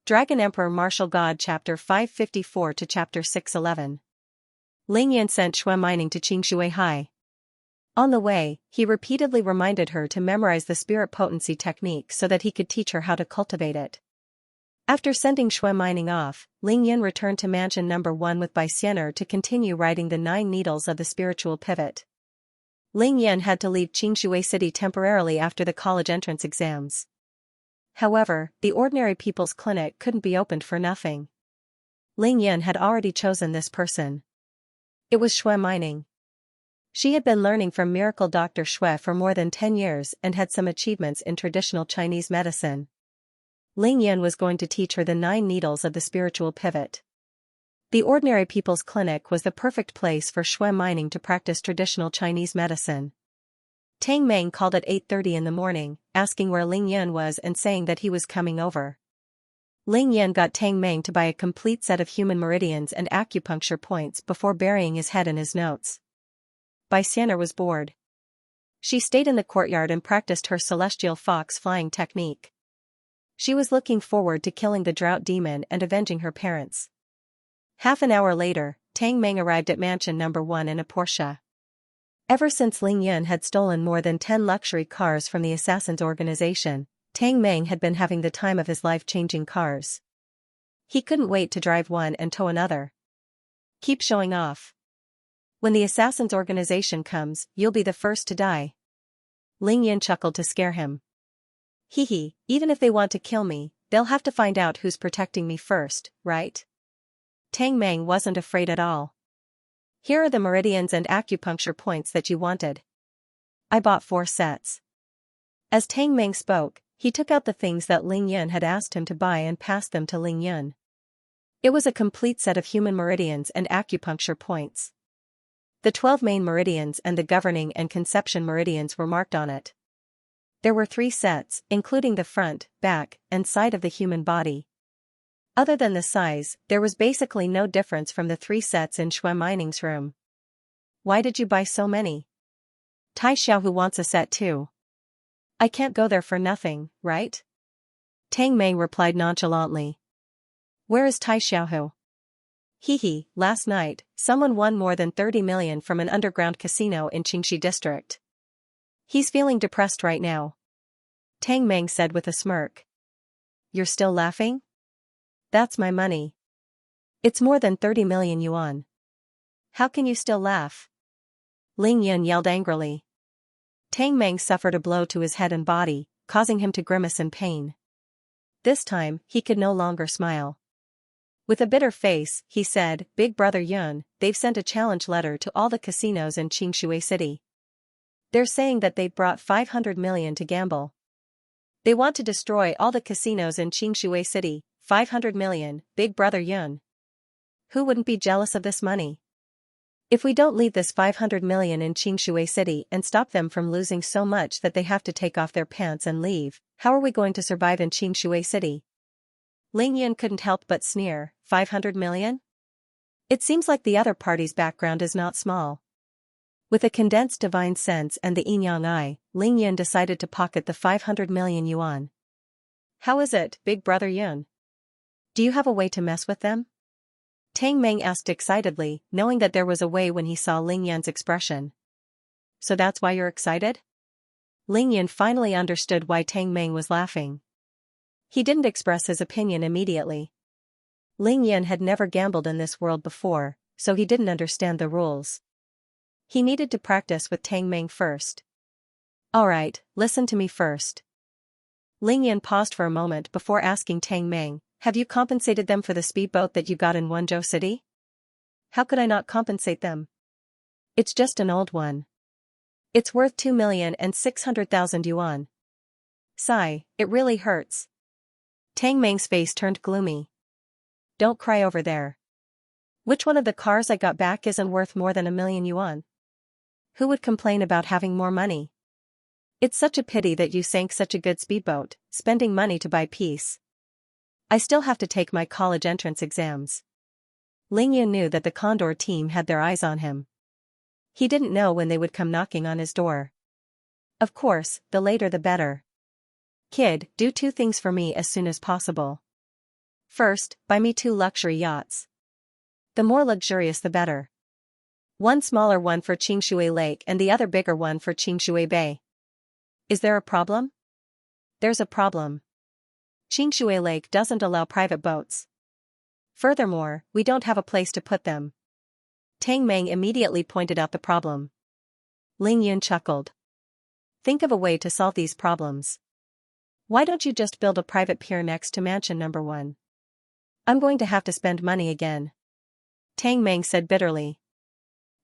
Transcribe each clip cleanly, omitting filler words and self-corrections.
Dragon Emperor Martial God Chapter 554 to Chapter 611. Ling Yan sent Xue Mining to Xianxia High. On the way, he repeatedly reminded her to memorize the spirit potency technique so that he could teach her how to cultivate it. After sending Xue Mining off, Ling Yan returned to Mansion No. 1 with Bai Xian'er to continue writing the 9 needles of the spiritual pivot. Ling Yan had to leave Xianxia City temporarily after the college entrance exams. However, the ordinary people's clinic couldn't be opened for nothing. Ling Yan had already chosen this person. It was Xue Mining. She had been learning from miracle Dr. Xue for more than 10 years and had some achievements in traditional Chinese medicine. Ling Yan was going to teach her the 9 needles of the spiritual pivot. The ordinary people's clinic was the perfect place for Xue Mining to practice traditional Chinese medicine. Tang Meng called at 8:30 in the morning, asking where Ling Yan was and saying that he was coming over. Ling Yan got Tang Meng to buy a complete set of human meridians and acupuncture points before burying his head in his notes. Bai Xian'er was bored. She stayed in the courtyard and practiced her celestial fox flying technique. She was looking forward to killing the drought demon and avenging her parents. Half an hour later, Tang Meng arrived at Mansion No. 1 in a Porsche. Ever since Ling Yan had stolen more than 10 luxury cars from the Assassins organization, Tang Meng had been having the time of his life changing cars. He couldn't wait to drive one and tow another. Keep showing off. When the Assassins organization comes, you'll be the first to die. Ling Yan chuckled to scare him. Hee, even if they want to kill me, they'll have to find out who's protecting me first, right? Tang Meng wasn't afraid at all. Here are the meridians and acupuncture points that you wanted. I bought 4 sets. As Tang Meng spoke, he took out the things that Ling Yan had asked him to buy and passed them to Ling Yan. It was a complete set of human meridians and acupuncture points. The 12 main meridians and the governing and conception meridians were marked on it. There were 3 sets, including the front, back, and side of the human body. Other than the size, there was basically no difference from the 3 sets in Xue Mining's room. Why did you buy so many? Tai Xiaohu wants a set too. I can't go there for nothing, right? Tang Meng replied nonchalantly. Where is Tai Xiaohu? Hee, last night, someone won more than 30 million from an underground casino in Qingxi district. He's feeling depressed right now. Tang Meng said with a smirk. You're still laughing? That's my money. It's more than 30 million yuan. How can you still laugh? Ling Yan yelled angrily. Tang Meng suffered a blow to his head and body, causing him to grimace in pain. This time, he could no longer smile. With a bitter face, he said, Big Brother Yun, they've sent a challenge letter to all the casinos in Xianxia City. They're saying that they brought 500 million to gamble. They want to destroy all the casinos in Xianxia City, 500 million, Big Brother Yun. Who wouldn't be jealous of this money? If we don't leave this 500 million in Xianxia City and stop them from losing so much that they have to take off their pants and leave, how are we going to survive in Xianxia City? Ling Yan couldn't help but sneer, 500 million? It seems like the other party's background is not small. With a condensed divine sense and the yin-yang eye, Ling Yan decided to pocket the 500 million yuan. How is it, Big Brother Yun? Do you have a way to mess with them? Tang Meng asked excitedly, knowing that there was a way when he saw Ling Yan's expression. So that's why you're excited? Ling Yan finally understood why Tang Meng was laughing. He didn't express his opinion immediately. Ling Yan had never gambled in this world before, so he didn't understand the rules. He needed to practice with Tang Meng first. Alright, listen to me first. Ling Yan paused for a moment before asking Tang Meng, have you compensated them for the speedboat that you got in Wenzhou City? How could I not compensate them? It's just an old one. It's worth 2,600,000 yuan. Sigh, it really hurts. Tang Meng's face turned gloomy. Don't cry over there. Which one of the cars I got back isn't worth more than 1 million yuan? Who would complain about having more money? It's such a pity that you sank such a good speedboat, spending money to buy peace. I still have to take my college entrance exams. Ling Yan knew that the Condor team had their eyes on him. He didn't know when they would come knocking on his door. Of course, the later the better. Kid, do 2 things for me as soon as possible. First, buy me 2 luxury yachts. The more luxurious the better. One smaller one for Xianxia Lake and the other bigger one for Xianxia Bay. Is there a problem? There's a problem. Xianxia Lake doesn't allow private boats. Furthermore, we don't have a place to put them. Tang Meng immediately pointed out the problem. Ling Yun chuckled. Think of a way to solve these problems. Why don't you just build a private pier next to mansion number 1? I'm going to have to spend money again. Tang Meng said bitterly.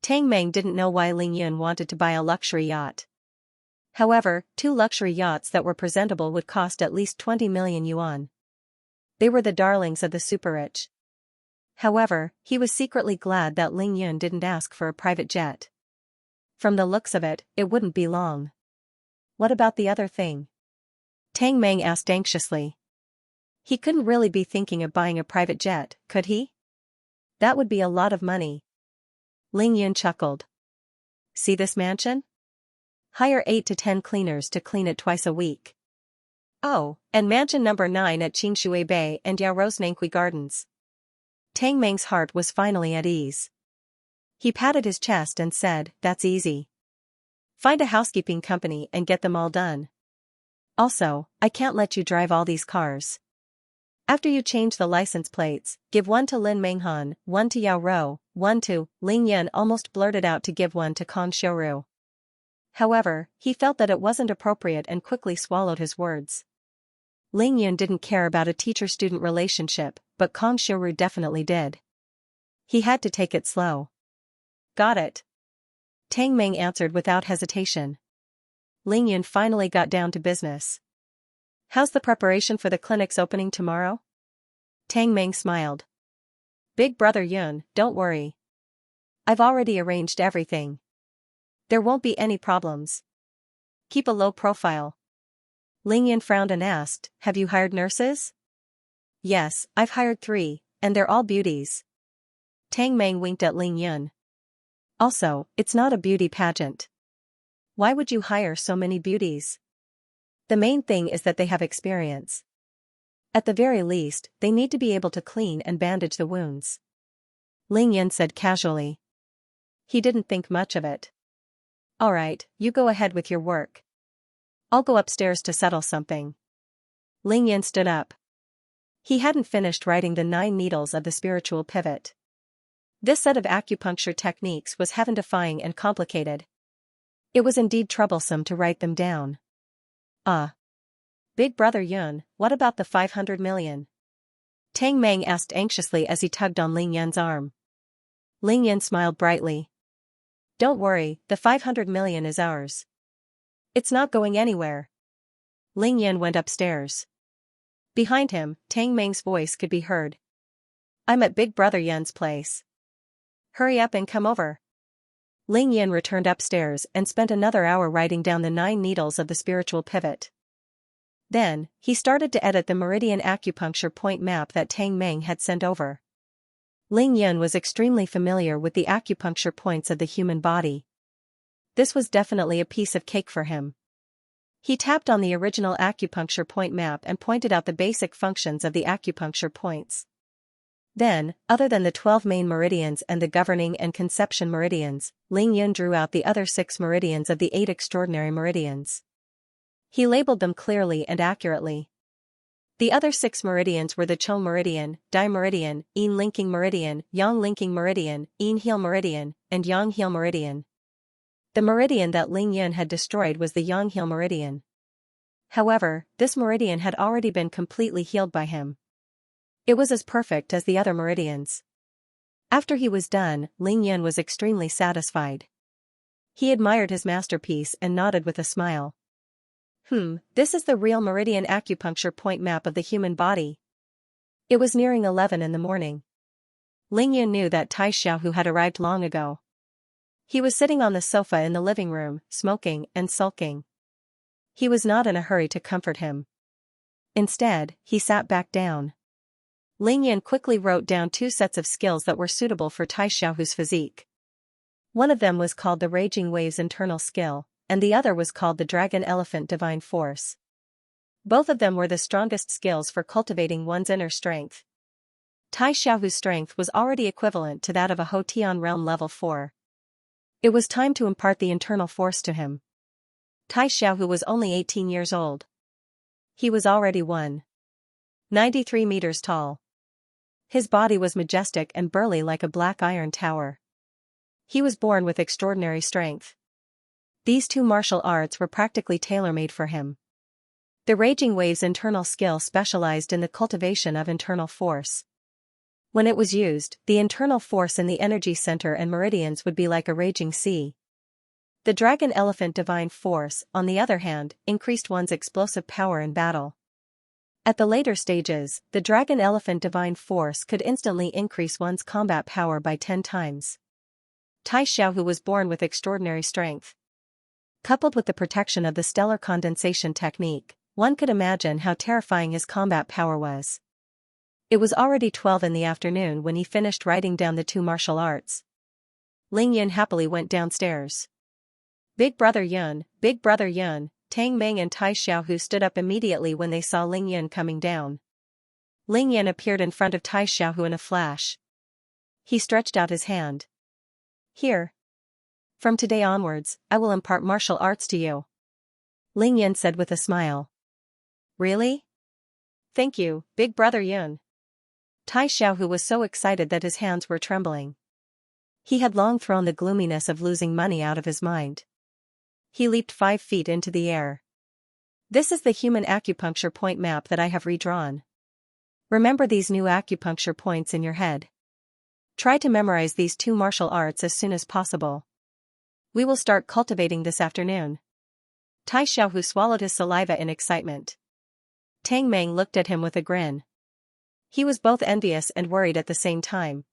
Tang Meng didn't know why Ling Yun wanted to buy a luxury yacht. However, 2 luxury yachts that were presentable would cost at least 20 million yuan. They were the darlings of the super-rich. However, he was secretly glad that Ling Yun didn't ask for a private jet. From the looks of it, it wouldn't be long. What about the other thing? Tang Meng asked anxiously. He couldn't really be thinking of buying a private jet, could he? That would be a lot of money. Ling Yun chuckled. See this mansion? Hire 8 to 10 cleaners to clean it twice a week. Oh, and mansion number 9 at Xianxia Bay and Yaorou's Nanqui Gardens. Tang Meng's heart was finally at ease. He patted his chest and said, that's easy. Find a housekeeping company and get them all done. Also, I can't let you drive all these cars. After you change the license plates, give one to Lin Menghan, one to Yaorou, one to Ling Yun almost blurted out to give one to Kong Xiuru. However, he felt that it wasn't appropriate and quickly swallowed his words. Ling Yun didn't care about a teacher-student relationship, but Kong Xiuru definitely did. He had to take it slow. Got it. Tang Meng answered without hesitation. Ling Yun finally got down to business. How's the preparation for the clinic's opening tomorrow? Tang Meng smiled. Big brother Yun, don't worry. I've already arranged everything. There won't be any problems. Keep a low profile. Ling Yun frowned and asked, have you hired nurses? Yes, I've hired 3, and they're all beauties. Tang Meng winked at Ling Yun. Also, it's not a beauty pageant. Why would you hire so many beauties? The main thing is that they have experience. At the very least, they need to be able to clean and bandage the wounds. Ling Yun said casually. He didn't think much of it. Alright, you go ahead with your work. I'll go upstairs to settle something. Ling Yun stood up. He hadn't finished writing the 9 needles of the spiritual pivot. This set of acupuncture techniques was heaven-defying and complicated. It was indeed troublesome to write them down. Big brother Yun, what about the 500 million? Tang Meng asked anxiously as he tugged on Ling Yun's arm. Ling Yun smiled brightly. Don't worry, the 500 million is ours. It's not going anywhere. Ling Yun went upstairs. Behind him, Tang Meng's voice could be heard. I'm at Big Brother Yun's place. Hurry up and come over. Ling Yun returned upstairs and spent another hour writing down the 9 needles of the spiritual pivot. Then, he started to edit the meridian acupuncture point map that Tang Meng had sent over. Ling Yun was extremely familiar with the acupuncture points of the human body. This was definitely a piece of cake for him. He tapped on the original acupuncture point map and pointed out the basic functions of the acupuncture points. Then, other than the 12 main meridians and the governing and conception meridians, Ling Yun drew out the other 6 meridians of the 8 extraordinary meridians. He labeled them clearly and accurately. The other 6 meridians were the Chou meridian, Dai meridian, Yin linking meridian, Yang linking meridian, Yin heel meridian, and Yang heel meridian. The meridian that Ling Yun had destroyed was the Yang heel meridian. However, this meridian had already been completely healed by him. It was as perfect as the other meridians. After he was done, Ling Yun was extremely satisfied. He admired his masterpiece and nodded with a smile. This is the real meridian acupuncture point map of the human body. It was nearing 11 in the morning. Ling Yun knew that Tai Xiaohu had arrived long ago. He was sitting on the sofa in the living room, smoking and sulking. He was not in a hurry to comfort him. Instead, he sat back down. Ling Yun quickly wrote down 2 sets of skills that were suitable for Tai Xiaohu's physique. One of them was called the Raging Waves Internal Skill, and the other was called the Dragon Elephant Divine Force. Both of them were the strongest skills for cultivating one's inner strength. Tai Xiaohu's strength was already equivalent to that of a Hotian realm level 4. It was time to impart the internal force to him. Tai Xiaohu was only 18 years old. He was already 193 meters tall. His body was majestic and burly like a black iron tower. He was born with extraordinary strength. These two martial arts were practically tailor-made for him. The Raging Wave's internal skill specialized in the cultivation of internal force. When it was used, the internal force in the energy center and meridians would be like a raging sea. The Dragon Elephant Divine Force, on the other hand, increased one's explosive power in battle. At the later stages, the Dragon Elephant Divine Force could instantly increase one's combat power by 10 times. Tai Xiaohu was born with extraordinary strength. Coupled with the protection of the stellar condensation technique, one could imagine how terrifying his combat power was. It was already 12 in the afternoon when he finished writing down the two martial arts. Ling Yan happily went downstairs. Big Brother Yun, Tang Meng and Tai Xiaohu stood up immediately when they saw Ling Yan coming down. Ling Yan appeared in front of Tai Xiaohu in a flash. He stretched out his hand. Here. From today onwards, I will impart martial arts to you. Ling Yan said with a smile. Really? Thank you, Big Brother Yun. Tai Xiaohu was so excited that his hands were trembling. He had long thrown the gloominess of losing money out of his mind. He leaped 5 feet into the air. This is the human acupuncture point map that I have redrawn. Remember these new acupuncture points in your head. Try to memorize these two martial arts as soon as possible. We will start cultivating this afternoon. Tai Xiaohu swallowed his saliva in excitement. Tang Meng looked at him with a grin. He was both envious and worried at the same time.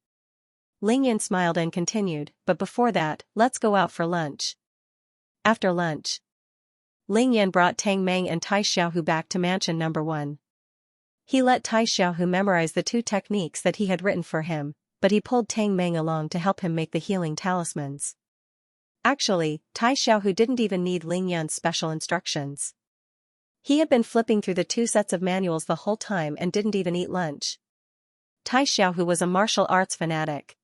Ling Yan smiled and continued, but before that, let's go out for lunch. After lunch, Ling Yan brought Tang Meng and Tai Xiaohu back to mansion number 1. He let Tai Xiaohu memorize the two techniques that he had written for him, but he pulled Tang Meng along to help him make the healing talismans. Actually, Tai Xiaohu didn't even need Ling Yan's special instructions. He had been flipping through the 2 sets of manuals the whole time and didn't even eat lunch. Tai Xiaohu was a martial arts fanatic.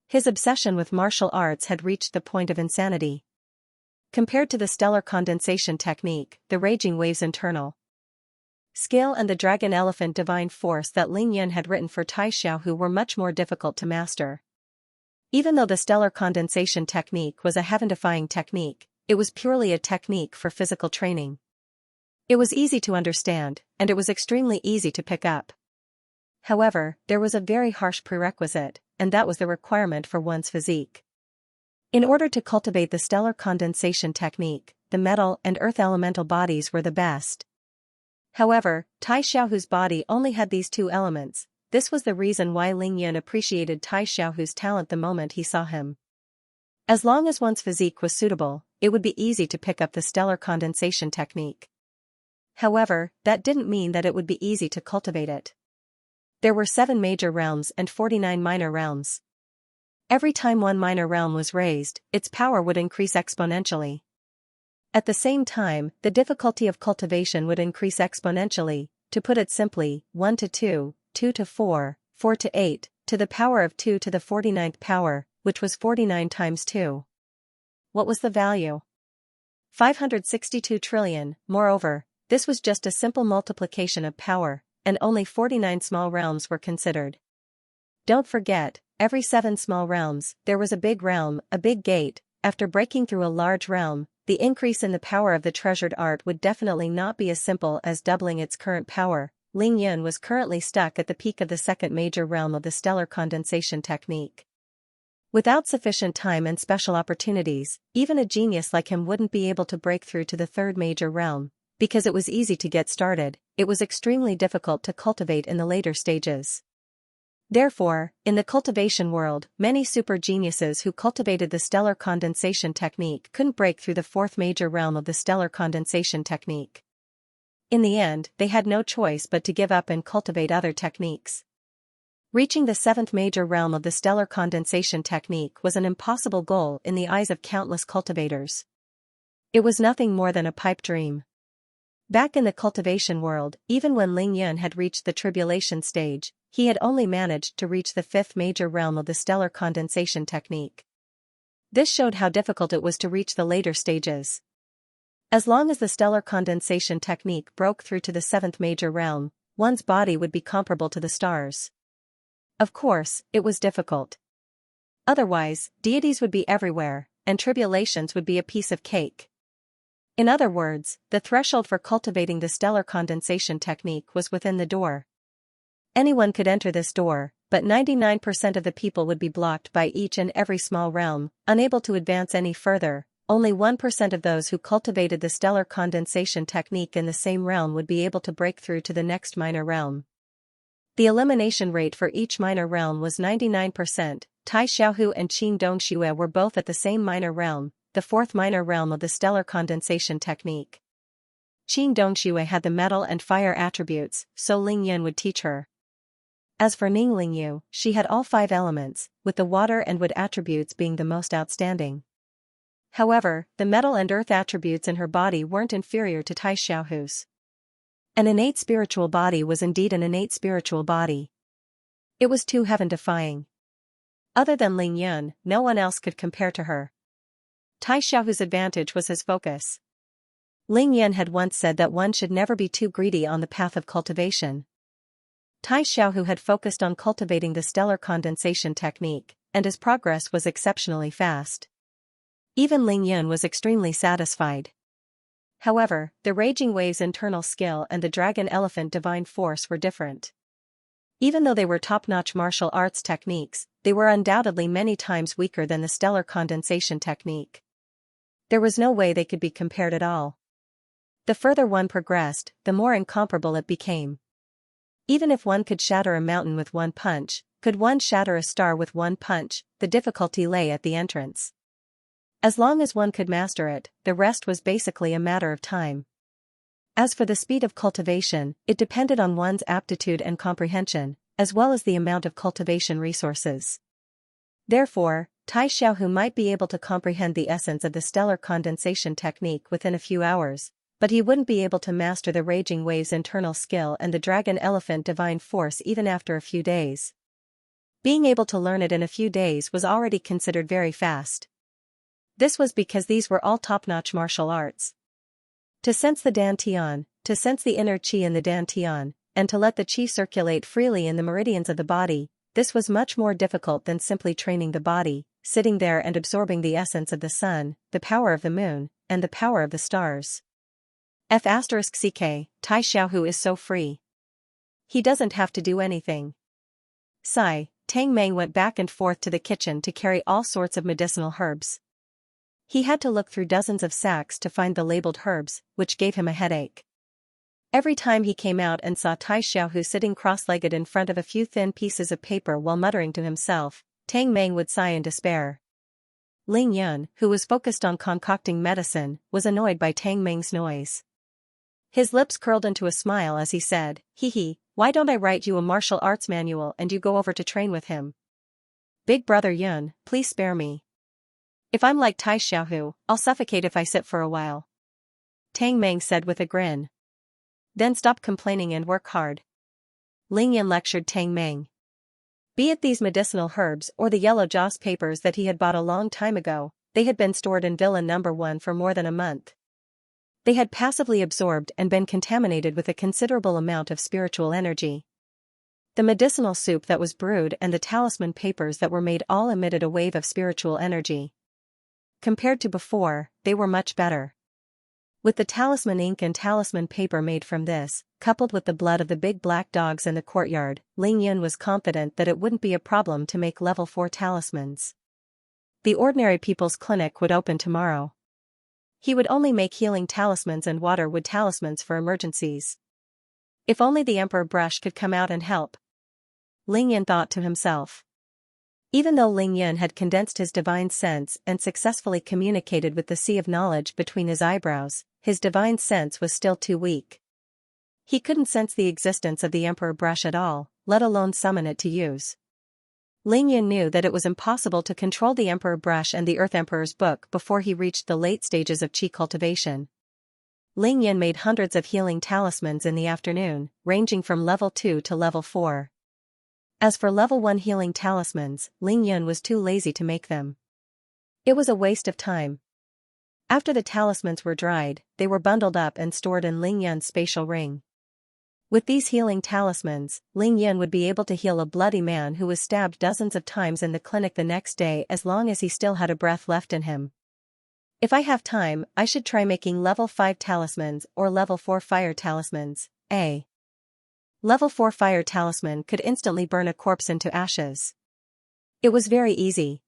His obsession with martial arts had reached the point of insanity. Compared to the stellar condensation technique, the Raging Wave's internal skill and the Dragon Elephant Divine Force that Ling Yan had written for Tai Xiaohu were much more difficult to master. Even though the stellar condensation technique was a heaven-defying technique, it was purely a technique for physical training. It was easy to understand, and it was extremely easy to pick up. However, there was a very harsh prerequisite, and that was the requirement for one's physique. In order to cultivate the stellar condensation technique, the metal and earth elemental bodies were the best. However, Tai Xiaohu's body only had these 2 elements. This was the reason why Ling Yan appreciated Tai Xiaohu's talent the moment he saw him. As long as one's physique was suitable, it would be easy to pick up the stellar condensation technique. However, that didn't mean that it would be easy to cultivate it. There were 7 major realms and 49 minor realms. Every time one minor realm was raised, its power would increase exponentially. At the same time, the difficulty of cultivation would increase exponentially. To put it simply, 1 to 2, 2 to 4, 4 to 8, to the power of 2 to the 49th power, which was 49 times 2. What was the value? 562 trillion, moreover, this was just a simple multiplication of power, and only 49 small realms were considered. Don't forget, every 7 small realms, there was a big realm, a big gate. After breaking through a large realm, the increase in the power of the treasured art would definitely not be as simple as doubling its current power. Ling Yan was currently stuck at the peak of the 2nd major realm of the stellar condensation technique. Without sufficient time and special opportunities, even a genius like him wouldn't be able to break through to the 3rd major realm. Because it was easy to get started, it was extremely difficult to cultivate in the later stages. Therefore, in the cultivation world, many super geniuses who cultivated the stellar condensation technique couldn't break through the 4th major realm of the stellar condensation technique. In the end, they had no choice but to give up and cultivate other techniques. Reaching the 7th major realm of the stellar condensation technique was an impossible goal in the eyes of countless cultivators. It was nothing more than a pipe dream. Back in the cultivation world, even when Ling Yan had reached the tribulation stage, he had only managed to reach the fifth major realm of the stellar condensation technique. This showed how difficult it was to reach the later stages. As long as the stellar condensation technique broke through to the seventh major realm, one's body would be comparable to the stars. Of course, it was difficult. Otherwise, deities would be everywhere, and tribulations would be a piece of cake. In other words, the threshold for cultivating the stellar condensation technique was within the door. Anyone could enter this door, but 99% of the people would be blocked by each and every small realm, unable to advance any further. Only 1% of those who cultivated the stellar condensation technique in the same realm would be able to break through to the next minor realm. The elimination rate for each minor realm was 99%. Tai Xiaohu and Qing Dongxue were both at the same minor realm, the fourth minor realm of the stellar condensation technique. Qing Dongxue had the metal and fire attributes, so Ling Yan would teach her. As for Ning Lingyu, she had all five elements, with the water and wood attributes being the most outstanding. However, the metal and earth attributes in her body weren't inferior to Tai Xiaohu's. An innate spiritual body was indeed an innate spiritual body. It was too heaven-defying. Other than Ling Yun, no one else could compare to her. Tai Xiaohu's advantage was his focus. Ling Yun had once said that one should never be too greedy on the path of cultivation. Tai Xiaohu had focused on cultivating the stellar condensation technique, and his progress was exceptionally fast. Even Ling Yun was extremely satisfied. However, the Raging Wave's internal skill and the Dragon Elephant divine force were different. Even though they were top-notch martial arts techniques, they were undoubtedly many times weaker than the stellar condensation technique. There was no way they could be compared at all. The further one progressed, the more incomparable it became. Even if one could shatter a mountain with one punch, could one shatter a star with one punch? The difficulty lay at the entrance. As long as one could master it, the rest was basically a matter of time. As for the speed of cultivation, it depended on one's aptitude and comprehension, as well as the amount of cultivation resources. Therefore, Tai Xiaohu might be able to comprehend the essence of the stellar condensation technique within a few hours, but he wouldn't be able to master the Raging Wave's internal skill and the Dragon Elephant divine force even after a few days. Being able to learn it in a few days was already considered very fast. This was because these were all top-notch martial arts. To sense the dantian, to sense the inner qi in the dantian, and to let the qi circulate freely in the meridians of the body, this was much more difficult than simply training the body, sitting there and absorbing the essence of the sun, the power of the moon, and the power of the stars. F***ck, Tai Xiaohu is so free. He doesn't have to do anything. Sigh, Tang Meng went back and forth to the kitchen to carry all sorts of medicinal herbs. He had to look through dozens of sacks to find the labeled herbs, which gave him a headache. Every time he came out and saw Tai Xiaohu sitting cross-legged in front of a few thin pieces of paper while muttering to himself, Tang Meng would sigh in despair. Ling Yun, who was focused on concocting medicine, was annoyed by Tang Meng's noise. His lips curled into a smile as he said, "Hee, why don't I write you a martial arts manual and you go over to train with him? Big brother Yun, please spare me. If I'm like Tai Xiaohu, I'll suffocate if I sit for a while." Tang Meng said with a grin. "Then stop complaining and work hard." Ling Yan lectured Tang Meng. Be it these medicinal herbs or the yellow joss papers that he had bought a long time ago, they had been stored in Villa No. 1 for more than a month. They had passively absorbed and been contaminated with a considerable amount of spiritual energy. The medicinal soup that was brewed and the talisman papers that were made all emitted a wave of spiritual energy. Compared to before, they were much better. With the talisman ink and talisman paper made from this, coupled with the blood of the big black dogs in the courtyard, Ling Yun was confident that it wouldn't be a problem to make level 4 talismans. The ordinary people's clinic would open tomorrow. He would only make healing talismans and water wood talismans for emergencies. If only the Emperor Brush could come out and help. Ling Yun thought to himself. Even though Ling Yun had condensed his divine sense and successfully communicated with the sea of knowledge between his eyebrows, his divine sense was still too weak. He couldn't sense the existence of the Emperor Brush at all, let alone summon it to use. Ling Yun knew that it was impossible to control the Emperor Brush and the Earth Emperor's book before he reached the late stages of qi cultivation. Ling Yun made hundreds of healing talismans in the afternoon, ranging from level 2 to level 4. As for level 1 healing talismans, Ling Yun was too lazy to make them. It was a waste of time. After the talismans were dried, they were bundled up and stored in Ling Yun's spatial ring. With these healing talismans, Ling Yun would be able to heal a bloody man who was stabbed dozens of times in the clinic the next day as long as he still had a breath left in him. If I have time, I should try making level 5 talismans or level 4 fire talismans. A level 4 fire talisman could instantly burn a corpse into ashes. It was very easy.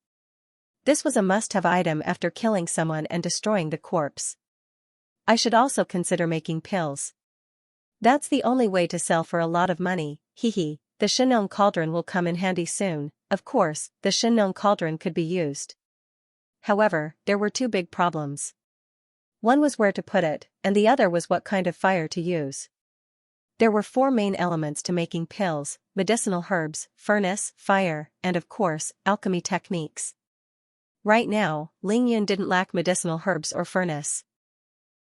This was a must-have item after killing someone and destroying the corpse. I should also consider making pills. That's the only way to sell for a lot of money, hehe. The Shenong cauldron will come in handy soon. Of course, the Shenong cauldron could be used. However, there were two big problems. One was where to put it, and the other was what kind of fire to use. There were 4 main elements to making pills: medicinal herbs, furnace, fire, and of course, alchemy techniques. Right now, Ling Yun didn't lack medicinal herbs or furnace.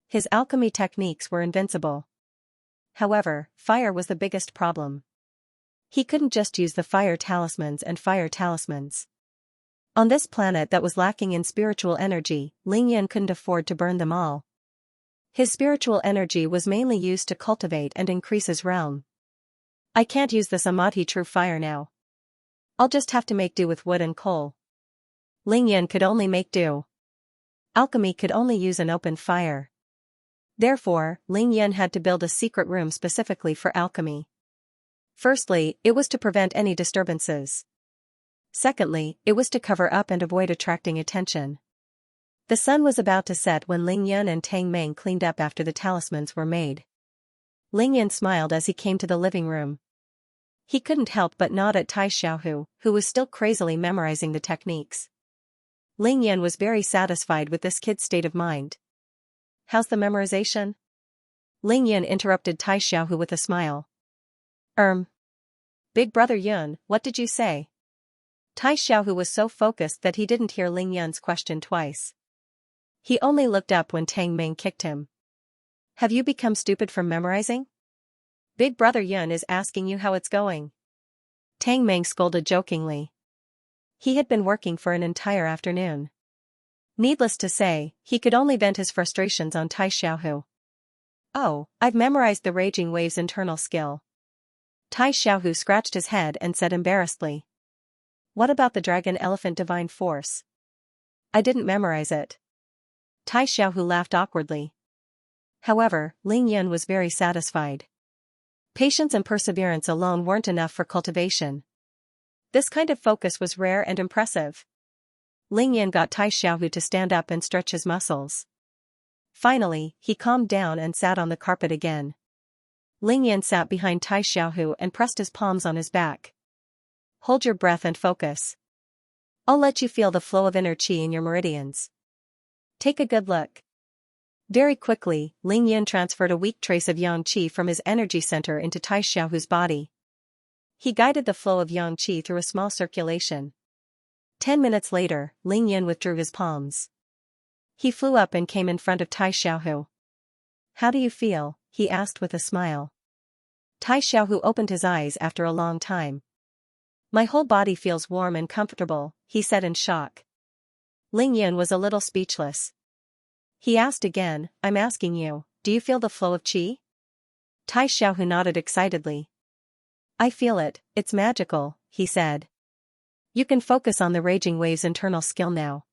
His alchemy techniques were invincible. However, fire was the biggest problem. He couldn't just use the fire talismans and fire talismans. On this planet that was lacking in spiritual energy, Ling Yun couldn't afford to burn them all. His spiritual energy was mainly used to cultivate and increase his realm. I can't use the Samadhi true fire now. I'll just have to make do with wood and coal. Ling Yun could only make do. Alchemy could only use an open fire. Therefore, Ling Yun had to build a secret room specifically for alchemy. Firstly, it was to prevent any disturbances. Secondly, it was to cover up and avoid attracting attention. The sun was about to set when Ling Yun and Tang Meng cleaned up after the talismans were made. Ling Yun smiled as he came to the living room. He couldn't help but nod at Tai Xiaohu, who was still crazily memorizing the techniques. Ling Yun was very satisfied with this kid's state of mind. How's the memorization? Ling Yun interrupted Tai Xiaohu with a smile. Big brother Yun, what did you say? Tai Xiaohu was so focused that he didn't hear Ling Yun's question twice. He only looked up when Tang Meng kicked him. Have you become stupid from memorizing? Big brother Yun is asking you how it's going. Tang Meng scolded jokingly. He had been working for an entire afternoon. Needless to say, he could only vent his frustrations on Tai Xiaohu. Oh, I've memorized the Raging Wave's internal skill. Tai Xiaohu scratched his head and said embarrassedly. What about the Dragon Elephant Divine Force? I didn't memorize it. Tai Xiaohu laughed awkwardly. However, Ling Yun was very satisfied. Patience and perseverance alone weren't enough for cultivation. This kind of focus was rare and impressive. Ling Yun got Tai Xiaohu to stand up and stretch his muscles. Finally, he calmed down and sat on the carpet again. Ling Yun sat behind Tai Xiaohu and pressed his palms on his back. Hold your breath and focus. I'll let you feel the flow of inner qi in your meridians. Take a good look. Very quickly, Ling Yun transferred a weak trace of yang qi from his energy center into Tai Xiaohu's body. He guided the flow of yang qi through a small circulation. 10 minutes later, Ling Yun withdrew his palms. He flew up and came in front of Tai Xiaohu. How do you feel? He asked with a smile. Tai Xiaohu opened his eyes after a long time. My whole body feels warm and comfortable, he said in shock. Ling Yun was a little speechless. He asked again, I'm asking you, do you feel the flow of qi? Tai Xiaohu nodded excitedly. I feel it, it's magical, he said. You can focus on the Raging Wave's internal skill now.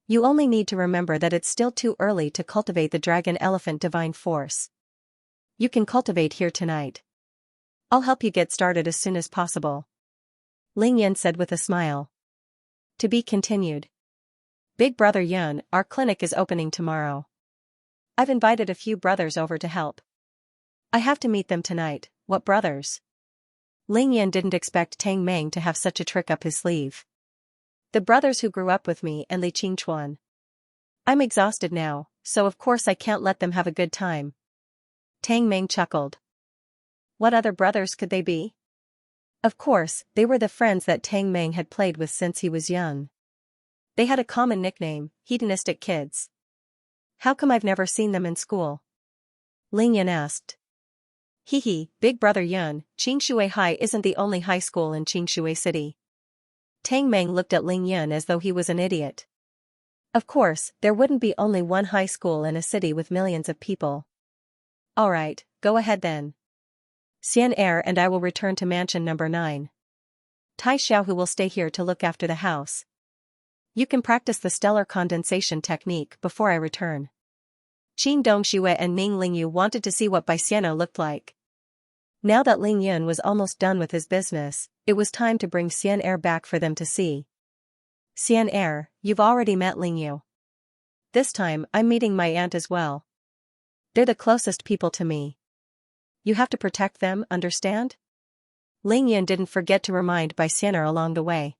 You only need to remember that it's still too early to cultivate the Dragon Elephant Divine Force. You can cultivate here tonight. I'll help you get started as soon as possible. Ling Yun said with a smile. To be continued. Big brother Yun, our clinic is opening tomorrow. I've invited a few brothers over to help. I have to meet them tonight. What brothers? Ling Yun didn't expect Tang Meng to have such a trick up his sleeve. The brothers who grew up with me and Li Qingchuan. I'm exhausted now, so of course I can't let them have a good time. Tang Meng chuckled. What other brothers could they be? Of course, they were the friends that Tang Meng had played with since he was young. They had a common nickname, hedonistic kids. How come I've never seen them in school? Ling Yun asked. Hehe, big brother Yun, Qingshui High isn't the only high school in Qingshui City. Tang Meng looked at Ling Yun as though he was an idiot. Of course, there wouldn't be only one high school in a city with millions of people. Alright, go ahead then. Xianxia and I will return to mansion number 9. Tai Xiaohu will stay here to look after the house. You can practice the stellar condensation technique before I return. Qin Dongxue and Ming Lingyu wanted to see what Baixiano looked like. Now that Ling Yun was almost done with his business, it was time to bring Xianxia back for them to see. Xianxia, you've already met Lingyu. This time, I'm meeting my aunt as well. They're the closest people to me. You have to protect them, understand? Ling Yun didn't forget to remind Baixiano along the way.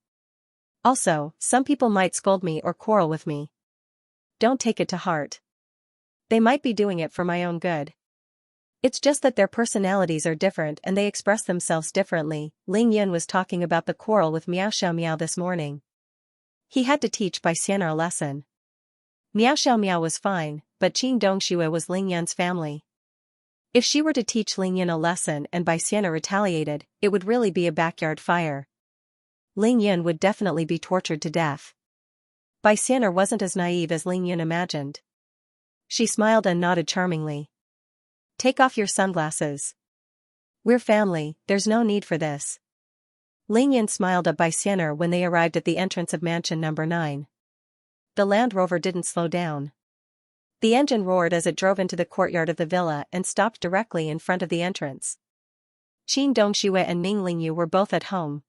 Also, some people might scold me or quarrel with me. Don't take it to heart. They might be doing it for my own good. It's just that their personalities are different and they express themselves differently. Ling Yun was talking about the quarrel with Miao Xiao Miao this morning. He had to teach Baixiano a lesson. Miao Xiao Miao was fine, but Qin Dongxue was Ling Yun's family. If she were to teach Ling Yun a lesson and Baixiano retaliated, it would really be a backyard fire. Ling Yun would definitely be tortured to death. Baixiano wasn't as naive as Ling Yun imagined. She smiled and nodded charmingly. Take off your sunglasses. We're family, there's no need for this. Ling Yun smiled at Baixiano when they arrived at the entrance of mansion number 9. The Land Rover didn't slow down. The engine roared as it drove into the courtyard of the villa and stopped directly in front of the entrance. Qin Dongxue and Ming Lingyu were both at home.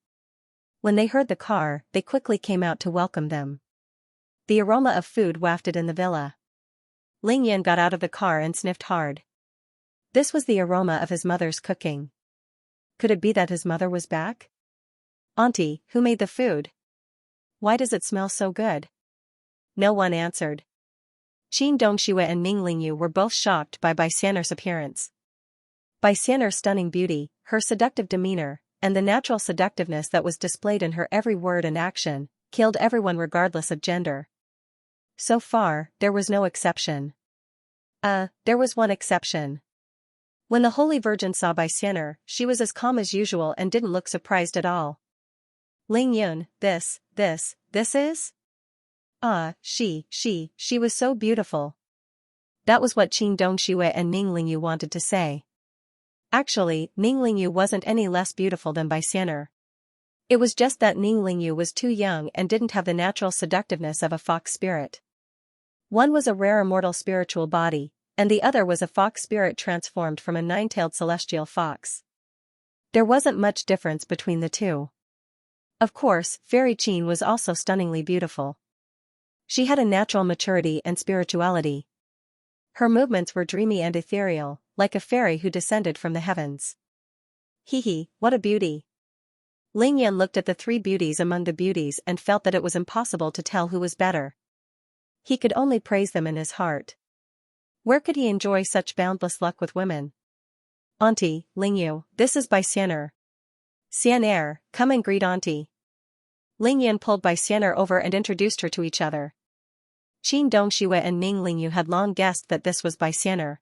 When they heard the car, they quickly came out to welcome them. The aroma of food wafted in the villa. Ling Yun got out of the car and sniffed hard. This was the aroma of his mother's cooking. Could it be that his mother was back? Auntie, who made the food? Why does it smell so good? No one answered. Qin Dongxue and Ming Lingyu were both shocked by Baixiano's appearance. Baixiano's stunning beauty, her seductive demeanor, and the natural seductiveness that was displayed in her every word and action, killed everyone regardless of gender. So far, there was no exception. There was one exception. When the Holy Virgin saw Baixiano, she was as calm as usual and didn't look surprised at all. Ling Yun, this is? She was so beautiful. That was what Qin Dongxue and Ming Lingyu wanted to say. Actually, Ming Lingyu wasn't any less beautiful than Baixiano. It was just that Ming Lingyu was too young and didn't have the natural seductiveness of a fox spirit. One was a rare immortal spiritual body, and the other was a fox spirit transformed from a 9-tailed celestial fox. There wasn't much difference between the two. Of course, Fairy Qin was also stunningly beautiful. She had a natural maturity and spirituality. Her movements were dreamy and ethereal, like a fairy who descended from the heavens. Hehe, what a beauty. Ling Yun looked at the 3 beauties among the beauties and felt that it was impossible to tell who was better. He could only praise them in his heart. Where could he enjoy such boundless luck with women? Auntie, Lingyu, this is Baixiano. Xianxia, come and greet Auntie. Ling Yun pulled Baixiano over and introduced her to each other. Qin Dongxue and Ming Lingyu had long guessed that this was Baixiano.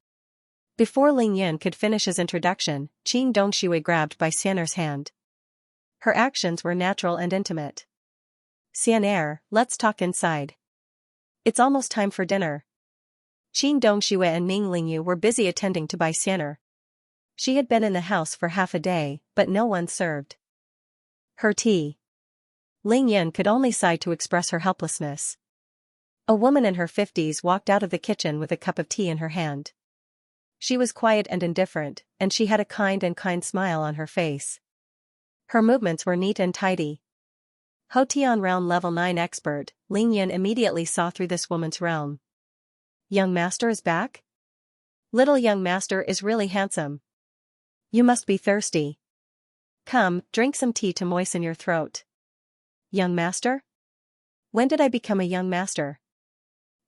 Before Ling Yun could finish his introduction, Qin Dongxue grabbed Baixiano's hand. Her actions were natural and intimate. Xianxia, let's talk inside. It's almost time for dinner. Qin Dongxue and Ming Lingyu were busy attending to Baixiano. She had been in the house for half a day, but no one served her tea. Ling Yun could only sigh to express her helplessness. A woman in her 50s walked out of the kitchen with a cup of tea in her hand. She was quiet and indifferent, and she had a kind smile on her face. Her movements were neat and tidy. Hotian Realm Level 9 expert, Ling Yun immediately saw through this woman's realm. Young master is back? Little young master is really handsome. You must be thirsty. Come, drink some tea to moisten your throat. Young master? When did I become a young master?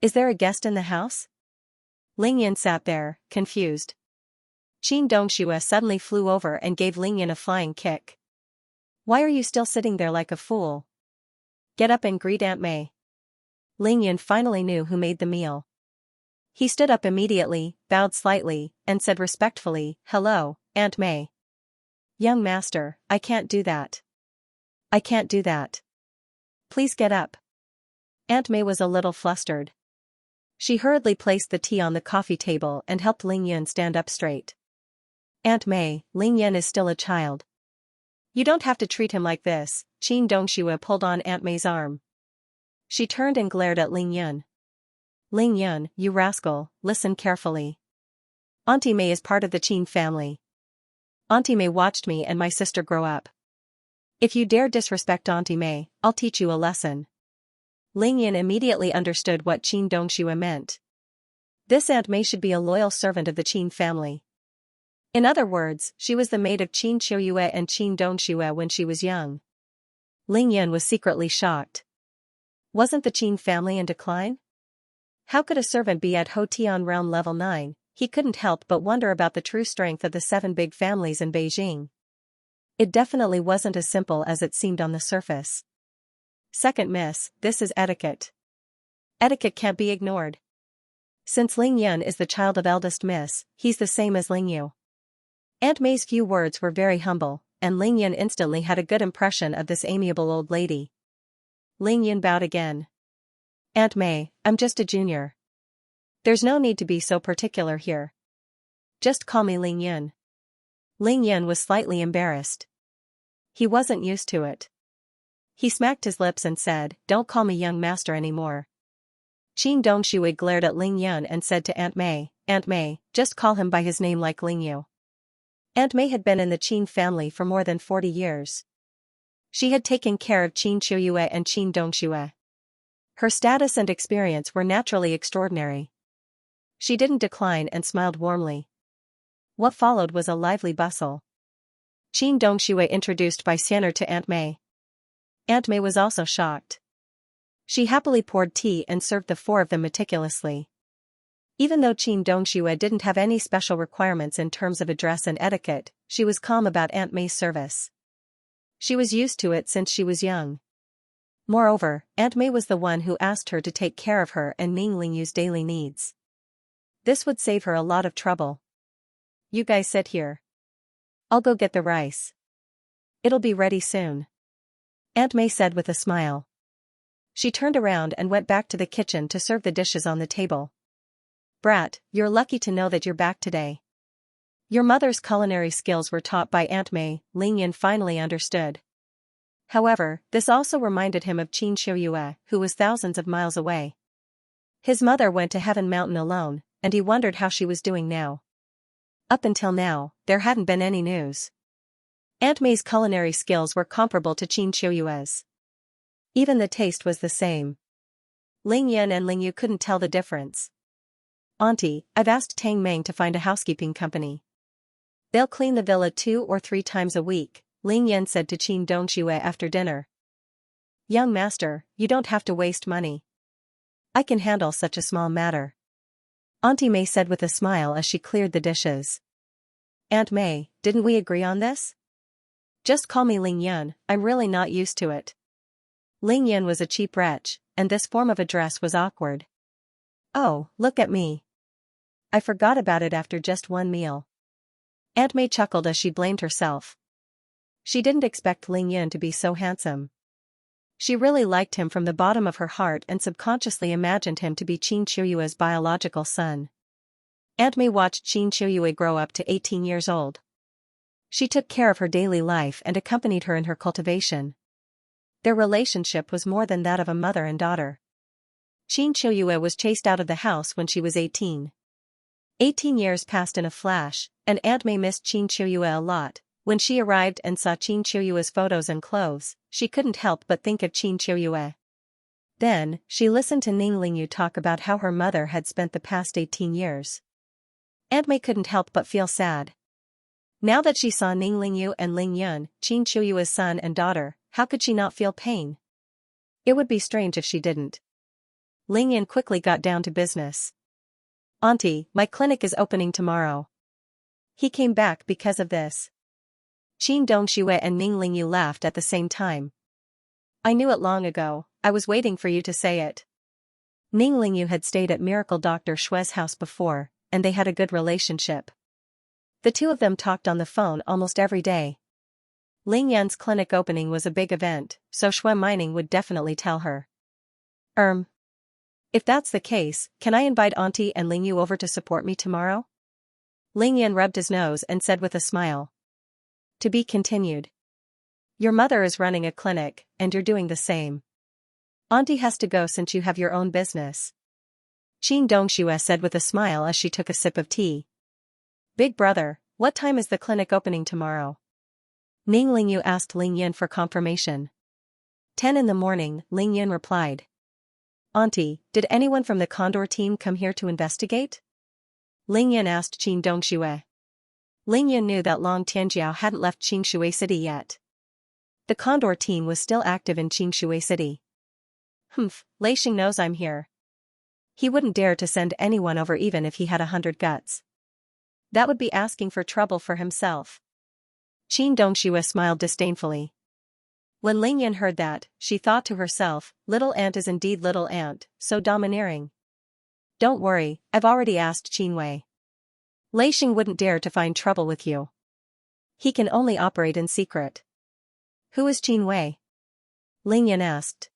Is there a guest in the house? Ling Yun sat there, confused. Qin Dongxue suddenly flew over and gave Ling Yun a flying kick. Why are you still sitting there like a fool? Get up and greet Aunt May. Ling Yun finally knew who made the meal. He stood up immediately, bowed slightly, and said respectfully, Hello, Aunt May. Young master, I can't do that. I can't do that. Please get up. Aunt May was a little flustered. She hurriedly placed the tea on the coffee table and helped Ling Yun stand up straight. Aunt May, Ling Yun is still a child. You don't have to treat him like this. Qin Dongxue pulled on Aunt May's arm. She turned and glared at Ling Yun. Ling Yun, you rascal, listen carefully. Auntie May is part of the Qin family. Auntie May watched me and my sister grow up. If you dare disrespect Auntie May, I'll teach you a lesson. Ling Yun immediately understood what Qin Dongxue meant. This Aunt May should be a loyal servant of the Qin family. In other words, she was the maid of Qin Qiuyue and Qin Dongxue when she was young. Ling Yun was secretly shocked. Wasn't the Qin family in decline? How could a servant be at Hotian Realm Level 9? He couldn't help but wonder about the true strength of the 7 big families in Beijing. It definitely wasn't as simple as it seemed on the surface. Second miss, this is etiquette. Etiquette can't be ignored. Since Ling Yun is the child of eldest miss, he's the same as Ling Yu. Aunt May's few words were very humble, and Ling Yun instantly had a good impression of this amiable old lady. Ling Yun bowed again. Aunt May, I'm just a junior. There's no need to be so particular here. Just call me Ling Yun. Ling Yun was slightly embarrassed. He wasn't used to it. He smacked his lips and said, Don't call me young master anymore. Qin Dongxue glared at Ling Yun and said to Aunt May, just call him by his name like Ling Yu. Aunt May had been in the Qin family for more than 40 years. She had taken care of Qin Qiuyue and Qin Dongxue. Her status and experience were naturally extraordinary. She didn't decline and smiled warmly. What followed was a lively bustle. Qin Dongxue introduced by Xianxia to Aunt May. Aunt May was also shocked. She happily poured tea and served the 4 of them meticulously. Even though Qin Dongxue didn't have any special requirements in terms of address and etiquette, she was calm about Aunt May's service. She was used to it since she was young. Moreover, Aunt May was the one who asked her to take care of her and Ning Lingyu's daily needs. This would save her a lot of trouble. You guys sit here. I'll go get the rice. It'll be ready soon. Aunt May said with a smile. She turned around and went back to the kitchen to serve the dishes on the table. Brat, you're lucky to know that you're back today. Your mother's culinary skills were taught by Aunt May, Ling Yun finally understood. However, this also reminded him of Qin Qiuyue, who was thousands of miles away. His mother went to Heaven Mountain alone, and he wondered how she was doing now. Up until now, there hadn't been any news. Aunt May's culinary skills were comparable to Qin Qiuyue's. Even the taste was the same. Ling Yun and Ling Yu couldn't tell the difference. Auntie, I've asked Tang Meng to find a housekeeping company. They'll clean the villa 2 or 3 times a week, Ling Yun said to Qin Dongxue after dinner. Young master, you don't have to waste money. I can handle such a small matter. Auntie May said with a smile as she cleared the dishes. Aunt May, didn't we agree on this? Just call me Ling Yun, I'm really not used to it. Ling Yun was a cheap wretch, and this form of address was awkward. Oh, look at me. I forgot about it after just one meal. Aunt May chuckled as she blamed herself. She didn't expect Ling Yun to be so handsome. She really liked him from the bottom of her heart and subconsciously imagined him to be Qin Qiuyue's biological son. Aunt May watched Qin Qiuyue grow up to 18 years old. She took care of her daily life and accompanied her in her cultivation. Their relationship was more than that of a mother and daughter. Qin Qiuyue was chased out of the house when she was 18. 18 years passed in a flash, and Aunt May missed Qin Qiuyue a lot. When she arrived and saw Qin Qiuyue's photos and clothes, she couldn't help but think of Qin Qiuyue. Then, she listened to Ning Lingyu talk about how her mother had spent the past 18 years. Aunt May couldn't help but feel sad. Now that she saw Ning Lingyu and Ling Yun, Qin Qiuyue's son and daughter, how could she not feel pain? It would be strange if she didn't. Ling Yun quickly got down to business. Auntie, my clinic is opening tomorrow. He came back because of this. Qin Dongxue and Ning Lingyu laughed at the same time. I knew it long ago, I was waiting for you to say it. Ning Lingyu had stayed at Miracle Dr. Shue's house before, and they had a good relationship. The two of them talked on the phone almost every day. Ling Yan's clinic opening was a big event, so Shui Mining would definitely tell her. If that's the case, can I invite Auntie and Ling Yu over to support me tomorrow? Ling Yan rubbed his nose and said with a smile. To be continued. Your mother is running a clinic, and you're doing the same. Auntie has to go since you have your own business. Qin Dongxue said with a smile as she took a sip of tea. Big brother, what time is the clinic opening tomorrow? Ning Lingyu asked Ling Yan for confirmation. 10 in the morning, Ling Yan replied. Auntie, did anyone from the Condor team come here to investigate? Ling Yan asked Qin Dongxue. Ling Yan knew that Long Tianjiao hadn't left Qingshui City yet. The Condor team was still active in Qingshui City. Lei Xing knows I'm here. He wouldn't dare to send anyone over even if he had 100 guts. That would be asking for trouble for himself. Qin Dongxue smiled disdainfully. When Ling Yan heard that, she thought to herself, little aunt is indeed little aunt, so domineering. Don't worry, I've already asked Qin Wei. Lei Xing wouldn't dare to find trouble with you. He can only operate in secret. Who is Qin Wei? Ling Yan asked.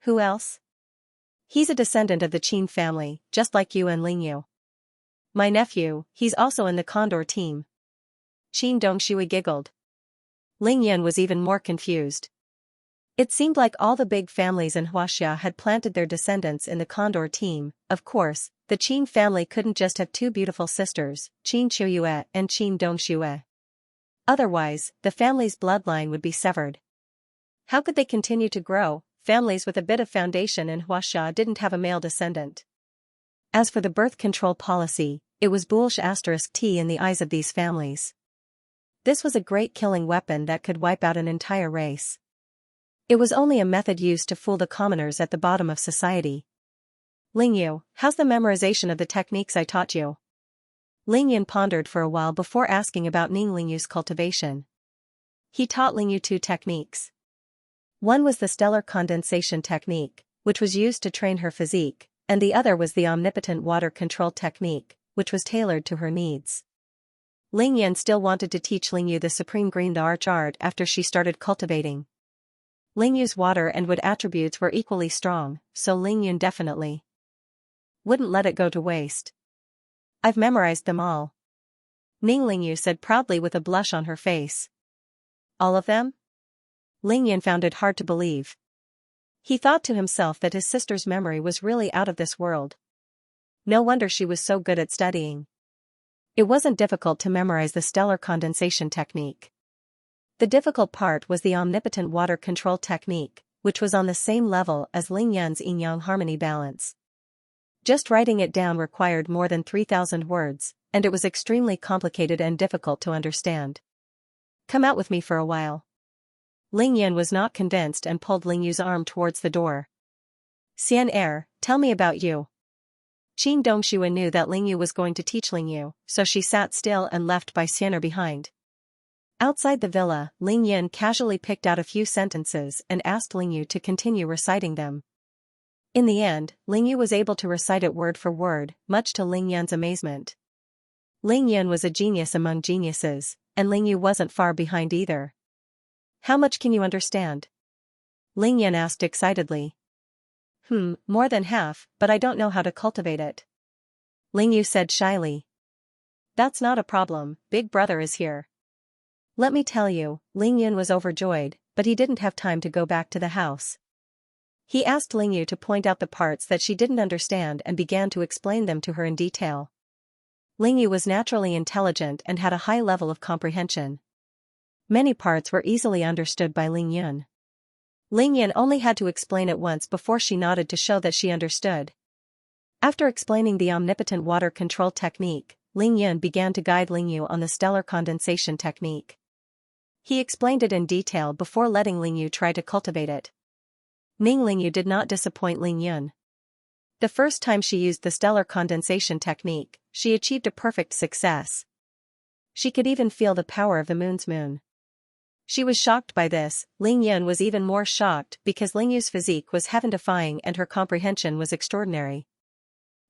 Who else? He's a descendant of the Qin family, just like you and Ling Yu. My nephew, he's also in the Condor team. Qin Dongxue giggled. Ling Yan was even more confused. It seemed like all the big families in Huaxia had planted their descendants in the Condor team. Of course, the Qin family couldn't just have two beautiful sisters, Qin Qiuyue and Qin Dongxue. Otherwise, the family's bloodline would be severed. How could they continue to grow? Families with a bit of foundation in Huaxia didn't have a male descendant. As for the birth control policy, it was **T in the eyes of these families. This was a great killing weapon that could wipe out an entire race. It was only a method used to fool the commoners at the bottom of society. Ling Yu, how's the memorization of the techniques I taught you? Ling Yan pondered for a while before asking about Ning Lingyu's cultivation. He taught Ling Yu 2 techniques. One was the stellar condensation technique, which was used to train her physique, and the other was the omnipotent water control technique, which was tailored to her needs. Ling Yan still wanted to teach Ling Yu the supreme green arch art after she started cultivating. Ling Yu's water and wood attributes were equally strong, so Ling Yan definitely wouldn't let it go to waste. I've memorized them all. Ning Lingyu said proudly with a blush on her face. All of them? Ling Yan found it hard to believe. He thought to himself that his sister's memory was really out of this world. No wonder she was so good at studying. It wasn't difficult to memorize the stellar condensation technique. The difficult part was the omnipotent water control technique, which was on the same level as Ling Yan's yin-yang harmony balance. Just writing it down required more than 3,000 words, and it was extremely complicated and difficult to understand. Come out with me for a while. Ling Yan was not convinced and pulled Ling Yu's arm towards the door. Xianxia, tell me about you. Qin Dongxue knew that Ling Yu was going to teach Ling Yu, so she sat still and left Xianxia behind. Outside the villa, Ling Yan casually picked out a few sentences and asked Ling Yu to continue reciting them. In the end, Ling Yu was able to recite it word for word, much to Ling Yan's amazement. Ling Yan was a genius among geniuses, and Ling Yu wasn't far behind either. How much can you understand? Ling Yan asked excitedly. More than half, but I don't know how to cultivate it. Ling Yu said shyly. That's not a problem, Big Brother is here. Let me tell you, Ling Yan was overjoyed, but he didn't have time to go back to the house. He asked Ling Yu to point out the parts that she didn't understand and began to explain them to her in detail. Ling Yu was naturally intelligent and had a high level of comprehension. Many parts were easily understood by Ling Yan. Ling Yan only had to explain it once before she nodded to show that she understood. After explaining the omnipotent water control technique, Ling Yan began to guide Ling Yu on the stellar condensation technique. He explained it in detail before letting Ling Yu try to cultivate it. Ning Lingyu did not disappoint Ling Yan. The first time she used the stellar condensation technique, she achieved a perfect success. She could even feel the power of the moon's moon. She was shocked by this. Ling Yan was even more shocked because Ling Yu's physique was heaven-defying and her comprehension was extraordinary.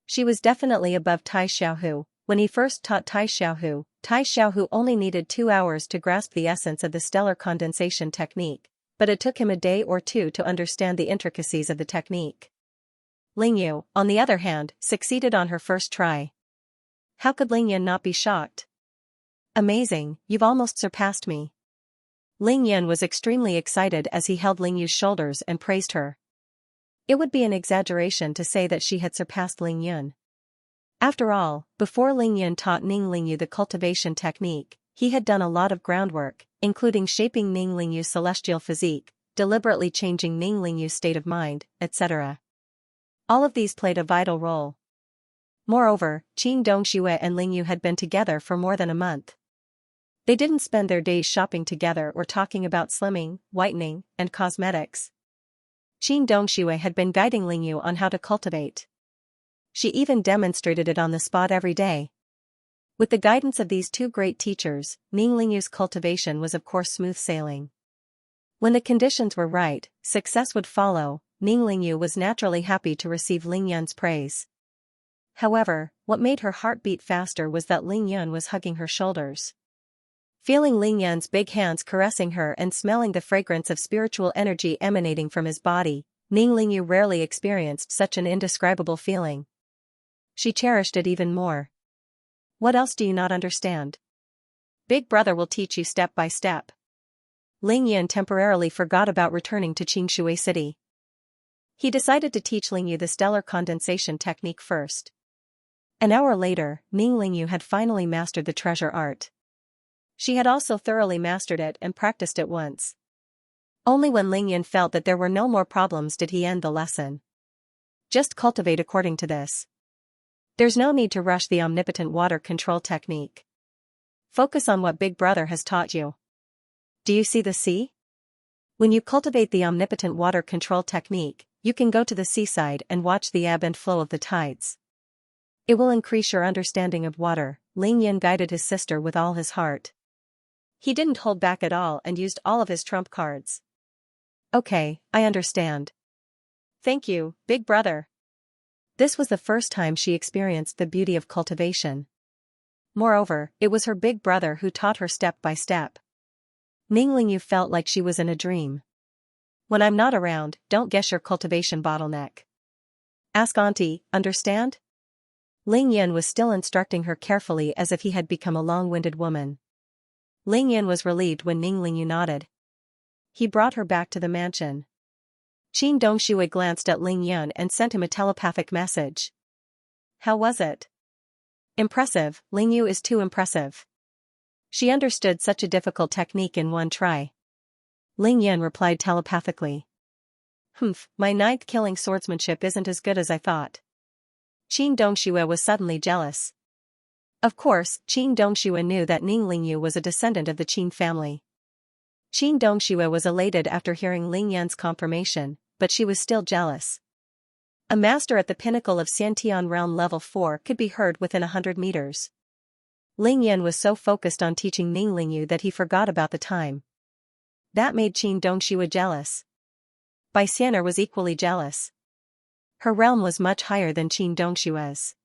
She was definitely above Tai Xiaohu. When he first taught Tai Xiaohu, Tai Xiaohu only needed 2 hours to grasp the essence of the stellar condensation technique, but it took him a day or two to understand the intricacies of the technique. Lingyu, on the other hand, succeeded on her first try. How could Lingyan not be shocked? Amazing, you've almost surpassed me. Lingyan was extremely excited as he held Lingyu's shoulders and praised her. It would be an exaggeration to say that she had surpassed Lingyun. After all, before Lingyan taught Ning Lingyu the cultivation technique, he had done a lot of groundwork, including shaping Ning Lingyu's celestial physique, deliberately changing Ning Lingyu's state of mind, etc. All of these played a vital role. Moreover, Qin Dongxue and Lingyu had been together for more than a month. They didn't spend their days shopping together or talking about slimming, whitening, and cosmetics. Qin Dongxue had been guiding Lingyu on how to cultivate. She even demonstrated it on the spot every day. With the guidance of these two great teachers, Ning Lingyu's cultivation was of course smooth sailing. When the conditions were right, success would follow. Ning Lingyu was naturally happy to receive Lingyan's praise. However, what made her heart beat faster was that Lingyan was hugging her shoulders. Feeling Lingyan's big hands caressing her and smelling the fragrance of spiritual energy emanating from his body, Ning Lingyu rarely experienced such an indescribable feeling. She cherished it even more. What else do you not understand? Big brother will teach you step by step. Lingyan temporarily forgot about returning to Xianxia City. He decided to teach Lingyu the stellar condensation technique first. An hour later, Ning Lingyu had finally mastered the treasure art. She had also thoroughly mastered it and practiced it once. Only when Lingyan felt that there were no more problems did he end the lesson. Just cultivate according to this. There's no need to rush the omnipotent water control technique. Focus on what Big Brother has taught you. Do you see the sea? When you cultivate the omnipotent water control technique, you can go to the seaside and watch the ebb and flow of the tides. It will increase your understanding of water. Lingyan guided his sister with all his heart. He didn't hold back at all and used all of his trump cards. Okay, I understand. Thank you, Big Brother. This was the first time she experienced the beauty of cultivation. Moreover, it was her big brother who taught her step by step. Ning Lingyu felt like she was in a dream. When I'm not around, don't guess your cultivation bottleneck. Ask Auntie, understand? Lingyan was still instructing her carefully as if he had become a long-winded woman. Lingyan was relieved when Ning Lingyu nodded. He brought her back to the mansion. Qin Dongxue glanced at Lingyan and sent him a telepathic message. How was it? Impressive, Lingyu is too impressive. She understood such a difficult technique in one try. Lingyan replied telepathically. My ninth killing swordsmanship isn't as good as I thought. Qin Dongxue was suddenly jealous. Of course, Qin Dongxue knew that Ning Lingyu was a descendant of the Qin family. Qin Dongxue was elated after hearing Lingyan's confirmation, but she was still jealous. A master at the pinnacle of Xiantian realm level 4 could be heard within 100 meters. Lingyan was so focused on teaching Ning Lingyu that he forgot about the time. That made Qin Dongxue jealous. Bai Xianer was equally jealous. Her realm was much higher than Qin Dongxue's.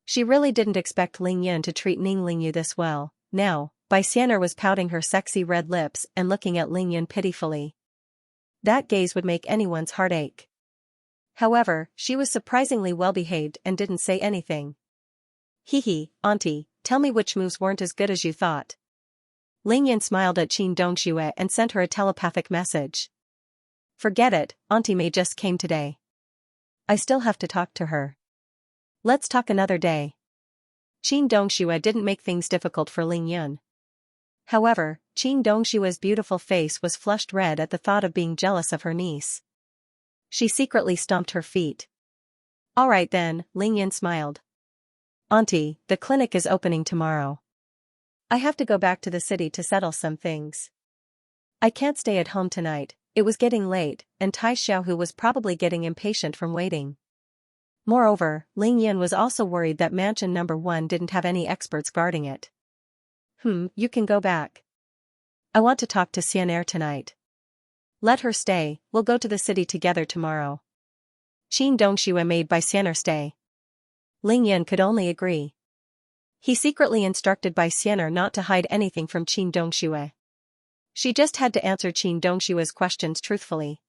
She really didn't expect Lingyan to treat Ning Lingyu this well. Now, Bai Xianer was pouting her sexy red lips and looking at Lingyan pitifully. That gaze would make anyone's heart ache. However, she was surprisingly well-behaved and didn't say anything. Hee, Auntie, tell me which moves weren't as good as you thought. Lingyan smiled at Qin Dongxue and sent her a telepathic message. Forget it, Auntie Mei just came today. I still have to talk to her. Let's talk another day. Qin Dongxue didn't make things difficult for Lingyan. However, Qin Dongshue's beautiful face was flushed red at the thought of being jealous of her niece. She secretly stomped her feet. All right then, Lingyan smiled. Auntie, the clinic is opening tomorrow. I have to go back to the city to settle some things. I can't stay at home tonight. It was getting late, and Tai Xiaohu was probably getting impatient from waiting. Moreover, Lingyan was also worried that mansion number 1 didn't have any experts guarding it. You can go back. I want to talk to Xianxia tonight. Let her stay, we'll go to the city together tomorrow. Qin Dongxue made Bai Xianer stay. Lingyan could only agree. He secretly instructed Bai Xian'er not to hide anything from Qin Dongxue. She just had to answer Qin Dongshue's questions truthfully.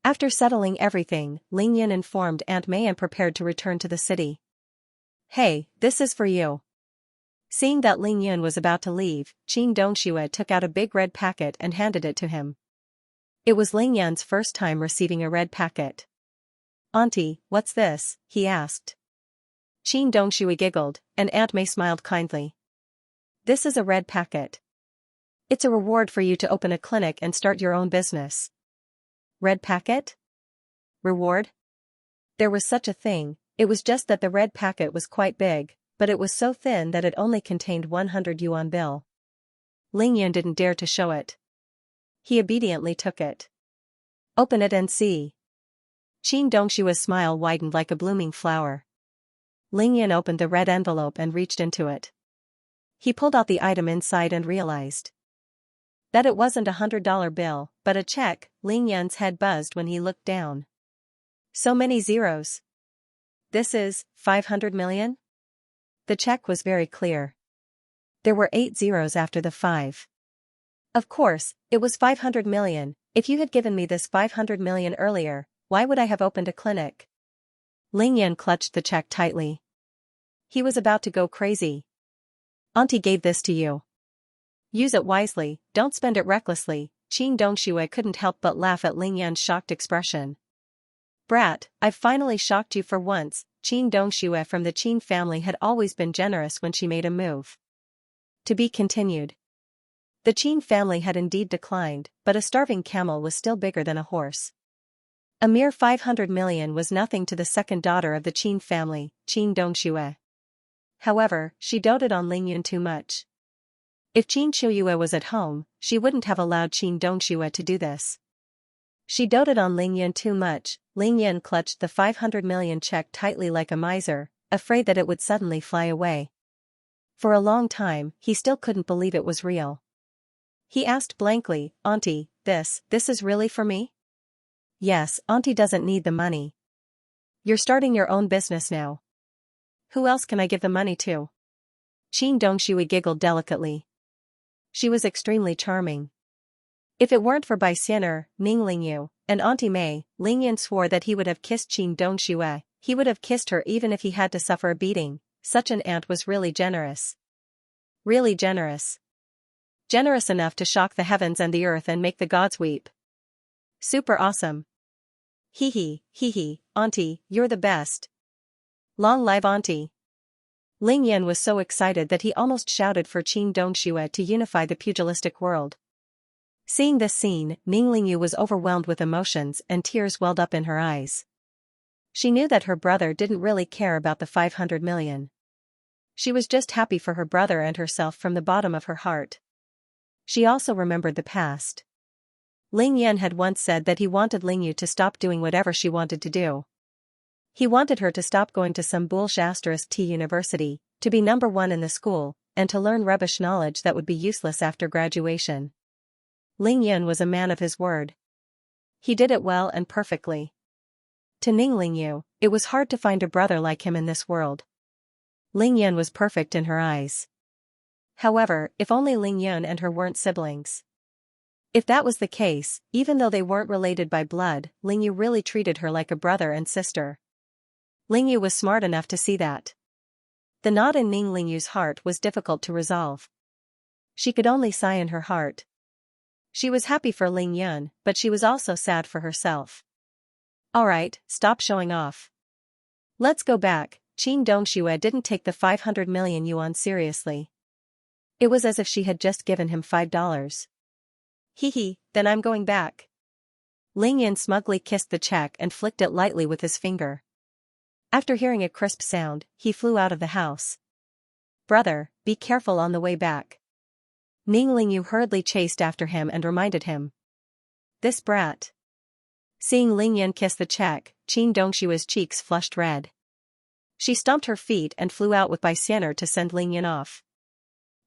After settling everything, Ling Yan informed Aunt Mei and prepared to return to the city. "Hey, this is for you." Seeing that Ling Yan was about to leave, Qin Dongxue took out a big red packet and handed it to him. It was Ling Yan's first time receiving a red packet. "Auntie, what's this?" he asked. Qin Dongxue giggled, and Aunt Mei smiled kindly. "This is a red packet. It's a reward for you to open a clinic and start your own business." Red packet? Reward? There was such a thing, it was just that the red packet was quite big, but it was so thin that it only contained 100 yuan bill. Ling Yan didn't dare to show it. He obediently took it. "Open it and see." Qin Dongshue's smile widened like a blooming flower. Ling Yan opened the red envelope and reached into it. He pulled out the item inside and realized that it wasn't $100 bill, but a check. Ling Yan's head buzzed when he looked down. So many zeros. This is 500 million? The check was very clear. There were 8 zeros after the 5. Of course, it was 500 million. If you had given me this 500 million earlier, why would I have opened a clinic? Ling Yan clutched the check tightly. He was about to go crazy. "Auntie gave this to you. Use it wisely, don't spend it recklessly." Qin Dongxue couldn't help but laugh at Ling Yan's shocked expression. "Brat, I've finally shocked you for once." Qin Dongxue from the Qin family had always been generous when she made a move. To be continued. The Qin family had indeed declined, but a starving camel was still bigger than a horse. A mere 500 million was nothing to the second daughter of the Qin family, Qin Dongxue. However, she doted on Ling Yan too much. If Qin Shuyue was at home, she wouldn't have allowed Qin Dongxue to do this. She doted on Ling Yan too much. Ling Yan clutched the 500 million check tightly like a miser, afraid that it would suddenly fly away. For a long time, he still couldn't believe it was real. He asked blankly, "Auntie, this is really for me?" "Yes, Auntie doesn't need the money. You're starting your own business now. Who else can I give the money to?" Qin Dongxue giggled delicately. She was extremely charming. If it weren't for Bai Xian'er, Ning Lingyu, and Auntie Mei, Ling Yan swore that he would have kissed Qin Dongxue. He would have kissed her even if he had to suffer a beating. Such an aunt was really generous. Really generous. Generous enough to shock the heavens and the earth and make the gods weep. Super awesome. Hee hee, Auntie, you're the best. Long live Auntie. Ling Yan was so excited that he almost shouted for Qin Dongxue to unify the pugilistic world. Seeing this scene, Ning Lingyu was overwhelmed with emotions and tears welled up in her eyes. She knew that her brother didn't really care about the 500 million. She was just happy for her brother and herself from the bottom of her heart. She also remembered the past. Ling Yan had once said that he wanted Lingyu to stop doing whatever she wanted to do. He wanted her to stop going to some *T university, to be number 1 in the school, and to learn rubbish knowledge that would be useless after graduation. Ling Yan was a man of his word. He did it well and perfectly. To Ning Lingyu, it was hard to find a brother like him in this world. Ling Yan was perfect in her eyes. However, if only Ling Yan and her weren't siblings. If that was the case, even though they weren't related by blood, Lingyu really treated her like a brother and sister. Lingyu was smart enough to see that. The knot in Ning Lingyu's heart was difficult to resolve. She could only sigh in her heart. She was happy for Ling Yan, but she was also sad for herself. "Alright, stop showing off. Let's go back." Qin Dongxue didn't take the 500 million yuan seriously. It was as if she had just given him $5. Hee, then I'm going back. Ling Yan smugly kissed the check and flicked it lightly with his finger. After hearing a crisp sound, he flew out of the house. "Brother, be careful on the way back." Ning Lingyu hurriedly chased after him and reminded him. "This brat." Seeing Ling Yan kiss the check, Qin Dongshue's cheeks flushed red. She stomped her feet and flew out with Bai Xian'er to send Ling Yan off.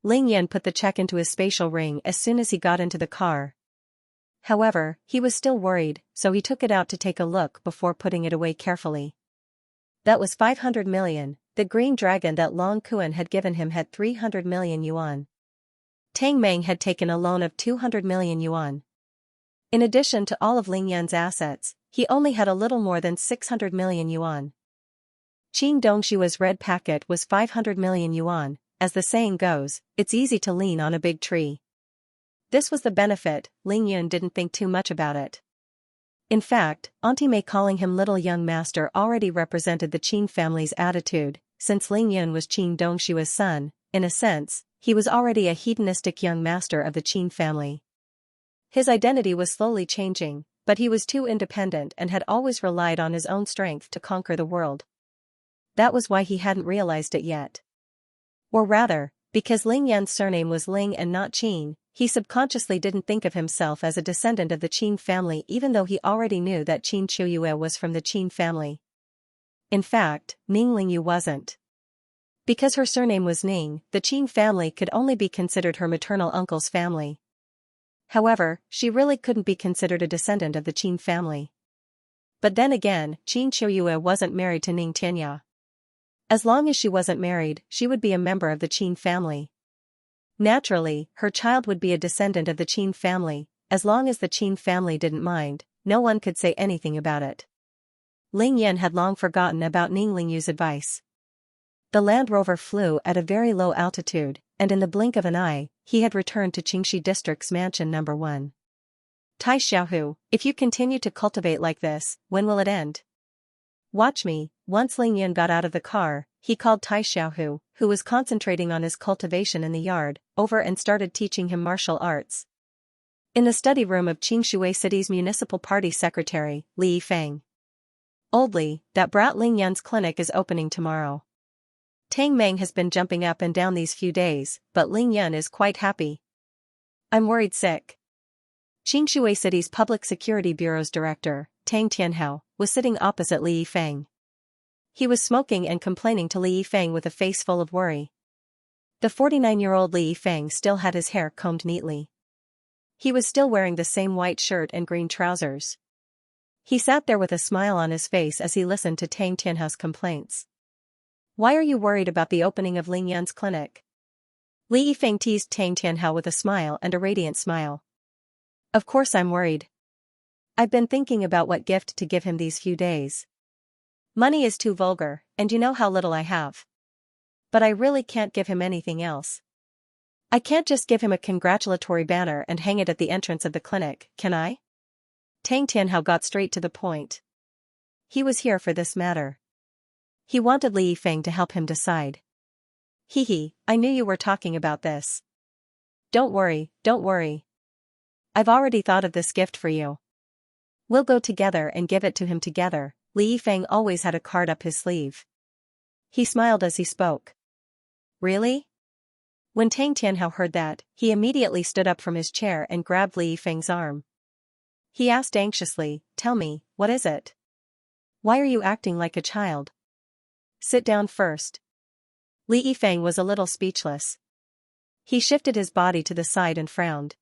Ling Yan put the check into his spatial ring as soon as he got into the car. However, he was still worried, so he took it out to take a look before putting it away carefully. That was 500 million, the green dragon that Long Kuan had given him had 300 million yuan. Tang Meng had taken a loan of 200 million yuan. In addition to all of Ling Yan's assets, he only had a little more than 600 million yuan. Qing Dongshua's red packet was 500 million yuan. As the saying goes, it's easy to lean on a big tree. This was the benefit. Ling Yun didn't think too much about it. In fact, Auntie Mei calling him little young master already represented the Qin family's attitude. Since Ling Yun was Qing Dongshua's son, in a sense, he was already a hedonistic young master of the Qin family. His identity was slowly changing, but he was too independent and had always relied on his own strength to conquer the world. That was why he hadn't realized it yet. Or rather, because Ling Yan's surname was Ling and not Qin, he subconsciously didn't think of himself as a descendant of the Qin family even though he already knew that Qin Chuyue was from the Qin family. In fact, Ning Lingyu wasn't. Because her surname was Ning, the Qin family could only be considered her maternal uncle's family. However, she really couldn't be considered a descendant of the Qin family. But then again, Qin Chuyue wasn't married to Ning Tianya. As long as she wasn't married, she would be a member of the Qin family. Naturally, her child would be a descendant of the Qin family. As long as the Qin family didn't mind, no one could say anything about it. Ling Yan had long forgotten about Ning Lingyu's advice. The Land Rover flew at a very low altitude, and in the blink of an eye, he had returned to Qingxi District's mansion number 1. Tai Xiaohu, if you continue to cultivate like this, when will it end? Watch me. Once Ling Yan got out of the car, he called Tai Xiaohu, who was concentrating on his cultivation in the yard, over and started teaching him martial arts. In the study room of Qingshui City's municipal party secretary, Li Yifeng. Old Li, that brat Ling Yan's clinic is opening tomorrow. Tang Meng has been jumping up and down these few days, but Ling Yan is quite happy. I'm worried sick. Qingshui City's Public Security Bureau's director, Tang Tianhao, was sitting opposite Li Yifeng. He was smoking and complaining to Li Yifeng with a face full of worry. The 49-year-old Li Yifeng still had his hair combed neatly. He was still wearing the same white shirt and green trousers. He sat there with a smile on his face as he listened to Tang Tianhao's complaints. Why are you worried about the opening of Ling Yan's clinic? Li Yifeng teased Tang Tianhao with a smile and a radiant smile. Of course I'm worried. I've been thinking about what gift to give him these few days. Money is too vulgar, and you know how little I have. But I really can't give him anything else. I can't just give him a congratulatory banner and hang it at the entrance of the clinic, can I? Tang Tianhao got straight to the point. He was here for this matter. He wanted Li Yifeng to help him decide. Hee, I knew you were talking about this. Don't worry. I've already thought of this gift for you. We'll go together and give it to him together. Li Yifeng always had a card up his sleeve. He smiled as he spoke. Really? When Tang Tianhao heard that, he immediately stood up from his chair and grabbed Li Yifeng's arm. He asked anxiously, Tell me, what is it? Why are you acting like a child? Sit down first. Li Yifeng was a little speechless. He shifted his body to the side and frowned.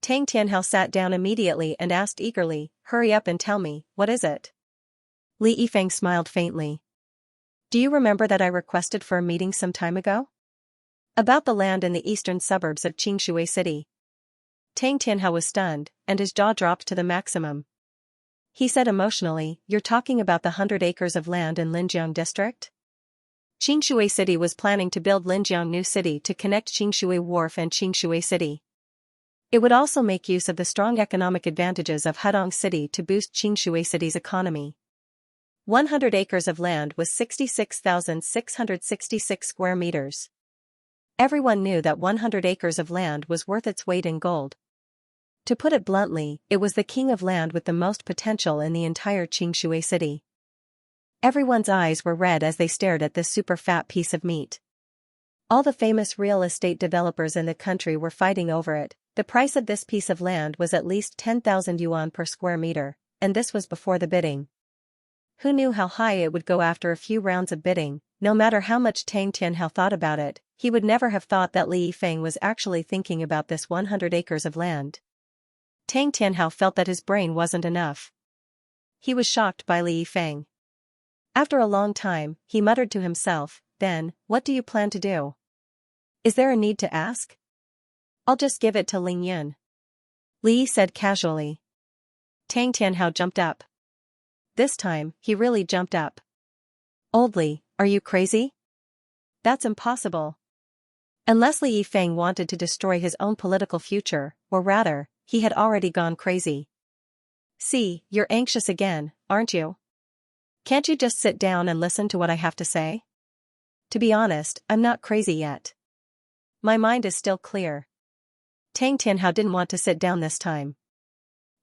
Tang Tianhao sat down immediately and asked eagerly, Hurry up and tell me, what is it? Li Yifeng smiled faintly. Do you remember that I requested for a meeting some time ago? About the land in the eastern suburbs of Qingshui City. Tang Tianhao was stunned, and his jaw dropped to the maximum. He said emotionally, You're talking about the 100 acres of land in Linjiang district? Qingshui City was planning to build Linjiang New City to connect Qingshui Wharf and Qingshui City. It would also make use of the strong economic advantages of Hedong City to boost Qingshui City's economy. 100 acres of land was 66,666 square meters. Everyone knew that 100 acres of land was worth its weight in gold. To put it bluntly, it was the king of land with the most potential in the entire Qingshui City. Everyone's eyes were red as they stared at this super fat piece of meat. All the famous real estate developers in the country were fighting over it. The price of this piece of land was at least 10,000 yuan per square meter, and this was before the bidding. Who knew how high it would go after a few rounds of bidding? No matter how much Tang Tianhao thought about it, he would never have thought that Li Yifeng was actually thinking about this 100 acres of land. Tang Tianhao felt that his brain wasn't enough. He was shocked by Li Yifeng. After a long time, he muttered to himself, "Then, what do you plan to do? Is there a need to ask?" "I'll just give it to Ling Yun," Li said casually. Tang Tianhao jumped up. This time, he really jumped up. "Old Li, are you crazy? That's impossible." Unless Li Yifeng wanted to destroy his own political future, or rather, he had already gone crazy. "See, you're anxious again, aren't you? Can't you just sit down and listen to what I have to say?" "To be honest, I'm not crazy yet. My mind is still clear." Tang Tianhao didn't want to sit down this time.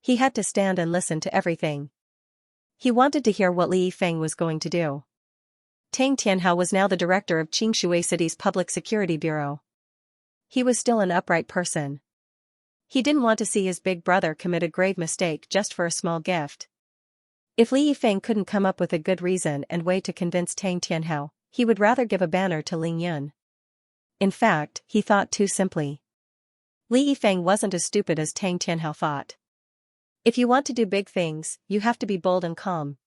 He had to stand and listen to everything. He wanted to hear what Li Yifeng was going to do. Tang Tianhao was now the director of Xianxia City's Public Security Bureau. He was still an upright person. He didn't want to see his big brother commit a grave mistake just for a small gift. If Li Yifeng couldn't come up with a good reason and way to convince Tang Tianhao, he would rather give a banner to Ling Yun. In fact, he thought too simply. Li Yifeng wasn't as stupid as Tang Tianhao thought. If you want to do big things, you have to be bold and calm.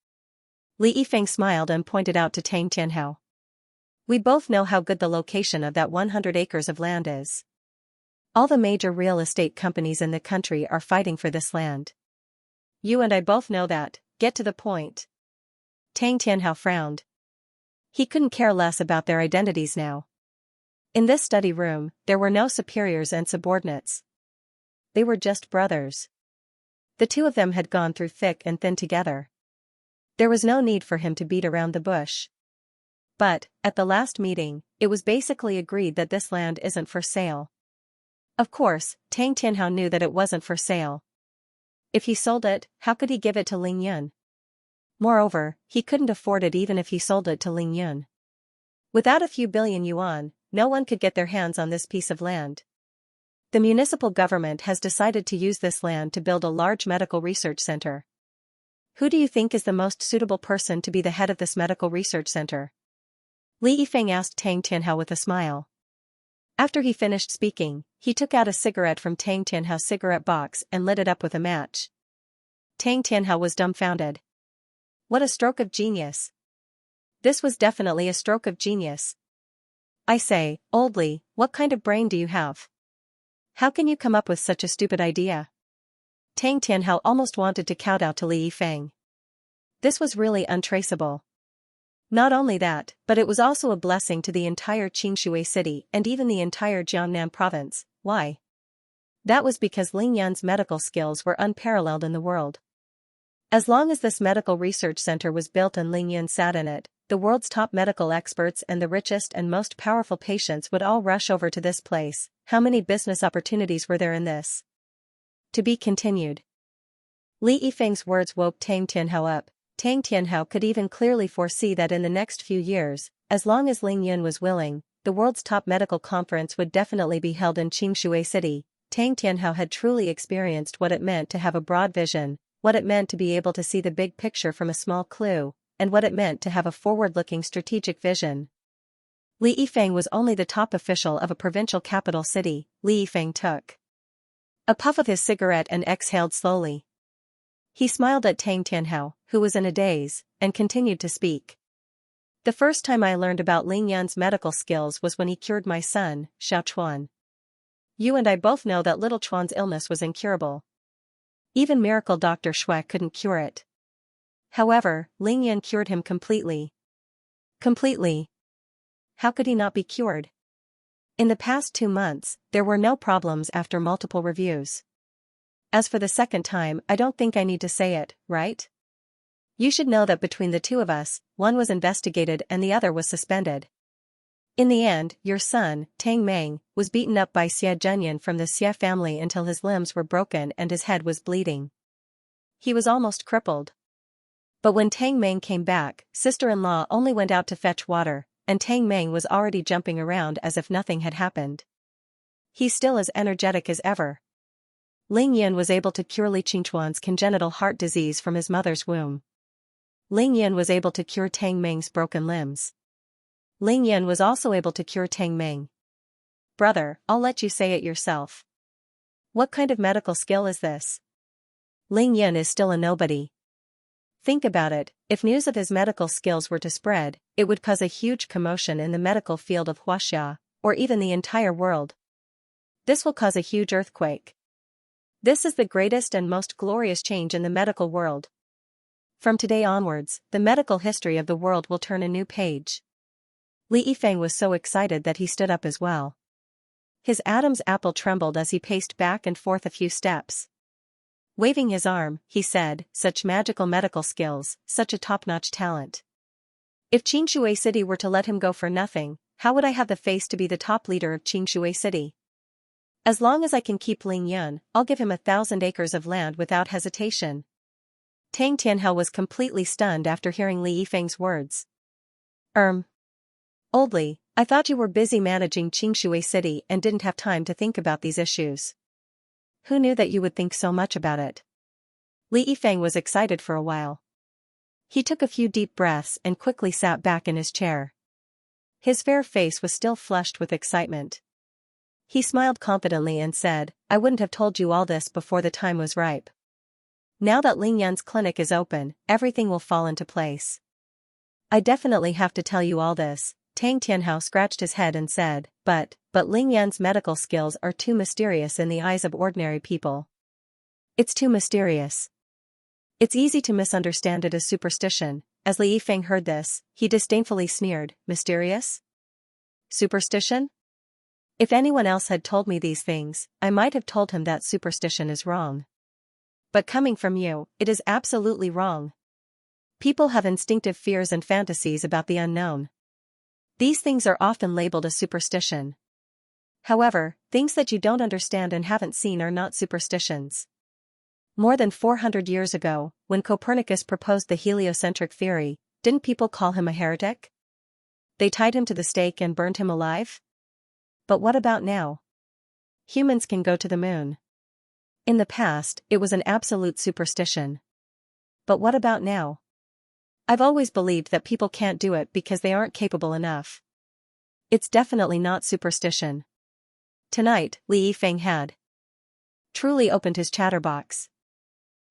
Li Yifeng smiled and pointed out to Tang Tianhao. "We both know how good the location of that 100 acres of land is. All the major real estate companies in the country are fighting for this land. You and I both know that. Get to the point." Tang Tianhao frowned. He couldn't care less about their identities now. In this study room, there were no superiors and subordinates. They were just brothers. The two of them had gone through thick and thin together. There was no need for him to beat around the bush. But, at the last meeting, it was basically agreed that this land isn't for sale. Of course, Tang Tianhao knew that it wasn't for sale. If he sold it, how could he give it to Ling Yun? Moreover, he couldn't afford it even if he sold it to Ling Yun. Without a few billion yuan, no one could get their hands on this piece of land. The municipal government has decided to use this land to build a large medical research center. Who do you think is the most suitable person to be the head of this medical research center? Li Yifeng asked Tang Tianhao with a smile. After he finished speaking, he took out a cigarette from Tang Tianhao's cigarette box and lit it up with a match. Tang Tianhao was dumbfounded. What a stroke of genius. This was definitely a stroke of genius. "I say, Old Li, what kind of brain do you have? How can you come up with such a stupid idea?" Tang Tianhao almost wanted to kowtow to Li Yifeng. This was really untraceable. Not only that, but it was also a blessing to the entire Xianxia city and even the entire Jiangnan province. Why? That was because Ling Yun's medical skills were unparalleled in the world. As long as this medical research center was built and Ling Yun sat in it, the world's top medical experts and the richest and most powerful patients would all rush over to this place. How many business opportunities were there in this? To be continued. Li Yifeng's words woke Tang Tianhao up. Tang Tianhao could even clearly foresee that in the next few years, as long as Ling Yun was willing, the world's top medical conference would definitely be held in Xianxia City. Tang Tianhao had truly experienced what it meant to have a broad vision, what it meant to be able to see the big picture from a small clue, and what it meant to have a forward-looking strategic vision. Li Yifeng was only the top official of a provincial capital city. Li Yifeng took a puff of his cigarette and exhaled slowly. He smiled at Tang Tianhao, who was in a daze, and continued to speak. "The first time I learned about Ling Yun's medical skills was when he cured my son, Xiao Chuan. You and I both know that little Chuan's illness was incurable. Even miracle Dr. Xue couldn't cure it. However, Ling Yun cured him completely." Completely. How could he not be cured? In the past 2 months, there were no problems after multiple reviews. As for the second time, I don't think I need to say it, right? You should know that between the two of us, one was investigated and the other was suspended. In the end, your son, Tang Meng, was beaten up by Xie Zhenyan from the Xie family until his limbs were broken and his head was bleeding. He was almost crippled. But when Tang Meng came back, sister-in-law only went out to fetch water, and Tang Meng was already jumping around as if nothing had happened. He's still as energetic as ever. Ling Yun was able to cure Li Qingchuan's congenital heart disease from his mother's womb. Ling Yun was able to cure Tang Meng's broken limbs. Ling Yun was also able to cure Tang Meng. Brother, I'll let you say it yourself. What kind of medical skill is this? Ling Yun is still a nobody. Think about it, if news of his medical skills were to spread, it would cause a huge commotion in the medical field of Xianxia, or even the entire world. This will cause a huge earthquake. This is the greatest and most glorious change in the medical world. From today onwards, the medical history of the world will turn a new page. Li Yifeng was so excited that he stood up as well. His Adam's apple trembled as he paced back and forth a few steps. Waving his arm, he said, "Such magical medical skills, such a top-notch talent. If Xianxia City were to let him go for nothing, how would I have the face to be the top leader of Xianxia City? As long as I can keep Ling Yun, I'll give him 1,000 acres of land without hesitation." Tang Tianhao was completely stunned after hearing Li Yifeng's words. Old Li, I thought you were busy managing Xianxia City and didn't have time to think about these issues. Who knew that you would think so much about it? Li Yifeng was excited for a while. He took a few deep breaths and quickly sat back in his chair. His fair face was still flushed with excitement. He smiled confidently and said, "I wouldn't have told you all this before the time was ripe. Now that Ling Yan's clinic is open, everything will fall into place. I definitely have to tell you all this." Tang Tianhao scratched his head and said, but Ling Yan's medical skills are too mysterious in the eyes of ordinary people. It's too mysterious. It's easy to misunderstand it as superstition." As Li Yifeng heard this, he disdainfully sneered, "Mysterious? Superstition? If anyone else had told me these things, I might have told him that superstition is wrong. But coming from you, it is absolutely wrong. People have instinctive fears and fantasies about the unknown. These things are often labeled a superstition. However, things that you don't understand and haven't seen are not superstitions. More than 400 years ago, when Copernicus proposed the heliocentric theory, didn't people call him a heretic? They tied him to the stake and burned him alive? But what about now? Humans can go to the moon. In the past, it was an absolute superstition. But what about now? I've always believed that people can't do it because they aren't capable enough. It's definitely not superstition." Tonight, Li Yifeng had truly opened his chatterbox.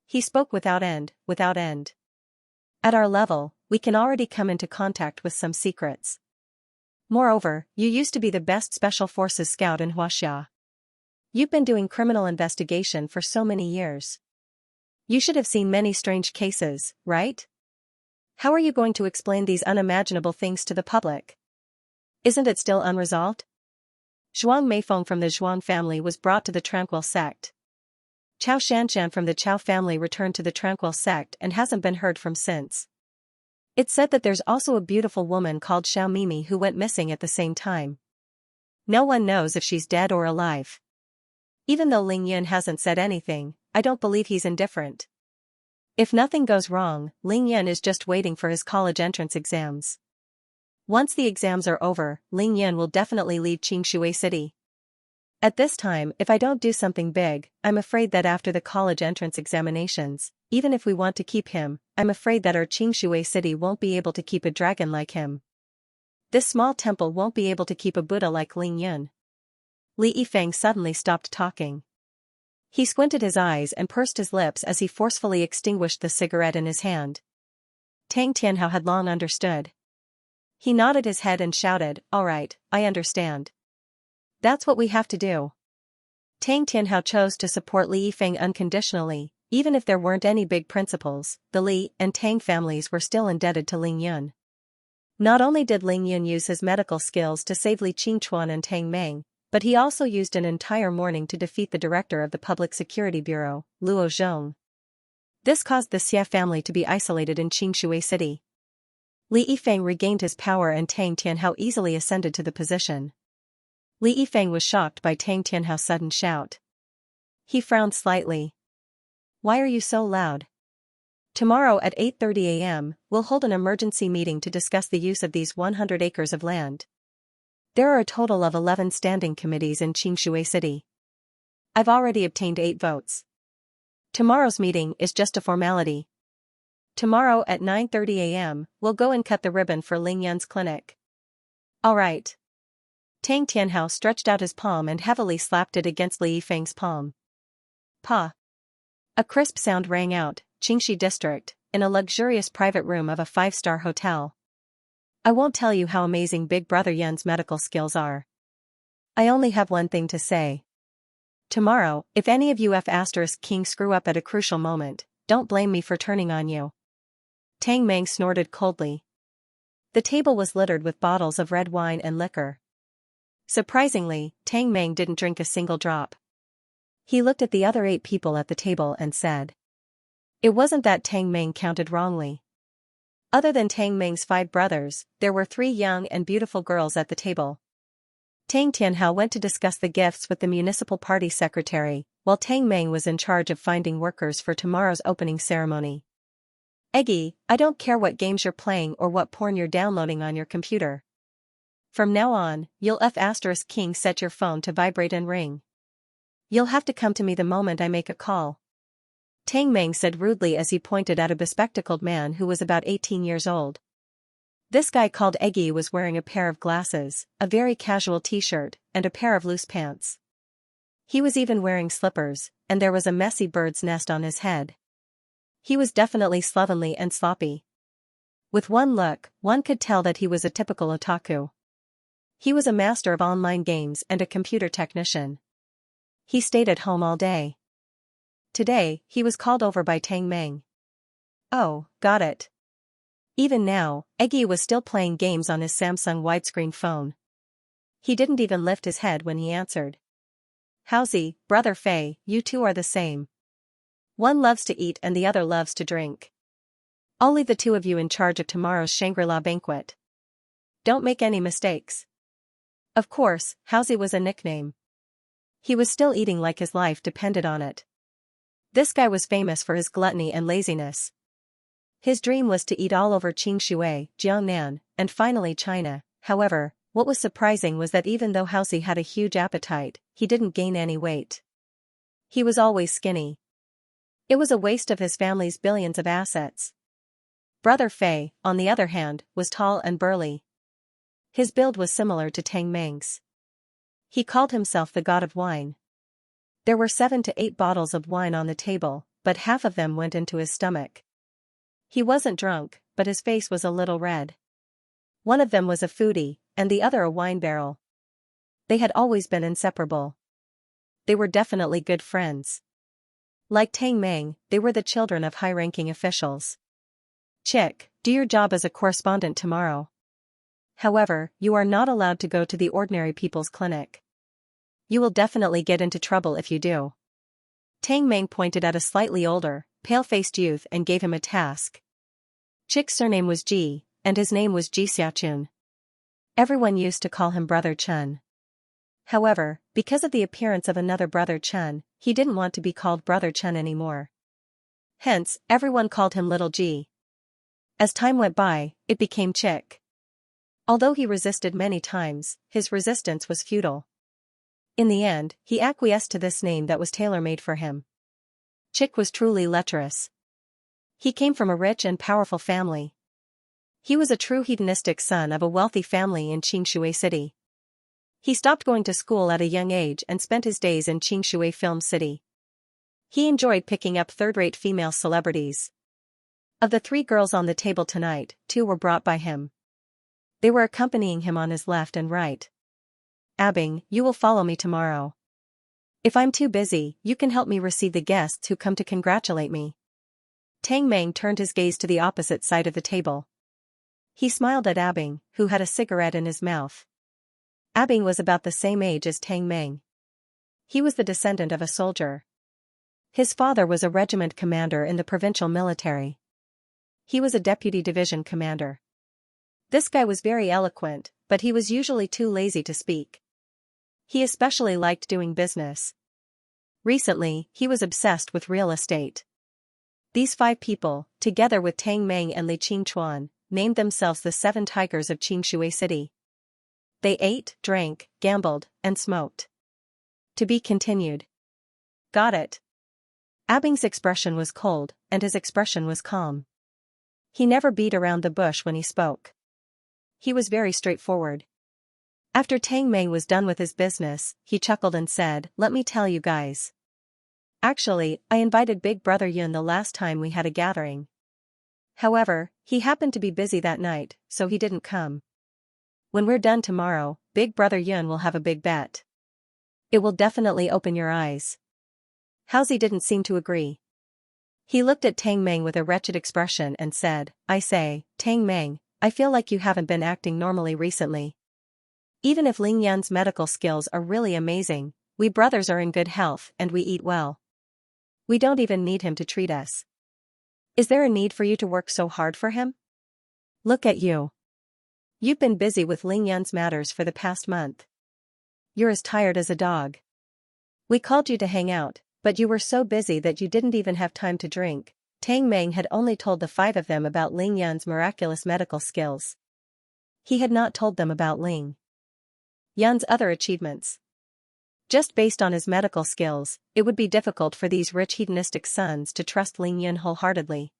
He spoke without end. At our level, we can already come into contact with some secrets. Moreover, you used to be the best special forces scout in Xianxia. You've been doing criminal investigation for so many years. You should have seen many strange cases, right? How are you going to explain these unimaginable things to the public? Isn't it still unresolved? Zhuang Meifeng from the Zhuang family was brought to the Tranquil sect. Chao Shanshan from the Chao family returned to the Tranquil sect and hasn't been heard from since. It's said that there's also a beautiful woman called Xiao Mimi who went missing at the same time. No one knows if she's dead or alive. Even though Ling Yun hasn't said anything, I don't believe he's indifferent. If nothing goes wrong, Ling Yun is just waiting for his college entrance exams. Once the exams are over, Ling Yun will definitely leave Xianxia City. At this time, if I don't do something big, I'm afraid that after the college entrance examinations, even if we want to keep him, I'm afraid that our Xianxia City won't be able to keep a dragon like him. This small temple won't be able to keep a Buddha like Ling Yun." Li Yifeng suddenly stopped talking. He squinted his eyes and pursed his lips as he forcefully extinguished the cigarette in his hand. Tang Tianhao had long understood. He nodded his head and shouted, "All right, I understand. That's what we have to do." Tang Tianhao chose to support Li Yifeng unconditionally, even if there weren't any big principles. The Li and Tang families were still indebted to Ling Yun. Not only did Ling Yun use his medical skills to save Li Qingchuan and Tang Meng, but he also used an entire morning to defeat the director of the Public Security Bureau, Luo Zhong. This caused the Xie family to be isolated in Xianxia City. Li Yifeng regained his power and Tang Tianhao easily ascended to the position. Li Yifeng was shocked by Tang Tianhao's sudden shout. He frowned slightly. "Why are you so loud? Tomorrow at 8:30 a.m., we'll hold an emergency meeting to discuss the use of these 100 acres of land. There are a total of 11 standing committees in Xianxia City. I've already obtained 8 votes. Tomorrow's meeting is just a formality. Tomorrow at 9:30 a.m., we'll go and cut the ribbon for Ling Yun's clinic." "All right." Tang Tianhao stretched out his palm and heavily slapped it against Li Yifeng's palm. Pa! A crisp sound rang out. Qingxi District, in a luxurious private room of a 5-star hotel. I won't tell you how amazing Big Brother Yun's medical skills are. I only have one thing to say. Tomorrow, if any of you F***king screw up at a crucial moment, don't blame me for turning on you. Tang Meng snorted coldly. The table was littered with bottles of red wine and liquor. Surprisingly, Tang Meng didn't drink a single drop. He looked at the other 8 people at the table and said. It wasn't that Tang Meng counted wrongly. Other than Tang Meng's 5 brothers, there were 3 young and beautiful girls at the table. Tang Tianhao went to discuss the gifts with the municipal party secretary, while Tang Meng was in charge of finding workers for tomorrow's opening ceremony. Eggy, I don't care what games you're playing or what porn you're downloading on your computer. From now on, you'll F***king set your phone to vibrate and ring. You'll have to come to me the moment I make a call. Tang Meng said rudely as he pointed at a bespectacled man who was about 18 years old. This guy called Eggy was wearing a pair of glasses, a very casual t-shirt, and a pair of loose pants. He was even wearing slippers, and there was a messy bird's nest on his head. He was definitely slovenly and sloppy. With one look, one could tell that he was a typical otaku. He was a master of online games and a computer technician. He stayed at home all day. Today, he was called over by Tang Meng. Oh, got it. Even now, Eggy was still playing games on his Samsung widescreen phone. He didn't even lift his head when he answered. Howsy, Brother Fei, you two are the same. One loves to eat and the other loves to drink. I'll leave the 2 of you in charge of tomorrow's Shangri-La banquet. Don't make any mistakes. Of course, Howsy was a nickname. He was still eating like his life depended on it. This guy was famous for his gluttony and laziness. His dream was to eat all over Qingshui, Jiangnan, and finally China. However, what was surprising was that even though Howsy had a huge appetite, he didn't gain any weight. He was always skinny. It was a waste of his family's billions of assets. Brother Fei, on the other hand, was tall and burly. His build was similar to Tang Meng's. He called himself the god of wine. There were 7 to 8 bottles of wine on the table, but half of them went into his stomach. He wasn't drunk, but his face was a little red. One of them was a foodie, and the other a wine barrel. They had always been inseparable. They were definitely good friends. Like Tang Meng, they were the children of high-ranking officials. Chick, do your job as a correspondent tomorrow. However, you are not allowed to go to the ordinary people's clinic. You will definitely get into trouble if you do. Tang Meng pointed at a slightly older, pale-faced youth and gave him a task. Chick's surname was Ji, and his name was Ji Xiaochun. Everyone used to call him Brother Chun. However, because of the appearance of another Brother Chun, he didn't want to be called Brother Chun anymore. Hence, everyone called him Little Ji. As time went by, it became Chick. Although he resisted many times, his resistance was futile. In the end, he acquiesced to this name that was tailor-made for him. Chick was truly lecherous. He came from a rich and powerful family. He was a true hedonistic son of a wealthy family in Qingshui City. He stopped going to school at a young age and spent his days in Qingshui Film City. He enjoyed picking up third-rate female celebrities. Of the 3 girls on the table tonight, 2 were brought by him. They were accompanying him on his left and right. Abing, you will follow me tomorrow. If I'm too busy, you can help me receive the guests who come to congratulate me. Tang Meng turned his gaze to the opposite side of the table. He smiled at Abing, who had a cigarette in his mouth. Abing was about the same age as Tang Meng. He was the descendant of a soldier. His father was a regiment commander in the provincial military. He was a deputy division commander. This guy was very eloquent, but he was usually too lazy to speak. He especially liked doing business. Recently, he was obsessed with real estate. These 5 people, together with Tang Meng and Li Qingchuan, named themselves the 7 Tigers of Qingshui City. They ate, drank, gambled, and smoked. To be continued. Got it. Abing's expression was cold, and his expression was calm. He never beat around the bush when he spoke. He was very straightforward. After Tang Meng was done with his business, he chuckled and said, "Let me tell you guys. Actually, I invited Big Brother Yun the last time we had a gathering. However, he happened to be busy that night, so he didn't come. When we're done tomorrow, Big Brother Yun will have a big bet. It will definitely open your eyes. Haozi didn't seem to agree. He looked at Tang Meng with a wretched expression and said, I say, Tang Meng, I feel like you haven't been acting normally recently. Even if Ling Yan's medical skills are really amazing, we brothers are in good health and we eat well. We don't even need him to treat us. Is there a need for you to work so hard for him? Look at you. You've been busy with Ling Yan's matters for the past month. You're as tired as a dog. We called you to hang out, but you were so busy that you didn't even have time to drink. Tang Meng had only told the five of them about Ling Yan's miraculous medical skills. He had not told them about Ling Yan's other achievements. Just based on his medical skills, it would be difficult for these rich hedonistic sons to trust Ling Yan wholeheartedly.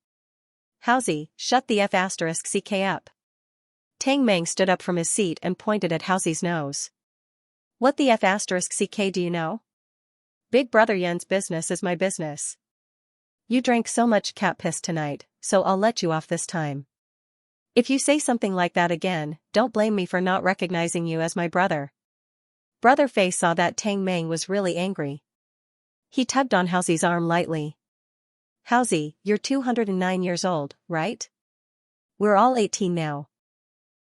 Haozi, shut the F***ck up. Tang Meng stood up from his seat and pointed at Haozi's nose. What the F***ck do you know? Big Brother Yan's business is my business. You drank so much cat piss tonight, so I'll let you off this time. If you say something like that again, don't blame me for not recognizing you as my brother. Brother Fei saw that Tang Meng was really angry. He tugged on Haozi's arm lightly. Haozi, you're 209 years old, right? We're all 18 now.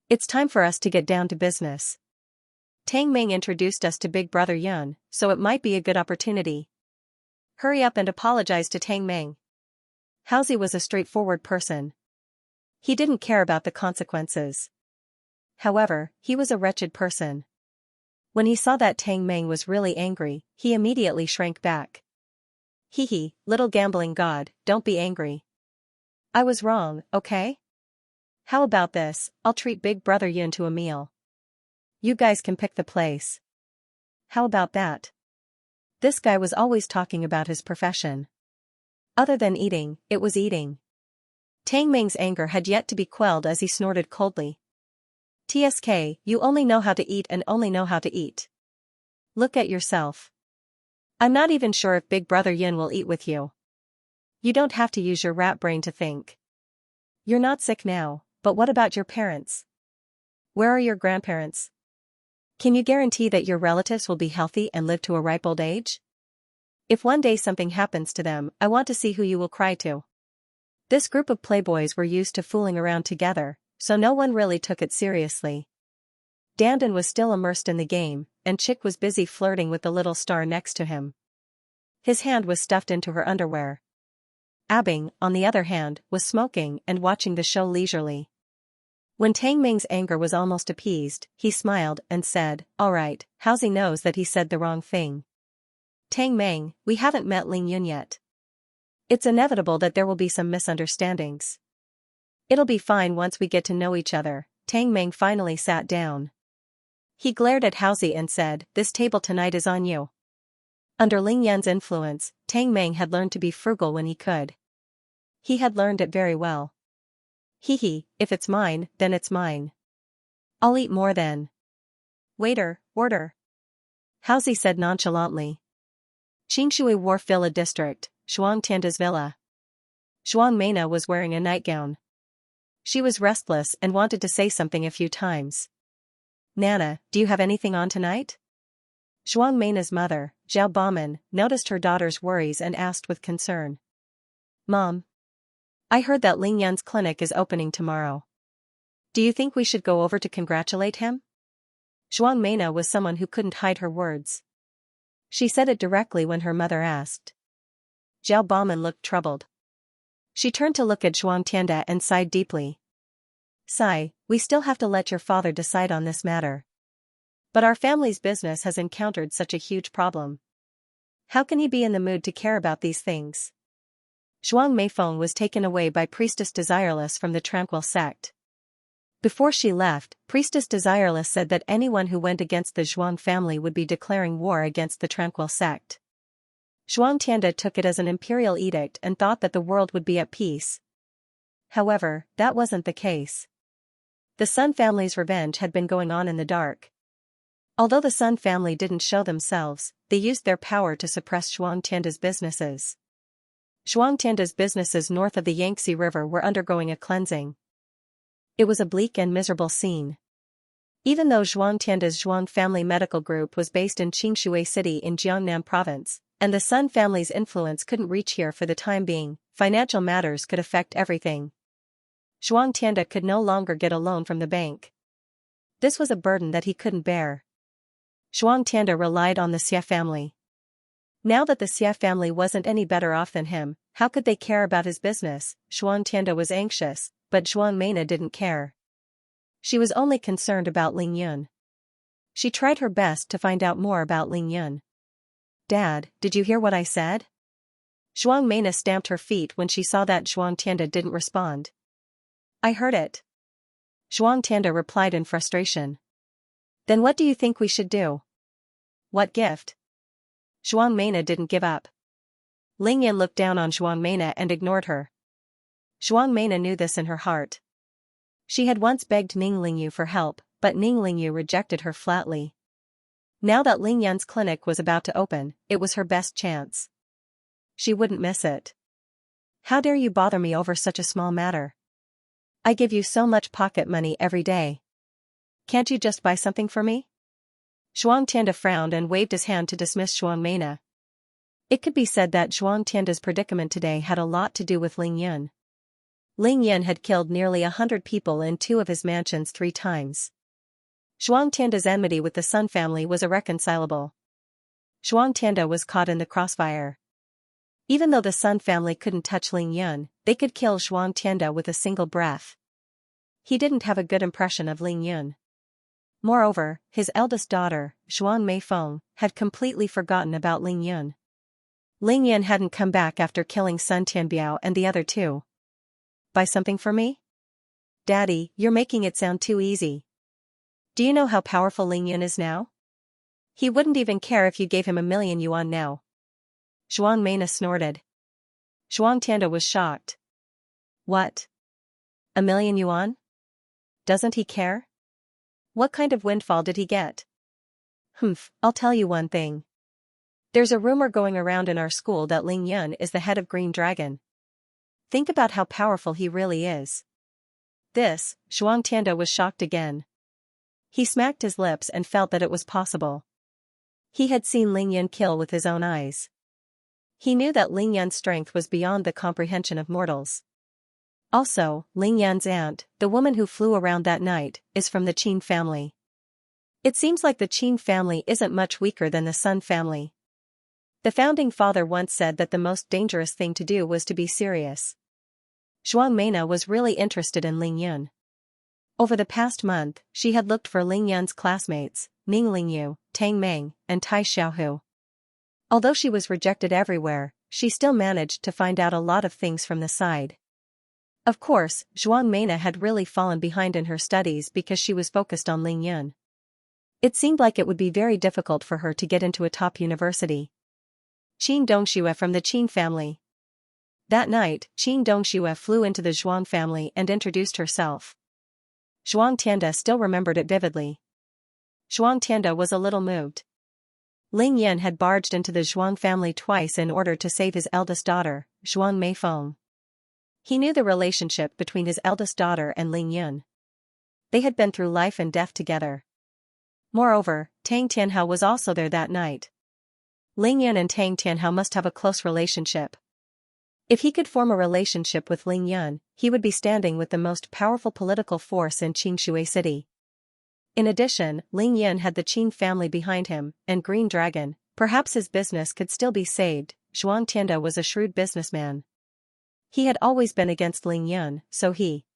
It's time for us to get down to business. Tang Meng introduced us to Big Brother Yun, so it might be a good opportunity. Hurry up and apologize to Tang Meng. Haozi was a straightforward person. He didn't care about the consequences. However, he was a wretched person. When he saw that Tang Meng was really angry, he immediately shrank back. Hee, little gambling god, don't be angry. I was wrong, okay? How about this, I'll treat Big Brother Yun to a meal. You guys can pick the place. How about that? This guy was always talking about his profession. Other than eating, it was eating. Tang Meng's anger had yet to be quelled as he snorted coldly. TSK, you only know how to eat and only know how to eat. Look at yourself. I'm not even sure if Big Brother Yun will eat with you. You don't have to use your rat brain to think. You're not sick now, but what about your parents? Where are your grandparents? Can you guarantee that your relatives will be healthy and live to a ripe old age? If one day something happens to them, I want to see who you will cry to. This group of playboys were used to fooling around together, so no one really took it seriously. Dandan was still immersed in the game, and Chick was busy flirting with the little star next to him. His hand was stuffed into her underwear. Abing, on the other hand, was smoking and watching the show leisurely. When Tang Meng's anger was almost appeased, he smiled and said, All right, Haozi knows that he said the wrong thing. Tang Meng, we haven't met Ling Yun yet. It's inevitable that there will be some misunderstandings. It'll be fine once we get to know each other. Tang Meng finally sat down. He glared at Haozi and said, This table tonight is on you. Under Ling Yan's influence, Tang Meng had learned to be frugal when he could. He had learned it very well. If it's mine, then it's mine. I'll eat more then. Waiter, order. Haozi said nonchalantly. Xianxia Wharf Villa District, Xianxia Villa. Zhuang Meina was wearing a nightgown. She was restless and wanted to say something a few times. Nana, do you have anything on tonight? Zhuang Meina's mother, Zhao Baomen, noticed her daughter's worries and asked with concern. Mom. I heard that Ling Yan's clinic is opening tomorrow. Do you think we should go over to congratulate him? Zhuang Meina was someone who couldn't hide her words. She said it directly when her mother asked. Zhao Baomen looked troubled. She turned to look at Zhuang Tianda and sighed deeply. Sigh, we still have to let your father decide on this matter. But our family's business has encountered such a huge problem. How can he be in the mood to care about these things? Zhuang Meifeng was taken away by Priestess Desireless from the Tranquil sect. Before she left, Priestess Desireless said that anyone who went against the Zhuang family would be declaring war against the Tranquil sect. Zhuang Tianda took it as an imperial edict and thought that the world would be at peace. However, that wasn't the case. The Sun family's revenge had been going on in the dark. Although the Sun family didn't show themselves, they used their power to suppress Zhuang Tianda's businesses. Xianxia's businesses north of the Yangtze River were undergoing a cleansing. It was a bleak and miserable scene. Even though Xianxia's Zhuang family medical group was based in Xingshui City in Jiangnan province, and the Sun family's influence couldn't reach here for the time being, financial matters could affect everything. Xianxia could no longer get a loan from the bank. This was a burden that he couldn't bear. Xianxia relied on the Xia family. Now that the Xia family wasn't any better off than him, how could they care about his business? Xianxia was anxious, but Zhuang Meina didn't care. She was only concerned about Ling Yun. She tried her best to find out more about Ling Yun. "Dad, did you hear what I said?" Zhuang Meina stamped her feet when she saw that Xianxia didn't respond. "I heard it," Xianxia replied in frustration. "Then what do you think we should do?" "What gift?" Zhuang Meina didn't give up. Ling Yun looked down on Zhuang Meina and ignored her. Zhuang Meina knew this in her heart. She had once begged Ning Lingyu for help, but Ning Lingyu rejected her flatly. Now that Ling Yun's clinic was about to open, it was her best chance. She wouldn't miss it. "How dare you bother me over such a small matter? I give you so much pocket money every day. Can't you just buy something for me?" Xianxia frowned and waved his hand to dismiss Zhuang Meina. It could be said that Xianxia's predicament today had a lot to do with Ling Yun. Ling Yun had killed nearly 100 people in 2 of his mansions 3 times. Xianxia's enmity with the Sun family was irreconcilable. Xianxia was caught in the crossfire. Even though the Sun family couldn't touch Ling Yun, they could kill Xianxia with a single breath. He didn't have a good impression of Ling Yun. Moreover, his eldest daughter, Xuan Meifeng, had completely forgotten about Ling Yun. Ling Yun hadn't come back after killing Sun Tianbiao and the other 2. "Buy something for me?" "Daddy, you're making it sound too easy. Do you know how powerful Ling Yun is now? He wouldn't even care if you gave him 1,000,000 yuan now." Zhuang Meina snorted. Xianxia was shocked. "What? 1,000,000 yuan? Doesn't he care? What kind of windfall did he get?" I'll tell you one thing. There's a rumor going around in our school that Ling Yun is the head of Green Dragon. Think about how powerful he really is." This, Xianxia was shocked again. He smacked his lips and felt that it was possible. He had seen Ling Yun kill with his own eyes. He knew that Ling Yun's strength was beyond the comprehension of mortals. Also, Ling Yun's aunt, the woman who flew around that night, is from the Qin family. It seems like the Qin family isn't much weaker than the Sun family. The founding father once said that the most dangerous thing to do was to be serious. Zhuang Meina was really interested in Ling Yun. Over the past month, she had looked for Ling Yun's classmates, Ning Lingyu, Tang Meng, and Tai Xiaohu. Although she was rejected everywhere, she still managed to find out a lot of things from the side. Of course, Zhuang Meina had really fallen behind in her studies because she was focused on Ling Yun. It seemed like it would be very difficult for her to get into a top university. Qin Dongxue from the Qin family. That night, Qin Dongxue flew into the Zhuang family and introduced herself. Xianxia still remembered it vividly. Xianxia was a little moved. Ling Yun had barged into the Zhuang family twice in order to save his eldest daughter, Zhuang Meifeng. He knew the relationship between his eldest daughter and Ling Yun. They had been through life and death together. Moreover, Tang Tianhao was also there that night. Ling Yun and Tang Tianhao must have a close relationship. If he could form a relationship with Ling Yun, he would be standing with the most powerful political force in Xingshui City. In addition, Ling Yun had the Qin family behind him, and Green Dragon, perhaps his business could still be saved. Xianxia was a shrewd businessman. He had always been against Ling Yun, so he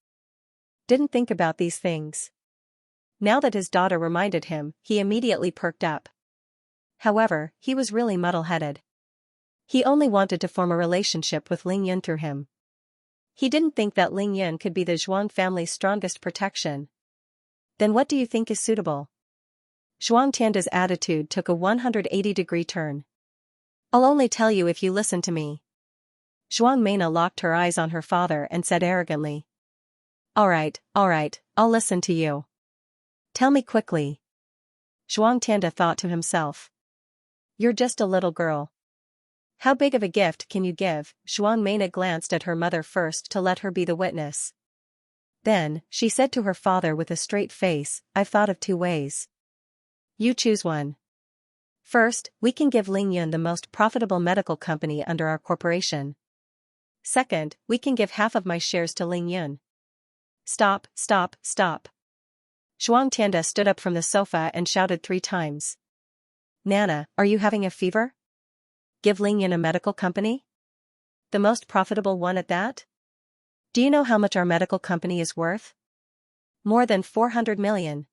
didn't think about these things. Now that his daughter reminded him, he immediately perked up. However, he was really muddle-headed. He only wanted to form a relationship with Ling Yun through him. He didn't think that Ling Yun could be the Zhuang family's strongest protection. Then what do you think is suitable? Xianxia's attitude took a 180-degree turn. "I'll only tell you if you listen to me." Zhuang Meina locked her eyes on her father and said arrogantly. All right, I'll listen to you. Tell me quickly." Xianxia thought to himself. "You're just a little girl. How big of a gift can you give? Zhuang Meina glanced at her mother first to let her be the witness. Then, she said to her father with a straight face, I've thought of 2 ways. You choose one. First, we can give Lingyun the most profitable medical company under our corporation. Second, we can give half of my shares to Lingyun. Stop, stop, stop. Zhuang Tianda stood up from the sofa and shouted 3 times. Nana, are you having a fever? Give Lingyun a medical company? The most profitable one at that? Do you know how much our medical company is worth? More than 400 million.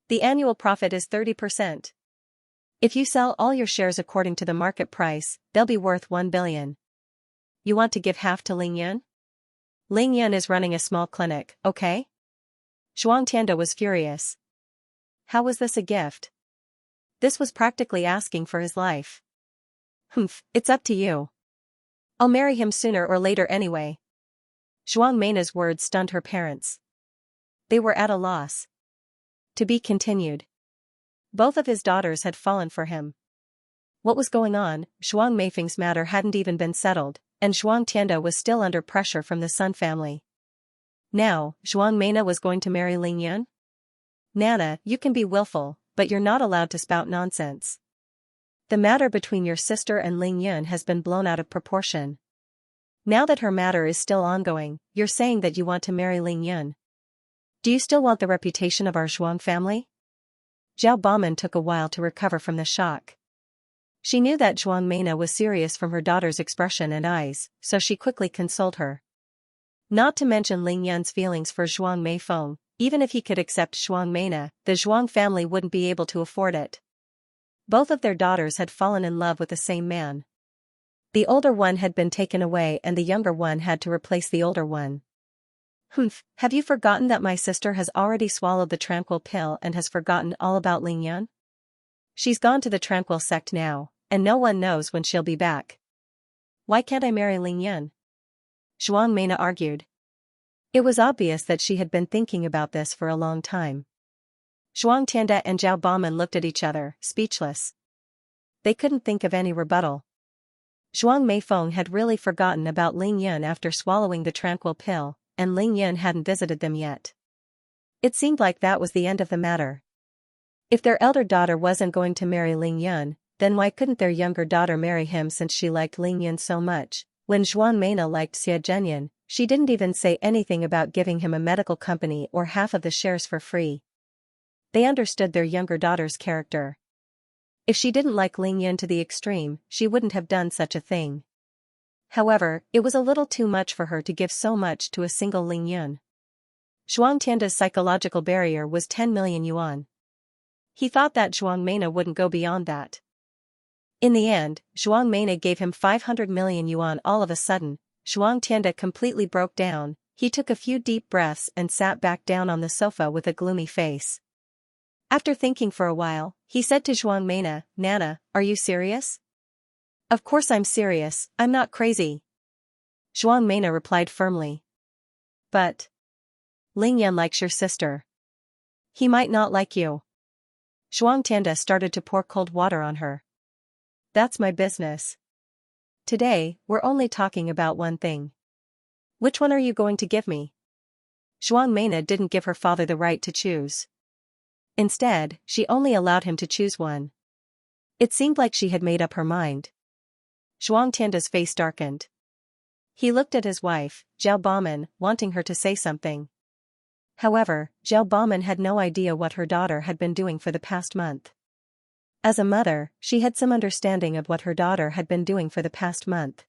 The annual profit is 30%. If you sell all your shares according to the market price, they'll be worth 1 billion. You want to give half to Lingyun? Lingyun is running a small clinic, okay? Zhuang Tianda was furious. How was this a gift? This was practically asking for his life. Humph, it's up to you. I'll marry him sooner or later anyway. Zhuang Meina's words stunned her parents. They were at a loss. To be continued. Both of his daughters had fallen for him. What was going on? Zhuang Meifeng's matter hadn't even been settled, and Zhuang Tianda was still under pressure from the Sun family. Now, Zhuang Meina was going to marry Lingyun? Nana, you can be willful, but you're not allowed to spout nonsense. The matter between your sister and Lingyun has been blown out of proportion. Now that her matter is still ongoing, you're saying that you want to marry Lingyun. Do you still want the reputation of our Zhuang family? Zhao Baomen took a while to recover from the shock. She knew that Zhuang Meina was serious from her daughter's expression and eyes, so she quickly consoled her. Not to mention Lingyun's feelings for Zhuang Meifeng, even if he could accept Zhuang Meina, the Zhuang family wouldn't be able to afford it. Both of their daughters had fallen in love with the same man. The older one had been taken away and the younger one had to replace the older one. Humph, have you forgotten that my sister has already swallowed the tranquil pill and has forgotten all about Lingyun? She's gone to the tranquil sect now, and no one knows when she'll be back. Why can't I marry Lingyun? Zhuang Meina argued. It was obvious that she had been thinking about this for a long time. Zhuang Tianda and Zhao Baomen looked at each other, speechless. They couldn't think of any rebuttal. Zhuang Meifeng had really forgotten about Lingyun after swallowing the tranquil pill, and Lingyun hadn't visited them yet. It seemed like that was the end of the matter. If their elder daughter wasn't going to marry Lingyun, then why couldn't their younger daughter marry him since she liked Lingyun so much? When Zhuang Meina liked Xie Zhenyan, she didn't even say anything about giving him a medical company or half of the shares for free. They understood their younger daughter's character. If she didn't like Lingyun to the extreme, she wouldn't have done such a thing. However, it was a little too much for her to give so much to a single Lingyun. Zhuang Tianda's psychological barrier was 10 million yuan. He thought that Zhuang Meina wouldn't go beyond that. In the end, Zhuang Meina gave him 500 million yuan all of a sudden. Zhuang Tianda completely broke down. He took a few deep breaths and sat back down on the sofa with a gloomy face. After thinking for a while, he said to Zhuang Meina, Nana, are you serious? Of course I'm serious, I'm not crazy. Zhuang Meina replied firmly. But Lingyun likes your sister. He might not like you. Zhuang Tianda started to pour cold water on her. That's my business. Today, we're only talking about one thing. Which one are you going to give me? Zhuang Meina didn't give her father the right to choose. Instead, she only allowed him to choose one. It seemed like she had made up her mind. Zhuang Tianda's face darkened. He looked at his wife, Zhao Baomen, wanting her to say something. However, Zhao Baomen had no idea what her daughter had been doing for the past month. As a mother, she had some understanding of what her daughter had been doing for the past month.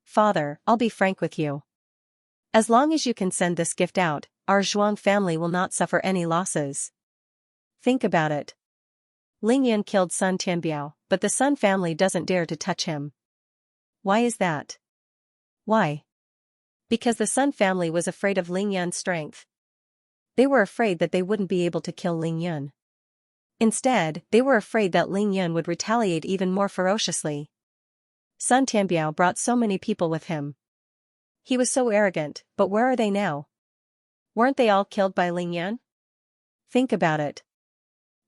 Father, I'll be frank with you. As long as you can send this gift out, our Zhuang family will not suffer any losses. Think about it. Lingyun killed Sun Tianbiao, but the Sun family doesn't dare to touch him. Why is that? Why? Because the Sun family was afraid of Lingyun's strength. They were afraid that they wouldn't be able to kill Lingyun. Instead, they were afraid that Lingyun would retaliate even more ferociously. Sun Tianbiao brought so many people with him. He was so arrogant, but where are they now? Weren't they all killed by Lingyun? Think about it.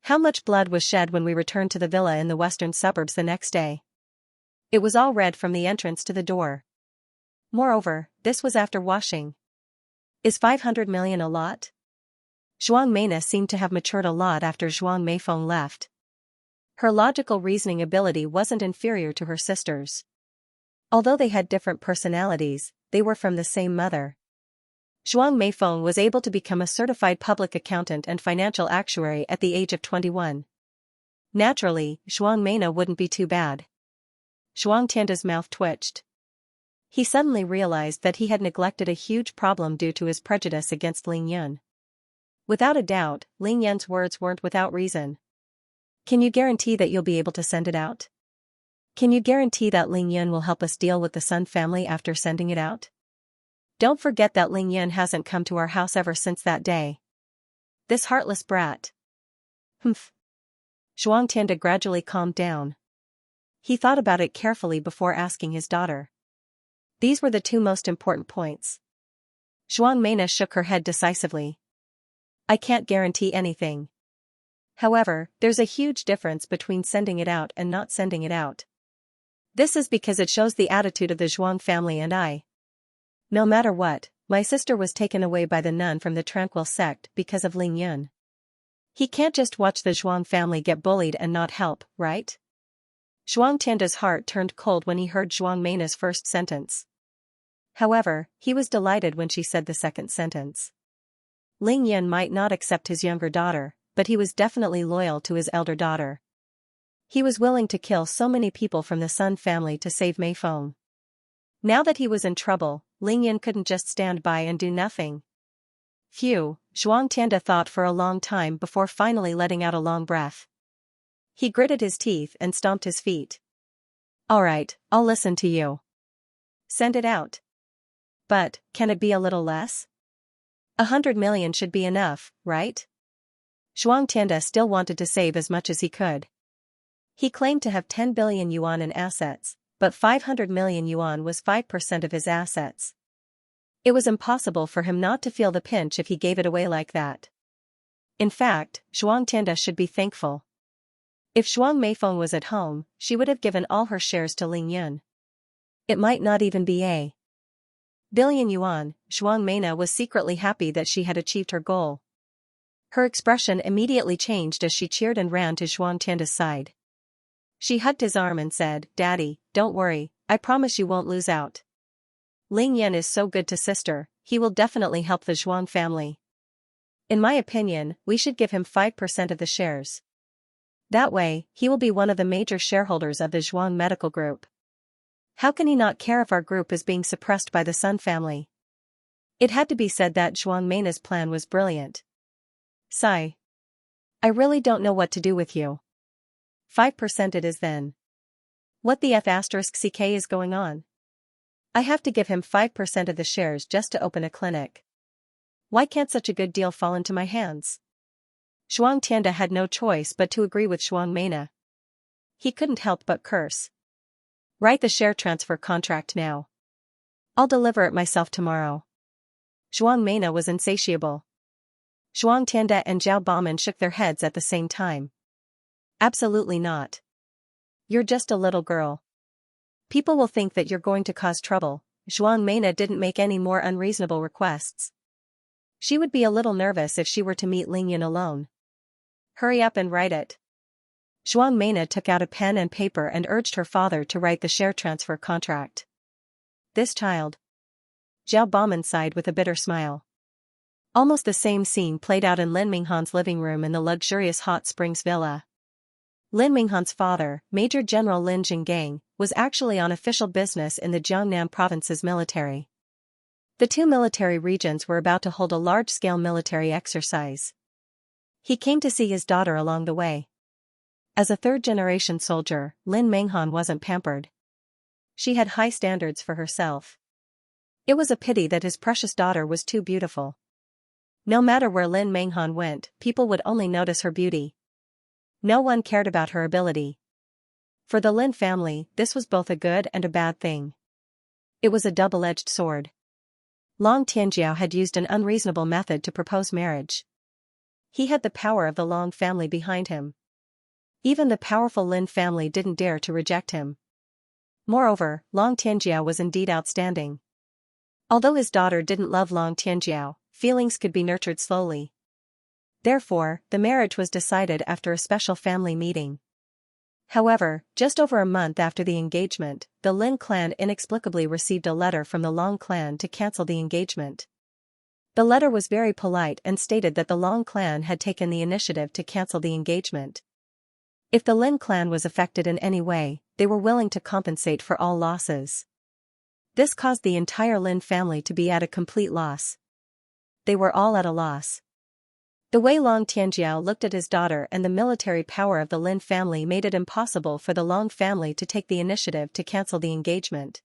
How much blood was shed when we returned to the villa in the western suburbs the next day? It was all red from the entrance to the door. Moreover, this was after washing. Is 500 million a lot? Zhuang Meina seemed to have matured a lot after Zhuang Meifeng left. Her logical reasoning ability wasn't inferior to her sister's. Although they had different personalities, they were from the same mother. Zhuang Meifeng was able to become a certified public accountant and financial actuary at the age of 21. Naturally, Zhuang Meina wouldn't be too bad. Zhuang Tianda's mouth twitched. He suddenly realized that he had neglected a huge problem due to his prejudice against Ling Yun. Without a doubt, Ling Yun's words weren't without reason. Can you guarantee that you'll be able to send it out? Can you guarantee that Ling Yun will help us deal with the Sun family after sending it out? Don't forget that Ling Yun hasn't come to our house ever since that day. This heartless brat. Humph. Zhuang Tianda gradually calmed down. He thought about it carefully before asking his daughter. These were the two most important points. Zhuang Meina shook her head decisively. I can't guarantee anything. However, there's a huge difference between sending it out and not sending it out. This is because it shows the attitude of the Zhuang family and I. No matter what, my sister was taken away by the nun from the Tranquil sect because of Ling Yun. He can't just watch the Zhuang family get bullied and not help, right? Zhuang Tianda's heart turned cold when he heard Zhuang Meina's first sentence. However, he was delighted when she said the second sentence. Ling Yun might not accept his younger daughter, but he was definitely loyal to his elder daughter. He was willing to kill so many people from the Sun family to save Mei Feng. Now that he was in trouble, Ling Yun couldn't just stand by and do nothing. Phew, Zhuang Tianda thought for a long time before finally letting out a long breath. He gritted his teeth and stomped his feet. Alright, I'll listen to you. Send it out. But, can it be a little less? 100 million should be enough, right? Zhuang Tianda still wanted to save as much as he could. He claimed to have 10 billion yuan in assets, but 500 million yuan was 5% of his assets. It was impossible for him not to feel the pinch if he gave it away like that. In fact, Zhuang Tianda should be thankful. If Zhuang Meifeng was at home, she would have given all her shares to Ling Yun. It might not even be a billion yuan. Zhuang Meina was secretly happy that she had achieved her goal. Her expression immediately changed as she cheered and ran to Zhuang Tianda's side. She hugged his arm and said, Daddy, don't worry, I promise you won't lose out. Ling Yun is so good to sister, he will definitely help the Zhuang family. In my opinion, we should give him 5% of the shares. That way, he will be one of the major shareholders of the Zhuang medical group. How can he not care if our group is being suppressed by the Sun family? It had to be said that Zhuang Meina's plan was brilliant. Sigh. I really don't know what to do with you. 5% it is then. What the F***ck is going on? I have to give him 5% of the shares just to open a clinic. Why can't such a good deal fall into my hands? Zhuang Tianda had no choice but to agree with Zhuang Meina. He couldn't help but curse. Write the share transfer contract now. I'll deliver it myself tomorrow. Zhuang Meina was insatiable. Zhuang Tianda and Zhao Baomen shook their heads at the same time. Absolutely not. You're just a little girl. People will think that you're going to cause trouble. Zhuang Meina didn't make any more unreasonable requests. She would be a little nervous if she were to meet Ling Yun alone. Hurry up and write it. Zhuang Meina took out a pen and paper and urged her father to write the share transfer contract. This child. Zhao Baomen sighed with a bitter smile. Almost the same scene played out in Lin Minghan's living room in the luxurious Hot Springs villa. Lin Minghan's father, Major General Lin Jinggang, was actually on official business in the Jiangnan province's military. The two military regions were about to hold a large-scale military exercise. He came to see his daughter along the way. As a third-generation soldier, Lin Minghan wasn't pampered. She had high standards for herself. It was a pity that his precious daughter was too beautiful. No matter where Lin Minghan went, people would only notice her beauty. No one cared about her ability. For the Lin family, this was both a good and a bad thing. It was a double-edged sword. Long Tianjiao had used an unreasonable method to propose marriage. He had the power of the Long family behind him. Even the powerful Lin family didn't dare to reject him. Moreover, Long Tianjiao was indeed outstanding. Although his daughter didn't love Long Tianjiao, feelings could be nurtured slowly. Therefore, the marriage was decided after a special family meeting. However, just over a month after the engagement, the Lin clan inexplicably received a letter from the Long clan to cancel the engagement. The letter was very polite and stated that the Long clan had taken the initiative to cancel the engagement. If the Lin clan was affected in any way, they were willing to compensate for all losses. This caused the entire Lin family to be at a complete loss. They were all at a loss. The way Long Tianjiao looked at his daughter and the military power of the Lin family made it impossible for the Long family to take the initiative to cancel the engagement.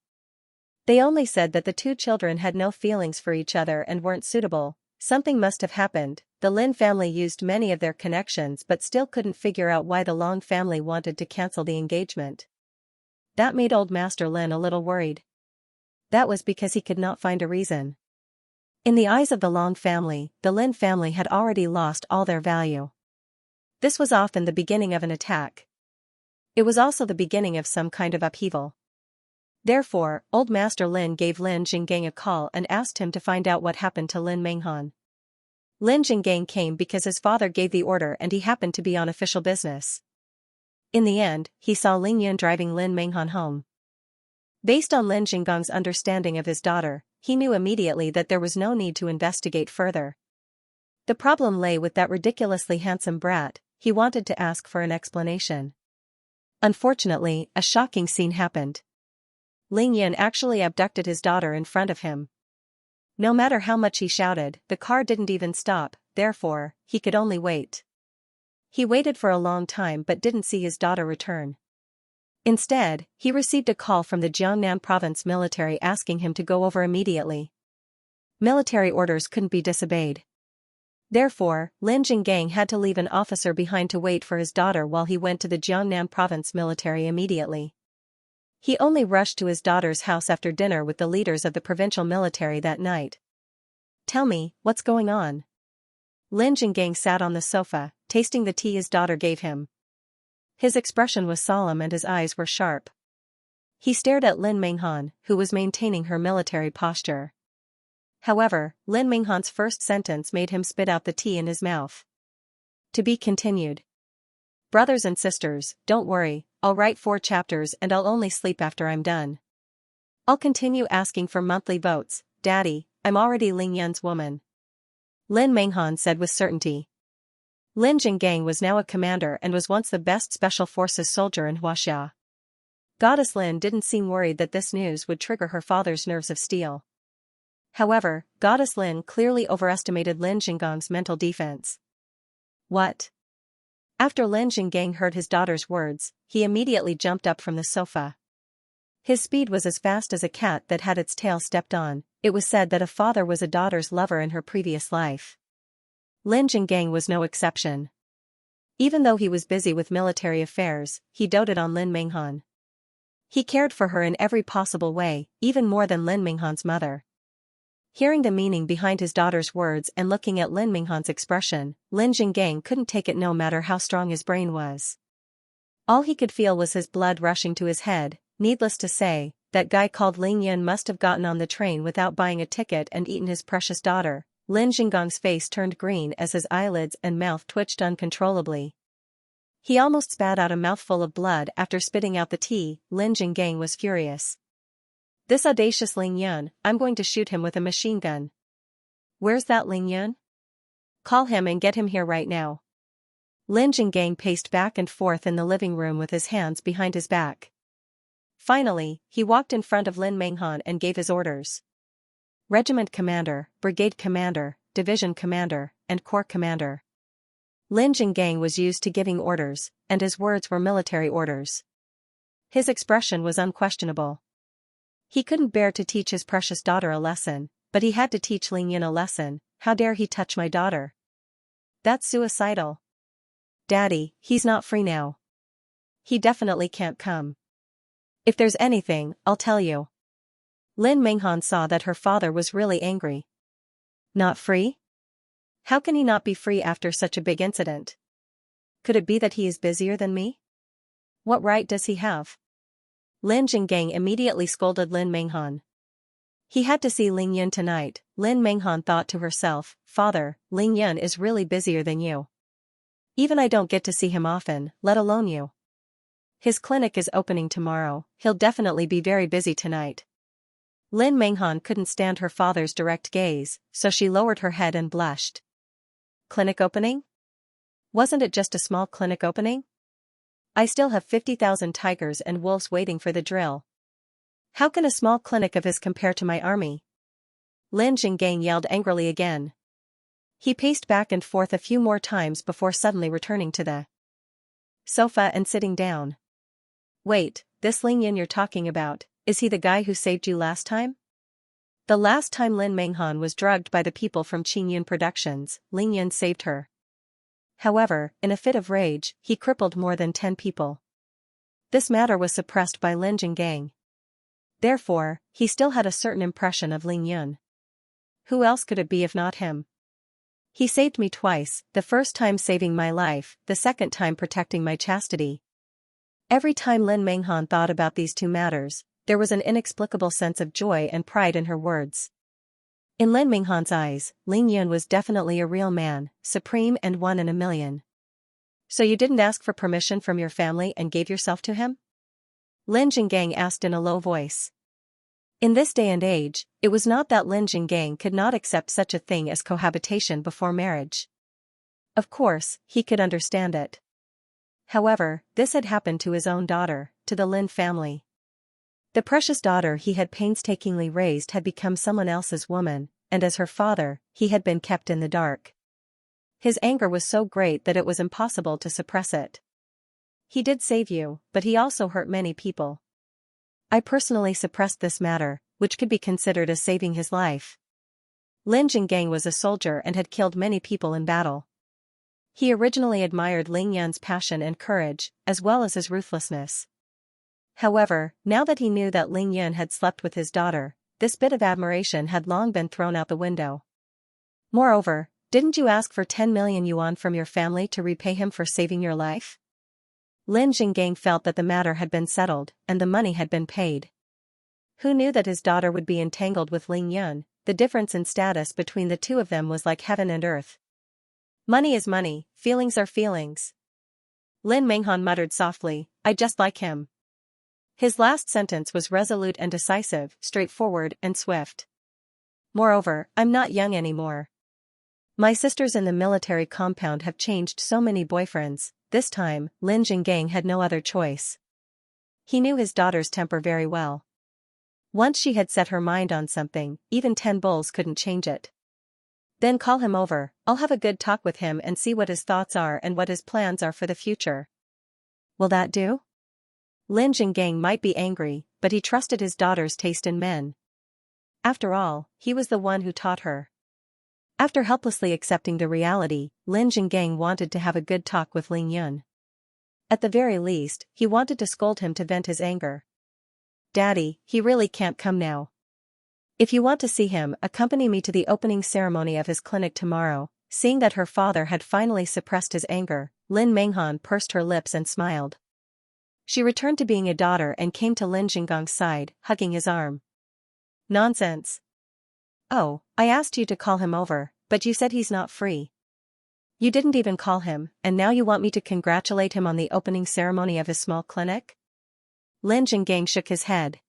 They only said that the two children had no feelings for each other and weren't suitable. Something must have happened. The Lin family used many of their connections but still couldn't figure out why the Long family wanted to cancel the engagement. That made old Master Lin a little worried. That was because he could not find a reason. In the eyes of the Long family, the Lin family had already lost all their value. This was often the beginning of an attack. It was also the beginning of some kind of upheaval. Therefore, old Master Lin gave Lin Jinggang a call and asked him to find out what happened to Lin Menghan. Lin Jinggang came because his father gave the order and he happened to be on official business. In the end, he saw Ling Yun driving Lin Menghan home. Based on Lin Jinggang's understanding of his daughter, he knew immediately that there was no need to investigate further. The problem lay with that ridiculously handsome brat. He wanted to ask for an explanation. Unfortunately, a shocking scene happened. Ling Yun actually abducted his daughter in front of him. No matter how much he shouted, the car didn't even stop, therefore, he could only wait. He waited for a long time but didn't see his daughter return. Instead, he received a call from the Jiangnan province military asking him to go over immediately. Military orders couldn't be disobeyed. Therefore, Lin Jinggang had to leave an officer behind to wait for his daughter while he went to the Jiangnan province military immediately. He only rushed to his daughter's house after dinner with the leaders of the provincial military that night. "Tell me, what's going on?" Lin Jinggang sat on the sofa, tasting the tea his daughter gave him. His expression was solemn and his eyes were sharp. He stared at Lin Menghan, who was maintaining her military posture. However, Lin Menghan's first sentence made him spit out the tea in his mouth. To be continued. Brothers and sisters, don't worry, I'll write 4 chapters and I'll only sleep after I'm done. I'll continue asking for monthly votes. Daddy, I'm already Ling Yun's woman. Lin Menghan said with certainty. Lin Jinggang was now a commander and was once the best special forces soldier in Huaxia. Goddess Lin didn't seem worried that this news would trigger her father's nerves of steel. However, Goddess Lin clearly overestimated Lin Jinggang's mental defense. What? After Lin Jinggang heard his daughter's words, he immediately jumped up from the sofa. His speed was as fast as a cat that had its tail stepped on. It was said that a father was a daughter's lover in her previous life. Lin Jinggang was no exception. Even though he was busy with military affairs, he doted on Lin Menghan. He cared for her in every possible way, even more than Lin Menghan's mother. Hearing the meaning behind his daughter's words and looking at Lin Menghan's expression, Lin Jinggang couldn't take it no matter how strong his brain was. All he could feel was his blood rushing to his head. Needless to say, that guy called Ling Yun must have gotten on the train without buying a ticket and eaten his precious daughter. Lin Jinggang's face turned green as his eyelids and mouth twitched uncontrollably. He almost spat out a mouthful of blood after spitting out the tea. Lin Jinggang was furious. This audacious Ling Yun, I'm going to shoot him with a machine gun. Where's that Ling Yun? Call him and get him here right now. Lin Jinggang paced back and forth in the living room with his hands behind his back. Finally, he walked in front of Lin Menghan and gave his orders. Regiment commander, brigade commander, division commander, and corps commander. Lin Jinggang was used to giving orders, and his words were military orders. His expression was unquestionable. He couldn't bear to teach his precious daughter a lesson, but he had to teach Ling Yun a lesson. How dare he touch my daughter? That's suicidal. Daddy, he's not free now. He definitely can't come. If there's anything, I'll tell you. Lin Menghan saw that her father was really angry. Not free? How can he not be free after such a big incident? Could it be that he is busier than me? What right does he have? Lin Jinggang immediately scolded Lin Menghan. He had to see Ling Yun tonight. Lin Menghan thought to herself, "Father, Ling Yun is really busier than you. Even I don't get to see him often, let alone you. His clinic is opening tomorrow, he'll definitely be very busy tonight." Lin Menghan couldn't stand her father's direct gaze, so she lowered her head and blushed. Clinic opening? Wasn't it just a small clinic opening? I still have 50,000 tigers and wolves waiting for the drill. How can a small clinic of his compare to my army? Lin Jinggang yelled angrily again. He paced back and forth a few more times before suddenly returning to the sofa and sitting down. Wait, this Ling Yun you're talking about, is he the guy who saved you last time? The last time Lin Menghan was drugged by the people from Qingyun Productions, Ling Yun saved her. However, in a fit of rage, he crippled more than 10 people. This matter was suppressed by Lin Jinggang. Therefore, he still had a certain impression of Ling Yun. Who else could it be if not him? He saved me twice, the first time saving my life, the second time protecting my chastity. Every time Lin Menghan thought about these two matters, there was an inexplicable sense of joy and pride in her words. In Lin Menghan's eyes, Ling Yun was definitely a real man, supreme and one in a million. So you didn't ask for permission from your family and gave yourself to him? Lin Jinggang asked in a low voice. In this day and age, it was not that Lin Jinggang could not accept such a thing as cohabitation before marriage. Of course, he could understand it. However, this had happened to his own daughter, to the Lin family. The precious daughter he had painstakingly raised had become someone else's woman, and as her father, he had been kept in the dark. His anger was so great that it was impossible to suppress it. He did save you, but he also hurt many people. I personally suppressed this matter, which could be considered as saving his life. Lin Jinggang was a soldier and had killed many people in battle. He originally admired Ling Yun's passion and courage, as well as his ruthlessness. However, now that he knew that Ling Yun had slept with his daughter, this bit of admiration had long been thrown out the window. Moreover, didn't you ask for 10 million yuan from your family to repay him for saving your life? Lin Jinggang felt that the matter had been settled, and the money had been paid. Who knew that his daughter would be entangled with Ling Yun? The difference in status between the two of them was like heaven and earth. Money is money, feelings are feelings. Lin Menghan muttered softly, I just like him. His last sentence was resolute and decisive, straightforward and swift. Moreover, I'm not young anymore. My sisters in the military compound have changed so many boyfriends. This time, Lin Jinggang had no other choice. He knew his daughter's temper very well. Once she had set her mind on something, even 10 bulls couldn't change it. Then call him over, I'll have a good talk with him and see what his thoughts are and what his plans are for the future. Will that do? Lin Jinggang might be angry, but he trusted his daughter's taste in men. After all, he was the one who taught her. After helplessly accepting the reality, Lin Jinggang wanted to have a good talk with Ling Yun. At the very least, he wanted to scold him to vent his anger. Daddy, he really can't come now. If you want to see him, accompany me to the opening ceremony of his clinic tomorrow. Seeing that her father had finally suppressed his anger, Lin Menghan pursed her lips and smiled. She returned to being a daughter and came to Lin Jinggang's side, hugging his arm. Nonsense. Oh, I asked you to call him over, but you said he's not free. You didn't even call him, and now you want me to congratulate him on the opening ceremony of his small clinic? Lin Jinggang shook his head.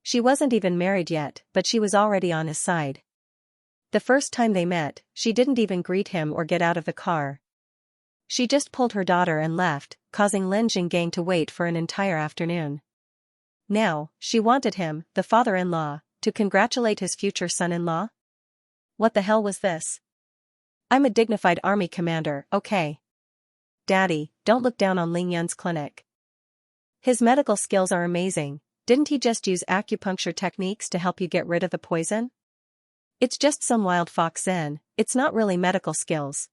She wasn't even married yet, but she was already on his side. The first time they met, she didn't even greet him or get out of the car. She just pulled her daughter and left, causing Lin Jinggang to wait for an entire afternoon. Now, she wanted him, the father-in-law, to congratulate his future son-in-law? What the hell was this? I'm a dignified army commander, okay? Daddy, don't look down on Ling Yun's clinic. His medical skills are amazing. Didn't he just use acupuncture techniques to help you get rid of the poison? It's just some wild fox zen, it's not really medical skills.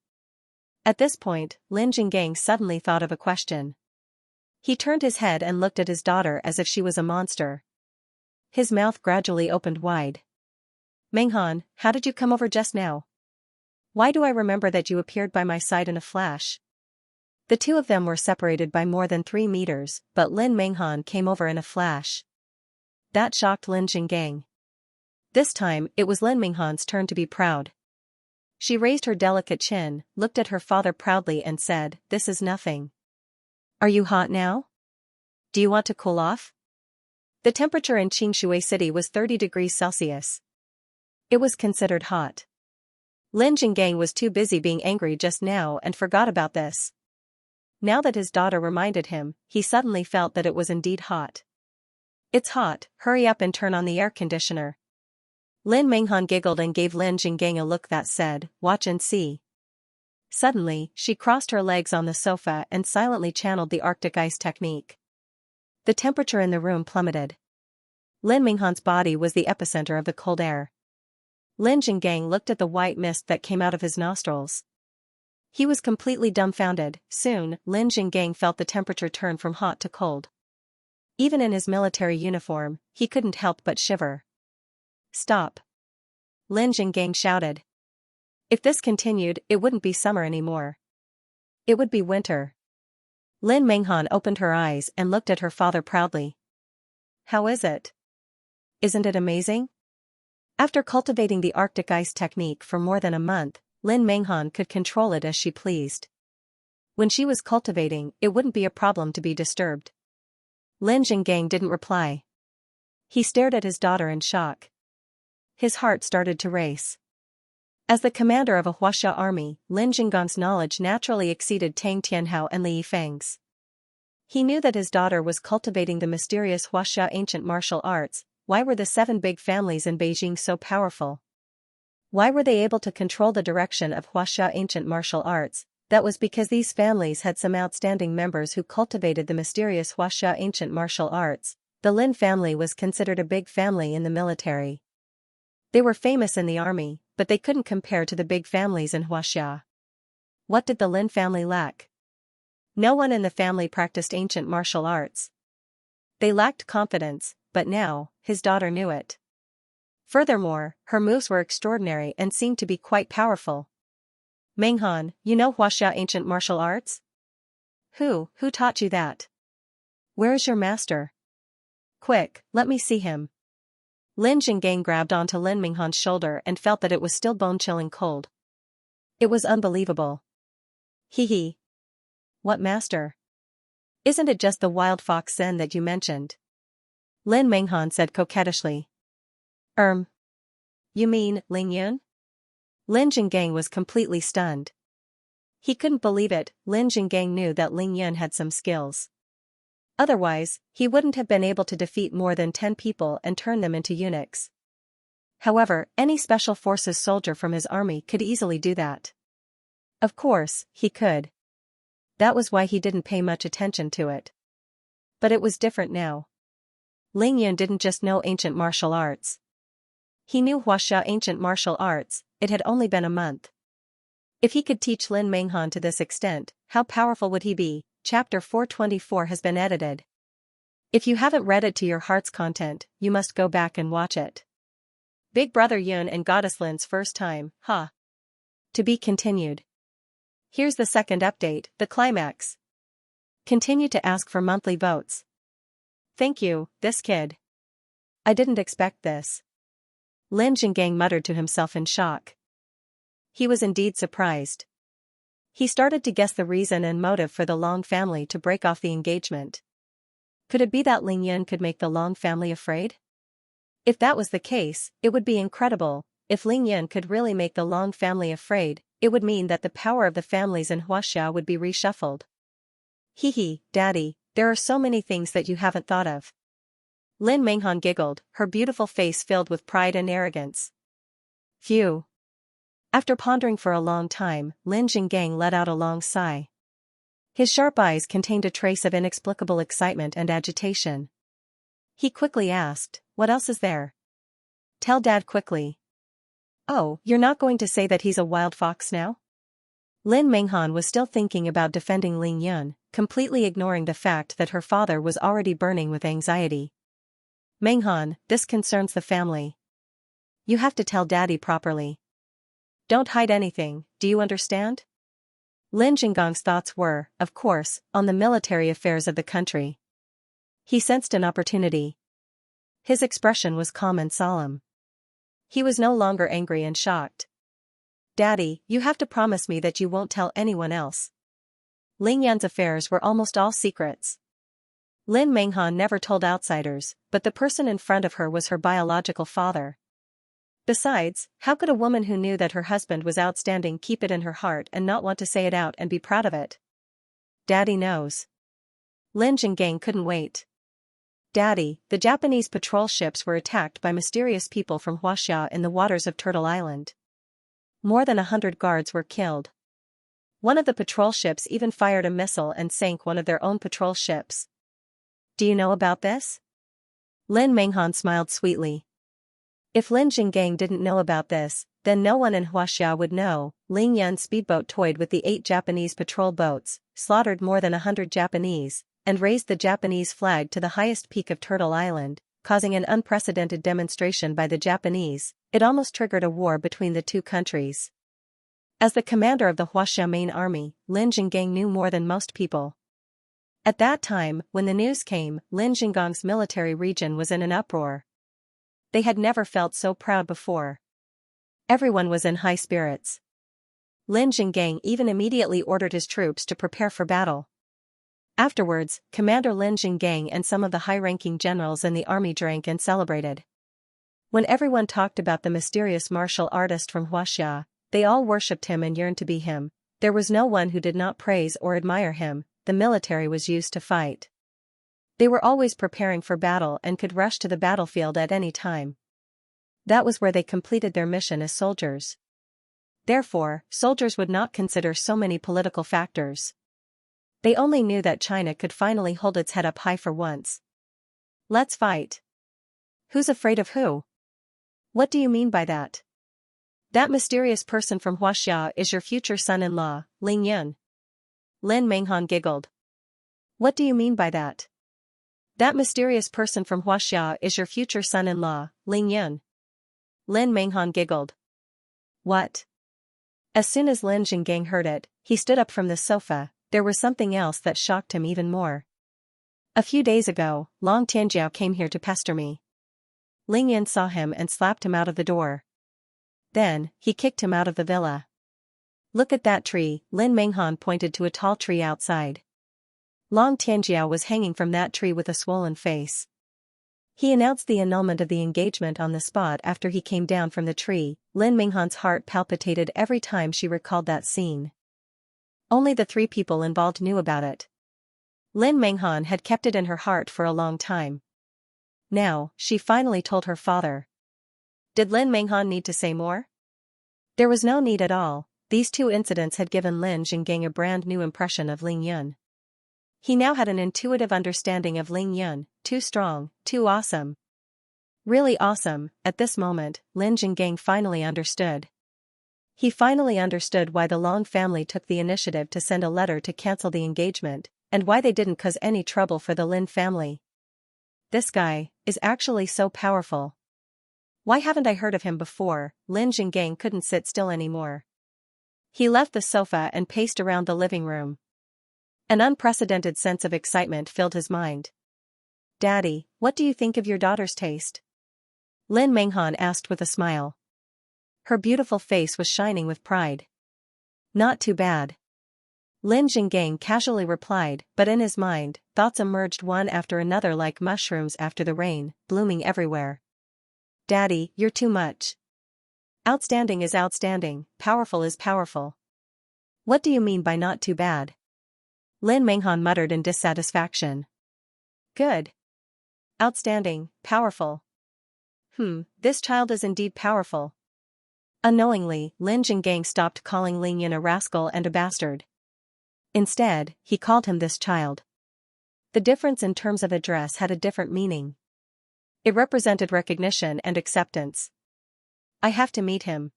At this point, Lin Jinggang suddenly thought of a question. He turned his head and looked at his daughter as if she was a monster. His mouth gradually opened wide. Menghan, how did you come over just now? Why do I remember that you appeared by my side in a flash? The two of them were separated by more than 3 meters, but Lin Menghan came over in a flash. That shocked Lin Jinggang. This time, it was Lin Menghan's turn to be proud. She raised her delicate chin, looked at her father proudly and said, "This is nothing. Are you hot now? Do you want to cool off?" The temperature in Xianxia city was 30 degrees Celsius. It was considered hot. Lin Jinggang was too busy being angry just now and forgot about this. Now that his daughter reminded him, he suddenly felt that it was indeed hot. "It's hot, hurry up and turn on the air conditioner." Lin Menghan giggled and gave Lin Jinggang a look that said, "Watch and see." Suddenly, she crossed her legs on the sofa and silently channeled the Arctic ice technique. The temperature in the room plummeted. Lin Menghan's body was the epicenter of the cold air. Lin Jinggang looked at the white mist that came out of his nostrils. He was completely dumbfounded. Soon, Lin Jinggang felt the temperature turn from hot to cold. Even in his military uniform, he couldn't help but shiver. "Stop!" Lin Jinggang shouted. If this continued, it wouldn't be summer anymore. It would be winter. Lin Menghan opened her eyes and looked at her father proudly. "How is it? Isn't it amazing?" After cultivating the Arctic ice technique for more than a month, Lin Menghan could control it as she pleased. When she was cultivating, it wouldn't be a problem to be disturbed. Lin Jinggang didn't reply. He stared at his daughter in shock. His heart started to race. As the commander of a Huaxia army, Lin Jinggang's knowledge naturally exceeded Tang Tianhao and Li Yifeng's. He knew that his daughter was cultivating the mysterious Huaxia ancient martial arts. Why were the 7 big families in Beijing so powerful? Why were they able to control the direction of Huaxia ancient martial arts? That was because these families had some outstanding members who cultivated the mysterious Huaxia ancient martial arts. The Lin family was considered a big family in the military. They were famous in the army, but they couldn't compare to the big families in Huaxia. What did the Lin family lack? No one in the family practiced ancient martial arts. They lacked confidence, but now, his daughter knew it. Furthermore, her moves were extraordinary and seemed to be quite powerful. "Menghan, you know Huaxia ancient martial arts? Who taught you that? Where is your master? Quick, let me see him." Lin Jinggang grabbed onto Lin Menghan's shoulder and felt that it was still bone-chilling cold. It was unbelievable. Hee. What master? Isn't it just the wild fox Zen that you mentioned? Lin Menghan said coquettishly. You mean, Ling Yun? Lin Jinggang was completely stunned. He couldn't believe it. Lin Jinggang knew that Ling Yun had some skills. Otherwise, he wouldn't have been able to defeat more than 10 people and turn them into eunuchs. However, any special forces soldier from his army could easily do that. Of course, he could. That was why he didn't pay much attention to it. But it was different now. Ling Yun didn't just know ancient martial arts. He knew Huaxia ancient martial arts. It had only been a month. If he could teach Lin Menghan to this extent, how powerful would he be? Chapter 424 has been edited. If you haven't read it to your heart's content, you must go back and watch it. Big Brother Yun and Goddess Lin's first time, huh? To be continued. Here's the second update, the climax. Continue to ask for monthly votes. Thank you, this kid. I didn't expect this. Lin Jinggang muttered to himself in shock. He was indeed surprised. He started to guess the reason and motive for the Long family to break off the engagement. Could it be that Ling Yun could make the Long family afraid? If that was the case, it would be incredible. If Ling Yun could really make the Long family afraid, it would mean that the power of the families in Huaxia would be reshuffled. Daddy, there are so many things that you haven't thought of. Lin Menghan giggled, her beautiful face filled with pride and arrogance. Phew. After pondering for a long time, Lin Jinggang let out a long sigh. His sharp eyes contained a trace of inexplicable excitement and agitation. He quickly asked, "What else is there?" "Tell Dad quickly." "Oh, you're not going to say that he's a wild fox now?" Lin Menghan was still thinking about defending Ling Yun, completely ignoring the fact that her father was already burning with anxiety. "Menghan, this concerns the family. You have to tell Daddy properly. Don't hide anything, do you understand?" Lin Jinggong's thoughts were, of course, on the military affairs of the country. He sensed an opportunity. His expression was calm and solemn. He was no longer angry and shocked. "Daddy, you have to promise me that you won't tell anyone else." Ling Yan's affairs were almost all secrets. Lin Menghan never told outsiders, but the person in front of her was her biological father. Besides, how could a woman who knew that her husband was outstanding keep it in her heart and not want to say it out and be proud of it? Daddy knows. Lin Jinggang couldn't wait. "Daddy, the Japanese patrol ships were attacked by mysterious people from Xianxia in the waters of Turtle Island. More than 100 guards were killed. One of the patrol ships even fired a missile and sank one of their own patrol ships. Do you know about this?" Lin Menghan smiled sweetly. If Lin Jinggang didn't know about this, then no one in Huaxia would know. Ling Yan's speedboat toyed with the 8 Japanese patrol boats, slaughtered more than 100 Japanese, and raised the Japanese flag to the highest peak of Turtle Island, causing an unprecedented demonstration by the Japanese. It almost triggered a war between the two countries. As the commander of the Huaxia main army, Lin Jinggang knew more than most people. At that time, when the news came, Lin Jinggong's military region was in an uproar. They had never felt so proud before. Everyone was in high spirits. Lin Jinggang even immediately ordered his troops to prepare for battle. Afterwards, Commander Lin Jinggang and some of the high-ranking generals in the army drank and celebrated. When everyone talked about the mysterious martial artist from Huaxia, they all worshipped him and yearned to be him. There was no one who did not praise or admire him. The military was used to fight. They were always preparing for battle and could rush to the battlefield at any time. That was where they completed their mission as soldiers. Therefore, soldiers would not consider so many political factors. They only knew that China could finally hold its head up high for once. "Let's fight." "Who's afraid of who?" "What do you mean by that?" "That mysterious person from Huaxia is your future son-in-law, Ling Yun." Lin Menghan giggled. "What do you mean by that?" "That mysterious person from Huaxia is your future son-in-law, Ling Yun." Lin Menghan giggled. "What?" As soon as Lin Jinggang heard it, he stood up from the sofa. There was something else that shocked him even more. "A few days ago, Long Tianjiao came here to pester me." Ling Yun saw him and slapped him out of the door. Then, he kicked him out of the villa. "Look at that tree," Lin Menghan pointed to a tall tree outside. Long Tianjiao was hanging from that tree with a swollen face. He announced the annulment of the engagement on the spot after he came down from the tree. Lin Menghan's heart palpitated every time she recalled that scene. Only the 3 people involved knew about it. Lin Menghan had kept it in her heart for a long time. Now, she finally told her father. Did Lin Menghan need to say more? There was no need at all. These 2 incidents had given Lin Jinggang a brand new impression of Ling Yun. He now had an intuitive understanding of Ling Yun, too strong, too awesome. Really awesome. At this moment, Lin Jinggang finally understood. He finally understood why the Long family took the initiative to send a letter to cancel the engagement, and why they didn't cause any trouble for the Lin family. This guy is actually so powerful. Why haven't I heard of him before? Lin Jinggang couldn't sit still anymore. He left the sofa and paced around the living room. An unprecedented sense of excitement filled his mind. "Daddy, what do you think of your daughter's taste?" Lin Menghan asked with a smile. Her beautiful face was shining with pride. "Not too bad." Lin Jinggang casually replied, but in his mind, thoughts emerged one after another like mushrooms after the rain, blooming everywhere. "Daddy, you're too much. Outstanding is outstanding, powerful is powerful. What do you mean by not too bad?" Lin Menghan muttered in dissatisfaction. "Good. Outstanding, powerful. This child is indeed powerful." Unknowingly, Lin Jinggang stopped calling Ling Yun a rascal and a bastard. Instead, he called him this child. The difference in terms of address had a different meaning. It represented recognition and acceptance. "I have to meet him."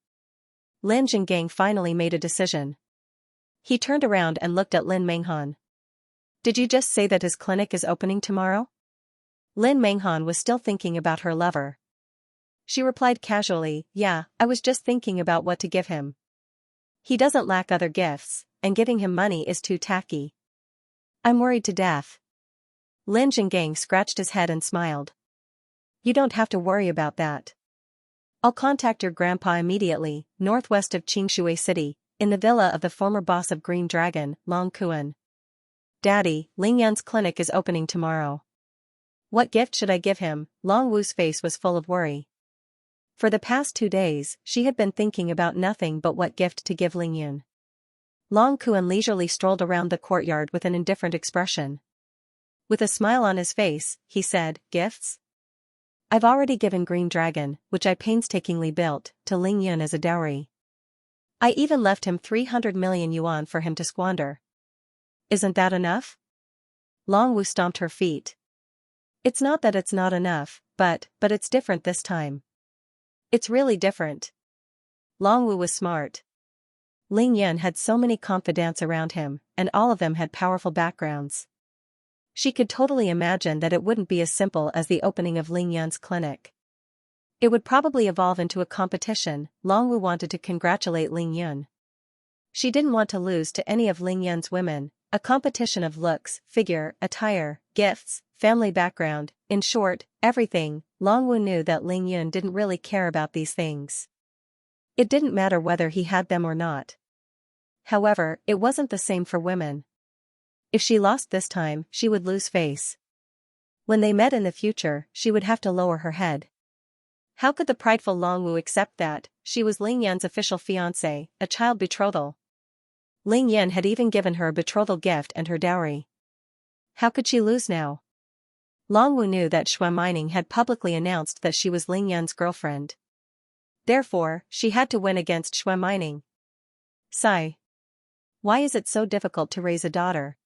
Lin Jinggang finally made a decision. He turned around and looked at Lin Menghan. "Did you just say that his clinic is opening tomorrow?" Lin Menghan was still thinking about her lover. She replied casually, "Yeah, I was just thinking about what to give him. He doesn't lack other gifts, and giving him money is too tacky. I'm worried to death. Lin Zhengang scratched his head and smiled. You don't have to worry about that. I'll contact your grandpa immediately, northwest of Xianxia City, in the villa of the former boss of Green Dragon, Long Kuan. Daddy, Ling Yan's clinic is opening tomorrow. What gift should I give him? Long Wu's face was full of worry. For the past 2 days, she had been thinking about nothing but what gift to give Ling Yan. Long Kuan leisurely strolled around the courtyard with an indifferent expression. With a smile on his face, he said, gifts? I've already given Green Dragon, which I painstakingly built, to Ling Yan as a dowry. I even left him 300 million yuan for him to squander. Isn't that enough? Long Wu stomped her feet. It's not that it's not enough, but it's different this time. It's really different. Long Wu was smart. Ling Yan had so many confidants around him, and all of them had powerful backgrounds. She could totally imagine that it wouldn't be as simple as the opening of Ling Yan's clinic. It would probably evolve into a competition. Long Wu wanted to congratulate Ling Yan. She didn't want to lose to any of Ling Yan's women, a competition of looks, figure, attire, gifts, family background, in short, everything. Long Wu knew that Ling Yan didn't really care about these things. It didn't matter whether he had them or not. However, it wasn't the same for women. If she lost this time, she would lose face. When they met in the future, she would have to lower her head. How could the prideful Long Wu accept that? She was Ling Yan's official fiancé, a child betrothal. Ling Yan had even given her a betrothal gift and her dowry. How could she lose now? Long Wu knew that Shui Mining had publicly announced that she was Ling Yan's girlfriend. Therefore, she had to win against Shui Mining. Sigh. Why is it so difficult to raise a daughter?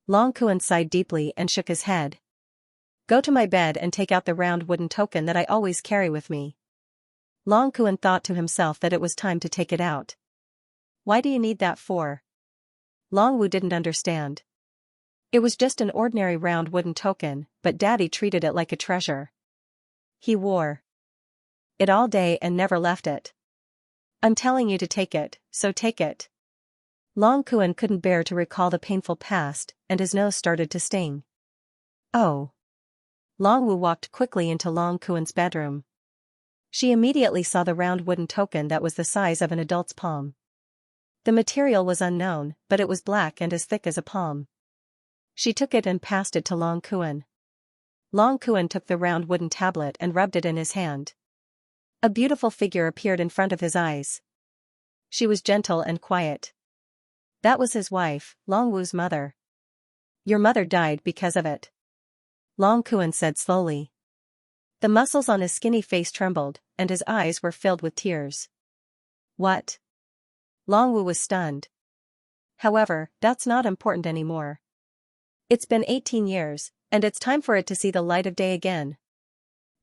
Long Kuan sighed deeply and shook his head. Go to my bed and take out the round wooden token that I always carry with me. Long Kuan thought to himself that it was time to take it out. Why do you need that for? Long Wu didn't understand. It was just an ordinary round wooden token, but Daddy treated it like a treasure. He wore it all day and never left it. I'm telling you to take it, so take it. Long Kuan couldn't bear to recall the painful past, and his nose started to sting. Oh. Long Wu walked quickly into Long Kuan's bedroom. She immediately saw the round wooden token that was the size of an adult's palm. The material was unknown, but it was black and as thick as a palm. She took it and passed it to Long Kuan. Long Kuan took the round wooden tablet and rubbed it in his hand. A beautiful figure appeared in front of his eyes. She was gentle and quiet. That was his wife, Long Wu's mother. Your mother died because of it. Long Kuan said slowly. The muscles on his skinny face trembled, and his eyes were filled with tears. What? Long Wu was stunned. However, that's not important anymore. It's been 18 years, and it's time for it to see the light of day again.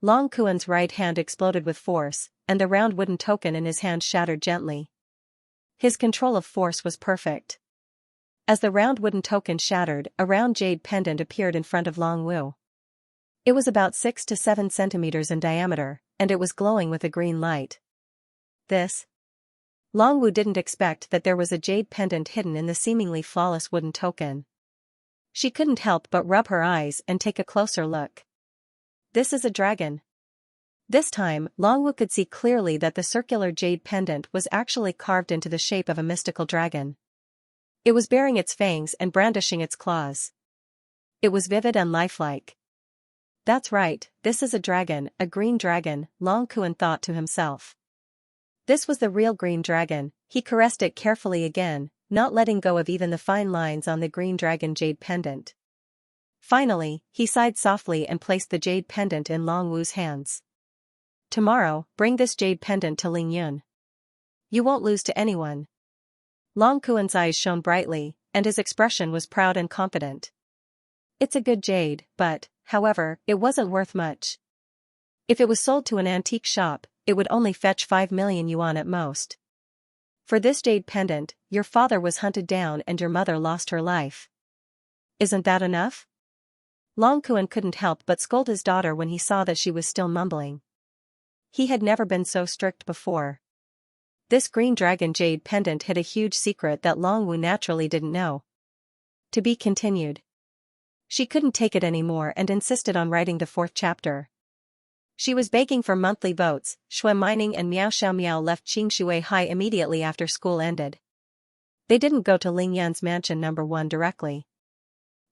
Long Kuan's right hand exploded with force, and the round wooden token in his hand shattered gently. His control of force was perfect. As the round wooden token shattered, a round jade pendant appeared in front of Long Wu. It was about 6 to 7 centimeters in diameter, and it was glowing with a green light. This? Long Wu didn't expect that there was a jade pendant hidden in the seemingly flawless wooden token. She couldn't help but rub her eyes and take a closer look. This is a dragon. This time, Long Wu could see clearly that the circular jade pendant was actually carved into the shape of a mystical dragon. It was baring its fangs and brandishing its claws. It was vivid and lifelike. That's right, this is a dragon, a green dragon, Long Kuan thought to himself. This was the real green dragon. He caressed it carefully again, not letting go of even the fine lines on the green dragon jade pendant. Finally, he sighed softly and placed the jade pendant in Long Wu's hands. Tomorrow, bring this jade pendant to Ling Yun. You won't lose to anyone. Long Kuan's eyes shone brightly, and his expression was proud and confident. It's a good jade, but, however, it wasn't worth much. If it was sold to an antique shop, it would only fetch 5 million yuan at most. For this jade pendant, your father was hunted down and your mother lost her life. Isn't that enough? Long Kuan couldn't help but scold his daughter when he saw that she was still mumbling. He had never been so strict before. This green dragon jade pendant hid a huge secret that Long Wu naturally didn't know. To be continued. She couldn't take it anymore and insisted on writing the 4th chapter. She was begging for monthly votes. Shui Mining and Miao Xiaomiao left Xingshui High immediately after school ended. They didn't go to Ling Yan's mansion number 1 directly.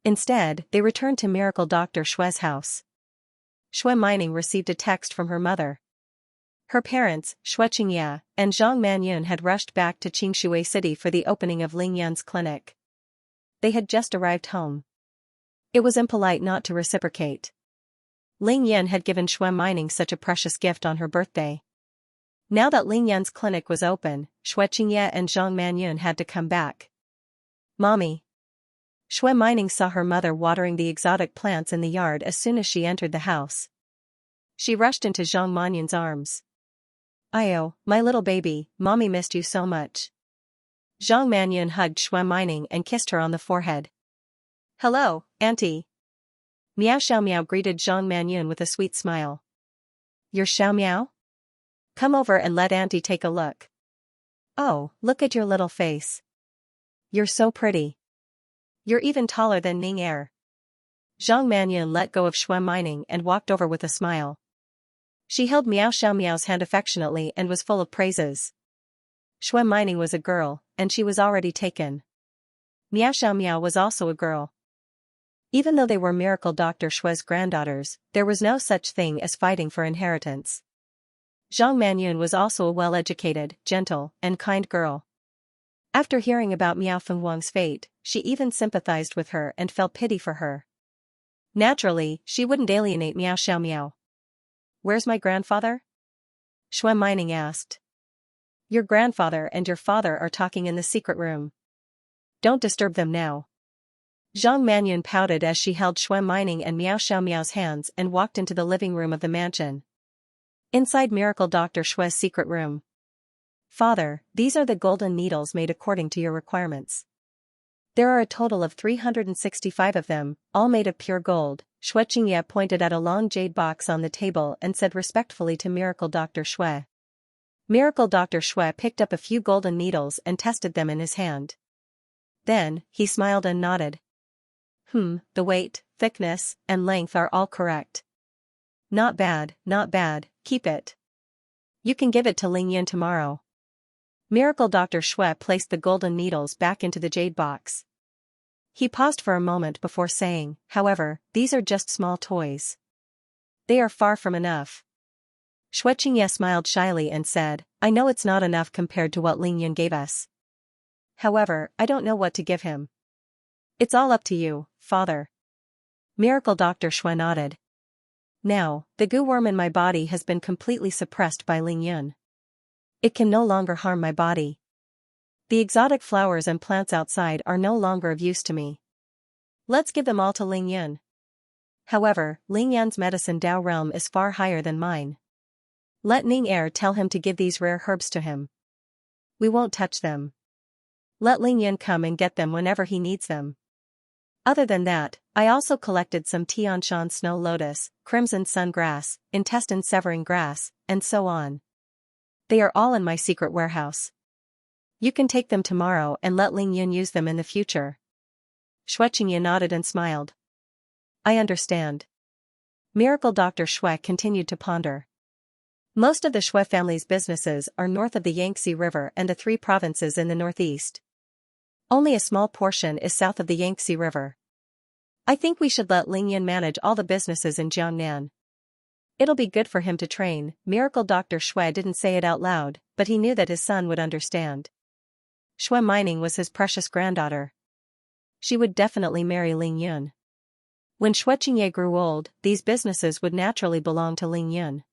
Instead, they returned to Miracle Dr. Shui's house. Shui Mining received a text from her mother. Her parents, Xianxia and Zhang Manyun, had rushed back to Qingshui City for the opening of Ling Yan's clinic. They had just arrived home. It was impolite not to reciprocate. Ling Yan had given Shui Mining such a precious gift on her birthday. Now that Ling Yan's clinic was open, Xianxia and Zhang Manyun had to come back. Mommy. Shui Mining saw her mother watering the exotic plants in the yard as soon as she entered the house. She rushed into Zhang Manyun's arms. Ayo, my little baby, Mommy missed you so much. Zhang Manyun hugged Shui Mining and kissed her on the forehead. Hello, Auntie. Miao Xiaomiao greeted Zhang Manyun with a sweet smile. You're Xiaomiao? Come over and let Auntie take a look. Oh, look at your little face. You're so pretty. You're even taller than Ning Er. Zhang Manyun let go of Shui Mining and walked over with a smile. She held Miao Xiaomiao's hand affectionately and was full of praises. Shui Mining was a girl, and she was already taken. Miao Xiaomiao was also a girl. Even though they were Miracle Dr. Shui's granddaughters, there was no such thing as fighting for inheritance. Zhang Manyun was also a well-educated, gentle, and kind girl. After hearing about Miao Fenghuang's fate, she even sympathized with her and felt pity for her. Naturally, she wouldn't alienate Miao Xiaomiao. Where's my grandfather? Shui Mining asked. Your grandfather and your father are talking in the secret room. Don't disturb them now. Zhang Manyun pouted as she held Shui Mining and Miao Xiaomiao's hands and walked into the living room of the mansion. Inside Miracle Dr. Shui's secret room. Father, these are the golden needles made according to your requirements. There are a total of 365 of them, all made of pure gold. Xianxia pointed at a long jade box on the table and said respectfully to Miracle Dr. Shui. Miracle Dr. Shui picked up a few golden needles and tested them in his hand. Then, he smiled and nodded. The weight, thickness, and length are all correct. Not bad, keep it. You can give it to Ling Yan tomorrow. Miracle Dr. Shui placed the golden needles back into the jade box. He paused for a moment before saying, however, these are just small toys. They are far from enough. Xianxia smiled shyly and said, I know it's not enough compared to what Ling Yan gave us. However, I don't know what to give him. It's all up to you, Father. Miracle Dr. Shui nodded. Now, the goo worm in my body has been completely suppressed by Ling Yan. It can no longer harm my body. The exotic flowers and plants outside are no longer of use to me. Let's give them all to Ling Yan. However, Ling Yan's medicine Dao realm is far higher than mine. Let Ning Er tell him to give these rare herbs to him. We won't touch them. Let Ling Yan come and get them whenever he needs them. Other than that, I also collected some Tianshan snow lotus, crimson sun grass, intestine severing grass, and so on. They are all in my secret warehouse. You can take them tomorrow and let Ling Yan use them in the future. Xianxia nodded and smiled. I understand. Miracle Dr. Shui continued to ponder. Most of the Shui family's businesses are north of the Yangtze River and the 3 provinces in the northeast. Only a small portion is south of the Yangtze River. I think we should let Ling Yan manage all the businesses in Jiangnan. It'll be good for him to train. Miracle Dr. Shui didn't say it out loud, but he knew that his son would understand. Shui Mining was his precious granddaughter. She would definitely marry Ling Yan. When Xianxia grew old, these businesses would naturally belong to Ling Yan.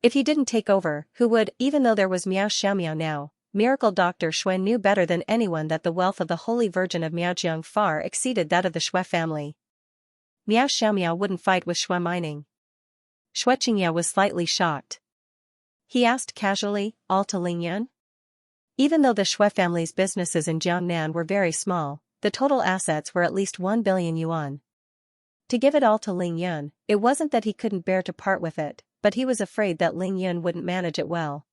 If he didn't take over, who would? Even though there was Miao Xiaomiao now, Miracle Dr. Shui knew better than anyone that the wealth of the Holy Virgin of Miaojiang far exceeded that of the Shui family. Miao Xiaomiao wouldn't fight with Shui Mining. Xianxia was slightly shocked. He asked casually, all to Ling Yan? Even though the Shui family's businesses in Jiangnan were very small, the total assets were at least 1 billion yuan. To give it all to Ling Yan, it wasn't that he couldn't bear to part with it, but he was afraid that Ling Yan wouldn't manage it well.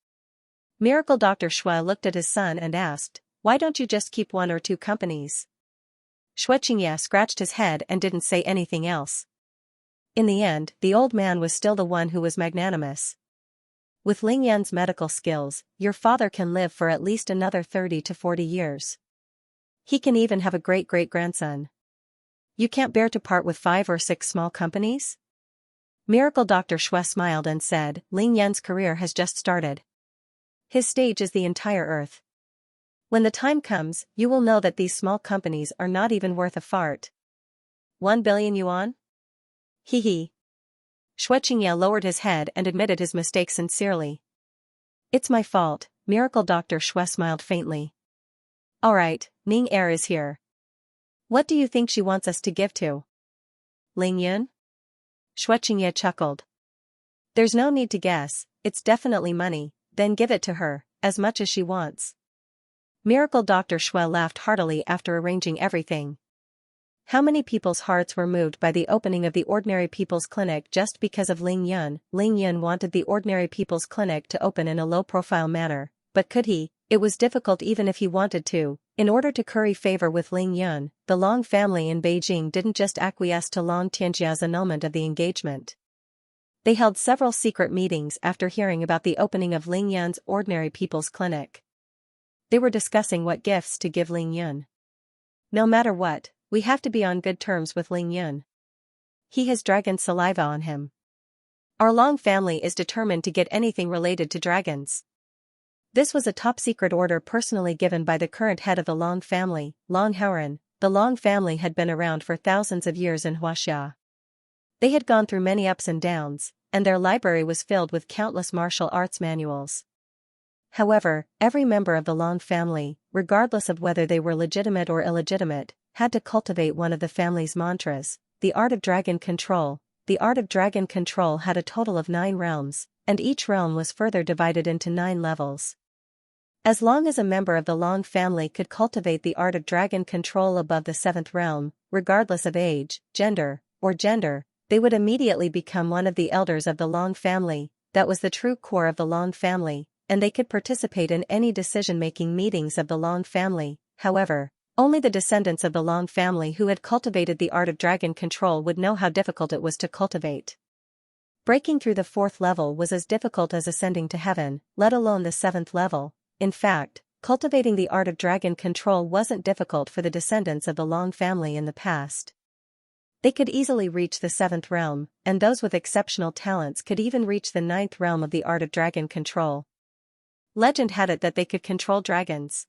Miracle Dr. Shui looked at his son and asked, "Why don't you just keep one or two companies?" Xianxia scratched his head and didn't say anything else. In the end, the old man was still the one who was magnanimous. "With Ling Yan's medical skills, your father can live for at least another 30 to 40 years. He can even have a great-great-grandson. You can't bear to part with 5 or 6 small companies?" Miracle Dr. Shui smiled and said, "Ling Yan's career has just started. His stage is the entire earth. When the time comes, you will know that these small companies are not even worth a fart." 1 billion yuan? Hee hee. Xianxia lowered his head and admitted his mistake sincerely. "It's my fault," Miracle Dr. Shui smiled faintly. "Alright, Ning Er is here. What do you think she wants us to give to Ling Yun?" Xianxia chuckled. "There's no need to guess, it's definitely money, then give it to her, as much as she wants." Miracle Dr. Shui laughed heartily after arranging everything. How many people's hearts were moved by the opening of the Ordinary People's Clinic just because of Ling Yun? Ling Yun wanted the Ordinary People's Clinic to open in a low-profile manner, but could he? It was difficult even if he wanted to. In order to curry favor with Ling Yun, the Long family in Beijing didn't just acquiesce to Long Tianjia's annulment of the engagement. They held several secret meetings after hearing about the opening of Ling Yun's Ordinary People's Clinic. They were discussing what gifts to give Ling Yun. "No matter what, we have to be on good terms with Ling Yun. He has dragon saliva on him. Our Long family is determined to get anything related to dragons." This was a top-secret order personally given by the current head of the Long family, Long Haoren. The Long family had been around for thousands of years in Huaxia. They had gone through many ups and downs, and their library was filled with countless martial arts manuals. However, every member of the Long family, regardless of whether they were legitimate or illegitimate, had to cultivate one of the family's mantras, the art of dragon control. The art of dragon control had a total of 9 realms, and each realm was further divided into 9 levels. As long as a member of the Long family could cultivate the art of dragon control above the 7th realm, regardless of age, gender, they would immediately become one of the elders of the Long family. That was the true core of the Long family, and they could participate in any decision-making meetings of the Long family. However, only the descendants of the Long family who had cultivated the art of dragon control would know how difficult it was to cultivate. Breaking through the 4th level was as difficult as ascending to heaven, let alone the 7th level. In fact, cultivating the art of dragon control wasn't difficult for the descendants of the Long family in the past. They could easily reach the 7th realm, and those with exceptional talents could even reach the 9th realm of the art of dragon control. Legend had it that they could control dragons.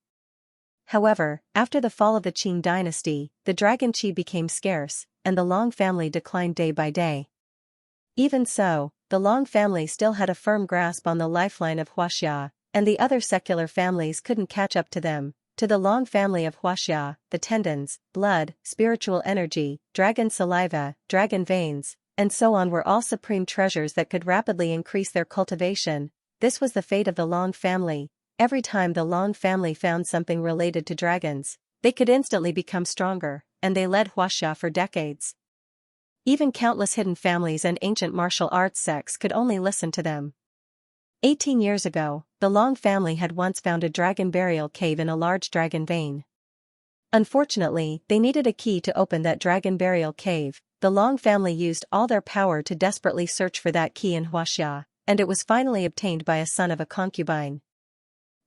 However, after the fall of the Qing dynasty, the dragon qi became scarce, and the Long family declined day by day. Even so, the Long family still had a firm grasp on the lifeline of Huaxia, and the other secular families couldn't catch up to them. To the Long family of Huaxia, the tendons, blood, spiritual energy, dragon saliva, dragon veins, and so on were all supreme treasures that could rapidly increase their cultivation. This was the fate of the Long family. Every time the Long family found something related to dragons, they could instantly become stronger, and they led Huaxia for decades. Even countless hidden families and ancient martial arts sects could only listen to them. 18 years ago, the Long family had once found a dragon burial cave in a large dragon vein. Unfortunately, they needed a key to open that dragon burial cave. The Long family used all their power to desperately search for that key in Huaxia, and it was finally obtained by a son of a concubine.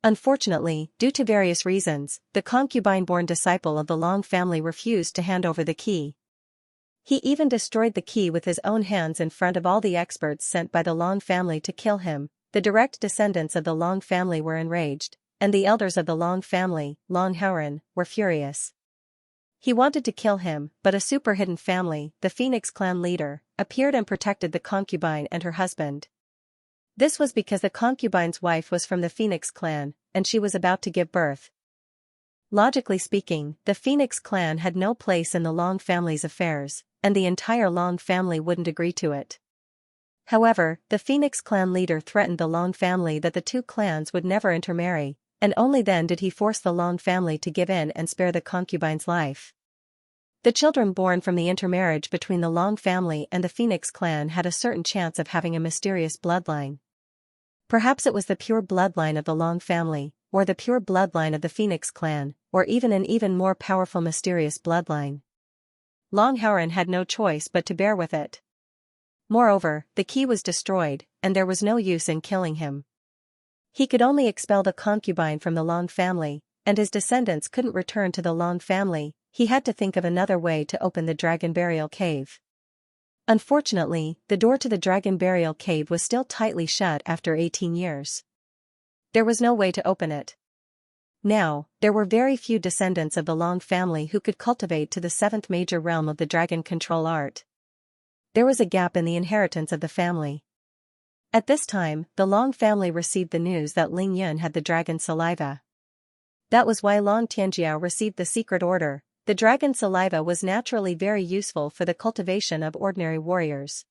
Unfortunately, due to various reasons, the concubine-born disciple of the Long family refused to hand over the key. He even destroyed the key with his own hands in front of all the experts sent by the Long family to kill him. The direct descendants of the Long family were enraged, and the elders of the Long family, Long Haoren, were furious. He wanted to kill him, but a super-hidden family, the Phoenix clan leader, appeared and protected the concubine and her husband. This was because the concubine's wife was from the Phoenix clan, and she was about to give birth. Logically speaking, the Phoenix clan had no place in the Long family's affairs, and the entire Long family wouldn't agree to it. However, the Phoenix clan leader threatened the Long family that the two clans would never intermarry, and only then did he force the Long family to give in and spare the concubine's life. The children born from the intermarriage between the Long family and the Phoenix clan had a certain chance of having a mysterious bloodline. Perhaps it was the pure bloodline of the Long family, or the pure bloodline of the Phoenix clan, or even an even more powerful mysterious bloodline. Long Howren had no choice but to bear with it. Moreover, the key was destroyed, and there was no use in killing him. He could only expel the concubine from the Long family, and his descendants couldn't return to the Long family. He had to think of another way to open the Dragon Burial Cave. Unfortunately, the door to the Dragon Burial Cave was still tightly shut after 18 years. There was no way to open it. Now, there were very few descendants of the Long family who could cultivate to the 7th major realm of the dragon control art. There was a gap in the inheritance of the family. At this time, the Long family received the news that Ling Yun had the dragon saliva. That was why Long Tianjiao received the secret order. The dragon saliva was naturally very useful for the cultivation of ordinary warriors.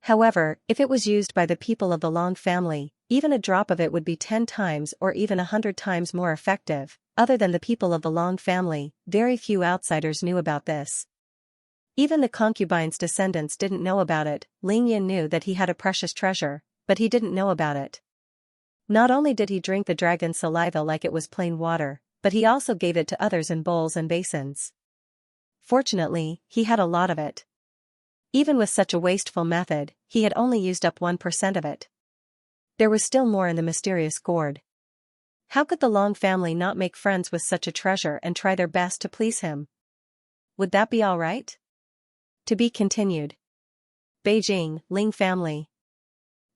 However, if it was used by the people of the Long family, even a drop of it would be 10 times or even 100 times more effective. Other than the people of the Long family, very few outsiders knew about this. Even the concubine's descendants didn't know about it. Ling Yin knew that he had a precious treasure, but he didn't know about it. Not only did he drink the dragon's saliva like it was plain water, but he also gave it to others in bowls and basins. Fortunately, he had a lot of it. Even with such a wasteful method, he had only used up 1% of it. There was still more in the mysterious gourd. How could the Long family not make friends with such a treasure and try their best to please him? Would that be all right? To be continued. Beijing, Ling family.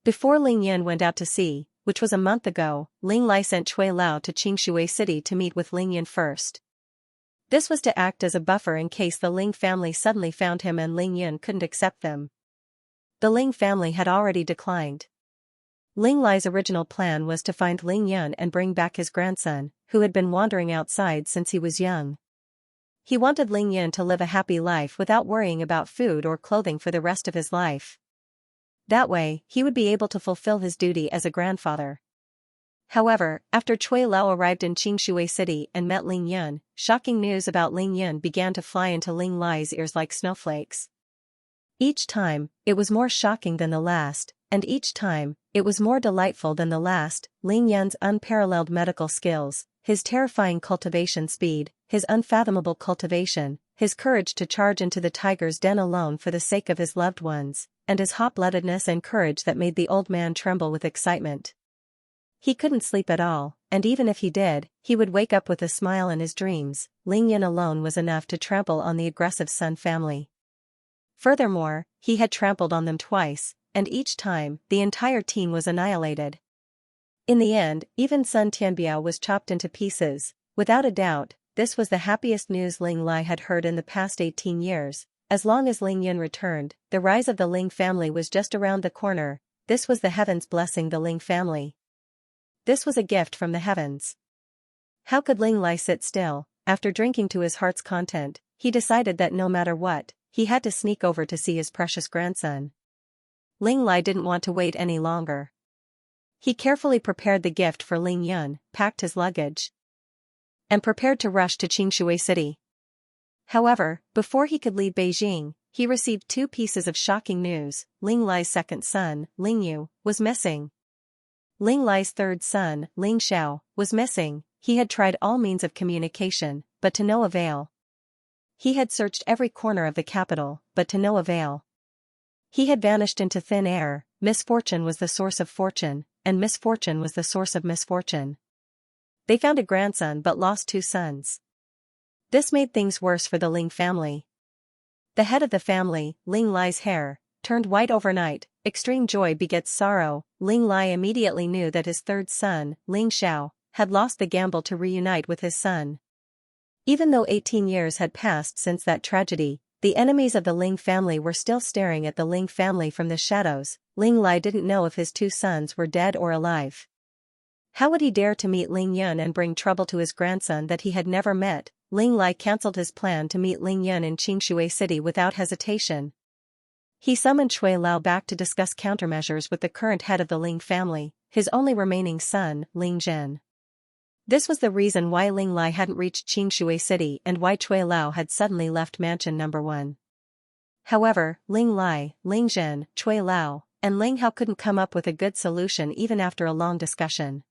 Before Ling Yin went out to sea, which was a month ago, Ling Lai sent Cui Lao to Xianxia City to meet with Ling Yin first. This was to act as a buffer in case the Ling family suddenly found him and Ling Yin couldn't accept them. The Ling family had already declined. Ling Lai's original plan was to find Ling Yun and bring back his grandson, who had been wandering outside since he was young. He wanted Ling Yun to live a happy life without worrying about food or clothing for the rest of his life. That way, he would be able to fulfill his duty as a grandfather. However, after Cui Lao arrived in Xianxia City and met Ling Yun, shocking news about Ling Yun began to fly into Ling Lai's ears like snowflakes. Each time, it was more shocking than the last, and each time, it was more delightful than the last. Ling Yun's unparalleled medical skills, his terrifying cultivation speed, his unfathomable cultivation, his courage to charge into the tiger's den alone for the sake of his loved ones, and his hot-bloodedness and courage that made the old man tremble with excitement. He couldn't sleep at all, and even if he did, he would wake up with a smile in his dreams. Ling Yun alone was enough to trample on the aggressive Sun family. Furthermore, he had trampled on them twice, and each time, the entire team was annihilated. In the end, even Sun Tianbiao was chopped into pieces. Without a doubt, this was the happiest news Ling Lai had heard in the past 18 years. As long as Ling Yun returned, the rise of the Ling family was just around the corner. This was the heavens blessing the Ling family. This was a gift from the heavens. How could Ling Lai sit still? After drinking to his heart's content, he decided that no matter what, he had to sneak over to see his precious grandson. Ling Lai didn't want to wait any longer. He carefully prepared the gift for Ling Yun, packed his luggage, and prepared to rush to Xianxia City. However, before he could leave Beijing, he received 2 pieces of shocking news. Ling Lai's second son, Ling Yu, was missing. Ling Lai's third son, Ling Xiao, was missing. He had tried all means of communication, but to no avail. He had searched every corner of the capital, but to no avail. He had vanished into thin air. Misfortune was the source of fortune, and misfortune was the source of misfortune. They found a grandson but lost 2 sons. This made things worse for the Ling family. The head of the family, Ling Lai's hair, turned white overnight. Extreme joy begets sorrow. Ling Lai immediately knew that his third son, Ling Xiao, had lost the gamble to reunite with his son. Even though 18 years had passed since that tragedy, the enemies of the Ling family were still staring at the Ling family from the shadows. Ling Lai didn't know if his 2 sons were dead or alive. How would he dare to meet Ling Yun and bring trouble to his grandson that he had never met? Ling Lai cancelled his plan to meet Ling Yun in Xianxia City without hesitation. He summoned Cui Lao back to discuss countermeasures with the current head of the Ling family, his only remaining son, Ling Zhen. This was the reason why Ling Lai hadn't reached Xianxia City and why Cui Lao had suddenly left Mansion No. 1. However, Ling Lai, Ling Zhen, Cui Lao, and Ling Hao couldn't come up with a good solution even after a long discussion.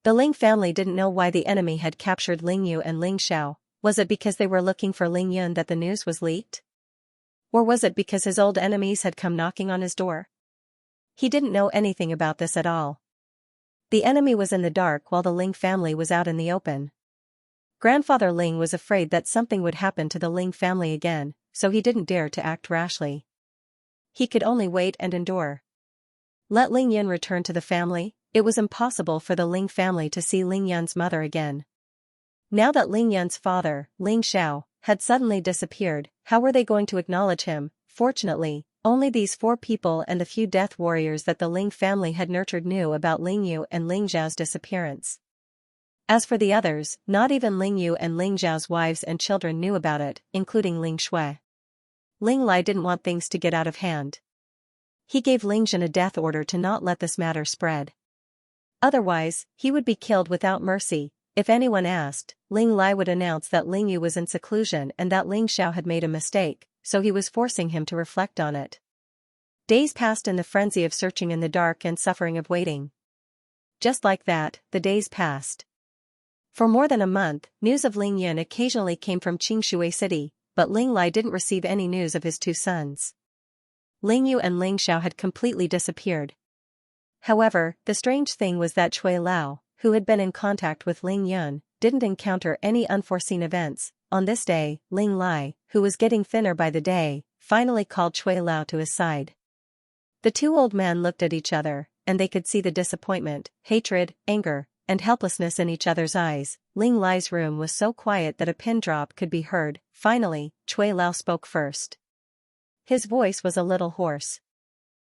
The Ling family didn't know why the enemy had captured Ling Yu and Ling Xiao. Was it because they were looking for Ling Yun that the news was leaked? Or was it because his old enemies had come knocking on his door? He didn't know anything about this at all. The enemy was in the dark while the Ling family was out in the open. Grandfather Ling was afraid that something would happen to the Ling family again, so he didn't dare to act rashly. He could only wait and endure. Let Ling Yun return to the family. It was impossible for the Ling family to see Ling Yun's mother again. Now that Ling Yun's father, Ling Xiao, had suddenly disappeared, how were they going to acknowledge him? Fortunately, only these 4 people and the few death warriors that the Ling family had nurtured knew about Ling Yu and Ling Xiao's disappearance. As for the others, not even Ling Yu and Ling Xiao's wives and children knew about it, including Ling Shui. Ling Lai didn't want things to get out of hand. He gave Ling Zhen a death order to not let this matter spread. Otherwise, he would be killed without mercy. If anyone asked, Ling Lai would announce that Ling Yu was in seclusion and that Ling Xiao had made a mistake, so he was forcing him to reflect on it. Days passed in the frenzy of searching in the dark and suffering of waiting. Just like that, the days passed. For more than a month, news of Ling Yun occasionally came from Xianxia City, but Ling Lai didn't receive any news of his 2 sons. Ling Yu and Ling Xiao had completely disappeared. However, the strange thing was that Cui Lao, who had been in contact with Ling Yun, didn't encounter any unforeseen events. On this day, Ling Lai, who was getting thinner by the day, finally called Cui Lao to his side. The 2 old men looked at each other, and they could see the disappointment, hatred, anger, and helplessness in each other's eyes. Ling Lai's room was so quiet that a pin drop could be heard. Finally, Cui Lao spoke first. His voice was a little hoarse.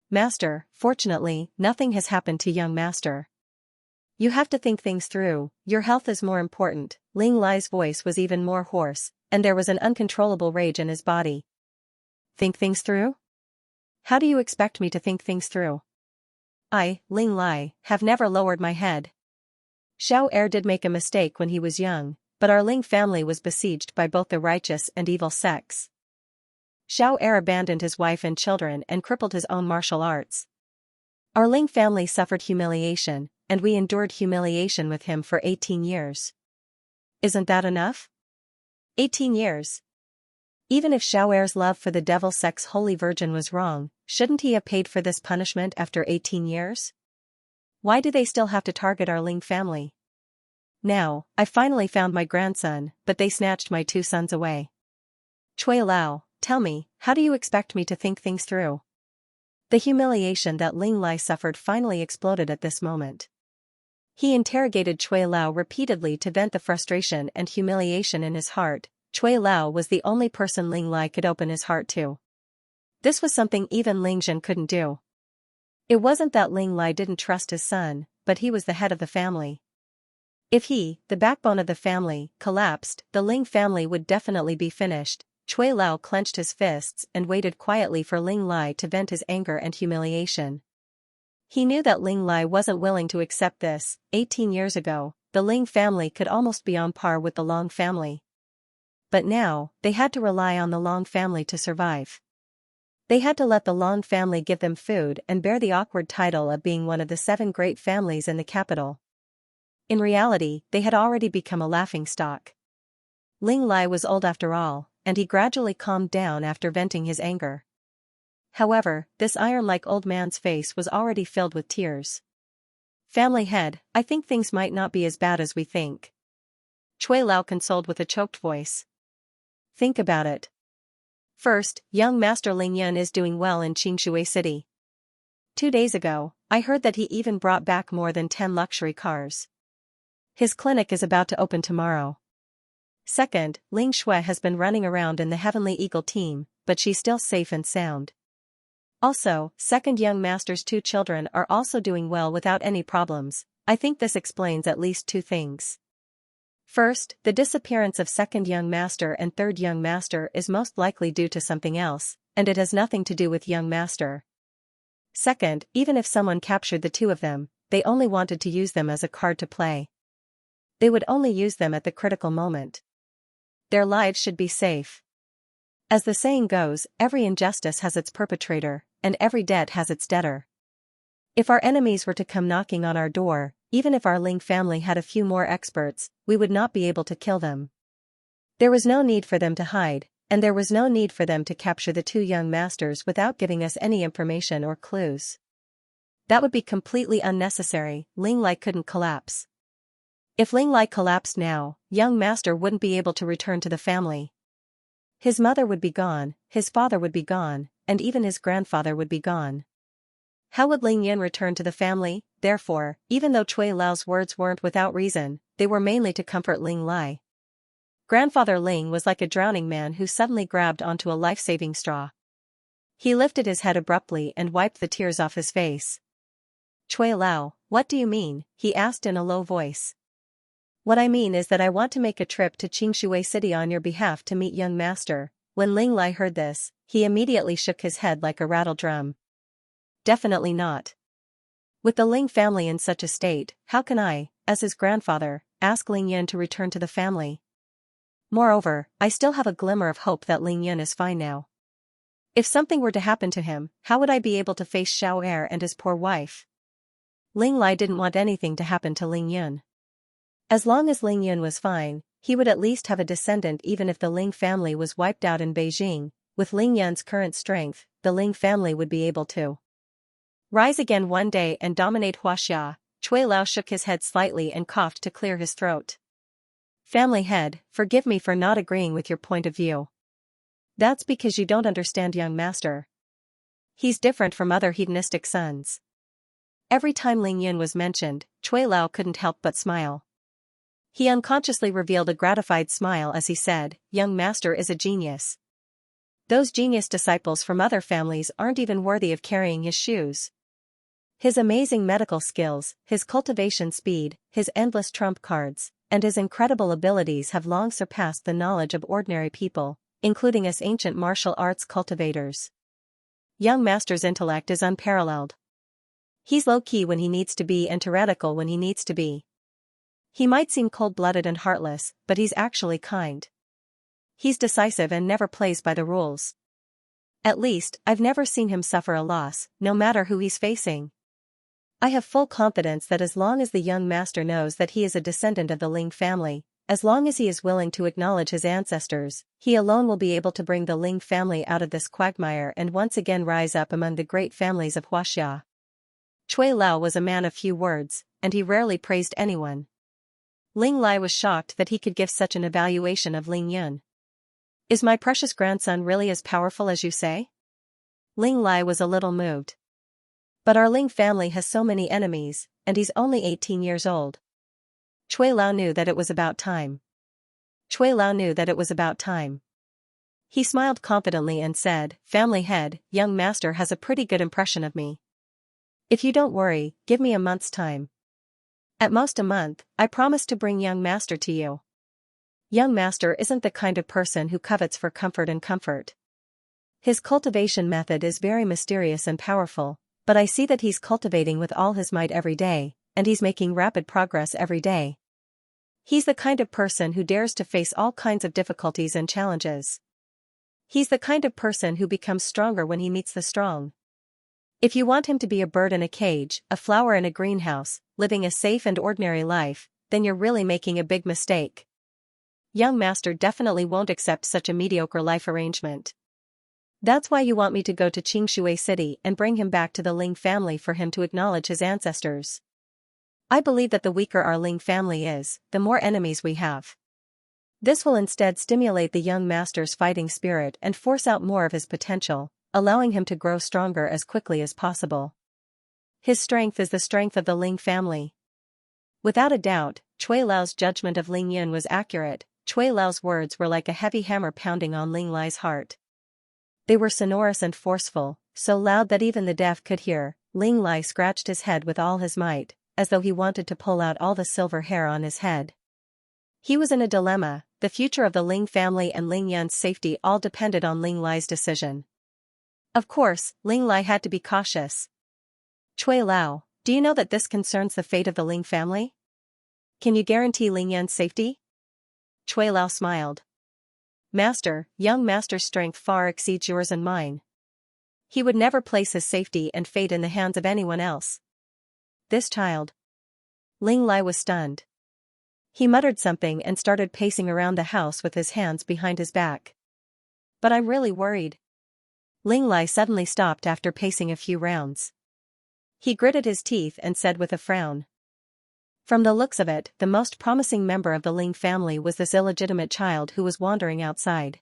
"Master, fortunately, nothing has happened to young master. You have to think things through, your health is more important." Ling Lai's voice was even more hoarse, and there was an uncontrollable rage in his body. "Think things through? How do you expect me to think things through? I, Ling Lai, have never lowered my head. Xiao Er did make a mistake when he was young, but our Ling family was besieged by both the righteous and evil sects. Xiao Er abandoned his wife and children and crippled his own martial arts. Our Ling family suffered humiliation, and we endured humiliation with him for 18 years. Isn't that enough? 18 years. Even if Xiao Er's love for the devil sect's holy virgin was wrong, shouldn't he have paid for this punishment after 18 years? Why do they still have to target our Ling family? Now, I finally found my grandson, but they snatched my 2 sons away. Cui Lao, tell me, how do you expect me to think things through?" The humiliation that Ling Lai suffered finally exploded at this moment. He interrogated Cui Lao repeatedly to vent the frustration and humiliation in his heart. Cui Lao was the only person Ling Lai could open his heart to. This was something even Ling Zhen couldn't do. It wasn't that Ling Lai didn't trust his son, but he was the head of the family. If he, the backbone of the family, collapsed, the Ling family would definitely be finished. Cui Lao clenched his fists and waited quietly for Ling Lai to vent his anger and humiliation. He knew that Ling Lai wasn't willing to accept this. 18 years ago, the Ling family could almost be on par with the Long family. But now, they had to rely on the Long family to survive. They had to let the Long family give them food and bear the awkward title of being one of the 7 great families in the capital. In reality, they had already become a laughingstock. Ling Lai was old after all, and he gradually calmed down after venting his anger. However, this iron-like old man's face was already filled with tears. "Family head, I think things might not be as bad as we think." Cui Lao consoled with a choked voice. "Think about it. First, young Master Ling Yun is doing well in Xianxia City. 2 days ago, I heard that he even brought back more than 10 luxury cars. His clinic is about to open tomorrow. Second, Ling Shui has been running around in the Heavenly Eagle team, but she's still safe and sound. Also, second young master's 2 children are also doing well without any problems. I think this explains at least 2 things. First, the disappearance of second young master and third young master is most likely due to something else, and it has nothing to do with young master. Second, even if someone captured the 2 of them, they only wanted to use them as a card to play. They would only use them at the critical moment. Their lives should be safe. As the saying goes, every injustice has its perpetrator. and every debt has its debtor. If our enemies were to come knocking on our door, even if our Ling family had a few more experts, we would not be able to kill them. There was no need for them to hide, and there was no need for them to capture the two young masters without giving us any information or clues. That would be completely unnecessary. Ling Lai couldn't collapse. If Ling Lai collapsed now, young master wouldn't be able to return to the family. His mother would be gone, his father would be gone, and even his grandfather would be gone. How would Ling Yin return to the family? Therefore, even though Cui Lao's words weren't without reason, they were mainly to comfort Ling Lai. Grandfather Ling was like a drowning man who suddenly grabbed onto a life-saving straw. He lifted his head abruptly and wiped the tears off his face. Cui Lao, what do you mean? He asked in a low voice. What I mean is that I want to make a trip to Xianxia City on your behalf to meet young master. When Ling Lai heard this, he immediately shook his head like a rattle drum. Definitely not. With the Ling family in such a state, how can I, as his grandfather, ask Ling Yin to return to the family? Moreover, I still have a glimmer of hope that Ling Yin is fine now. If something were to happen to him, how would I be able to face Xiao Er and his poor wife? Ling Lai didn't want anything to happen to Ling Yin. As long as Ling Yin was fine, he would at least have a descendant even if the Ling family was wiped out in Beijing. With Ling Yan's current strength, the Ling family would be able to rise again one day and dominate Huaxia. Cui Lao shook his head slightly and coughed to clear his throat. Family head, forgive me for not agreeing with your point of view. That's because you don't understand young master. He's different from other hedonistic sons. Every time Ling Yin was mentioned, Cui Lao couldn't help but smile. He unconsciously revealed a gratified smile as he said, young master is a genius. Those genius disciples from other families aren't even worthy of carrying his shoes. His amazing medical skills, his cultivation speed, his endless trump cards, and his incredible abilities have long surpassed the knowledge of ordinary people, including us ancient martial arts cultivators. Young master's intellect is unparalleled. He's low-key when he needs to be and tyrannical when he needs to be. He might seem cold-blooded and heartless, but he's actually kind. He's decisive and never plays by the rules. At least, I've never seen him suffer a loss, no matter who he's facing. I have full confidence that as long as the young master knows that he is a descendant of the Ling family, as long as he is willing to acknowledge his ancestors, he alone will be able to bring the Ling family out of this quagmire and once again rise up among the great families of Huaxia. Cui Lao was a man of few words, and he rarely praised anyone. Ling Lai was shocked that he could give such an evaluation of Ling Yin. Is my precious grandson really as powerful as you say? Ling Lai was a little moved. But our Ling family has so many enemies, and he's only 18 years old. Cui Lao knew that it was about time. Cui Lao knew that it was about time. He smiled confidently and said, family head, young master has a pretty good impression of me. If you don't worry, give me a month's time. At most a month, I promise to bring young master to you. Young master isn't the kind of person who covets for comfort and comfort. His cultivation method is very mysterious and powerful, but I see that he's cultivating with all his might every day, and he's making rapid progress every day. He's the kind of person who dares to face all kinds of difficulties and challenges. He's the kind of person who becomes stronger when he meets the strong. If you want him to be a bird in a cage, a flower in a greenhouse, living a safe and ordinary life, then you're really making a big mistake. Young master definitely won't accept such a mediocre life arrangement. That's why you want me to go to Xianxia City and bring him back to the Ling family for him to acknowledge his ancestors. I believe that the weaker our Ling family is, the more enemies we have. This will instead stimulate the young master's fighting spirit and force out more of his potential, allowing him to grow stronger as quickly as possible. His strength is the strength of the Ling family. Without a doubt, Cui Lao's judgment of Ling Yin was accurate. Cui Lao's words were like a heavy hammer pounding on Ling Lai's heart. They were sonorous and forceful, so loud that even the deaf could hear. Ling Lai scratched his head with all his might, as though he wanted to pull out all the silver hair on his head. He was in a dilemma. The future of the Ling family and Ling Yan's safety all depended on Ling Lai's decision. Of course, Ling Lai had to be cautious. Cui Lao, do you know that this concerns the fate of the Ling family? Can you guarantee Ling Yan's safety? Cui Lao smiled. Master, young master's strength far exceeds yours and mine. He would never place his safety and fate in the hands of anyone else. This child. Ling Lai was stunned. He muttered something and started pacing around the house with his hands behind his back. But I'm really worried. Ling Lai suddenly stopped after pacing a few rounds. He gritted his teeth and said with a frown. From the looks of it, the most promising member of the Ling family was this illegitimate child who was wandering outside.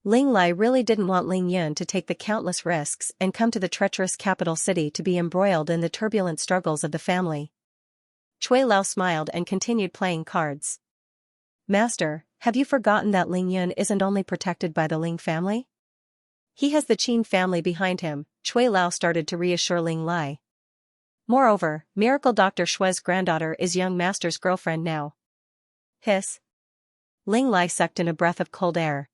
Ling Lai really didn't want Ling Yun to take the countless risks and come to the treacherous capital city to be embroiled in the turbulent struggles of the family. Cui Lao smiled and continued playing cards. Master, have you forgotten that Ling Yun isn't only protected by the Ling family? He has the Qin family behind him, Cui Lao started to reassure Ling Lai. Moreover, Miracle Dr. Shui's granddaughter is young master's girlfriend now. Hiss. Ling Lai sucked in a breath of cold air.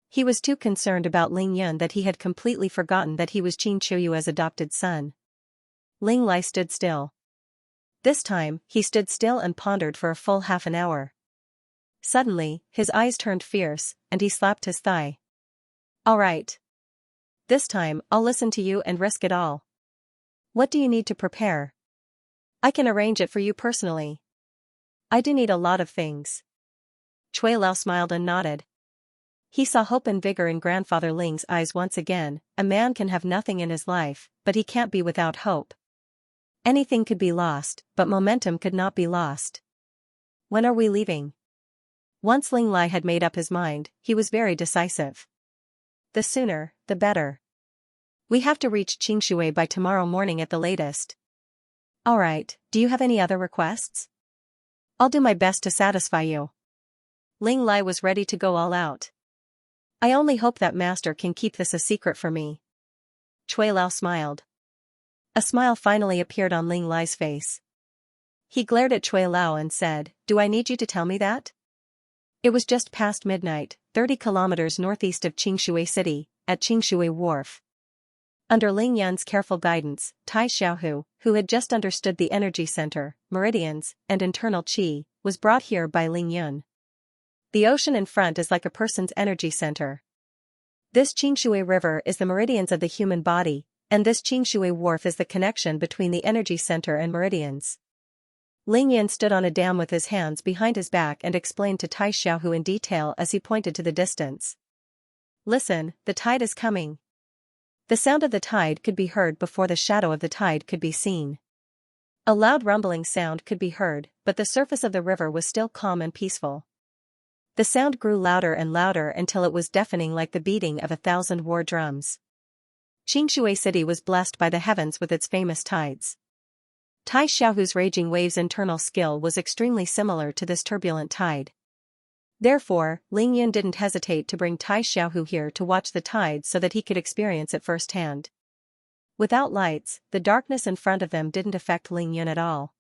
He was too concerned about Ling Yun that he had completely forgotten that he was Qin Chuyue's adopted son. Ling Lai stood still. This time, he stood still and pondered for a full half an hour. Suddenly, his eyes turned fierce, and he slapped his thigh. All right. This time, I'll listen to you and risk it all. What do you need to prepare? I can arrange it for you personally. I do need a lot of things. Cui Lao smiled and nodded. He saw hope and vigor in Grandfather Ling's eyes once again. A man can have nothing in his life, but he can't be without hope. Anything could be lost, but momentum could not be lost. When are we leaving? Once Ling Lai had made up his mind, he was very decisive. The sooner, the better. We have to reach Qingshui by tomorrow morning at the latest. All right, do you have any other requests? I'll do my best to satisfy you. Ling Lai was ready to go all out. I only hope that master can keep this a secret for me. Cui Lao smiled. A smile finally appeared on Ling Lai's face. He glared at Cui Lao and said, Do I need you to tell me that? It was just past midnight, 30 kilometers northeast of Qingshui City, at Qingshui Wharf. Under Ling Yun's careful guidance, Tai Xiaohu, who had just understood the energy center, meridians, and internal qi, was brought here by Ling Yun. The ocean in front is like a person's energy center. This Qingshui River is the meridians of the human body, and this Qingshui Wharf is the connection between the energy center and meridians. Ling Yun stood on a dam with his hands behind his back and explained to Tai Xiaohu in detail as he pointed to the distance. Listen, the tide is coming. The sound of the tide could be heard before the shadow of the tide could be seen. A loud rumbling sound could be heard, but the surface of the river was still calm and peaceful. The sound grew louder and louder until it was deafening like the beating of 1,000 war drums. Qingshui City was blessed by the heavens with its famous tides. Tai Xiaohu's raging waves' internal skill was extremely similar to this turbulent tide. Therefore, Ling Yun didn't hesitate to bring Tai Xiaohu here to watch the tide so that he could experience it firsthand. Without lights, the darkness in front of them didn't affect Ling Yun at all.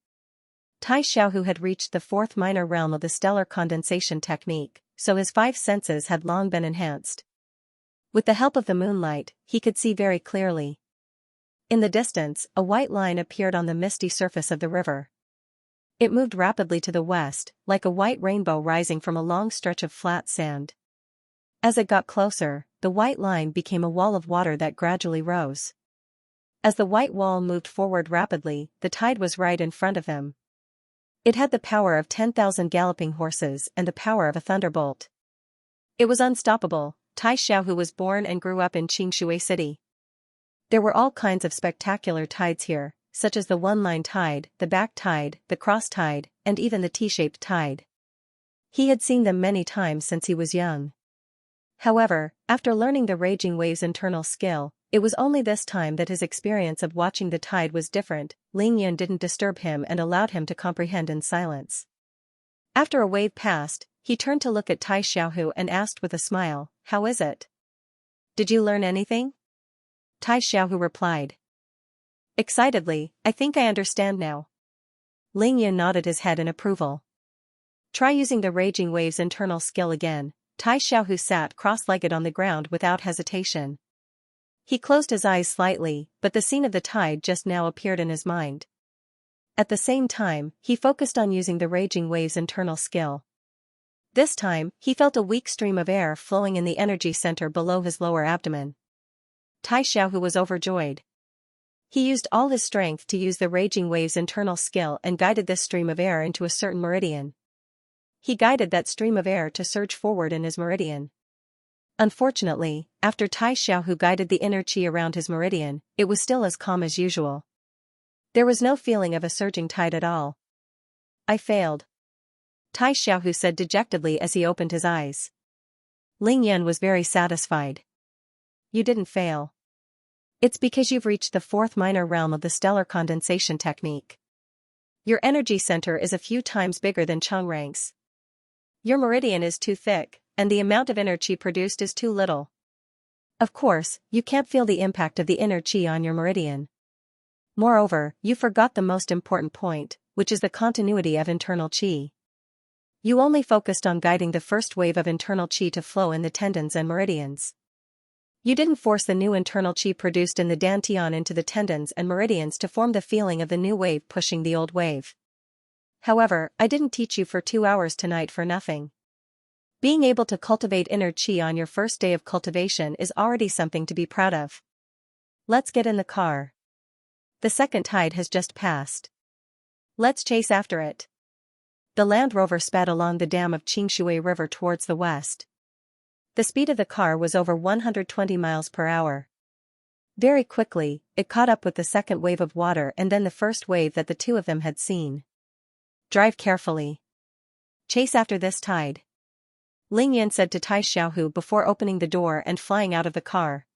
Tai Xiaohu had reached the fourth minor realm of the stellar condensation technique, so his 5 senses had long been enhanced. With the help of the moonlight, he could see very clearly. In the distance, a white line appeared on the misty surface of the river. It moved rapidly to the west, like a white rainbow rising from a long stretch of flat sand. As it got closer, the white line became a wall of water that gradually rose. As the white wall moved forward rapidly, the tide was right in front of them. It had the power of 10,000 galloping horses and the power of a thunderbolt. It was unstoppable. Tai Xiaohu was born and grew up in Qingshui City. There were all kinds of spectacular tides here, such as the one-line tide, the back tide, the cross tide, and even the T-shaped tide. He had seen them many times since he was young. However, after learning the raging wave's internal skill, it was only this time that his experience of watching the tide was different. Ling Yun didn't disturb him and allowed him to comprehend in silence. After a wave passed, he turned to look at Tai Xiaohu and asked with a smile, How is it? Did you learn anything? Tai Xiaohu replied. Excitedly, I think I understand now. Ling Yun nodded his head in approval. Try using the raging wave's internal skill again. Tai Xiaohu sat cross-legged on the ground without hesitation. He closed his eyes slightly, but the scene of the tide just now appeared in his mind. At the same time, he focused on using the raging wave's internal skill. This time, he felt a weak stream of air flowing in the energy center below his lower abdomen. Tai Xiaohu was overjoyed. He used all his strength to use the raging wave's internal skill and guided this stream of air into a certain meridian. He guided that stream of air to surge forward in his meridian. Unfortunately, after Tai Xiaohu guided the inner qi around his meridian, it was still as calm as usual. There was no feeling of a surging tide at all. I failed. Tai Xiaohu said dejectedly as he opened his eyes. Ling Yan was very satisfied. You didn't fail. It's because you've reached the fourth minor realm of the stellar condensation technique. Your energy center is a few times bigger than Chongrang's. Your meridian is too thick, and the amount of inner qi produced is too little. Of course, you can't feel the impact of the inner qi on your meridian. Moreover, you forgot the most important point, which is the continuity of internal qi. You only focused on guiding the first wave of internal qi to flow in the tendons and meridians. You didn't force the new internal qi produced in the dantian into the tendons and meridians to form the feeling of the new wave pushing the old wave. However, I didn't teach you for 2 hours tonight for nothing. Being able to cultivate inner qi on your first day of cultivation is already something to be proud of. Let's get in the car. The second tide has just passed. Let's chase after it. The Land Rover sped along the dam of Xianxia River towards the west. The speed of the car was over 120 miles per hour. Very quickly, it caught up with the second wave of water and then the first wave that the two of them had seen. Drive carefully. Chase after this tide. Ling Yan said to Tai Xiaohu before opening the door and flying out of the car.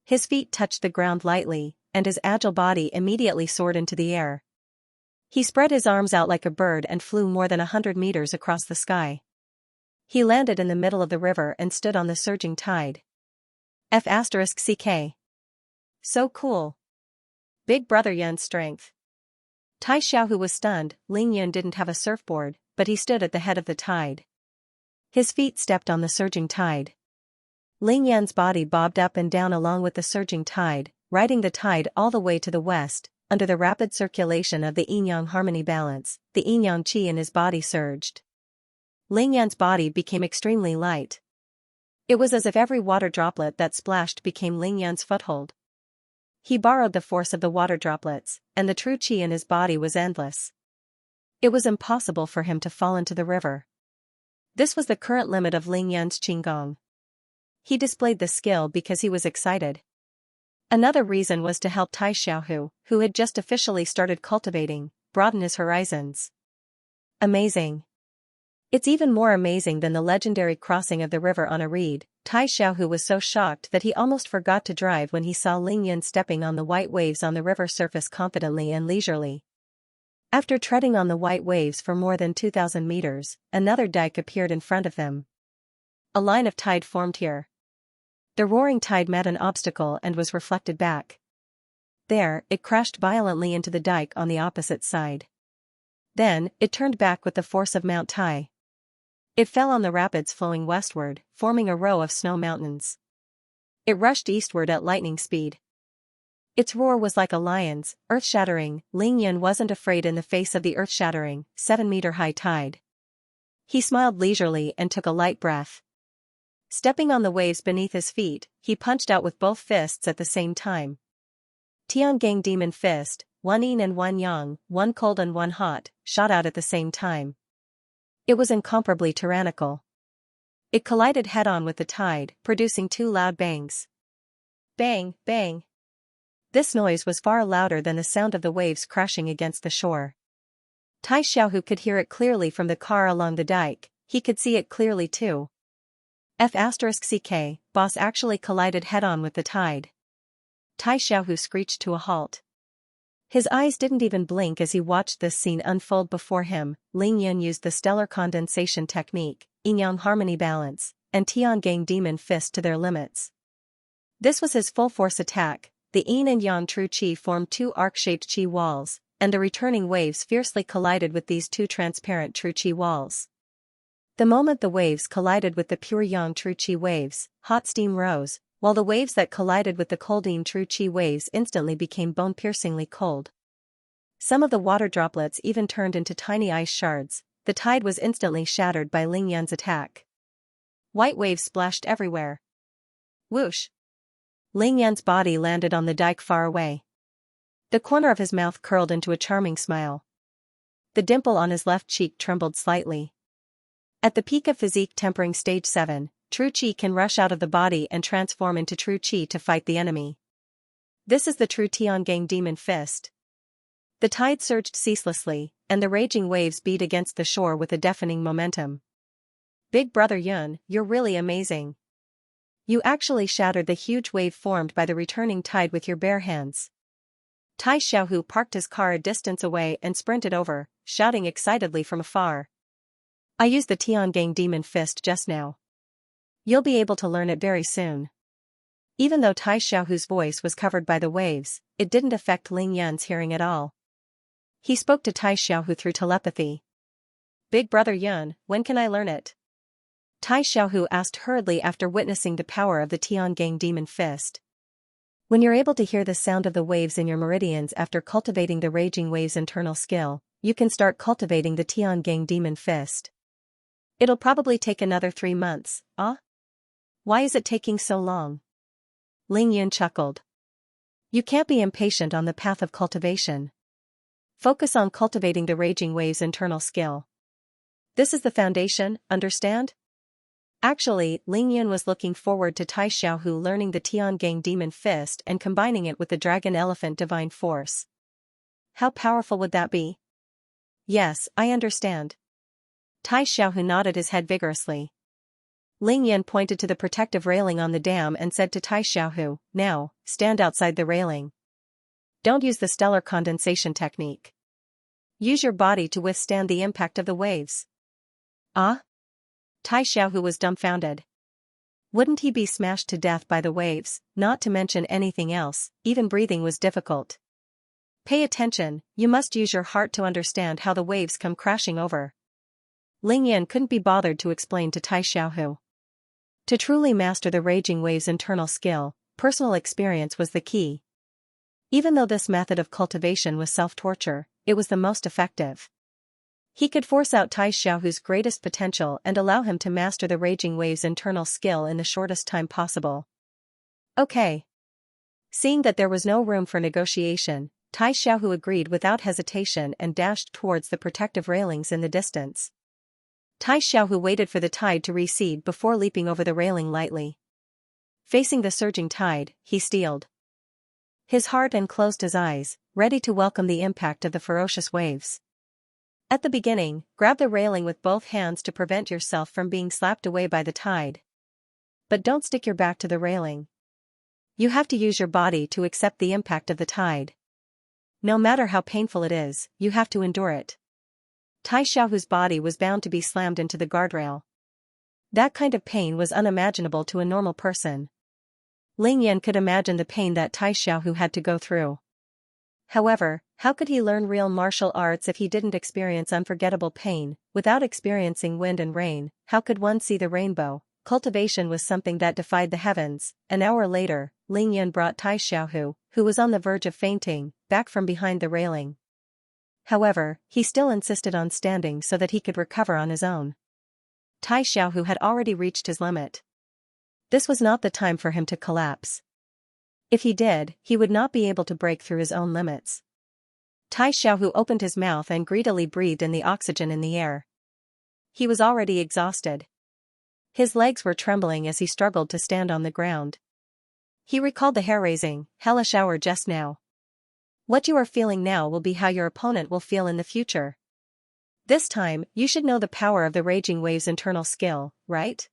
His feet touched the ground lightly, and his agile body immediately soared into the air. He spread his arms out like a bird and flew more than 100 meters across the sky. He landed in the middle of the river and stood on the surging tide. F***ck. So cool. Big Brother Yan's strength. Tai Xiaohu was stunned. Ling Yan didn't have a surfboard, but he stood at the head of the tide. His feet stepped on the surging tide. Ling Yan's body bobbed up and down along with the surging tide, riding the tide all the way to the west. Under the rapid circulation of the yin-yang harmony balance, the yin-yang qi in his body surged. Ling Yan's body became extremely light. It was as if every water droplet that splashed became Ling Yan's foothold. He borrowed the force of the water droplets, and the true qi in his body was endless. It was impossible for him to fall into the river. This was the current limit of Ling Yan's qigong. He displayed the skill because he was excited. Another reason was to help Tai Xiaohu, who had just officially started cultivating, broaden his horizons. Amazing. It's even more amazing than the legendary crossing of the river on a reed. Tai Xiaohu was so shocked that he almost forgot to drive when he saw Ling Yan stepping on the white waves on the river surface confidently and leisurely. After treading on the white waves for more than 2,000 meters, another dike appeared in front of them. A line of tide formed here. The roaring tide met an obstacle and was reflected back. There, it crashed violently into the dike on the opposite side. Then, it turned back with the force of Mount Tai. It fell on the rapids flowing westward, forming a row of snow mountains. It rushed eastward at lightning speed. Its roar was like a lion's, earth-shattering. Ling Yan wasn't afraid in the face of the earth-shattering, 7-meter-high tide. He smiled leisurely and took a light breath. Stepping on the waves beneath his feet, he punched out with both fists at the same time. Tiangang Demon Fist, one yin and one yang, one cold and one hot, shot out at the same time. It was incomparably tyrannical. It collided head-on with the tide, producing 2 loud bangs. Bang, bang. This noise was far louder than the sound of the waves crashing against the shore. Tai Xiaohu could hear it clearly from the car along the dike. He could see it clearly too. F***ck, boss actually collided head-on with the tide. Tai Xiaohu screeched to a halt. His eyes didn't even blink as he watched this scene unfold before him. Ling Yan used the stellar condensation technique, yin-yang harmony balance, and Tiangang Demon Fist to their limits. This was his full-force attack. The yin and yang true qi formed 2 arc-shaped qi walls, and the returning waves fiercely collided with these 2 transparent true qi walls. The moment the waves collided with the pure yang true qi waves, hot steam rose, while the waves that collided with the cold yin true qi waves instantly became bone-piercingly cold. Some of the water droplets even turned into tiny ice shards. The tide was instantly shattered by Ling Yan's attack. White waves splashed everywhere. Whoosh! Ling Yan's body landed on the dike far away. The corner of his mouth curled into a charming smile. The dimple on his left cheek trembled slightly. At the peak of physique tempering stage 7, true qi can rush out of the body and transform into true qi to fight the enemy. This is the true Tiangang demon fist. The tide surged ceaselessly, and the raging waves beat against the shore with a deafening momentum. Big brother Yun, you're really amazing. You actually shattered the huge wave formed by the returning tide with your bare hands. Tai Xiaohu parked his car a distance away and sprinted over, shouting excitedly from afar. I used the Tiangang demon fist just now. You'll be able to learn it very soon. Even though Tai Xiaohu's voice was covered by the waves, it didn't affect Ling Yan's hearing at all. He spoke to Tai Xiaohu through telepathy. Big brother Yun, when can I learn it? Tai Xiaohu asked hurriedly after witnessing the power of the Tiangang demon fist. When you're able to hear the sound of the waves in your meridians after cultivating the raging wave's internal skill, you can start cultivating the Tiangang demon fist. It'll probably take another 3 months, Why is it taking so long? Ling Yun chuckled. You can't be impatient on the path of cultivation. Focus on cultivating the raging wave's internal skill. This is the foundation, understand? Actually, Ling Yun was looking forward to Tai Xiaohu learning the Tiangang demon fist and combining it with the dragon elephant divine force. How powerful would that be? Yes, I understand. Tai Xiaohu nodded his head vigorously. Ling Yan pointed to the protective railing on the dam and said to Tai Xiaohu, now, stand outside the railing. Don't use the stellar condensation technique. Use your body to withstand the impact of the waves. Tai Xiaohu was dumbfounded. Wouldn't he be smashed to death by the waves? Not to mention anything else, even breathing was difficult. Pay attention, you must use your heart to understand how the waves come crashing over. Ling Yan couldn't be bothered to explain to Tai Xiaohu. To truly master the raging wave's internal skill, personal experience was the key. Even though this method of cultivation was self-torture, it was the most effective. He could force out Tai Xiaohu's greatest potential and allow him to master the raging wave's internal skill in the shortest time possible. Okay. Seeing that there was no room for negotiation, Tai Xiaohu agreed without hesitation and dashed towards the protective railings in the distance. Tai Xiaohu waited for the tide to recede before leaping over the railing lightly. Facing the surging tide, he steeled his heart and closed his eyes, ready to welcome the impact of the ferocious waves. At the beginning, grab the railing with both hands to prevent yourself from being slapped away by the tide. But don't stick your back to the railing. You have to use your body to accept the impact of the tide. No matter how painful it is, you have to endure it. Tai Xiaohu's body was bound to be slammed into the guardrail. That kind of pain was unimaginable to a normal person. Ling Yan could imagine the pain that Tai Xiaohu had to go through. However, how could he learn real martial arts if he didn't experience unforgettable pain? Without experiencing wind and rain, how could one see the rainbow? Cultivation was something that defied the heavens. An hour later, Ling Yan brought Tai Xiaohu, who was on the verge of fainting, back from behind the railing. However, he still insisted on standing so that he could recover on his own. Tai Xiaohu had already reached his limit. This was not the time for him to collapse. If he did, he would not be able to break through his own limits. Tai Xiaohu opened his mouth and greedily breathed in the oxygen in the air. He was already exhausted. His legs were trembling as he struggled to stand on the ground. He recalled the hair-raising, hellish hour just now. What you are feeling now will be how your opponent will feel in the future. This time, you should know the power of the raging wave's internal skill, right?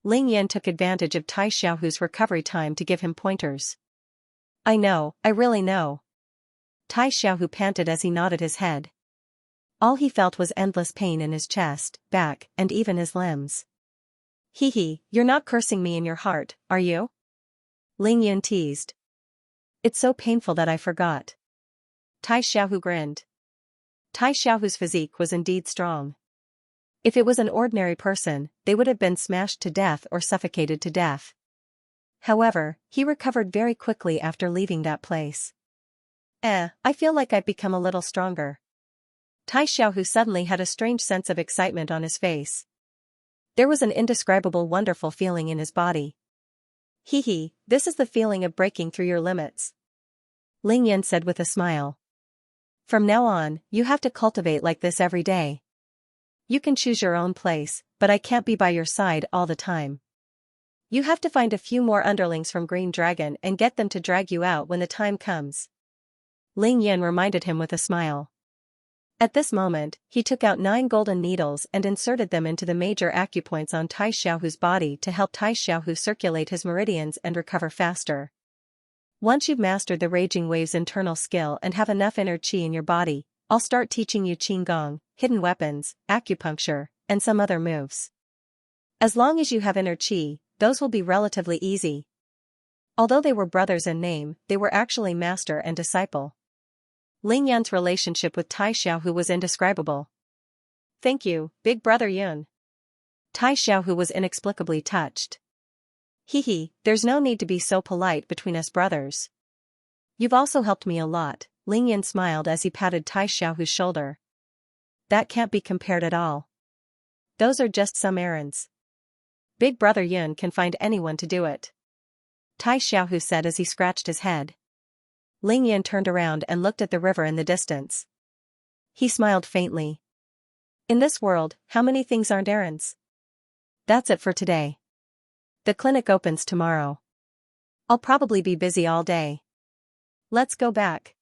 Ling Yan took advantage of Tai Xiaohu's recovery time to give him pointers. I know, I really know. Tai Xiaohu panted as he nodded his head. All he felt was endless pain in his chest, back, and even his limbs. Hee, you're not cursing me in your heart, are you? Ling Yan teased. It's so painful that I forgot. Tai Xiaohu grinned. Tai Xiaohu's physique was indeed strong. If it was an ordinary person, they would have been smashed to death or suffocated to death. However, he recovered very quickly after leaving that place. I feel like I've become a little stronger. Tai Xiaohu suddenly had a strange sense of excitement on his face. There was an indescribable wonderful feeling in his body. Hee, this is the feeling of breaking through your limits. Ling Yan said with a smile. From now on, you have to cultivate like this every day. You can choose your own place, but I can't be by your side all the time. You have to find a few more underlings from Green Dragon and get them to drag you out when the time comes. Ling Yan reminded him with a smile. At this moment, he took out 9 golden needles and inserted them into the major acupoints on Tai Xiaohu's body to help Tai Xiaohu circulate his meridians and recover faster. Once you've mastered the Raging Wave's internal skill and have enough inner qi in your body, I'll start teaching you Qigong, hidden weapons, acupuncture, and some other moves. As long as you have inner qi, those will be relatively easy. Although they were brothers in name, they were actually master and disciple. Ling Yan's relationship with Tai Xiaohu was indescribable. Thank you, big brother Yun. Tai Xiaohu was inexplicably touched. Hee, there's no need to be so polite between us brothers. You've also helped me a lot, Ling Yan smiled as he patted Tai Xiaohu's shoulder. That can't be compared at all. Those are just some errands. Big brother Yun can find anyone to do it. Tai Xiaohu said as he scratched his head. Ling Yan turned around and looked at the river in the distance. He smiled faintly. In this world, how many things aren't errands? That's it for today. The clinic opens tomorrow. I'll probably be busy all day. Let's go back.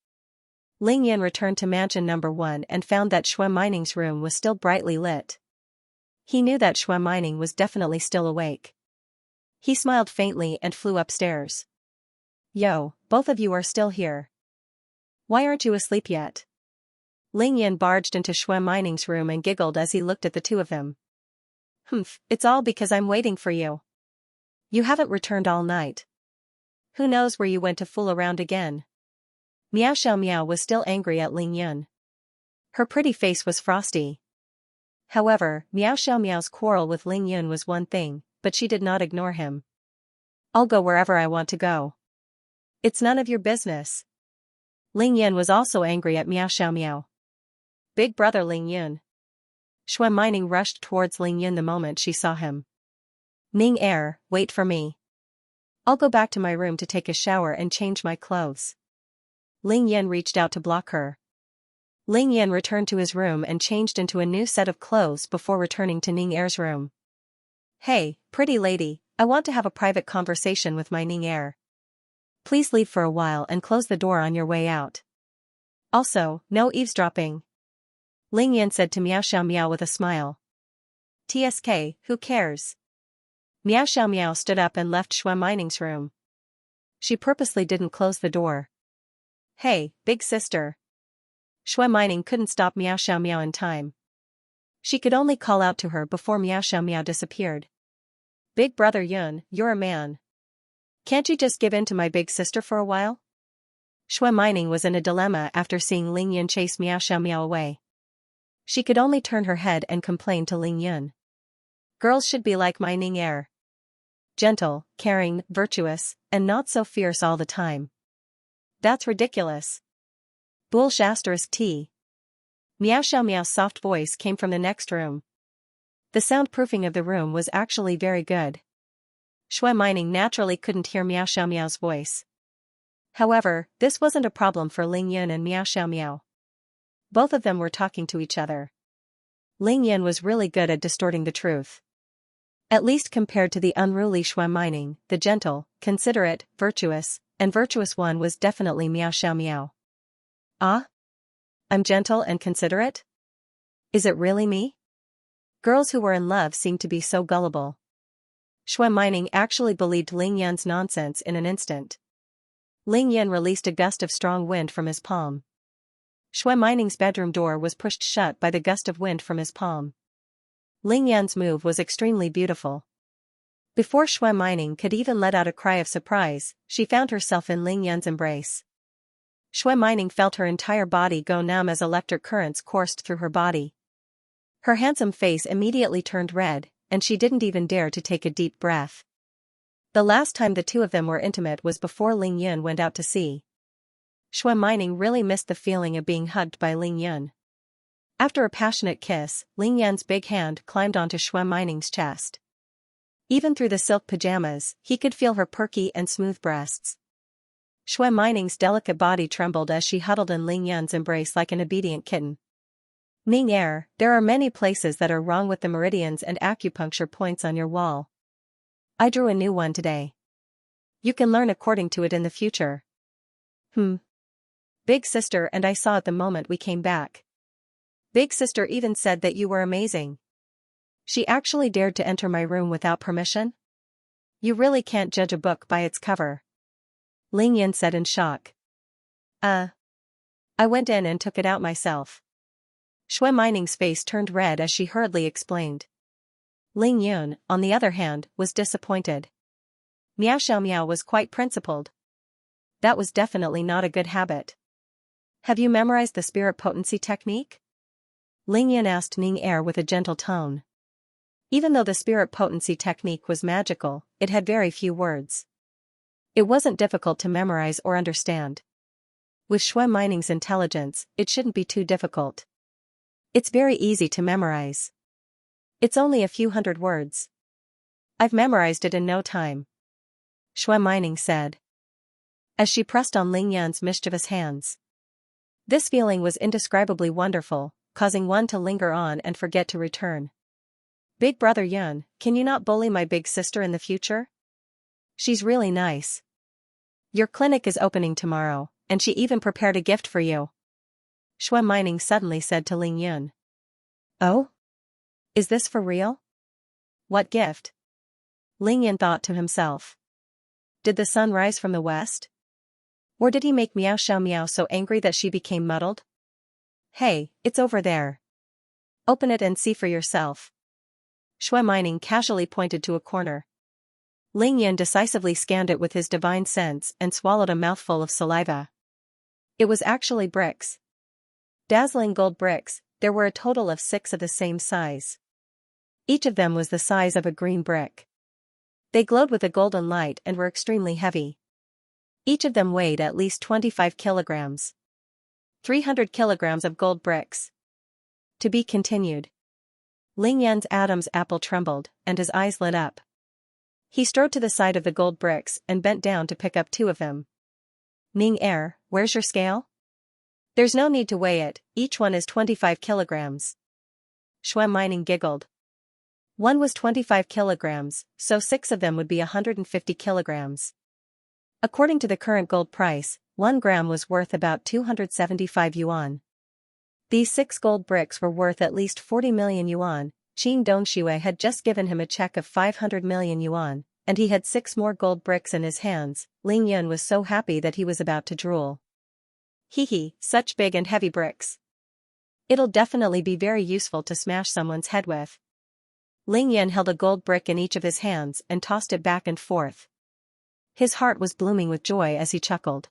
Ling Yan returned to mansion number 1 and found that Shui Mining's room was still brightly lit. He knew that Shui Mining was definitely still awake. He smiled faintly and flew upstairs. Yo, both of you are still here. Why aren't you asleep yet? Ling Yan barged into Shui Mining's room and giggled as he looked at the two of them. It's all because I'm waiting for you. You haven't returned all night. Who knows where you went to fool around again? Miao Xiao Miao was still angry at Ling Yan. Her pretty face was frosty. However, Miao Xiao Miao's quarrel with Ling Yan was one thing, but she did not ignore him. I'll go wherever I want to go. It's none of your business. Ling Yan was also angry at Miao Xiao Miao. Big brother Ling Yan. Shui Mining rushed towards Ling Yan the moment she saw him. Ning Er, wait for me. I'll go back to my room to take a shower and change my clothes. Ling Yan reached out to block her. Ling Yan returned to his room and changed into a new set of clothes before returning to Ning Er's room. Hey, pretty lady, I want to have a private conversation with my Ning Er. Please leave for a while and close the door on your way out. Also, no eavesdropping. Ling Yan said to Miao Xiao Miao with a smile. TSK, who cares? Miao Xiao Miao stood up and left Shui Mining's room. She purposely didn't close the door. Hey, big sister. Shui Mining couldn't stop Miao Xiao Miao in time. She could only call out to her before Miao Xiao Miao disappeared. Big brother Yun, you're a man. Can't you just give in to my big sister for a while? Shui Mining was in a dilemma after seeing Ling Yan chase Miao Xiao Miao away. She could only turn her head and complain to Ling Yan. Girls should be like my Ning Er. Gentle, caring, virtuous, and not so fierce all the time. That's ridiculous. Bullsh *T. Miao Xiao Miao's soft voice came from the next room. The soundproofing of the room was actually very good. Shui Mining naturally couldn't hear Miao Xiao Miao's voice. However, this wasn't a problem for Ling Yan and Miao Xiao Miao. Both of them were talking to each other. Ling Yan was really good at distorting the truth. At least compared to the unruly Shui Mining, the gentle, considerate, virtuous, and virtuous one was definitely Miao Xiao Miao. Ah? I'm gentle and considerate? Is it really me? Girls who were in love seemed to be so gullible. Shui Mining actually believed Ling Yan's nonsense in an instant. Ling Yan released a gust of strong wind from his palm. Shui Mining's bedroom door was pushed shut by the gust of wind from his palm. Ling Yan's move was extremely beautiful. Before Shui Mining could even let out a cry of surprise, she found herself in Ling Yan's embrace. Shui Mining felt her entire body go numb as electric currents coursed through her body. Her handsome face immediately turned red, and she didn't even dare to take a deep breath. The last time the two of them were intimate was before Ling Yan went out to sea. Shui Mining really missed the feeling of being hugged by Ling Yan. After a passionate kiss, Ling Yan's big hand climbed onto Shui Mining's chest. Even through the silk pajamas, he could feel her perky and smooth breasts. Shui Mining's delicate body trembled as she huddled in Ling Yan's embrace like an obedient kitten. Ning Er, there are many places that are wrong with the meridians and acupuncture points on your wall. I drew a new one today. You can learn according to it in the future. Big sister and I saw it the moment we came back. Big sister even said that you were amazing. She actually dared to enter my room without permission? You really can't judge a book by its cover. Ling Yan said in shock. I went in and took it out myself. Shui Mining's face turned red as she hurriedly explained. Ling Yun, on the other hand, was disappointed. Miao Xiaomiao was quite principled. That was definitely not a good habit. Have you memorized the spirit potency technique? Ling Yan asked Ning Er with a gentle tone. Even though the spirit potency technique was magical, it had very few words. It wasn't difficult to memorize or understand. With Shui Mining's intelligence, it shouldn't be too difficult. It's very easy to memorize. It's only a few hundred words. I've memorized it in no time. Shui Mining said, as she pressed on Ling Yan's mischievous hands. This feeling was indescribably wonderful, causing one to linger on and forget to return. Big brother Yun, can you not bully my big sister in the future? She's really nice. Your clinic is opening tomorrow, and she even prepared a gift for you. Shui Mining suddenly said to Ling Yun. Oh? Is this for real? What gift? Ling Yun thought to himself. Did the sun rise from the west? Or did he make Miao Xiaomiao so angry that she became muddled? Hey, it's over there. Open it and see for yourself. Shui Mining casually pointed to a corner. Ling Yan decisively scanned it with his divine sense and swallowed a mouthful of saliva. It was actually bricks. Dazzling gold bricks, there were a total of 6 of the same size. Each of them was the size of a green brick. They glowed with a golden light and were extremely heavy. Each of them weighed at least 25 kilograms. 300 kilograms of gold bricks. To be continued. Ling Yan's Adam's apple trembled, and his eyes lit up. He strode to the side of the gold bricks and bent down to pick up 2 of them. Ning Er, where's your scale? There's no need to weigh it, each one is 25 kilograms. Shui Mining giggled. One was 25 kilograms, so 6 of them would be 150 kilograms. According to the current gold price, 1 gram was worth about 275 yuan. These 6 gold bricks were worth at least 40 million yuan. Qing Dongshui had just given him a check of 500 million yuan, and he had 6 more gold bricks in his hands. Ling Yun was so happy that he was about to drool. Hee, such big and heavy bricks. It'll definitely be very useful to smash someone's head with. Ling Yun held a gold brick in each of his hands and tossed it back and forth. His heart was blooming with joy as he chuckled.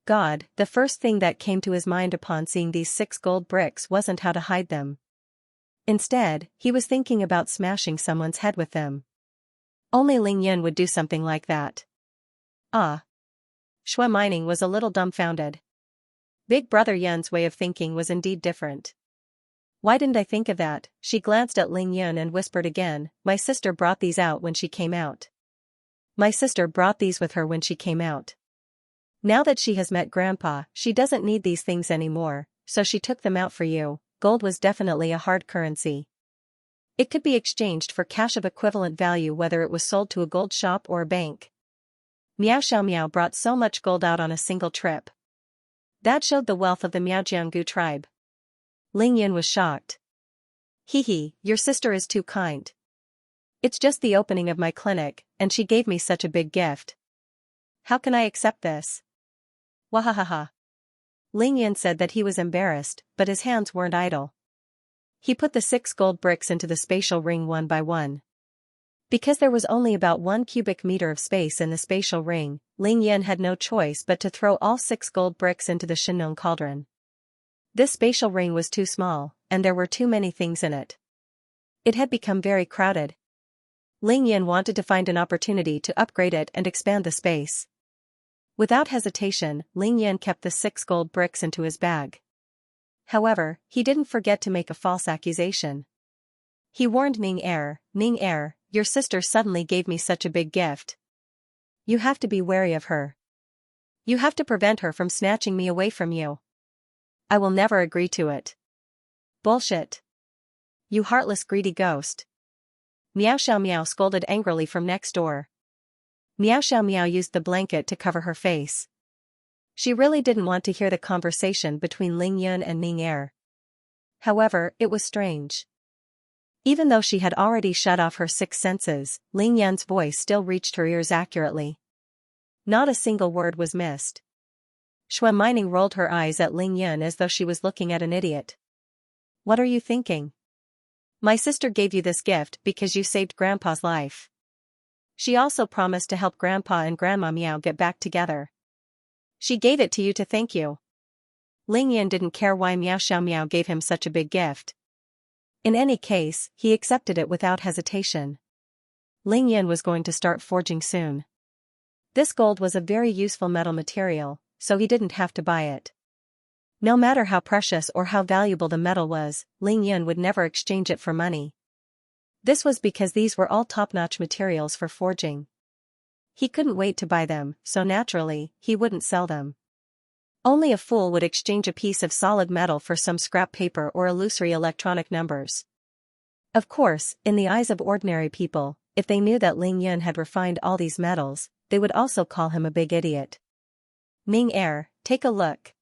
God, the first thing that came to his mind upon seeing these 6 gold bricks wasn't how to hide them. Instead, he was thinking about smashing someone's head with them. Only Ling Yun would do something like that. Shui Mining was a little dumbfounded. Big brother Yun's way of thinking was indeed different. Why didn't I think of that? She glanced at Ling Yun and whispered again, my sister brought these out when she came out. My sister brought these with her when she came out. Now that she has met Grandpa, she doesn't need these things anymore, so she took them out for you. Gold was definitely a hard currency. It could be exchanged for cash of equivalent value whether it was sold to a gold shop or a bank. Miao Xiaomiao brought so much gold out on a single trip. That showed the wealth of the Miaojianggu tribe. Ling Yun was shocked. Hee, your sister is too kind. It's just the opening of my clinic, and she gave me such a big gift. How can I accept this? Wahahaha. Ling Yan said that he was embarrassed, but his hands weren't idle. He put the 6 gold bricks into the spatial ring one by one. Because there was only about 1 cubic meter of space in the spatial ring, Ling Yan had no choice but to throw all 6 gold bricks into the Shinong cauldron. This spatial ring was too small, and there were too many things in it. It had become very crowded. Ling Yan wanted to find an opportunity to upgrade it and expand the space. Without hesitation, Ling Yan kept the 6 gold bricks into his bag. However, he didn't forget to make a false accusation. He warned Ning Er, your sister suddenly gave me such a big gift. You have to be wary of her. You have to prevent her from snatching me away from you. I will never agree to it. Bullshit. You heartless greedy ghost. Meow Xiao Meow scolded angrily from next door. Meow Xiao Meow used the blanket to cover her face. She really didn't want to hear the conversation between Ling Yun and Ning Er. However, it was strange. Even though she had already shut off her six senses, Ling Yun's voice still reached her ears accurately. Not a single word was missed. Shui Mining rolled her eyes at Ling Yun as though she was looking at an idiot. What are you thinking? My sister gave you this gift because you saved Grandpa's life. She also promised to help Grandpa and Grandma Meow get back together. She gave it to you to thank you. Ling Yun didn't care why Meow Xiao Meow gave him such a big gift. In any case, he accepted it without hesitation. Ling Yun was going to start forging soon. This gold was a very useful metal material, so he didn't have to buy it. No matter how precious or how valuable the metal was, Ling Yun would never exchange it for money. This was because these were all top-notch materials for forging. He couldn't wait to buy them, so naturally, he wouldn't sell them. Only a fool would exchange a piece of solid metal for some scrap paper or illusory electronic numbers. Of course, in the eyes of ordinary people, if they knew that Ling Yun had refined all these metals, they would also call him a big idiot. Ning Er, take a look.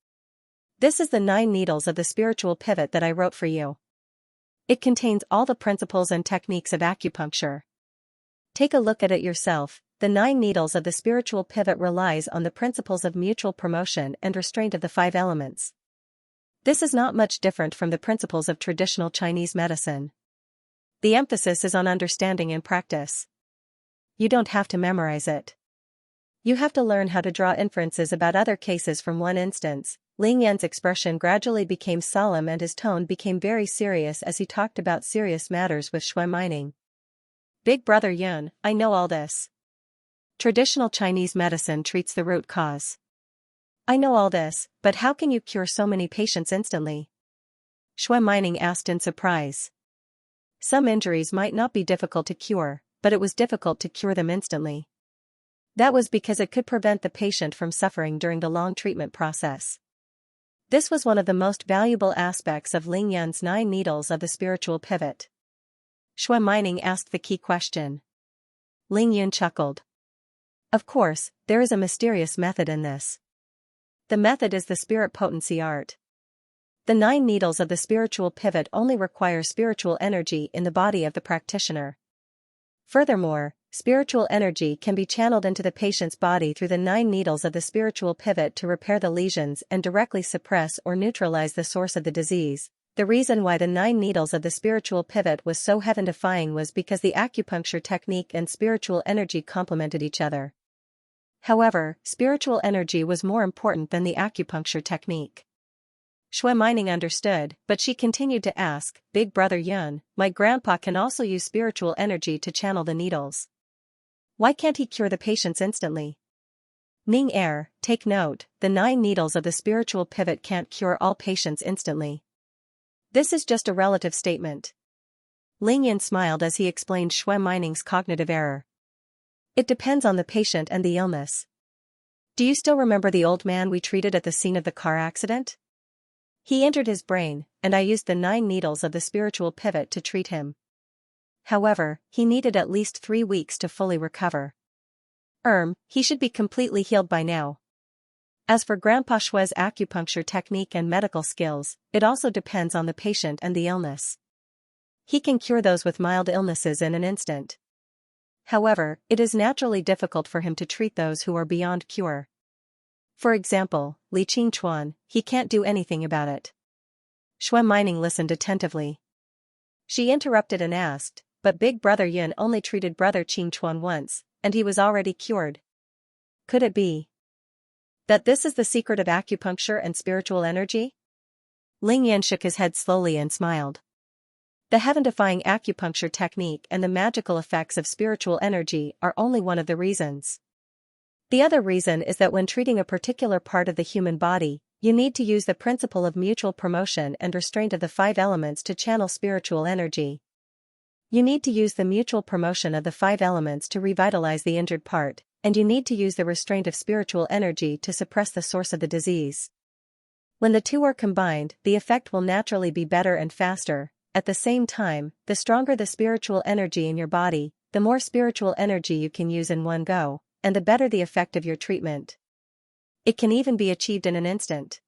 This is the 9 needles of the spiritual pivot that I wrote for you. It contains all the principles and techniques of acupuncture. Take a look at it yourself. The 9 needles of the spiritual pivot relies on the principles of mutual promotion and restraint of the 5 elements. This is not much different from the principles of traditional Chinese medicine. The emphasis is on understanding and practice. You don't have to memorize it. You have to learn how to draw inferences about other cases from one instance. Ling Yun's expression gradually became solemn and his tone became very serious as he talked about serious matters with Shui Mining. Big brother Yun, I know all this. Traditional Chinese medicine treats the root cause. I know all this, but how can you cure so many patients instantly? Shui Mining asked in surprise. Some injuries might not be difficult to cure, but it was difficult to cure them instantly. That was because it could prevent the patient from suffering during the long treatment process. This was one of the most valuable aspects of Ling Yun's 9 needles of the spiritual pivot. Shui Mining asked the key question. Ling Yun chuckled. Of course, there is a mysterious method in this. The method is the spirit potency art. The 9 needles of the spiritual pivot only require spiritual energy in the body of the practitioner. Furthermore, spiritual energy can be channeled into the patient's body through the 9 needles of the spiritual pivot to repair the lesions and directly suppress or neutralize the source of the disease. The reason why the 9 needles of the spiritual pivot was so heaven-defying was because the acupuncture technique and spiritual energy complemented each other. However, spiritual energy was more important than the acupuncture technique. Shui Mining understood, but she continued to ask, Big brother Yun, my grandpa can also use spiritual energy to channel the needles. Why can't he cure the patients instantly? Ning Er, take note, the 9 needles of the spiritual pivot can't cure all patients instantly. This is just a relative statement. Ling Yun smiled as he explained Shui Mining's cognitive error. It depends on the patient and the illness. Do you still remember the old man we treated at the scene of the car accident? He injured his brain, and I used the 9 needles of the spiritual pivot to treat him. However, he needed at least 3 weeks to fully recover. He should be completely healed by now. As for Grandpa Shui's acupuncture technique and medical skills, it also depends on the patient and the illness. He can cure those with mild illnesses in an instant. However, it is naturally difficult for him to treat those who are beyond cure. For example, Li Qingchuan, he can't do anything about it. Shui Mining listened attentively. She interrupted and asked, but Big Brother Yun only treated Brother Qingchuan once, and he was already cured. Could it be that this is the secret of acupuncture and spiritual energy? Ling Yan shook his head slowly and smiled. The heaven-defying acupuncture technique and the magical effects of spiritual energy are only one of the reasons. The other reason is that when treating a particular part of the human body, you need to use the principle of mutual promotion and restraint of the 5 elements to channel spiritual energy. You need to use the mutual promotion of the 5 elements to revitalize the injured part, and you need to use the restraint of spiritual energy to suppress the source of the disease. When the two are combined, the effect will naturally be better and faster. At the same time, the stronger the spiritual energy in your body, the more spiritual energy you can use in one go, and the better the effect of your treatment. It can even be achieved in an instant.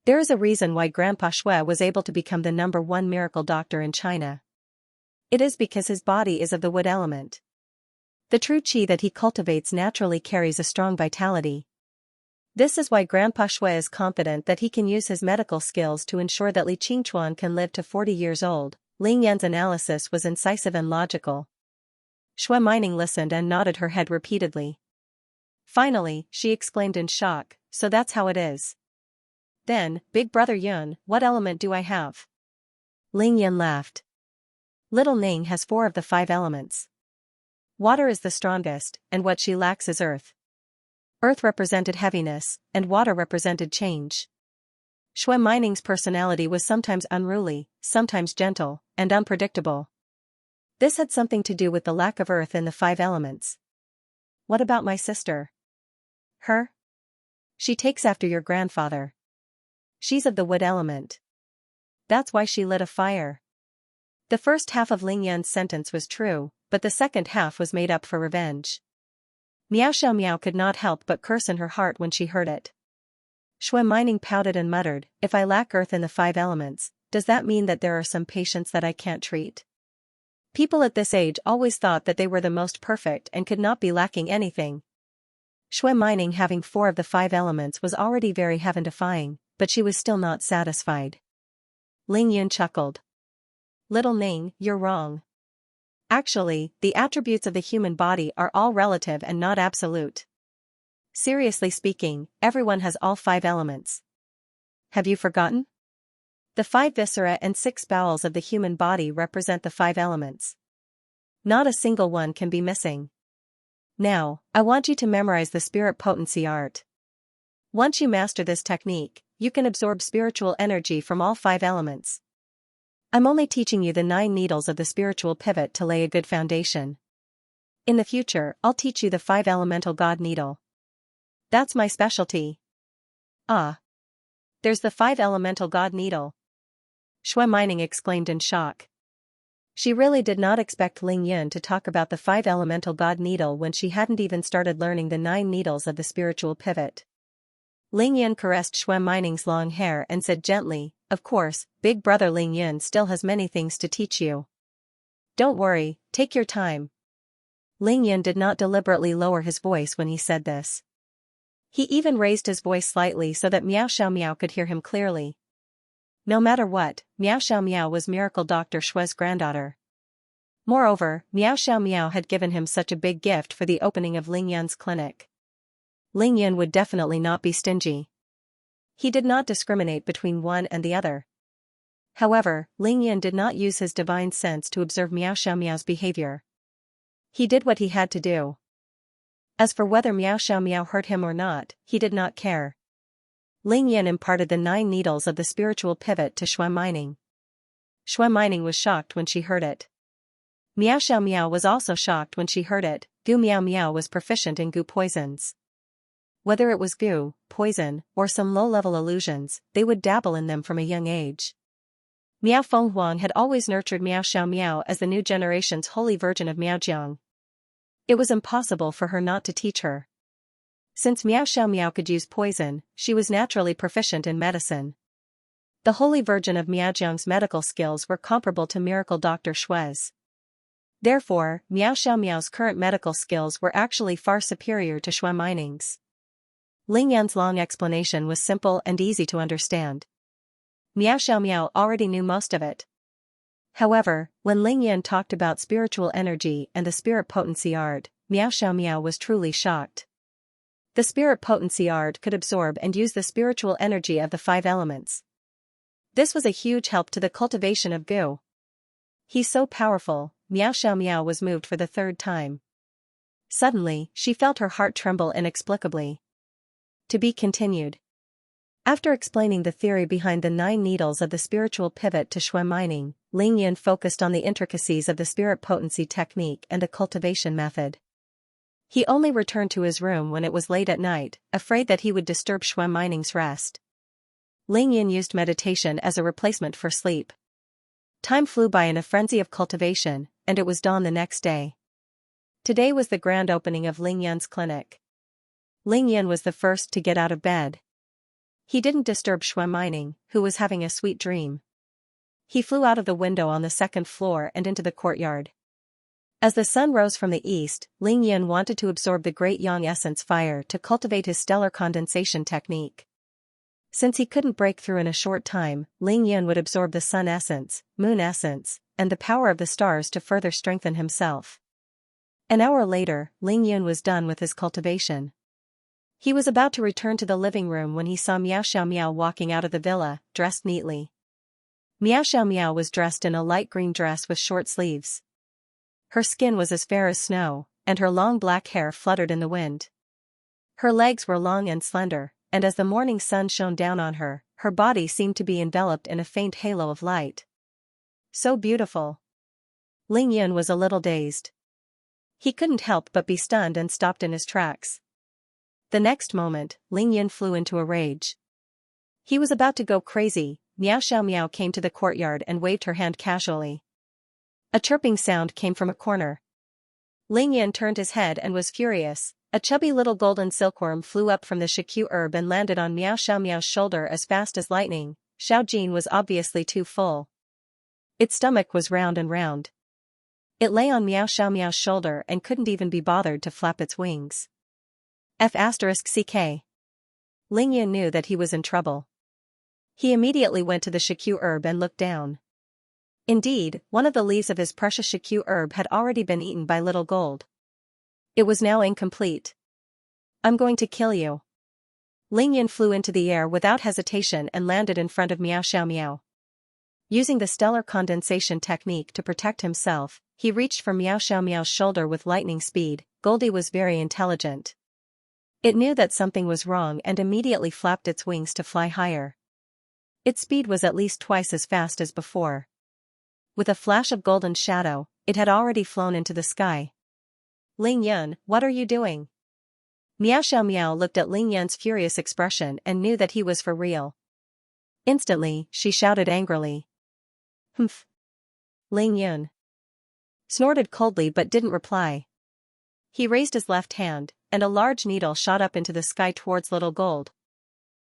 There is a reason why Grandpa Shui was able to become the #1 miracle doctor in China. It is because his body is of the wood element. The true qi that he cultivates naturally carries a strong vitality. This is why Grandpa Shui is confident that he can use his medical skills to ensure that Li Qingchuan can live to 40 years old. Ling Yan's analysis was incisive and logical. Shui Mining listened and nodded her head repeatedly. Finally, she exclaimed in shock, "So that's how it is. Then, Big Brother Yun, what element do I have?" Ling Yan laughed. Little Ning has 4 of the 5 elements. Water is the strongest, and what she lacks is earth. Earth represented heaviness, and water represented change. Shui Mining's personality was sometimes unruly, sometimes gentle, and unpredictable. This had something to do with the lack of earth in the 5 elements. What about my sister? Her? She takes after your grandfather. She's of the wood element. That's why she lit a fire. The first half of Ling Yan's sentence was true, but the second half was made up for revenge. Miao Xiao could not help but curse in her heart when she heard it. Shui Mining pouted and muttered, "If I lack earth in the 5 elements, does that mean that there are some patients that I can't treat?" People at this age always thought that they were the most perfect and could not be lacking anything. Shui Mining having 4 of the 5 elements was already very heaven-defying, but she was still not satisfied. Ling Yun chuckled. "Little Ning, you're wrong. Actually, the attributes of the human body are all relative and not absolute. Seriously speaking, everyone has all 5 elements. Have you forgotten? The 5 viscera and 6 bowels of the human body represent the 5 elements. Not a single one can be missing. Now, I want you to memorize the spirit potency art. Once you master this technique, you can absorb spiritual energy from all 5 elements. I'm only teaching you the 9 needles of the spiritual pivot to lay a good foundation. In the future, I'll teach you the 5 elemental God needle. That's my specialty." "Ah. There's the 5 elemental God needle." Shui Mining exclaimed in shock. She really did not expect Ling Yun to talk about the 5 elemental God needle when she hadn't even started learning the 9 needles of the spiritual pivot. Ling Yun caressed Shui Mining's long hair and said gently, "Of course, Big Brother Ling Yun still has many things to teach you. Don't worry, take your time." Ling Yun did not deliberately lower his voice when he said this. He even raised his voice slightly so that Miao Xiao could hear him clearly. No matter what, Miao Xiao was Miracle Dr. Shui's granddaughter. Moreover, Miao Xiao had given him such a big gift for the opening of Ling Yun's clinic. Ling Yun would definitely not be stingy. He did not discriminate between one and the other. However, Ling Yun did not use his divine sense to observe Miao Xiao's behavior. He did what he had to do. As for whether Miao Xiao hurt him or not, he did not care. Ling Yun imparted the 9 needles of the spiritual pivot to Shui Mining. Shui Mining was shocked when she heard it. Miao Xiao was also shocked when she heard it. Gu Miao was proficient in gu poisons. Whether it was gu, poison, or some low-level illusions, they would dabble in them from a young age. Miao Fenghuang had always nurtured Miao Xiao as the new generation's holy virgin of Miaojiang. It was impossible for her not to teach her. Since Miao Xiao could use poison, she was naturally proficient in medicine. The holy virgin of Miaojiang's medical skills were comparable to Miracle Dr. Shui's. Therefore, Miao Xiao's current medical skills were actually far superior to Shui Mining's. Ling Yan's long explanation was simple and easy to understand. Miao Xiao already knew most of it. However, when Ling Yan talked about spiritual energy and the spirit potency art, Miao Xiao was truly shocked. The spirit potency art could absorb and use the spiritual energy of the 5 elements. This was a huge help to the cultivation of gu. He's so powerful, Miao Xiao was moved for the 3rd time. Suddenly, she felt her heart tremble inexplicably. To be continued. After explaining the theory behind the 9 needles of the spiritual pivot to Shui Mining, Ling Yin focused on the intricacies of the spirit potency technique and a cultivation method. He only returned to his room when it was late at night, afraid that he would disturb Shui Mining's rest. Ling Yin used meditation as a replacement for sleep. Time flew by in a frenzy of cultivation, and it was dawn the next day. Today was the grand opening of Ling Yin's clinic. Ling Yin was the first to get out of bed. He didn't disturb Shui Mining, who was having a sweet dream. He flew out of the window on the second floor and into the courtyard. As the sun rose from the east, Ling Yin wanted to absorb the great yang essence fire to cultivate his stellar condensation technique. Since he couldn't break through in a short time, Ling Yin would absorb the sun essence, moon essence, and the power of the stars to further strengthen himself. An hour later, Ling Yin was done with his cultivation. He was about to return to the living room when he saw Miao Xiao walking out of the villa, dressed neatly. Miao Xiao was dressed in a light green dress with short sleeves. Her skin was as fair as snow, and her long black hair fluttered in the wind. Her legs were long and slender, and as the morning sun shone down on her, her body seemed to be enveloped in a faint halo of light. So beautiful. Ling Yin was a little dazed. He couldn't help but be stunned and stopped in his tracks. The next moment, Ling Yin flew into a rage. He was about to go crazy. Miao Xiao came to the courtyard and waved her hand casually. A chirping sound came from a corner. Ling Yin turned his head and was furious. A chubby little golden silkworm flew up from the shikyu herb and landed on Miao Xiao's shoulder as fast as lightning. Xiao Jin was obviously too full. Its stomach was round and round. It lay on Miao Xiao's shoulder and couldn't even be bothered to flap its wings. F***ck. Ling Yin knew that he was in trouble. He immediately went to the shikyu herb and looked down. Indeed, one of the leaves of his precious shikyu herb had already been eaten by Little Gold. It was now incomplete. I'm going to kill you. Ling Yin flew into the air without hesitation and landed in front of Miao Xiao. Using the stellar condensation technique to protect himself, he reached for Miao Xiao's shoulder with lightning speed. Goldie was very intelligent. It knew that something was wrong and immediately flapped its wings to fly higher. Its speed was at least twice as fast as before. With a flash of golden shadow, it had already flown into the sky. Ling Yin, what are you doing? Miao Xiao looked at Ling Yin's furious expression and knew that he was for real. Instantly, she shouted angrily. Humph. Ling Yin snorted coldly but didn't reply. He raised his left hand, and a large needle shot up into the sky towards Little Gold.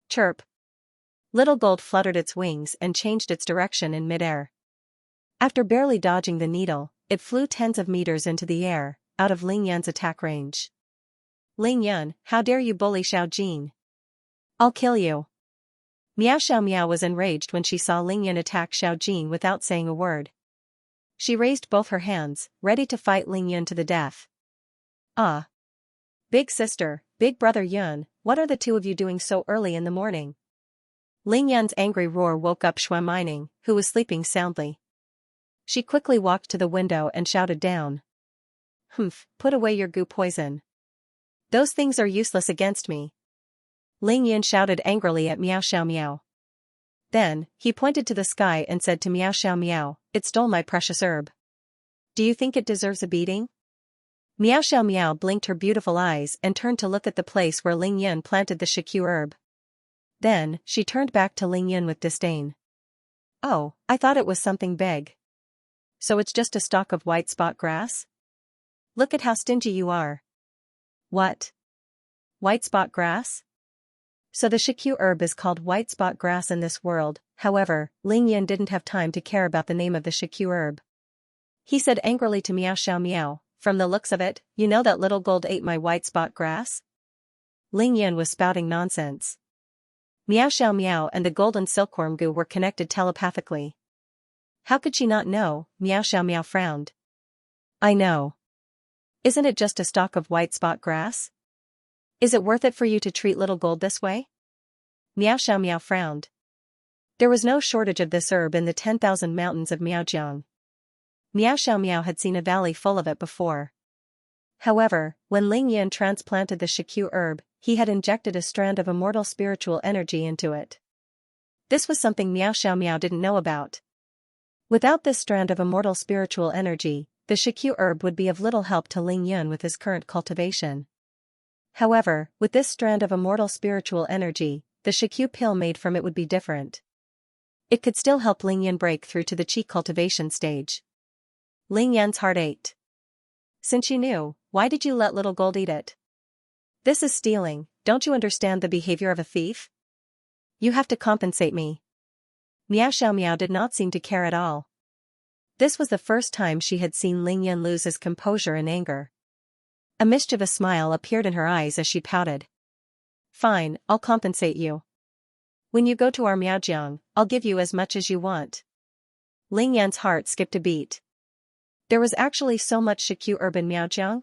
Chirp. Little Gold fluttered its wings and changed its direction in midair. After barely dodging the needle, it flew tens of meters into the air, out of Ling Yin's attack range. Ling Yin, how dare you bully Xiao Jin? I'll kill you. Miao Xiao was enraged when she saw Ling Yin attack Xiao Jin without saying a word. She raised both her hands, ready to fight Ling Yin to the death. Ah. Big sister, big brother Yun, what are the two of you doing so early in the morning? Ling Yin's angry roar woke up Shui Mining, who was sleeping soundly. She quickly walked to the window and shouted down. Humph, put away your goo poison. Those things are useless against me. Ling Yin shouted angrily at Miao Xiao. Then, he pointed to the sky and said to Miao Xiao, it stole my precious herb. Do you think it deserves a beating? Miao Xiao blinked her beautiful eyes and turned to look at the place where Ling Yin planted the shikyu herb. Then, she turned back to Ling Yin with disdain. Oh, I thought it was something big. So it's just a stalk of white spot grass? Look at how stingy you are. What? White spot grass? So the shikyu herb is called white spot grass in this world. However, Ling Yin didn't have time to care about the name of the shikyu herb. He said angrily to Miao Xiao, from the looks of it, you know that Little Gold ate my white spot grass? Ling Yin was spouting nonsense. Miao Xiao and the golden silkworm goo were connected telepathically. How could she not know? Miao Xiao frowned. I know. Isn't it just a stalk of white spot grass? Is it worth it for you to treat Little Gold this way? Miao Xiao frowned. There was no shortage of this herb in the 10,000 mountains of Miaojiang. Miao Xiao had seen a valley full of it before. However, when Ling Yin transplanted the shikyu herb, he had injected a strand of immortal spiritual energy into it. This was something Miao Xiao didn't know about. Without this strand of immortal spiritual energy, the Shikyu herb would be of little help to Ling Yun with his current cultivation. However, with this strand of immortal spiritual energy, the Shikyu pill made from it would be different. It could still help Ling Yun break through to the qi cultivation stage. Ling Yun's heart ached. Since you knew, why did you let little gold eat it? This is stealing, don't you understand the behavior of a thief? You have to compensate me. Xianxia did not seem to care at all. This was the first time she had seen Ling Yun lose his composure in anger. A mischievous smile appeared in her eyes as she pouted. Fine, I'll compensate you. When you go to our Miaojiang, I'll give you as much as you want. Ling Yun's heart skipped a beat. There was actually so much Shikyu herb in Miaojiang?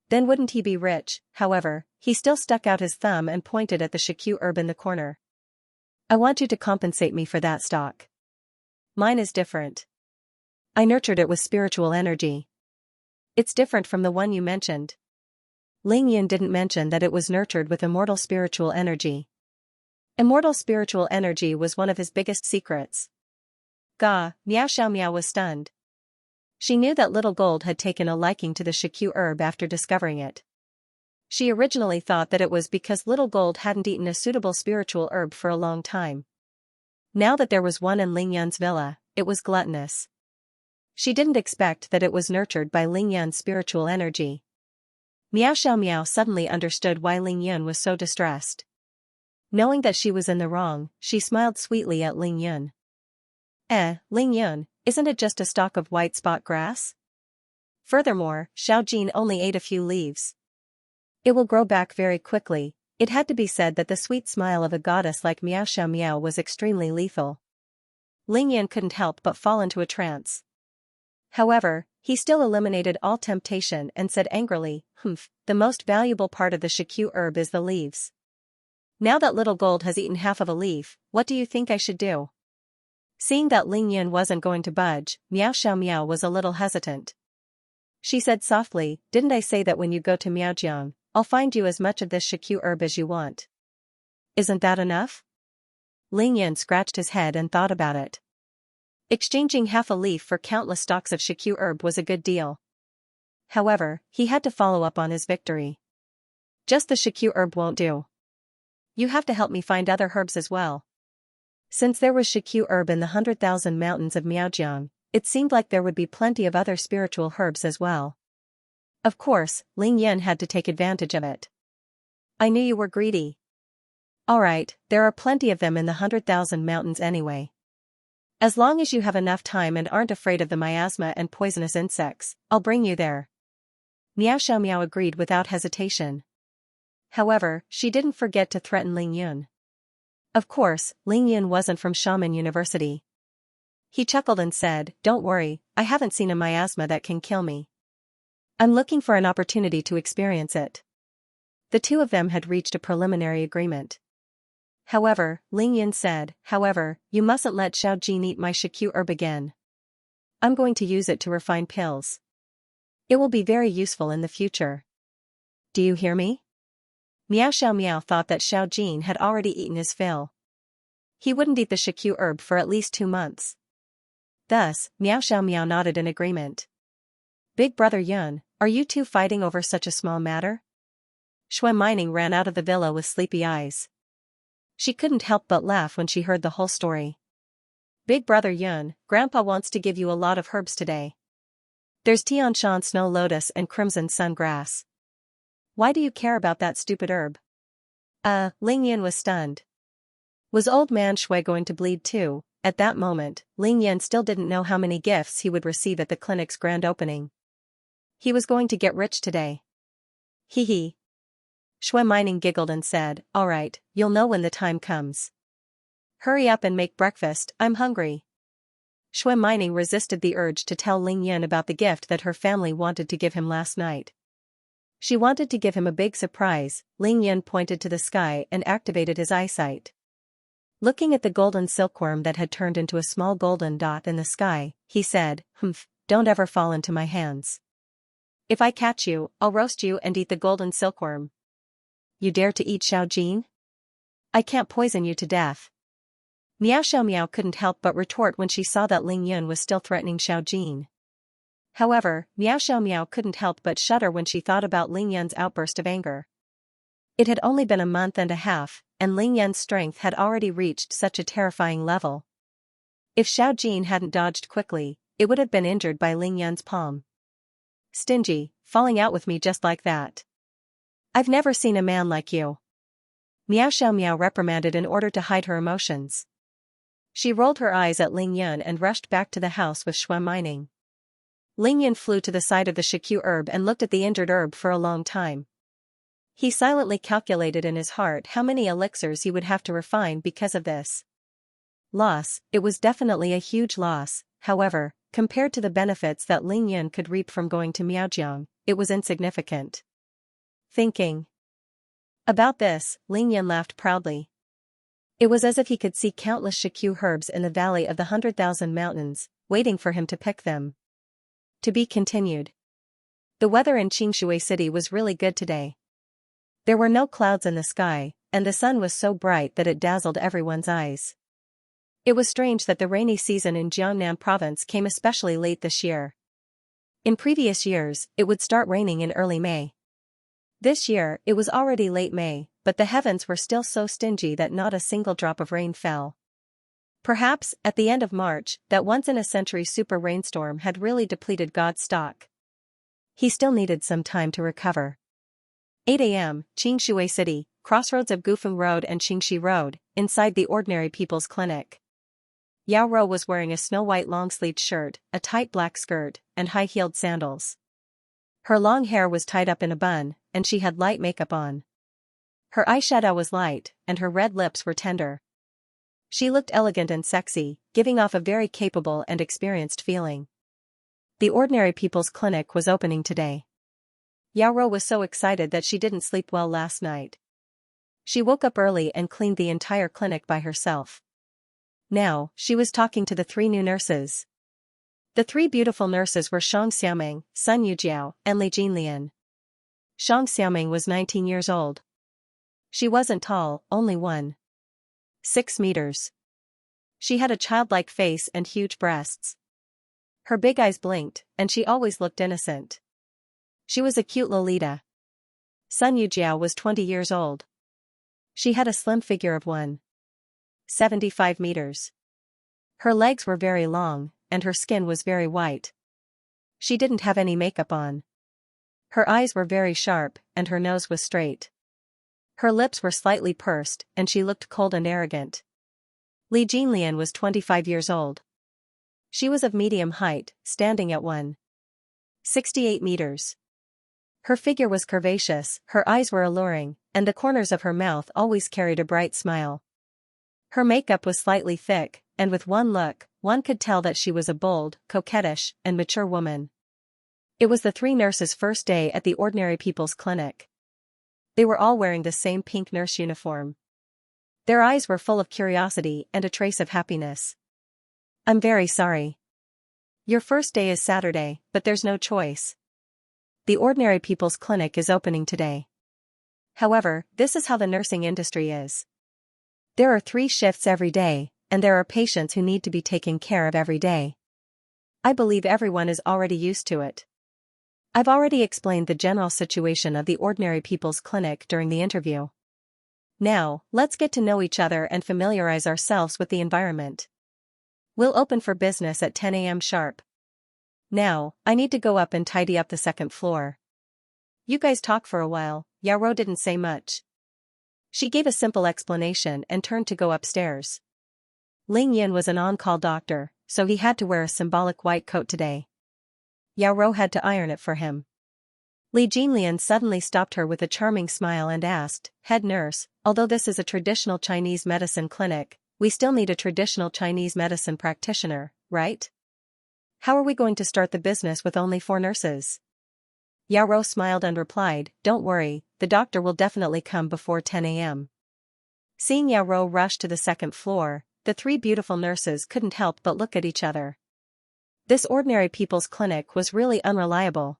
Then wouldn't he be rich? However, he still stuck out his thumb and pointed at the Shikyu herb in the corner. I want you to compensate me for that stock. Mine is different. I nurtured it with spiritual energy. It's different from the one you mentioned. Ling Yun didn't mention that it was nurtured with immortal spiritual energy. Immortal spiritual energy was one of his biggest secrets. Xiao was stunned. She knew that Little Gold had taken a liking to the Shikyu herb after discovering it. She originally thought that it was because Little Gold hadn't eaten a suitable spiritual herb for a long time. Now that there was one in Ling Yun's villa, it was gluttonous. She didn't expect that it was nurtured by Ling Yun's spiritual energy. Xiao suddenly understood why Ling Yun was so distressed. Knowing that she was in the wrong, she smiled sweetly at Ling Yun. Ling Yun, isn't it just a stalk of white spot grass? Furthermore, Xiaojin only ate a few leaves. It will grow back very quickly. It had to be said that the sweet smile of a goddess like Xiao was extremely lethal. Ling Yun couldn't help but fall into a trance. However, he still eliminated all temptation and said angrily, the most valuable part of the Shikyu herb is the leaves. Now that Little Gold has eaten half of a leaf, what do you think I should do? Seeing that Ling Yun wasn't going to budge, Xiao was a little hesitant. She said softly, didn't I say that when you go to Miaojiang, I'll find you as much of this Shikyu herb as you want? Isn't that enough? Ling Yun scratched his head and thought about it. Exchanging half a leaf for countless stalks of Shikyu herb was a good deal. However, he had to follow up on his victory. Just the Shikyu herb won't do. You have to help me find other herbs as well. Since there was Shikyu herb in the 100,000 mountains of Miaojiang, it seemed like there would be plenty of other spiritual herbs as well. Of course, Ling Yun had to take advantage of it. I knew you were greedy. Alright, there are plenty of them in the 100,000 mountains anyway. As long as you have enough time and aren't afraid of the miasma and poisonous insects, I'll bring you there. Xiao agreed without hesitation. However, she didn't forget to threaten Ling Yun. Of course, Ling Yun wasn't from Shaman University. He chuckled and said, don't worry, I haven't seen a miasma that can kill me. I'm looking for an opportunity to experience it. The two of them had reached a preliminary agreement. However, Ling Yun said, you mustn't let Xiaojin eat my Shikyu herb again. I'm going to use it to refine pills. It will be very useful in the future. Do you hear me? Xiao thought that Xiaojin had already eaten his fill. He wouldn't eat the Shikyu herb for at least 2 months. Thus, Xiao nodded in agreement. Big brother Yun, are you two fighting over such a small matter? Shui Mining ran out of the villa with sleepy eyes. She couldn't help but laugh when she heard the whole story. Big brother Yun, Grandpa wants to give you a lot of herbs today. There's Tianshan snow lotus and crimson sun grass. Why do you care about that stupid herb? Ling Yun was stunned. Was old man Shui going to bleed too? At that moment, Ling Yun still didn't know how many gifts he would receive at the clinic's grand opening. He was going to get rich today. Hee hee. Shui Mining giggled and said, alright, you'll know when the time comes. Hurry up and make breakfast, I'm hungry. Shui Mining resisted the urge to tell Ling Yun about the gift that her family wanted to give him last night. She wanted to give him a big surprise. Ling Yun pointed to the sky and activated his eyesight. Looking at the golden silkworm that had turned into a small golden dot in the sky, he said, don't ever fall into my hands. If I catch you, I'll roast you and eat the golden silkworm. You dare to eat Xiaojin? I can't poison you to death. Miao Xiaomiao couldn't help but retort when she saw that Ling Yun was still threatening Xiao Jin. However, Miao Xiaomiao couldn't help but shudder when she thought about Ling Yun's outburst of anger. It had only been a month and a half, and Ling Yun's strength had already reached such a terrifying level. If Xiao Jin hadn't dodged quickly, it would have been injured by Ling Yun's palm. Stingy, falling out with me just like that. I've never seen a man like you. Miao Xiaomiao reprimanded in order to hide her emotions. She rolled her eyes at Ling Yun and rushed back to the house with Shui Mining. Ling Yun flew to the side of the Shikyu herb and looked at the injured herb for a long time. He silently calculated in his heart how many elixirs he would have to refine because of this loss. It was definitely a huge loss, however, compared to the benefits that Ling Yun could reap from going to Miaojiang, it was insignificant. Thinking about this, Ling Yun laughed proudly. It was as if he could see countless Shikyu herbs in the valley of the 100,000 mountains, waiting for him to pick them. To be continued. The weather in Xingshui City was really good today. There were no clouds in the sky, and the sun was so bright that it dazzled everyone's eyes. It was strange that the rainy season in Jiangnan province came especially late this year. In previous years, it would start raining in early May. This year, it was already late May, but the heavens were still so stingy that not a single drop of rain fell. Perhaps, at the end of March, that once-in-a-century super rainstorm had really depleted God's stock. He still needed some time to recover. 8 a.m., Qingshui City, crossroads of Gufeng Road and Qingxi Road, inside the Ordinary People's Clinic. Yao Ro was wearing a snow-white long-sleeved shirt, a tight black skirt, and high-heeled sandals. Her long hair was tied up in a bun, and she had light makeup on. Her eyeshadow was light, and her red lips were tender. She looked elegant and sexy, giving off a very capable and experienced feeling. The Ordinary People's Clinic was opening today. Yao Ro was so excited that she didn't sleep well last night. She woke up early and cleaned the entire clinic by herself. Now, she was talking to the 3 new nurses. The 3 beautiful nurses were Shang Xiaming, Sun Yujiao, and Li Jinlian. Shang Xiaming was 19 years old. She wasn't tall, only 1.6 meters. She had a childlike face and huge breasts. Her big eyes blinked, and she always looked innocent. She was a cute Lolita. Sun Yujiao was 20 years old. She had a slim figure of 1.75 meters. Her legs were very long, and her skin was very white. She didn't have any makeup on. Her eyes were very sharp, and her nose was straight. Her lips were slightly pursed, and she looked cold and arrogant. Li Jinlian was 25 years old. She was of medium height, standing at 1.68 meters. Her figure was curvaceous, her eyes were alluring, and the corners of her mouth always carried a bright smile. Her makeup was slightly thick, and with one look, one could tell that she was a bold, coquettish, and mature woman. It was the 3 nurses' first day at the Ordinary People's Clinic. They were all wearing the same pink nurse uniform. Their eyes were full of curiosity and a trace of happiness. I'm very sorry. Your first day is Saturday, but there's no choice. The Ordinary People's Clinic is opening today. However, this is how the nursing industry is. There are 3 shifts every day, and there are patients who need to be taken care of every day. I believe everyone is already used to it. I've already explained the general situation of the Ordinary People's Clinic during the interview. Now, let's get to know each other and familiarize ourselves with the environment. We'll open for business at 10 a.m. sharp. Now, I need to go up and tidy up the 2nd floor. You guys talk for a while. Yao Ro didn't say much. She gave a simple explanation and turned to go upstairs. Ling Yin was an on-call doctor, so he had to wear a symbolic white coat today. Yao Ro had to iron it for him. Li Jinlian suddenly stopped her with a charming smile and asked, "Head nurse, although this is a traditional Chinese medicine clinic, we still need a traditional Chinese medicine practitioner, right? How are we going to start the business with only 4 nurses?" Yao Ro smiled and replied, "Don't worry, the doctor will definitely come before 10 a.m. Seeing Yao Ro rush to the 2nd floor, the 3 beautiful nurses couldn't help but look at each other. This Ordinary People's Clinic was really unreliable.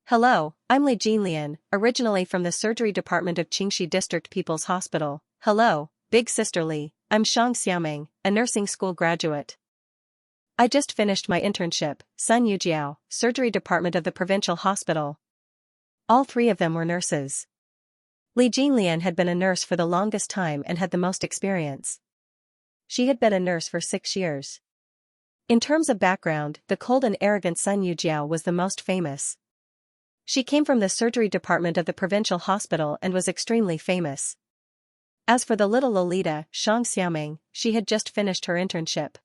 Hello, I'm Li Jinlian, originally from the surgery department of Qingxi District People's Hospital. Hello, Big Sister Li, I'm Xianxia, a nursing school graduate. I just finished my internship, Sun Yujiao, surgery department of the provincial hospital. All three of them were nurses. Li Jinlian had been a nurse for the longest time and had the most experience. She had been a nurse for 6 years. In terms of background, the cold and arrogant Sun Yujiao was the most famous. She came from the surgery department of the provincial hospital and was extremely famous. As for the little Lolita, Xianxia, she had just finished her internship.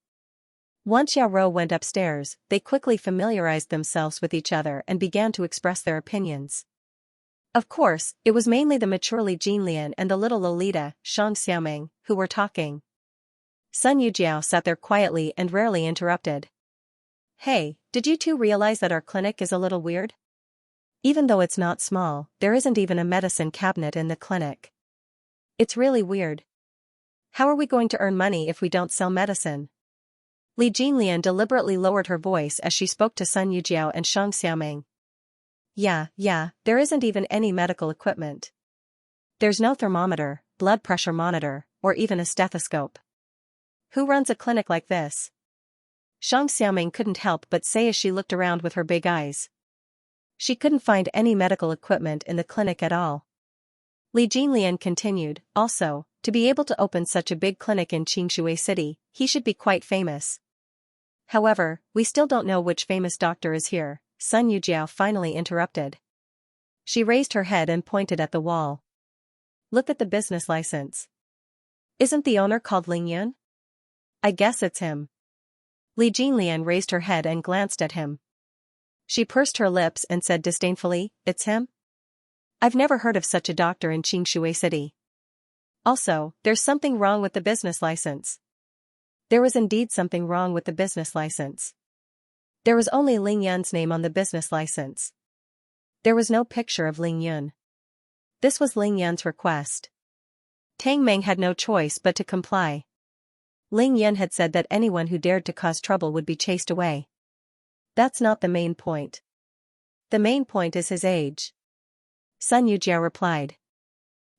Once Yao Rou went upstairs, they quickly familiarized themselves with each other and began to express their opinions. Of course, it was mainly the mature Li Jinlian and the little Lolita, Xianxia, who were talking. Sun Yujiao sat there quietly and rarely interrupted. Hey, did you two realize that our clinic is a little weird? Even though it's not small, there isn't even a medicine cabinet in the clinic. It's really weird. How are we going to earn money if we don't sell medicine? Li Jinlian deliberately lowered her voice as she spoke to Sun Yujiao and Xianxia. Yeah, there isn't even any medical equipment. There's no thermometer, blood pressure monitor, or even a stethoscope. Who runs a clinic like this? Xianxia couldn't help but say as she looked around with her big eyes. She couldn't find any medical equipment in the clinic at all. Li Jinlian continued, also, to be able to open such a big clinic in Xingshui City, he should be quite famous. However, we still don't know which famous doctor is here, Sun Yujiao finally interrupted. She raised her head and pointed at the wall. Look at the business license. Isn't the owner called Ling Yun? I guess it's him. Li Jinlian raised her head and glanced at him. She pursed her lips and said disdainfully, It's him? I've never heard of such a doctor in Xingshui City. Also, there's something wrong with the business license. There was indeed something wrong with the business license. There was only Ling Yun's name on the business license. There was no picture of Ling Yun. This was Ling Yun's request. Tang Meng had no choice but to comply. Ling Yun had said that anyone who dared to cause trouble would be chased away. That's not the main point. The main point is his age. Sun Yujiao replied.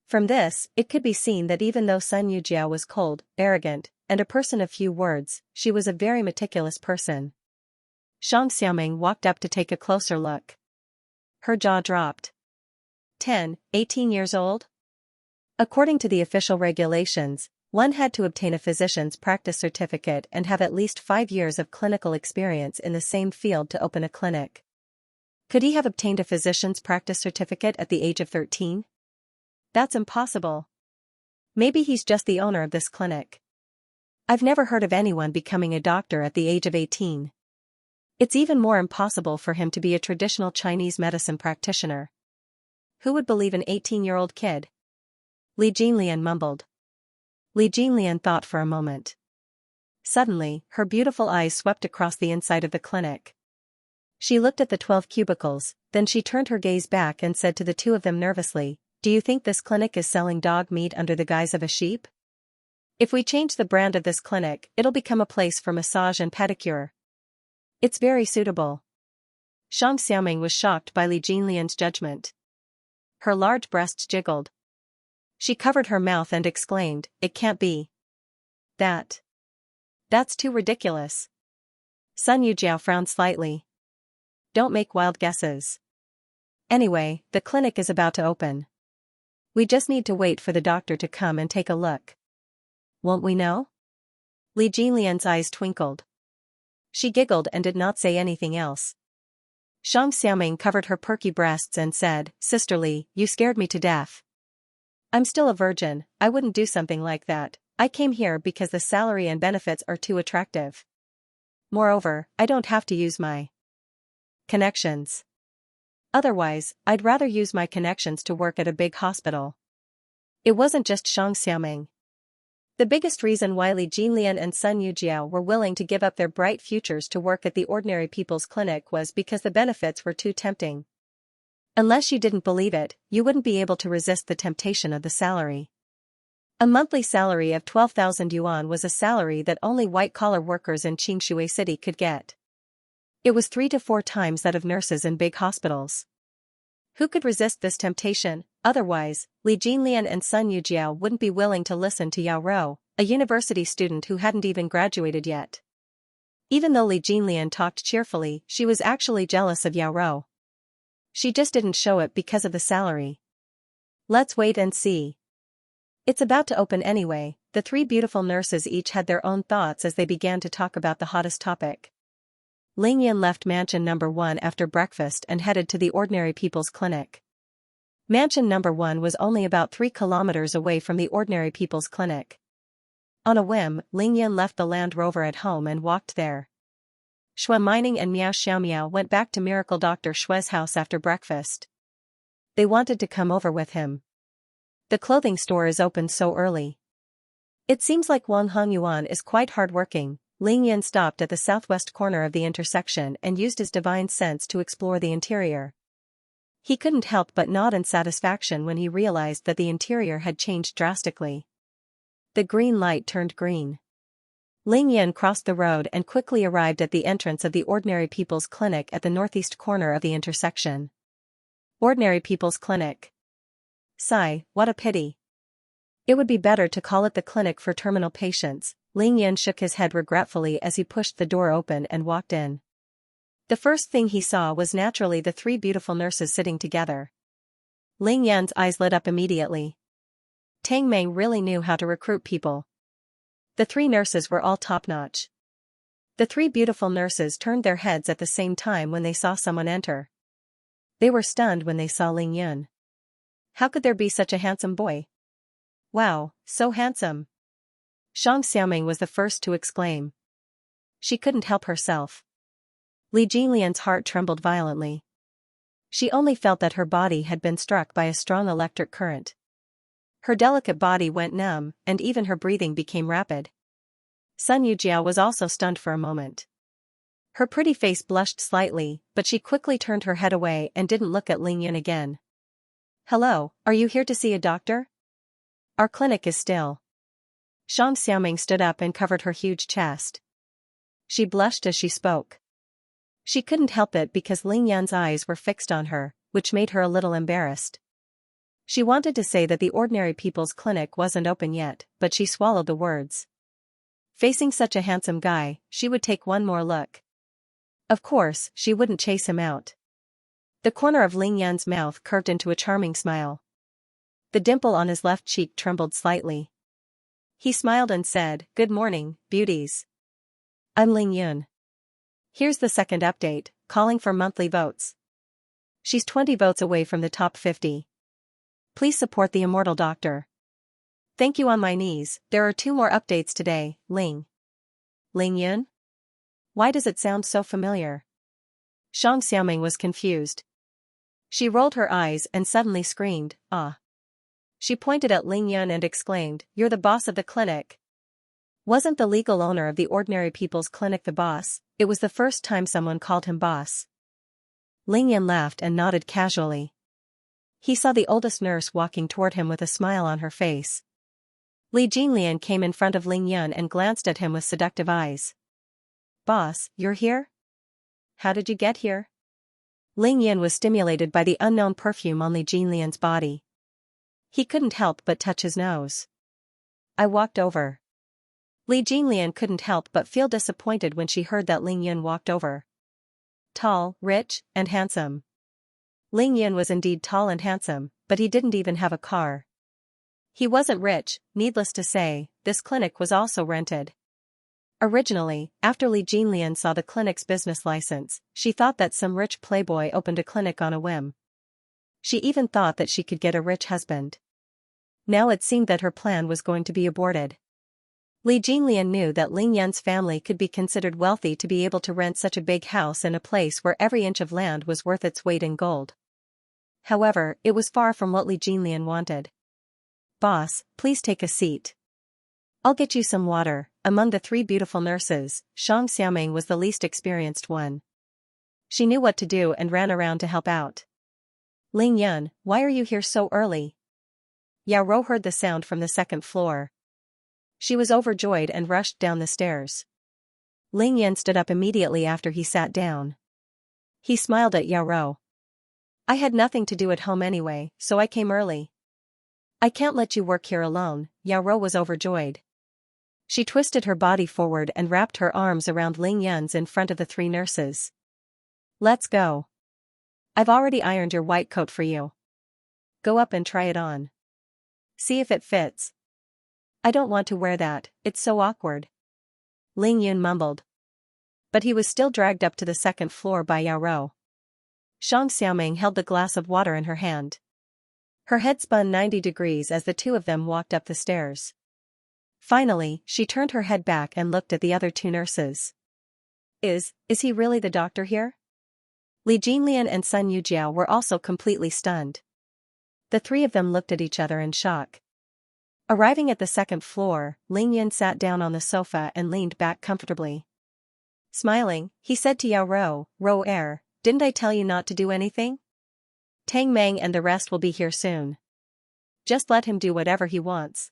From this, it could be seen that even though Sun Yujiao was cold, arrogant, and a person of few words, she was a very meticulous person. Xianxia walked up to take a closer look. Her jaw dropped. 18 years old? According to the official regulations, one had to obtain a physician's practice certificate and have at least 5 years of clinical experience in the same field to open a clinic. Could he have obtained a physician's practice certificate at the age of 13? That's impossible. Maybe he's just the owner of this clinic. I've never heard of anyone becoming a doctor at the age of 18. It's even more impossible for him to be a traditional Chinese medicine practitioner. Who would believe an 18-year-old kid? Li Jinlian mumbled. Li Jinlian thought for a moment. Suddenly, her beautiful eyes swept across the inside of the clinic. She looked at the 12 cubicles, then she turned her gaze back and said to the two of them nervously, Do you think this clinic is selling dog meat under the guise of a sheep? If we change the brand of this clinic, it'll become a place for massage and pedicure. It's very suitable. Xianxia was shocked by Li Jinlian's judgment. Her large breasts jiggled. She covered her mouth and exclaimed, It can't be. That's too ridiculous. Sun Yujiao frowned slightly. Don't make wild guesses. Anyway, the clinic is about to open. We just need to wait for the doctor to come and take a look. Won't we know? Li Jinlian's eyes twinkled. She giggled and did not say anything else. Xianxia covered her perky breasts and said, Sisterly, you scared me to death. I'm still a virgin, I wouldn't do something like that. I came here because the salary and benefits are too attractive. Moreover, I don't have to use my connections. Otherwise, I'd rather use my connections to work at a big hospital. It wasn't just Xianxia. The biggest reason why Li Jinlian and Sun Yujiao were willing to give up their bright futures to work at the ordinary people's clinic was because the benefits were too tempting. Unless you didn't believe it, you wouldn't be able to resist the temptation of the salary. A monthly salary of 12,000 yuan was a salary that only white-collar workers in Xingshui City could get. It was 3 to 4 times that of nurses in big hospitals. Who could resist this temptation? Otherwise, Li Jinlian and Sun Yujiao wouldn't be willing to listen to Yao Rou, a university student who hadn't even graduated yet. Even though Li Jinlian talked cheerfully, she was actually jealous of Yao Rou. She just didn't show it because of the salary. Let's wait and see. It's about to open anyway. The three beautiful nurses each had their own thoughts as they began to talk about the hottest topic. Ling Yan left Mansion Number 1 after breakfast and headed to the Ordinary People's Clinic. Mansion Number 1 was only about 3 kilometers away from the Ordinary People's Clinic. On a whim, Ling Yan left the Land Rover at home and walked there. Shui Mining and Miao Xiaomiao went back to Miracle Dr. Shui's house after breakfast. They wanted to come over with him. The clothing store is open so early. It seems like Wang Hongyuan is quite hardworking. Ling Yan stopped at the southwest corner of the intersection and used his divine sense to explore the interior. He couldn't help but nod in satisfaction when he realized that the interior had changed drastically. The green light turned green. Ling Yan crossed the road and quickly arrived at the entrance of the Ordinary People's Clinic at the northeast corner of the intersection. Ordinary People's Clinic. Sigh, what a pity. It would be better to call it the clinic for terminal patients. Ling Yan shook his head regretfully as he pushed the door open and walked in. The first thing he saw was naturally the three beautiful nurses sitting together. Ling Yan's eyes lit up immediately. Tang Mei really knew how to recruit people. The three nurses were all top-notch. The three beautiful nurses turned their heads at the same time when they saw someone enter. They were stunned when they saw Ling Yan. How could there be such a handsome boy? Wow, so handsome. Shang Xiaoming was the first to exclaim. She couldn't help herself. Li Jinlian's heart trembled violently. She only felt that her body had been struck by a strong electric current. Her delicate body went numb, and even her breathing became rapid. Sun Yujiao was also stunned for a moment. Her pretty face blushed slightly, but she quickly turned her head away and didn't look at Ling Yan again. Hello, are you here to see a doctor? Our clinic is still. Shang Xiaoming stood up and covered her huge chest. She blushed as she spoke. She couldn't help it because Ling Yan's eyes were fixed on her, which made her a little embarrassed. She wanted to say that the Ordinary People's Clinic wasn't open yet, but she swallowed the words. Facing such a handsome guy, she would take one more look. Of course, she wouldn't chase him out. The corner of Ling Yan's mouth curved into a charming smile. The dimple on his left cheek trembled slightly. He smiled and said, "Good morning, beauties. I'm Ling Yan. Here's the second update, calling for monthly votes. She's 20 votes away from the top 50. Please support the immortal doctor. Thank you on my knees." There are 2 more updates today, Ling Yan? Why does it sound so familiar? Shang Xiaoming was confused. She rolled her eyes and suddenly screamed, "Ah!" She pointed at Ling Yan and exclaimed, "You're the boss of the clinic." Wasn't the legal owner of the Ordinary People's Clinic the boss? It was the first time someone called him boss. Ling Yan laughed and nodded casually. He saw the oldest nurse walking toward him with a smile on her face. Li Jinlian came in front of Ling Yan and glanced at him with seductive eyes. "Boss, you're here? How did you get here?" Ling Yan was stimulated by the unknown perfume on Li Jinlian's body. He couldn't help but touch his nose. "I walked over." Li Jinlian couldn't help but feel disappointed when she heard that Ling Yan walked over. Tall, rich, and handsome. Ling Yan was indeed tall and handsome, but he didn't even have a car. He wasn't rich, needless to say. This clinic was also rented. Originally, after Li Jinlian saw the clinic's business license, she thought that some rich playboy opened a clinic on a whim. She even thought that she could get a rich husband. Now it seemed that her plan was going to be aborted. Li Jinlian knew that Ling Yan's family could be considered wealthy to be able to rent such a big house in a place where every inch of land was worth its weight in gold. However, it was far from what Li Jinlian wanted. "Boss, please take a seat. I'll get you some water." Among the 3 beautiful nurses, Shang Xiaoming was the least experienced one. She knew what to do and ran around to help out. "Ling Yan, why are you here so early?" Yao Rou heard the sound from the 2nd floor. She was overjoyed and rushed down the stairs. Ling Yan stood up immediately after he sat down. He smiled at Yao Rou. "I had nothing to do at home anyway, so I came early." "I can't let you work here alone." Yao Rou was overjoyed. She twisted her body forward and wrapped her arms around Ling Yan's in front of the three nurses. Let's go. I've already ironed your white coat for you. Go up and try it on. See if it fits. I don't want to wear that, it's so awkward. Ling Yun mumbled. But he was still dragged up to the second floor by Yao Rou. Xianxia held the glass of water in her hand. Her head spun 90 degrees as the two of them walked up the stairs. Finally, she turned her head back and looked at the other two nurses. Is he really the doctor here? Li Jinlian and Sun Yujiao were also completely stunned. The three of them looked at each other in shock. Arriving at the second floor, Ling Yan sat down on the sofa and leaned back comfortably. Smiling, he said to Yao Rou, didn't I tell you not to do anything? Tang Meng and the rest will be here soon. Just let him do whatever he wants.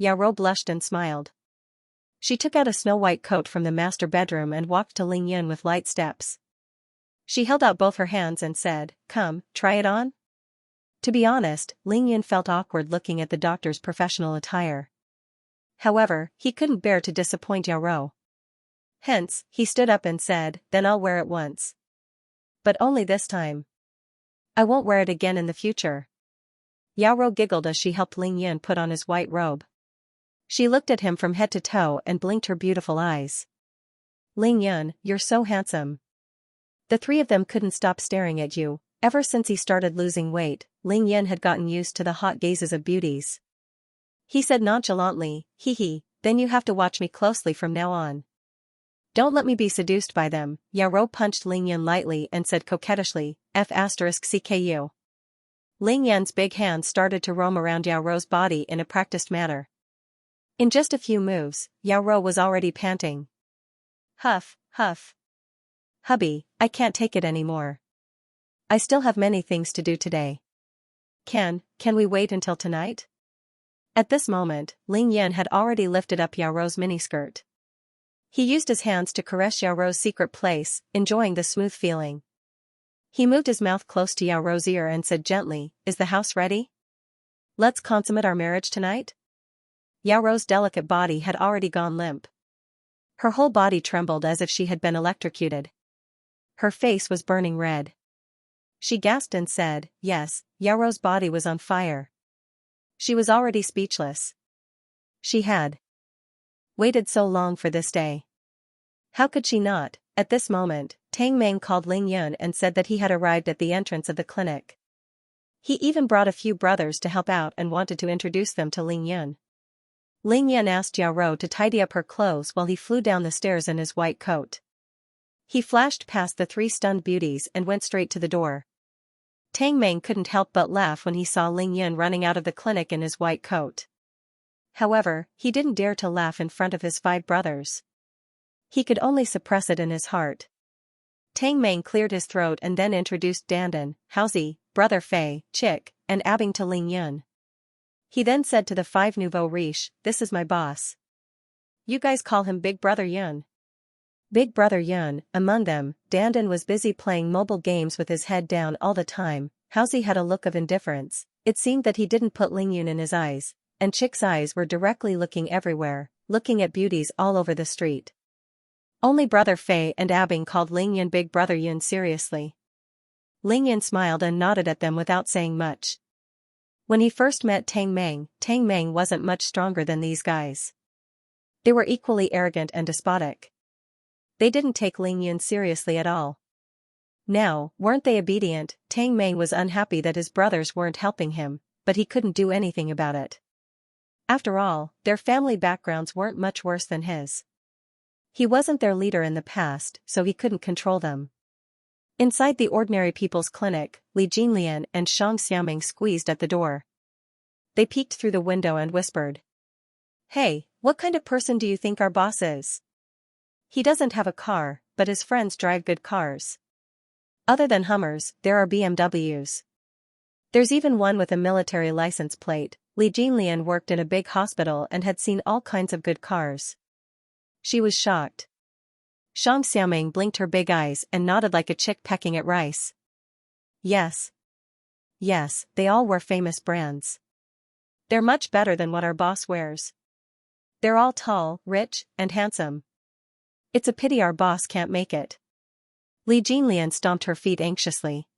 Yao Rou blushed and smiled. She took out a snow-white coat from the master bedroom and walked to Ling Yun with light steps. She held out both her hands and said, "Come, try it on?" To be honest, Ling Yun felt awkward looking at the doctor's professional attire. However, he couldn't bear to disappoint Yao Rou. Hence, he stood up and said, "Then I'll wear it once. But only this time. I won't wear it again in the future." Yao Rou giggled as she helped Ling Yun put on his white robe. She looked at him from head to toe and blinked her beautiful eyes. "Ling Yun, you're so handsome." The three of them couldn't stop staring at you. Ever since he started losing weight, Ling Yun had gotten used to the hot gazes of beauties. He said nonchalantly, "Hee, then you have to watch me closely from now on. Don't let me be seduced by them." Yao Rou punched Ling Yun lightly and said coquettishly, F***CKU. Ling Yan's big hands started to roam around Yao Rou's body in a practiced manner. In just a few moves, Yao Rou was already panting. Huff. Hubby, I can't take it anymore. I still have many things to do today. Can we wait until tonight? At this moment, Ling Yan had already lifted up Yao Rou's miniskirt. He used his hands to caress Yao Rou's secret place, enjoying the smooth feeling. He moved his mouth close to Yao Rou's ear and said gently, "Is the house ready? Let's consummate our marriage tonight?" Yao Rou's delicate body had already gone limp. Her whole body trembled as if she had been electrocuted. Her face was burning red. She gasped and said, "Yes." Yao Rou's body was on fire. She was already speechless. She had waited so long for this day. How could she not? At this moment, Tang Meng called Ling Yun and said that he had arrived at the entrance of the clinic. He even brought a few brothers to help out and wanted to introduce them to Ling Yun. Ling Yun asked Yao Rou to tidy up her clothes while he flew down the stairs in his white coat. He flashed past the three stunned beauties and went straight to the door. Tang Meng couldn't help but laugh when he saw Ling Yun running out of the clinic in his white coat. However, he didn't dare to laugh in front of his 5 brothers. He could only suppress it in his heart. Tang Meng cleared his throat and then introduced Dandan, Haozi, Brother Fei, Chick, and Abing to Ling Yun. He then said to the 5 nouveau riches, "This is my boss. You guys call him Big Brother Yun." Big Brother Yun, among them, Dandan was busy playing mobile games with his head down all the time. Haozi had a look of indifference. It seemed that he didn't put Ling Yun in his eyes, and Chick's eyes were directly looking everywhere, looking at beauties all over the street. Only Brother Fei and Abing called Ling Yun Big Brother Yun seriously. Ling Yun smiled and nodded at them without saying much. When he first met Tang Meng wasn't much stronger than these guys. They were equally arrogant and despotic. They didn't take Ling Yun seriously at all. Now, weren't they obedient? Tang Meng was unhappy that his brothers weren't helping him, but he couldn't do anything about it. After all, their family backgrounds weren't much worse than his. He wasn't their leader in the past, so he couldn't control them. Inside the ordinary people's clinic, Li Jinlian and Xianxia squeezed at the door. They peeked through the window and whispered, "Hey, what kind of person do you think our boss is? He doesn't have a car, but his friends drive good cars. Other than Hummers, there are BMWs. There's even one with a military license plate." Li Jinlian worked in a big hospital and had seen all kinds of good cars. She was shocked. Xianxia blinked her big eyes and nodded like a chick pecking at rice. Yes, they all wear famous brands. They're much better than what our boss wears. They're all tall, rich, and handsome. It's a pity our boss can't make it. Li Jinlian stomped her feet anxiously.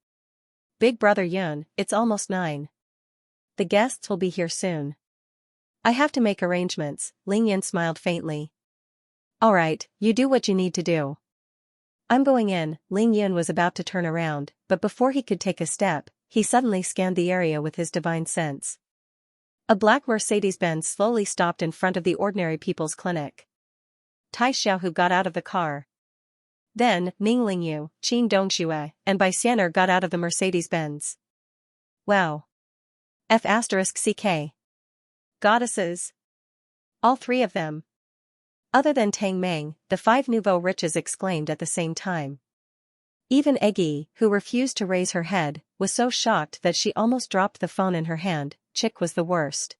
Big brother Yun, it's almost 9. The guests will be here soon. I have to make arrangements, Ling Yin smiled faintly. Alright, you do what you need to do. I'm going in. Ling Yun was about to turn around, but before he could take a step, he suddenly scanned the area with his divine sense. A black Mercedes-Benz slowly stopped in front of the ordinary people's clinic. Tai Xiaohu got out of the car. Then, Ning Lingyu, Qin Dongxue, and Bai Xianer got out of the Mercedes-Benz. Wow. F***ck. Goddesses. All 3 of them. Other than Tang Meng, the 5 nouveau riches exclaimed at the same time. Even Eggy, who refused to raise her head, was so shocked that she almost dropped the phone in her hand. Chick was the worst.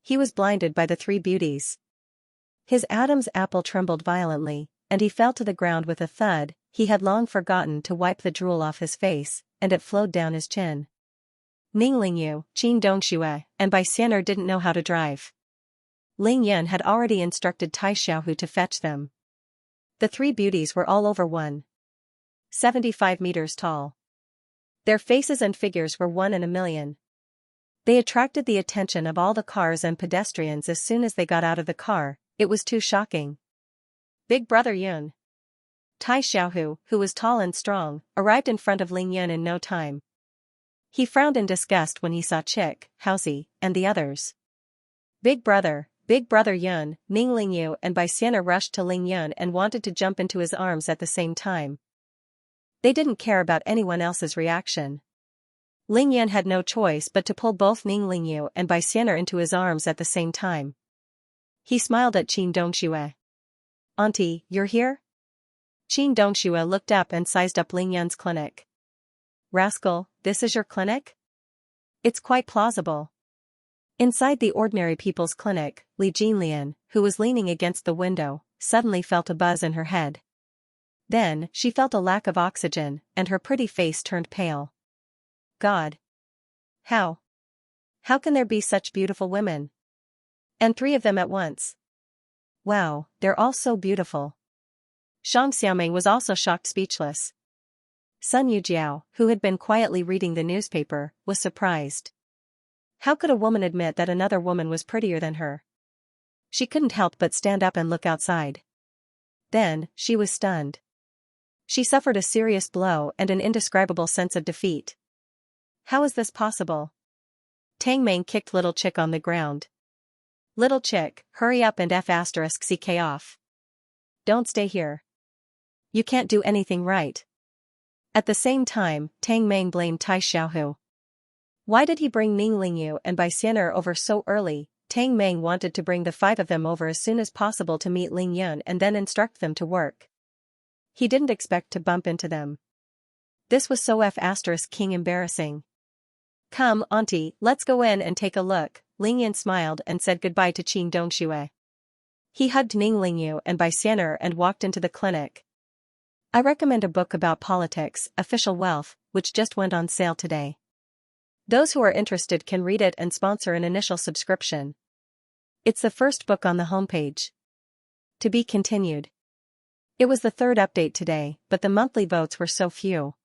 He was blinded by the 3 beauties. His Adam's apple trembled violently, and he fell to the ground with a thud. He had long forgotten to wipe the drool off his face, and it flowed down his chin. Ning Lingyu, Qin Dongxue, and Bai Xianer didn't know how to drive. Ling Yun had already instructed Tai Xiaohu to fetch them. The 3 beauties were all over 1.75 meters tall. Their faces and figures were 1 in a million. They attracted the attention of all the cars and pedestrians as soon as they got out of the car. It was too shocking. Big brother Yun. Tai Xiaohu, who was tall and strong, arrived in front of Ling Yun in no time. He frowned in disgust when he saw Chick, Hausi, and the others. Big brother Yun, Ning Lingyu and Bai Xianer rushed to Ling Yun and wanted to jump into his arms at the same time. They didn't care about anyone else's reaction. Ling Yun had no choice but to pull both Ning Lingyu and Bai Xianer into his arms at the same time. He smiled at Qin Dongxue. Auntie, you're here? Qin Dongxue looked up and sized up Ling Yun's clinic. Rascal, this is your clinic? It's quite plausible. Inside the ordinary people's clinic, Li Jinlian, who was leaning against the window, suddenly felt a buzz in her head. Then, she felt a lack of oxygen, and her pretty face turned pale. God. How can there be such beautiful women? And 3 of them at once. Wow, they're all so beautiful. Xianxia was also shocked speechless. Sun Yujiao, who had been quietly reading the newspaper, was surprised. How could a woman admit that another woman was prettier than her? She couldn't help but stand up and look outside. Then, she was stunned. She suffered a serious blow and an indescribable sense of defeat. How is this possible? Tang Meng kicked Little Chick on the ground. Little Chick, hurry up and F***ck off. Don't stay here. You can't do anything right. At the same time, Tang Meng blamed Tai Xiaohu. Why did he bring Ning Lingyu and Bai Xianer over so early? Tang Meng wanted to bring the 5 of them over as soon as possible to meet Ling Yun and then instruct them to work. He didn't expect to bump into them. This was so F***king embarrassing. Come, auntie, let's go in and take a look. Ling Yun smiled and said goodbye to Qin Dongxue. He hugged Ning Lingyu and Bai Xianer and walked into the clinic. I recommend a book about politics, official wealth, which just went on sale today. Those who are interested can read it and sponsor an initial subscription. It's the first book on the homepage. To be continued. It was the 3rd update today, but the monthly votes were so few.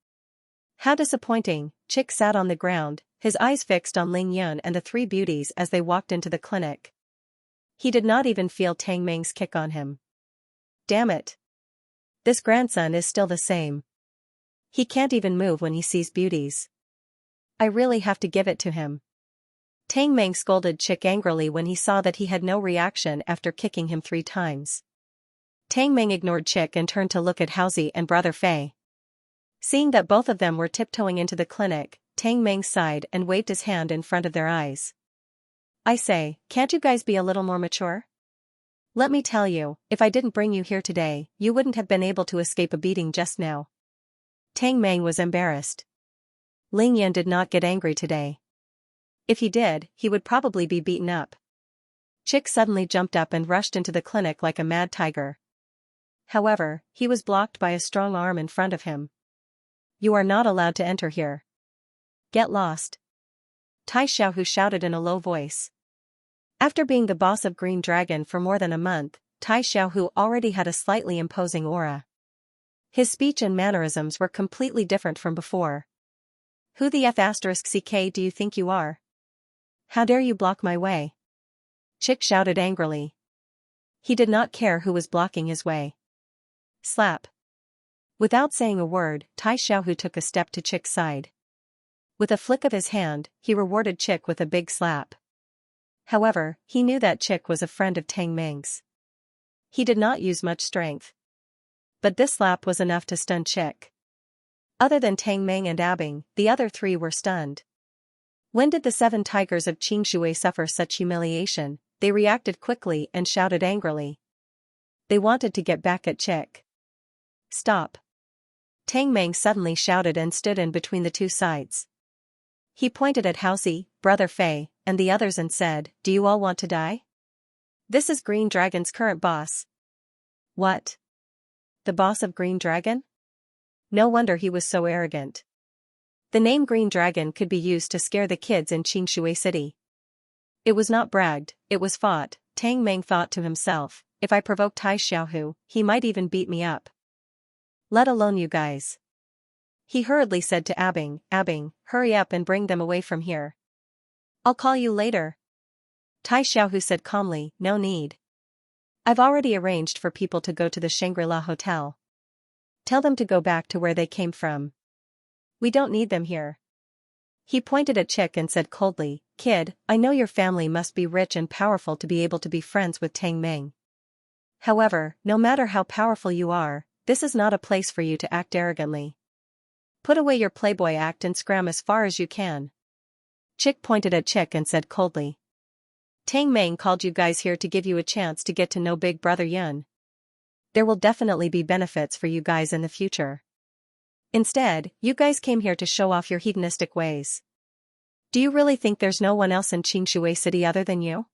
How disappointing. Chick sat on the ground, his eyes fixed on Ling Yun and the 3 beauties as they walked into the clinic. He did not even feel Tang Meng's kick on him. Damn it. This grandson is still the same. He can't even move when he sees beauties. I really have to give it to him. Tang Meng scolded Chick angrily when he saw that he had no reaction after kicking him 3 times. Tang Meng ignored Chick and turned to look at Hausi and Brother Fei. Seeing that both of them were tiptoeing into the clinic, Tang Meng sighed and waved his hand in front of their eyes. I say, can't you guys be a little more mature? Let me tell you, if I didn't bring you here today, you wouldn't have been able to escape a beating just now. Tang Meng was embarrassed. Ling Yan did not get angry today. If he did, he would probably be beaten up. Chick suddenly jumped up and rushed into the clinic like a mad tiger. However, he was blocked by a strong arm in front of him. You are not allowed to enter here. Get lost. Tai Xiaohu shouted in a low voice. After being the boss of Green Dragon for more than a month, Tai Xiaohu already had a slightly imposing aura. His speech and mannerisms were completely different from before. Who the F***ck do you think you are? How dare you block my way? Chick shouted angrily. He did not care who was blocking his way. Slap. Without saying a word, Tai Xiaohu took a step to Chick's side. With a flick of his hand, he rewarded Chick with a big slap. However, he knew that Chick was a friend of Tang Ming's. He did not use much strength. But this slap was enough to stun Chick. Other than Tang Ming and Abing, the other three were stunned. When did the 7 tigers of Xianxia suffer such humiliation? They reacted quickly and shouted angrily. They wanted to get back at Chick. Stop. Tang Ming suddenly shouted and stood in between the two sides. He pointed at Haozi, Brother Fei, and the others and said, "Do you all want to die? This is Green Dragon's current boss." What? The boss of Green Dragon? No wonder he was so arrogant. The name Green Dragon could be used to scare the kids in Xianxia City. It was not bragged, it was fought. Tang Ming thought to himself, if I provoke Tai Xiaohu, he might even beat me up. Let alone you guys. He hurriedly said to Abing, "Abing, hurry up and bring them away from here. I'll call you later." Tai Xiaohu said calmly, "No need. I've already arranged for people to go to the Shangri-La Hotel. Tell them to go back to where they came from. We don't need them here." He pointed at Chick and said coldly, "Kid, I know your family must be rich and powerful to be able to be friends with Tang Ming. However, no matter how powerful you are, this is not a place for you to act arrogantly. Put away your playboy act and scram as far as you can." Chick pointed at Chick and said coldly, "Tang Ming called you guys here to give you a chance to get to know Big Brother Yun. There will definitely be benefits for you guys in the future. Instead, you guys came here to show off your hedonistic ways. Do you really think there's no one else in Xianxia City other than you?"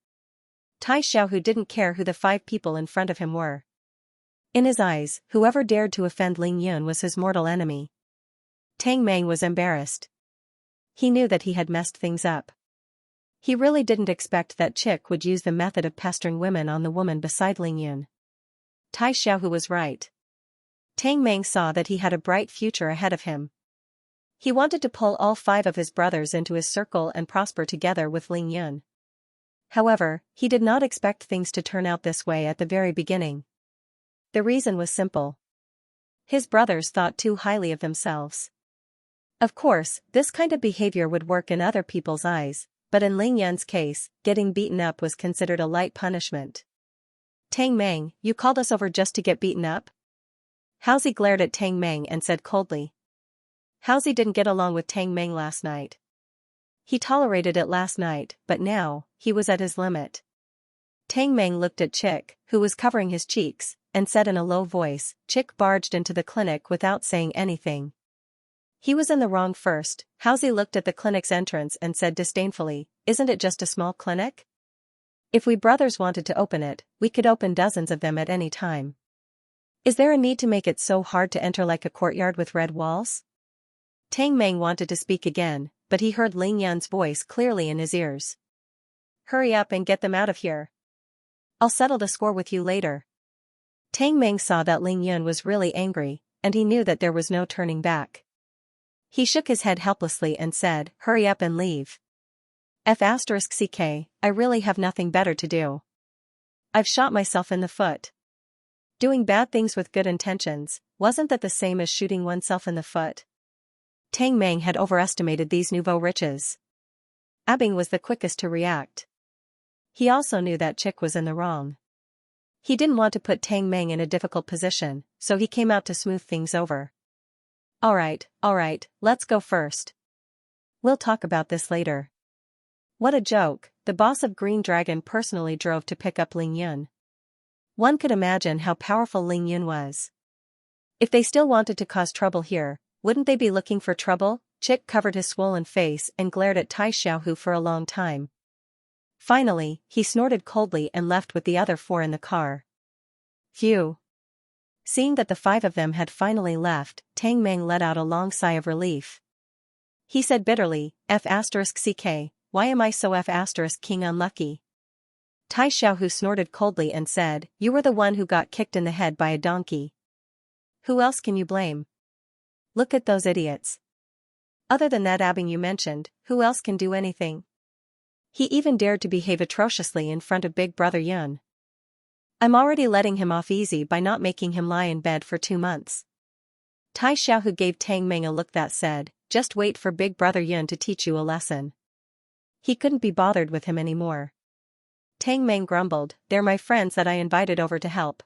Tai Xiaohu didn't care who the 5 people in front of him were. In his eyes, whoever dared to offend Ling Yun was his mortal enemy. Tang Ming was embarrassed. He knew that he had messed things up. He really didn't expect that Chick would use the method of pestering women on the woman beside Ling Yun. Tai Xiaohu was right. Tang Ming saw that he had a bright future ahead of him. He wanted to pull all 5 of his brothers into his circle and prosper together with Ling Yun. However, he did not expect things to turn out this way at the very beginning. The reason was simple. His brothers thought too highly of themselves. Of course, this kind of behavior would work in other people's eyes, but in Ling Yun's case, getting beaten up was considered a light punishment. "Tang Ming, you called us over just to get beaten up?" Haozi glared at Tang Ming and said coldly. Haozi didn't get along with Tang Ming last night. He tolerated it last night, but now, he was at his limit. Tang Ming looked at Chick, who was covering his cheeks, and said in a low voice. Chick barged into the clinic without saying anything. He was in the wrong first. Haozi looked at the clinic's entrance and said disdainfully, "Isn't it just a small clinic? If we brothers wanted to open it, we could open dozens of them at any time. Is there a need to make it so hard to enter like a courtyard with red walls?" Tang Ming wanted to speak again, but he heard Ling Yun's voice clearly in his ears. "Hurry up and get them out of here. I'll settle the score with you later." Tang Ming saw that Ling Yun was really angry, and he knew that there was no turning back. He shook his head helplessly and said, "Hurry up and leave. F***ck, I really have nothing better to do. I've shot myself in the foot." Doing bad things with good intentions, wasn't that the same as shooting oneself in the foot? Tang Ming had overestimated these nouveau riches. Abing was the quickest to react. He also knew that Chick was in the wrong. He didn't want to put Tang Ming in a difficult position, so he came out to smooth things over. All right, let's go first. We'll talk about this later." What a joke, the boss of Green Dragon personally drove to pick up Ling Yun. One could imagine how powerful Ling Yun was. If they still wanted to cause trouble here, wouldn't they be looking for trouble? Chick covered his swollen face and glared at Tai Xiaohu for a long time. Finally, he snorted coldly and left with the other 4 in the car. Phew. Seeing that the 5 of them had finally left, Tang Ming let out a long sigh of relief. He said bitterly, "F***ck, why am I so F***king unlucky? Tai Xiaohu snorted coldly and said, "You were the one who got kicked in the head by a donkey. Who else can you blame? Look at those idiots. Other than that abbing you mentioned, who else can do anything? He even dared to behave atrociously in front of Big Brother Yun. I'm already letting him off easy by not making him lie in bed for 2 months." Tai Xiaohu gave Tang Meng a look that said, "Just wait for Big Brother Yun to teach you a lesson." He couldn't be bothered with him anymore. Tang Meng grumbled, "They're my friends that I invited over to help.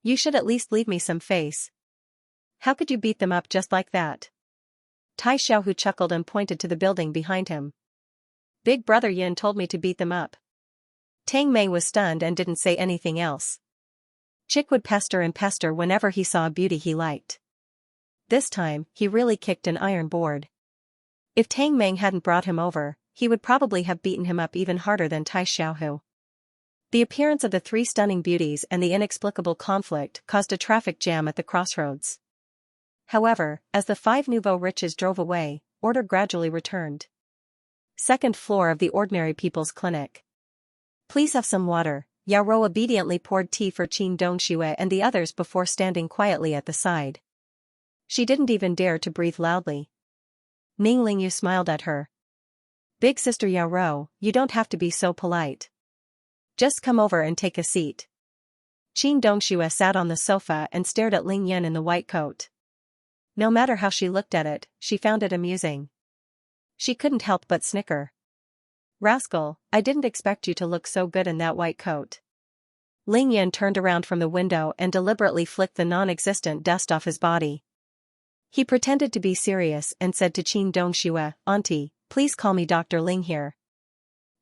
You should at least leave me some face. How could you beat them up just like that?" Tai Xiaohu chuckled and pointed to the building behind him. "Big Brother Yin told me to beat them up." Tang Meng was stunned and didn't say anything else. Chick would pester and pester whenever he saw a beauty he liked. This time, he really kicked an iron board. If Tang Meng hadn't brought him over, he would probably have beaten him up even harder than Tai Xiaohu. The appearance of the 3 stunning beauties and the inexplicable conflict caused a traffic jam at the crossroads. However, as the 5 nouveau riches drove away, order gradually returned. Second floor of the ordinary people's clinic. "Please have some water." Yao Rou obediently poured tea for Qin Dongxue and the others before standing quietly at the side. She didn't even dare to breathe loudly. Ning Lingyu smiled at her. "Big sister Yao Rou, you don't have to be so polite. Just come over and take a seat." Qin Dongxue sat on the sofa and stared at Ling Yun in the white coat. No matter how she looked at it, she found it amusing. She couldn't help but snicker. "Rascal, I didn't expect you to look so good in that white coat." Ling Yun turned around from the window and deliberately flicked the non-existent dust off his body. He pretended to be serious and said to Qin Dongxue, "Auntie, please call me Dr. Ling here."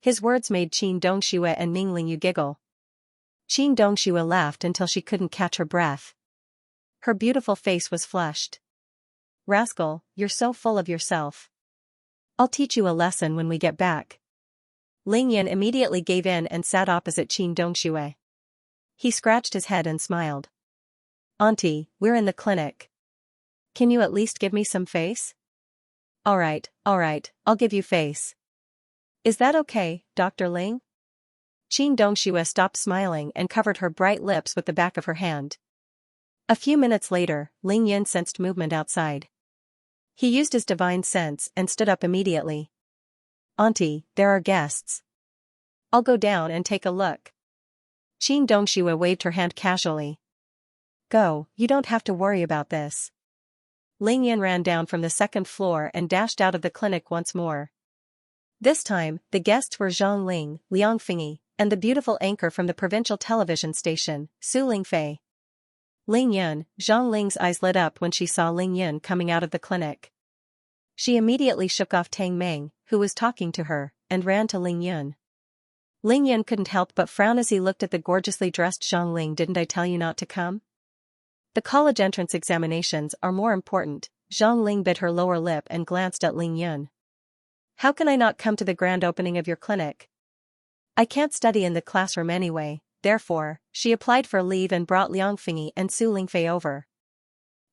His words made Qin Dongxue and Ning Lingyu giggle. Qin Dongxue laughed until she couldn't catch her breath. Her beautiful face was flushed. "Rascal, you're so full of yourself. I'll teach you a lesson when we get back." Ling Yin immediately gave in and sat opposite Qin Dongxue. He scratched his head and smiled. "Auntie, we're in the clinic. Can you at least give me some face?" Alright, I'll give you face. Is that okay, Dr. Ling?" Qin Dongxue stopped smiling and covered her bright lips with the back of her hand. A few minutes later, Ling Yin sensed movement outside. He used his divine sense and stood up immediately. "Auntie, there are guests. I'll go down and take a look." Qin Dongxue waved her hand casually. "Go, you don't have to worry about this." Ling Yin ran down from the 2nd floor and dashed out of the clinic once more. This time, the guests were Zhang Ling, Liang Fingyi, and the beautiful anchor from the provincial television station, Su Lingfei. Ling Yun, Zhang Ling's eyes lit up when she saw Ling Yun coming out of the clinic. She immediately shook off Tang Meng, who was talking to her, and ran to Ling Yun. Ling Yun couldn't help but frown as he looked at the gorgeously dressed Zhang Ling. "Didn't I tell you not to come? The college entrance examinations are more important." Zhang Ling bit her lower lip and glanced at Ling Yun. "How can I not come to the grand opening of your clinic? I can't study in the classroom anyway." Therefore, she applied for leave and brought Liang Fingyi and Su Lingfei over.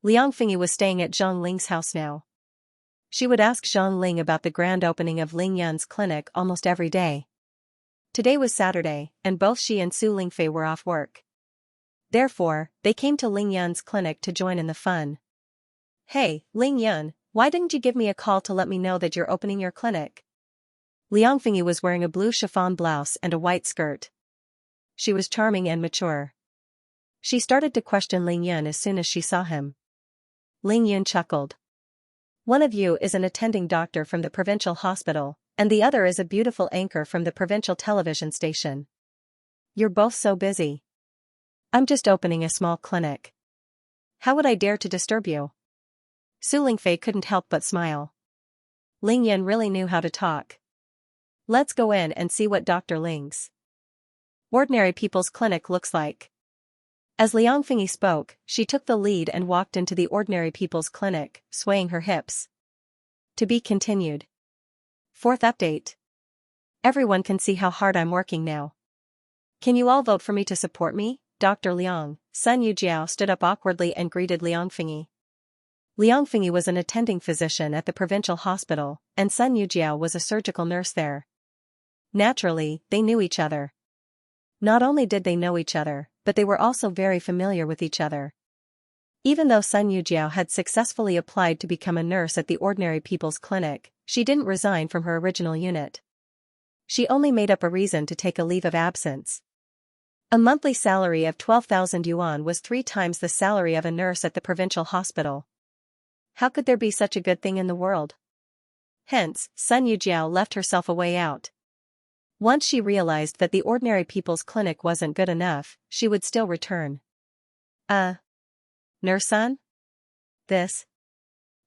Liang Fingyi was staying at Zhang Ling's house now. She would ask Zhang Ling about the grand opening of Ling Yun's clinic almost every day. Today was Saturday, and both she and Su Lingfei were off work. Therefore, they came to Ling Yun's clinic to join in the fun. "Hey, Ling Yun, why didn't you give me a call to let me know that you're opening your clinic?" Liang Fingyi was wearing a blue chiffon blouse and a white skirt. She was charming and mature. She started to question Ling Yun as soon as she saw him. Ling Yun chuckled. "One of you is an attending doctor from the provincial hospital, and the other is a beautiful anchor from the provincial television station. You're both so busy. I'm just opening a small clinic. How would I dare to disturb you?" Su Lingfei couldn't help but smile. Ling Yun really knew how to talk. "Let's go in and see what Dr. Ling's ordinary people's clinic looks like." As Liang Fingyi spoke, she took the lead and walked into the ordinary people's clinic, swaying her hips. To be continued. 4th update. Everyone can see how hard I'm working now. Can you all vote for me to support me? Dr. Liang, Sun Yujiao stood up awkwardly and greeted Liang Fingyi. Liang Fingyi was an attending physician at the provincial hospital, and Sun Yujiao was a surgical nurse there. Naturally, they knew each other. Not only did they know each other, but they were also very familiar with each other. Even though Sun Yujiao had successfully applied to become a nurse at the Ordinary People's Clinic, she didn't resign from her original unit. She only made up a reason to take a leave of absence. A monthly salary of 12,000 yuan was 3 times the salary of a nurse at the provincial hospital. How could there be such a good thing in the world? Hence, Sun Yujiao left herself a way out. Once she realized that the Ordinary People's Clinic wasn't good enough, she would still return. Nurse-san? This?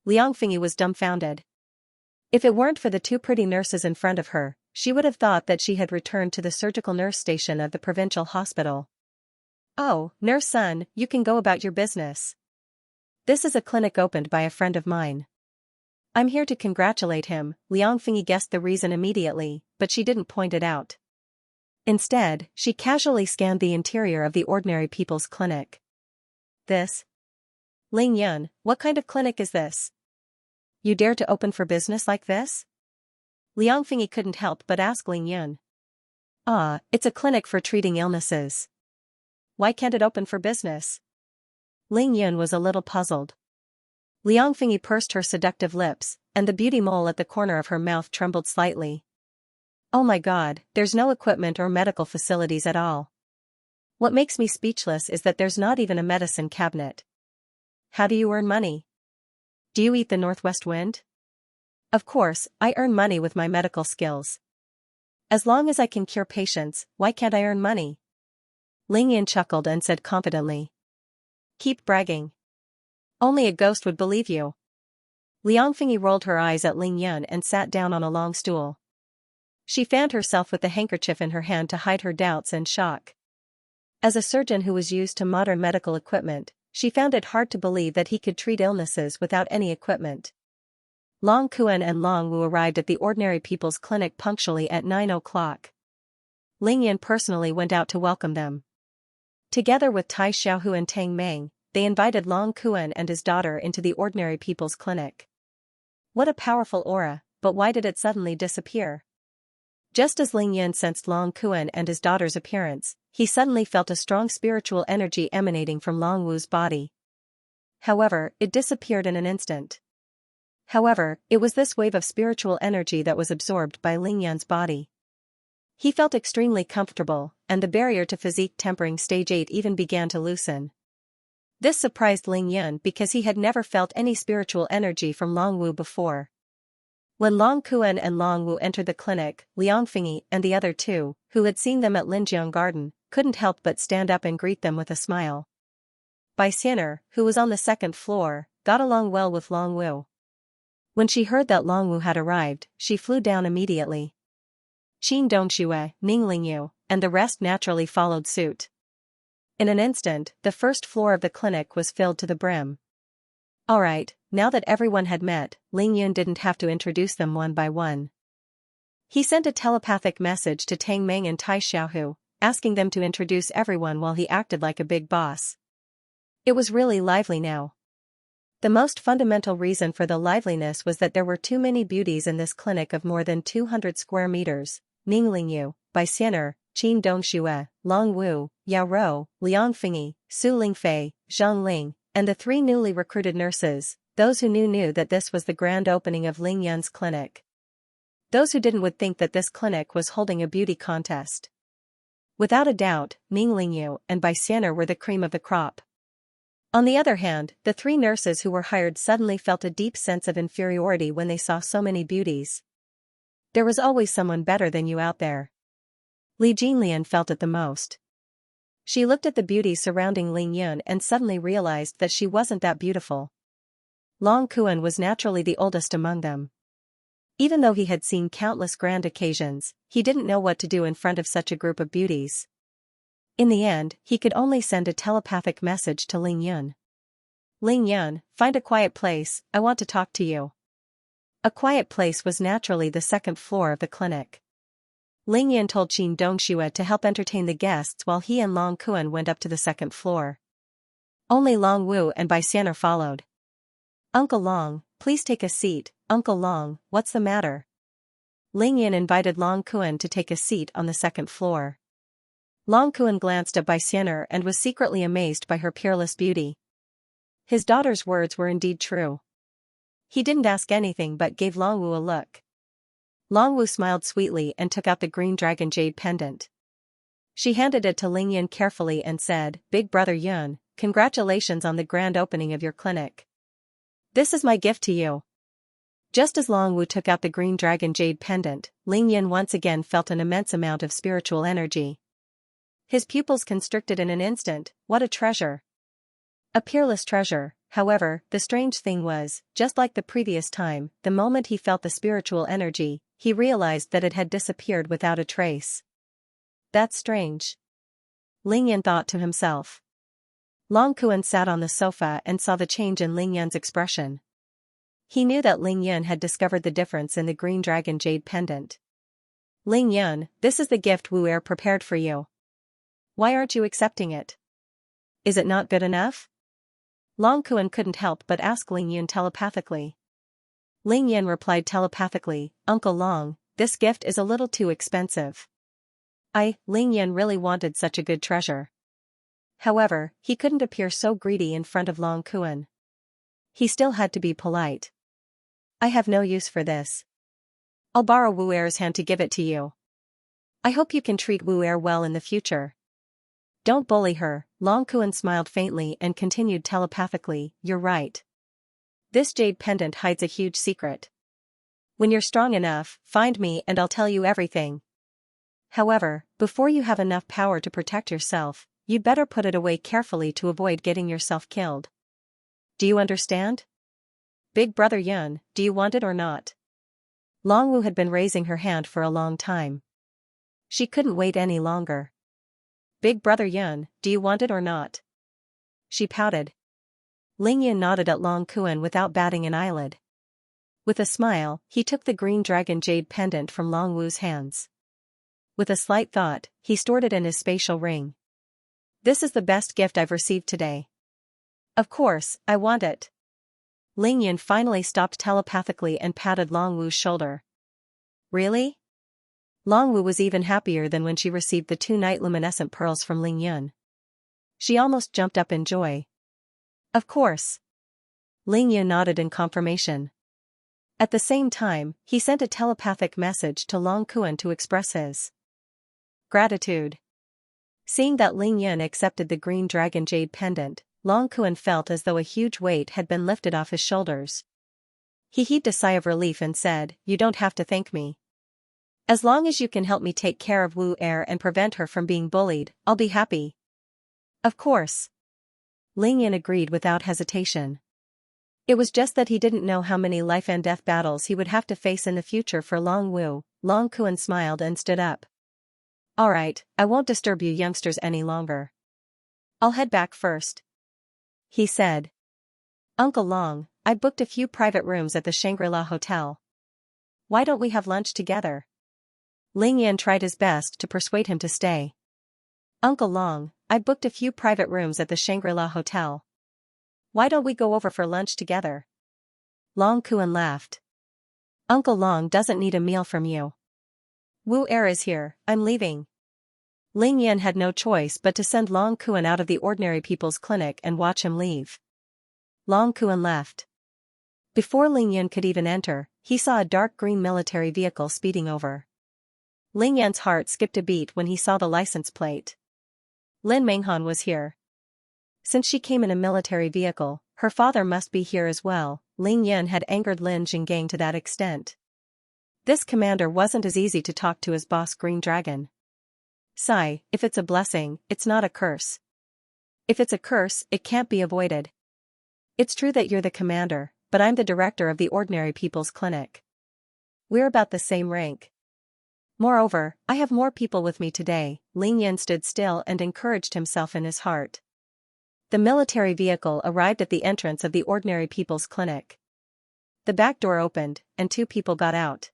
Liang Fingyi was dumbfounded. If it weren't for the 2 pretty nurses in front of her, she would have thought that she had returned to the surgical nurse station of the provincial hospital. Oh, nurse-san, you can go about your business. This is a clinic opened by a friend of mine. I'm here to congratulate him. Liang Fingyi guessed the reason immediately, but she didn't point it out. Instead, she casually scanned the interior of the Ordinary People's Clinic. This? Ling Yun, what kind of clinic is this? You dare to open for business like this? Liang Fingyi couldn't help but ask Ling Yun. It's a clinic for treating illnesses. Why can't it open for business? Ling Yun was a little puzzled. Liang Fingyi pursed her seductive lips, and the beauty mole at the corner of her mouth trembled slightly. Oh my god, there's no equipment or medical facilities at all. What makes me speechless is that there's not even a medicine cabinet. How do you earn money? Do you eat the northwest wind? Of course, I earn money with my medical skills. As long as I can cure patients, why can't I earn money? Ling Yun chuckled and said confidently. Keep bragging. Only a ghost would believe you. Liang Fingyi rolled her eyes at Ling Yun and sat down on a long stool. She fanned herself with the handkerchief in her hand to hide her doubts and shock. As a surgeon who was used to modern medical equipment, she found it hard to believe that he could treat illnesses without any equipment. Long Kuan and Long Wu arrived at the Ordinary People's Clinic punctually at 9 o'clock. Ling Yun personally went out to welcome them. Together with Tai Xiaohu and Tang Meng, they invited Long Kuan and his daughter into the Ordinary People's Clinic. What a powerful aura, but why did it suddenly disappear? Just as Ling Yun sensed Long Kuan and his daughter's appearance, he suddenly felt a strong spiritual energy emanating from Long Wu's body. However, it disappeared in an instant. However, it was this wave of spiritual energy that was absorbed by Ling Yun's body. He felt extremely comfortable, and the barrier to physique tempering stage 8 even began to loosen. This surprised Ling Yun because he had never felt any spiritual energy from Long Wu before. When Long Kuan and Long Wu entered the clinic, Liang Fingyi and the other 2, who had seen them at Linjiang Garden, couldn't help but stand up and greet them with a smile. Bai Xian'er, who was on the 2nd floor, got along well with Long Wu. When she heard that Long Wu had arrived, she flew down immediately. Qin Dongxue, Ning Lingyu, and the rest naturally followed suit. In an instant, the 1st floor of the clinic was filled to the brim. Alright, now that everyone had met, Ling Yun didn't have to introduce them one by one. He sent a telepathic message to Tang Meng and Tai Xiaohu, asking them to introduce everyone while he acted like a big boss. It was really lively now. The most fundamental reason for the liveliness was that there were too many beauties in this clinic of more than 200 square meters: Ning Lingyu, Bai Xian'er, Qin Dongxue, Long Wu, Yao Rou, Liang Fingyi, Su Lingfei, Zhang Ling, and the 3 newly recruited nurses. Those who knew that this was the grand opening of Ling Yun's clinic. Those who didn't would think that this clinic was holding a beauty contest. Without a doubt, Ning Lingyu and Bai Xian'er were the cream of the crop. On the other hand, the 3 nurses who were hired suddenly felt a deep sense of inferiority when they saw so many beauties. There was always someone better than you out there. Li Jinlian felt it the most. She looked at the beauties surrounding Ling Yun and suddenly realized that she wasn't that beautiful. Long Kuan was naturally the oldest among them. Even though he had seen countless grand occasions, he didn't know what to do in front of such a group of beauties. In the end, he could only send a telepathic message to Ling Yun. Ling Yun, find a quiet place, I want to talk to you. A quiet place was naturally the 2nd floor of the clinic. Ling Yun told Qin Dongxue to help entertain the guests while he and Long Kuan went up to the 2nd floor. Only Long Wu and Bai Xian'er followed. Uncle Long, please take a seat. Uncle Long, what's the matter? Ling Yun invited Long Kuan to take a seat on the 2nd floor. Long Kuan glanced up by Xianxia and was secretly amazed by her peerless beauty. His daughter's words were indeed true. He didn't ask anything but gave Longwu a look. Longwu smiled sweetly and took out the green dragon jade pendant. She handed it to Lingyan carefully and said, "Big brother Yun, congratulations on the grand opening of your clinic. This is my gift to you." Just as Longwu took out the green dragon jade pendant, Lingyan once again felt an immense amount of spiritual energy. His pupils constricted in an instant. What a treasure! A peerless treasure. However, the strange thing was, just like the previous time, the moment he felt the spiritual energy, he realized that it had disappeared without a trace. That's strange. Lingyan thought to himself. Long Kuan sat on the sofa and saw the change in Lingyan's expression. He knew that Lingyan had discovered the difference in the green dragon jade pendant. "Lingyan, this is the gift Wu Er prepared for you. Why aren't you accepting it? Is it not good enough?" Long Kuan couldn't help but ask Lingyan telepathically. Lingyan replied telepathically, "Uncle Long, this gift is a little too expensive." Lingyan really wanted such a good treasure. However, he couldn't appear so greedy in front of Long Kuan. He still had to be polite. "I have no use for this. I'll borrow Wu Er's hand to give it to you. I hope you can treat Wu Er well in the future. Don't bully her." Long Kuan smiled faintly and continued telepathically, "You're right. This jade pendant hides a huge secret. When you're strong enough, find me and I'll tell you everything. However, before you have enough power to protect yourself, you'd better put it away carefully to avoid getting yourself killed. Do you understand? Big brother Yun, do you want it or not?" Longwu had been raising her hand for a long time. She couldn't wait any longer. "Big brother Yun, do you want it or not?" She pouted. Lingyan nodded at Long Kuan without batting an eyelid. With a smile, he took the green dragon jade pendant from Longwu's hands. With a slight thought, he stored it in his spatial ring. "This is the best gift I've received today. Of course, I want it." Lingyan finally stopped telepathically and patted Longwu's shoulder. "Really?" Longwu was even happier than when she received the 2 night luminescent pearls from Lingyan. She almost jumped up in joy. "Of course." Lingyan nodded in confirmation. At the same time, he sent a telepathic message to Long Kuan to express his gratitude. Seeing that Lingyan accepted the green dragon jade pendant, Long Kuan felt as though a huge weight had been lifted off his shoulders. He heaved a sigh of relief and said, "You don't have to thank me. As long as you can help me take care of Wu Er and prevent her from being bullied, I'll be happy." "Of course." Lingyan agreed without hesitation. It was just that he didn't know how many life and death battles he would have to face in the future for Longwu. Long Kuan smiled and stood up. "All right, I won't disturb you youngsters any longer. I'll head back first," he said. "Uncle Long, I booked a few private rooms at the Shangri-La Hotel. Why don't we have lunch together?" Lingyan tried his best to persuade him to stay. "Uncle Long, I booked a few private rooms at the Shangri-La Hotel. Why don't we go over for lunch together?" Long Kuan laughed. "Uncle Long doesn't need a meal from you. Wu Er is here, I'm leaving." Lingyan had no choice but to send Long Kuan out of the ordinary people's clinic and watch him leave. Long Kuan left. Before Lingyan could even enter, he saw a dark green military vehicle speeding over. Lingyan's heart skipped a beat when he saw the license plate. Lin Menghan was here. Since she came in a military vehicle, her father must be here as well. Lingyan had angered Lin Jinggang to that extent. This commander wasn't as easy to talk to as boss Green Dragon. Sigh, if it's a blessing, it's not a curse. If it's a curse, it can't be avoided. It's true that you're the commander, but I'm the director of the ordinary people's clinic. We're about the same rank. Moreover, I have more people with me today. Lingyan stood still and encouraged himself in his heart. The military vehicle arrived at the entrance of the ordinary people's clinic. The back door opened, and 2 people got out.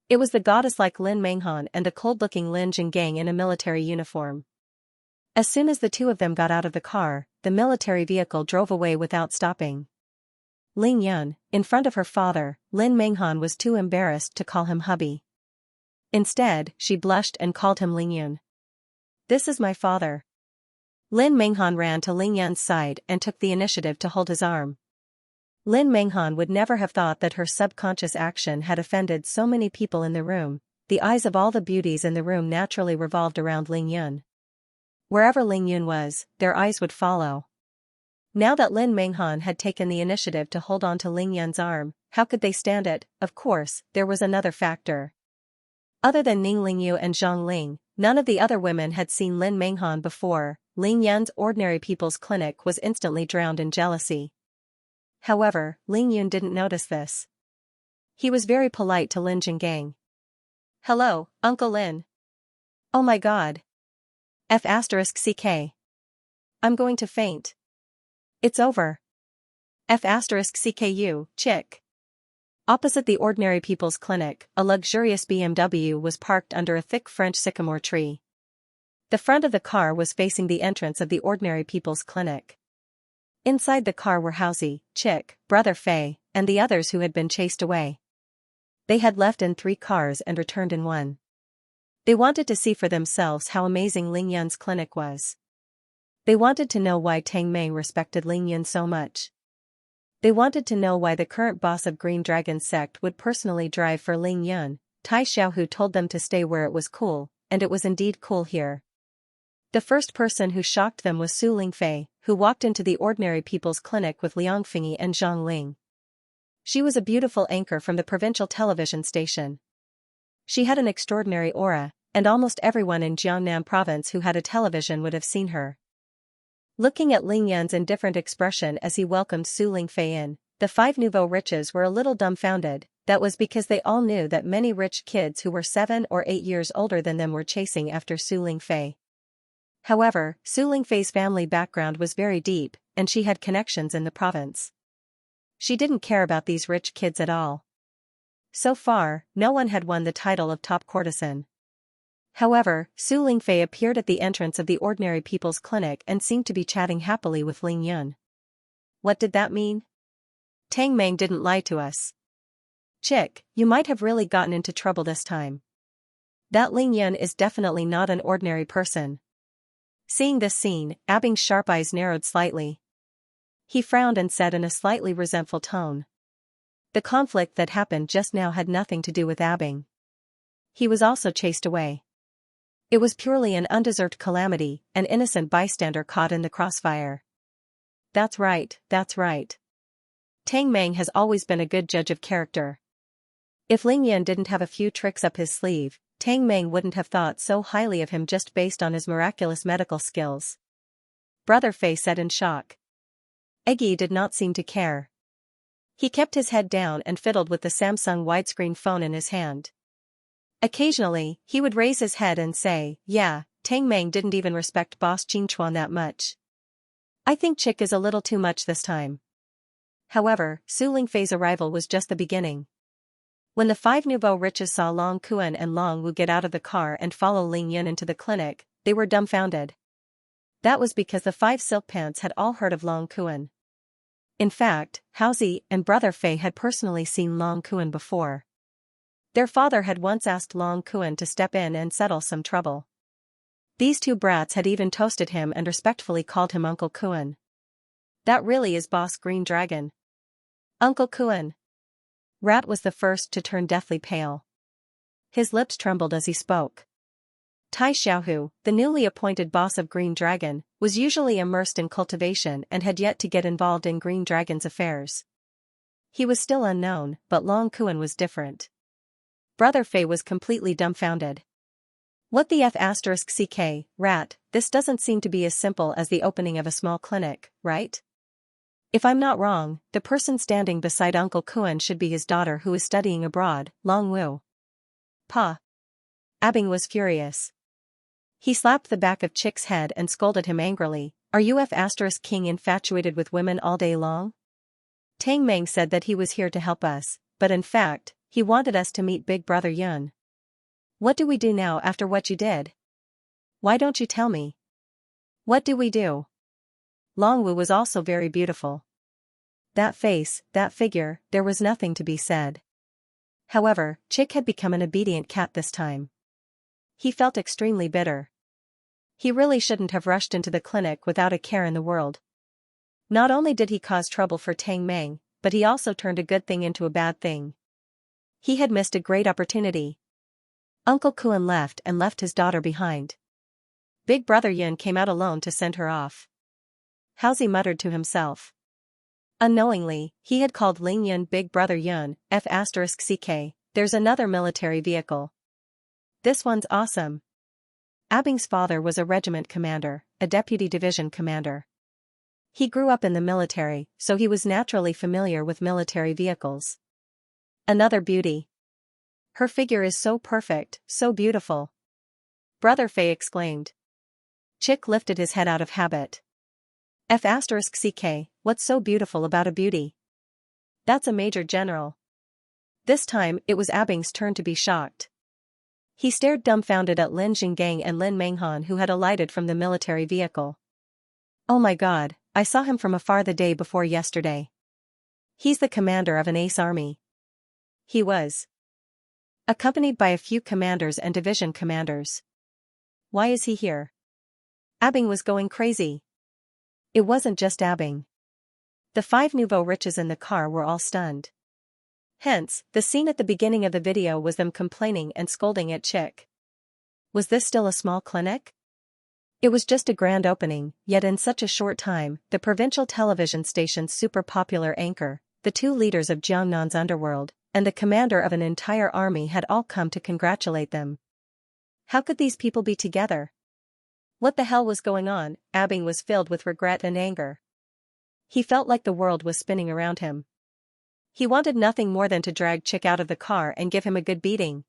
It was the goddess-like Lin Menghan and a cold-looking Lin Jinggang in a military uniform. As soon as the 2 of them got out of the car, the military vehicle drove away without stopping. Ling Yun, in front of her father, Lin Menghan was too embarrassed to call him hubby. Instead, she blushed and called him Ling Yun. this is my father. Lin Menghan ran to Ling Yan's side and took the initiative to hold his arm. Lin Menghan would never have thought that her subconscious action had offended so many people in the room. The eyes of all the beauties in the room naturally revolved around Ling Yun. Wherever Ling Yun was, their eyes would follow. Now that Lin Menghan had taken the initiative to hold on to Ling Yun's arm, how could they stand it? Of course, there was another factor. Other than Ning Lingyu and Zhang Ling, none of the other women had seen Lin Menghan before. Ling Yun's ordinary people's clinic was instantly drowned in jealousy. However, Ling Yun didn't notice this. He was very polite to Lin Jinggang. Hello, Uncle Lin. Oh my god. F***CK. I'm going to faint. It's over. F***CKU, chick. Opposite the ordinary people's clinic, a luxurious BMW was parked under a thick French sycamore tree. The front of the car was facing the entrance of the ordinary people's clinic. Inside the car were Haozi, Chick, Brother Fei, and the others who had been chased away. They had left in 3 cars and returned in 1. They wanted to see for themselves how amazing Ling Yun's clinic was. They wanted to know why Tang Mei respected Ling Yun so much. They wanted to know why the current boss of Green Dragon sect would personally drive for Ling Yun. Tai Xiaohu told them to stay where it was cool, and it was indeed cool here. The first person who shocked them was Su Lingfei, who walked into the ordinary people's clinic with Liang Fingyi and Zhang Ling. She was a beautiful anchor from the provincial television station. She had an extraordinary aura, and almost everyone in Jiangnan province who had a television would have seen her. Looking at Ling Yun's indifferent expression as he welcomed Su Lingfei in, the 5 nouveau riches were a little dumbfounded. That was because they all knew that many rich kids who were 7 or 8 years older than them were chasing after Su Lingfei. However, Su Lingfei's family background was very deep, and she had connections in the province. She didn't care about these rich kids at all. So far, no one had won the title of top courtesan. However, Su Lingfei appeared at the entrance of the ordinary people's clinic and seemed to be chatting happily with Ling Yun. What did that mean? Tang Meng didn't lie to us. Chick, you might have really gotten into trouble this time. That Ling Yun is definitely not an ordinary person. Seeing this scene, Abing's sharp eyes narrowed slightly. He frowned and said in a slightly resentful tone. The conflict that happened just now had nothing to do with Abing. He was also chased away. It was purely an undeserved calamity, an innocent bystander caught in the crossfire. That's right, that's right. Tang Meng has always been a good judge of character. If Ling Yun didn't have a few tricks up his sleeve, Tang Meng wouldn't have thought so highly of him just based on his miraculous medical skills. Brother Fei said in shock. Eggy did not seem to care. He kept his head down and fiddled with the Samsung widescreen phone in his hand. Occasionally, he would raise his head and say, yeah, Tang Meng didn't even respect Boss Qingchuan that much. I think Chick is a little too much this time. However, Su Lingfei's arrival was just the beginning. When the 5 nouveau riches saw Long Kuan and Long Wu get out of the car and follow Ling Yun into the clinic, they were dumbfounded. That was because the 5 silk pants had all heard of Long Kuan. In fact, Haozi and Brother Fei had personally seen Long Kuan before. Their father had once asked Long Kuan to step in and settle some trouble. These 2 brats had even toasted him and respectfully called him Uncle Kuan. That really is Boss Green Dragon. Uncle Kuan. Rat was the first to turn deathly pale. His lips trembled as he spoke. Tai Xiaohu, the newly appointed boss of Green Dragon, was usually immersed in cultivation and had yet to get involved in Green Dragon's affairs. He was still unknown, but Long Kuan was different. Brother Fei was completely dumbfounded. What the F***CK, Rat, this doesn't seem to be as simple as the opening of a small clinic, right? If I'm not wrong, the person standing beside Uncle Kuan should be his daughter who is studying abroad, Long Wu. Pa. Abing was furious. He slapped the back of Chick's head and scolded him angrily. Are you F***king infatuated with women all day long? Tang Meng said that he was here to help us, but in fact, he wanted us to meet Big Brother Yun. What do we do now after what you did? Why don't you tell me? What do we do? Long Wu was also very beautiful. That face, that figure, there was nothing to be said. However, Chick had become an obedient cat this time. He felt extremely bitter. He really shouldn't have rushed into the clinic without a care in the world. Not only did he cause trouble for Tang Meng, but he also turned a good thing into a bad thing. He had missed a great opportunity. Uncle Kuan left his daughter behind. Big brother Yun came out alone to send her off. Haozi muttered to himself. Unknowingly, he had called Ling Yun Big Brother Yun, F***ck, there's another military vehicle. This one's awesome. Abing's father was a regiment commander, a deputy division commander. He grew up in the military, so he was naturally familiar with military vehicles. Another beauty. Her figure is so perfect, so beautiful. Brother Fei exclaimed. Chick lifted his head out of habit. F***ck, what's so beautiful about a beauty? That's a major general. This time, it was Abing's turn to be shocked. He stared dumbfounded at Lin Jinggang and Lin Menghan who had alighted from the military vehicle. Oh my god, I saw him from afar the day before yesterday. He's the commander of an ace army. He was accompanied by a few commanders and division commanders. Why is he here? Abing was going crazy. It wasn't just Abing. The 5 nouveau riches in the car were all stunned. Hence, the scene at the beginning of the video was them complaining and scolding at Chick. Was this still a small clinic? It was just a grand opening, yet in such a short time, the provincial television station's super popular anchor, the 2 leaders of Jiangnan's underworld, and the commander of an entire army had all come to congratulate them. How could these people be together? What the hell was going on? Abing was filled with regret and anger. He felt like the world was spinning around him. He wanted nothing more than to drag Chick out of the car and give him a good beating.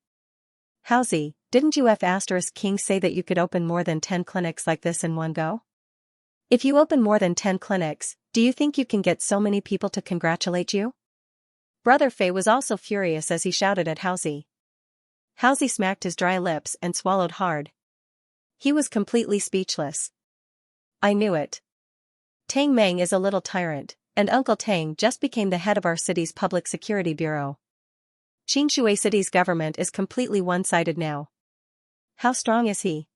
Haozi, didn't you King say that you could open more than 10 clinics like this in one go? If you open more than 10 clinics, do you think you can get so many people to congratulate you? Brother Fei was also furious as he shouted at Haozi. Haozi smacked his dry lips and swallowed hard. He was completely speechless. I knew it. Tang Meng is a little tyrant, and Uncle Tang just became the head of our city's public security bureau. Xianxia city's government is completely one-sided now. How strong is he?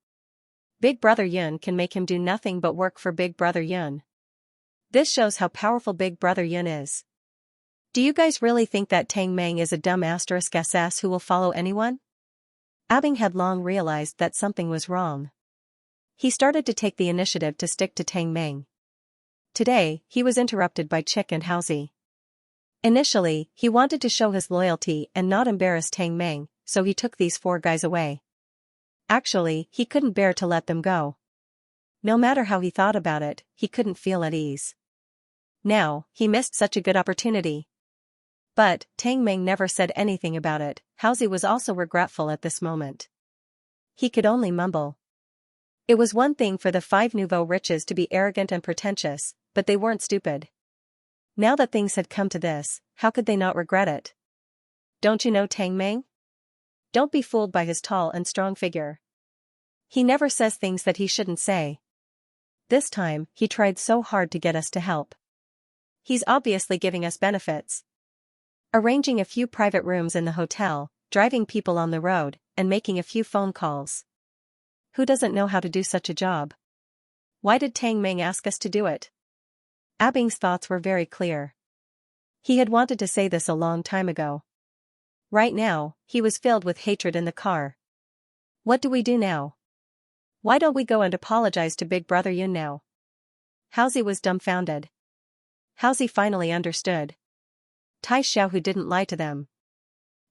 Big Brother Yun can make him do nothing but work for Big Brother Yun. This shows how powerful Big Brother Yun is. Do you guys really think that Tang Meng is a dumb *SS who will follow anyone? Abing had long realized that something was wrong. He started to take the initiative to stick to Tang Meng. Today, he was interrupted by Chick and Haozi. Initially, he wanted to show his loyalty and not embarrass Tang Meng, so he took these 4 guys away. Actually, he couldn't bear to let them go. No matter how he thought about it, he couldn't feel at ease. Now, he missed such a good opportunity. But, Tang Meng never said anything about it. Haozi was also regretful at this moment. He could only mumble. It was one thing for the 5 nouveau riches to be arrogant and pretentious, but they weren't stupid. Now that things had come to this, how could they not regret it? Don't you know Tang Meng? Don't be fooled by his tall and strong figure. He never says things that he shouldn't say. This time, he tried so hard to get us to help. He's obviously giving us benefits. Arranging a few private rooms in the hotel, driving people on the road, and making a few phone calls. Who doesn't know how to do such a job? Why did Tang Meng ask us to do it? Abing's thoughts were very clear. He had wanted to say this a long time ago. Right now, he was filled with hatred in the car. What do we do now? Why don't we go and apologize to Big Brother Yun now? Haozi was dumbfounded. Haozi finally understood. Tai Xiaohu didn't lie to them.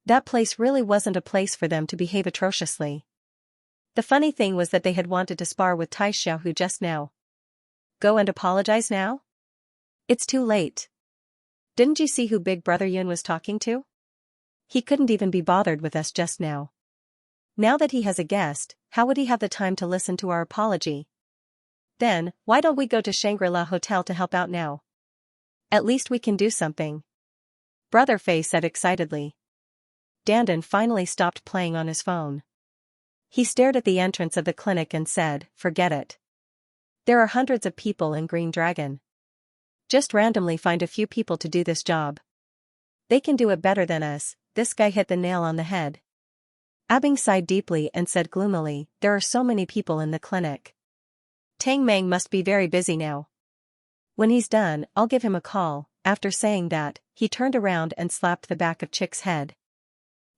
That place really wasn't a place for them to behave atrociously. The funny thing was that they had wanted to spar with Tai Xiaohu just now. Go and apologize now? It's too late. Didn't you see who Big Brother Yun was talking to? He couldn't even be bothered with us just now. Now that he has a guest, how would he have the time to listen to our apology? Then, why don't we go to Shangri-La Hotel to help out now? At least we can do something. Brother Fei said excitedly. Dandan finally stopped playing on his phone. He stared at the entrance of the clinic and said, forget it. There are hundreds of people in Green Dragon. Just randomly find a few people to do this job. They can do it better than us. This guy hit the nail on the head. Abing sighed deeply and said gloomily, there are so many people in the clinic. Tang Meng must be very busy now. When he's done, I'll give him a call." After saying that, he turned around and slapped the back of Chick's head.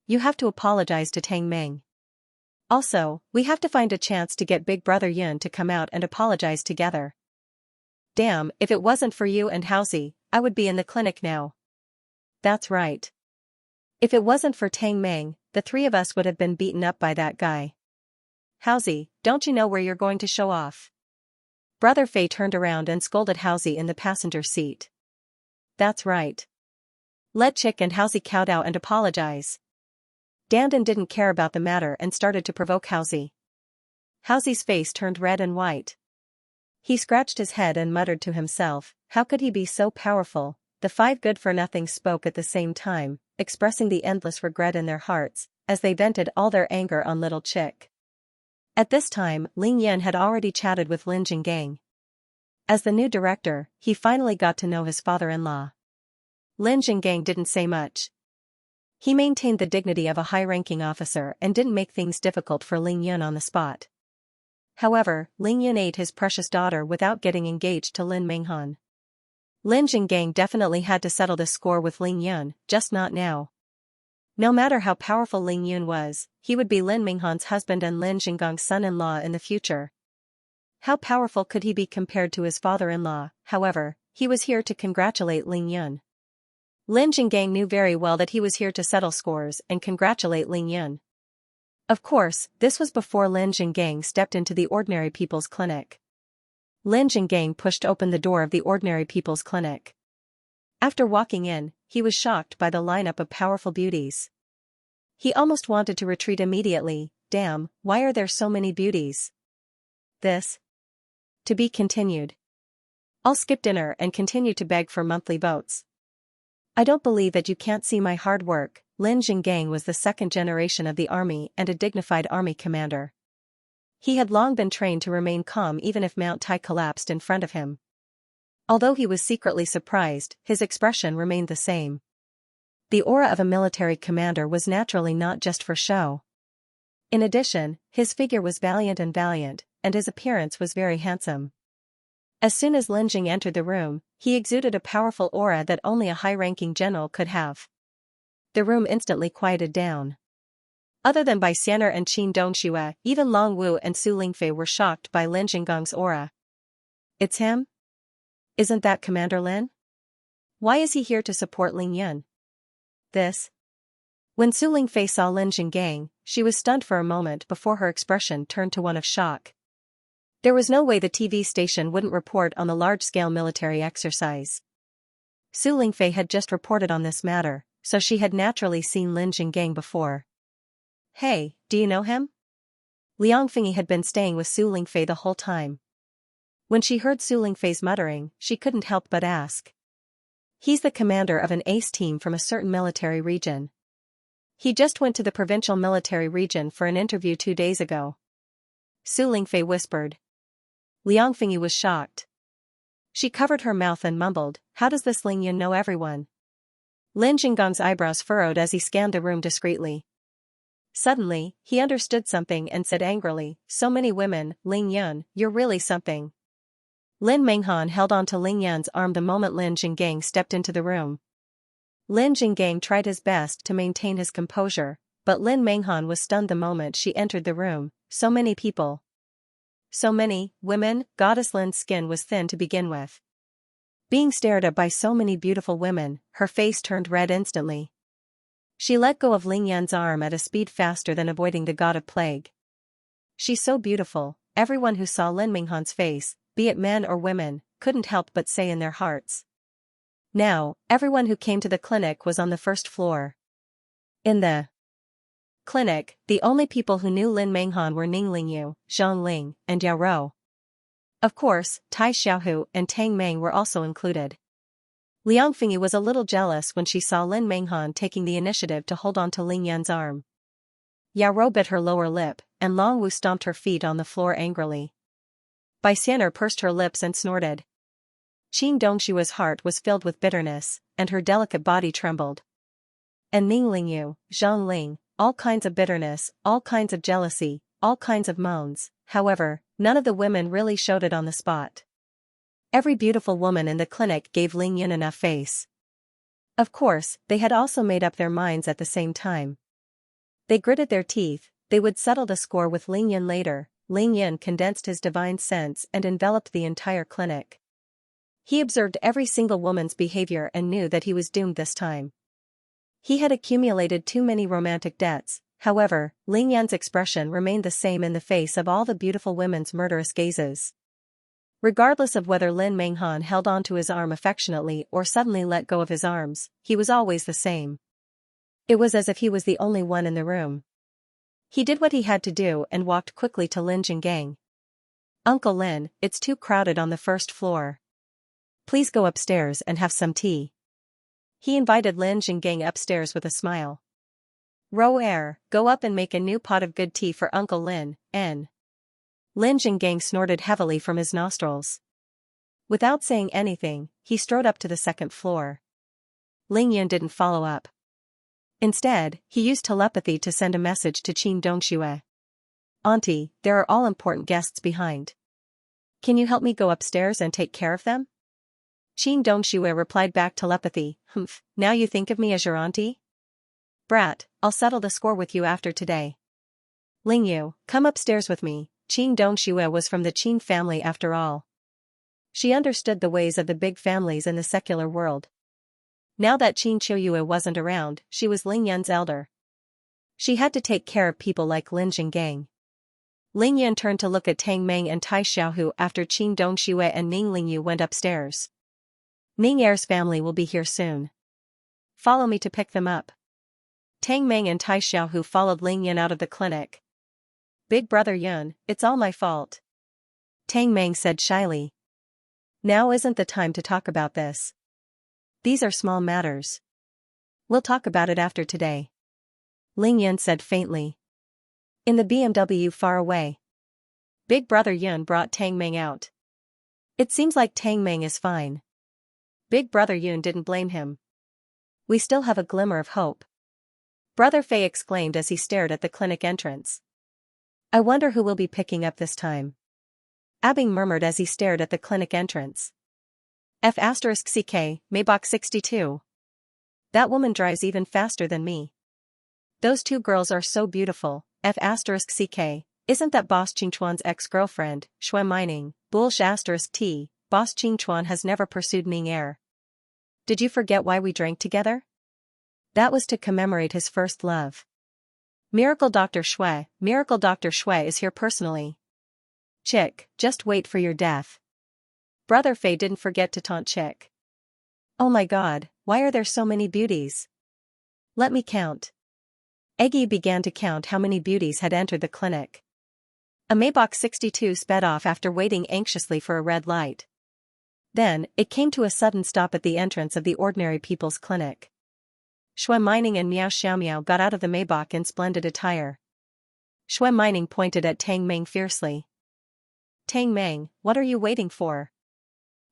"You have to apologize to Tang Meng. Also, we have to find a chance to get Big Brother Yun to come out and apologize together. Damn, if it wasn't for you and Housie, I would be in the clinic now." "That's right. If it wasn't for Tang Meng, the three of us would have been beaten up by that guy. Housie, don't you know where you're going to show off?" Brother Fei turned around and scolded Housie in the passenger seat. "That's right. Let Chick and Housie kowtow and apologize." Dandan didn't care about the matter and started to provoke Housie. Housie's face turned red and white. He scratched his head and muttered to himself, how could he be so powerful? The five good-for-nothings spoke at the same time, expressing the endless regret in their hearts, as they vented all their anger on little Chick. At this time, Ling Yan had already chatted with Lin Jinggang. As the new director, he finally got to know his father-in-law. Lin Jinggang didn't say much. He maintained the dignity of a high-ranking officer and didn't make things difficult for Ling Yun on the spot. However, Ling Yun ate his precious daughter without getting engaged to Lin Menghan. Lin Jinggang definitely had to settle this score with Ling Yun, just not now. No matter how powerful Ling Yun was, he would be Lin Menghan's husband and Lin Jinggong's son-in-law in the future. How powerful could he be compared to his father-in-law? However, he was here to congratulate Ling Yun. Lin Jinggang knew very well that he was here to settle scores and congratulate Ling Yun. Of course, this was before Lin Jinggang stepped into the Ordinary People's Clinic. Lin Jinggang pushed open the door of the Ordinary People's Clinic. After walking in, he was shocked by the lineup of powerful beauties. He almost wanted to retreat immediately. Damn, why are there so many beauties? This. To be continued. I'll skip dinner and continue to beg for monthly votes. I don't believe that you can't see my hard work. Lin Jinggang was the second generation of the army and a dignified army commander. He had long been trained to remain calm even if Mount Tai collapsed in front of him. Although he was secretly surprised, his expression remained the same. The aura of a military commander was naturally not just for show. In addition, his figure was valiant, and his appearance was very handsome. As soon as Lin Jing entered the room, he exuded a powerful aura that only a high-ranking general could have. The room instantly quieted down. Other than Bai Xianer and Qin Dongxue, even Long Wu and Su Lingfei were shocked by Lin Jinggong's aura. It's him? Isn't that Commander Lin? Why is he here to support Ling Yun? This? When Su Lingfei saw Lin Jinggang, she was stunned for a moment before her expression turned to one of shock. There was no way the TV station wouldn't report on the large-scale military exercise. Su Lingfei had just reported on this matter, so she had naturally seen Lin Jinggang before. Hey, do you know him? Liang Fingyi had been staying with Su Lingfei the whole time. When she heard Su Lingfei's muttering, she couldn't help but ask. He's the commander of an ace team from a certain military region. He just went to the provincial military region for an interview 2 days ago. Su Lingfei whispered. Liang Fingyi was shocked. She covered her mouth and mumbled, how does this Ling Yun know everyone? Lin Jinggong's eyebrows furrowed as he scanned the room discreetly. Suddenly, he understood something and said angrily, so many women, Ling Yun, you're really something. Lin Menghan held on to Ling Yun's arm the moment Lin Jinggang stepped into the room. Lin Jinggang tried his best to maintain his composure, but Lin Menghan was stunned the moment she entered the room. So many people. So many women. Goddess Lin's skin was thin to begin with. Being stared at by so many beautiful women, her face turned red instantly. She let go of Ling Yun's arm at a speed faster than avoiding the god of plague. She's so beautiful, everyone who saw Lin Menghan's face, be it men or women, couldn't help but say in their hearts. Now, everyone who came to the clinic was on the first floor. In the clinic, the only people who knew Lin Menghan were Ning Lingyu, Zhang Ling, and Yao Rou. Of course, Tai Xiaohu and Tang Meng were also included. Liang Fingyi was a little jealous when she saw Lin Menghan taking the initiative to hold on to Ling Yun's arm. Yao Rou bit her lower lip, and Long Wu stomped her feet on the floor angrily. Bai Xianer pursed her lips and snorted. Qin Dongshua's heart was filled with bitterness, and her delicate body trembled. And Ning Lingyu, Zhang Ling, all kinds of bitterness, all kinds of jealousy, all kinds of moans. However, none of the women really showed it on the spot. Every beautiful woman in the clinic gave Ling Yan enough face. Of course, they had also made up their minds at the same time. They gritted their teeth, they would settle the score with Ling Yan later. Ling Yan condensed his divine sense and enveloped the entire clinic. He observed every single woman's behavior and knew that he was doomed this time. He had accumulated too many romantic debts. However, Ling Yan's expression remained the same in the face of all the beautiful women's murderous gazes. Regardless of whether Lin Menghan held onto his arm affectionately or suddenly let go of his arms, he was always the same. It was as if he was the only one in the room. He did what he had to do and walked quickly to Lin Jinggang. "Uncle Lin, it's too crowded on the first floor. Please go upstairs and have some tea." He invited Lin Jinggang upstairs with a smile. "Ro air, go up and make a new pot of good tea for Uncle Lin, N." Lin Jinggang snorted heavily from his nostrils. Without saying anything, he strode up to the second floor. Ling Yan didn't follow up. Instead, he used telepathy to send a message to Qin Dongxue. "Auntie, there are all important guests behind. Can you help me go upstairs and take care of them?" Qin Dongxue replied back telepathy, "Humph, now you think of me as your auntie? Brat, I'll settle the score with you after today. Ling Yu, come upstairs with me." Qin Dongxue was from the Qin family after all. She understood the ways of the big families in the secular world. Now that Qin Qiuyue wasn't around, she was Ling Yan's elder. She had to take care of people like Lin Jinggang. Ling Yan turned to look at Tang Meng and Tai Xiaohu after Qin Dongxue and Ning Lingyu went upstairs. "Ning Er's family will be here soon. Follow me to pick them up." Tang Meng and Tai Xiaohu followed Ling Yan out of the clinic. "Big brother Yun, it's all my fault," Tang Meng said shyly. "Now isn't the time to talk about this. These are small matters. We'll talk about it after today," Ling Yan said faintly. In the BMW far away, Big brother Yun brought Tang Meng out. "It seems like Tang Meng is fine." Big brother Yun didn't blame him. "We still have a glimmer of hope," Brother Fei exclaimed as he stared at the clinic entrance. "I wonder who we'll be picking up this time," Abing murmured as he stared at the clinic entrance. F*CK, Maybach 62. That woman drives even faster than me. Those two girls are so beautiful. F*CK, isn't that Boss Qingchuan's ex-girlfriend, Shui Mining, T, Boss Qingchuan has never pursued Ning Er. Did you forget why we drank together? That was to commemorate his first love. Miracle Dr. Shui is here personally. Chick, just wait for your death. Brother Fei didn't forget to taunt Chick. "Oh my god, why are there so many beauties? Let me count." Eggy began to count how many beauties had entered the clinic. A Maybach 62 sped off after waiting anxiously for a red light. Then, it came to a sudden stop at the entrance of the Ordinary People's Clinic. Shui Mining and Miao Xiaomiao got out of the Maybach in splendid attire. Shui Mining pointed at Tang Meng fiercely. "Tang Meng, what are you waiting for?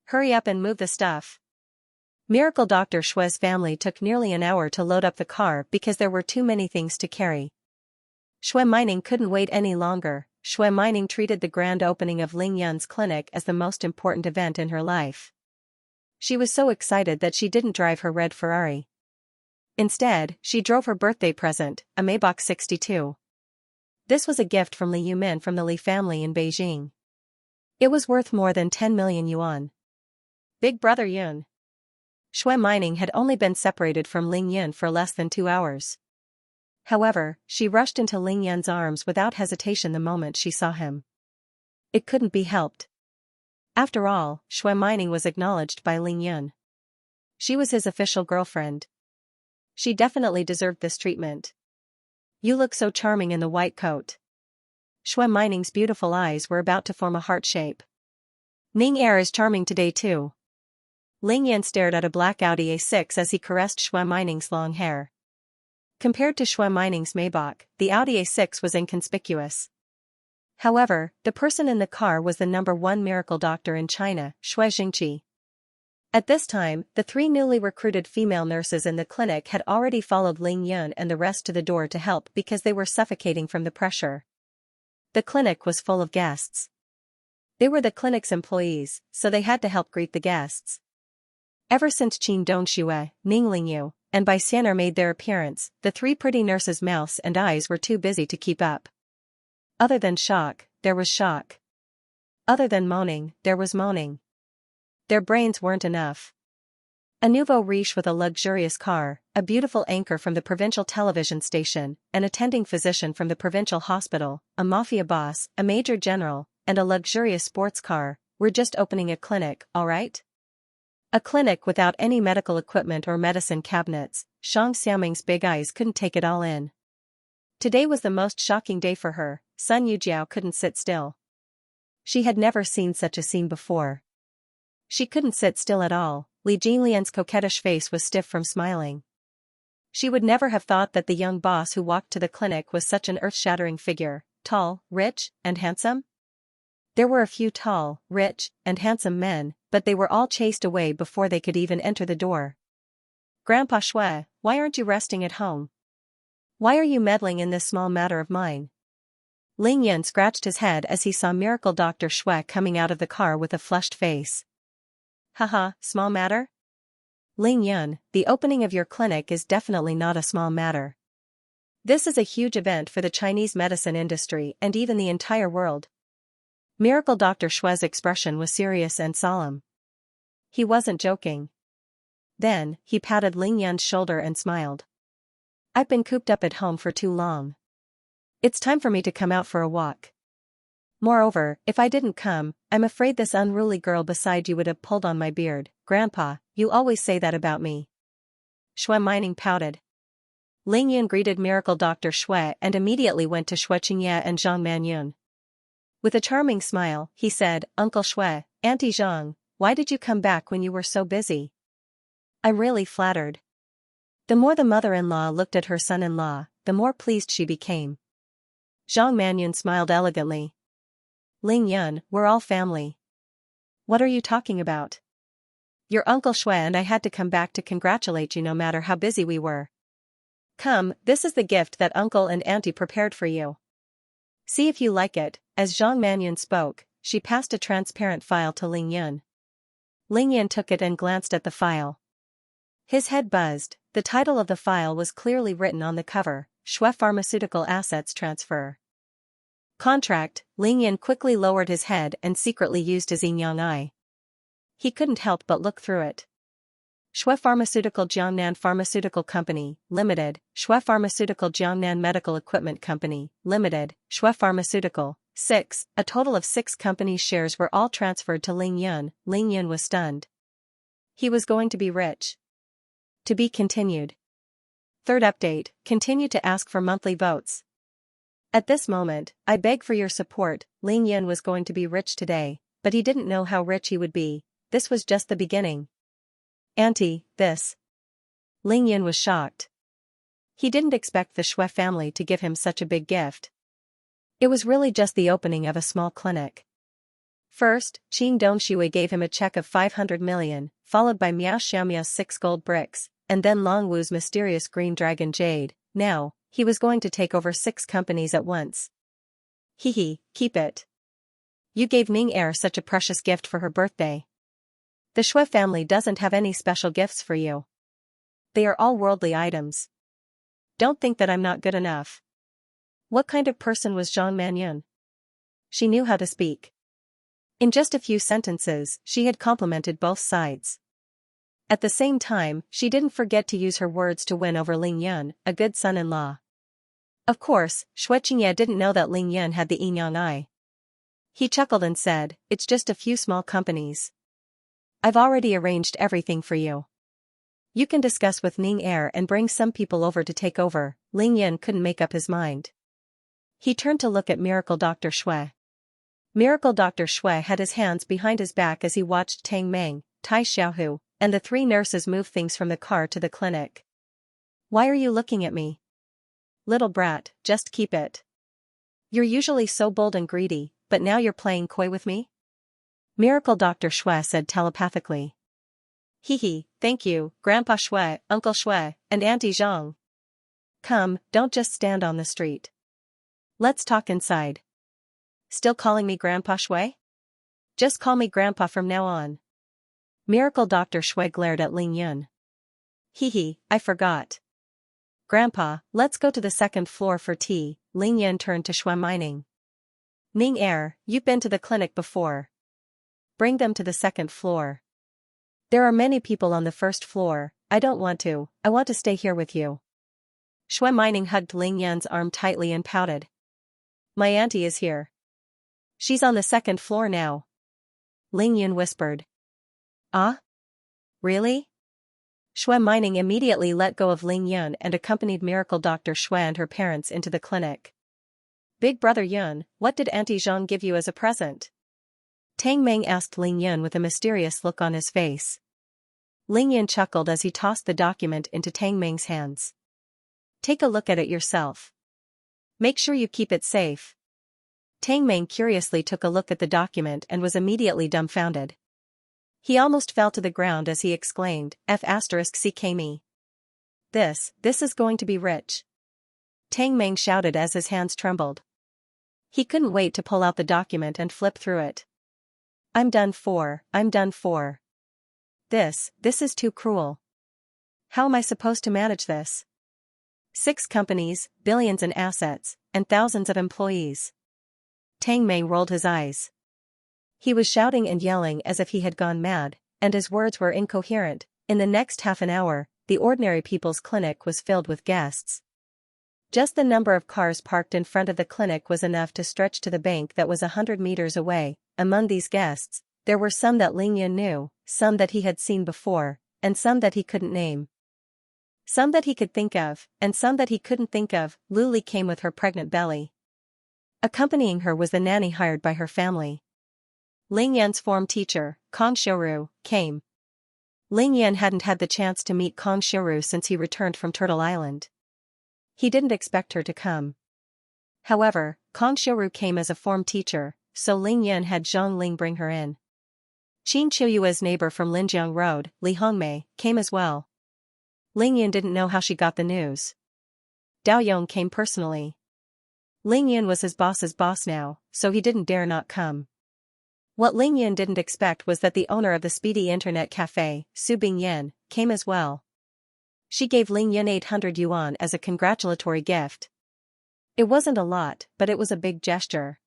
Hurry up and move the stuff." Miracle Dr. Shui's family took nearly an hour to load up the car because there were too many things to carry. Shui Mining couldn't wait any longer. Shui Mining treated the grand opening of Ling Yan's clinic as the most important event in her life. She was so excited that she didn't drive her red Ferrari. Instead, she drove her birthday present, a Maybach 62. This was a gift from Li Yumin from the Li family in Beijing. It was worth more than 10 million yuan. Big brother Yun. Shui Mining had only been separated from Ling Yan for less than 2 hours. However, she rushed into Ling Yan's arms without hesitation the moment she saw him. It couldn't be helped. After all, Shui Mining was acknowledged by Ling Yan. She was his official girlfriend. She definitely deserved this treatment. "You look so charming in the white coat." Shui Mining's beautiful eyes were about to form a heart shape. "Ning Er is charming today too." Ling Yan stared at a black Audi A6 as he caressed Shui Mining's long hair. Compared to Shui Mining's Maybach, the Audi A6 was inconspicuous. However, the person in the car was the #1 miracle doctor in China, Shui Jingqi. At this time, the 3 newly recruited female nurses in the clinic had already followed Ling Yan and the rest to the door to help because they were suffocating from the pressure. The clinic was full of guests. They were the clinic's employees, so they had to help greet the guests. Ever since Qin Dongxue, Ning Lingyu, and Bai Xianer made their appearance, the three pretty nurses' mouths and eyes were too busy to keep up. Other than shock, there was shock. Other than moaning, there was moaning. Their brains weren't enough. A nouveau riche with a luxurious car, a beautiful anchor from the provincial television station, an attending physician from the provincial hospital, a mafia boss, a major general, and a luxurious sports car. We're just opening a clinic, alright? A clinic without any medical equipment or medicine cabinets. Shang Xiaoming's big eyes couldn't take it all in. Today was the most shocking day for her. Sun Yujiao couldn't sit still. She had never seen such a scene before. She couldn't sit still at all. Li Jinglian's coquettish face was stiff from smiling. She would never have thought that the young boss who walked to the clinic was such an earth-shattering figure, tall, rich, and handsome. There were a few tall, rich, and handsome men, but they were all chased away before they could even enter the door. Grandpa Shui, why aren't you resting at home? Why are you meddling in this small matter of mine? Ling Yan scratched his head as he saw Miracle Dr. Shui coming out of the car with a flushed face. Haha, small matter? Ling Yan, the opening of your clinic is definitely not a small matter. This is a huge event for the Chinese medicine industry and even the entire world. Miracle Dr. Shui's expression was serious and solemn. He wasn't joking. Then, he patted Ling Yan's shoulder and smiled. I've been cooped up at home for too long. It's time for me to come out for a walk. Moreover, if I didn't come, I'm afraid this unruly girl beside you would have pulled on my beard. Grandpa, you always say that about me. Shui Mining pouted. Ling Yun greeted Miracle Dr. Shui and immediately went to Shui Xianxia and Zhang Manyun. With a charming smile, he said, Uncle Shui, Auntie Zhang, why did you come back when you were so busy? I'm really flattered. The more the mother-in-law looked at her son-in-law, the more pleased she became. Zhang Manyun smiled elegantly. Ling Yun, we're all family. What are you talking about? Your Uncle Shui and I had to come back to congratulate you no matter how busy we were. Come, this is the gift that Uncle and Auntie prepared for you. See if you like it. As Zhang Manyun spoke, she passed a transparent file to Ling Yun. Ling Yun took it and glanced at the file. His head buzzed. The title of the file was clearly written on the cover, Shui Pharmaceutical Assets Transfer. Contract. Ling Yan quickly lowered his head and secretly used his yin-yang eye. He couldn't help but look through it. Shui Pharmaceutical Jiangnan Pharmaceutical Company, Limited, Shui Pharmaceutical Jiangnan Medical Equipment Company, Limited, Shui Pharmaceutical, 6, a total of 6 companies' shares were all transferred to Ling Yun. Ling Yun was stunned. He was going to be rich. To be continued. Third update, continue to ask for monthly votes. At this moment, I beg for your support. Ling Yun was going to be rich today, but he didn't know how rich he would be. This was just the beginning. Auntie, this. Ling Yun was shocked. He didn't expect the Shui family to give him such a big gift. It was really just the opening of a small clinic. First, Qin Dongxue gave him a check of 500 million, followed by Miao Xiaomia's 6 gold bricks, and then Long Wu's mysterious green dragon jade. Now, he was going to take over 6 companies at once. Hehe, keep it. You gave Ning Er such a precious gift for her birthday. The Shui family doesn't have any special gifts for you. They are all worldly items. Don't think that I'm not good enough. What kind of person was Zhang Manyun? She knew how to speak. In just a few sentences, she had complimented both sides. At the same time, she didn't forget to use her words to win over Ling Yun, a good son-in-law. Of course, Shui Xianxia didn't know that Ling Yun had the yin-yang eye. He chuckled and said, it's just a few small companies. I've already arranged everything for you. You can discuss with Ning Er and bring some people over to take over. Ling Yun couldn't make up his mind. He turned to look at Miracle Dr. Shui. Miracle Dr. Shui had his hands behind his back as he watched Tang Meng, Tai Xiaohu, and the 3 nurses move things from the car to the clinic. Why are you looking at me? Little brat, just keep it. You're usually so bold and greedy, but now you're playing coy with me? Miracle Dr. Shui said telepathically. Hehe, thank you, Grandpa Shui, Uncle Shui, and Auntie Zhang. Come, don't just stand on the street. Let's talk inside. still calling me Grandpa Shui? Just call me Grandpa from now on. Miracle Dr. Shui glared at Ling Yun. Hee, I forgot. Grandpa, let's go to the second floor for tea. Ling Yun turned to Shui Mining. Ning Er, you've been to the clinic before. Bring them to the second floor. There are many people on the first floor. I don't want to, I want to stay here with you. Shui Mining hugged Ling Yun's arm tightly and pouted. My auntie is here. She's on the second floor now. Ling Yun whispered. Ah? Really? Shui Mining immediately let go of Ling Yun and accompanied Miracle Dr. Shui and her parents into the clinic. Big brother Yun, what did Auntie Zhang give you as a present? Tang Meng asked Ling Yun with a mysterious look on his face. Ling Yun chuckled as he tossed the document into Tang Meng's hands. Take a look at it yourself. Make sure you keep it safe. Tang Meng curiously took a look at the document and was immediately dumbfounded. He almost fell to the ground as he exclaimed, F***ck me. This is going to be rich. Tang Meng shouted as his hands trembled. He couldn't wait to pull out the document and flip through it. I'm done for. This is too cruel. How am I supposed to manage this? 6 companies, billions in assets, and thousands of employees. Tang Meng rolled his eyes. He was shouting and yelling as if he had gone mad, and his words were incoherent. In the next half an hour, the Ordinary People's Clinic was filled with guests. Just the number of cars parked in front of the clinic was enough to stretch to the bank that was 100 meters away. Among these guests, there were some that Ling Yun knew, some that he had seen before, and some that he couldn't name. Some that he could think of, and some that he couldn't think of. Luli came with her pregnant belly. Accompanying her was the nanny hired by her family. Ling Yun's form teacher, Kong Xiuru, came. Ling Yun hadn't had the chance to meet Kong Xiuru since he returned from Turtle Island. He didn't expect her to come. However, Kong Xiuru came as a form teacher, so Ling Yun had Zhang Ling bring her in. Qin Qiuyue's neighbor from Linjiang Road, Li Hongmei, came as well. Ling Yun didn't know how she got the news. Dao Yong came personally. Ling Yun was his boss's boss now, so he didn't dare not come. What Ling Yun didn't expect was that the owner of the Speedy Internet Cafe, Su Bingyan, came as well. She gave Ling Yun 800 yuan as a congratulatory gift. It wasn't a lot, but it was a big gesture.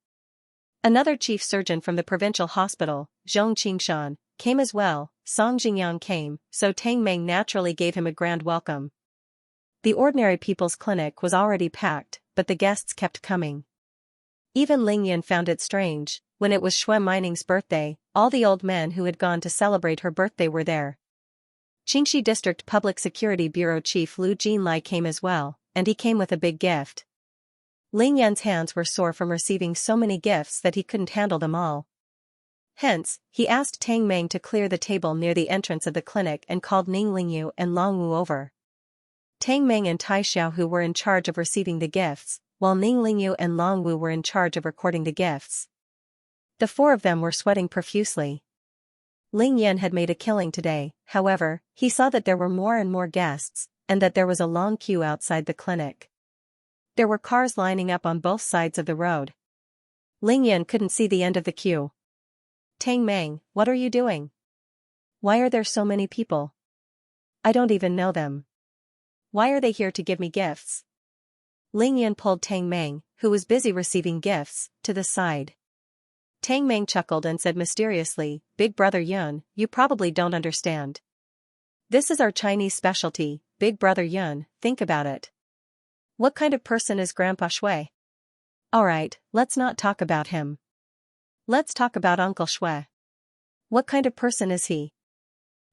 Another chief surgeon from the provincial hospital, Zhong Qingshan, came as well. Song Jingyang came, so Tang Meng naturally gave him a grand welcome. The Ordinary People's Clinic was already packed, but the guests kept coming. Even Ling Yun found it strange. When it was Shui Mining's birthday, all the old men who had gone to celebrate her birthday were there. Qingxi District Public Security Bureau Chief Lu Jinlai came as well, and he came with a big gift. Ling Yun's hands were sore from receiving so many gifts that he couldn't handle them all. Hence, he asked Tang Meng to clear the table near the entrance of the clinic and called Ning Lingyu and Long Wu over. Tang Meng and Tai Xiaohu were in charge of receiving the gifts, while Ning Lingyu and Long Wu were in charge of recording the gifts. The 4 of them were sweating profusely. Ling Yun had made a killing today. However, he saw that there were more and more guests, and that there was a long queue outside the clinic. There were cars lining up on both sides of the road. Ling Yun couldn't see the end of the queue. Tang Meng, what are you doing? Why are there so many people? I don't even know them. Why are they here to give me gifts? Ling Yun pulled Tang Meng, who was busy receiving gifts, to the side. Tang Meng chuckled and said mysteriously, Big brother Yun, you probably don't understand. This is our Chinese specialty, Big brother Yun, think about it. What kind of person is Grandpa Shui? Alright, let's not talk about him. Let's talk about Uncle Shui. What kind of person is he?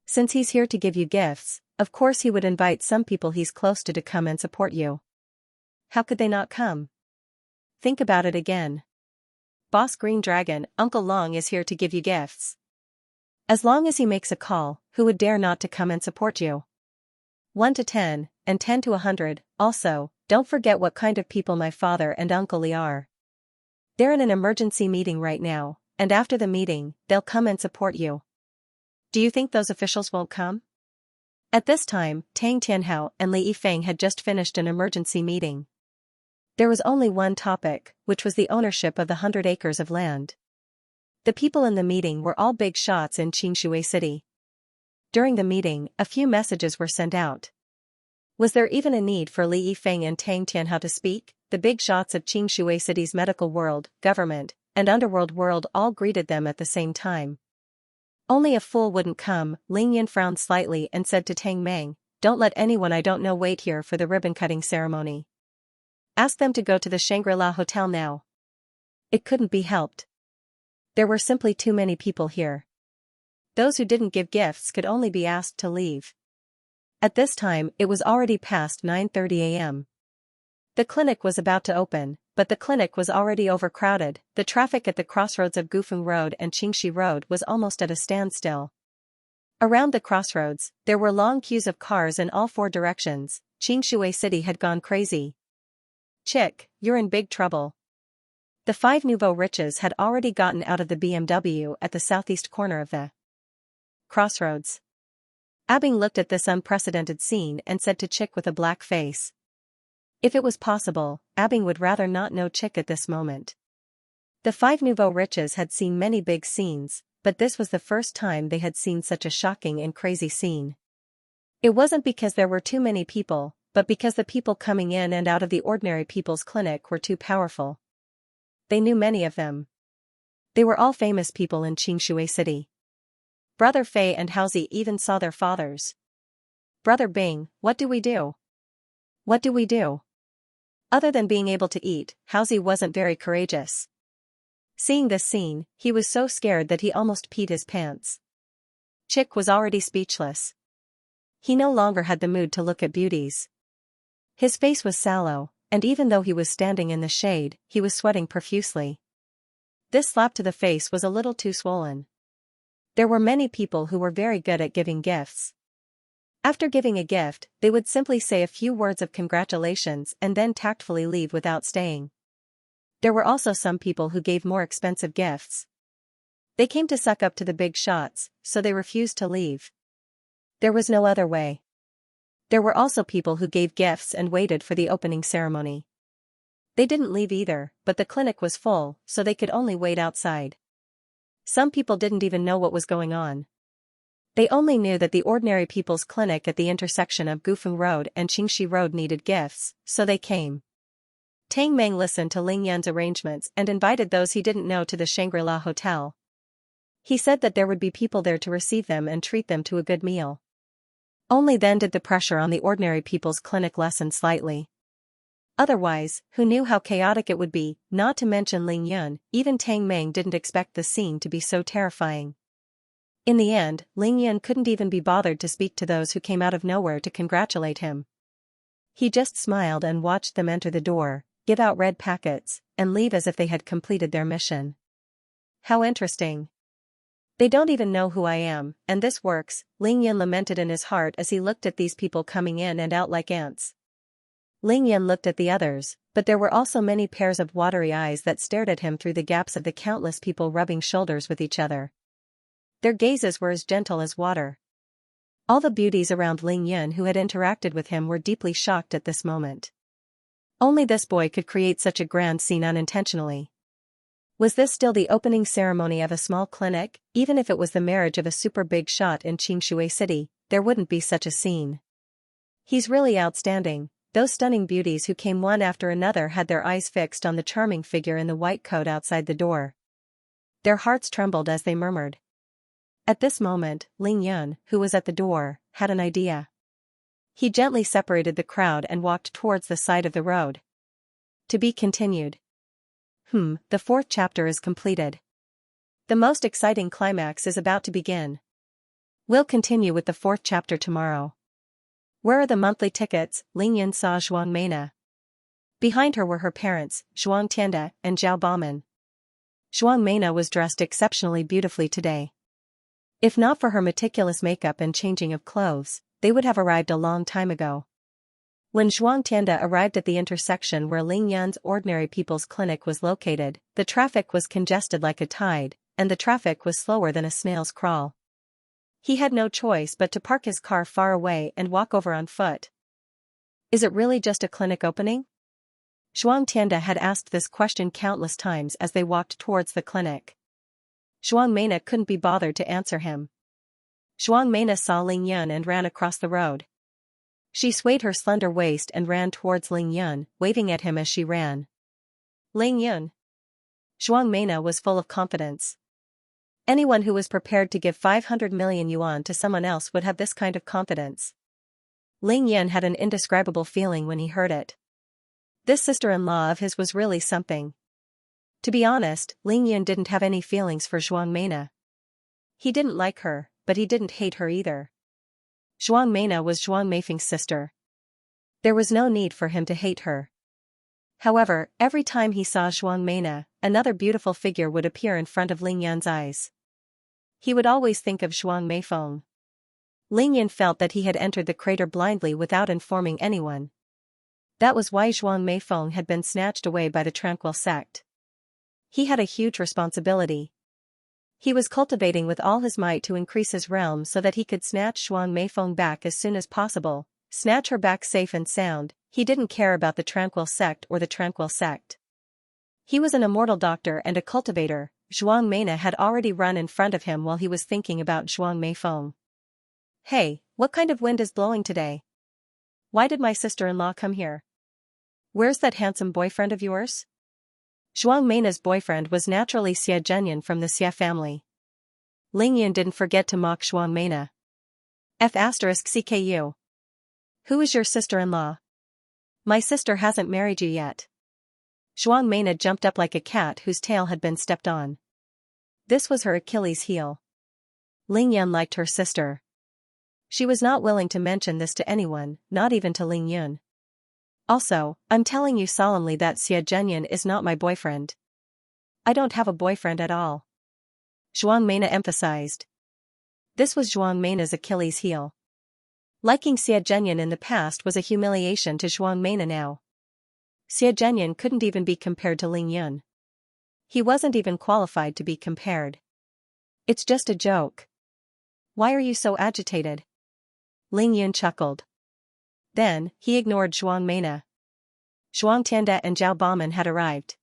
Since he's here to give you gifts, of course he would invite some people he's close to come and support you. How could they not come? Think about it again. Boss Green Dragon, Uncle Long is here to give you gifts. As long as he makes a call, who would dare not to come and support you? 1 to 10, and 10 to 100, also, don't forget what kind of people my father and Uncle Li are. They're in an emergency meeting right now, and after the meeting, they'll come and support you. Do you think those officials won't come? At this time, Tang Tianhao and Li Yifeng had just finished an emergency meeting. There was only one topic, which was the ownership of the 100 acres of land. The people in the meeting were all big shots in Xianxia City. During the meeting, a few messages were sent out. Was there even a need for Li Yifeng and Tang Tianhao to speak? The big shots of Xianxia City's medical world, government, and underworld world all greeted them at the same time. Only a fool wouldn't come. Ling Yan frowned slightly and said to Tang Meng, "Don't let anyone I don't know wait here for the ribbon-cutting ceremony. Ask them to go to the Shangri-La Hotel now." It couldn't be helped. There were simply too many people here. Those who didn't give gifts could only be asked to leave. At this time, it was already past 9:30 a.m. The clinic was about to open, but the clinic was already overcrowded. The traffic at the crossroads of Gufeng Road and Qingxi Road was almost at a standstill. Around the crossroads, there were long queues of cars in all four directions. Qingxi City had gone crazy. "Chick, you're in big trouble." The five nouveau riches had already gotten out of the BMW at the southeast corner of the crossroads. Abing looked at this unprecedented scene and said to Chick with a black face. If it was possible, Abing would rather not know Chick at this moment. The five nouveau riches had seen many big scenes, but this was the first time they had seen such a shocking and crazy scene. It wasn't because there were too many people, but because the people coming in and out of the ordinary people's clinic were too powerful. They knew many of them. They were all famous people in Xianxia City. Brother Fei and Haozi even saw their fathers. "Brother Bing, what do we do? What do we do?" Other than being able to eat, Haozi wasn't very courageous. Seeing this scene, he was so scared that he almost peed his pants. Chick was already speechless. He no longer had the mood to look at beauties. His face was sallow, and even though he was standing in the shade, he was sweating profusely. This slap to the face was a little too swollen. There were many people who were very good at giving gifts. After giving a gift, they would simply say a few words of congratulations and then tactfully leave without staying. There were also some people who gave more expensive gifts. They came to suck up to the big shots, so they refused to leave. There was no other way. There were also people who gave gifts and waited for the opening ceremony. They didn't leave either, but the clinic was full, so they could only wait outside. Some people didn't even know what was going on. They only knew that the ordinary people's clinic at the intersection of Gufeng Road and Qingxi Road needed gifts, so they came. Tang Meng listened to Ling Yan's arrangements and invited those he didn't know to the Shangri-La Hotel. He said that there would be people there to receive them and treat them to a good meal. Only then did the pressure on the ordinary people's clinic lessen slightly. Otherwise, who knew how chaotic it would be? Not to mention Ling Yan, even Tang Meng didn't expect the scene to be so terrifying. In the end, Ling Yan couldn't even be bothered to speak to those who came out of nowhere to congratulate him. He just smiled and watched them enter the door, give out red packets, and leave as if they had completed their mission. How interesting. They don't even know who I am, and this works, Ling Yan lamented in his heart as he looked at these people coming in and out like ants. Ling Yan looked at the others, but there were also many pairs of watery eyes that stared at him through the gaps of the countless people rubbing shoulders with each other. Their gazes were as gentle as water. All the beauties around Ling Yan who had interacted with him were deeply shocked at this moment. Only this boy could create such a grand scene unintentionally. Was this still the opening ceremony of a small clinic? Even if it was the marriage of a super big shot in Xianxia City, there wouldn't be such a scene. He's really outstanding. Those stunning beauties who came one after another had their eyes fixed on the charming figure in the white coat outside the door. Their hearts trembled as they murmured. At this moment, Ling Yan, who was at the door, had an idea. He gently separated the crowd and walked towards the side of the road. To be continued. The fourth chapter is completed. The most exciting climax is about to begin. We'll continue with the fourth chapter tomorrow. Where are the monthly tickets? Ling Yan saw Zhuang Meina. Behind her were her parents, Zhuang Tianda and Zhao Baomen. Zhuang Meina was dressed exceptionally beautifully today. If not for her meticulous makeup and changing of clothes, they would have arrived a long time ago. When Zhuang Tianda arrived at the intersection where Ling Yan's ordinary people's clinic was located, the traffic was congested like a tide, and the traffic was slower than a snail's crawl. He had no choice but to park his car far away and walk over on foot. Is it really just a clinic opening? Zhuang Tianda had asked this question countless times as they walked towards the clinic. Zhuang Mena couldn't be bothered to answer him. Zhuang Mena saw Ling Yun and ran across the road. She swayed her slender waist and ran towards Ling Yun, waving at him as she ran. Ling Yun. Zhuang Mena was full of confidence. Anyone who was prepared to give 500 million yuan to someone else would have this kind of confidence. Ling Yun had an indescribable feeling when he heard it. This sister-in-law of his was really something. To be honest, Ling Yun didn't have any feelings for Zhuang Mena. He didn't like her, but he didn't hate her either. Zhuang Mena was Zhuang Meifeng's sister. There was no need for him to hate her. However, every time he saw Zhuang Mena, another beautiful figure would appear in front of Ling Yun's eyes. He would always think of Zhuang Meifeng. Ling Yun felt that he had entered the crater blindly without informing anyone. That was why Zhuang Meifeng had been snatched away by the Tranquil sect. He had a huge responsibility. He was cultivating with all his might to increase his realm so that he could snatch Zhuang Meifeng back as soon as possible, snatch her back safe and sound. He didn't care about the Tranquil sect or the Tranquil sect. He was an immortal doctor and a cultivator. Zhuang Mena had already run in front of him while he was thinking about Zhuang Meifeng. Hey, what kind of wind is blowing today? Why did my sister-in-law come here? Where's that handsome boyfriend of yours? Zhuang Mena's boyfriend was naturally Xia Zhenyan from the Xia family. Ling Yun didn't forget to mock Zhuang Mena. F***CKU. Who is your sister-in-law? My sister hasn't married you yet. Zhuang Mena jumped up like a cat whose tail had been stepped on. This was her Achilles heel. Ling Yun liked her sister. She was not willing to mention this to anyone, not even to Ling Yun. Also, I'm telling you solemnly that Xia Zhenyan is not my boyfriend. I don't have a boyfriend at all. Zhuang Mena emphasized. This was Zhuang Mena's Achilles heel. Liking Xia Zhenyan in the past was a humiliation to Zhuang Mena now. Xia Zhenyan couldn't even be compared to Ling Yun. He wasn't even qualified to be compared. It's just a joke. Why are you so agitated? Ling Yun chuckled. Then, he ignored Zhuang Mena. Zhuang Tianda and Zhao Baomen had arrived.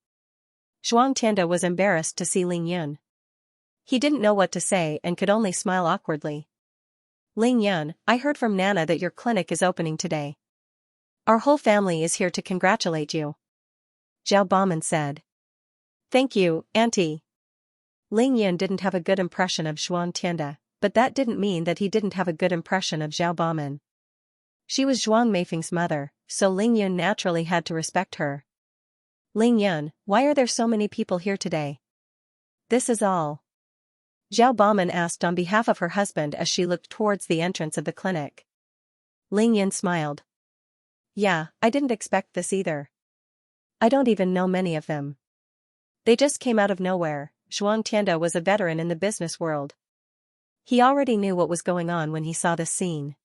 Zhuang Tianda was embarrassed to see Ling Yun. He didn't know what to say and could only smile awkwardly. Ling Yun, I heard from Nana that your clinic is opening today. Our whole family is here to congratulate you. Zhao Baomen said. Thank you, Auntie. Ling Yun didn't have a good impression of Zhuang Tianda, but that didn't mean that he didn't have a good impression of Zhao Baomen. She was Zhuang Meifeng's mother, so Ling Yun naturally had to respect her. Ling Yun, why are there so many people here today? This is all. Zhao Baomen asked on behalf of her husband as she looked towards the entrance of the clinic. Ling Yun smiled. Yeah, I didn't expect this either. I don't even know many of them. They just came out of nowhere. Zhuang Tianda was a veteran in the business world. He already knew what was going on when he saw this scene.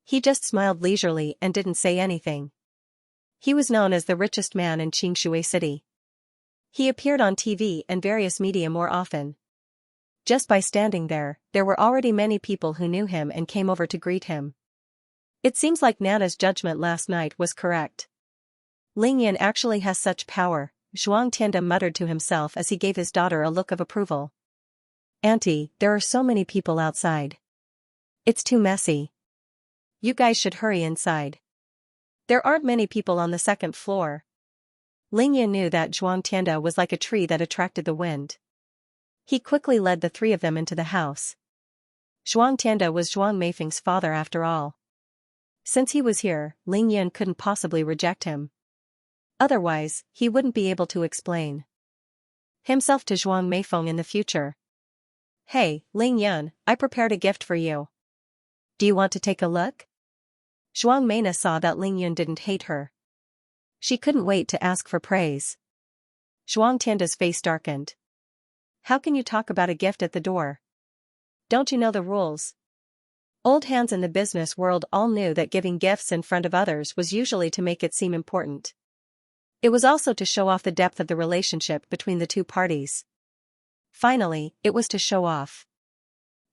He just smiled leisurely and didn't say anything. He was known as the richest man in Xianxia city. He appeared on TV and various media more often. Just by standing there, there were already many people who knew him and came over to greet him. It seems like Nana's judgment last night was correct. Ling Yun actually has such power, Zhuang Tianda muttered to himself as he gave his daughter a look of approval. Auntie, there are so many people outside. It's too messy. You guys should hurry inside. There aren't many people on the second floor. Ling Yun knew that Zhuang Tianda was like a tree that attracted the wind. He quickly led the three of them into the house. Zhuang Tianda was Zhuang Meifeng's father after all. Since he was here, Ling Yun couldn't possibly reject him. Otherwise, he wouldn't be able to explain himself to Zhuang Meifeng in the future. Hey, Ling Yun, I prepared a gift for you. Do you want to take a look? Zhuang Mena saw that Ling Yun didn't hate her. She couldn't wait to ask for praise. Zhuang Tianda's face darkened. How can you talk about a gift at the door? Don't you know the rules? Old hands in the business world all knew that giving gifts in front of others was usually to make it seem important. It was also to show off the depth of the relationship between the two parties. Finally, it was to show off.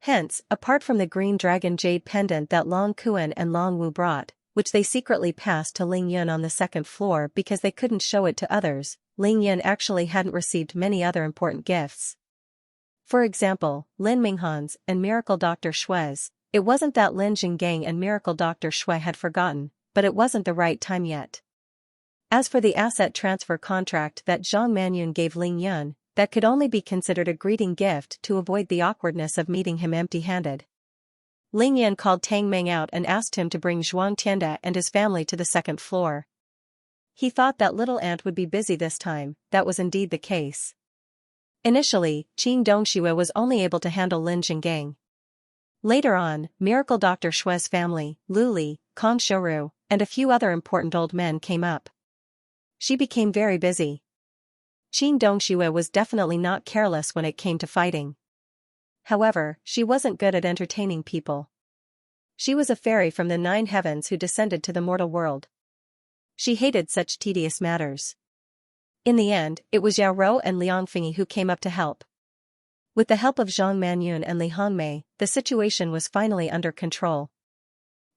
Hence, apart from the green dragon jade pendant that Long Kuan and Long Wu brought, which they secretly passed to Ling Yun on the second floor because they couldn't show it to others. Ling Yun actually hadn't received many other important gifts. For example, Lin Minghan's and Miracle Dr. Shui's. It wasn't that Lin Jinggang and Miracle Dr. Shui had forgotten, but it wasn't the right time yet. As for the asset transfer contract that Zhang Manyun gave Ling Yun, that could only be considered a greeting gift to avoid the awkwardness of meeting him empty-handed. Ling Yun called Tang Meng out and asked him to bring Zhuang Tianda and his family to the second floor. He thought that little aunt would be busy this time. That was indeed the case. Initially, Qing Dongxue was only able to handle Lin Jinggang. Later on, Miracle Dr. Shui's family, Lu Li, Kong Shouru, and a few other important old men came up. She became very busy. Qing Dongxue was definitely not careless when it came to fighting. However, she wasn't good at entertaining people. She was a fairy from the 9 heavens who descended to the mortal world. She hated such tedious matters. In the end, it was Yao Rou and Liang Fingyi who came up to help. With the help of Zhang Manyun and Li Hongmei, the situation was finally under control.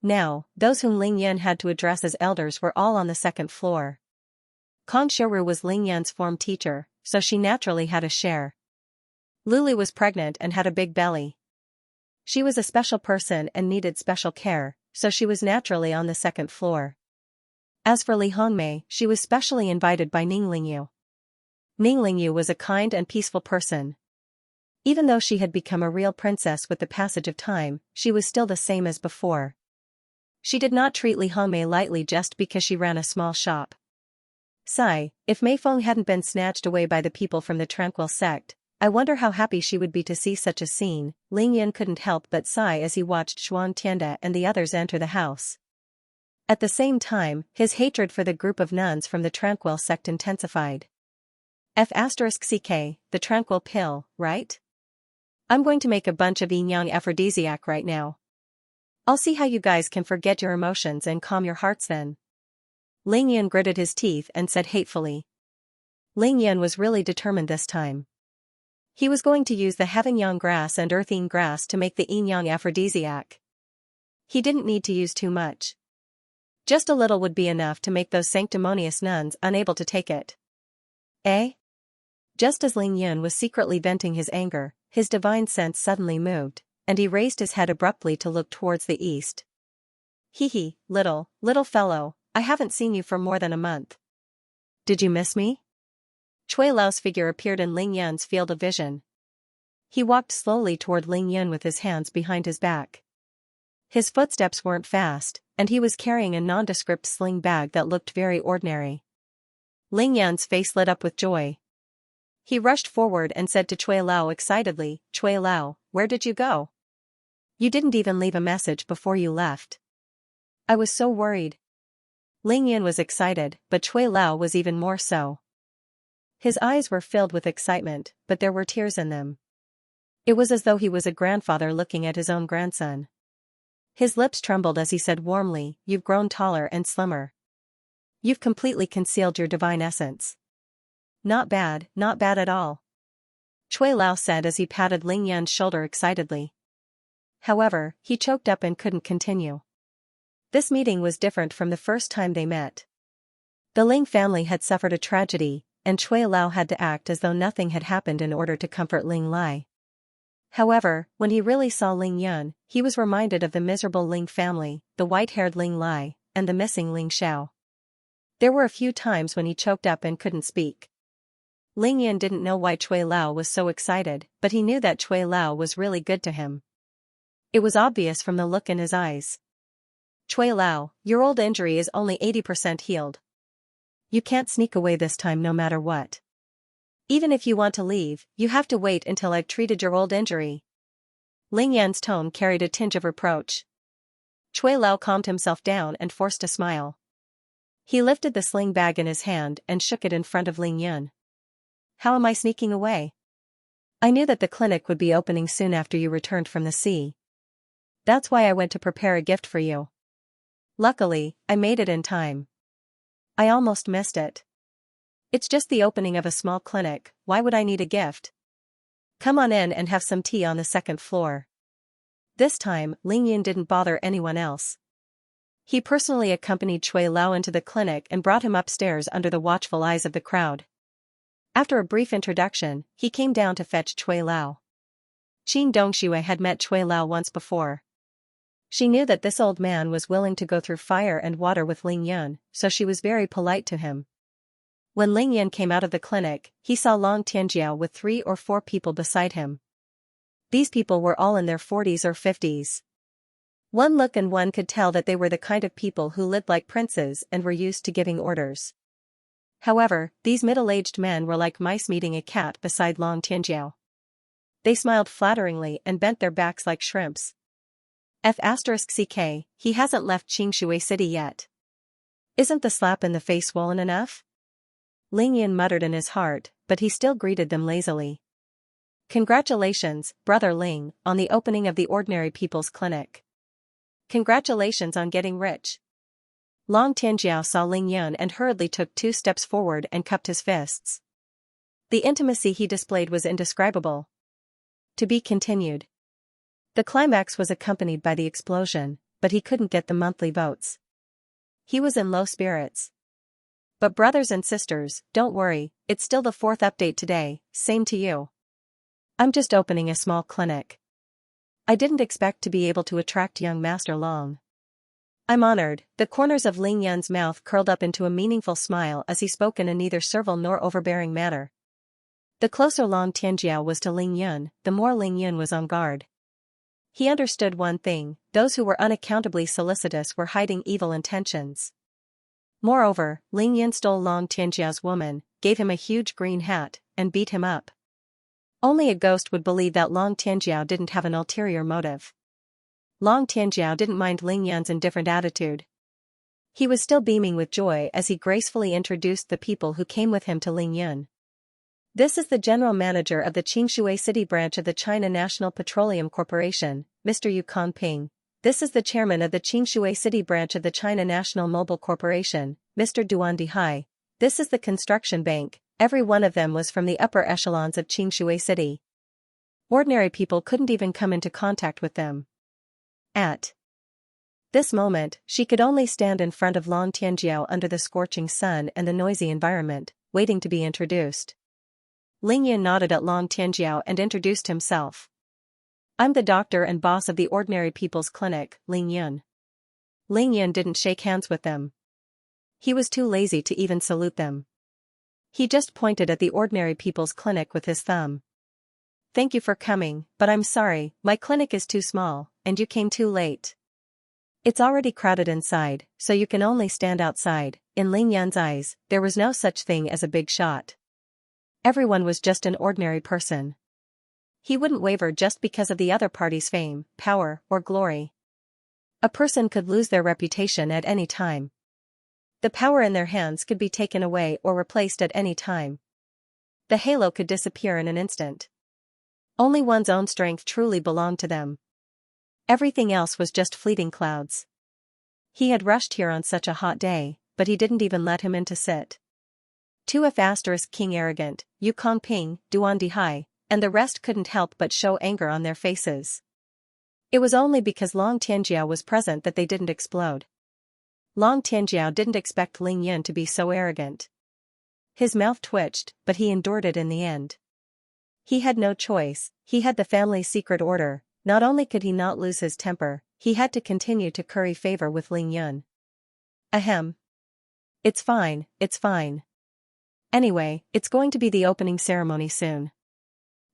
Now, those whom Ling Yun had to address as elders were all on the second floor. Kong Shouru was Ling Yun's form teacher, so she naturally had a share. Luli was pregnant and had a big belly. She was a special person and needed special care, so she was naturally on the second floor. As for Li Hongmei, she was specially invited by Ning Lingyu. Ning Lingyu was a kind and peaceful person. Even though she had become a real princess with the passage of time, she was still the same as before. She did not treat Li Hongmei lightly just because she ran a small shop. Sigh, if Mei Feng hadn't been snatched away by the people from the Tranquil sect, I wonder how happy she would be to see such a scene. Ling Yun couldn't help but sigh as he watched Zhuang Tianda and the others enter the house. At the same time, his hatred for the group of nuns from the Tranquil sect intensified. F*CK, the Tranquil pill, right? I'm going to make a bunch of yin-yang aphrodisiac right now. I'll see how you guys can forget your emotions and calm your hearts then. Ling Yun gritted his teeth and said hatefully. Ling Yun was really determined this time. He was going to use the heaven-yang grass and earth-yin grass to make the yin-yang aphrodisiac. He didn't need to use too much. Just a little would be enough to make those sanctimonious nuns unable to take it. Eh? Just as Ling Yun was secretly venting his anger, his divine sense suddenly moved, and he raised his head abruptly to look towards the east. Hee, little fellow, I haven't seen you for more than a month. Did you miss me? Cui Lao's figure appeared in Ling Yun's field of vision. He walked slowly toward Ling Yun with his hands behind his back. His footsteps weren't fast, and he was carrying a nondescript sling bag that looked very ordinary. Ling Yun's face lit up with joy. He rushed forward and said to Cui Lao excitedly, Cui Lao, where did you go? You didn't even leave a message before you left. I was so worried. Ling Yun was excited, but Cui Lao was even more so. His eyes were filled with excitement, but there were tears in them. It was as though he was a grandfather looking at his own grandson. His lips trembled as he said warmly, You've grown taller and slimmer. You've completely concealed your divine essence. Not bad at all. Cui Lao said as he patted Ling Yun's shoulder excitedly. However, he choked up and couldn't continue. This meeting was different from the first time they met. The Ling family had suffered a tragedy, and Cui Lao had to act as though nothing had happened in order to comfort Ling Lai. However, when he really saw Ling Yun, he was reminded of the miserable Ling family, the white-haired Ling Lai, and the missing Ling Xiao. There were a few times when he choked up and couldn't speak. Ling Yun didn't know why Cui Lao was so excited, but he knew that Cui Lao was really good to him. It was obvious from the look in his eyes. Cui Lao, your old injury is only 80% healed. You can't sneak away this time no matter what. Even if you want to leave, you have to wait until I've treated your old injury. Ling Yan's tone carried a tinge of reproach. Cui Lao calmed himself down and forced a smile. He lifted the sling bag in his hand and shook it in front of Ling Yun. How am I sneaking away? I knew that the clinic would be opening soon after you returned from the sea. That's why I went to prepare a gift for you. Luckily, I made it in time. I almost missed it. It's just the opening of a small clinic, why would I need a gift? Come on in and have some tea on the second floor. This time, Ling Yun didn't bother anyone else. He personally accompanied Cui Lao into the clinic and brought him upstairs under the watchful eyes of the crowd. After a brief introduction, he came down to fetch Cui Lao. Qing Dongxue had met Cui Lao once before. She knew that this old man was willing to go through fire and water with Ling Yun, so she was very polite to him. When Ling Yun came out of the clinic, he saw Long Tianjiao with 3 or 4 people beside him. These people were all in their 40s or 50s. One look and one could tell that they were the kind of people who lived like princes and were used to giving orders. However, these middle-aged men were like mice meeting a cat beside Long Tianjiao. They smiled flatteringly and bent their backs like shrimps. F***ck, he hasn't left Xianxia City yet. Isn't the slap in the face swollen enough? Ling Yun muttered in his heart, but he still greeted them lazily. Congratulations, Brother Ling, on the opening of the Ordinary People's Clinic. Congratulations on getting rich. Long Tianjiao saw Ling Yun and hurriedly took 2 steps forward and cupped his fists. The intimacy he displayed was indescribable. To be continued. The climax was accompanied by the explosion, but he couldn't get the monthly votes. He was in low spirits. But brothers and sisters, don't worry, it's still the 4th update today, same to you. I'm just opening a small clinic. I didn't expect to be able to attract young Master Long. I'm honored. The corners of Ling Yun's mouth curled up into a meaningful smile as he spoke in a neither servile nor overbearing manner. The closer Long Tianjiao was to Ling Yun, the more Ling Yun was on guard. He understood one thing: those who were unaccountably solicitous were hiding evil intentions. Moreover, Ling Yun stole Long Tianjiao's woman, gave him a huge green hat, and beat him up. Only a ghost would believe that Long Tianjiao didn't have an ulterior motive. Long Tianjiao didn't mind Ling Yun's indifferent attitude. He was still beaming with joy as he gracefully introduced the people who came with him to Ling Yun. This is the general manager of the Xianxia City branch of the China National Petroleum Corporation, Mr. Yu Kongping. This is the chairman of the Xianxia City branch of the China National Mobile Corporation, Mr. Duan Dihai. This is the construction bank. Every one of them was from the upper echelons of Xianxia City. Ordinary people couldn't even come into contact with them. At this moment, she could only stand in front of Long Tianjiao under the scorching sun and the noisy environment, waiting to be introduced. Ling Yun nodded at Long Tianjiao and introduced himself. I'm the doctor and boss of the Ordinary People's Clinic, Ling Yun. Ling Yun didn't shake hands with them. He was too lazy to even salute them. He just pointed at the Ordinary People's Clinic with his thumb. Thank you for coming, but I'm sorry, my clinic is too small, and you came too late. It's already crowded inside, so you can only stand outside. In Ling Yun's eyes, there was no such thing as a big shot. Everyone was just an ordinary person. He wouldn't waver just because of the other party's fame, power, or glory. A person could lose their reputation at any time. The power in their hands could be taken away or replaced at any time. The halo could disappear in an instant. Only one's own strength truly belonged to them. Everything else was just fleeting clouds. He had rushed here on such a hot day, but he didn't even let him in to sit. 2F** King Arrogant, Yu Kongping, Duan Dihai, and the rest couldn't help but show anger on their faces. It was only because Long Tianjiao was present that they didn't explode. Long Tianjiao didn't expect Ling Yun to be so arrogant. His mouth twitched, but he endured it in the end. He had no choice. He had the family's secret order. Not only could he not lose his temper, he had to continue to curry favor with Ling Yun. Ahem. It's fine, it's fine. Anyway, it's going to be the opening ceremony soon.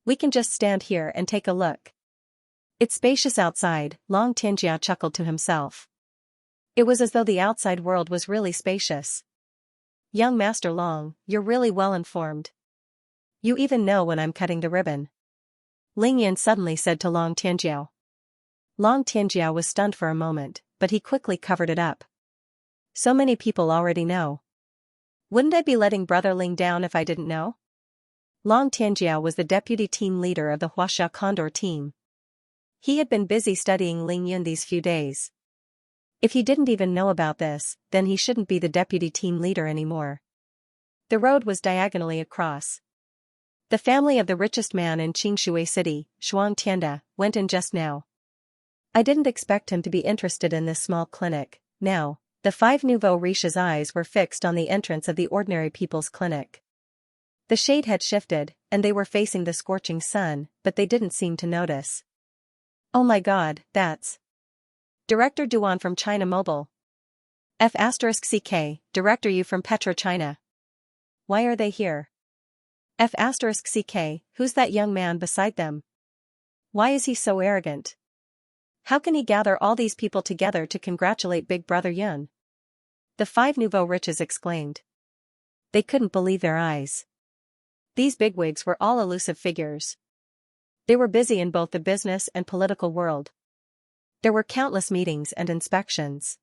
We can just stand here and take a look. It's spacious outside, Long Tianjiao chuckled to himself. It was as though the outside world was really spacious. Young Master Long, you're really well informed. You even know when I'm cutting the ribbon. Ling Yun suddenly said to Long Tianjiao. Long Tianjiao was stunned for a moment, but he quickly covered it up. So many people already know. Wouldn't I be letting Brother Ling down if I didn't know? Long Tianjiao was the deputy team leader of the Huaxia Condor team. He had been busy studying Ling Yun these few days. If he didn't even know about this, then he shouldn't be the deputy team leader anymore. The road was diagonally across. The family of the richest man in Xianxia City, Shuang Tianda, went in just now. I didn't expect him to be interested in this small clinic, Now, the five nouveau riches' eyes were fixed on the entrance of the ordinary people's clinic. The shade had shifted, and they were facing the scorching sun, but they didn't seem to notice. Oh my god, that's Director Duan from China Mobile. F*CK, Director Yu from Petro China. Why are they here? F*CK, who's that young man beside them? Why is he so arrogant? How can he gather all these people together to congratulate Big Brother Yun? The five nouveau riches exclaimed. They couldn't believe their eyes. These bigwigs were all elusive figures. They were busy in both the business and political world. There were countless meetings and inspections.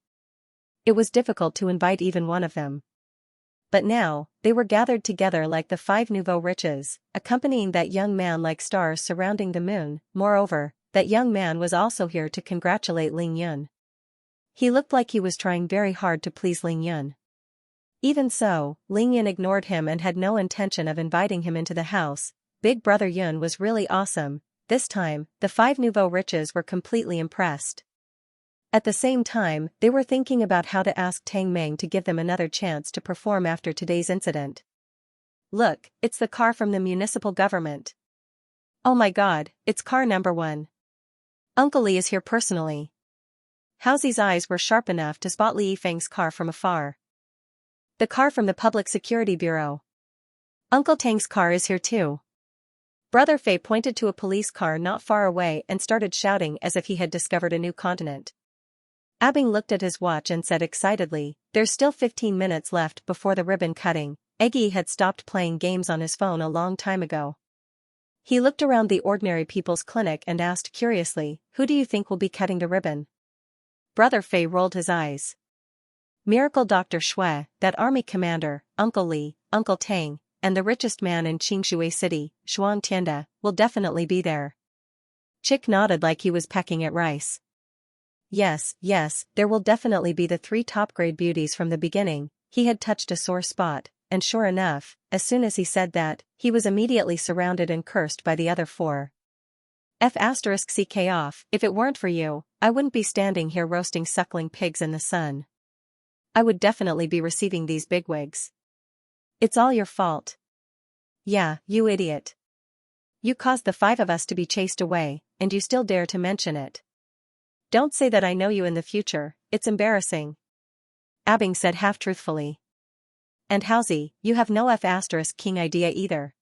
It was difficult to invite even one of them. But now, they were gathered together like the five nouveau riches, accompanying that young man like stars surrounding the moon. Moreover, that young man was also here to congratulate Ling Yun. He looked like he was trying very hard to please Ling Yun. Even so, Ling Yun ignored him and had no intention of inviting him into the house. Big Brother Yun was really awesome. This time, the five nouveau riches were completely impressed. At the same time, they were thinking about how to ask Tang Meng to give them another chance to perform after today's incident. Look, it's the car from the municipal government. Oh my god, it's car number 1. Uncle Li is here personally. Houzi's eyes were sharp enough to spot Li Yifeng's car from afar. The car from the Public Security Bureau. Uncle Tang's car is here too. Brother Fei pointed to a police car not far away and started shouting as if he had discovered a new continent. Abing looked at his watch and said excitedly, there's still 15 minutes left before the ribbon cutting. Eggy had stopped playing games on his phone a long time ago. He looked around the ordinary people's clinic and asked curiously, who do you think will be cutting the ribbon? Brother Fei rolled his eyes. Miracle Dr. Shui, that army commander, Uncle Li, Uncle Tang, and the richest man in Xianxia City, Shuang Tianda, will definitely be there. Chick nodded like he was pecking at rice. Yes, there will definitely be the 3 top-grade beauties from the beginning. He had touched a sore spot, and sure enough, as soon as he said that, he was immediately surrounded and cursed by the other 4. F*CK off, if it weren't for you, I wouldn't be standing here roasting suckling pigs in the sun. I would definitely be receiving these bigwigs. It's all your fault. Yeah, you idiot. You caused the 5 of us to be chased away, and you still dare to mention it. Don't say that I know you in the future, it's embarrassing. Abing said half-truthfully. And Houzi, you have no F*King idea either.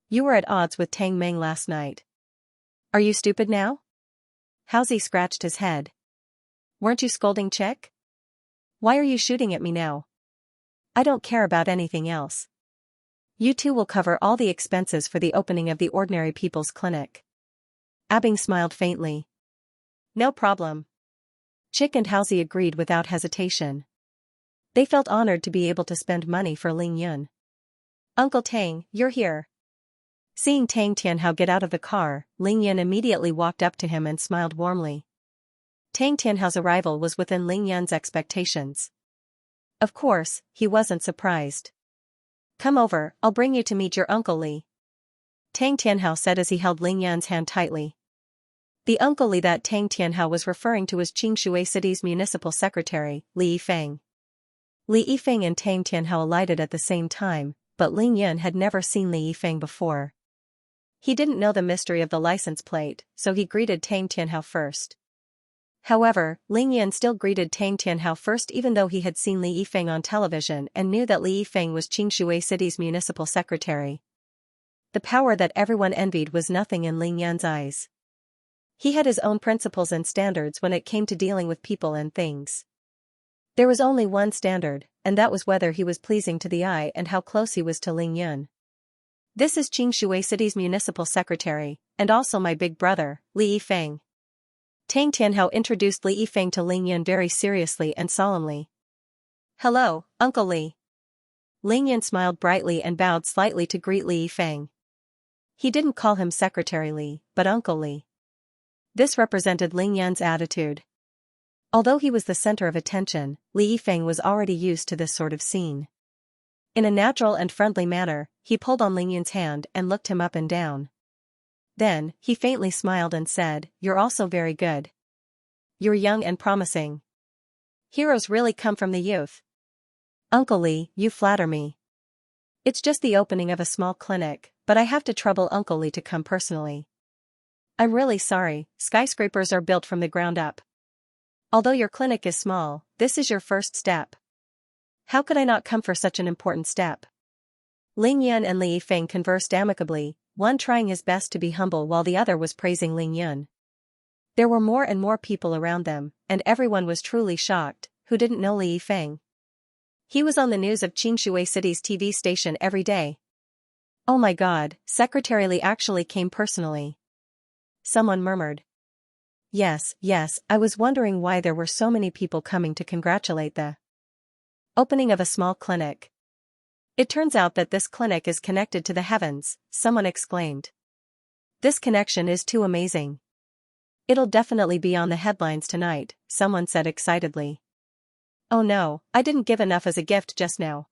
You were at odds with Tang Meng last night. Are you stupid now? Houzi scratched his head. Weren't you scolding Chick? Why are you shooting at me now? I don't care about anything else. You two will cover all the expenses for the opening of the Ordinary People's Clinic. Abing smiled faintly. No problem. Chick and Houzi agreed without hesitation. They felt honored to be able to spend money for Ling Yun. Uncle Tang, you're here. Seeing Tang Tianhao get out of the car, Ling Yun immediately walked up to him and smiled warmly. Tang Tianhao's arrival was within Ling Yun's expectations. Of course, he wasn't surprised. Come over, I'll bring you to meet your Uncle Li. Tang Tianhao said as he held Ling Yun's hand tightly. The Uncle Li that Tang Tianhao was referring to was Xianxia City's municipal secretary, Li Yifeng. Li Yifeng and Tang Tianhao alighted at the same time, but Ling Yun had never seen Li Yifeng before. He didn't know the mystery of the license plate, so he greeted Tang Tianhao first. However, Ling Yun still greeted Tang Tianhao first even though he had seen Li Yifeng on television and knew that Li Yifeng was Xianxia City's municipal secretary. The power that everyone envied was nothing in Ling Yun's eyes. He had his own principles and standards when it came to dealing with people and things. There was only one standard, and that was whether he was pleasing to the eye and how close he was to Ling Yun. This is Xianxia City's municipal secretary, and also my big brother, Li Yifeng. Tang Tianhao introduced Li Yifeng to Ling Yun very seriously and solemnly. Hello, Uncle Li. Ling Yun smiled brightly and bowed slightly to greet Li Yifeng. He didn't call him Secretary Li, but Uncle Li. This represented Ling Yun's attitude. Although he was the center of attention, Li Yifeng was already used to this sort of scene. In a natural and friendly manner, he pulled on Ling Yun's hand and looked him up and down. Then, he faintly smiled and said, You're also very good. You're young and promising. Heroes really come from the youth. Uncle Lee, you flatter me. It's just the opening of a small clinic, but I have to trouble Uncle Lee to come personally. I'm really sorry, skyscrapers are built from the ground up. Although your clinic is small, this is your first step. How could I not come for such an important step? Ling Yun and Li Yifeng conversed amicably, one trying his best to be humble while the other was praising Ling Yun. There were more and more people around them, and everyone was truly shocked, who didn't know Li Yifeng. He was on the news of Xianxia City's TV station every day. Oh my god, Secretary Li actually came personally. Someone murmured. Yes, I was wondering why there were so many people coming to congratulate the opening of a small clinic. It turns out that this clinic is connected to the heavens, someone exclaimed. This connection is too amazing. It'll definitely be on the headlines tonight, someone said excitedly. Oh no, I didn't give enough as a gift just now.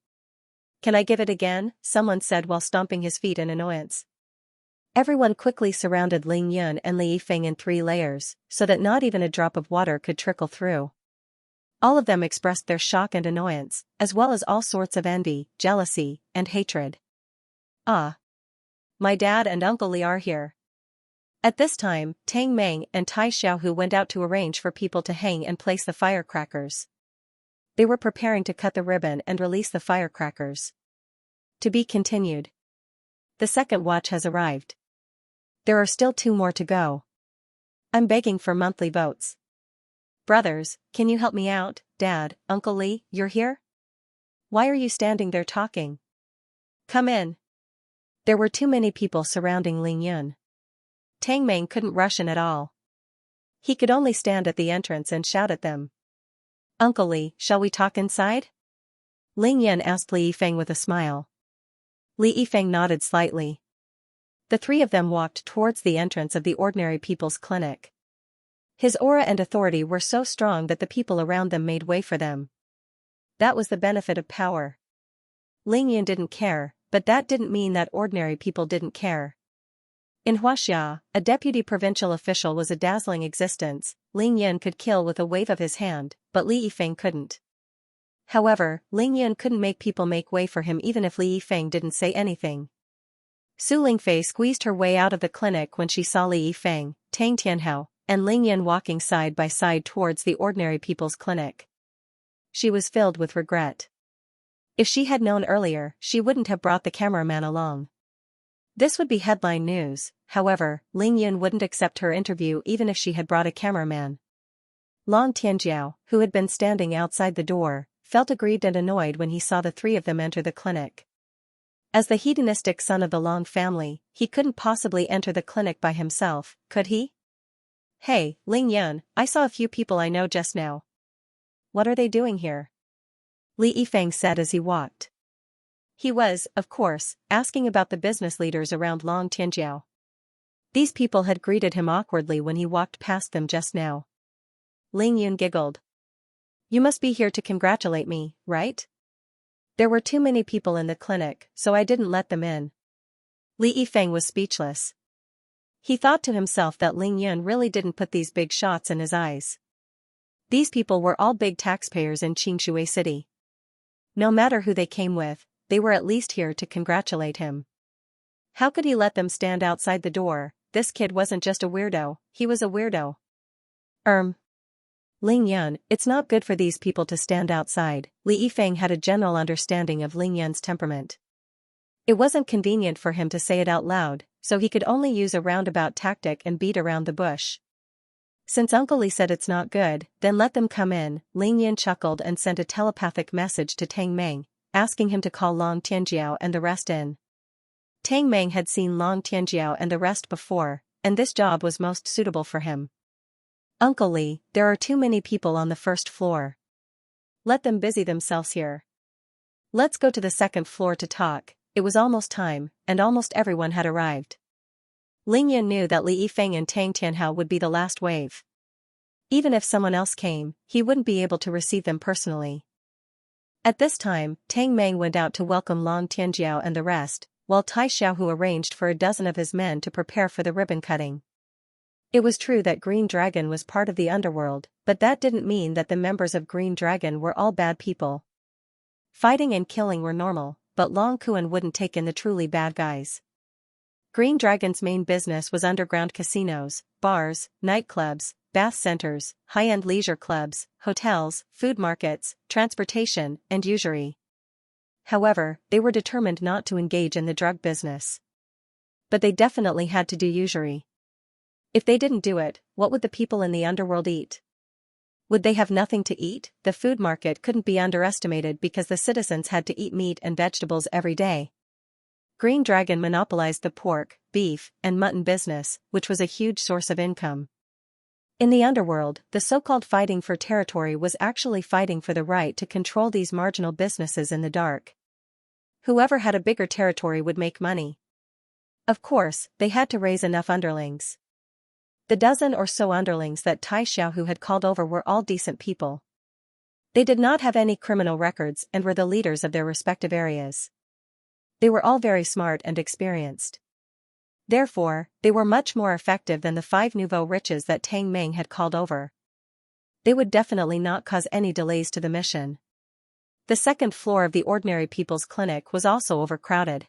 Can I give it again? Someone said while stomping his feet in annoyance. Everyone quickly surrounded Ling Yun and Li Yifeng in 3 layers, so that not even a drop of water could trickle through. All of them expressed their shock and annoyance, as well as all sorts of envy, jealousy, and hatred. Ah! My dad and Uncle Li are here. At this time, Tang Meng and Tai Xiaohu went out to arrange for people to hang and place the firecrackers. They were preparing to cut the ribbon and release the firecrackers. To be continued. The second watch has arrived. There are still 2 more to go. I'm begging for monthly votes. Brothers, can you help me out? Dad, Uncle Lee, you're here? Why are you standing there talking? Come in. There were too many people surrounding Ling Yun. Tang Meng couldn't rush in at all. He could only stand at the entrance and shout at them. Uncle Lee, shall we talk inside? Ling Yun asked Li Yifeng with a smile. Li Yifeng nodded slightly. The 3 of them walked towards the entrance of the ordinary people's clinic. His aura and authority were so strong that the people around them made way for them. That was the benefit of power. Ling Yun didn't care, but that didn't mean that ordinary people didn't care. In Huaxia, a deputy provincial official was a dazzling existence. Ling Yun could kill with a wave of his hand, but Li Yifeng couldn't. However, Ling Yun couldn't make people make way for him even if Li Yifeng didn't say anything. Su Lingfei squeezed her way out of the clinic when she saw Li Yifeng, Tang Tianhao, and Ling Yun walking side by side towards the ordinary people's clinic. She was filled with regret. If she had known earlier, she wouldn't have brought the cameraman along. This would be headline news. However, Ling Yun wouldn't accept her interview even if she had brought a cameraman. Long Tianjiao, who had been standing outside the door, felt aggrieved and annoyed when he saw the 3 of them enter the clinic. As the hedonistic son of the Long family, he couldn't possibly enter the clinic by himself, could he? Hey, Ling Yun, I saw a few people I know just now. What are they doing here? Li Yifeng said as he walked. He was, of course, asking about the business leaders around Long Tianjiao. These people had greeted him awkwardly when he walked past them just now. Ling Yun giggled. You must be here to congratulate me, right? There were too many people in the clinic, so I didn't let them in. Li Yifeng was speechless. He thought to himself that Ling Yun really didn't put these big shots in his eyes. These people were all big taxpayers in Xianxia City. No matter who they came with, they were at least here to congratulate him. How could he let them stand outside the door? This kid wasn't just a weirdo, he was a weirdo. Ling Yun, it's not good for these people to stand outside. Li Yifeng had a general understanding of Ling Yun's temperament. It wasn't convenient for him to say it out loud, so he could only use a roundabout tactic and beat around the bush. Since Uncle Li said it's not good, then let them come in. Ling Yun chuckled and sent a telepathic message to Tang Meng, asking him to call Long Tianjiao and the rest in. Tang Meng had seen Long Tianjiao and the rest before, and this job was most suitable for him. Uncle Li, there are too many people on the first floor. Let them busy themselves here. Let's go to the second floor to talk. It was almost time, and almost everyone had arrived. Ling Yun knew that Li Yifeng and Tang Tianhao would be the last wave. Even if someone else came, he wouldn't be able to receive them personally. At this time, Tang Meng went out to welcome Long Tianjiao and the rest, while Tai Xiaohu arranged for a dozen of his men to prepare for the ribbon cutting. It was true that Green Dragon was part of the underworld, but that didn't mean that the members of Green Dragon were all bad people. Fighting and killing were normal, but Long Kuan wouldn't take in the truly bad guys. Green Dragon's main business was underground casinos, bars, nightclubs, bath centers, high-end leisure clubs, hotels, food markets, transportation, and usury. However, they were determined not to engage in the drug business. But they definitely had to do usury. If they didn't do it, what would the people in the underworld eat? Would they have nothing to eat? The food market couldn't be underestimated because the citizens had to eat meat and vegetables every day. Green Dragon monopolized the pork, beef, and mutton business, which was a huge source of income. In the underworld, the so-called fighting for territory was actually fighting for the right to control these marginal businesses in the dark. Whoever had a bigger territory would make money. Of course, they had to raise enough underlings. The dozen or so underlings that Tai Xiaohu had called over were all decent people. They did not have any criminal records and were the leaders of their respective areas. They were all very smart and experienced. Therefore, they were much more effective than the 5 nouveau riches that Tang Meng had called over. They would definitely not cause any delays to the mission. The second floor of the ordinary people's clinic was also overcrowded.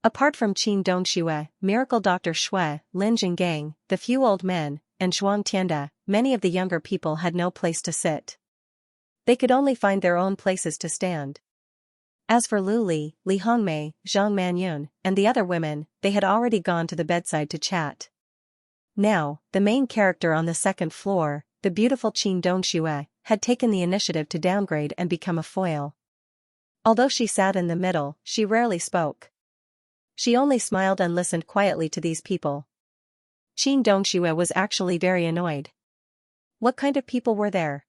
Apart from Qin Dongxue, Miracle Dr. Shui, Lin Jinggang, the few old men, and Zhuang Tianda, many of the younger people had no place to sit. They could only find their own places to stand. As for Lu Li, Li Hongmei, Zhang Manyun, and the other women, they had already gone to the bedside to chat. Now, the main character on the second floor, the beautiful Qin Dongxue, had taken the initiative to downgrade and become a foil. Although she sat in the middle, she rarely spoke. She only smiled and listened quietly to these people. Qin Dongxue was actually very annoyed. What kind of people were there?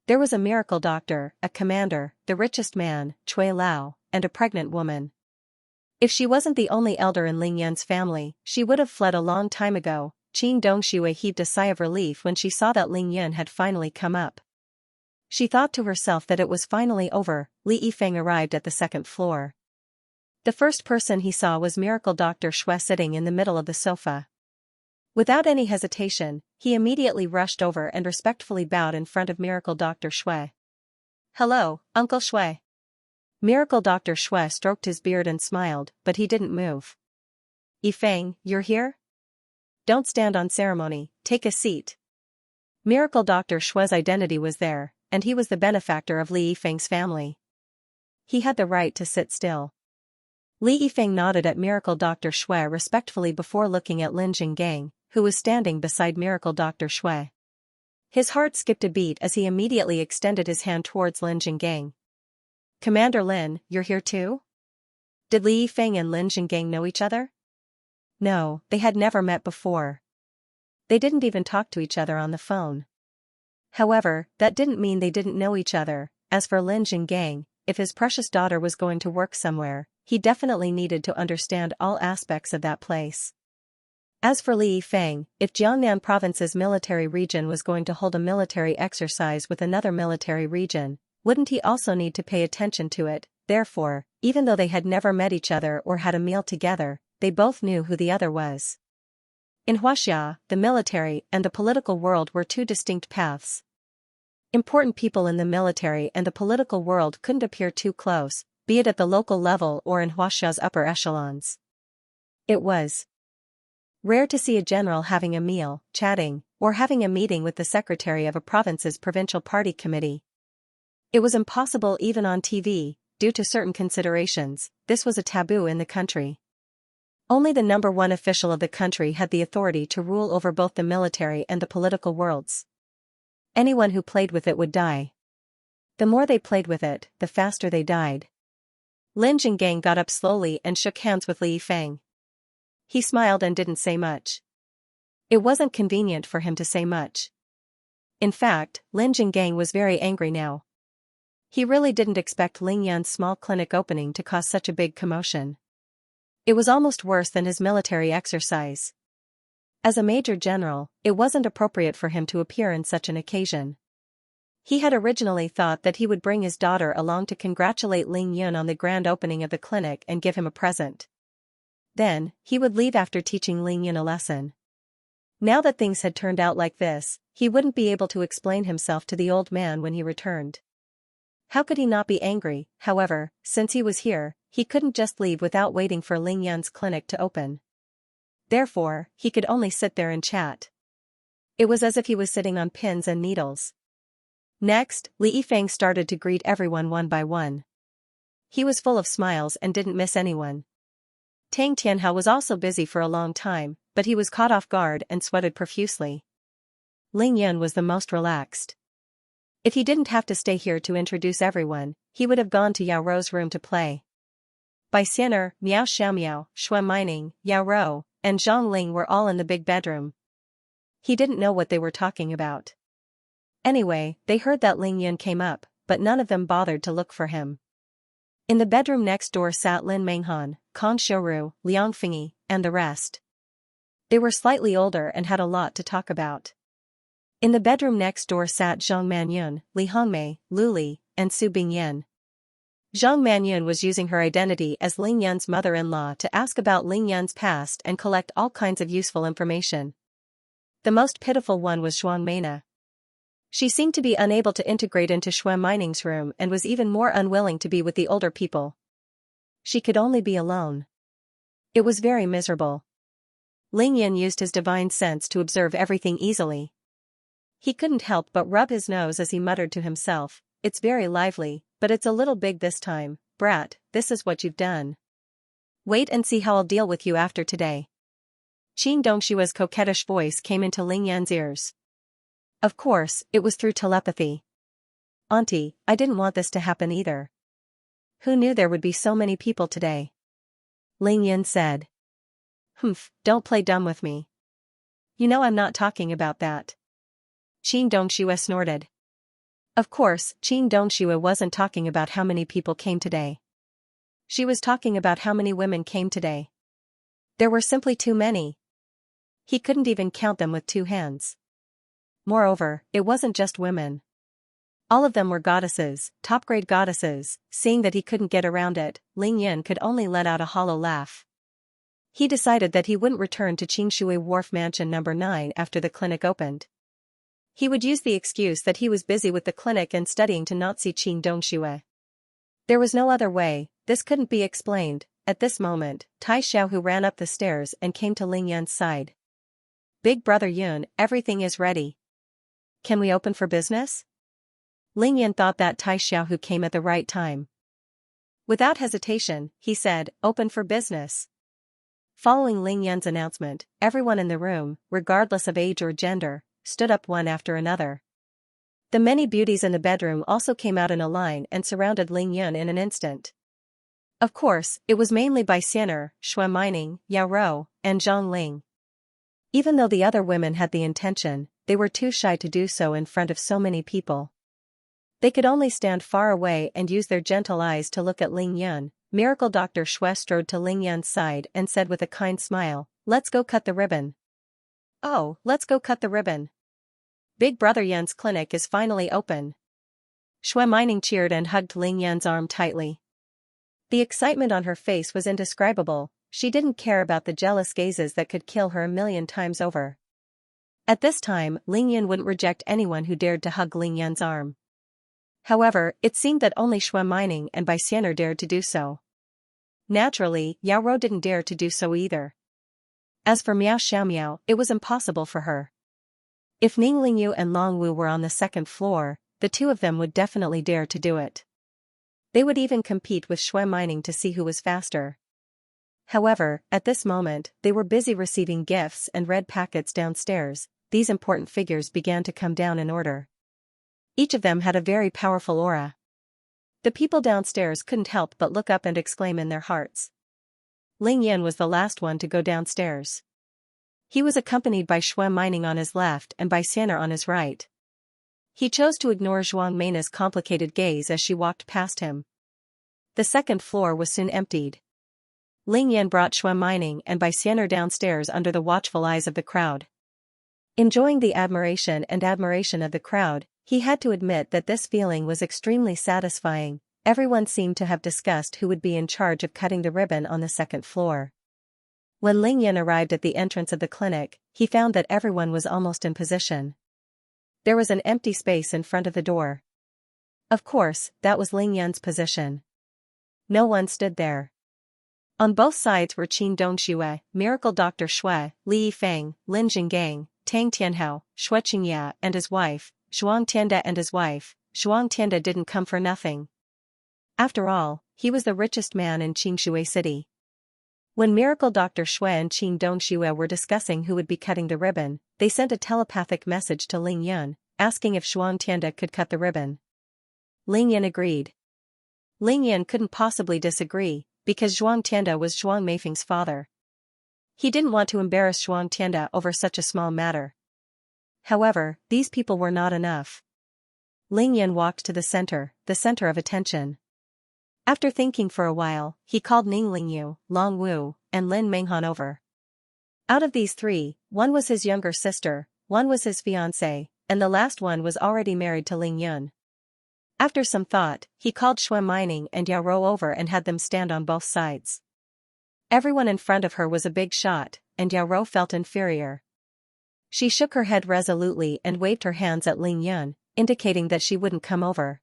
There was a miracle doctor, a commander, the richest man, Cui Lao, and a pregnant woman. If she wasn't the only elder in Ling Yan's family, she would have fled a long time ago. Qin Dongxue heaved a sigh of relief when she saw that Ling Yan had finally come up. She thought to herself that it was finally over. Li Yifeng arrived at the second floor. The first person he saw was Miracle Dr. Shui sitting in the middle of the sofa. Without any hesitation, he immediately rushed over and respectfully bowed in front of Miracle Dr. Shui. "Hello, Uncle Shui." Miracle Dr. Shui stroked his beard and smiled, but he didn't move. "Yifeng, you're here? Don't stand on ceremony, take a seat." Miracle Dr. Shui's identity was there, and he was the benefactor of Li Yifeng's family. He had the right to sit still. Li Yifeng nodded at Miracle Dr. Shui respectfully before looking at Lin Jinggang, who was standing beside Miracle Dr. Shui. His heart skipped a beat as he immediately extended his hand towards Lin Jinggang. "Commander Lin, you're here too?" Did Li Yifeng and Lin Jinggang know each other? No, they had never met before. They didn't even talk to each other on the phone. However, that didn't mean they didn't know each other. As for Lin Jinggang, if his precious daughter was going to work somewhere, he definitely needed to understand all aspects of that place. As for Li Yifeng, if Jiangnan province's military region was going to hold a military exercise with another military region, wouldn't he also need to pay attention to it? Therefore, even though they had never met each other or had a meal together, they both knew who the other was. In Huaxia, the military and the political world were two distinct paths. Important people in the military and the political world couldn't appear too close, be it at the local level or in Huaxia's upper echelons. It was rare to see a general having a meal, chatting, or having a meeting with the secretary of a province's provincial party committee. It was impossible even on TV, due to certain considerations. This was a taboo in the country. Only the number one official of the country had the authority to rule over both the military and the political worlds. Anyone who played with it would die. The more they played with it, the faster they died. Lin Jinggang got up slowly and shook hands with Li Yifeng. He smiled and didn't say much. It wasn't convenient for him to say much. In fact, Lin Jinggang was very angry now. He really didn't expect Ling Yan's small clinic opening to cause such a big commotion. It was almost worse than his military exercise. As a major general, it wasn't appropriate for him to appear in such an occasion. He had originally thought that he would bring his daughter along to congratulate Ling Yun on the grand opening of the clinic and give him a present. Then, he would leave after teaching Ling Yun a lesson. Now that things had turned out like this, he wouldn't be able to explain himself to the old man when he returned. How could he not be angry? However, since he was here, he couldn't just leave without waiting for Ling Yan's clinic to open. Therefore, he could only sit there and chat. It was as if he was sitting on pins and needles. Next, Li Yifeng started to greet everyone one by one. He was full of smiles and didn't miss anyone. Tang Tianhao was also busy for a long time, but he was caught off guard and sweated profusely. Ling Yun was the most relaxed. If he didn't have to stay here to introduce everyone, he would have gone to Yao Rou's room to play. Bai Xian'er, Miao Xiaomiao, Xue Mining, Yao Rou, and Zhang Ling were all in the big bedroom. He didn't know what they were talking about. Anyway, they heard that Ling Yun came up, but none of them bothered to look for him. In the bedroom next door sat Lin Menghan, Kong Xiuru, Liang Fingyi, and the rest. They were slightly older and had a lot to talk about. In the bedroom next door sat Zhang Manyun, Li Hongmei, Lu Li, and Su Bingyan. Zhang Manyun was using her identity as Ling Yun's mother-in-law to ask about Ling Yun's past and collect all kinds of useful information. The most pitiful one was Zhuang Meina. She seemed to be unable to integrate into Xue Mining's room and was even more unwilling to be with the older people. She could only be alone. It was very miserable. Ling Yun used his divine sense to observe everything easily. He couldn't help but rub his nose as he muttered to himself, "It's very lively, but it's a little big this time, brat, this is what you've done. Wait and see how I'll deal with you after today." Qing Dongshua's coquettish voice came into Ling Yan's ears. Of course, it was through telepathy. "Auntie, I didn't want this to happen either. Who knew there would be so many people today?" Ling Yan said. "Humph, don't play dumb with me. You know I'm not talking about that." Qing Dongxue snorted. Of course, Qing Dongxue wasn't talking about how many people came today. She was talking about how many women came today. There were simply too many. He couldn't even count them with 2 hands. Moreover, it wasn't just women. All of them were goddesses, top-grade goddesses. Seeing that he couldn't get around it, Ling Yan could only let out a hollow laugh. He decided that he wouldn't return to Qingshui Wharf Mansion No. 9 after the clinic opened. He would use the excuse that he was busy with the clinic and studying to not see Qing Dongxue. There was no other way, this couldn't be explained. At this moment, Tai Xiaohu ran up the stairs and came to Ling Yan's side. "Big brother Yun, everything is ready. Can we open for business?" Ling Yan thought that Tai Xiaohu came at the right time. Without hesitation, he said, "Open for business." Following Ling Yan's announcement, everyone in the room, regardless of age or gender, stood up one after another. The many beauties in the bedroom also came out in a line and surrounded Ling Yun in an instant. Of course, it was mainly Bai Xian'er, Xue Mining, Yao Rou, and Zhang Ling. Even though the other women had the intention, they were too shy to do so in front of so many people. They could only stand far away and use their gentle eyes to look at Ling Yun. Miracle Dr. Xue strode to Ling Yan's side and said with a kind smile, "Let's go cut the ribbon." "Oh, let's go cut the ribbon. Big brother Yan's clinic is finally open." Xue Mining cheered and hugged Ling Yan's arm tightly. The excitement on her face was indescribable. She didn't care about the jealous gazes that could kill her 1,000,000 times over. At this time, Ling Yan wouldn't reject anyone who dared to hug Ling Yan's arm. However, it seemed that only Xue Mining and Bai Xian'er dared to do so. Naturally, Yao Rou didn't dare to do so either. As for Miao Xiaomiao, it was impossible for her. If Ning Lingyu and Long Wu were on the 2nd floor, the 2 of them would definitely dare to do it. They would even compete with Xue Mining to see who was faster. However, at this moment, they were busy receiving gifts and red packets downstairs. These important figures began to come down in order. Each of them had a very powerful aura. The people downstairs couldn't help but look up and exclaim in their hearts. Ling Yan was the last one to go downstairs. He was accompanied by Xue Mining on his left and Bai Xian'er on his right. He chose to ignore Zhuang Meina's complicated gaze as she walked past him. The 2nd floor was soon emptied. Ling Yan brought Xue Mining and Bai Xian'er downstairs under the watchful eyes of the crowd. Enjoying the admiration of the crowd, he had to admit that this feeling was extremely satisfying. Everyone seemed to have discussed who would be in charge of cutting the ribbon on the 2nd floor. When Ling Yan arrived at the entrance of the clinic, he found that everyone was almost in position. There was an empty space in front of the door. Of course, that was Ling Yan's position. No one stood there. On both sides were Qin Dongxue, Miracle Dr. Shui, Li Yifeng, Lin Jinggang, Tang Tianhao, Xianxia and his wife, Zhuang Tianda and his wife. Zhuang Tianda didn't come for nothing. After all, he was the richest man in Qingshui City. When Miracle Dr. Shui and Qin Dongxue were discussing who would be cutting the ribbon, they sent a telepathic message to Ling Yan, asking if Zhuang Tianda could cut the ribbon. Ling Yan agreed. Ling Yan couldn't possibly disagree, because Zhuang Tianda was Zhuang Meifeng's father. He didn't want to embarrass Zhuang Tianda over such a small matter. However, these people were not enough. Ling Yan walked to the center of attention. After thinking for a while, he called Ning Lingyu, Long Wu, and Lin Menghan over. Out of these three, one was his younger sister, one was his fiancée, and the last one was already married to Ling Yun. After some thought, he called Shui Mining and Yao Rou over and had them stand on both sides. Everyone in front of her was a big shot, and Yao Rou felt inferior. She shook her head resolutely and waved her hands at Ling Yun, indicating that she wouldn't come over.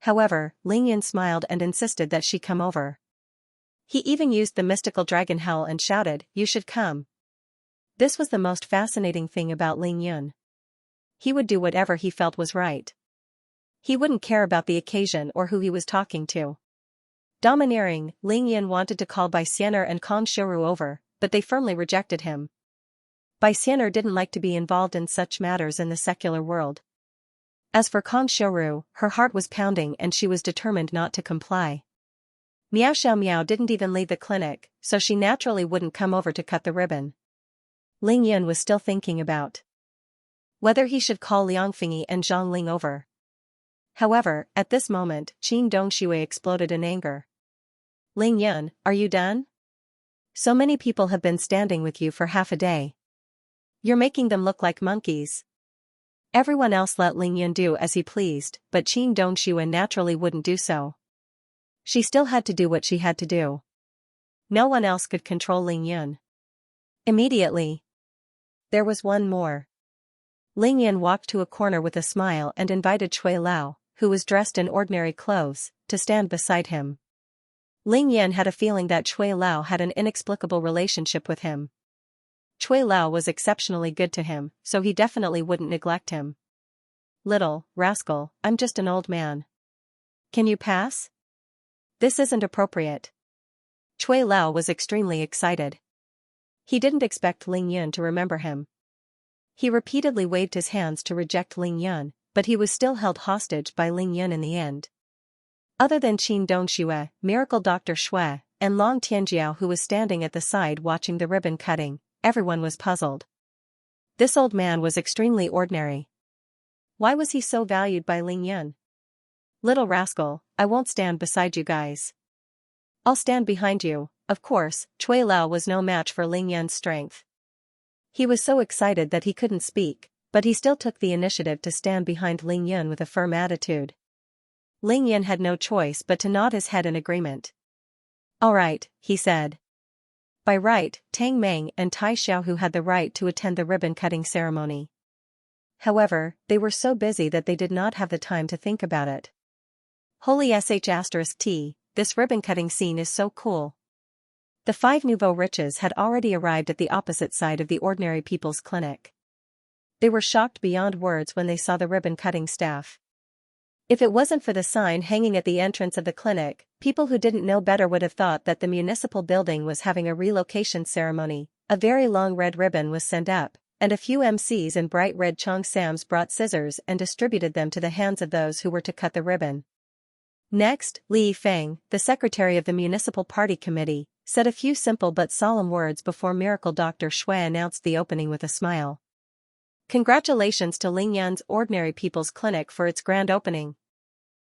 However, Ling Yun smiled and insisted that she come over. He even used the mystical dragon howl and shouted, "You should come." This was the most fascinating thing about Ling Yun. He would do whatever he felt was right. He wouldn't care about the occasion or who he was talking to. Domineering, Ling Yun wanted to call Bai Xian'er and Kong Xiuru over, but they firmly rejected him. Bai Xian'er didn't like to be involved in such matters in the secular world. As for Kong Xiuru, her heart was pounding and she was determined not to comply. Miao Xiao Miao didn't even leave the clinic, so she naturally wouldn't come over to cut the ribbon. Ling Yun was still thinking about whether he should call Liang Fingyi and Zhang Ling over. However, at this moment, Qin Dongxue exploded in anger. "Ling Yun, are you done? So many people have been standing with you for half a day. You're making them look like monkeys." Everyone else let Ling Yun do as he pleased, but Qin Dongxue naturally wouldn't do so. She still had to do what she had to do. No one else could control Ling Yun. Immediately, there was one more. Ling Yun walked to a corner with a smile and invited Cui Lao, who was dressed in ordinary clothes, to stand beside him. Ling Yan had a feeling that Cui Lao had an inexplicable relationship with him. Cui Lao was exceptionally good to him, so he definitely wouldn't neglect him. "Little rascal, I'm just an old man. Can you pass? This isn't appropriate." Cui Lao was extremely excited. He didn't expect Ling Yun to remember him. He repeatedly waved his hands to reject Ling Yun, but he was still held hostage by Ling Yun in the end. Other than Qin Dongxue, Miracle Dr. Shui, and Long Tianjiao who was standing at the side watching the ribbon cutting, everyone was puzzled. This old man was extremely ordinary. Why was he so valued by Ling Yun? "Little rascal, I won't stand beside you guys. I'll stand behind you." Of course, Cui Lao was no match for Ling Yun's strength. He was so excited that he couldn't speak, but he still took the initiative to stand behind Ling Yun with a firm attitude. Ling Yun had no choice but to nod his head in agreement. "All right," he said. By right, Tang Meng and Tai Xiaohu had the right to attend the ribbon-cutting ceremony. However, they were so busy that they did not have the time to think about it. Holy sh*t, this ribbon-cutting scene is so cool. The 5 nouveau riches had already arrived at the opposite side of the ordinary people's clinic. They were shocked beyond words when they saw the ribbon-cutting staff. If it wasn't for the sign hanging at the entrance of the clinic, people who didn't know better would have thought that the municipal building was having a relocation ceremony. A very long red ribbon was sent up, and a few MCs in bright red cheongsams brought scissors and distributed them to the hands of those who were to cut the ribbon. Next, Li Yifeng, the secretary of the municipal party committee, said a few simple but solemn words before Miracle Dr. Shui announced the opening with a smile. Congratulations to Ling Yan's Ordinary People's Clinic for its grand opening.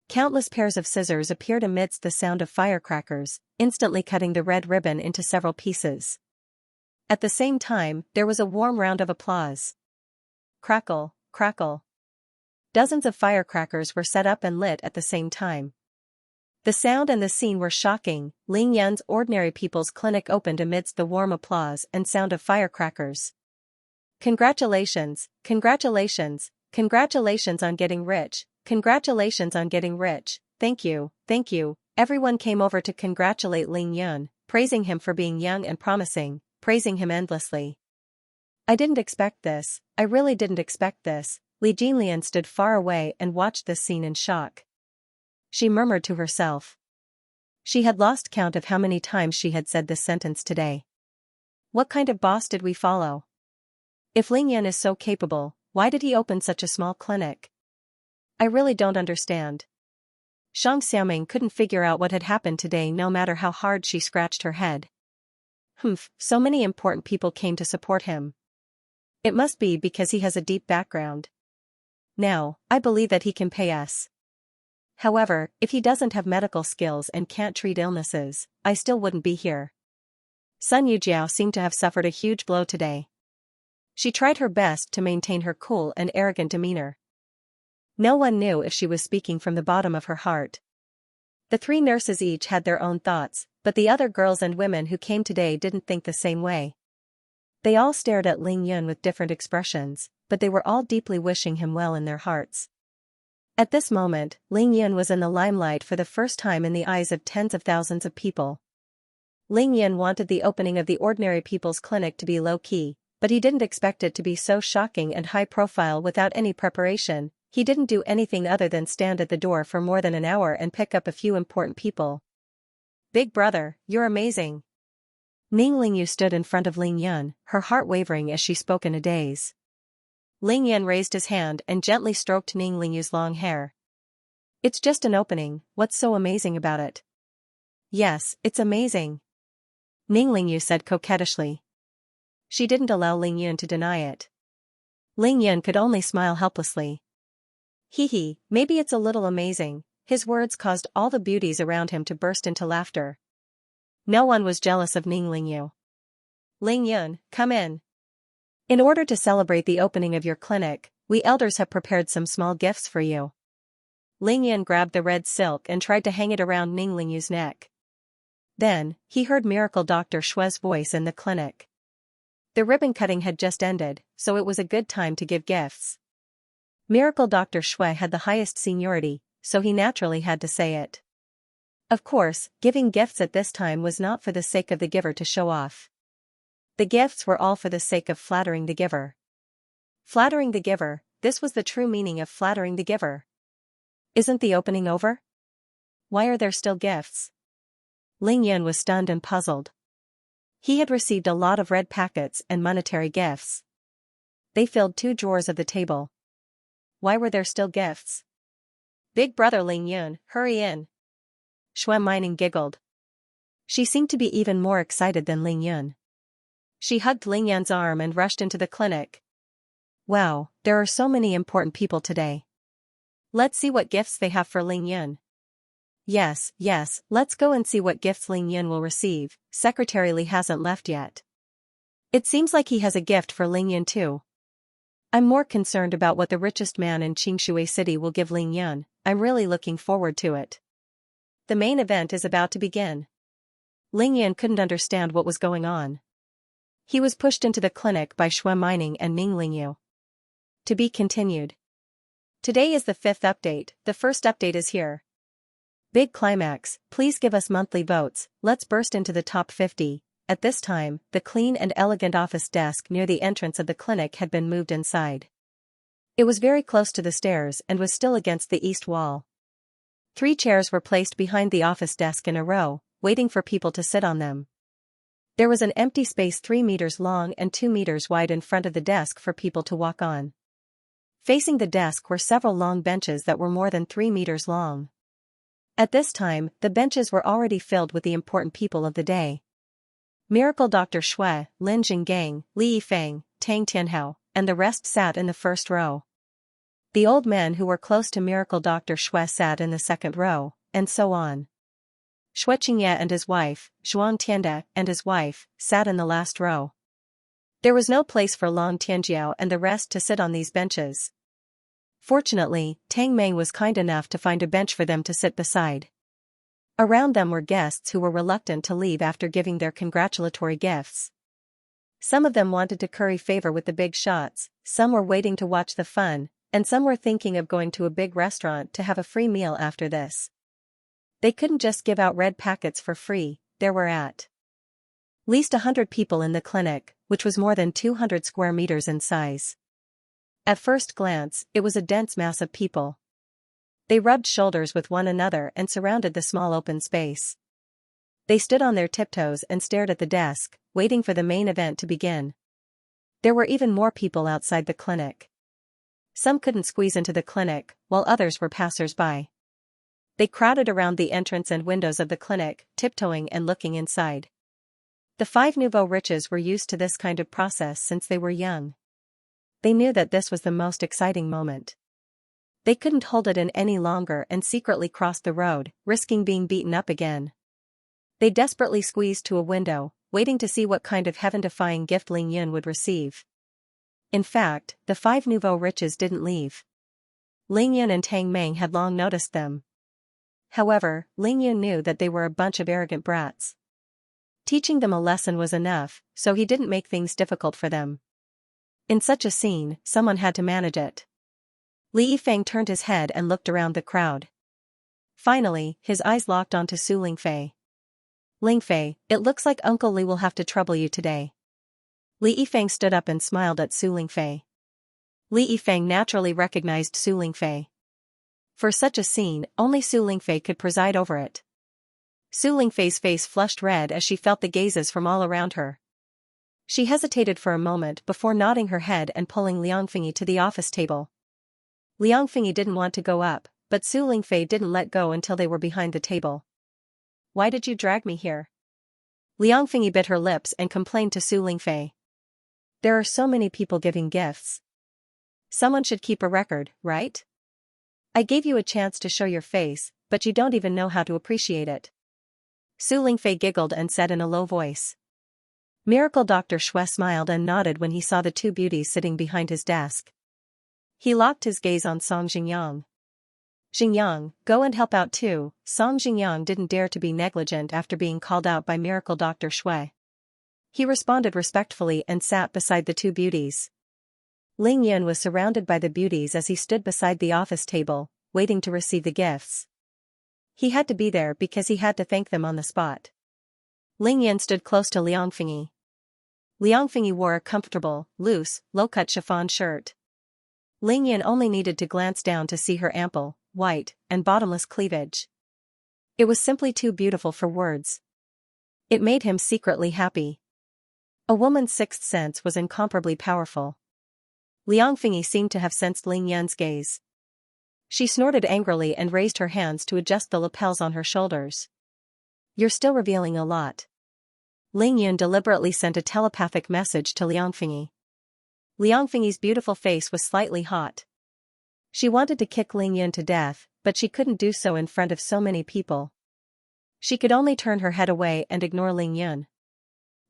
Countless pairs of scissors appeared amidst the sound of firecrackers, instantly cutting the red ribbon into several pieces. At the same time, there was a warm round of applause. Crackle, crackle. Dozens of firecrackers were set up and lit at the same time. The sound and the scene were shocking. Ling Yan's Ordinary People's Clinic opened amidst the warm applause and sound of firecrackers. Congratulations, congratulations, congratulations on getting rich, congratulations on getting rich, thank you, thank you. Everyone came over to congratulate Ling Yan, praising him for being young and promising, praising him endlessly. I didn't expect this, I really didn't expect this. Li Jinlian stood far away and watched this scene in shock. She murmured to herself. She had lost count of how many times she had said this sentence today. What kind of boss did we follow? If Ling Yan is so capable, why did he open such a small clinic? I really don't understand. Xianxia couldn't figure out what had happened today no matter how hard she scratched her head. So many important people came to support him. It must be because he has a deep background. Now, I believe that he can pay us. However, if he doesn't have medical skills and can't treat illnesses, I still wouldn't be here. Sun Yujiao seemed to have suffered a huge blow today. She tried her best to maintain her cool and arrogant demeanor. No one knew if she was speaking from the bottom of her heart. The three nurses each had their own thoughts, but the other girls and women who came today didn't think the same way. They all stared at Ling Yan with different expressions, but they were all deeply wishing him well in their hearts. At this moment, Ling Yan was in the limelight for the first time in the eyes of tens of thousands of people. Ling Yan wanted the opening of the Ordinary People's Clinic to be low-key, but he didn't expect it to be so shocking and high-profile without any preparation. He didn't do anything other than stand at the door for more than an hour and pick up a few important people. Big brother, you're amazing. Ning Lingyu stood in front of Ling Yan, her heart wavering as she spoke in a daze. Ling Yan raised his hand and gently stroked Ning Lingyu's long hair. It's just an opening, what's so amazing about it? Yes, it's amazing. Ning Lingyu said coquettishly. She didn't allow Ling Yan to deny it. Ling Yan could only smile helplessly. Hee, maybe it's a little amazing. His words caused all the beauties around him to burst into laughter. No one was jealous of Ning Lingyu. Ling Yan, come in. In order to celebrate the opening of your clinic, we elders have prepared some small gifts for you. Ling Yan grabbed the red silk and tried to hang it around Ning Lingyu's neck. Then, he heard Miracle Dr. Shue's voice in the clinic. The ribbon cutting had just ended, so it was a good time to give gifts. Miracle Dr. Xue had the highest seniority, so he naturally had to say it. Of course, giving gifts at this time was not for the sake of the giver to show off. The gifts were all for the sake of flattering the giver. Flattering the giver, this was the true meaning of flattering the giver. Isn't the opening over? Why are there still gifts? Ling Yan was stunned and puzzled. He had received a lot of red packets and monetary gifts. They filled 2 drawers of the table. Why were there still gifts? Big brother Ling Yan, hurry in. Xue Mining giggled. She seemed to be even more excited than Ling Yan. She hugged Ling Yan's arm and rushed into the clinic. Wow, there are so many important people today. Let's see what gifts they have for Ling Yan. Yes, let's go and see what gifts Ling Yan will receive. Secretary Li hasn't left yet. It seems like he has a gift for Ling Yan too. I'm more concerned about what the richest man in Xianxia City will give Ling Yan. I'm really looking forward to it. The main event is about to begin. Ling Yan couldn't understand what was going on. He was pushed into the clinic by Xue Mining and Ning Lingyu. To be continued. Today is the 5th update, the first update is here. Big climax, please give us monthly votes, let's burst into the top 50. At this time, the clean and elegant office desk near the entrance of the clinic had been moved inside. It was very close to the stairs and was still against the east wall. 3 chairs were placed behind the office desk in a row, waiting for people to sit on them. There was an empty space 3 meters long and 2 meters wide in front of the desk for people to walk on. Facing the desk were several long benches that were more than 3 meters long. At this time, the benches were already filled with the important people of the day. Miracle Dr. Xue, Lin Jinggang, Li Yifeng, Tang Tianhao, and the rest sat in the first row. The old men who were close to Miracle Dr. Xue sat in the second row, and so on. Xue Qingye and his wife, Zhuang Tianda and his wife, sat in the last row. There was no place for Long Tianjiao and the rest to sit on these benches. Fortunately, Tang Meng was kind enough to find a bench for them to sit beside. Around them were guests who were reluctant to leave after giving their congratulatory gifts. Some of them wanted to curry favor with the big shots, some were waiting to watch the fun, and some were thinking of going to a big restaurant to have a free meal after this. They couldn't just give out red packets for free, there were at least 100 people in the clinic, which was more than 200 square meters in size. At first glance, it was a dense mass of people. They rubbed shoulders with one another and surrounded the small open space. They stood on their tiptoes and stared at the desk, waiting for the main event to begin. There were even more people outside the clinic. Some couldn't squeeze into the clinic, while others were passers-by. They crowded around the entrance and windows of the clinic, tiptoeing and looking inside. The 5 nouveau riches were used to this kind of process since they were young. They knew that this was the most exciting moment. They couldn't hold it in any longer and secretly crossed the road, risking being beaten up again. They desperately squeezed to a window, waiting to see what kind of heaven-defying gift Ling Yun would receive. In fact, the 5 nouveau riches didn't leave. Ling Yun and Tang Meng had long noticed them. However, Ling Yun knew that they were a bunch of arrogant brats. Teaching them a lesson was enough, so he didn't make things difficult for them. In such a scene, someone had to manage it. Li Yifeng turned his head and looked around the crowd. Finally, his eyes locked onto Su Lingfei. Lingfei, it looks like Uncle Li will have to trouble you today. Li Yifeng stood up and smiled at Su Lingfei. Li Yifeng naturally recognized Su Lingfei. For such a scene, only Su Lingfei could preside over it. Su Lingfei's face flushed red as she felt the gazes from all around her. She hesitated for a moment before nodding her head and pulling Liang Fingyi to the office table. Liang Fingyi didn't want to go up, but Su Lingfei didn't let go until they were behind the table. Why did you drag me here? Liang Fingyi bit her lips and complained to Su Lingfei. There are so many people giving gifts. Someone should keep a record, right? I gave you a chance to show your face, but you don't even know how to appreciate it. Su Lingfei giggled and said in a low voice. Miracle Dr. Xue smiled and nodded when he saw the 2 beauties sitting behind his desk. He locked his gaze on Song Xingyang. Xingyang, go and help out too. Song Xingyang didn't dare to be negligent after being called out by Miracle Dr. Xue. He responded respectfully and sat beside the 2 beauties. Ling Yun was surrounded by the beauties as he stood beside the office table, waiting to receive the gifts. He had to be there because he had to thank them on the spot. Ling Yun stood close to Liang Fingyi. Liang Fingyi wore a comfortable, loose, low-cut chiffon shirt. Ling Yun only needed to glance down to see her ample, white, and bottomless cleavage. It was simply too beautiful for words. It made him secretly happy. A woman's sixth sense was incomparably powerful. Liang Fingyi seemed to have sensed Ling Yun's gaze. She snorted angrily and raised her hands to adjust the lapels on her shoulders. You're still revealing a lot. Ling Yun deliberately sent a telepathic message to Liang Fingyi. Liang Fingyi's beautiful face was slightly hot. She wanted to kick Ling Yun to death, but she couldn't do so in front of so many people. She could only turn her head away and ignore Ling Yun.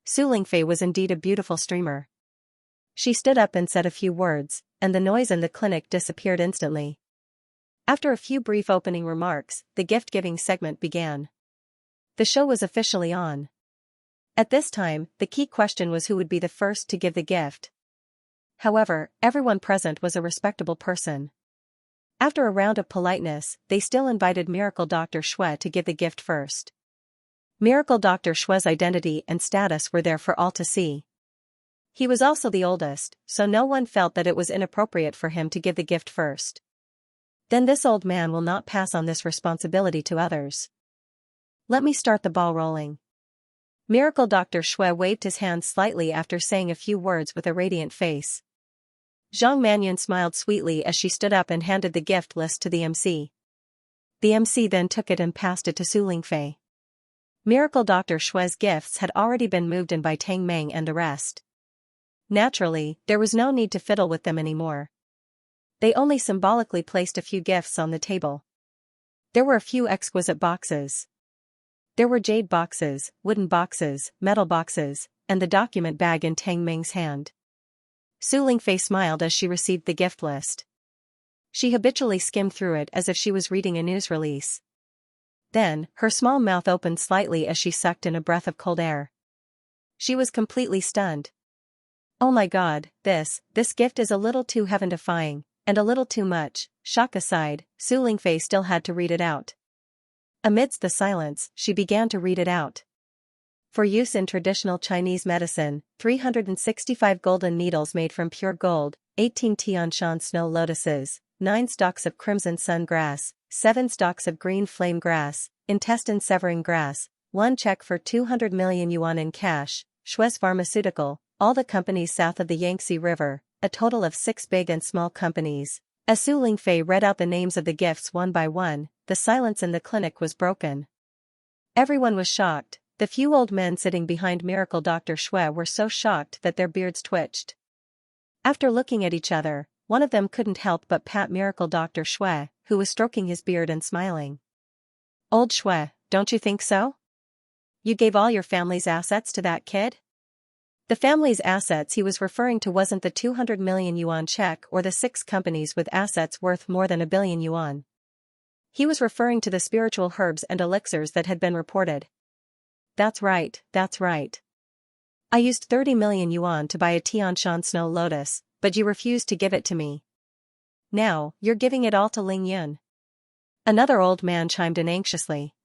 Su Lingfei was indeed a beautiful streamer. She stood up and said a few words, and the noise in the clinic disappeared instantly. After a few brief opening remarks, the gift-giving segment began. The show was officially on. At this time, the key question was who would be the first to give the gift. However, everyone present was a respectable person. After a round of politeness, they still invited Miracle Dr. Xue to give the gift first. Miracle Dr. Xue's identity and status were there for all to see. He was also the oldest, so no one felt that it was inappropriate for him to give the gift first. Then this old man will not pass on this responsibility to others. Let me start the ball rolling. Miracle Dr. Xue waved his hand slightly after saying a few words with a radiant face. Zhang Manyun smiled sweetly as she stood up and handed the gift list to the MC. The MC then took it and passed it to Su Lingfei. Miracle Dr. Xue's gifts had already been moved in by Tang Meng and the rest. Naturally, there was no need to fiddle with them anymore. They only symbolically placed a few gifts on the table. There were a few exquisite boxes. There were jade boxes, wooden boxes, metal boxes, and the document bag in Tang Meng's hand. Su Lingfei smiled as she received the gift list. She habitually skimmed through it as if she was reading a news release. Then, her small mouth opened slightly as she sucked in a breath of cold air. She was completely stunned. Oh my god, this gift is a little too heaven-defying, and a little too much. Shock aside, Su Lingfei still had to read it out. Amidst the silence, she began to read it out. For use in traditional Chinese medicine, 365 golden needles made from pure gold, 18 Tianshan snow lotuses, 9 stalks of crimson sun grass, 7 stalks of green flame grass, intestine-severing grass, 1 check for 200 million yuan in cash, Shue's Pharmaceutical, all the companies south of the Yangtze River, a total of 6 big and small companies. As Su Lingfei read out the names of the gifts one by one, the silence in the clinic was broken. Everyone was shocked. The few old men sitting behind Miracle Dr. Xue were so shocked that their beards twitched. After looking at each other, one of them couldn't help but pat Miracle Dr. Xue, who was stroking his beard and smiling. Old Xue, don't you think so? You gave all your family's assets to that kid? The family's assets he was referring to wasn't the 200 million yuan check or the 6 companies with assets worth more than 1 billion yuan. He was referring to the spiritual herbs and elixirs that had been reported. That's right, that's right. I used 30 million yuan to buy a Tianshan snow lotus, but you refused to give it to me. Now, you're giving it all to Ling Yun. Another old man chimed in anxiously.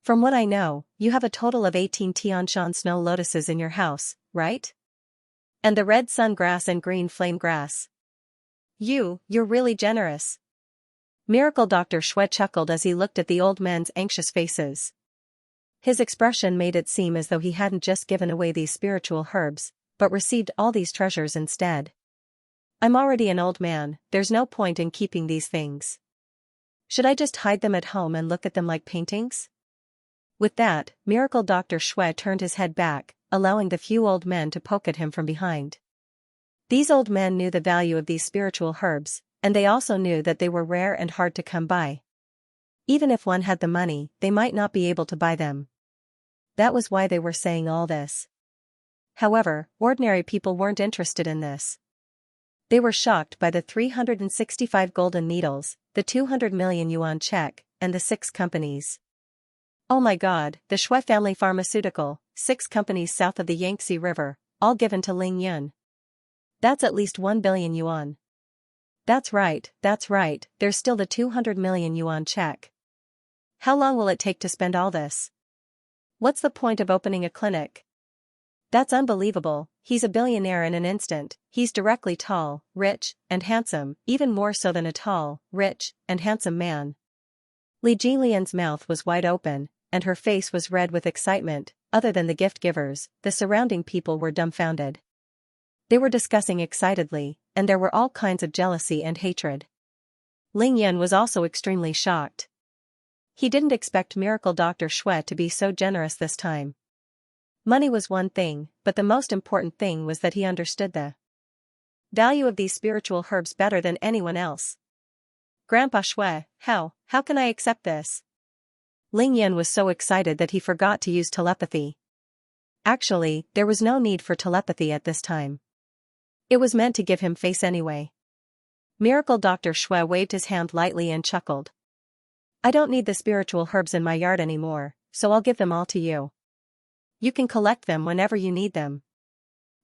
From what I know, you have a total of 18 Tianshan snow lotuses in your house, right? And the red sun grass and green flame grass. You're really generous. Miracle Dr. Xue chuckled as he looked at the old men's anxious faces. His expression made it seem as though he hadn't just given away these spiritual herbs, but received all these treasures instead. I'm already an old man, there's no point in keeping these things. Should I just hide them at home and look at them like paintings? With that, Miracle Dr. Xue turned his head back, allowing the few old men to poke at him from behind. These old men knew the value of these spiritual herbs, and they also knew that they were rare and hard to come by. Even if one had the money, they might not be able to buy them. That was why they were saying all this. However, ordinary people weren't interested in this. They were shocked by the 365 golden needles, the 200 million yuan check, and the 6 companies. Oh my god, the Xue family pharmaceutical, 6 companies south of the Yangtze River, all given to Ling Yun. That's at least 1 billion yuan. That's right, there's still the 200 million yuan check. How long will it take to spend all this? What's the point of opening a clinic? That's unbelievable, he's a billionaire in an instant, he's directly tall, rich, and handsome, even more so than a tall, rich, and handsome man. Li Jilian's mouth was wide open, and her face was red with excitement. Other than the gift givers, the surrounding people were dumbfounded. They were discussing excitedly, and there were all kinds of jealousy and hatred. Ling Yun was also extremely shocked. He didn't expect Miracle Dr. Xue to be so generous this time. Money was one thing, but the most important thing was that he understood the value of these spiritual herbs better than anyone else. Grandpa Xue, how can I accept this? Ling Yun was so excited that he forgot to use telepathy. Actually, there was no need for telepathy at this time. It was meant to give him face anyway. Miracle Dr. Xue waved his hand lightly and chuckled. I don't need the spiritual herbs in my yard anymore, so I'll give them all to you. You can collect them whenever you need them.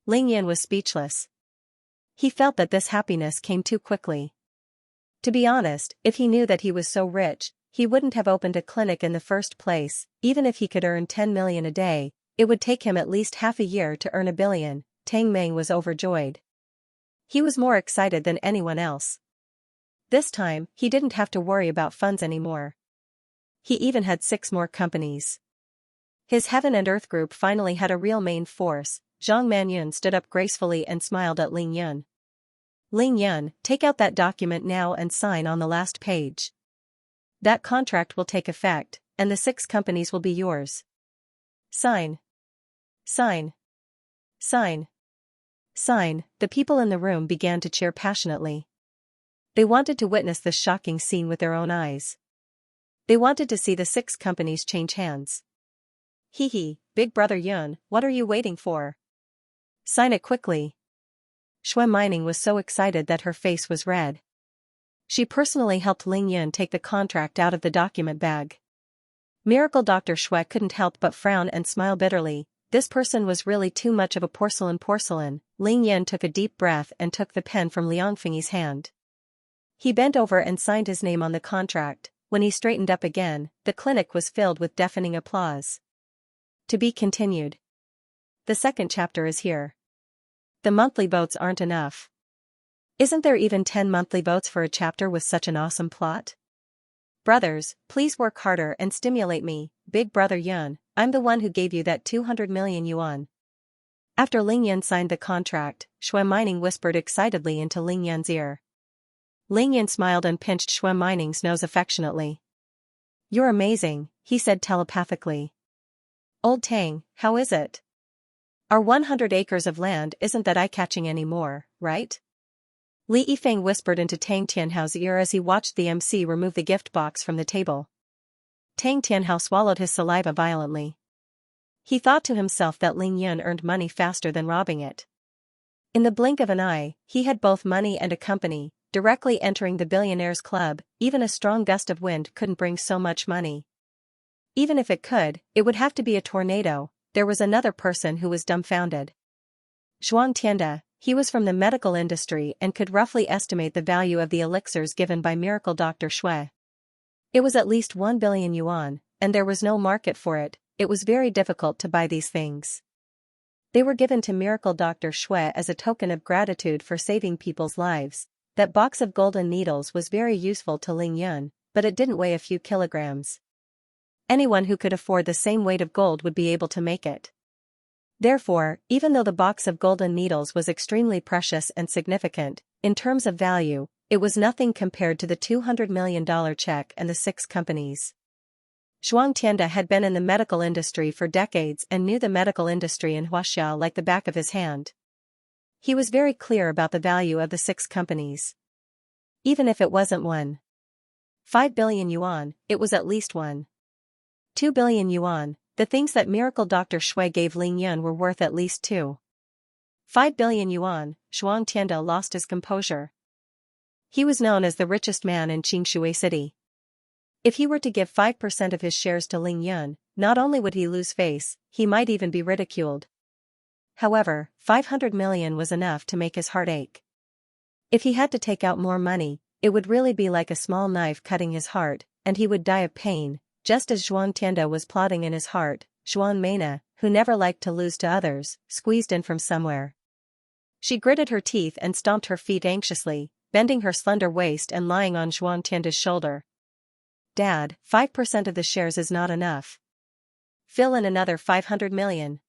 Ling Yun was speechless. He felt that this happiness came too quickly. To be honest, if he knew that he was so rich, he wouldn't have opened a clinic in the first place. Even if he could earn 10 million a day, it would take him at least half a year to earn 1 billion. Tang Meng was overjoyed. He was more excited than anyone else. This time, he didn't have to worry about funds anymore. He even had 6 more companies. His Heaven and Earth group finally had a real main force. Zhang Manyun stood up gracefully and smiled at Ling Yun. Ling Yun, take out that document now and sign on the last page. That contract will take effect, and the 6 companies will be yours. Sign. Sign. Sign. Sign. The people in the room began to cheer passionately. They wanted to witness this shocking scene with their own eyes. They wanted to see the 6 companies change hands. Hee, Big Brother Yun, what are you waiting for? Sign it quickly. Xue Mining was so excited that her face was red. She personally helped Ling Yun take the contract out of the document bag. Miracle Dr. Shui couldn't help but frown and smile bitterly. This person was really too much of a porcelain. Ling Yan took a deep breath and took the pen from Liang Fengyi's hand. He bent over and signed his name on the contract. When he straightened up again, the clinic was filled with deafening applause. To be continued. The second chapter is here. The monthly votes aren't enough. Isn't there even 10 monthly votes for a chapter with such an awesome plot? Brothers, please work harder and stimulate me, Big Brother Yun. I'm the one who gave you that 200 million yuan. After Ling Yan signed the contract, Shui Mining whispered excitedly into Ling Yan's ear. Ling Yan smiled and pinched Shui Mining's nose affectionately. You're amazing, he said telepathically. Old Tang, how is it? Our 100 acres of land isn't that eye-catching anymore, right? Li Yifeng whispered into Tang Tianhao's ear as he watched the MC remove the gift box from the table. Tang Tianhao swallowed his saliva violently. He thought to himself that Ling Yun earned money faster than robbing it. In the blink of an eye, he had both money and a company, directly entering the billionaires' club. Even a strong gust of wind couldn't bring so much money. Even if it could, it would have to be a tornado. There was another person who was dumbfounded. Zhuang Tianda, he was from the medical industry and could roughly estimate the value of the elixirs given by Miracle Dr. Shui. It was at least 1 billion yuan, and there was no market for it. It was very difficult to buy these things. They were given to Miracle Dr. Shui as a token of gratitude for saving people's lives. That box of golden needles was very useful to Ling Yun, but it didn't weigh a few kilograms. Anyone who could afford the same weight of gold would be able to make it. Therefore, even though the box of golden needles was extremely precious and significant, in terms of value, it was nothing compared to the $200 million check and the 6 companies. Zhuang Tianda had been in the medical industry for decades and knew the medical industry in Huaxia like the back of his hand. He was very clear about the value of the 6 companies. Even if it wasn't 1.5 billion yuan, it was at least 1.2 billion yuan. The things that Miracle Dr. Shui gave Ling Yun were worth at least 2.5 billion yuan. Zhuang Tianda lost his composure. He was known as the richest man in Xianxia City. If he were to give 5% of his shares to Ling Yun, not only would he lose face, he might even be ridiculed. However, 500 million was enough to make his heart ache. If he had to take out more money, it would really be like a small knife cutting his heart, and he would die of pain. Just as Zhuang Tianda was plotting in his heart, Zhuang Meina, who never liked to lose to others, squeezed in from somewhere. She gritted her teeth and stomped her feet anxiously, bending her slender waist and lying on Zhuang Tianda's shoulder. Dad, 5% of the shares is not enough. Fill in another 500 million.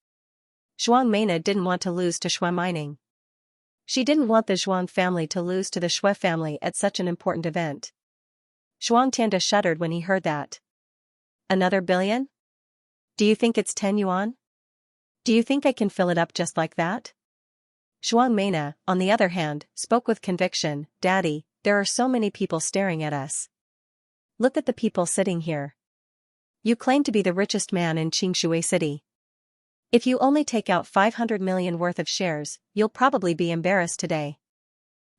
Zhuang Meina didn't want to lose to Shui Mining. She didn't want the Zhuang family to lose to the Shui family at such an important event. Zhuang Tianda shuddered when he heard that. Another billion? Do you think it's 10 yuan? Do you think I can fill it up just like that? Zhuang Meina, on the other hand, spoke with conviction. Daddy, there are so many people staring at us. Look at the people sitting here. You claim to be the richest man in Xianxia City. If you only take out 500 million worth of shares, you'll probably be embarrassed today.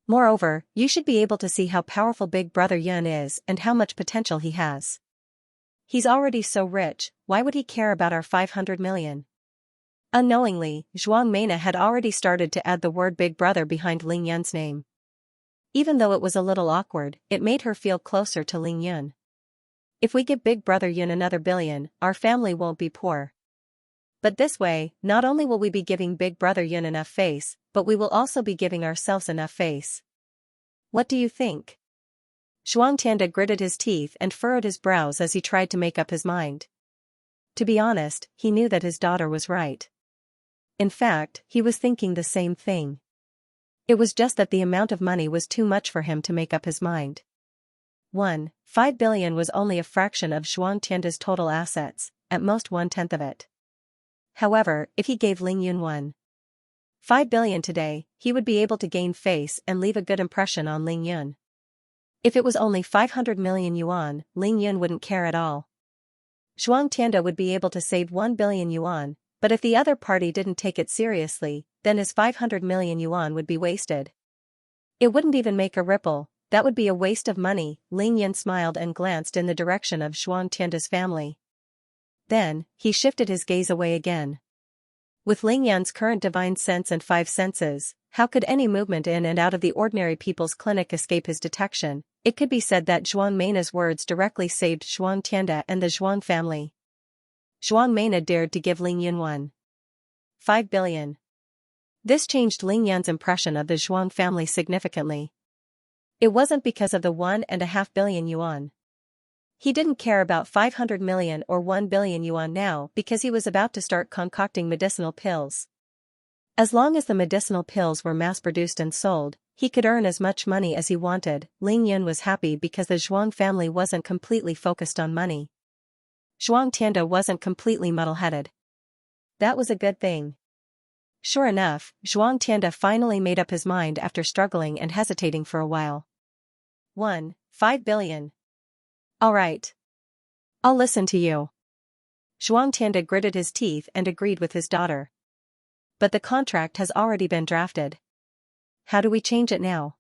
Moreover, you should be able to see how powerful Big Brother Yun is and how much potential he has. He's already so rich, why would he care about our 500 million? Unknowingly, Zhuang Meina had already started to add the word Big Brother behind Ling Yun's name. Even though it was a little awkward, it made her feel closer to Ling Yun. If we give Big Brother Yun another billion, our family won't be poor. But this way, not only will we be giving Big Brother Yun enough face, but we will also be giving ourselves enough face. What do you think? Zhuang Tianda gritted his teeth and furrowed his brows as he tried to make up his mind. To be honest, he knew that his daughter was right. In fact, he was thinking the same thing. It was just that the amount of money was too much for him to make up his mind. 1.5 billion was only a fraction of Zhuang Tianda's total assets, at most 1/10 of it. However, if he gave Ling Yun 1.5 billion today, he would be able to gain face and leave a good impression on Ling Yun. If it was only 500 million yuan, Ling Yun wouldn't care at all. Zhuang Tianda would be able to save 1 billion yuan, but if the other party didn't take it seriously, then his 500 million yuan would be wasted. It wouldn't even make a ripple, that would be a waste of money. Ling Yun smiled and glanced in the direction of Zhuang Tianda's family. Then, he shifted his gaze away again. With Ling Yan's current divine sense and five senses, how could any movement in and out of the ordinary people's clinic escape his detection? It could be said that Zhuang Meina's words directly saved Zhuang Tianda and the Zhuang family. Zhuang Meina dared to give Ling Yan 1.5 billion. This changed Ling Yan's impression of the Zhuang family significantly. It wasn't because of the 1.5 billion yuan. He didn't care about 500 million or 1 billion yuan now because he was about to start concocting medicinal pills. As long as the medicinal pills were mass-produced and sold, he could earn as much money as he wanted. Ling Yan was happy because the Zhuang family wasn't completely focused on money. Zhuang Tianda wasn't completely muddle-headed. That was a good thing. Sure enough, Zhuang Tianda finally made up his mind after struggling and hesitating for a while. 1.5 billion. All right. I'll listen to you. Zhuang Tianda gritted his teeth and agreed with his daughter. But the contract has already been drafted. How do we change it now?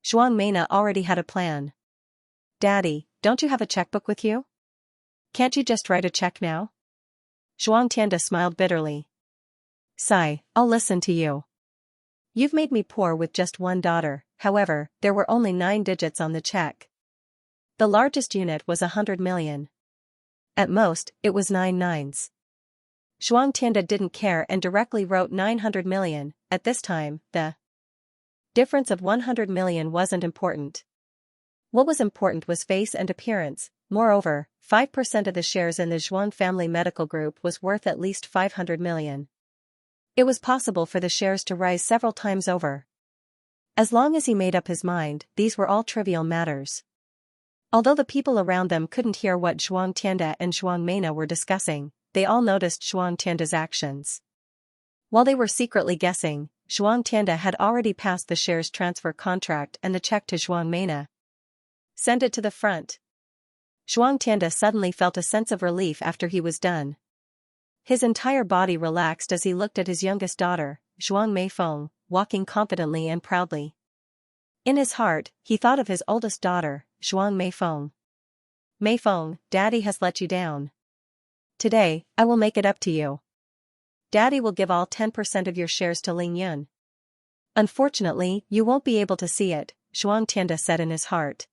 Zhuang Meina already had a plan. Daddy, don't you have a checkbook with you? Can't you just write a check now? Zhuang Tianda smiled bitterly. Sigh, I'll listen to you. You've made me poor with just one daughter. However, there were only 9 digits on the check. The largest unit was 100 million. At most, it was 9 nines. Zhuang Tianda didn't care and directly wrote 900 million. At this time, the difference of 100 million wasn't important. What was important was face and appearance. Moreover, 5% of the shares in the Zhuang family medical group was worth at least 500 million. It was possible for the shares to rise several times over. As long as he made up his mind, these were all trivial matters. Although the people around them couldn't hear what Zhuang Tianda and Zhuang Meina were discussing, they all noticed Zhuang Tianda's actions. While they were secretly guessing, Zhuang Tianda had already passed the shares transfer contract and the check to Zhuang Meina. Send it to the front. Zhuang Tianda suddenly felt a sense of relief after he was done. His entire body relaxed as he looked at his youngest daughter, Zhuang Meifeng, walking confidently and proudly. In his heart, he thought of his oldest daughter, Zhuang Meifeng. Meifeng, Daddy has let you down. Today, I will make it up to you. Daddy will give all 10% of your shares to Ling Yan. Unfortunately, you won't be able to see it, Zhuang Tianda said in his heart.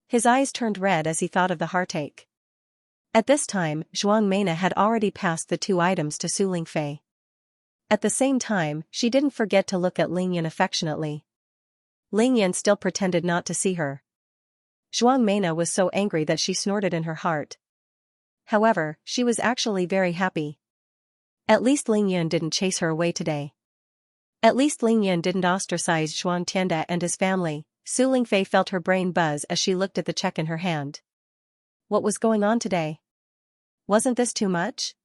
His eyes turned red as he thought of the heartache. At this time, Zhuang Meina had already passed the 2 items to Su Lingfei. At the same time, she didn't forget to look at Ling Yan affectionately. Ling Yan still pretended not to see her. Zhuang Meina was so angry that she snorted in her heart. However, she was actually very happy. At least Ling Yan didn't chase her away today. At least Ling Yan didn't ostracize Zhuang Tianda and his family. Su Lingfei felt her brain buzz as she looked at the check in her hand. What was going on today? Wasn't this too much?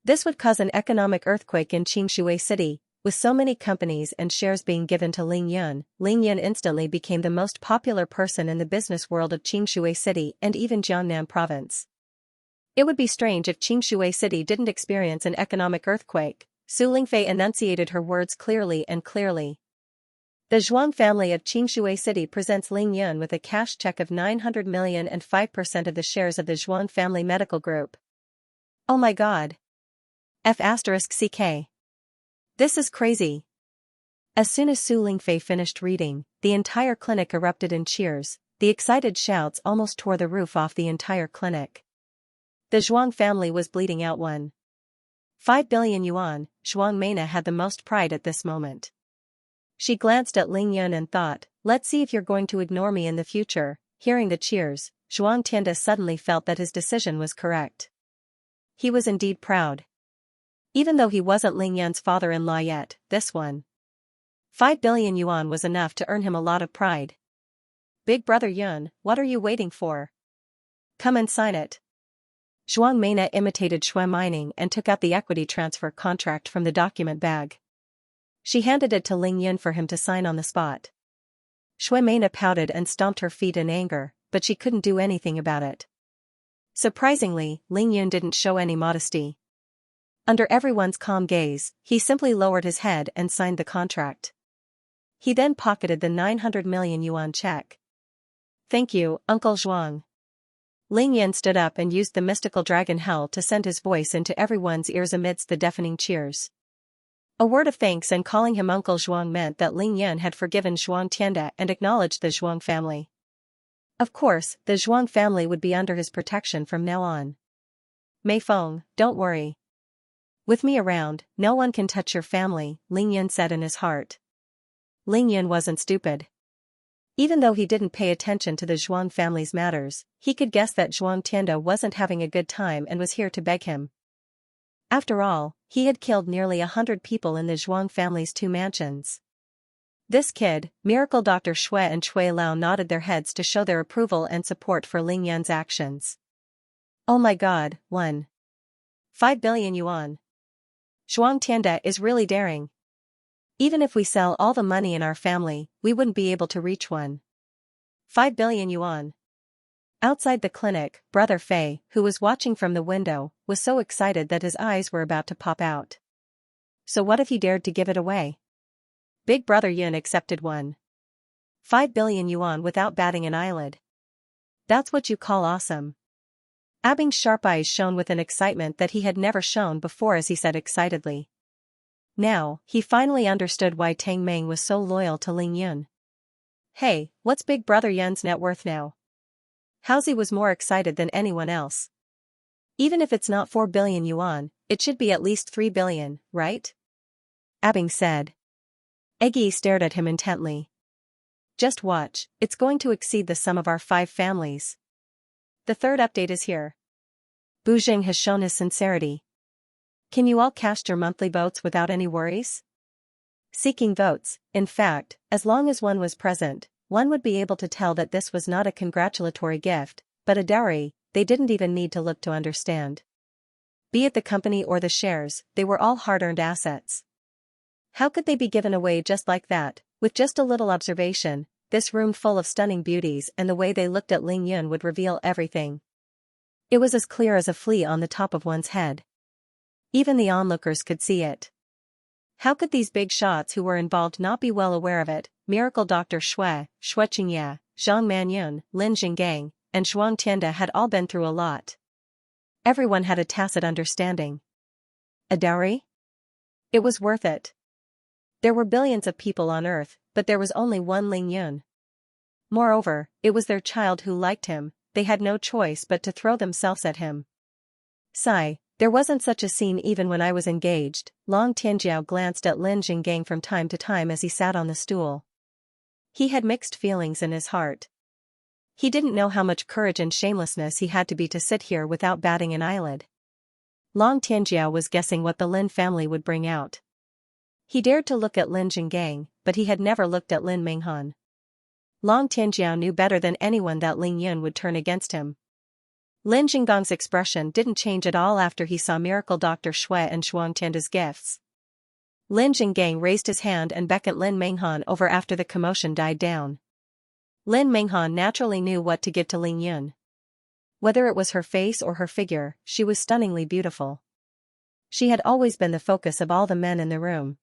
This would cause an economic earthquake in Xianxia City. With so many companies and shares being given to Ling Yan instantly became the most popular person in the business world of Xianxia City and even Jiangnan province. It would be strange if Xianxia City didn't experience an economic earthquake. Su Lingfei enunciated her words clearly and clearly. The Zhuang family of Xianxia City presents Ling Yan with a cash check of 900 million and 5% of the shares of the Zhuang family medical group. Oh my god. F***CK. This is crazy. As soon as Su Lingfei finished reading, the entire clinic erupted in cheers. The excited shouts almost tore the roof off the entire clinic. The Zhuang family was bleeding out 1.5 billion yuan. Zhuang Meina had the most pride at this moment. She glanced at Ling Yan and thought, let's see if you're going to ignore me in the future. Hearing the cheers, Zhuang Tianda suddenly felt that his decision was correct. He was indeed proud. Even though he wasn't Ling Yan's father-in-law yet, this 1.5 billion yuan was enough to earn him a lot of pride. Big brother Yun, what are you waiting for? Come and sign it. Zhuang Meina imitated Shui Mining and took out the equity transfer contract from the document bag. She handed it to Ling Yan for him to sign on the spot. Shui Meina pouted and stomped her feet in anger, but she couldn't do anything about it. Surprisingly, Ling Yan didn't show any modesty. Under everyone's calm gaze, he simply lowered his head and signed the contract. He then pocketed the 900 million yuan check. Thank you, Uncle Zhuang. Ling Yan stood up and used the mystical dragon hell to send his voice into everyone's ears amidst the deafening cheers. A word of thanks and calling him Uncle Zhuang meant that Ling Yan had forgiven Zhuang Tianda and acknowledged the Zhuang family. Of course, the Zhuang family would be under his protection from now on. Mei Feng, don't worry. With me around, no one can touch your family, Ling Yan said in his heart. Ling Yan wasn't stupid. Even though he didn't pay attention to the Zhuang family's matters, he could guess that Zhuang Tianda wasn't having a good time and was here to beg him. After all, he had killed nearly 100 people in the Zhuang family's 2 mansions. This kid, Miracle Dr. Shui and Chui Lao nodded their heads to show their approval and support for Ling Yan's actions. Oh my god, 5 billion yuan. Zhuang Tianda is really daring. Even if we sell all the money in our family, we wouldn't be able to reach 5 billion yuan. Outside the clinic, Brother Fei, who was watching from the window, was so excited that his eyes were about to pop out. So what if he dared to give it away? Big Brother Yun accepted 5 billion yuan without batting an eyelid. That's what you call awesome. Abing's sharp eyes shone with an excitement that he had never shown before as he said excitedly. Now, he finally understood why Tang Meng was so loyal to Ling Yun. Hey, what's Big Brother Yun's net worth now? Haozi was more excited than anyone else. Even if it's not 4 billion yuan, it should be at least 3 billion, right? Abing said. Eggy stared at him intently. Just watch, it's going to exceed the sum of our 5 families. The third update is here. Bu Jing has shown his sincerity. Can you all cast your monthly votes without any worries? Seeking votes, in fact, as long as one was present, one would be able to tell that this was not a congratulatory gift, but a dowry. They didn't even need to look to understand. Be it the company or the shares, they were all hard-earned assets. How could they be given away just like that? With just a little observation, this room full of stunning beauties and the way they looked at Ling Yun would reveal everything. It was as clear as a flea on the top of one's head. Even the onlookers could see it. How could these big shots who were involved not be well aware of it? Miracle Dr. Xianxia, Zhang Manyun, Lin Jinggang, and Zhuang Tianda had all been through a lot. Everyone had a tacit understanding. A dowry? It was worth it. There were billions of people on Earth, but there was only one Ling Yun. Moreover, it was their child who liked him. They had no choice but to throw themselves at him. Sigh, there wasn't such a scene even when I was engaged. Long Tianjiao glanced at Lin Jinggang from time to time as he sat on the stool. He had mixed feelings in his heart. He didn't know how much courage and shamelessness he had to be to sit here without batting an eyelid. Long Tianjiao was guessing what the Lin family would bring out. He dared to look at Lin Jinggang, but he had never looked at Lin Menghan. Long Tianjiao knew better than anyone that Ling Yun would turn against him. Lin Jinggang's expression didn't change at all after he saw Miracle Dr. Shui and Zhuang Tianda's gifts. Lin Jinggang raised his hand and beckoned Lin Menghan over after the commotion died down. Lin Menghan naturally knew what to give to Ling Yun. Whether it was her face or her figure, she was stunningly beautiful. She had always been the focus of all the men in the room.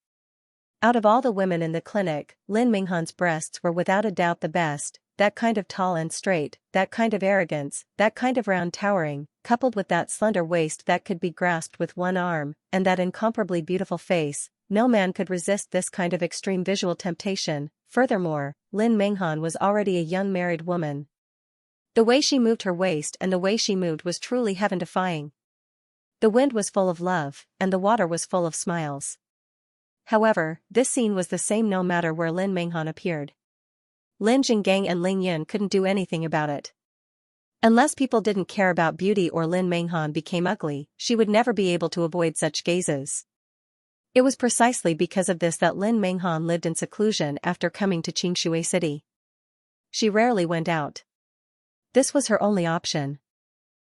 Out of all the women in the clinic, Lin Menghan's breasts were without a doubt the best, that kind of tall and straight, that kind of arrogance, that kind of round towering, coupled with that slender waist that could be grasped with one arm, and that incomparably beautiful face. No man could resist this kind of extreme visual temptation. Furthermore, Lin Menghan was already a young married woman. The way she moved her waist and the way she moved was truly heaven-defying. The wind was full of love, and the water was full of smiles. However, this scene was the same no matter where Lin Menghan appeared. Lin Jinggang and Ling Yun couldn't do anything about it. Unless people didn't care about beauty or Lin Menghan became ugly, she would never be able to avoid such gazes. It was precisely because of this that Lin Menghan lived in seclusion after coming to Xianxia City. She rarely went out. This was her only option.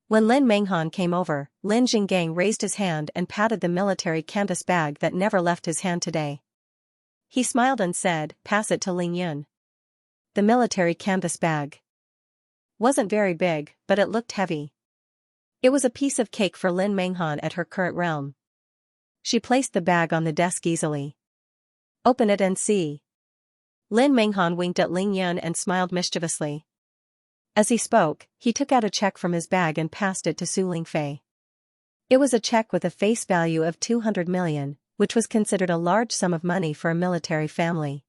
When Lin Menghan came over, Lin Jinggang raised his hand and patted the military canvas bag that never left his hand today. He smiled and said, "Pass it to Ling Yun." The military canvas bag wasn't very big, but it looked heavy. It was a piece of cake for Lin Menghan at her current realm. She placed the bag on the desk easily. "Open it and see." Lin Menghan winked at Ling Yun and smiled mischievously. As he spoke, he took out a check from his bag and passed it to Su Lingfei. It was a check with a face value of 200 million, which was considered a large sum of money for a military family.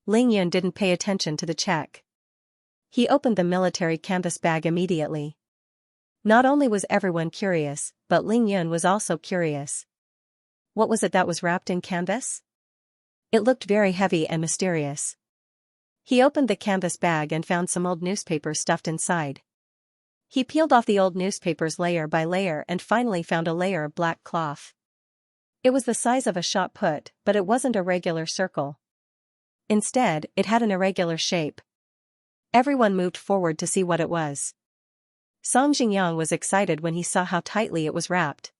Ling Yun didn't pay attention to the check. He opened the military canvas bag immediately. Not only was everyone curious, but Ling Yun was also curious. What was it that was wrapped in canvas? It looked very heavy and mysterious. He opened the canvas bag and found some old newspapers stuffed inside. He peeled off the old newspapers layer by layer and finally found a layer of black cloth. It was the size of a shot put, but it wasn't a regular circle. Instead, it had an irregular shape. Everyone moved forward to see what it was. Song Jingyang was excited when he saw how tightly it was wrapped.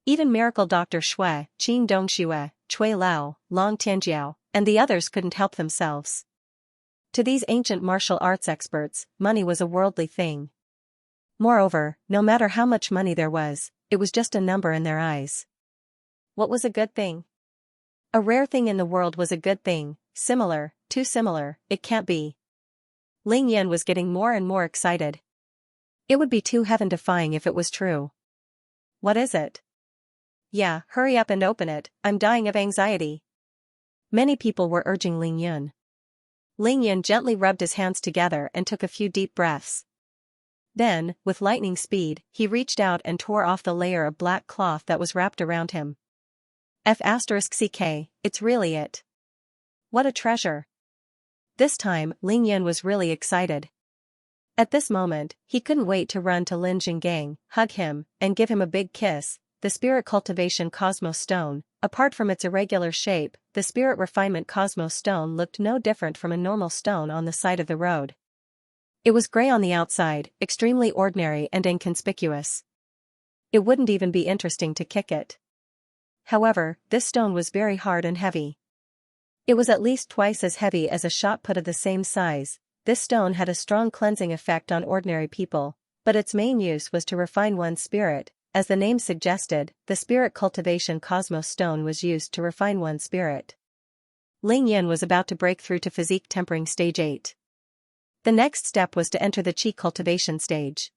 Even Miracle Dr. Shui, Qin Dongxue, Cui Lao, Long Tianjiao, and the others couldn't help themselves. To these ancient martial arts experts, money was a worldly thing. Moreover, no matter how much money there was, it was just a number in their eyes. What was a good thing? A rare thing in the world was a good thing. Similar, too similar, it can't be. Ling Yan was getting more and more excited. It would be too heaven-defying if it was true. What is it? Yeah, hurry up and open it, I'm dying of anxiety. Many people were urging Ling Yun. Ling Yun gently rubbed his hands together and took a few deep breaths. Then, with lightning speed, he reached out and tore off the layer of black cloth that was wrapped around him. F***ck, it's really it. What a treasure. This time, Ling Yun was really excited. At this moment, he couldn't wait to run to Lin Jinggang, hug him, and give him a big kiss. The Spirit Cultivation Cosmos Stone, apart from its irregular shape, the Spirit Refinement Cosmos Stone looked no different from a normal stone on the side of the road. It was gray on the outside, extremely ordinary and inconspicuous. It wouldn't even be interesting to kick it. However, this stone was very hard and heavy. It was at least twice as heavy as a shot put of the same size. This stone had a strong cleansing effect on ordinary people, but its main use was to refine one's spirit. As the name suggested, the Spirit Cultivation Cosmos Stone was used to refine one's spirit. Ling Yan was about to break through to Physique Tempering Stage 8. The next step was to enter the Qi Cultivation stage.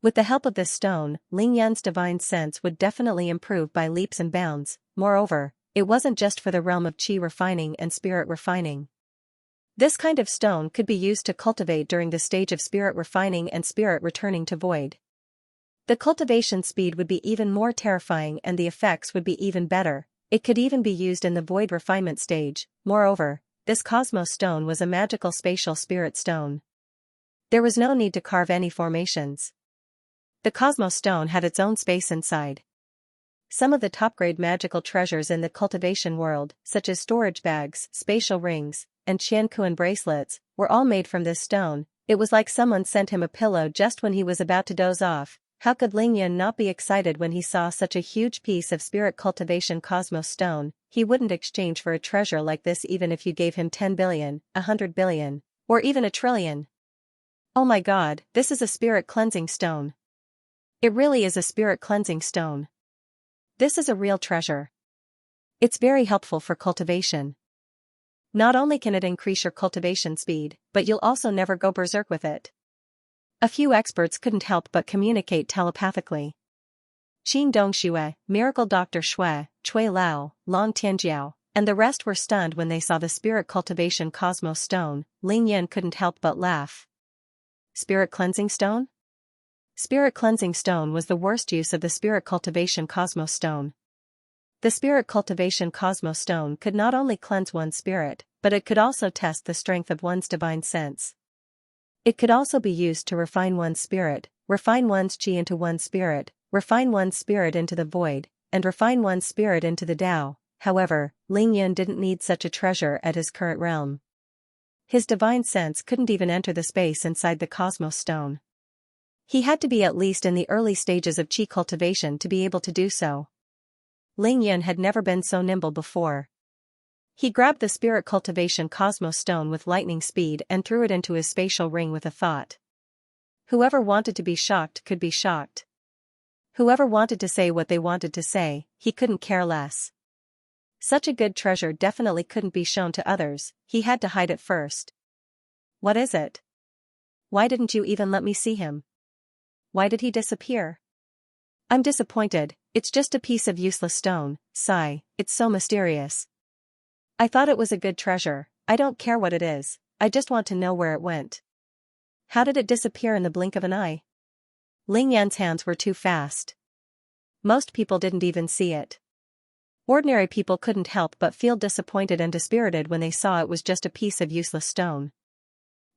With the help of this stone, Ling Yan's divine sense would definitely improve by leaps and bounds. Moreover, it wasn't just for the realm of Qi refining and spirit refining. This kind of stone could be used to cultivate during the stage of spirit refining and spirit returning to void. The cultivation speed would be even more terrifying and the effects would be even better. It could even be used in the void refinement stage. Moreover, this Cosmos Stone was a magical spatial spirit stone. There was no need to carve any formations. The Cosmos Stone had its own space inside. Some of the top-grade magical treasures in the cultivation world, such as storage bags, spatial rings, and Qiankuan bracelets, were all made from this stone. It was like someone sent him a pillow just when he was about to doze off. How could Ling Yun not be excited when he saw such a huge piece of Spirit Cultivation Cosmos Stone? He wouldn't exchange for a treasure like this even if you gave him 10 billion, 100 billion, or even a trillion. Oh my god, this is a spirit cleansing stone. It really is a spirit cleansing stone. This is a real treasure. It's very helpful for cultivation. Not only can it increase your cultivation speed, but you'll also never go berserk with it. A few experts couldn't help but communicate telepathically. Qin Dongxue, Miracle Dr. Shui, Cui Lao, Long Tianjiao, and the rest were stunned when they saw the Spirit Cultivation Cosmos Stone. Ling Yan couldn't help but laugh. Spirit Cleansing Stone? Spirit Cleansing Stone was the worst use of the Spirit Cultivation Cosmos Stone. The Spirit Cultivation Cosmos Stone could not only cleanse one's spirit, but it could also test the strength of one's divine sense. It could also be used to refine one's spirit, refine one's qi into one's spirit, refine one's spirit into the void, and refine one's spirit into the Tao. However, Ling Yun didn't need such a treasure at his current realm. His divine sense couldn't even enter the space inside the Cosmos Stone. He had to be at least in the early stages of qi cultivation to be able to do so. Ling Yun had never been so nimble before. He grabbed the Spirit Cultivation Cosmos Stone with lightning speed and threw it into his spatial ring with a thought. Whoever wanted to be shocked could be shocked. Whoever wanted to say what they wanted to say, he couldn't care less. Such a good treasure definitely couldn't be shown to others, he had to hide it first. What is it? Why didn't you even let me see him? Why did he disappear? I'm disappointed, it's just a piece of useless stone, sigh, it's so mysterious. I thought it was a good treasure, I don't care what it is, I just want to know where it went. How did it disappear in the blink of an eye? Ling Yan's hands were too fast. Most people didn't even see it. Ordinary people couldn't help but feel disappointed and dispirited when they saw it was just a piece of useless stone.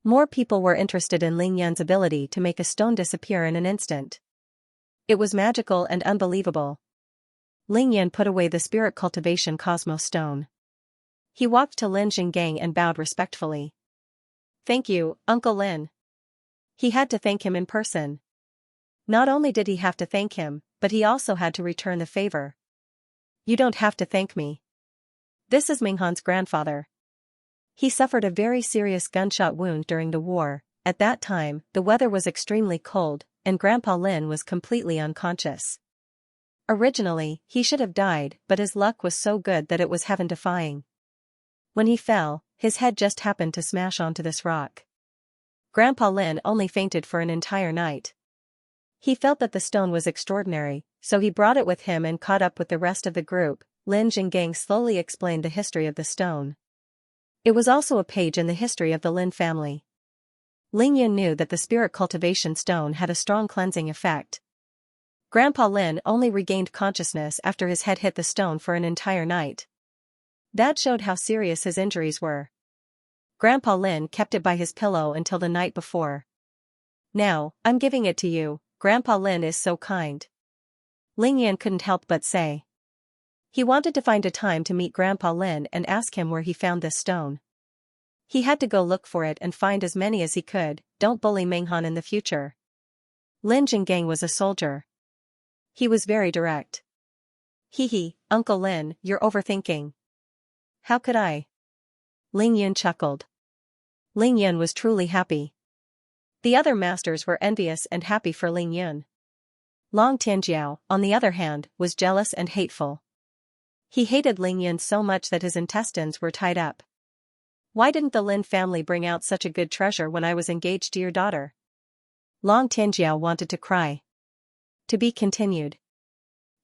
More people were interested in Ling Yan's ability to make a stone disappear in an instant. It was magical and unbelievable. Ling Yan put away the spirit cultivation cosmos stone. He walked to Lin Jinggang and bowed respectfully. Thank you, Uncle Lin. He had to thank him in person. Not only did he have to thank him, but he also had to return the favor. You don't have to thank me. This is Minghan's grandfather. He suffered a very serious gunshot wound during the war. At that time, the weather was extremely cold, and Grandpa Lin was completely unconscious. Originally, he should have died, but his luck was so good that it was heaven-defying. When he fell, his head just happened to smash onto this rock. Grandpa Lin only fainted for an entire night. He felt that the stone was extraordinary, so he brought it with him and caught up with the rest of the group. Lin Jinggang slowly explained the history of the stone. It was also a page in the history of the Lin family. Ling Yan knew that the spirit cultivation stone had a strong cleansing effect. Grandpa Lin only regained consciousness after his head hit the stone for an entire night. That showed how serious his injuries were. Grandpa Lin kept it by his pillow until the night before. Now, I'm giving it to you, Grandpa Lin is so kind. Ling Yan couldn't help but say. He wanted to find a time to meet Grandpa Lin and ask him where he found this stone. He had to go look for it and find as many as he could. Don't bully Minghan in the future. Lin Jinggang was a soldier. He was very direct. Hee, Uncle Lin, you're overthinking. How could I? Ling Yun chuckled. Ling Yun was truly happy. The other masters were envious and happy for Ling Yun. Long Tianjiao, on the other hand, was jealous and hateful. He hated Ling Yun so much that his intestines were tied up. Why didn't the Lin family bring out such a good treasure when I was engaged to your daughter? Long Tianjiao wanted to cry. To be continued.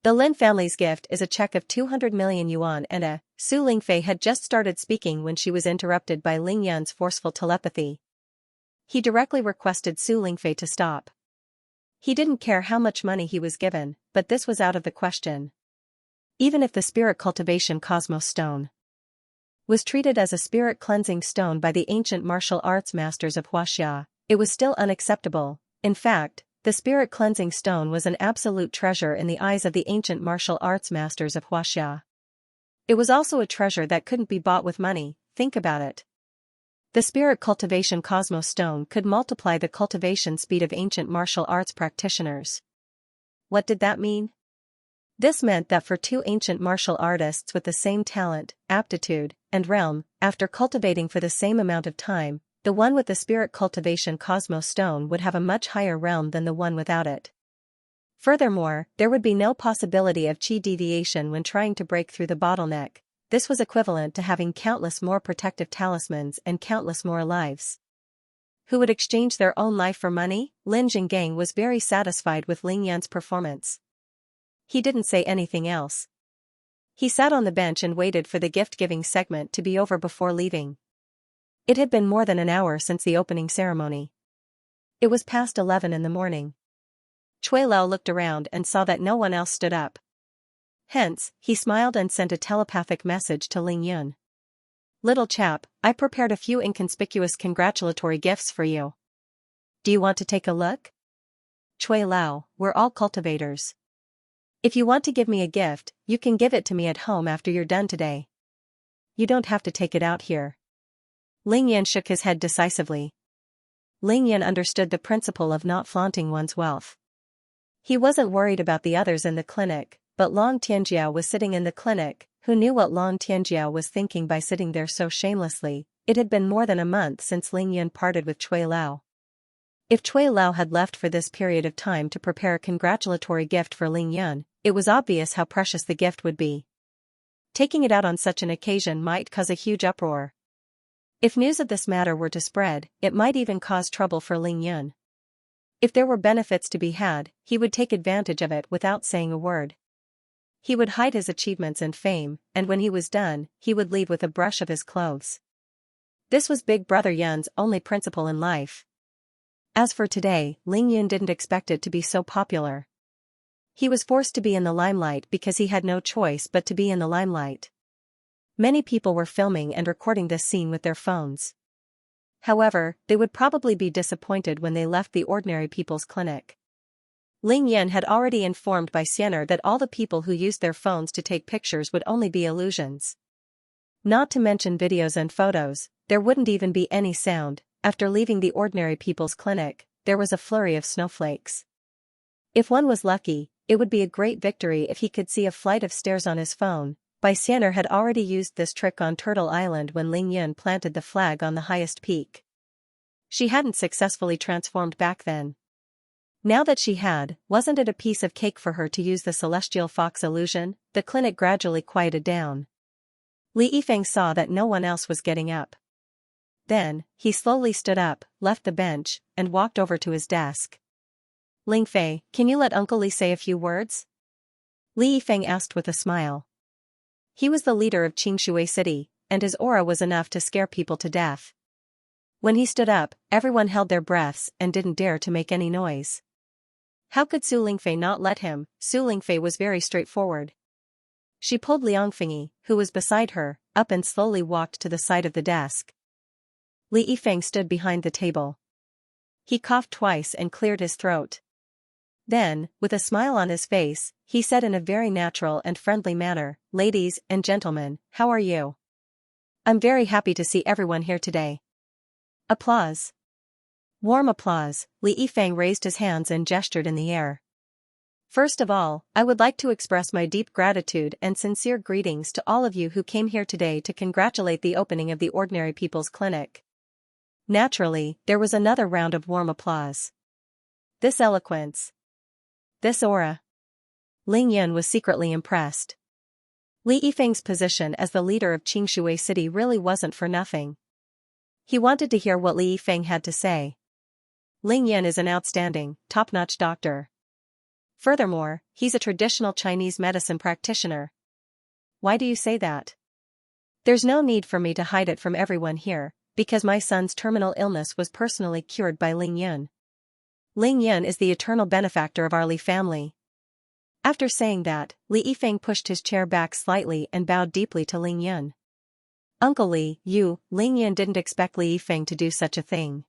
The Lin family's gift is a check of 200 million yuan and a. Su Lingfei had just started speaking when she was interrupted by Ling Yan's forceful telepathy. He directly requested Su Lingfei to stop. He didn't care how much money he was given, but this was out of the question. Even if the spirit cultivation cosmos stone was treated as a spirit cleansing stone by the ancient martial arts masters of Huaxia, it was still unacceptable. In fact, the spirit cleansing stone was an absolute treasure in the eyes of the ancient martial arts masters of Huaxia. It was also a treasure that couldn't be bought with money. Think about it. The spirit cultivation cosmos stone could multiply the cultivation speed of ancient martial arts practitioners. What did that mean? This meant that for two ancient martial artists with the same talent, aptitude, and realm, after cultivating for the same amount of time, the one with the spirit cultivation cosmos stone would have a much higher realm than the one without it. Furthermore, there would be no possibility of chi deviation when trying to break through the bottleneck. This was equivalent to having countless more protective talismans and countless more lives. Who would exchange their own life for money? Lin Jinggang was very satisfied with Ling Yan's performance. He didn't say anything else. He sat on the bench and waited for the gift-giving segment to be over before leaving. It had been more than an hour since the opening ceremony. It was past 11 in the morning. Cui Lao looked around and saw that no one else stood up. Hence, he smiled and sent a telepathic message to Ling Yun. Little chap, I prepared a few inconspicuous congratulatory gifts for you. Do you want to take a look? Cui Lao, we're all cultivators. If you want to give me a gift, you can give it to me at home after you're done today. You don't have to take it out here. Ling Yan shook his head decisively. Ling Yan understood the principle of not flaunting one's wealth. He wasn't worried about the others in the clinic, but Long Tianjiao was sitting in the clinic. Who knew what Long Tianjiao was thinking by sitting there so shamelessly? It had been more than a month since Ling Yan parted with Cui Lao. If Cui Lao had left for this period of time to prepare a congratulatory gift for Ling Yan, it was obvious how precious the gift would be. Taking it out on such an occasion might cause a huge uproar. If news of this matter were to spread, it might even cause trouble for Ling Yun. If there were benefits to be had, he would take advantage of it without saying a word. He would hide his achievements and fame, and when he was done, he would leave with a brush of his clothes. This was Big Brother Yun's only principle in life. As for today, Ling Yun didn't expect it to be so popular. He was forced to be in the limelight because he had no choice but to be in the limelight. Many people were filming and recording this scene with their phones. However, they would probably be disappointed when they left the ordinary people's clinic. Ling Yun had already informed by Xianxia that all the people who used their phones to take pictures would only be illusions. Not to mention videos and photos, there wouldn't even be any sound. After leaving the ordinary people's clinic, there was a flurry of snowflakes. If one was lucky, it would be a great victory if he could see a flight of stairs on his phone. Xianxia had already used this trick on Turtle Island when Ling Yun planted the flag on the highest peak. She hadn't successfully transformed back then. Now that she had, wasn't it a piece of cake for her to use the celestial fox illusion? The clinic gradually quieted down. Li Yifeng saw that no one else was getting up. Then, he slowly stood up, left the bench, and walked over to his desk. Ling Fei, can you let Uncle Li say a few words? Li Yifeng asked with a smile. He was the leader of Xianxia City, and his aura was enough to scare people to death. When he stood up, everyone held their breaths and didn't dare to make any noise. How could Su Lingfei not let him? Su Lingfei was very straightforward. She pulled Liang Fengyi, who was beside her, up and slowly walked to the side of the desk. Li Yifeng stood behind the table. He coughed twice and cleared his throat. Then, with a smile on his face, he said in a very natural and friendly manner, "Ladies and gentlemen, how are you? I'm very happy to see everyone here today." Applause. Warm applause. Li Yifeng raised his hands and gestured in the air. First of all, I would like to express my deep gratitude and sincere greetings to all of you who came here today to congratulate the opening of the Ordinary People's Clinic. Naturally, there was another round of warm applause. This eloquence. This aura. Ling Yun was secretly impressed. Li Yifeng's position as the leader of Xianxia City really wasn't for nothing. He wanted to hear what Li Yifeng had to say. Ling Yun is an outstanding, top-notch doctor. Furthermore, he's a traditional Chinese medicine practitioner. Why do you say that? There's no need for me to hide it from everyone here, because my son's terminal illness was personally cured by Ling Yun. Ling Yun is the eternal benefactor of our Li family. After saying that, Li Yifeng pushed his chair back slightly and bowed deeply to Ling Yun. Uncle Li, Ling Yun didn't expect Li Yifeng to do such a thing.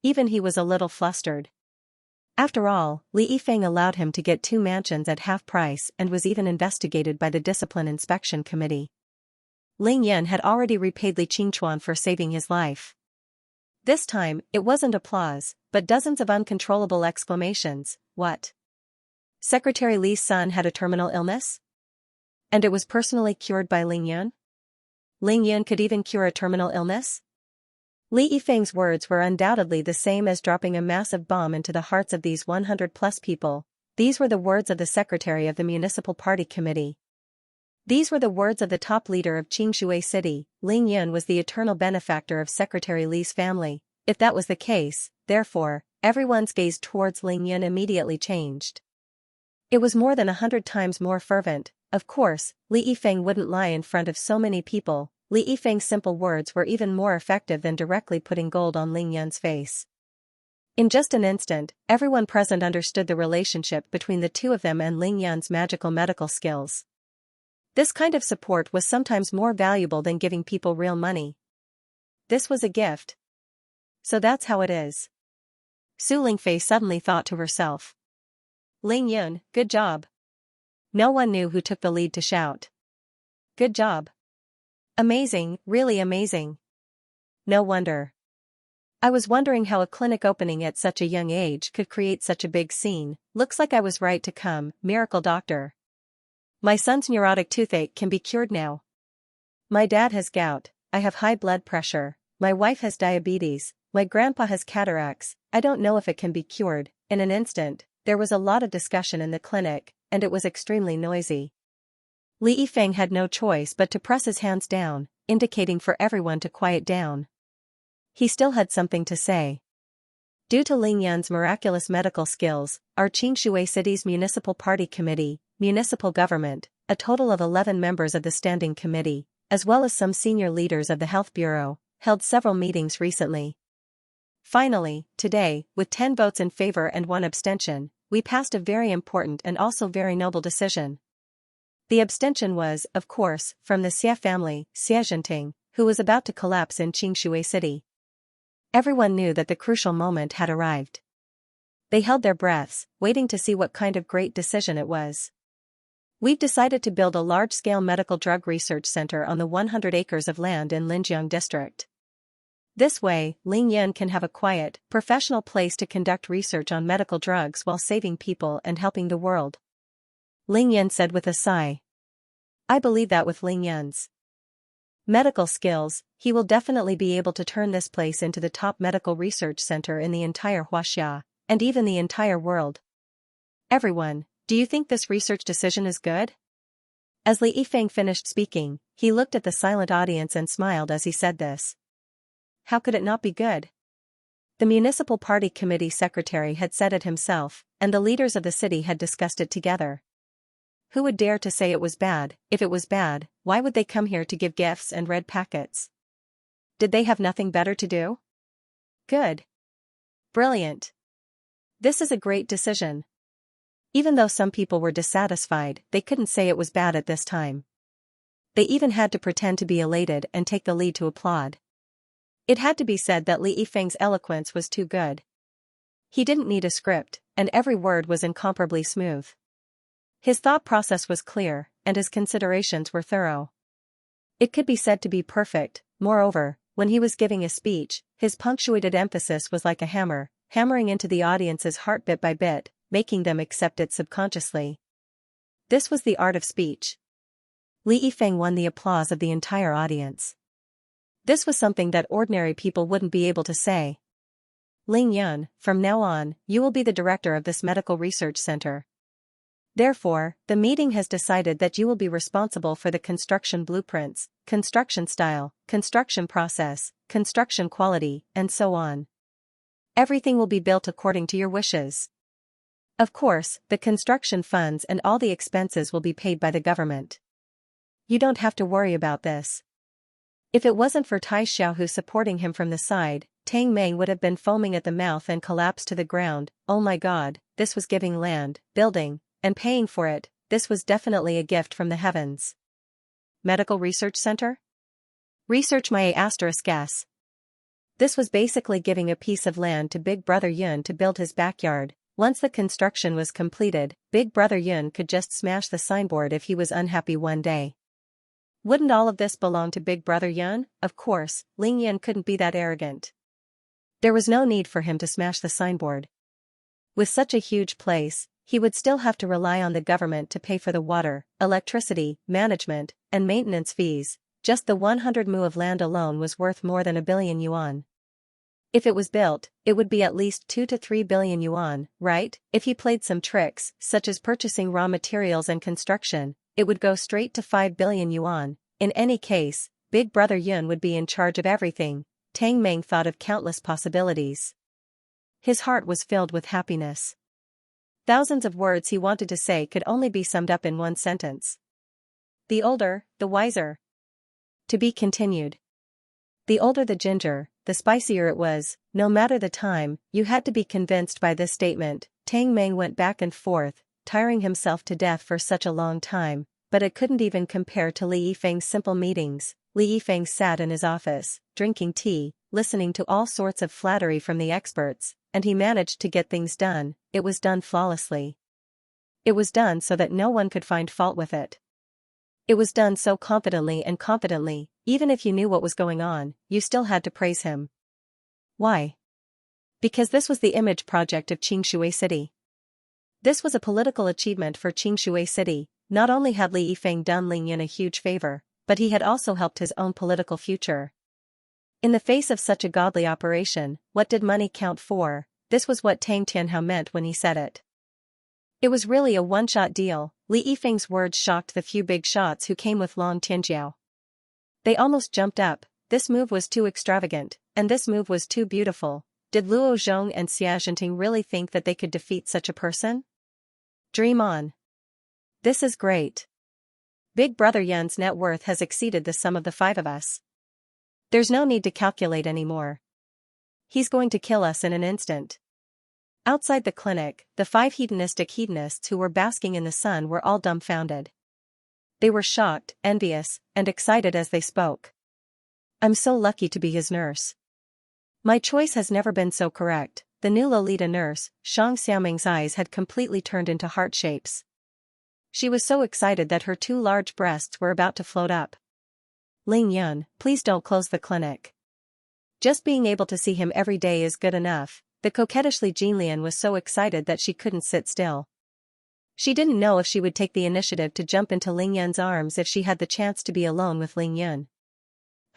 Even he was a little flustered. After all, Li Yifeng allowed him to get 2 mansions at half price and was even investigated by the Discipline Inspection Committee. Ling Yun had already repaid Li Qingchuan for saving his life. This time, it wasn't applause, but dozens of uncontrollable exclamations. What? Secretary Li's son had a terminal illness? And it was personally cured by Ling Yun? Ling Yun could even cure a terminal illness? Li Yifeng's words were undoubtedly the same as dropping a massive bomb into the hearts of these 100-plus people. These were the words of the secretary of the Municipal Party Committee. These were the words of the top leader of Xianxia City. Ling Yun was the eternal benefactor of Secretary Li's family. If that was the case, therefore, everyone's gaze towards Ling Yun immediately changed. It was more than 100 times more fervent. Of course, Li Yifeng wouldn't lie in front of so many people. Li Yifeng's simple words were even more effective than directly putting gold on Ling Yun's face. In just an instant, everyone present understood the relationship between the two of them and Ling Yun's magical medical skills. This kind of support was sometimes more valuable than giving people real money. This was a gift. So that's how it is. Su Lingfei suddenly thought to herself. Ling Yun, good job. No one knew who took the lead to shout. Good job. Amazing, really amazing. No wonder. I was wondering how a clinic opening at such a young age could create such a big scene. Looks like I was right to come, miracle doctor. My son's neurotic toothache can be cured now. My dad has gout, I have high blood pressure, my wife has diabetes, my grandpa has cataracts, I don't know if it can be cured. In an instant, there was a lot of discussion in the clinic, and it was extremely noisy. Li Yifeng had no choice but to press his hands down, indicating for everyone to quiet down. He still had something to say. Due to Ling Yan's miraculous medical skills, our Xianxia City's Municipal Party Committee, municipal government, a total of 11 members of the Standing Committee, as well as some senior leaders of the Health Bureau, held several meetings recently. Finally, today, with 10 votes in favor and 1 abstention, we passed a very important and also very noble decision. The abstention was, of course, from the Xia family, Xianxia, who was about to collapse in Xianxia City. Everyone knew that the crucial moment had arrived. They held their breaths, waiting to see what kind of great decision it was. We've decided to build a large-scale medical drug research center on the 100 acres of land in Linjiang district. This way, Ling Yan can have a quiet, professional place to conduct research on medical drugs while saving people and helping the world. Ling Yan said with a sigh. I believe that with Ling Yan's medical skills, he will definitely be able to turn this place into the top medical research center in the entire Huaxia, and even the entire world. Everyone, do you think this research decision is good? As Li Yifeng finished speaking, he looked at the silent audience and smiled as he said this. How could it not be good? The Municipal Party Committee secretary had said it himself, and the leaders of the city had discussed it together. Who would dare to say it was bad? If it was bad, why would they come here to give gifts and red packets? Did they have nothing better to do? Good. Brilliant. This is a great decision. Even though some people were dissatisfied, they couldn't say it was bad at this time. They even had to pretend to be elated and take the lead to applaud. It had to be said that Li Yifeng's eloquence was too good. He didn't need a script, and every word was incomparably smooth. His thought process was clear, and his considerations were thorough. It could be said to be perfect. Moreover, when he was giving a speech, his punctuated emphasis was like a hammer, hammering into the audience's heart bit by bit, making them accept it subconsciously. This was the art of speech. Li Yifeng won the applause of the entire audience. This was something that ordinary people wouldn't be able to say. Ling Yan, from now on, you will be the director of this medical research center. Therefore, the meeting has decided that you will be responsible for the construction blueprints, construction style, construction process, construction quality, and so on. Everything will be built according to your wishes. Of course, the construction funds and all the expenses will be paid by the government. You don't have to worry about this. If it wasn't for Tai Xiaohu supporting him from the side, Tang Meng would have been foaming at the mouth and collapsed to the ground. Oh my God, this was giving land, building, and paying for it. This was definitely a gift from the heavens. Medical Research Center? Research my ****. This was basically giving a piece of land to Big Brother Yun to build his backyard. Once the construction was completed, Big Brother Yun could just smash the signboard if he was unhappy one day. Wouldn't all of this belong to Big Brother Yun? Of course, Ling Yan couldn't be that arrogant. There was no need for him to smash the signboard. With such a huge place, he would still have to rely on the government to pay for the water, electricity, management, and maintenance fees. Just the 100 mu of land alone was worth more than 1 billion yuan. If it was built, it would be at least 2 to 3 billion yuan, right? If he played some tricks, such as purchasing raw materials and construction, it would go straight to 5 billion yuan. In any case, Big Brother Yun would be in charge of everything. Tang Meng thought of countless possibilities. His heart was filled with happiness. Thousands of words he wanted to say could only be summed up in one sentence. The older, the wiser. To be continued. The older the ginger, the spicier it was. No matter the time, you had to be convinced by this statement. Tang Meng went back and forth, tiring himself to death for such a long time, but it couldn't even compare to Li Yifeng's simple meetings. Li Yifeng sat in his office, drinking tea, listening to all sorts of flattery from the experts, and he managed to get things done. It was done flawlessly. It was done so that no one could find fault with it. It was done so confidently, even if you knew what was going on, you still had to praise him. Why? Because this was the image project of Xianxia City. This was a political achievement for Xianxia City. Not only had Li Yifeng done Ling Yan a huge favor, but he had also helped his own political future. In the face of such a godly operation, what did money count for? This was what Tang Tianhao meant when he said it. It was really a one-shot deal. Li Yifeng's words shocked the few big shots who came with Long Tianjiao. They almost jumped up. This move was too extravagant, and this move was too beautiful. Did Luo Zhong and Xianxia really think that they could defeat such a person? Dream on. This is great. Big Brother Yun's net worth has exceeded the sum of the five of us. There's no need to calculate anymore. He's going to kill us in an instant. Outside the clinic, the five hedonistic hedonists who were basking in the sun were all dumbfounded. They were shocked, envious, and excited as they spoke. I'm so lucky to be his nurse. My choice has never been so correct. The new Lolita nurse, Shang Xiaoming's eyes had completely turned into heart shapes. She was so excited that her two large breasts were about to float up. Ling Yun, please don't close the clinic. Just being able to see him every day is good enough. The coquettishly Jinlian was so excited that she couldn't sit still. She didn't know if she would take the initiative to jump into Ling Yun's arms if she had the chance to be alone with Ling Yun.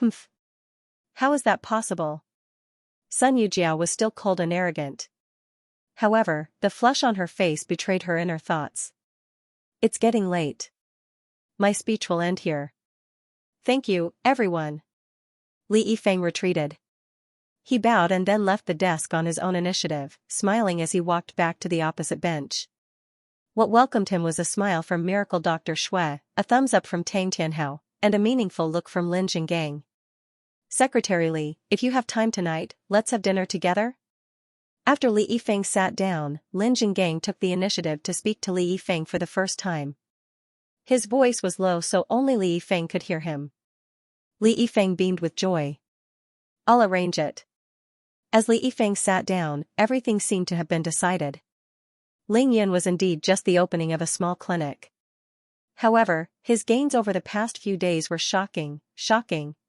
Humph. How is that possible? Sun Yujiao was still cold and arrogant. However, the flush on her face betrayed her inner thoughts. It's getting late. My speech will end here. Thank you, everyone. Li Yifeng retreated. He bowed and then left the desk on his own initiative, smiling as he walked back to the opposite bench. What welcomed him was a smile from Miracle Dr. Shui, a thumbs up from Tang Tianhao, and a meaningful look from Lin Jinggang. Secretary Li, if you have time tonight, let's have dinner together? After Li Yifeng sat down, Lin Jinggang took the initiative to speak to Li Yifeng for the first time. His voice was low so only Li Yifeng could hear him. Li Yifeng beamed with joy. I'll arrange it. As Li Yifeng sat down, everything seemed to have been decided. Ling Yun was indeed just the opening of a small clinic. However, his gains over the past few days were shocking,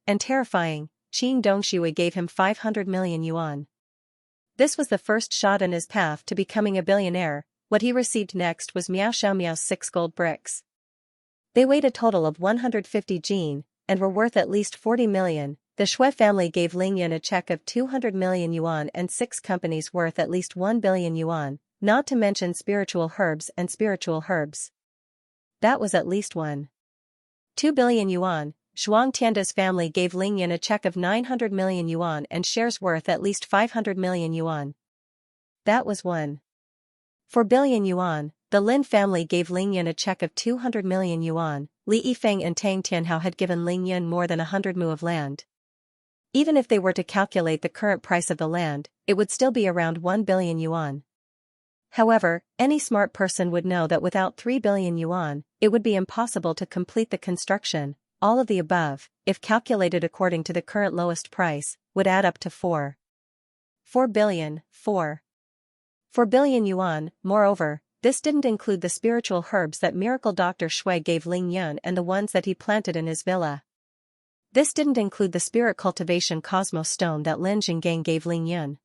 and terrifying. Qing Dongshui gave him 500 million yuan. This was the first shot in his path to becoming a billionaire. What he received next was Miao Xiaomiao's 6 gold bricks. They weighed a total of 150 jin, and were worth at least 40 million. The Shui family gave Ling Yun a check of 200 million yuan and 6 companies worth at least 1 billion yuan, not to mention spiritual herbs and spiritual herbs. That was at least 2 billion yuan. Zhuang Tianda's family gave Ling Yun a check of 900 million yuan and shares worth at least 500 million yuan. That was 4 billion yuan. The Lin family gave Ling Yun a check of 200 million yuan. Li Yifeng and Tang Tianhao had given Ling Yun more than 100 mu of land. Even if they were to calculate the current price of the land, it would still be around 1 billion yuan. However, any smart person would know that without 3 billion yuan, it would be impossible to complete the construction. All of the above, if calculated according to the current lowest price, would add up to 4 billion yuan. Moreover, this didn't include the spiritual herbs that Miracle Dr. Shui gave Ling Yun and the ones that he planted in his villa. This didn't include the spirit cultivation cosmos stone that Lin Jinggang gave Ling Yun.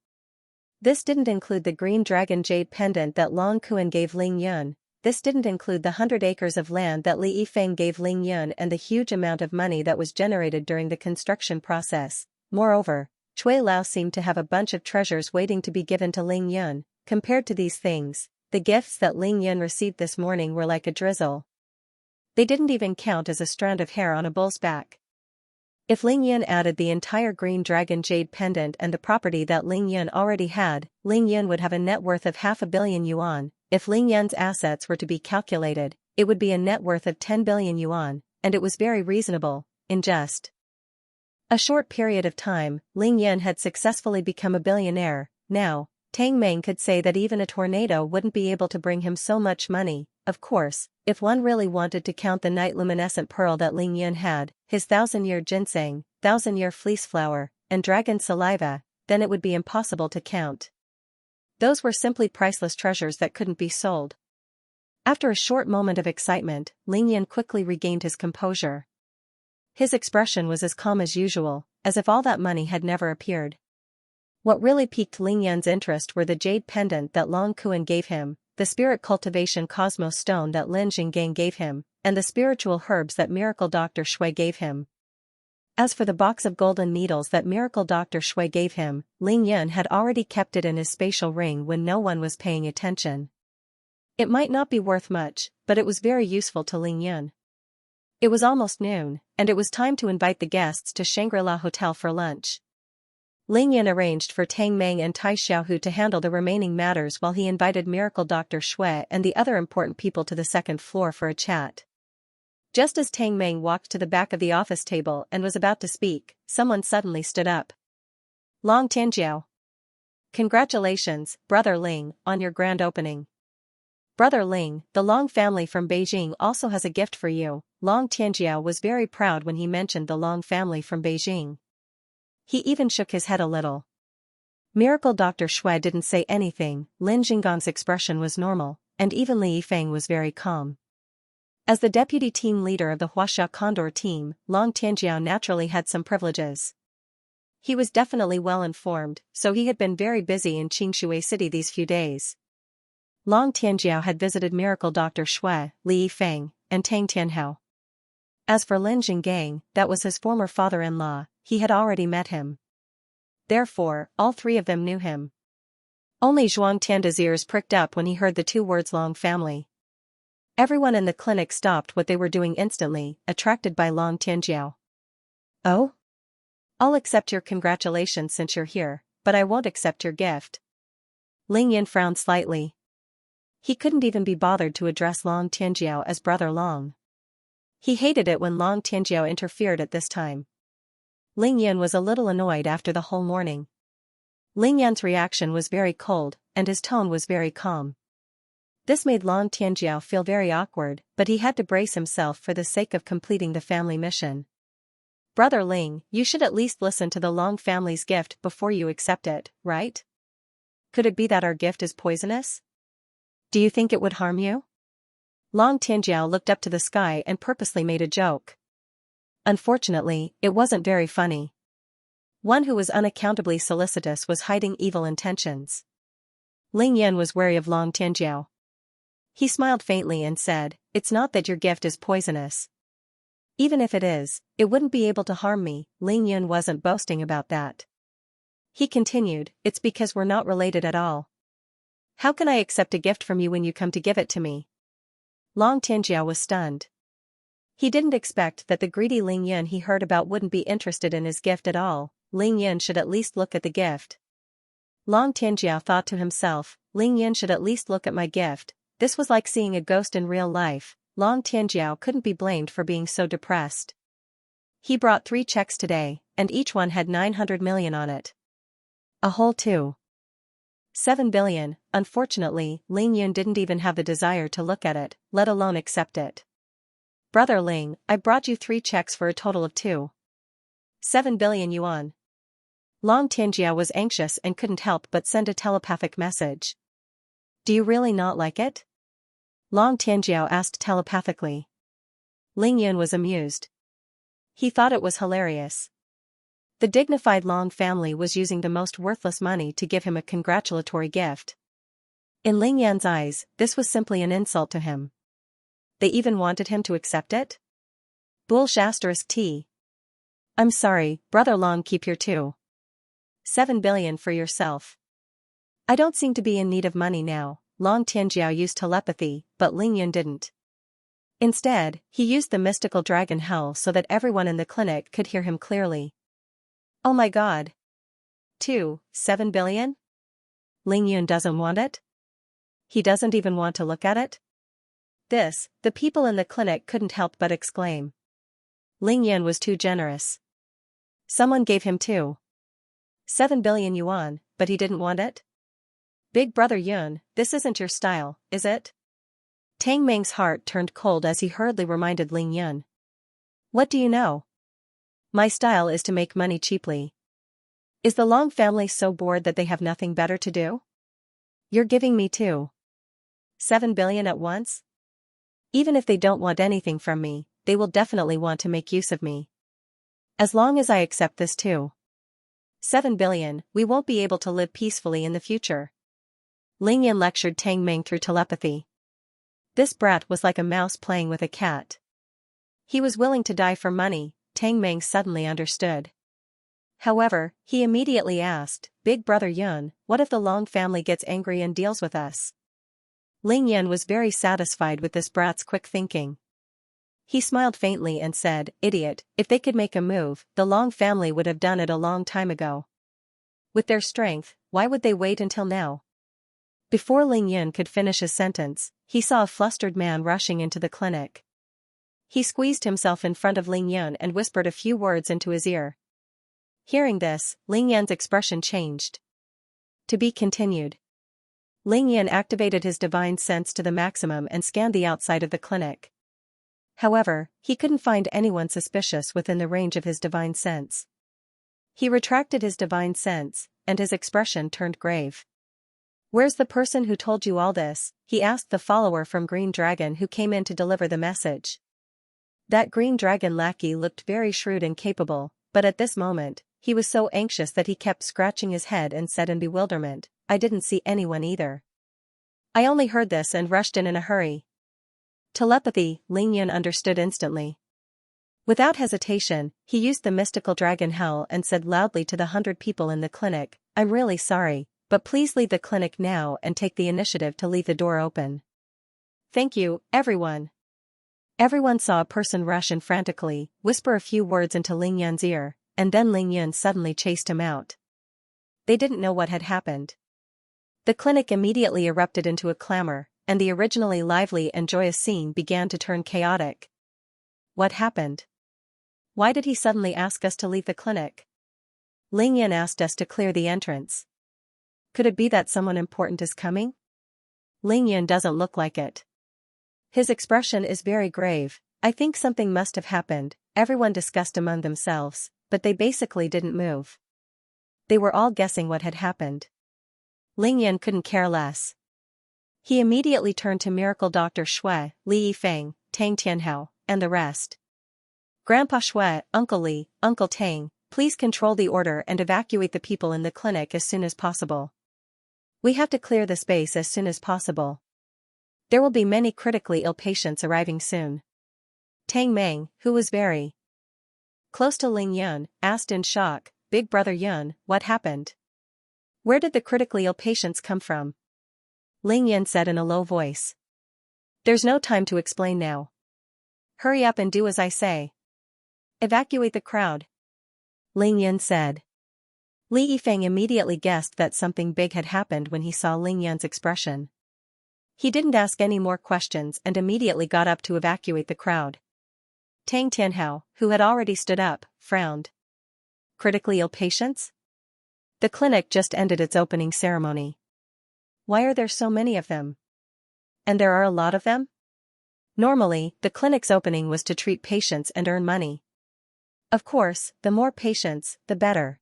This didn't include the green dragon jade pendant that Long Kuan gave Ling Yun. This didn't include the 100 acres of land that Li Yifeng gave Ling Yun and the huge amount of money that was generated during the construction process. Moreover, Cui Lao seemed to have a bunch of treasures waiting to be given to Ling Yun. Compared to these things, the gifts that Ling Yun received this morning were like a drizzle. They didn't even count as a strand of hair on a bull's back. If Ling Yun added the entire green dragon jade pendant and the property that Ling Yun already had, Ling Yun would have a net worth of 500 million yuan. If Ling Yun's assets were to be calculated, it would be a net worth of 10 billion yuan, and it was very reasonable. In just a short period of time, Ling Yun had successfully become a billionaire. Now, Tang Meng could say that even a tornado wouldn't be able to bring him so much money. Of course, if one really wanted to count the night luminescent pearl that Ling Yun had, his 1,000-year ginseng, 1,000-year fleece flower, and dragon saliva, then it would be impossible to count. Those were simply priceless treasures that couldn't be sold. After a short moment of excitement, Ling Yun quickly regained his composure. His expression was as calm as usual, as if all that money had never appeared. What really piqued Ling Yun's interest were the jade pendant that Long Kuan gave him, the spirit cultivation cosmos stone that Lin Jinggang gave him, and the spiritual herbs that Miracle Dr. Shui gave him. As for the box of golden needles that Miracle Dr. Shui gave him, Ling Yun had already kept it in his spatial ring when no one was paying attention. It might not be worth much, but it was very useful to Ling Yun. It was almost noon, and it was time to invite the guests to Shangri-La Hotel for lunch. Ling Yan arranged for Tang Meng and Tai Xiaohu to handle the remaining matters while he invited Miracle Dr. Shui and the other important people to the second floor for a chat. Just as Tang Meng walked to the back of the office table and was about to speak, someone suddenly stood up. Long Tianjiao. Congratulations, Brother Ling, on your grand opening. Brother Ling, the Long family from Beijing also has a gift for you. Long Tianjiao was very proud when he mentioned the Long family from Beijing. He even shook his head a little. Miracle Dr. Shui didn't say anything. Lin Jingang's expression was normal, and even Li Yifeng was very calm. As the deputy team leader of the Huaxia Condor team, Long Tianjiao naturally had some privileges. He was definitely well informed, so he had been very busy in Xianxia City these few days. Long Tianjiao had visited Miracle Dr. Shui, Li Yifeng, and Tang Tianhao. As for Lin Jinggang, that was his former father-in-law, he had already met him. Therefore, all three of them knew him. Only Zhuang Tianda's ears pricked up when he heard the two words Long family. Everyone in the clinic stopped what they were doing instantly, attracted by Long Tianjiao. Oh? I'll accept your congratulations since you're here, but I won't accept your gift. Ling Yan frowned slightly. He couldn't even be bothered to address Long Tianjiao as Brother Long. He hated it when Long Tianjiao interfered at this time. Ling Yan was a little annoyed after the whole morning. Ling Yan's reaction was very cold, and his tone was very calm. This made Long Tianjiao feel very awkward, but he had to brace himself for the sake of completing the family mission. Brother Ling, you should at least listen to the Long family's gift before you accept it, right? Could it be that our gift is poisonous? Do you think it would harm you? Long Tianjiao looked up to the sky and purposely made a joke. Unfortunately, it wasn't very funny. One who was unaccountably solicitous was hiding evil intentions. Ling Yan was wary of Long Tianjiao. He smiled faintly and said, "It's not that your gift is poisonous. Even if it is, it wouldn't be able to harm me." Ling Yan wasn't boasting about that. He continued, "It's because we're not related at all. How can I accept a gift from you when you come to give it to me?" Long Tianjiao was stunned. He didn't expect that the greedy Ling Yan he heard about wouldn't be interested in his gift at all. Ling Yan should at least look at the gift. Long Tianjiao thought to himself, Ling Yan should at least look at my gift. This was like seeing a ghost in real life. Long Tianjiao couldn't be blamed for being so depressed. He brought 3 checks today, and each one had 900 million on it. A whole 7 billion. Unfortunately, Ling Yun didn't even have the desire to look at it, let alone accept it. Brother Ling, I brought you 3 checks for a total of 7 billion yuan. Long Tianjiao was anxious and couldn't help but send a telepathic message. Do you really not like it? Long Tianjiao asked telepathically. Ling Yun was amused. He thought it was hilarious. The dignified Long family was using the most worthless money to give him a congratulatory gift. In Ling Yan's eyes, this was simply an insult to him. They even wanted him to accept it? T. I'm sorry, Brother Long, keep your 7 billion for yourself. I don't seem to be in need of money now. Long Tianjiao used telepathy, but Ling Yun didn't. Instead, he used the mystical dragon howl so that everyone in the clinic could hear him clearly. Oh my god. 7 billion? Ling Yun doesn't want it? He doesn't even want to look at it? This, the people in the clinic couldn't help but exclaim. Ling Yun was too generous. Someone gave him 7 billion yuan, but he didn't want it? Big Brother Yun, this isn't your style, is it? Tang Meng's heart turned cold as he hurriedly reminded Ling Yun. What do you know? My style is to make money cheaply. Is the Long family so bored that they have nothing better to do? You're giving me 7 billion at once? Even if they don't want anything from me, they will definitely want to make use of me. As long as I accept this 7 billion, we won't be able to live peacefully in the future. Ling Yan lectured Tang Meng through telepathy. This brat was like a mouse playing with a cat. He was willing to die for money, Tang Meng suddenly understood. However, he immediately asked, Big Brother Yun, what if the Long family gets angry and deals with us? Ling Yan was very satisfied with this brat's quick thinking. He smiled faintly and said, "Idiot, if they could make a move, the Long family would have done it a long time ago. With their strength, why would they wait until now?" Before Ling Yun could finish his sentence, he saw a flustered man rushing into the clinic. He squeezed himself in front of Ling Yun and whispered a few words into his ear. Hearing this, Ling Yun's expression changed. To be continued. Ling Yun activated his divine sense to the maximum and scanned the outside of the clinic. However, he couldn't find anyone suspicious within the range of his divine sense. He retracted his divine sense, and his expression turned grave. "Where's the person who told you all this?" he asked the follower from Green Dragon who came in to deliver the message. That Green Dragon lackey looked very shrewd and capable, but at this moment, he was so anxious that he kept scratching his head and said in bewilderment, "I didn't see anyone either. I only heard this and rushed in a hurry." Telepathy, Ling Yun understood instantly. Without hesitation, he used the mystical dragon hell and said loudly to the 100 people in the clinic, "I'm really sorry, but please leave the clinic now and take the initiative to leave the door open." "Thank you, everyone." Everyone saw a person rush in frantically, whisper a few words into Ling Yun's ear, and then Ling Yun suddenly chased him out. They didn't know what had happened. The clinic immediately erupted into a clamor, and the originally lively and joyous scene began to turn chaotic. What happened? Why did he suddenly ask us to leave the clinic? Ling Yun asked us to clear the entrance. Could it be that someone important is coming? Ling Yun doesn't look like it. His expression is very grave. I think something must have happened, everyone discussed among themselves, but they basically didn't move. They were all guessing what had happened. Ling Yun couldn't care less. He immediately turned to Miracle Dr. Shui, Li Yifeng, Tang Tianhao, and the rest. "Grandpa Shui, Uncle Li, Uncle Tang, please control the order and evacuate the people in the clinic as soon as possible. We have to clear the space as soon as possible. There will be many critically ill patients arriving soon." Tang Meng, who was very close to Ling Yun, asked in shock, "Big brother Yun, what happened? Where did the critically ill patients come from?" Ling Yun said in a low voice. "There's no time to explain now. Hurry up and do as I say. Evacuate the crowd," Ling Yun said. Li Yifeng immediately guessed that something big had happened when he saw Ling Yun's expression. He didn't ask any more questions and immediately got up to evacuate the crowd. Tang Tianhao, who had already stood up, frowned. Critically ill patients? The clinic just ended its opening ceremony. Why are there so many of them? And there are a lot of them? Normally, the clinic's opening was to treat patients and earn money. Of course, the more patients, the better.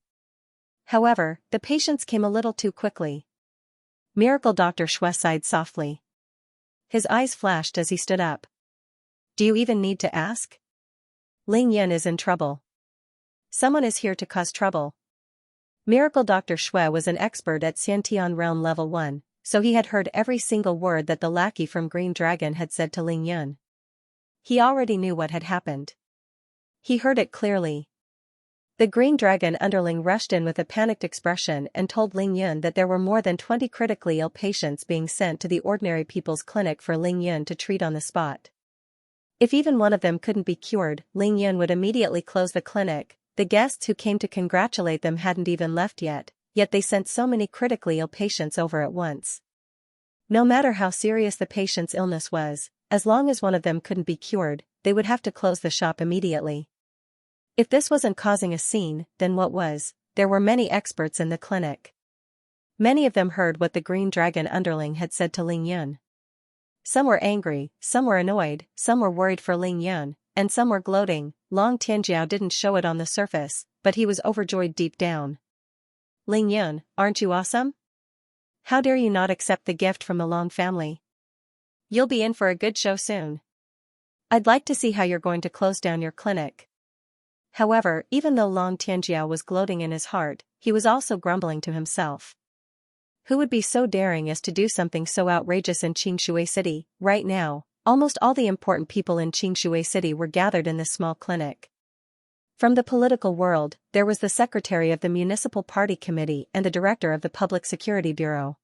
However, the patients came a little too quickly. Miracle Dr. Shui sighed softly. His eyes flashed as he stood up. "Do you even need to ask? Ling Yun is in trouble. Someone is here to cause trouble." Miracle Dr. Shui was an expert at Xiantian Realm Level 1, so he had heard every single word that the lackey from Green Dragon had said to Ling Yun. He already knew what had happened. He heard it clearly. The Green Dragon underling rushed in with a panicked expression and told Ling Yun that there were more than 20 critically ill patients being sent to the ordinary people's clinic for Ling Yun to treat on the spot. If even one of them couldn't be cured, Ling Yun would immediately close the clinic. The guests who came to congratulate them hadn't even left yet they sent so many critically ill patients over at once. No matter how serious the patient's illness was, as long as one of them couldn't be cured, they would have to close the shop immediately. If this wasn't causing a scene, then what was? There were many experts in the clinic. Many of them heard what the Green Dragon underling had said to Ling Yun. Some were angry, some were annoyed, some were worried for Ling Yun, and some were gloating. Long Tianjiao didn't show it on the surface, but he was overjoyed deep down. "Ling Yun, aren't you awesome? How dare you not accept the gift from the Long family? You'll be in for a good show soon. I'd like to see how you're going to close down your clinic." However, even though Long Tianjiao was gloating in his heart, he was also grumbling to himself. Who would be so daring as to do something so outrageous in Xianxia City? Right now, almost all the important people in Xianxia City were gathered in this small clinic. From the political world, there was the secretary of the Municipal Party Committee and the director of the Public Security Bureau.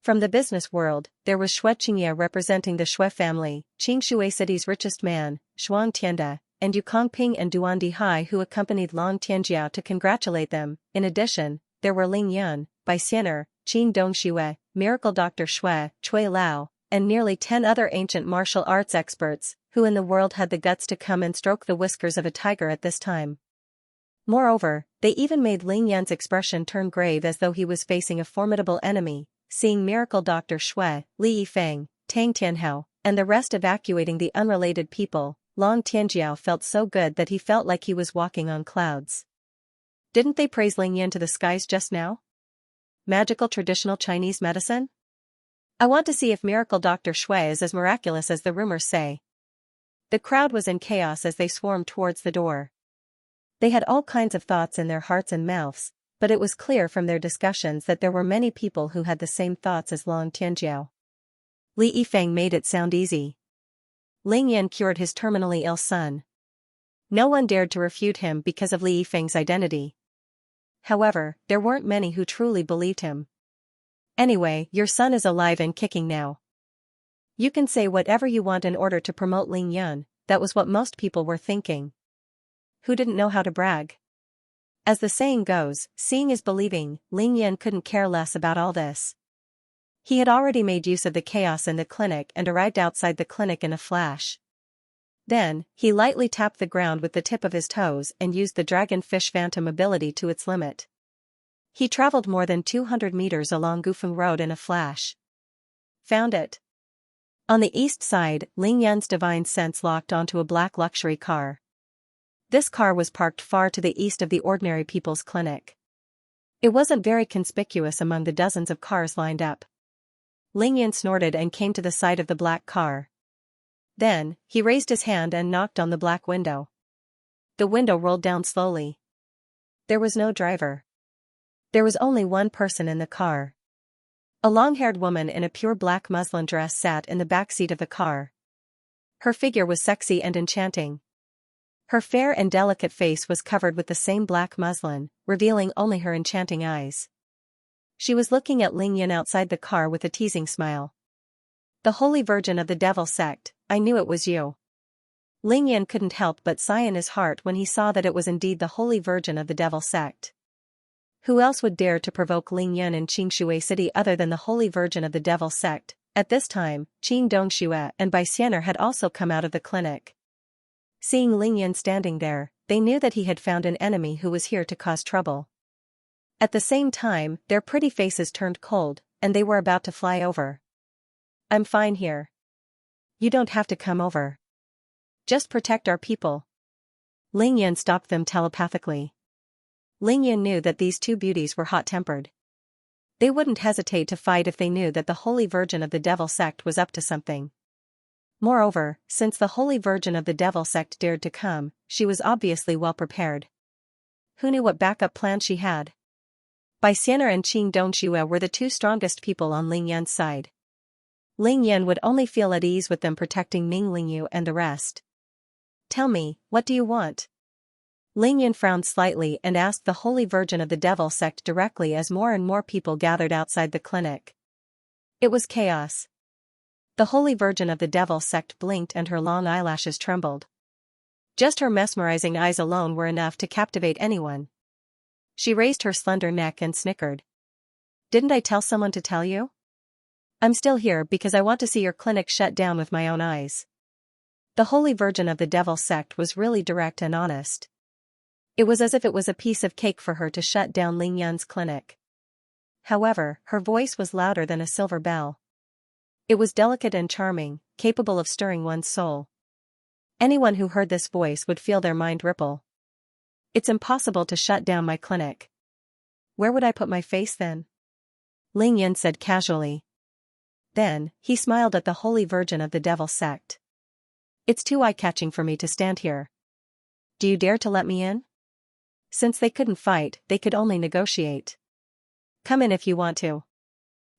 From the business world, there was Xianxia representing the Shui family, Qingshui City's richest man, Shuang Tianda, and Yu Kongping and Duan Dihai who accompanied Long Tianjiao to congratulate them. In addition, there were Ling Yun, Bai Xianer, Qing Dongxue, Miracle Dr. Shui, Cui Lao, and nearly 10 other ancient martial arts experts, who in the world had the guts to come and stroke the whiskers of a tiger at this time. Moreover, they even made Ling Yun's expression turn grave as though he was facing a formidable enemy. Seeing Miracle Dr. Shui, Li Yifeng, Tang Tianhao, and the rest evacuating the unrelated people, Long Tianjiao felt so good that he felt like he was walking on clouds. Didn't they praise Ling Yun to the skies just now? Magical traditional Chinese medicine? I want to see if Miracle Dr. Shui is as miraculous as the rumors say. The crowd was in chaos as they swarmed towards the door. They had all kinds of thoughts in their hearts and mouths, but it was clear from their discussions that there were many people who had the same thoughts as Long Tianjiao. Li Yifeng made it sound easy. Ling Yun cured his terminally ill son. No one dared to refute him because of Li Yifeng's identity. However, there weren't many who truly believed him. Anyway, your son is alive and kicking now. You can say whatever you want in order to promote Ling Yun, that was what most people were thinking. Who didn't know how to brag? As the saying goes, seeing is believing. Ling Yun couldn't care less about all this. He had already made use of the chaos in the clinic and arrived outside the clinic in a flash. Then, he lightly tapped the ground with the tip of his toes and used the dragonfish phantom ability to its limit. He traveled more than 200 meters along Gufeng Road in a flash. Found it. On the east side, Ling Yun's divine sense locked onto a black luxury car. This car was parked far to the east of the ordinary people's clinic. It wasn't very conspicuous among the dozens of cars lined up. Ling Yun snorted and came to the side of the black car. Then, he raised his hand and knocked on the black window. The window rolled down slowly. There was no driver. There was only one person in the car. A long-haired woman in a pure black muslin dress sat in the back seat of the car. Her figure was sexy and enchanting. Her fair and delicate face was covered with the same black muslin, revealing only her enchanting eyes. She was looking at Ling Yun outside the car with a teasing smile. The Holy Virgin of the Devil Sect, I knew it was you. Ling Yun couldn't help but sigh in his heart when he saw that it was indeed the Holy Virgin of the Devil Sect. Who else would dare to provoke Ling Yun in Qingshui City other than the Holy Virgin of the Devil Sect? At this time, Qing Dongxue and Bai Xianer had also come out of the clinic. Seeing Ling Yun standing there, they knew that he had found an enemy who was here to cause trouble. At the same time, their pretty faces turned cold, and they were about to fly over. I'm fine here. You don't have to come over. Just protect our people. Ling Yun stopped them telepathically. Ling Yun knew that these two beauties were hot-tempered. They wouldn't hesitate to fight if they knew that the Holy Virgin of the Devil Sect was up to something. Moreover, since the Holy Virgin of the Devil Sect dared to come, she was obviously well prepared. Who knew what backup plan she had? Bai Xianer and Qing Dongxue were the two strongest people on Ling Yun's side. Ling Yun would only feel at ease with them protecting Ming Lingyu and the rest. Tell me, what do you want? Ling Yun frowned slightly and asked the Holy Virgin of the Devil Sect directly as more and more people gathered outside the clinic. It was chaos. The Holy Virgin of the Devil Sect blinked and her long eyelashes trembled. Just her mesmerizing eyes alone were enough to captivate anyone. She raised her slender neck and snickered. Didn't I tell someone to tell you? I'm still here because I want to see your clinic shut down with my own eyes. The Holy Virgin of the Devil Sect was really direct and honest. It was as if it was a piece of cake for her to shut down Ling Yun's clinic. However, her voice was louder than a silver bell. It was delicate and charming, capable of stirring one's soul. Anyone who heard this voice would feel their mind ripple. It's impossible to shut down my clinic. Where would I put my face then? Ling Yun said casually. Then, he smiled at the Holy Virgin of the Devil Sect. It's too eye-catching for me to stand here. Do you dare to let me in? Since they couldn't fight, they could only negotiate. Come in if you want to.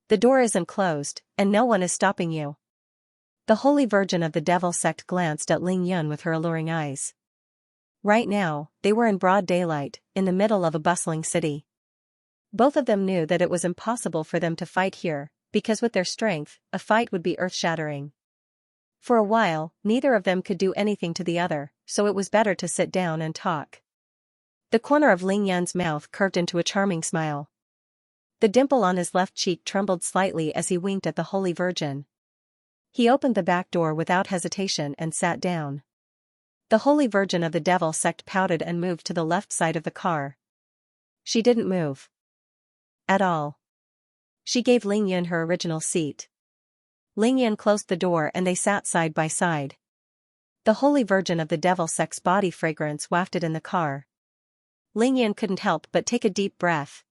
The door isn't closed, and no one is stopping you. The Holy Virgin of the Devil Sect glanced at Ling Yun with her alluring eyes. Right now, they were in broad daylight, in the middle of a bustling city. Both of them knew that it was impossible for them to fight here, because with their strength, a fight would be earth-shattering. For a while, neither of them could do anything to the other, so it was better to sit down and talk. The corner of Ling Yan's mouth curved into a charming smile. The dimple on his left cheek trembled slightly as he winked at the Holy Virgin. He opened the back door without hesitation and sat down. The Holy Virgin of the Devil sect pouted and moved to the left side of the car. She didn't move at all. She gave Ling Yan her original seat. Ling Yan closed the door and they sat side by side. The Holy Virgin of the Devil sect's body fragrance wafted in the car. Ling Yan couldn't help but take a deep breath.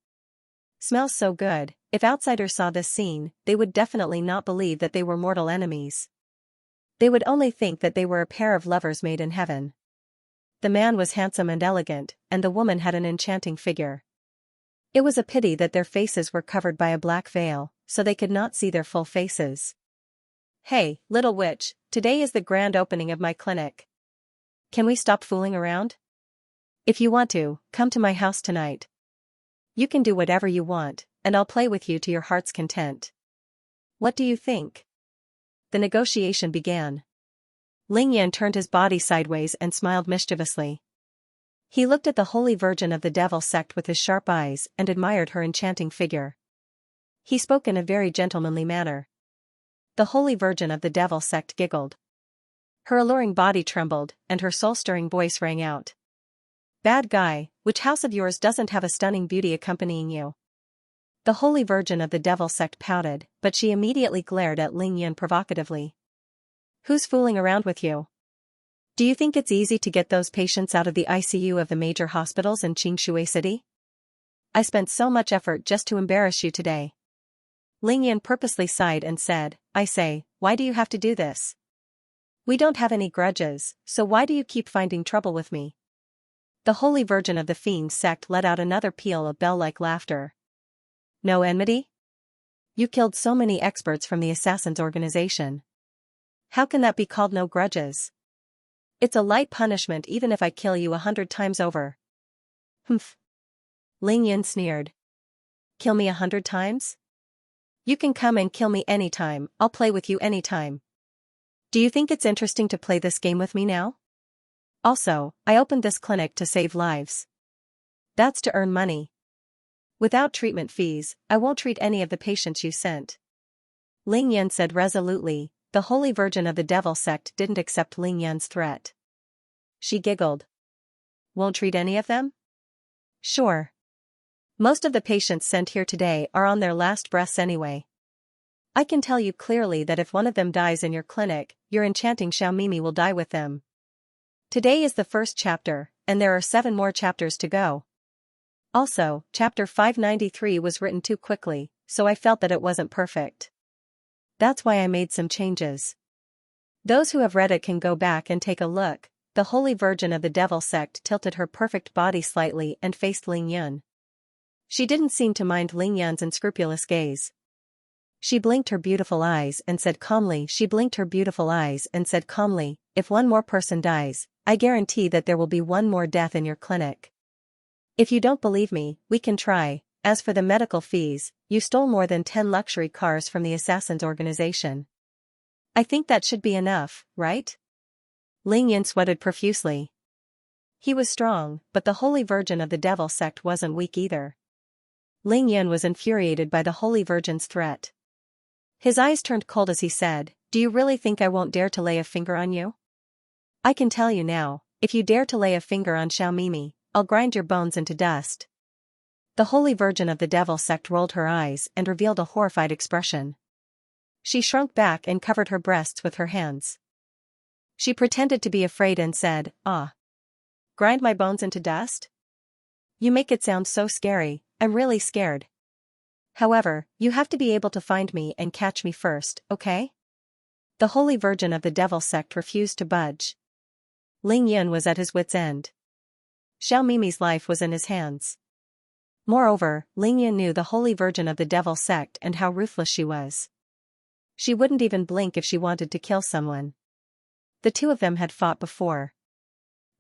Smells so good. If outsiders saw this scene, they would definitely not believe that they were mortal enemies. They would only think that they were a pair of lovers made in heaven. The man was handsome and elegant, and the woman had an enchanting figure. It was a pity that their faces were covered by a black veil, so they could not see their full faces. "Hey, little witch, today is the grand opening of my clinic. Can we stop fooling around? If you want to, come to my house tonight. You can do whatever you want, and I'll play with you to your heart's content. What do you think?" The negotiation began. Ling Yan turned his body sideways and smiled mischievously. He looked at the Holy Virgin of the Devil sect with his sharp eyes and admired her enchanting figure. He spoke in a very gentlemanly manner. The Holy Virgin of the Devil sect giggled. Her alluring body trembled, and her soul-stirring voice rang out. "Bad guy, which house of yours doesn't have a stunning beauty accompanying you?" The Holy Virgin of the Devil sect pouted, but she immediately glared at Ling Yan provocatively. "Who's fooling around with you? Do you think it's easy to get those patients out of the ICU of the major hospitals in Xianxia City? I spent so much effort just to embarrass you today." Ling Yan purposely sighed and said, "I say, why do you have to do this? We don't have any grudges, so why do you keep finding trouble with me?" The Holy Virgin of the Fiend sect let out another peal of bell-like laughter. "No enmity? You killed so many experts from the Assassins organization. How can that be called no grudges? It's a light punishment even if I kill you 100 times over." "Humph." Ling Yan sneered. "Kill me 100 times? You can come and kill me anytime, I'll play with you anytime. Do you think it's interesting to play this game with me now? Also, I opened this clinic to save lives. That's to earn money. Without treatment fees, I won't treat any of the patients you sent." Ling Yan said resolutely. The Holy Virgin of the Devil sect didn't accept Ling Yan's threat. She giggled. "Won't treat any of them? Sure. Most of the patients sent here today are on their last breaths anyway. I can tell you clearly that if one of them dies in your clinic, your enchanting Xiaomimi will die with them. Today is the first chapter, and there are 7 more chapters to go. Also, chapter 593 was written too quickly, so I felt that it wasn't perfect. That's why I made some changes. Those who have read it can go back and take a look." The Holy Virgin of the Devil sect tilted her perfect body slightly and faced Ling Yan. She didn't seem to mind Ling Yan's unscrupulous gaze. She blinked her beautiful eyes and said calmly, "If one more person dies, I guarantee that there will be one more death in your clinic. If you don't believe me, we can try. As for the medical fees, you stole more than 10 luxury cars from the Assassins organization. I think that should be enough, right?" Ling Yan sweated profusely. He was strong, but the Holy Virgin of the Devil sect wasn't weak either. Ling Yan was infuriated by the Holy Virgin's threat. His eyes turned cold as he said, "Do you really think I won't dare to lay a finger on you? I can tell you now, if you dare to lay a finger on Xiaomimi, I'll grind your bones into dust." The Holy Virgin of the Devil sect rolled her eyes and revealed a horrified expression. She shrunk back and covered her breasts with her hands. She pretended to be afraid and said, "Ah. Grind my bones into dust? You make it sound so scary, I'm really scared. However, you have to be able to find me and catch me first, okay?" The Holy Virgin of the Devil sect refused to budge. Ling Yan was at his wit's end. Xiaomimi's life was in his hands. Moreover, Ling Yan knew the Holy Virgin of the Devil sect and how ruthless she was. She wouldn't even blink if she wanted to kill someone. The two of them had fought before.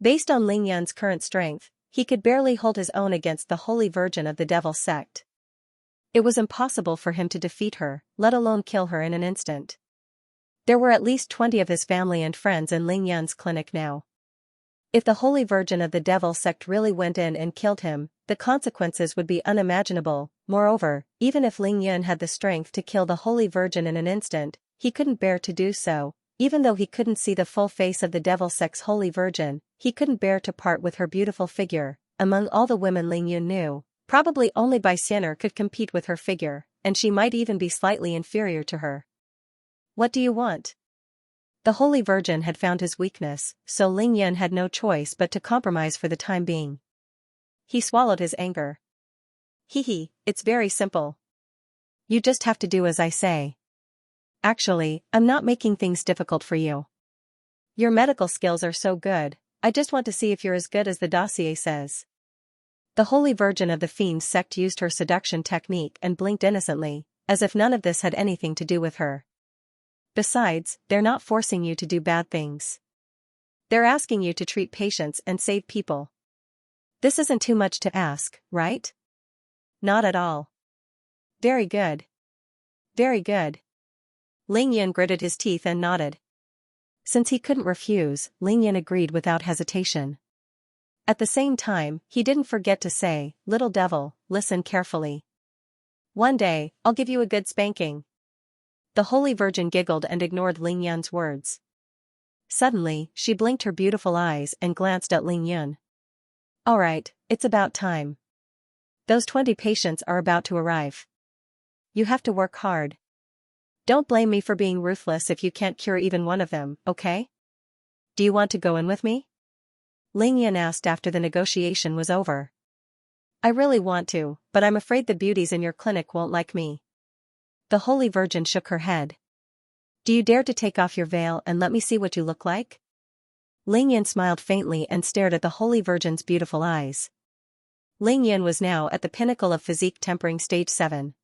Based on Ling Yan's current strength, he could barely hold his own against the Holy Virgin of the Devil sect. It was impossible for him to defeat her, let alone kill her in an instant. There were at least 20 of his family and friends in Ling Yan's clinic now. If the Holy Virgin of the Devil sect really went in and killed him, the consequences would be unimaginable. Moreover, even if Ling Yan had the strength to kill the Holy Virgin in an instant, he couldn't bear to do so. Even though he couldn't see the full face of the Devil sect's Holy Virgin, he couldn't bear to part with her beautiful figure. Among all the women Ling Yan knew, probably only Bai Xian'er could compete with her figure, and she might even be slightly inferior to her. What do you want? The Holy Virgin had found his weakness, so Ling Yan had no choice but to compromise for the time being. He swallowed his anger. Hee, it's very simple. You just have to do as I say. Actually, I'm not making things difficult for you. Your medical skills are so good, I just want to see if you're as good as the dossier says. The Holy Virgin of the Fiends sect used her seduction technique and blinked innocently, as if none of this had anything to do with her. Besides, they're not forcing you to do bad things. They're asking you to treat patients and save people. This isn't too much to ask, right? Not at all. Very good. Very good. Ling Yan gritted his teeth and nodded. Since he couldn't refuse, Ling Yan agreed without hesitation. At the same time, he didn't forget to say, "Little devil, listen carefully. One day, I'll give you a good spanking." The Holy Virgin giggled and ignored Ling Yan's words. Suddenly, she blinked her beautiful eyes and glanced at Ling Yan. All right, it's about time. Those 20 patients are about to arrive. You have to work hard. Don't blame me for being ruthless if you can't cure even one of them, okay? Do you want to go in with me? Ling Yan asked after the negotiation was over. I really want to, but I'm afraid the beauties in your clinic won't like me. The Holy Virgin shook her head. Do you dare to take off your veil and let me see what you look like? Ling Yan smiled faintly and stared at the Holy Virgin's beautiful eyes. Ling Yan was now at the pinnacle of physique tempering stage 7.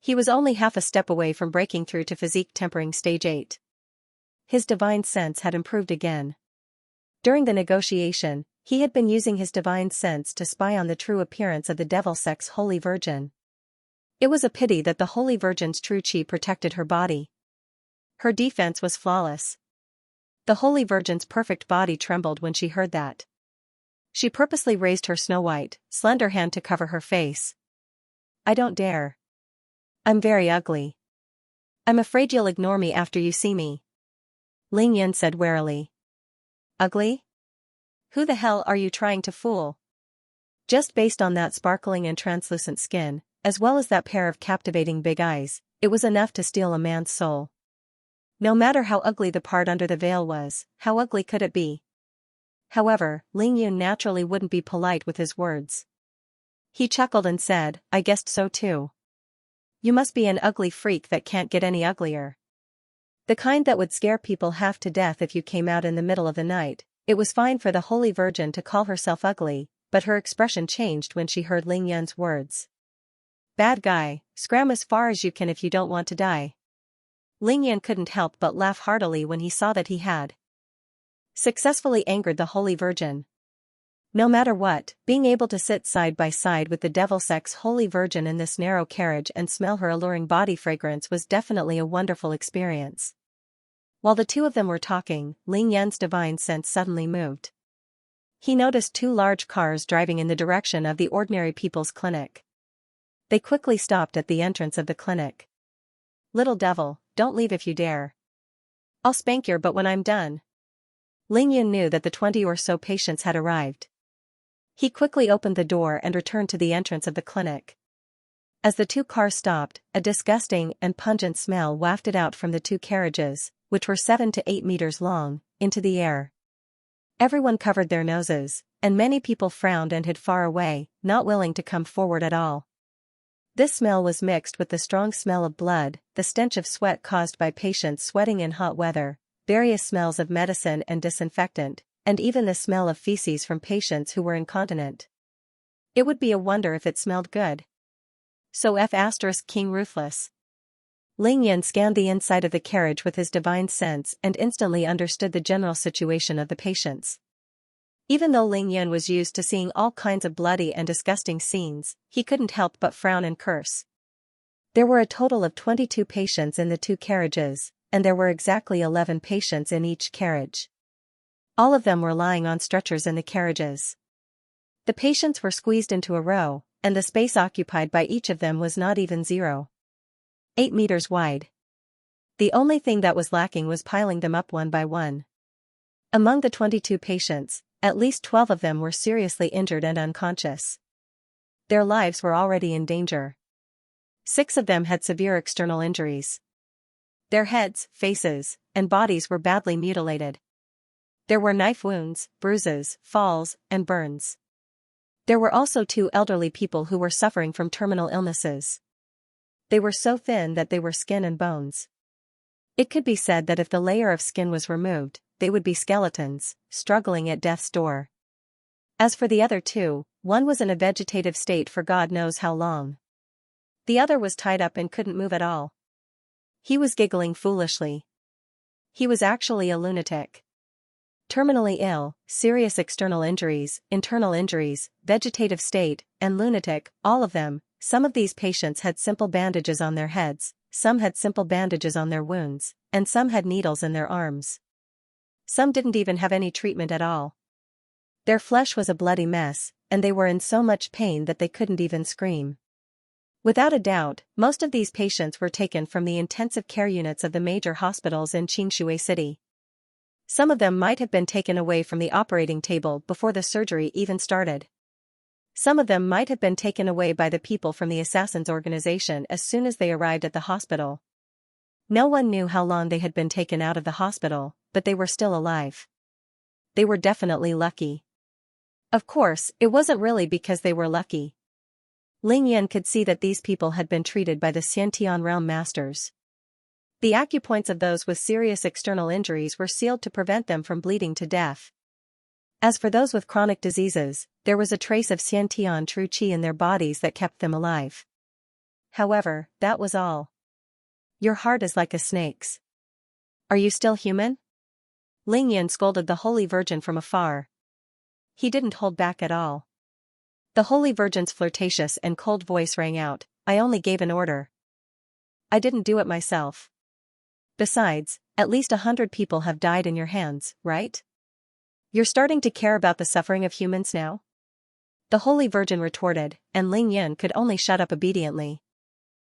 He was only half a step away from breaking through to physique tempering stage 8. His divine sense had improved again. During the negotiation, he had been using his divine sense to spy on the true appearance of the Devil sect's Holy Virgin. It was a pity that the Holy Virgin's true chi protected her body. Her defense was flawless. The Holy Virgin's perfect body trembled when she heard that. She purposely raised her snow-white, slender hand to cover her face. I don't dare. I'm very ugly. I'm afraid you'll ignore me after you see me. Ling Yan said warily. Ugly? Who the hell are you trying to fool? Just based on that sparkling and translucent skin, as well as that pair of captivating big eyes, it was enough to steal a man's soul. No matter how ugly the part under the veil was, how ugly could it be? However, Ling Yan naturally wouldn't be polite with his words. He chuckled and said, I guessed so too. You must be an ugly freak that can't get any uglier. The kind that would scare people half to death if you came out in the middle of the night. It was fine for the Holy Virgin to call herself ugly, but her expression changed when she heard Ling Yan's words. Bad guy, scram as far as you can if you don't want to die. Ling Yan couldn't help but laugh heartily when he saw that he had successfully angered the Holy Virgin. No matter what, being able to sit side by side with the Devil sect's Holy Virgin in this narrow carriage and smell her alluring body fragrance was definitely a wonderful experience. While the two of them were talking, Ling Yan's divine sense suddenly moved. He noticed 2 large cars driving in the direction of the Ordinary People's Clinic. They quickly stopped at the entrance of the clinic. Little devil, don't leave if you dare. I'll spank your butt when I'm done. Ling Yan knew that the 20 or so patients had arrived. He quickly opened the door and returned to the entrance of the clinic. As the 2 cars stopped, a disgusting and pungent smell wafted out from the 2 carriages, which were 7 to 8 meters long, into the air. Everyone covered their noses, and many people frowned and hid far away, not willing to come forward at all. This smell was mixed with the strong smell of blood, the stench of sweat caused by patients sweating in hot weather, various smells of medicine and disinfectant, and even the smell of feces from patients who were incontinent. It would be a wonder if it smelled good. So King Ruthless. Ling Yan scanned the inside of the carriage with his divine sense and instantly understood the general situation of the patients. Even though Ling Yan was used to seeing all kinds of bloody and disgusting scenes, he couldn't help but frown and curse. There were a total of 22 patients in the 2 carriages, and there were exactly 11 patients in each carriage. All of them were lying on stretchers in the carriages. The patients were squeezed into a row, and the space occupied by each of them was not even 0.8 meters wide. The only thing that was lacking was piling them up one by one. Among the 22 patients, at least 12 of them were seriously injured and unconscious. Their lives were already in danger. 6 of them had severe external injuries. Their heads, faces, and bodies were badly mutilated. There were knife wounds, bruises, falls, and burns. There were also 2 elderly people who were suffering from terminal illnesses. They were so thin that they were skin and bones. It could be said that if the layer of skin was removed, they would be skeletons, struggling at death's door. As for the other 2, one was in a vegetative state for God knows how long. The other was tied up and couldn't move at all. He was giggling foolishly. He was actually a lunatic. Terminally ill, serious external injuries, internal injuries, vegetative state, and lunatic, all of them. Some of these patients had simple bandages on their heads, some had simple bandages on their wounds, and some had needles in their arms. Some didn't even have any treatment at all. Their flesh was a bloody mess, and they were in so much pain that they couldn't even scream. Without a doubt, most of these patients were taken from the intensive care units of the major hospitals in Xianxia city. Some of them might have been taken away from the operating table before the surgery even started. Some of them might have been taken away by the people from the assassins' organization as soon as they arrived at the hospital. No one knew how long they had been taken out of the hospital, but they were still alive. They were definitely lucky. Of course, it wasn't really because they were lucky. Ling Yan could see that these people had been treated by the Xiantian realm masters. The acupoints of those with serious external injuries were sealed to prevent them from bleeding to death. As for those with chronic diseases, there was a trace of Xiantian true qi in their bodies that kept them alive. However, that was all. Your heart is like a snake's. Are you still human? Ling Yan scolded the Holy Virgin from afar. He didn't hold back at all. The Holy Virgin's flirtatious and cold voice rang out, I only gave an order. I didn't do it myself. Besides, at least 100 people have died in your hands, right? You're starting to care about the suffering of humans now? The Holy Virgin retorted, and Ling Yan could only shut up obediently.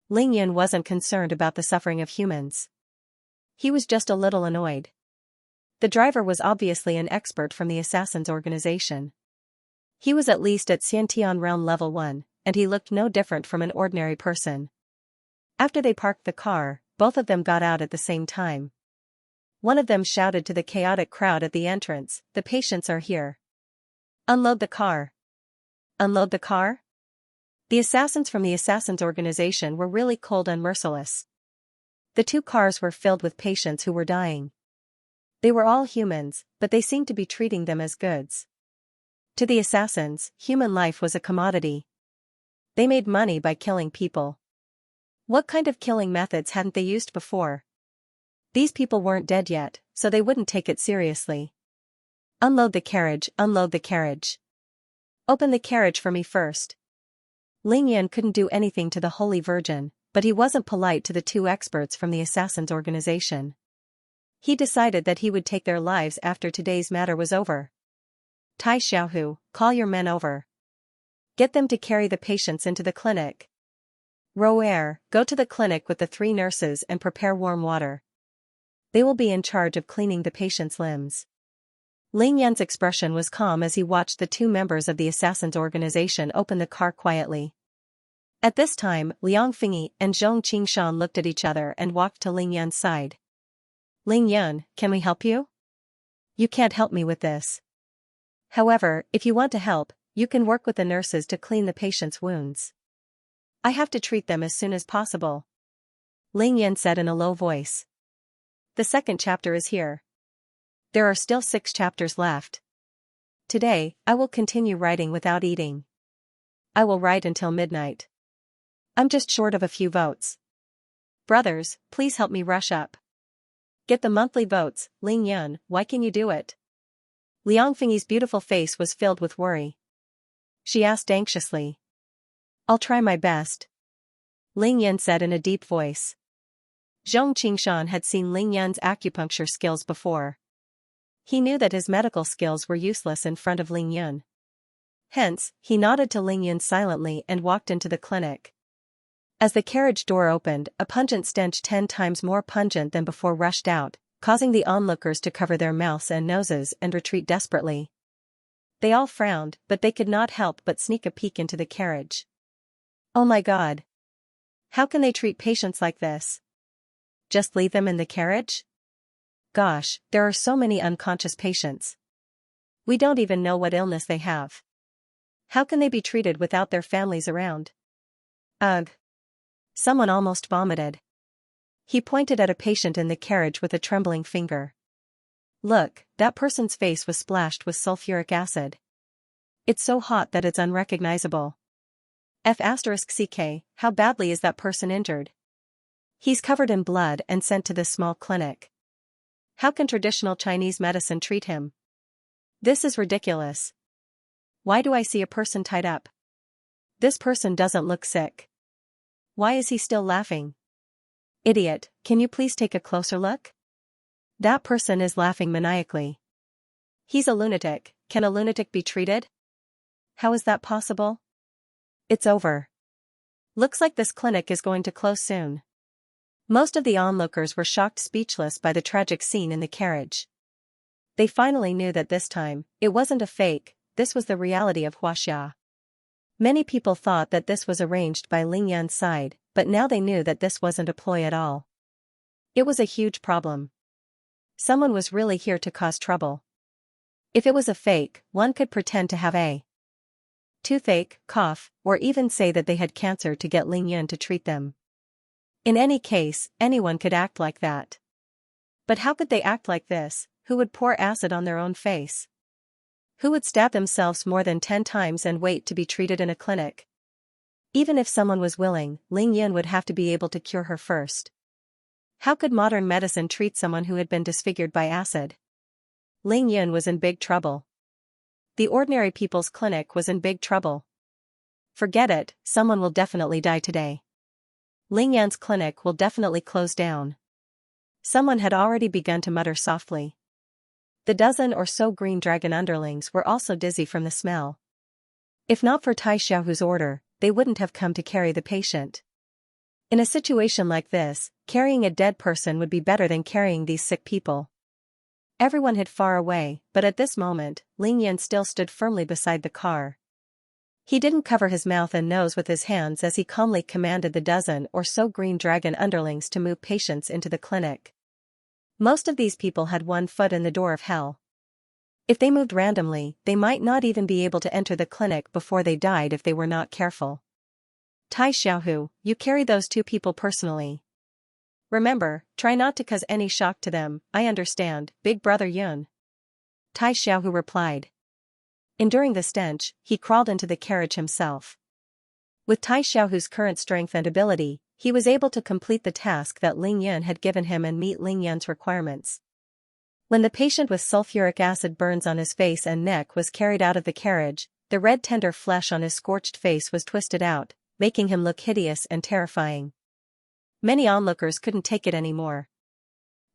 Ling Yan wasn't concerned about the suffering of humans. He was just a little annoyed. The driver was obviously an expert from the assassins' organization. He was at least at Xiantian Realm Level 1, and he looked no different from an ordinary person. After they parked the car, both of them got out at the same time. One of them shouted to the chaotic crowd at the entrance, the patients are here. Unload the car. Unload the car? The assassins from the assassins' organization were really cold and merciless. The 2 cars were filled with patients who were dying. They were all humans, but they seemed to be treating them as goods. To the assassins, human life was a commodity. They made money by killing people. What kind of killing methods hadn't they used before? These people weren't dead yet, so they wouldn't take it seriously. Unload the carriage, unload the carriage. Open the carriage for me first. Ling Yan couldn't do anything to the Holy Virgin, but he wasn't polite to the 2 experts from the assassins' organization. He decided that he would take their lives after today's matter was over. Tai Xiaohu, call your men over. Get them to carry the patients into the clinic. Roer, go to the clinic with the 3 nurses and prepare warm water. They will be in charge of cleaning the patient's limbs. Ling Yan's expression was calm as he watched the 2 members of the assassins' organization open the car quietly. At this time, Liang Fingyi and Zhong Qingshan looked at each other and walked to Ling Yan's side. Ling Yan, can we help you? You can't help me with this. However, if you want to help, you can work with the nurses to clean the patient's wounds. I have to treat them as soon as possible. Ling Yan said in a low voice. The 2nd chapter is here. There are still 6 chapters left. Today, I will continue writing without eating. I will write until midnight. I'm just short of a few votes. Brothers, please help me rush up. Get the monthly votes, Ling Yan, why can you do it? Liang Fingyi's beautiful face was filled with worry. She asked anxiously. I'll try my best. Ling Yan said in a deep voice. Zhong Qingshan had seen Ling Yan's acupuncture skills before. He knew that his medical skills were useless in front of Ling Yan. Hence, he nodded to Ling Yan silently and walked into the clinic. As the carriage door opened, a pungent stench 10 times more pungent than before rushed out, causing the onlookers to cover their mouths and noses and retreat desperately. They all frowned, but they could not help but sneak a peek into the carriage. Oh my God! How can they treat patients like this? Just leave them in the carriage? Gosh, there are so many unconscious patients. We don't even know what illness they have. How can they be treated without their families around? Ugh! Someone almost vomited. He pointed at a patient in the carriage with a trembling finger. Look, that person's face was splashed with sulfuric acid. It's so hot that it's unrecognizable. F***ck, how badly is that person injured? He's covered in blood and sent to this small clinic. How can traditional Chinese medicine treat him? This is ridiculous. Why do I see a person tied up? This person doesn't look sick. Why is he still laughing? Idiot, can you please take a closer look? That person is laughing maniacally. He's a lunatic. Can a lunatic be treated? How is that possible? It's over. Looks like this clinic is going to close soon. Most of the onlookers were shocked speechless by the tragic scene in the carriage. They finally knew that this time, it wasn't a fake, this was the reality of Xianxia. Many people thought that this was arranged by Ling Yan's side, but now they knew that this wasn't a ploy at all. It was a huge problem. Someone was really here to cause trouble. If it was a fake, one could pretend to have a toothache, cough, or even say that they had cancer to get Ling Yan to treat them. In any case, anyone could act like that. But how could they act like this? Who would pour acid on their own face? Who would stab themselves more than 10 times and wait to be treated in a clinic? Even if someone was willing, Ling Yan would have to be able to cure her first. How could modern medicine treat someone who had been disfigured by acid? Ling Yan was in big trouble. The ordinary people's clinic was in big trouble. Forget it, someone will definitely die today. Ling Yan's clinic will definitely close down. Someone had already begun to mutter softly. The dozen or so green dragon underlings were also dizzy from the smell. If not for Tai Xiaohu's order, they wouldn't have come to carry the patient. In a situation like this, carrying a dead person would be better than carrying these sick people. Everyone hid far away, but at this moment, Ling Yan still stood firmly beside the car. He didn't cover his mouth and nose with his hands as he calmly commanded the dozen or so green dragon underlings to move patients into the clinic. Most of these people had one foot in the door of hell. If they moved randomly, they might not even be able to enter the clinic before they died if they were not careful. Tai Xiaohu, you carry those 2 people personally. Remember, try not to cause any shock to them, I understand, Big Brother Yun. Tai Xiaohu replied. Enduring the stench, he crawled into the carriage himself. With Tai Xiaohu's current strength and ability, he was able to complete the task that Ling Yan had given him and meet Ling Yan's requirements. When the patient with sulfuric acid burns on his face and neck was carried out of the carriage, the red tender flesh on his scorched face was twisted out, making him look hideous and terrifying. Many onlookers couldn't take it anymore.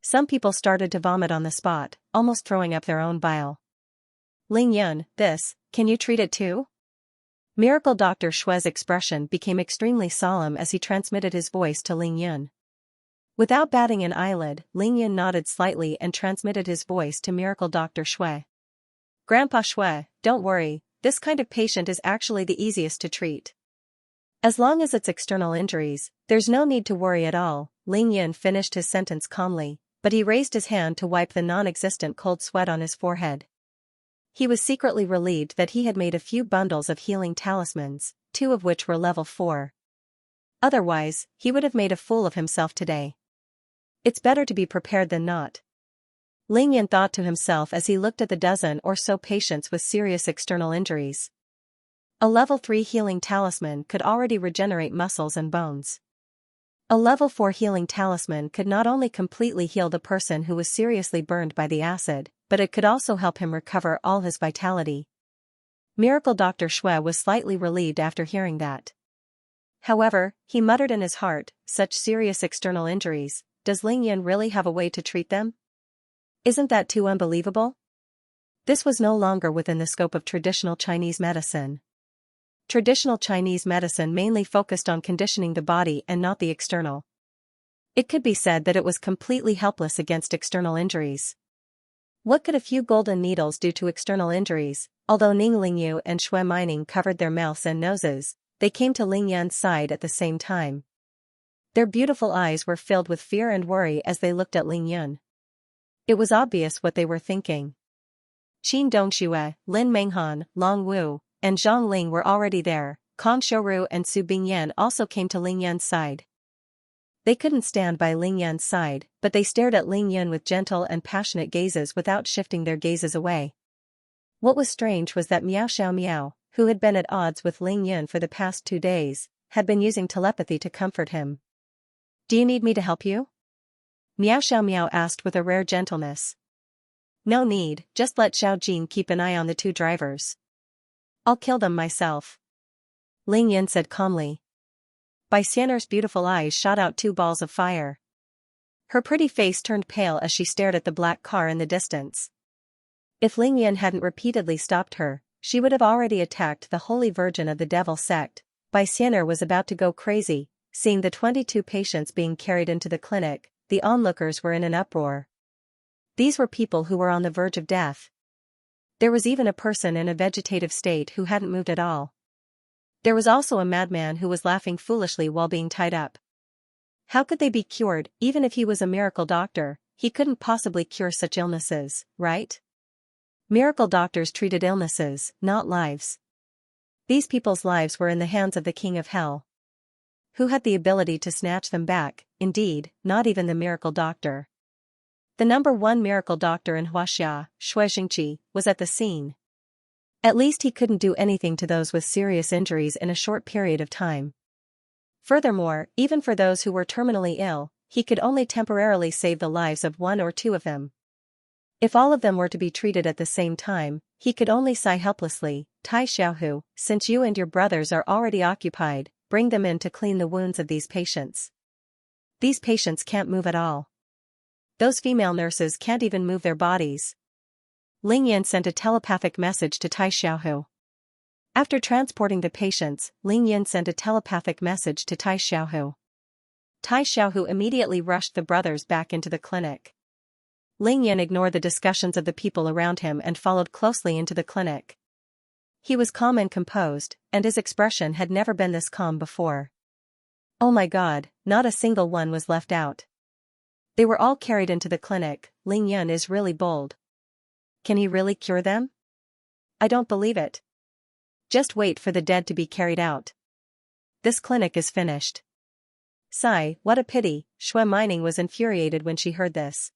Some people started to vomit on the spot, almost throwing up their own bile. Ling Yan, can you treat it too? Miracle Dr. Shue's expression became extremely solemn as he transmitted his voice to Ling Yan. Without batting an eyelid, Ling Yan nodded slightly and transmitted his voice to Miracle Dr. Shue. Grandpa Shue, don't worry, this kind of patient is actually the easiest to treat. As long as it's external injuries, there's no need to worry at all. Ling Yan finished his sentence calmly, but he raised his hand to wipe the non-existent cold sweat on his forehead. He was secretly relieved that he had made a few bundles of healing talismans, 2 of which were level 4. Otherwise, he would have made a fool of himself today. It's better to be prepared than not. Ling Yan thought to himself as he looked at the dozen or so patients with serious external injuries. A level 3 healing talisman could already regenerate muscles and bones. A level 4 healing talisman could not only completely heal the person who was seriously burned by the acid, but it could also help him recover all his vitality. Miracle Dr. Shue was slightly relieved after hearing that. However, he muttered in his heart, such serious external injuries, does Ling Yan really have a way to treat them? Isn't that too unbelievable? This was no longer within the scope of traditional Chinese medicine. Traditional Chinese medicine mainly focused on conditioning the body and not the external. It could be said that it was completely helpless against external injuries. What could a few golden needles do to external injuries? Although Ning Lingyu and Xue Mining covered their mouths and noses, they came to Ling Yan's side at the same time. Their beautiful eyes were filled with fear and worry as they looked at Ling Yun. It was obvious what they were thinking. Qin Dongxue, Lin Menghan, Long Wu, and Zhang Ling were already there. Kong Shouru and Su Bingyan also came to Ling Yan's side. They couldn't stand by Ling Yan's side, but they stared at Ling Yun with gentle and passionate gazes without shifting their gazes away. What was strange was that Miao Xiao Miao, who had been at odds with Ling Yun for the past 2 days, had been using telepathy to comfort him. Do you need me to help you? Miao Xiao Miao asked with a rare gentleness. No need, just let Xiao Jin keep an eye on the 2 drivers. I'll kill them myself. Ling Yun said calmly. Bai Xian'er's beautiful eyes shot out 2 balls of fire. Her pretty face turned pale as she stared at the black car in the distance. If Ling Yun hadn't repeatedly stopped her, she would have already attacked the Holy Virgin of the Devil sect. Bai Xian'er was about to go crazy, seeing the 22 patients being carried into the clinic. The onlookers were in an uproar. These were people who were on the verge of death. There was even a person in a vegetative state who hadn't moved at all. There was also a madman who was laughing foolishly while being tied up. How could they be cured? Even if he was a miracle doctor, he couldn't possibly cure such illnesses, right? Miracle doctors treated illnesses, not lives. These people's lives were in the hands of the King of Hell. Who had the ability to snatch them back? Indeed, not even the miracle doctor. The number 1 miracle doctor in Huaxia, Xianxia, was at the scene. At least he couldn't do anything to those with serious injuries in a short period of time. Furthermore, even for those who were terminally ill, he could only temporarily save the lives of 1 or 2 of them. If all of them were to be treated at the same time, he could only sigh helplessly. Tai Xiaohu, since you and your brothers are already occupied, bring them in to clean the wounds of these patients. These patients can't move at all. Those female nurses can't even move their bodies. Ling Yan sent a telepathic message to Tai Xiaohu. After transporting the patients, Ling Yan sent a telepathic message to Tai Xiaohu. Tai Xiaohu immediately rushed the brothers back into the clinic. Ling Yan ignored the discussions of the people around him and followed closely into the clinic. He was calm and composed, and his expression had never been this calm before. Oh my God, not a single one was left out. They were all carried into the clinic. Ling Yan is really bold. Can he really cure them? I don't believe it. Just wait for the dead to be carried out. This clinic is finished. Sigh, what a pity. Xue Mining was infuriated when she heard this.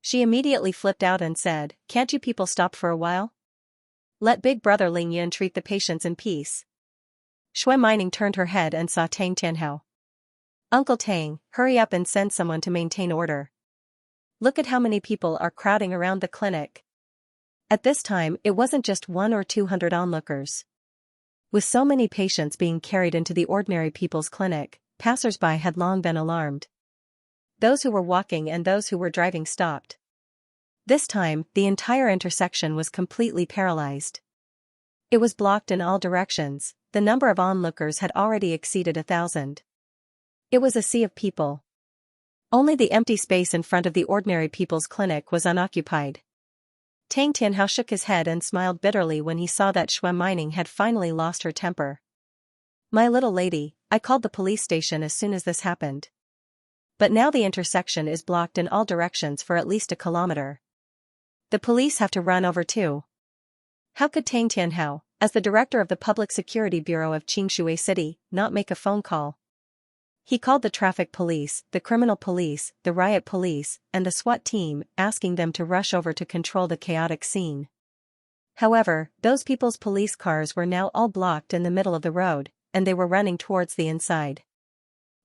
She immediately flipped out and said, can't you people stop for a while? Let big brother Ling Yun treat the patients in peace. Xue Mining turned her head and saw Tang Tianhao. Uncle Tang, hurry up and send someone to maintain order. Look at how many people are crowding around the clinic. At this time, it wasn't just 100 or 200 onlookers. With so many patients being carried into the ordinary people's clinic, passers-by had long been alarmed. Those who were walking and those who were driving stopped. This time, the entire intersection was completely paralyzed. It was blocked in all directions. The number of onlookers had already exceeded 1,000. It was a sea of people. Only the empty space in front of the ordinary people's clinic was unoccupied. Tang Tianhao shook his head and smiled bitterly when he saw that Xue Mining had finally lost her temper. My little lady, I called the police station as soon as this happened. But now the intersection is blocked in all directions for at least 1 kilometer. The police have to run over too. How could Tang Tianhao, as the director of the Public Security Bureau of Qingshui City, not make a phone call? He called the traffic police, the criminal police, the riot police, and the SWAT team, asking them to rush over to control the chaotic scene. However, those people's police cars were now all blocked in the middle of the road, and they were running towards the inside.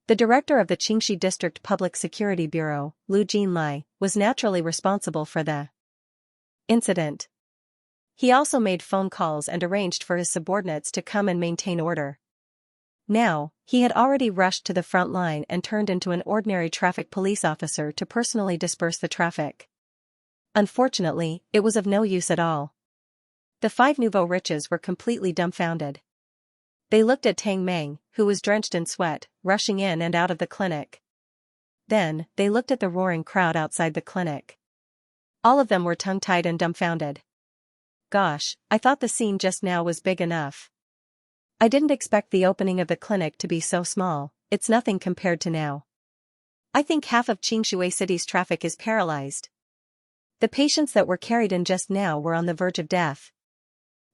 The director of the Qingxi District Public Security Bureau, Lu Jinlai, was naturally responsible for the incident. He also made phone calls and arranged for his subordinates to come and maintain order. Now, he had already rushed to the front line and turned into an ordinary traffic police officer to personally disperse the traffic. Unfortunately, it was of no use at all. The 5 nouveau riches were completely dumbfounded. They looked at Tang Meng, who was drenched in sweat, rushing in and out of the clinic. Then, they looked at the roaring crowd outside the clinic. All of them were tongue-tied and dumbfounded. Gosh, I thought the scene just now was big enough. I didn't expect the opening of the clinic to be so small. It's nothing compared to now. I think half of Xianxia city's traffic is paralyzed. The patients that were carried in just now were on the verge of death.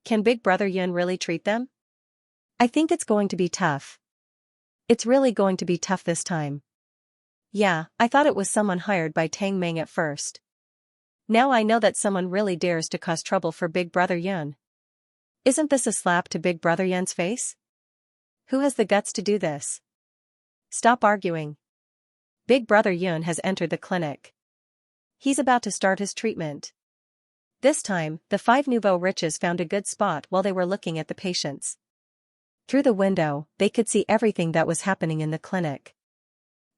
Can Big Brother Yun really treat them? I think it's going to be tough. It's really going to be tough this time. Yeah, I thought it was someone hired by Tang Meng at first. Now I know that someone really dares to cause trouble for Big Brother Yun. Isn't this a slap to Big Brother Yun's face? Who has the guts to do this? Stop arguing. Big Brother Yun has entered the clinic. He's about to start his treatment. This time, the 5 nouveau riches found a good spot while they were looking at the patients. Through the window, they could see everything that was happening in the clinic.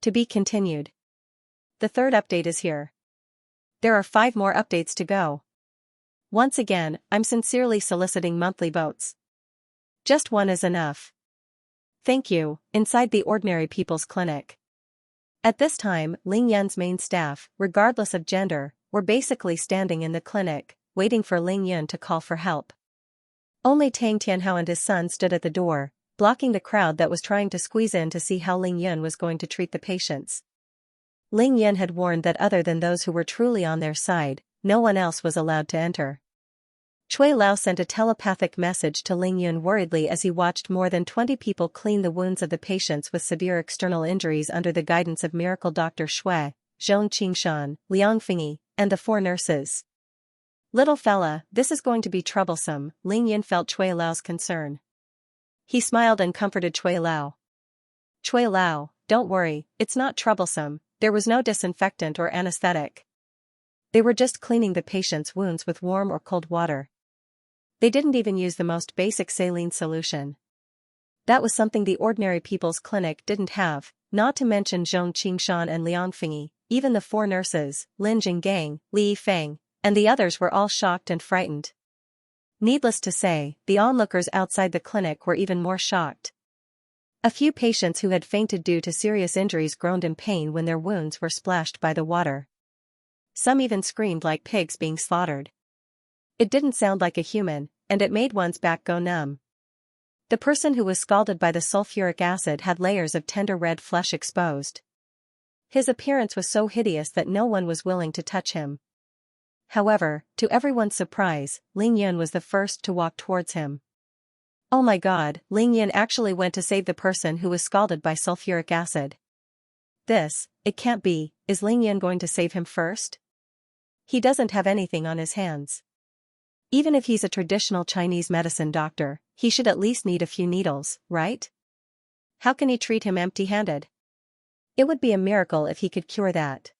To be continued. The 3rd update is here. There are 5 more updates to go. Once again, I'm sincerely soliciting monthly votes. Just one is enough. Thank you. Inside the ordinary people's clinic. At this time, Ling Yun's main staff, regardless of gender, were basically standing in the clinic, waiting for Ling Yun to call for help. Only Tang Tianhao and his son stood at the door, blocking the crowd that was trying to squeeze in to see how Ling Yun was going to treat the patients. Ling Yun had warned that other than those who were truly on their side, no one else was allowed to enter. Cui Lao sent a telepathic message to Ling Yun worriedly as he watched more than 20 people clean the wounds of the patients with severe external injuries under the guidance of miracle Dr. Shui, Zhong Qingshan, Liang Fingyi, and the 4 nurses. Little fella, this is going to be troublesome, Ling Yun felt Cui Lao's concern. He smiled and comforted Cui Lao. Cui Lao, don't worry, it's not troublesome, there was no disinfectant or anesthetic. They were just cleaning the patient's wounds with warm or cold water. They didn't even use the most basic saline solution. That was something the ordinary people's clinic didn't have, not to mention Zhong Qingshan and Liang Fingyi, even the 4 nurses, Lin Jinggang, Li Feng, and the others were all shocked and frightened. Needless to say, the onlookers outside the clinic were even more shocked. A few patients who had fainted due to serious injuries groaned in pain when their wounds were splashed by the water. Some even screamed like pigs being slaughtered. It didn't sound like a human, and it made one's back go numb. The person who was scalded by the sulfuric acid had layers of tender red flesh exposed. His appearance was so hideous that no one was willing to touch him. However, to everyone's surprise, Ling Yun was the first to walk towards him. Oh my god, Ling Yun actually went to save the person who was scalded by sulfuric acid. It can't be, is Ling Yun going to save him first? He doesn't have anything on his hands. Even if he's a traditional Chinese medicine doctor, he should at least need a few needles, right? How can he treat him empty-handed? It would be a miracle if he could cure that.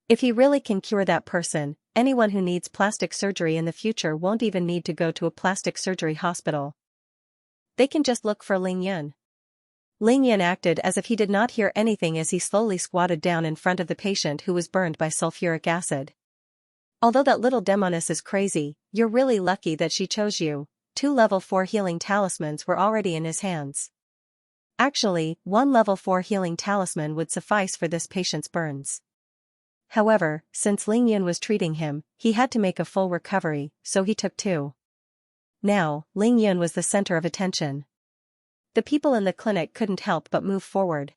If he really can cure that person, anyone who needs plastic surgery in the future won't even need to go to a plastic surgery hospital. They can just look for Ling Yun. Ling Yun acted as if he did not hear anything as he slowly squatted down in front of the patient who was burned by sulfuric acid. Although that little demoness is crazy, you're really lucky that she chose you. 2 level 4 healing talismans were already in his hands. Actually, 1 level 4 healing talisman would suffice for this patient's burns. However, since Ling Yun was treating him, he had to make a full recovery, so he took 2. Now, Ling Yun was the center of attention. The people in the clinic couldn't help but move forward.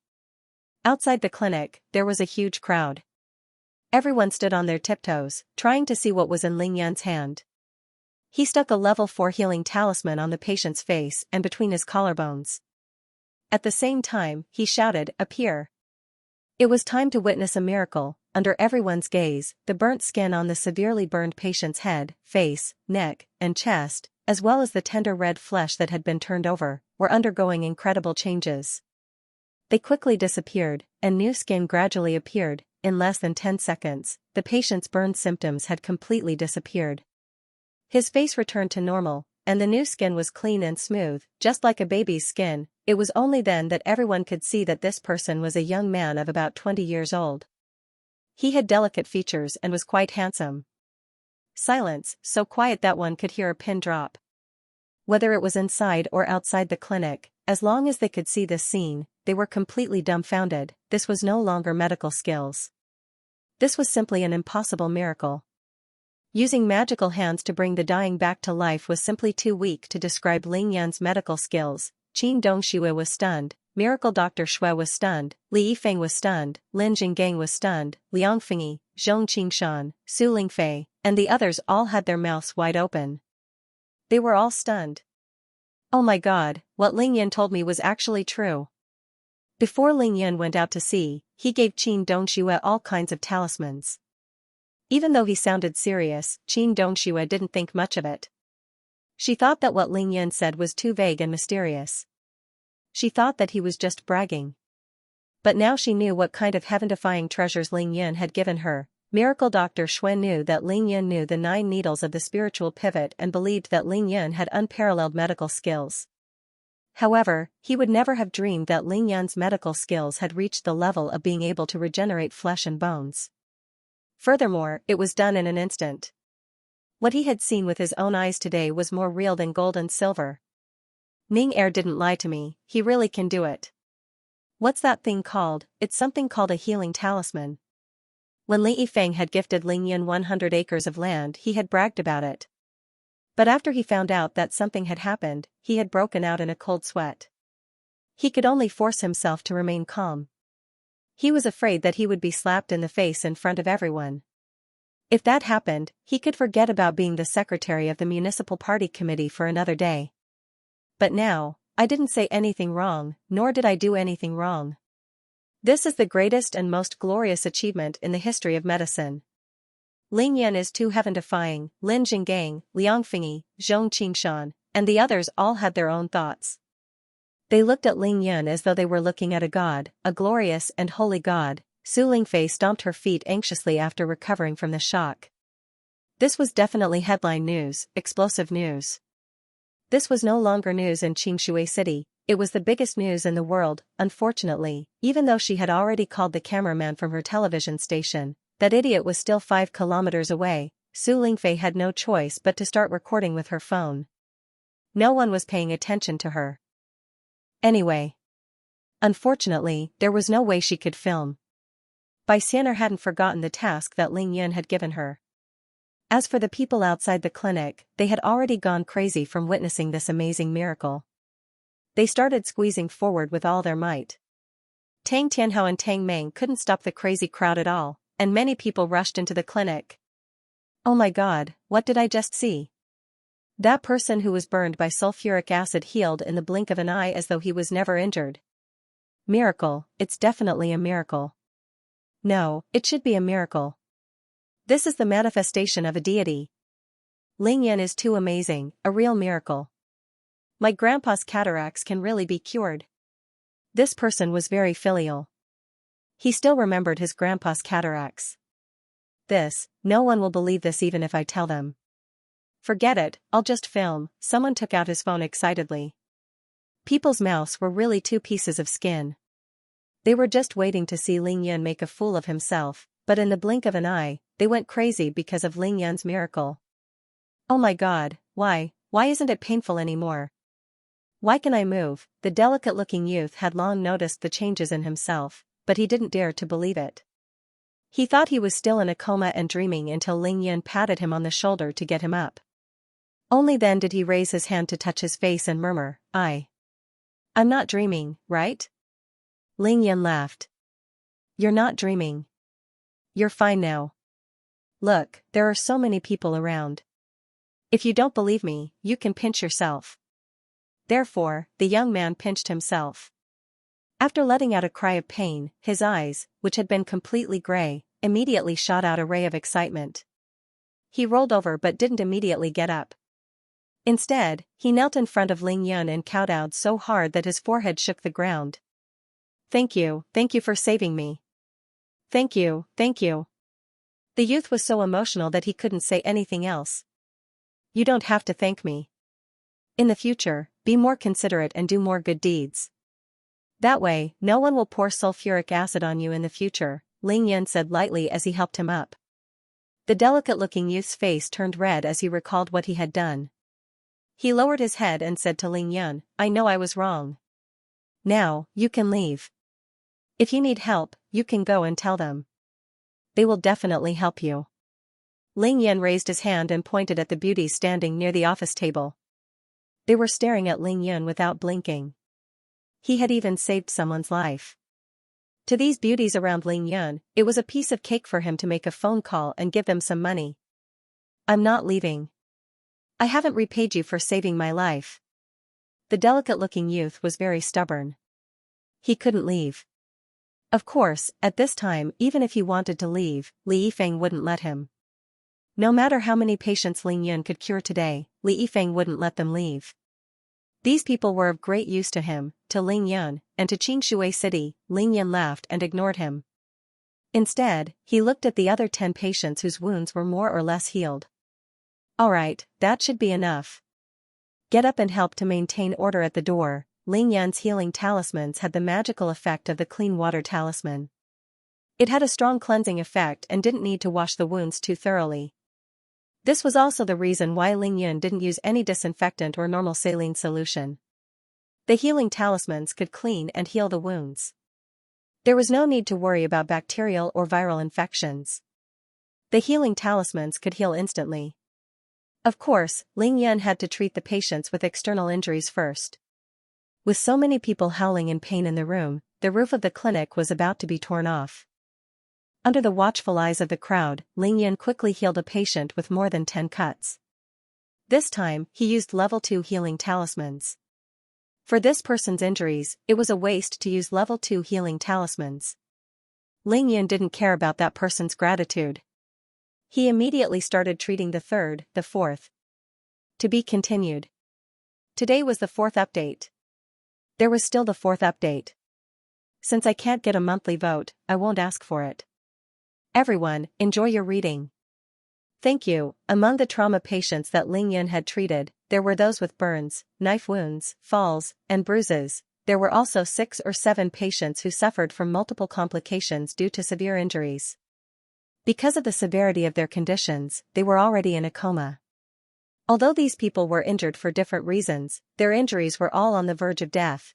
Outside the clinic, there was a huge crowd. Everyone stood on their tiptoes, trying to see what was in Ling Yun's hand. He stuck a level 4 healing talisman on the patient's face and between his collarbones. At the same time, he shouted, "Appear!" It was time to witness a miracle. Under everyone's gaze, the burnt skin on the severely burned patient's head, face, neck, and chest, as well as the tender red flesh that had been turned over, were undergoing incredible changes. They quickly disappeared, and new skin gradually appeared. In less than 10 seconds, the patient's burned symptoms had completely disappeared. His face returned to normal, and the new skin was clean and smooth, just like a baby's skin. It was only then that everyone could see that this person was a young man of about 20 years old. He had delicate features and was quite handsome. Silence, so quiet that one could hear a pin drop. Whether it was inside or outside the clinic, as long as they could see this scene, they were completely dumbfounded. This was no longer medical skills. This was simply an impossible miracle. Using magical hands to bring the dying back to life was simply too weak to describe Ling Yan's medical skills. Qin Dongxue was stunned, Miracle Dr. Shui was stunned, Li Yifeng was stunned, Lin Jinggang was stunned, Liang Fengyi, Zhong Qingshan, Su Lingfei, and the others all had their mouths wide open. They were all stunned. Oh my god, what Ling Yan told me was actually true. Before Ling Yan went out to sea, he gave Qin Dongxue all kinds of talismans. Even though he sounded serious, Qin Dongxue didn't think much of it. She thought that what Ling Yan said was too vague and mysterious. She thought that he was just bragging. But now she knew what kind of heaven-defying treasures Ling Yan had given her. Miracle Dr. Shui knew that Ling Yan knew the 9 needles of the spiritual pivot and believed that Ling Yan had unparalleled medical skills. However, he would never have dreamed that Ling Yan's medical skills had reached the level of being able to regenerate flesh and bones. Furthermore, it was done in an instant. What he had seen with his own eyes today was more real than gold and silver. Ning Er didn't lie to me, he really can do it. What's that thing called? It's something called a healing talisman. When Li Yifeng had gifted Ling Yan 100 acres of land, he had bragged about it. But after he found out that something had happened, he had broken out in a cold sweat. He could only force himself to remain calm. He was afraid that he would be slapped in the face in front of everyone. If that happened, he could forget about being the secretary of the municipal party committee for another day. But now, I didn't say anything wrong, nor did I do anything wrong. This is the greatest and most glorious achievement in the history of medicine. Ling Yan is too heaven-defying. Lin Jinggang, Liang Fengyi, Zhong Qingshan, and the others all had their own thoughts. They looked at Ling Yan as though they were looking at a god, a glorious and holy god. Su Lingfei stomped her feet anxiously after recovering from the shock. This was definitely headline news, explosive news. This was no longer news in Qingshui City, it was the biggest news in the world. Unfortunately, even though she had already called the cameraman from her television station, that idiot was still 5 kilometers away. Su Lingfei had no choice but to start recording with her phone. No one was paying attention to her. Anyway. Unfortunately, there was no way she could film. Xianxia hadn't forgotten the task that Ling Yan had given her. As for the people outside the clinic, they had already gone crazy from witnessing this amazing miracle. They started squeezing forward with all their might. Tang Tianhao and Tang Meng couldn't stop the crazy crowd at all, and many people rushed into the clinic. Oh my god, what did I just see? That person who was burned by sulfuric acid healed in the blink of an eye as though he was never injured. Miracle, it's definitely a miracle. No, it should be a miracle. This is the manifestation of a deity. Ling Yan is too amazing, a real miracle. My grandpa's cataracts can really be cured. This person was very filial. He still remembered his grandpa's cataracts. No one will believe this even if I tell them. Forget it, I'll just film. Someone took out his phone excitedly. People's mouths were really 2 pieces of skin. They were just waiting to see Ling Yan make a fool of himself, but in the blink of an eye, they went crazy because of Ling Yan's miracle. Oh my god, why isn't it painful anymore? Why can I move? The delicate-looking youth had long noticed the changes in himself, but he didn't dare to believe it. He thought he was still in a coma and dreaming until Ling Yan patted him on the shoulder to get him up. Only then did he raise his hand to touch his face and murmur, I'm not dreaming, right? Ling Yan laughed. You're not dreaming. You're fine now. Look, there are so many people around. If you don't believe me, you can pinch yourself. Therefore, the young man pinched himself. After letting out a cry of pain, his eyes, which had been completely gray, immediately shot out a ray of excitement. He rolled over but didn't immediately get up. Instead, he knelt in front of Ling Yan and kowtowed so hard that his forehead shook the ground. Thank you for saving me. Thank you. The youth was so emotional that he couldn't say anything else. You don't have to thank me. In the future, be more considerate and do more good deeds. That way, no one will pour sulfuric acid on you in the future, Ling Yan said lightly as he helped him up. The delicate-looking youth's face turned red as he recalled what he had done. He lowered his head and said to Ling Yan, I know I was wrong. Now, you can leave. If you need help, you can go and tell them. They will definitely help you. Ling Yan raised his hand and pointed at the beauties standing near the office table. They were staring at Ling Yan without blinking. He had even saved someone's life. To these beauties around Ling Yan, it was a piece of cake for him to make a phone call and give them some money. I'm not leaving. I haven't repaid you for saving my life. The delicate-looking youth was very stubborn. He couldn't leave. Of course, at this time, even if he wanted to leave, Li Yifeng wouldn't let him. No matter how many patients Ling Yan could cure today, Li Yifeng wouldn't let them leave. These people were of great use to him, to Ling Yan, and to Xianxia City. Ling Yan laughed and ignored him. Instead, he looked at the other 10 patients whose wounds were more or less healed. Alright, that should be enough. Get up and help to maintain order at the door. Ling Yan's healing talismans had the magical effect of the clean water talisman. It had a strong cleansing effect and didn't need to wash the wounds too thoroughly. This was also the reason why Ling Yan didn't use any disinfectant or normal saline solution. The healing talismans could clean and heal the wounds. There was no need to worry about bacterial or viral infections. The healing talismans could heal instantly. Of course, Ling Yan had to treat the patients with external injuries first. With so many people howling in pain in the room, the roof of the clinic was about to be torn off. Under the watchful eyes of the crowd, Ling Yan quickly healed a patient with more than 10 cuts. This time, he used level 2 healing talismans. For this person's injuries, it was a waste to use level 2 healing talismans. Ling Yan didn't care about that person's gratitude. He immediately started treating the third, the fourth. To be continued. Today was the 4th update. There was still the 4th update. Since I can't get a monthly vote, I won't ask for it. Everyone, enjoy your reading. Thank you. Among the trauma patients that Ling Yan had treated, there were those with burns, knife wounds, falls, and bruises. There were also 6 or 7 patients who suffered from multiple complications due to severe injuries. Because of the severity of their conditions, they were already in a coma. Although these people were injured for different reasons, their injuries were all on the verge of death.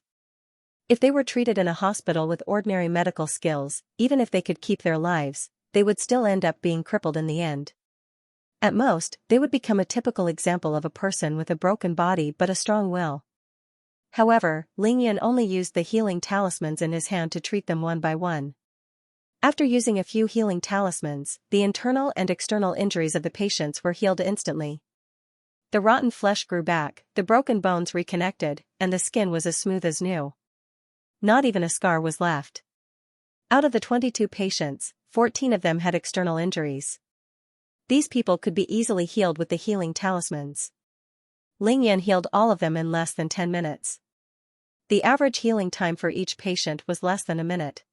If they were treated in a hospital with ordinary medical skills, even if they could keep their lives, they would still end up being crippled in the end. At most, they would become a typical example of a person with a broken body but a strong will. However, Ling Yan only used the healing talismans in his hand to treat them one by one. After using a few healing talismans, the internal and external injuries of the patients were healed instantly. The rotten flesh grew back, the broken bones reconnected, and the skin was as smooth as new. Not even a scar was left. Out of the 22 patients, 14 of them had external injuries. These people could be easily healed with the healing talismans. Ling Yan healed all of them in less than 10 minutes. The average healing time for each patient was less than a minute.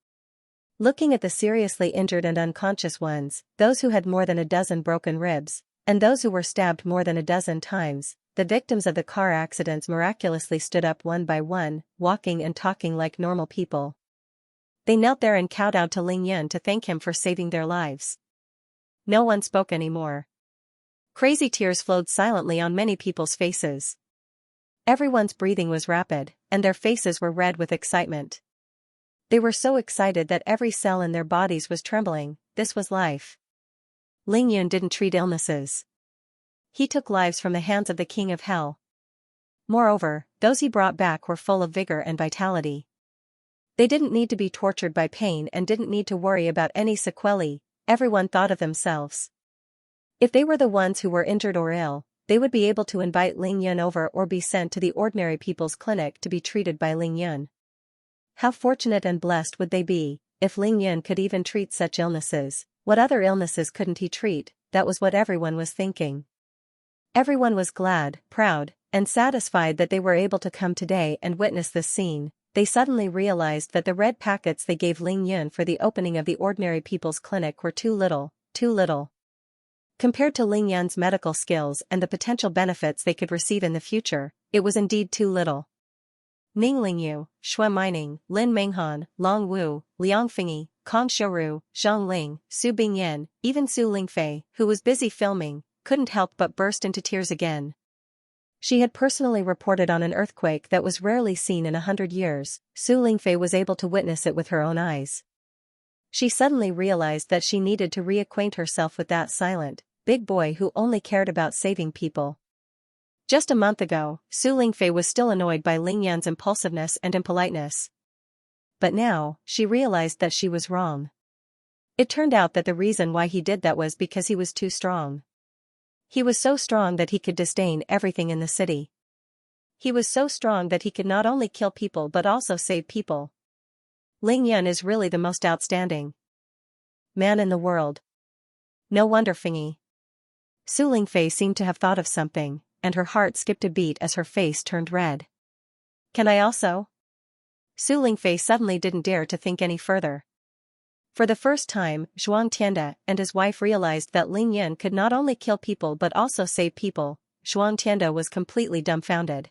Looking at the seriously injured and unconscious ones, those who had more than a dozen broken ribs, and those who were stabbed more than a dozen times, the victims of the car accidents miraculously stood up one by one, walking and talking like normal people. They knelt there and kowtowed to Ling Yan to thank him for saving their lives. No one spoke anymore. Crazy tears flowed silently on many people's faces. Everyone's breathing was rapid, and their faces were red with excitement. They were so excited that every cell in their bodies was trembling. This was life. Ling Yan didn't treat illnesses. He took lives from the hands of the king of hell. Moreover, those he brought back were full of vigor and vitality. They didn't need to be tortured by pain and didn't need to worry about any sequelae. Everyone thought of themselves. If they were the ones who were injured or ill, they would be able to invite Ling Yan over or be sent to the ordinary people's clinic to be treated by Ling Yan. How fortunate and blessed would they be, if Ling Yan could even treat such illnesses. What other illnesses couldn't he treat? That was what everyone was thinking. Everyone was glad, proud, and satisfied that they were able to come today and witness this scene. They suddenly realized that the red packets they gave Ling Yan for the opening of the ordinary people's clinic were too little. Compared to Ling Yan's medical skills and the potential benefits they could receive in the future, it was indeed too little. Ning Lingyu, Shui Mining, Lin Menghan, Long Wu, Liang Fingyi, Kong Xiaoru, Zhang Ling, Su Bingyan, even Su Lingfei, who was busy filming, couldn't help but burst into tears again. She had personally reported on an earthquake that was rarely seen in 100 years. Su Lingfei was able to witness it with her own eyes. She suddenly realized that she needed to reacquaint herself with that silent, big boy who only cared about saving people. Just a month ago, Su Lingfei was still annoyed by Ling Yan's impulsiveness and impoliteness. But now, she realized that she was wrong. It turned out that the reason why he did that was because he was too strong. He was so strong that he could disdain everything in the city. He was so strong that he could not only kill people but also save people. Ling Yan is really the most outstanding man in the world. No wonder Fingyi. Su Lingfei seemed to have thought of something, and her heart skipped a beat as her face turned red. Can I also? Su Lingfei suddenly didn't dare to think any further. For the first time, Zhuang Tianda and his wife realized that Ling Yan could not only kill people but also save people. Zhuang Tianda was completely dumbfounded.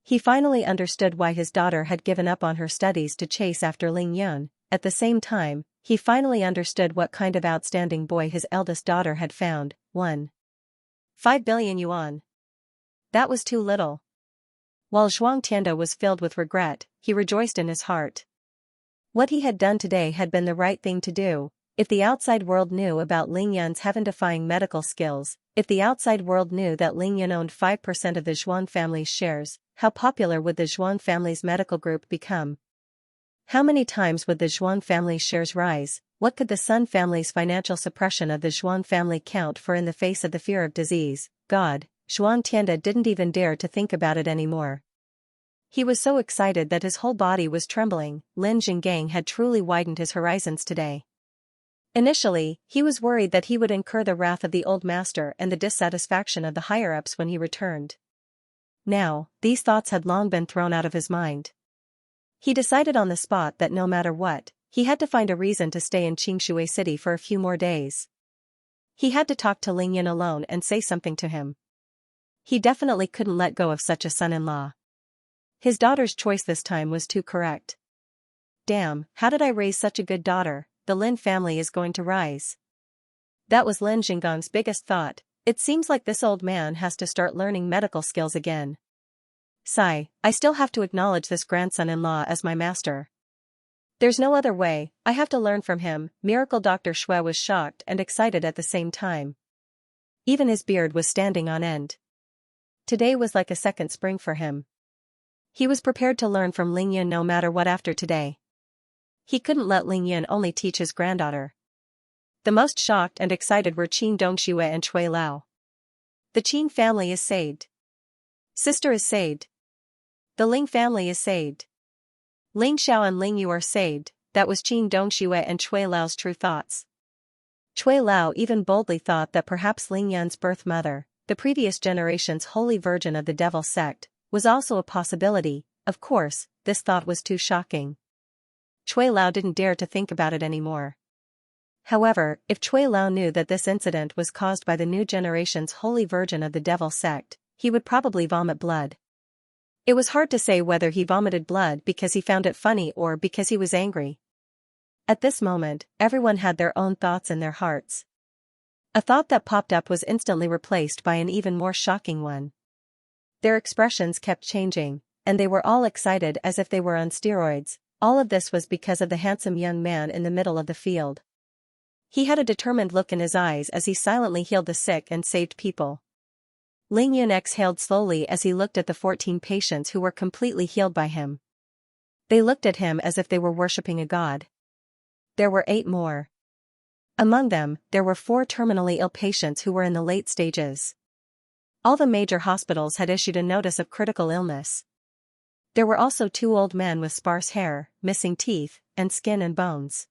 He finally understood why his daughter had given up on her studies to chase after Ling Yan. At the same time, he finally understood what kind of outstanding boy his eldest daughter had found. 5 billion yuan. That was too little. While Zhuang Tianda was filled with regret, he rejoiced in his heart. What he had done today had been the right thing to do. If the outside world knew about Ling Yan's heaven-defying medical skills, if the outside world knew that Ling Yan owned 5% of the Zhuang family's shares, how popular would the Zhuang family's medical group become? How many times would the Zhuang family's shares rise? What could the Sun family's financial suppression of the Zhuang family count for in the face of the fear of disease? God, Zhuang Tianda didn't even dare to think about it anymore. He was so excited that his whole body was trembling. Lin Jinggang had truly widened his horizons today. Initially, he was worried that he would incur the wrath of the old master and the dissatisfaction of the higher-ups when he returned. Now, these thoughts had long been thrown out of his mind. He decided on the spot that no matter what, he had to find a reason to stay in Xianxia City for a few more days. He had to talk to Ling Yan alone and say something to him. He definitely couldn't let go of such a son-in-law. His daughter's choice this time was too correct. Damn, how did I raise such a good daughter? The Lin family is going to rise. That was Lin Jinggong's biggest thought. It seems like this old man has to start learning medical skills again. Sigh, I still have to acknowledge this grandson-in-law as my master. There's no other way, I have to learn from him. Miracle Dr. Shui was shocked and excited at the same time. Even his beard was standing on end. Today was like a second spring for him. He was prepared to learn from Ling Yan no matter what after today. He couldn't let Ling Yan only teach his granddaughter. The most shocked and excited were Qin Dongxue and Cui Lao. The Qin family is saved. Sister is saved. The Ling family is saved. Ling Xiao and Ling Yu are saved. That was Qin Dongxue and Cui Lao's true thoughts. Cui Lao even boldly thought that perhaps Ling Yan's birth mother, the previous generation's holy virgin of the devil sect, was also a possibility. Of course, this thought was too shocking. Cui Lao didn't dare to think about it anymore. However, if Cui Lao knew that this incident was caused by the new generation's holy virgin of the devil sect, he would probably vomit blood. It was hard to say whether he vomited blood because he found it funny or because he was angry. At this moment, everyone had their own thoughts in their hearts. A thought that popped up was instantly replaced by an even more shocking one. Their expressions kept changing, and they were all excited as if they were on steroids. All of this was because of the handsome young man in the middle of the field. He had a determined look in his eyes as he silently healed the sick and saved people. Ling Yan exhaled slowly as he looked at the 14 patients who were completely healed by him. They looked at him as if they were worshipping a god. There were 8 more. Among them, there were 4 terminally ill patients who were in the late stages. All the major hospitals had issued a notice of critical illness. There were also 2 old men with sparse hair, missing teeth, and skin and bones.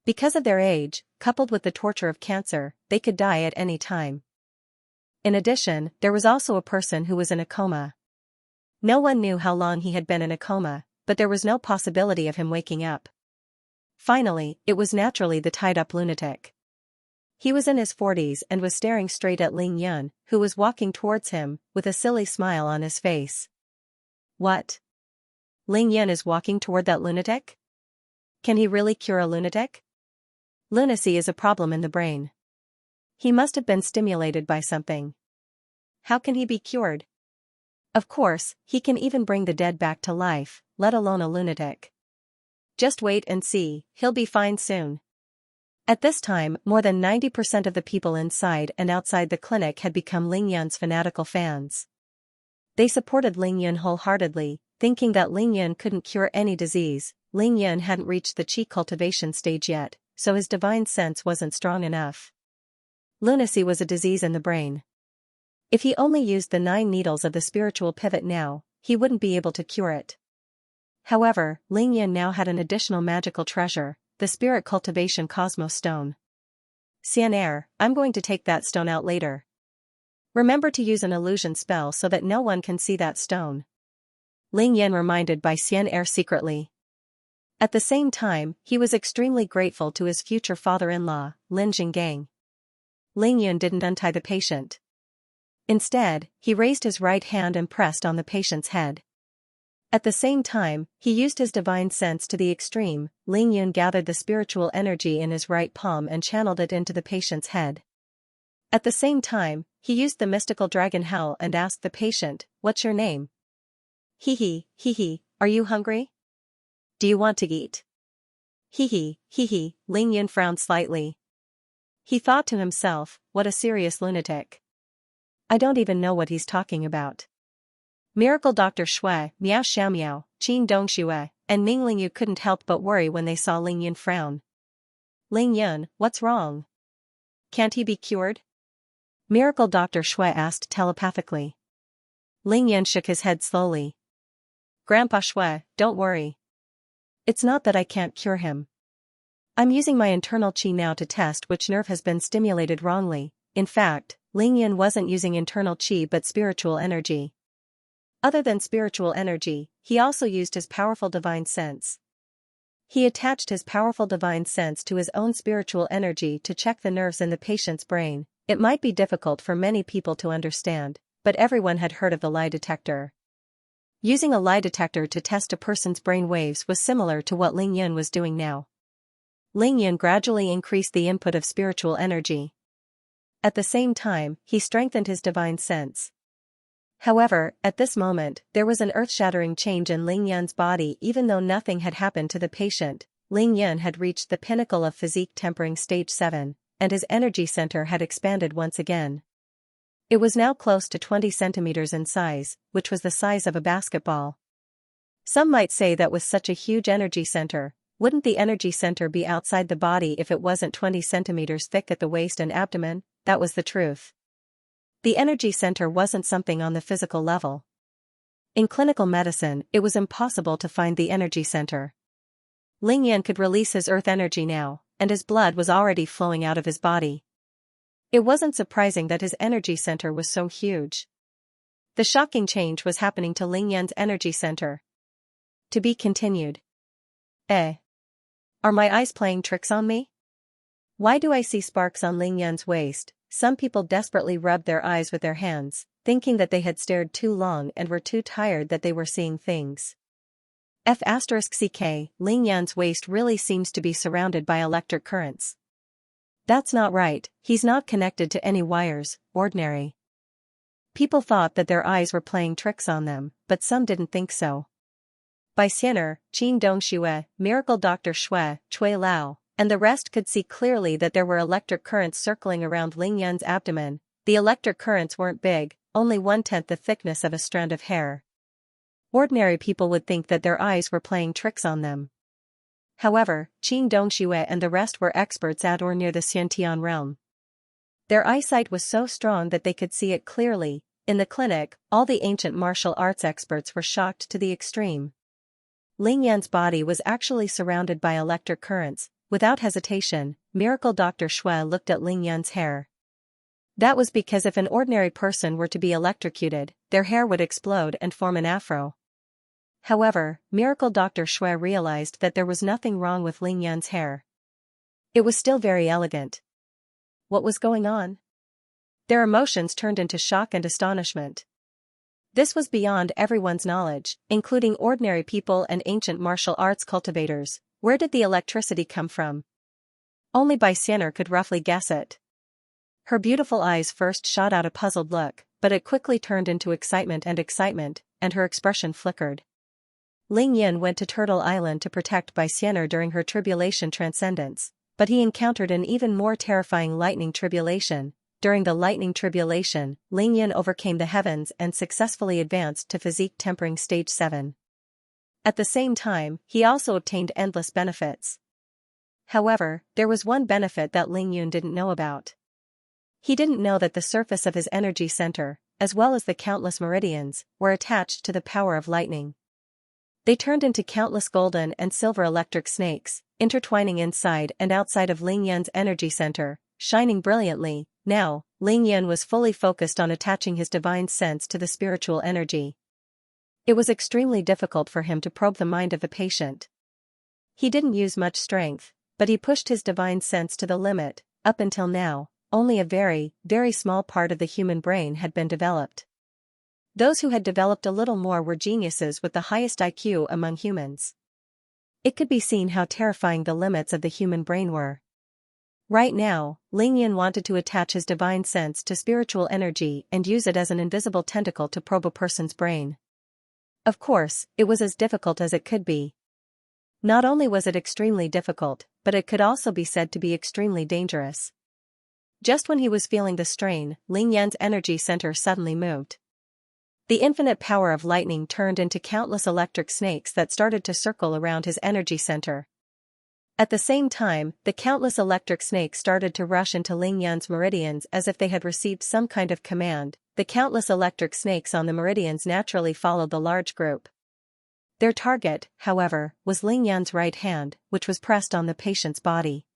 Because of their age, coupled with the torture of cancer, they could die at any time. In addition, there was also a person who was in a coma. No one knew how long he had been in a coma, but there was no possibility of him waking up. Finally, it was naturally the tied-up lunatic. He was in his 40s and was staring straight at Ling Yun, who was walking towards him, with a silly smile on his face. What? Ling Yun is walking toward that lunatic? Can he really cure a lunatic? Lunacy is a problem in the brain. He must have been stimulated by something. How can he be cured? Of course, he can even bring the dead back to life, let alone a lunatic. Just wait and see, he'll be fine soon. At this time, more than 90% of the people inside and outside the clinic had become Ling Yun's fanatical fans. They supported Ling Yun wholeheartedly, thinking that Ling Yun couldn't cure any disease. Ling Yun hadn't reached the qi cultivation stage yet, so his divine sense wasn't strong enough. Lunacy was a disease in the brain. If he only used the 9 needles of the spiritual pivot now, he wouldn't be able to cure it. However, Ling Yun now had an additional magical treasure, the spirit cultivation cosmos stone. Xianxia, I'm going to take that stone out later. Remember to use an illusion spell so that no one can see that stone. Ling Yun reminded by Xianxia secretly. At the same time, he was extremely grateful to his future father-in-law, Lin Jinggang. Ling Yun didn't untie the patient. Instead, he raised his right hand and pressed on the patient's head. At the same time, he used his divine sense to the extreme. Ling Yun gathered the spiritual energy in his right palm and channeled it into the patient's head. At the same time, he used the mystical dragon howl and asked the patient, "What's your name?" Hee hee, are you hungry? Do you want to eat? Hee hee, Ling Yun frowned slightly. He thought to himself, what a serious lunatic. I don't even know what he's talking about. Miracle Dr. Shui, Miao Xiaomiao, Qin Dongxue, and Ning Lingyu couldn't help but worry when they saw Ling Yun frown. Ling Yun, what's wrong? Can't he be cured? Miracle Dr. Shui asked telepathically. Ling Yun shook his head slowly. Grandpa Shui, don't worry. It's not that I can't cure him. I'm using my internal qi now to test which nerve has been stimulated wrongly. In fact, Ling Yun wasn't using internal qi but spiritual energy. Other than spiritual energy, he also used his powerful divine sense. He attached his powerful divine sense to his own spiritual energy to check the nerves in the patient's brain. It might be difficult for many people to understand, but everyone had heard of the lie detector. Using a lie detector to test a person's brain waves was similar to what Ling Yun was doing now. Ling Yun gradually increased the input of spiritual energy. At the same time, he strengthened his divine sense. However, at this moment, there was an earth-shattering change in Ling Yun's body. Even though nothing had happened to the patient, Ling Yun had reached the pinnacle of physique tempering stage 7, and his energy center had expanded once again. It was now close to 20 centimeters in size, which was the size of a basketball. Some might say that with such a huge energy center, wouldn't the energy center be outside the body if it wasn't 20 centimeters thick at the waist and abdomen? That was the truth. The energy center wasn't something on the physical level. In clinical medicine, it was impossible to find the energy center. Ling Yun could release his earth energy now, and his blood was already flowing out of his body. It wasn't surprising that his energy center was so huge. The shocking change was happening to Ling Yun's energy center. To be continued. Are my eyes playing tricks on me? Why do I see sparks on Ling Yun's waist? Some people desperately rubbed their eyes with their hands, thinking that they had stared too long and were too tired that they were seeing things. *CK, Ling Yun's waist really seems to be surrounded by electric currents. That's not right, he's not connected to any wires, ordinary. People thought that their eyes were playing tricks on them, but some didn't think so. By Xianxia, Qin Dongxue, Miracle Dr. Shui, Chui Lao, and the rest could see clearly that there were electric currents circling around Ling Yun's abdomen. The electric currents weren't big, only 1/10 the thickness of a strand of hair. Ordinary people would think that their eyes were playing tricks on them. However, Qin Dongxue and the rest were experts at or near the Xiantian realm. Their eyesight was so strong that they could see it clearly. In the clinic, all the ancient martial arts experts were shocked to the extreme. Ling Yun's body was actually surrounded by electric currents. Without hesitation, Miracle Dr. Shui looked at Ling Yun's hair. That was because if an ordinary person were to be electrocuted, their hair would explode and form an afro. However, Miracle Dr. Shui realized that there was nothing wrong with Ling Yun's hair. It was still very elegant. What was going on? Their emotions turned into shock and astonishment. This was beyond everyone's knowledge, including ordinary people and ancient martial arts cultivators. Where did the electricity come from? Only Xianxia could roughly guess it. Her beautiful eyes first shot out a puzzled look, but it quickly turned into excitement, and her expression flickered. Ling Yin went to Turtle Island to protect Xianxia during her tribulation transcendence, but he encountered an even more terrifying lightning tribulation. During the lightning tribulation, Ling Yin overcame the heavens and successfully advanced to physique tempering stage 7. At the same time, he also obtained endless benefits. However, there was one benefit that Ling Yin didn't know about. He didn't know that the surface of his energy center, as well as the countless meridians, were attached to the power of lightning. They turned into countless golden and silver electric snakes, intertwining inside and outside of Ling Yin's energy center, shining brilliantly. Now, Ling Yin was fully focused on attaching his divine sense to the spiritual energy. It was extremely difficult for him to probe the mind of the patient. He didn't use much strength, but he pushed his divine sense to the limit. Up until now, only a very, very small part of the human brain had been developed. Those who had developed a little more were geniuses with the highest IQ among humans. It could be seen how terrifying the limits of the human brain were. Right now, Ling Yin wanted to attach his divine sense to spiritual energy and use it as an invisible tentacle to probe a person's brain. Of course, it was as difficult as it could be. Not only was it extremely difficult, but it could also be said to be extremely dangerous. Just when he was feeling the strain, Ling Yin's energy center suddenly moved. The infinite power of lightning turned into countless electric snakes that started to circle around his energy center. At the same time, the countless electric snakes started to rush into Ling Yin's meridians as if they had received some kind of command. The countless electric snakes on the meridians naturally followed the large group. Their target, however, was Ling Yin's right hand, which was pressed on the patient's body.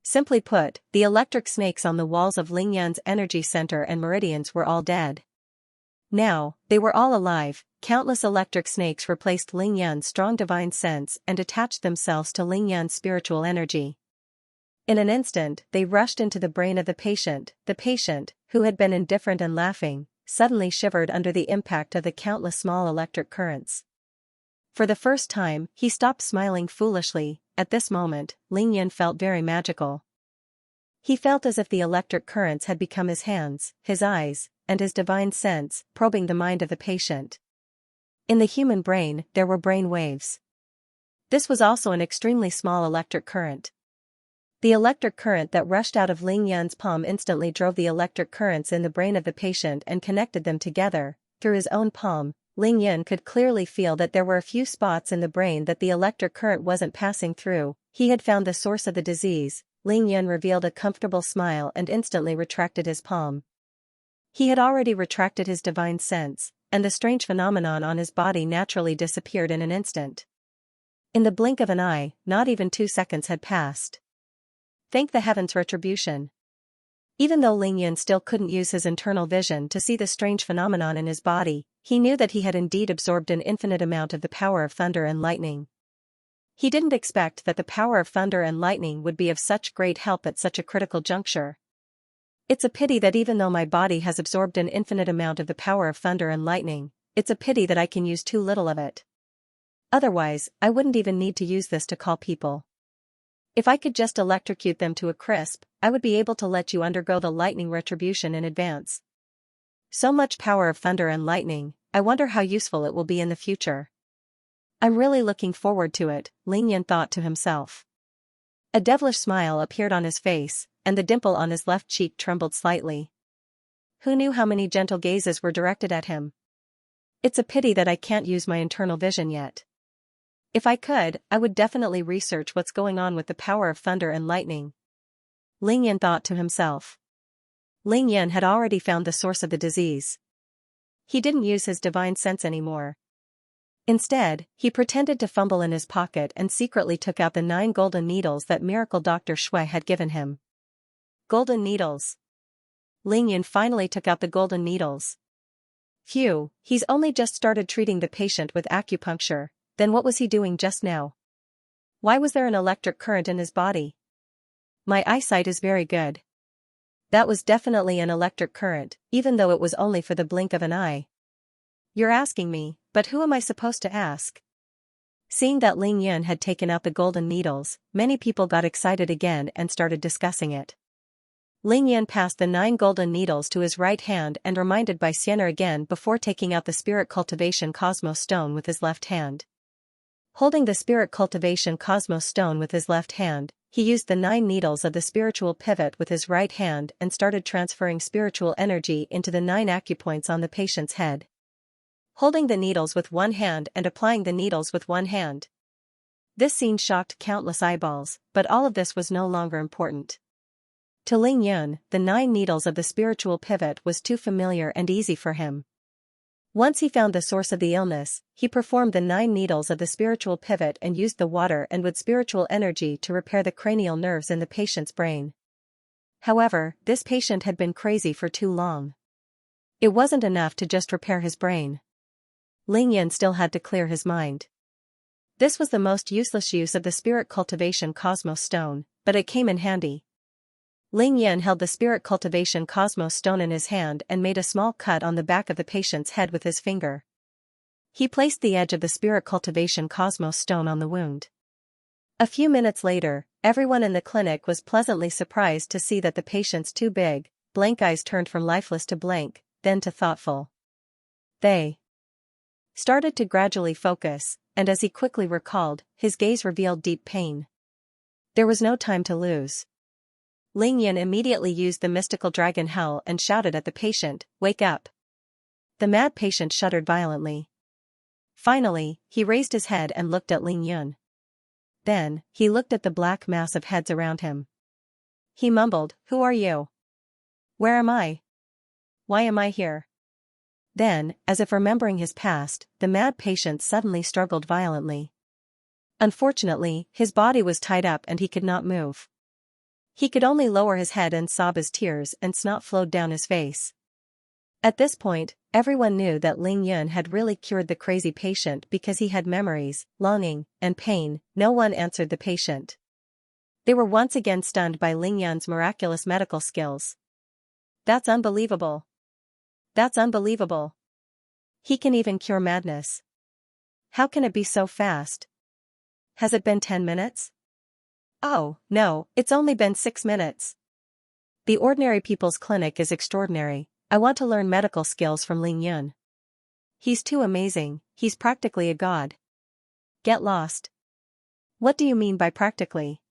Simply put, the electric snakes on the walls of Ling Yin's energy center and meridians were all dead. Now, they were all alive. Countless electric snakes replaced Ling Yin's strong divine sense and attached themselves to Ling Yin's spiritual energy. In an instant, they rushed into the brain of the patient. The patient, who had been indifferent and laughing, suddenly shivered under the impact of the countless small electric currents. For the first time, he stopped smiling foolishly. At this moment, Ling Yin felt very magical. He felt as if the electric currents had become his hands, his eyes, and his divine sense, probing the mind of the patient. In the human brain, there were brain waves. This was also an extremely small electric current. The electric current that rushed out of Ling Yin's palm instantly drove the electric currents in the brain of the patient and connected them together. Through his own palm, Ling Yin could clearly feel that there were a few spots in the brain that the electric current wasn't passing through. He had found the source of the disease. Ling Yin revealed a comfortable smile and instantly retracted his palm. He had already retracted his divine sense, and the strange phenomenon on his body naturally disappeared in an instant. In the blink of an eye, not even 2 seconds had passed. Thank the heavens, retribution. Even though Ling Yin still couldn't use his internal vision to see the strange phenomenon in his body, he knew that he had indeed absorbed an infinite amount of the power of thunder and lightning. He didn't expect that the power of thunder and lightning would be of such great help at such a critical juncture. It's a pity that even though my body has absorbed an infinite amount of the power of thunder and lightning, it's a pity that I can use too little of it. Otherwise, I wouldn't even need to use this to call people. If I could just electrocute them to a crisp, I would be able to let you undergo the lightning retribution in advance. So much power of thunder and lightning, I wonder how useful it will be in the future. I'm really looking forward to it, Ling Yin thought to himself. A devilish smile appeared on his face, and the dimple on his left cheek trembled slightly. Who knew how many gentle gazes were directed at him? It's a pity that I can't use my internal vision yet. If I could, I would definitely research what's going on with the power of thunder and lightning. Ling Yin thought to himself. Ling Yin had already found the source of the disease. He didn't use his divine sense anymore. Instead, he pretended to fumble in his pocket and secretly took out the 9 golden needles that miracle Dr. Shui had given him. Golden needles. Ling Yin finally took out the golden needles. Phew, he's only just started treating the patient with acupuncture, then what was he doing just now? Why was there an electric current in his body? My eyesight is very good. That was definitely an electric current, even though it was only for the blink of an eye. You're asking me, but who am I supposed to ask? Seeing that Ling Yun had taken out the golden needles, many people got excited again and started discussing it. Ling Yun passed the 9 golden needles to his right hand and reminded by Xianxia again before taking out the Spirit Cultivation Cosmos Stone with his left hand. Holding the Spirit Cultivation Cosmos Stone with his left hand, he used the 9 needles of the spiritual pivot with his right hand and started transferring spiritual energy into the 9 acupoints on the patient's head. Holding the needles with one hand and applying the needles with one hand. This scene shocked countless eyeballs, but all of this was no longer important. To Ling Yun, the 9 needles of the spiritual pivot was too familiar and easy for him. Once he found the source of the illness, he performed the 9 needles of the spiritual pivot and used the water and with spiritual energy to repair the cranial nerves in the patient's brain. However, this patient had been crazy for too long. It wasn't enough to just repair his brain. Ling Yun still had to clear his mind. This was the most useless use of the Spirit Cultivation Cosmos Stone, but it came in handy. Ling Yun held the Spirit Cultivation Cosmos Stone in his hand and made a small cut on the back of the patient's head with his finger. He placed the edge of the Spirit Cultivation Cosmos Stone on the wound. A few minutes later, everyone in the clinic was pleasantly surprised to see that the patient's 2 big, blank eyes turned from lifeless to blank, then to thoughtful. They started to gradually focus, and as he quickly recalled, his gaze revealed deep pain. There was no time to lose. Ling Yun immediately used the mystical dragon howl and shouted at the patient, "Wake up!" The mad patient shuddered violently. Finally, he raised his head and looked at Ling Yun. Then, he looked at the black mass of heads around him. He mumbled, "Who are you? Where am I? Why am I here?" Then, as if remembering his past, the mad patient suddenly struggled violently. Unfortunately, his body was tied up and he could not move. He could only lower his head and sob as tears and snot flowed down his face. At this point, everyone knew that Ling Yun had really cured the crazy patient because he had memories, longing, and pain. No one answered the patient. They were once again stunned by Ling Yun's miraculous medical skills. That's unbelievable. That's unbelievable. He can even cure madness. How can it be so fast? Has it been 10 minutes? Oh, no, it's only been 6 minutes. The Ordinary People's Clinic is extraordinary. I want to learn medical skills from Ling Yun. He's too amazing, he's practically a god. Get lost. What do you mean by practically?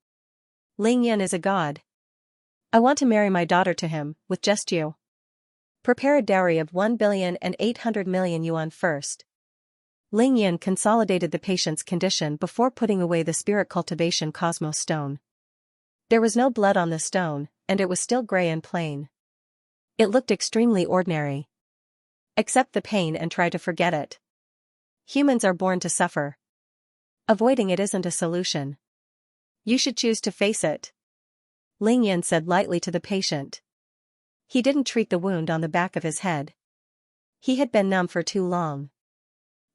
Ling Yun is a god. I want to marry my daughter to him, with just you. Prepare a dowry of 1,800,000,000 yuan first. Ling Yun consolidated the patient's condition before putting away the Spirit Cultivation Cosmos Stone. There was no blood on the stone, and it was still gray and plain. It looked extremely ordinary. Accept the pain and try to forget it. Humans are born to suffer. Avoiding it isn't a solution. You should choose to face it. Ling Yun said lightly to the patient. He didn't treat the wound on the back of his head. He had been numb for too long.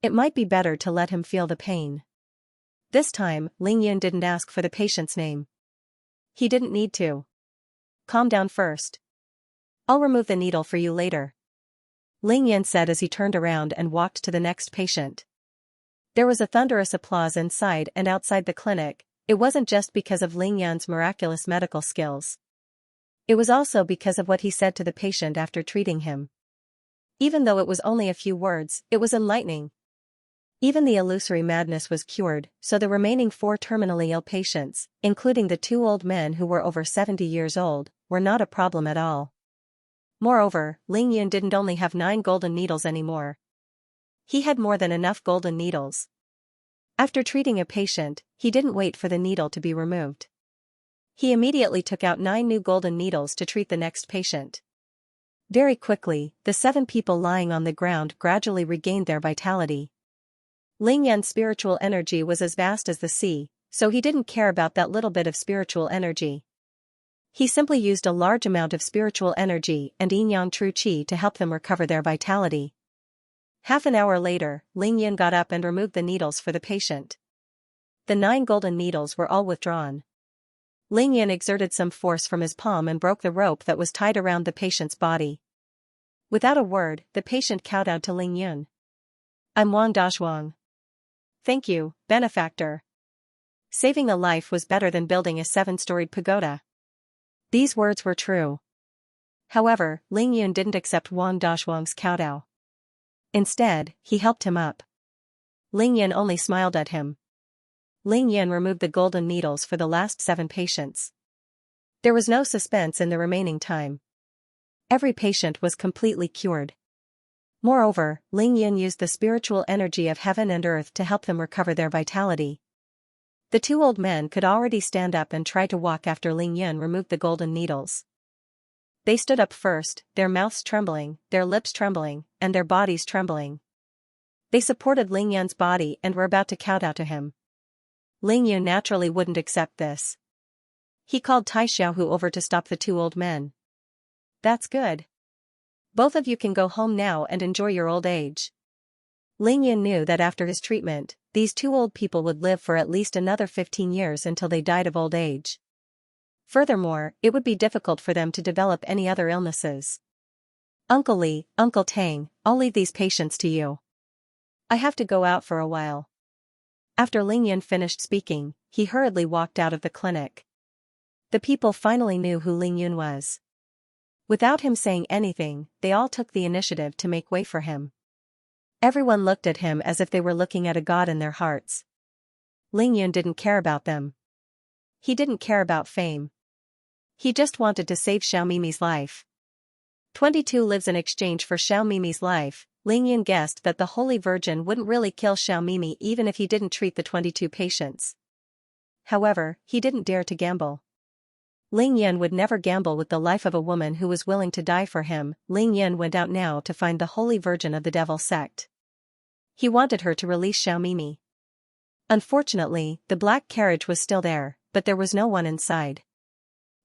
It might be better to let him feel the pain. This time, Ling Yun didn't ask for the patient's name. He didn't need to. Calm down first. I'll remove the needle for you later. Ling Yun said as he turned around and walked to the next patient. There was a thunderous applause inside and outside the clinic. It wasn't just because of Ling Yun's miraculous medical skills. It was also because of what he said to the patient after treating him. Even though it was only a few words, it was enlightening. Even the illusory madness was cured, so the remaining 4 terminally ill patients, including the 2 old men who were over 70 years old, were not a problem at all. Moreover, Ling Yun didn't only have 9 golden needles anymore. He had more than enough golden needles. After treating a patient, he didn't wait for the needle to be removed. He immediately took out 9 new golden needles to treat the next patient. Very quickly, the 7 people lying on the ground gradually regained their vitality. Ling Yun's spiritual energy was as vast as the sea, so he didn't care about that little bit of spiritual energy. He simply used a large amount of spiritual energy and yin-yang true qi to help them recover their vitality. Half an hour later, Ling Yun got up and removed the needles for the patient. The 9 golden needles were all withdrawn. Ling Yan exerted some force from his palm and broke the rope that was tied around the patient's body. Without a word, the patient kowtowed to Ling Yun. I'm Wang Dazhuang. Thank you, benefactor. Saving a life was better than building a 7-storied pagoda. These words were true. However, Ling Yun didn't accept Wang Dazhuang's kowtow. Instead, he helped him up. Ling Yun only smiled at him. Ling Yun removed the golden needles for the last 7 patients. There was no suspense in the remaining time. Every patient was completely cured. Moreover, Ling Yun used the spiritual energy of heaven and earth to help them recover their vitality. The 2 old men could already stand up and try to walk after Ling Yun removed the golden needles. They stood up first, their mouths trembling, their lips trembling, and their bodies trembling. They supported Ling Yun's body and were about to kowtow to him. Ling Yun naturally wouldn't accept this. He called Tai Xiaohu over to stop the 2 old men. That's good. Both of you can go home now and enjoy your old age. Ling Yun knew that after his treatment, these 2 old people would live for at least another 15 years until they died of old age. Furthermore, it would be difficult for them to develop any other illnesses. Uncle Li, Uncle Tang, I'll leave these patients to you. I have to go out for a while. After Ling Yun finished speaking, he hurriedly walked out of the clinic. The people finally knew who Ling Yun was. Without him saying anything, they all took the initiative to make way for him. Everyone looked at him as if they were looking at a god in their hearts. Ling Yun didn't care about them. He didn't care about fame. He just wanted to save Xiao Mimi's life. 22 lives in exchange for Xiao Mimi's life. Ling Yun guessed that the Holy Virgin wouldn't really kill Xiao Mimi even if he didn't treat the 22 patients. However, he didn't dare to gamble. Ling Yun would never gamble with the life of a woman who was willing to die for him. Ling Yun went out now to find the Holy Virgin of the Devil sect. He wanted her to release Xiao Mimi. Unfortunately, the black carriage was still there, but there was no one inside.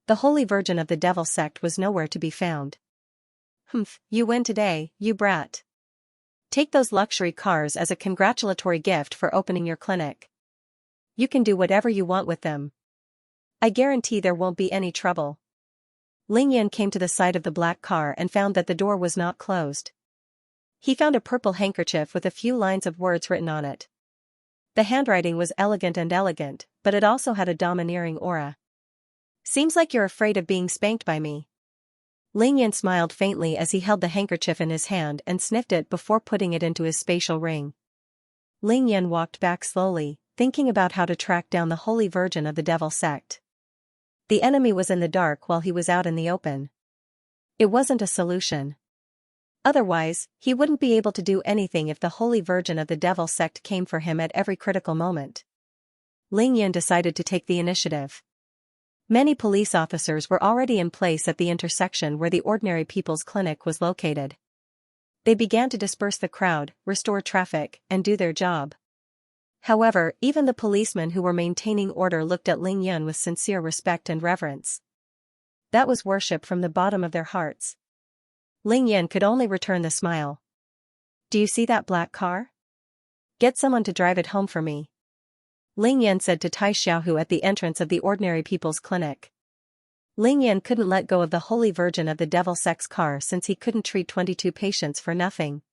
The Holy Virgin of the Devil sect was nowhere to be found. Humph, you win today, you brat. Take those luxury cars as a congratulatory gift for opening your clinic. You can do whatever you want with them. I guarantee there won't be any trouble. Ling Yun came to the side of the black car and found that the door was not closed. He found a purple handkerchief with a few lines of words written on it. The handwriting was elegant, but it also had a domineering aura. Seems like you're afraid of being spanked by me. Ling Yun smiled faintly as he held the handkerchief in his hand and sniffed it before putting it into his spatial ring. Ling Yun walked back slowly, thinking about how to track down the Holy Virgin of the Devil sect. The enemy was in the dark while he was out in the open. It wasn't a solution. Otherwise, he wouldn't be able to do anything if the Holy Virgin of the Devil sect came for him at every critical moment. Ling Yun decided to take the initiative. Many police officers were already in place at the intersection where the Ordinary People's Clinic was located. They began to disperse the crowd, restore traffic, and do their job. However, even the policemen who were maintaining order looked at Ling Yun with sincere respect and reverence. That was worship from the bottom of their hearts. Ling Yun could only return the smile. Do you see that black car? Get someone to drive it home for me. Ling Yun said to Tai Xiaohu at the entrance of the Ordinary People's Clinic. Ling Yun couldn't let go of the Holy Virgin of the Devil sect's car since he couldn't treat 22 patients for nothing.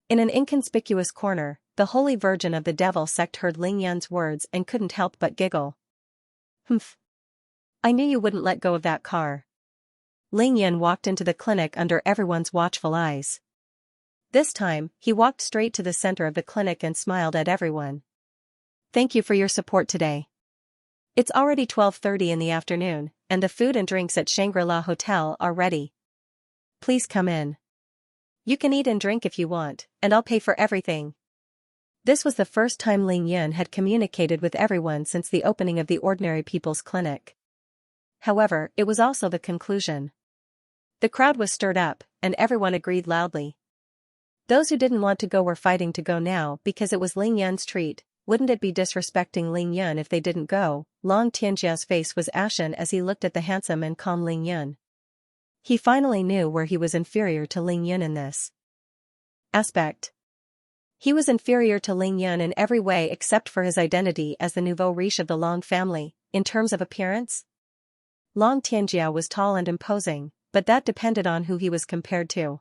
In an inconspicuous corner, the Holy Virgin of the Devil sect heard Ling Yun's words and couldn't help but giggle. Humph. I knew you wouldn't let go of that car. Ling Yun walked into the clinic under everyone's watchful eyes. This time, he walked straight to the center of the clinic and smiled at everyone. Thank you for your support today. It's already 12:30 in the afternoon, and the food and drinks at Shangri-La Hotel are ready. Please come in. You can eat and drink if you want, and I'll pay for everything. This was the first time Ling Yun had communicated with everyone since the opening of the Ordinary People's Clinic. However, it was also the conclusion. The crowd was stirred up, and everyone agreed loudly. Those who didn't want to go were fighting to go now because it was Ling Yun's treat. Wouldn't it be disrespecting Ling Yun if they didn't go? Long Tianjia's face was ashen as he looked at the handsome and calm Ling Yun. He finally knew where he was inferior to Ling Yun in this aspect. He was inferior to Ling Yun in every way except for his identity as the nouveau riche of the Long family. In terms of appearance, Long Tianjiao was tall and imposing, but that depended on who he was compared to.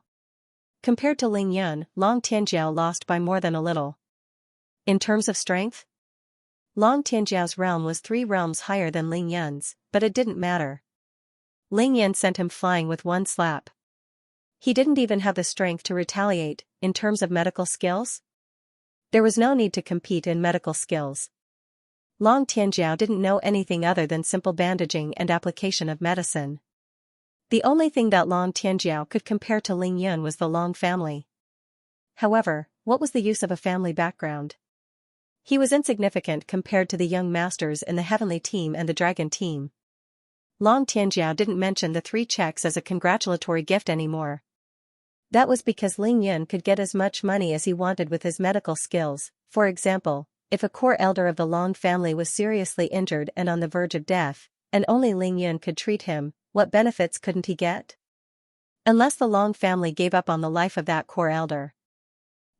Compared to Ling Yun, Long Tianjiao lost by more than a little. In terms of strength, Long Tianjiao's realm was 3 realms higher than Ling Yun's, but it didn't matter. Ling Yun sent him flying with one slap. He didn't even have the strength to retaliate. In terms of medical skills, there was no need to compete in medical skills. Long Tianjiao didn't know anything other than simple bandaging and application of medicine. The only thing that Long Tianjiao could compare to Ling Yun was the Long family. However, what was the use of a family background? He was insignificant compared to the young masters in the Heavenly Team and the Dragon Team. Long Tianjiao didn't mention the 3 checks as a congratulatory gift anymore. That was because Ling Yun could get as much money as he wanted with his medical skills. For example, if a core elder of the Long family was seriously injured and on the verge of death, and only Ling Yun could treat him, what benefits couldn't he get? Unless the Long family gave up on the life of that core elder.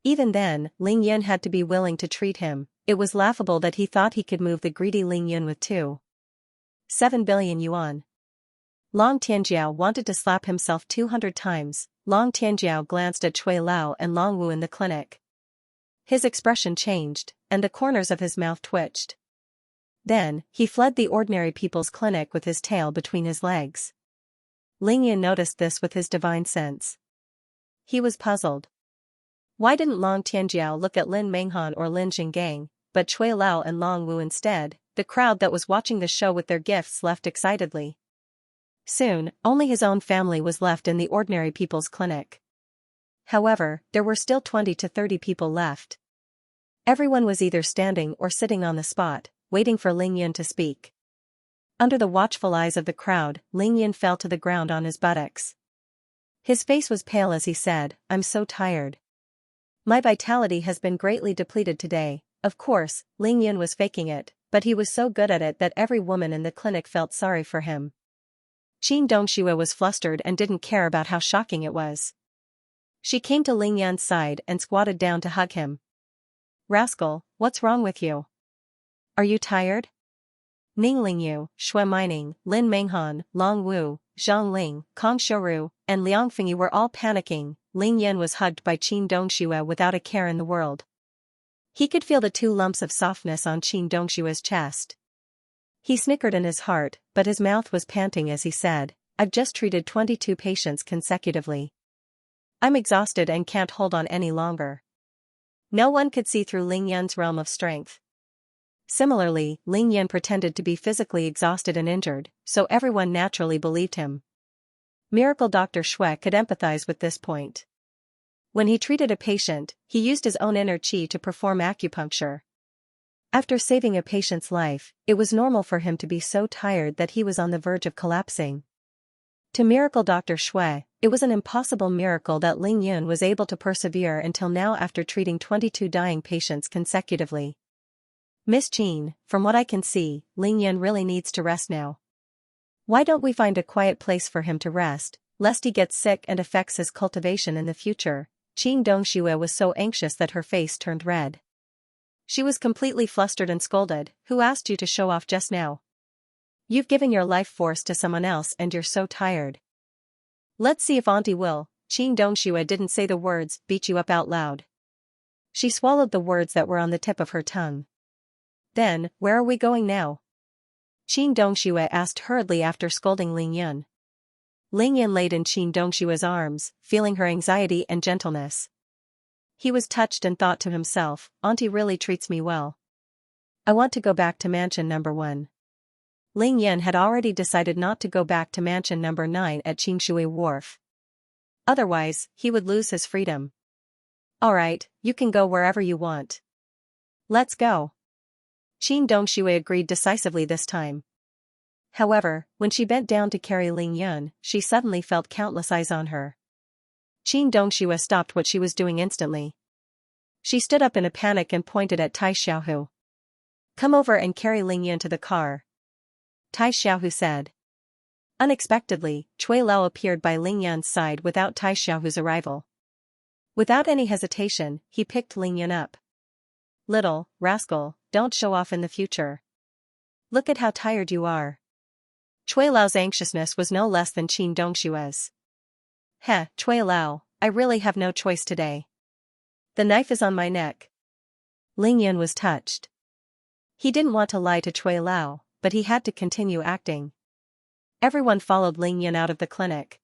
Even then, Ling Yun had to be willing to treat him. It was laughable that he thought he could move the greedy Ling Yun with 2.7 billion yuan. Long Tianjiao wanted to slap himself 200 times. Long Tianjiao glanced at Cui Lao and Long Wu in the clinic. His expression changed, and the corners of his mouth twitched. Then, he fled the ordinary people's clinic with his tail between his legs. Ling Yun noticed this with his divine sense. He was puzzled. Why didn't Long Tianjiao look at Lin Menghan or Lin Xinggang, but Cui Lao and Long Wu instead? The crowd that was watching the show with their gifts left excitedly. Soon, only his own family was left in the ordinary people's clinic. However, there were still 20 to 30 people left. Everyone was either standing or sitting on the spot, waiting for Ling Yun to speak. Under the watchful eyes of the crowd, Ling Yun fell to the ground on his buttocks. His face was pale as he said, "I'm so tired. My vitality has been greatly depleted today." Of course, Ling Yun was faking it, but he was so good at it that every woman in the clinic felt sorry for him. Qin Dongxue was flustered and didn't care about how shocking it was. She came to Ling Yun's side and squatted down to hug him. "Rascal, what's wrong with you? Are you tired?" Ning Lingyu, Shui Mining, Lin Menghan, Long Wu, Zhang Ling, Kong Shouru, and Liang Fengyi were all panicking. Ling Yun was hugged by Qin Dongxue without a care in the world. He could feel the 2 lumps of softness on Qin Dongshue's chest. He snickered in his heart, but his mouth was panting as he said, "I've just treated 22 patients consecutively. I'm exhausted and can't hold on any longer." No one could see through Ling Yun's realm of strength. Similarly, Ling Yun pretended to be physically exhausted and injured, so everyone naturally believed him. Miracle Dr. Xue could empathize with this point. When he treated a patient, he used his own inner qi to perform acupuncture. After saving a patient's life, it was normal for him to be so tired that he was on the verge of collapsing. To Miracle Dr. Xue, it was an impossible miracle that Ling Yun was able to persevere until now after treating 22 dying patients consecutively. "Miss Qin, from what I can see, Ling Yun really needs to rest now. Why don't we find a quiet place for him to rest, lest he gets sick and affects his cultivation in the future?" Qin Dongxue was so anxious that her face turned red. She was completely flustered and scolded. "Who asked you to show off just now? You've given your life force to someone else and you're so tired. Let's see if Auntie will." Qin Dongxue didn't say the words, "beat you up" out loud. She swallowed the words that were on the tip of her tongue. "Then, where are we going now?" Qin Dongxue asked hurriedly after scolding Ling Yun. Ling Yun laid in Qin Dongshue's arms, feeling her anxiety and gentleness. He was touched and thought to himself, "Auntie really treats me well. I want to go back to mansion number 1. Ling Yun had already decided not to go back to mansion number 9 at Qingshui Wharf. Otherwise, he would lose his freedom. "Alright, you can go wherever you want. Let's go." Qin Dongxue agreed decisively this time. However, when she bent down to carry Ling Yun, she suddenly felt countless eyes on her. Qin Dongxue stopped what she was doing instantly. She stood up in a panic and pointed at Tai Xiaohu. "Come over and carry Ling Yun to the car," Tai Xiaohu said. Unexpectedly, Cui Lao appeared by Ling Yun's side without Tai Xiaohu's arrival. Without any hesitation, he picked Ling Yun up. "Little rascal, don't show off in the future. Look at how tired you are." Cui Lao's anxiousness was no less than Qin Dongshua's. Heh, Cui Lao, I really have no choice today. The knife is on my neck. Ling Yun was touched. He didn't want to lie to Cui Lao, but he had to continue acting. Everyone followed Ling Yun out of the clinic.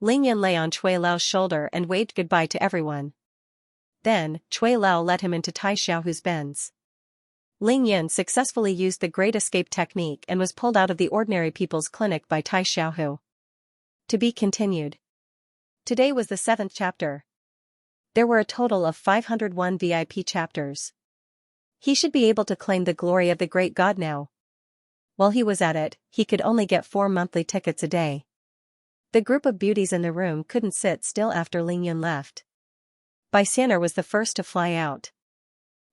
Ling Yun lay on Cui Lao's shoulder and waved goodbye to everyone. Then, Cui Lao led him into Tai Xiaohu's Benz. Ling Yun successfully used the Great Escape technique and was pulled out of the ordinary people's clinic by Tai Xiaohu. To be continued. Today was the 7th chapter. There were a total of 501 VIP chapters. He should be able to claim the glory of the great god now. While he was at it, he could only get 4 monthly tickets a day. The group of beauties in the room couldn't sit still after Ling Yun left. Bai Xianer was the first to fly out.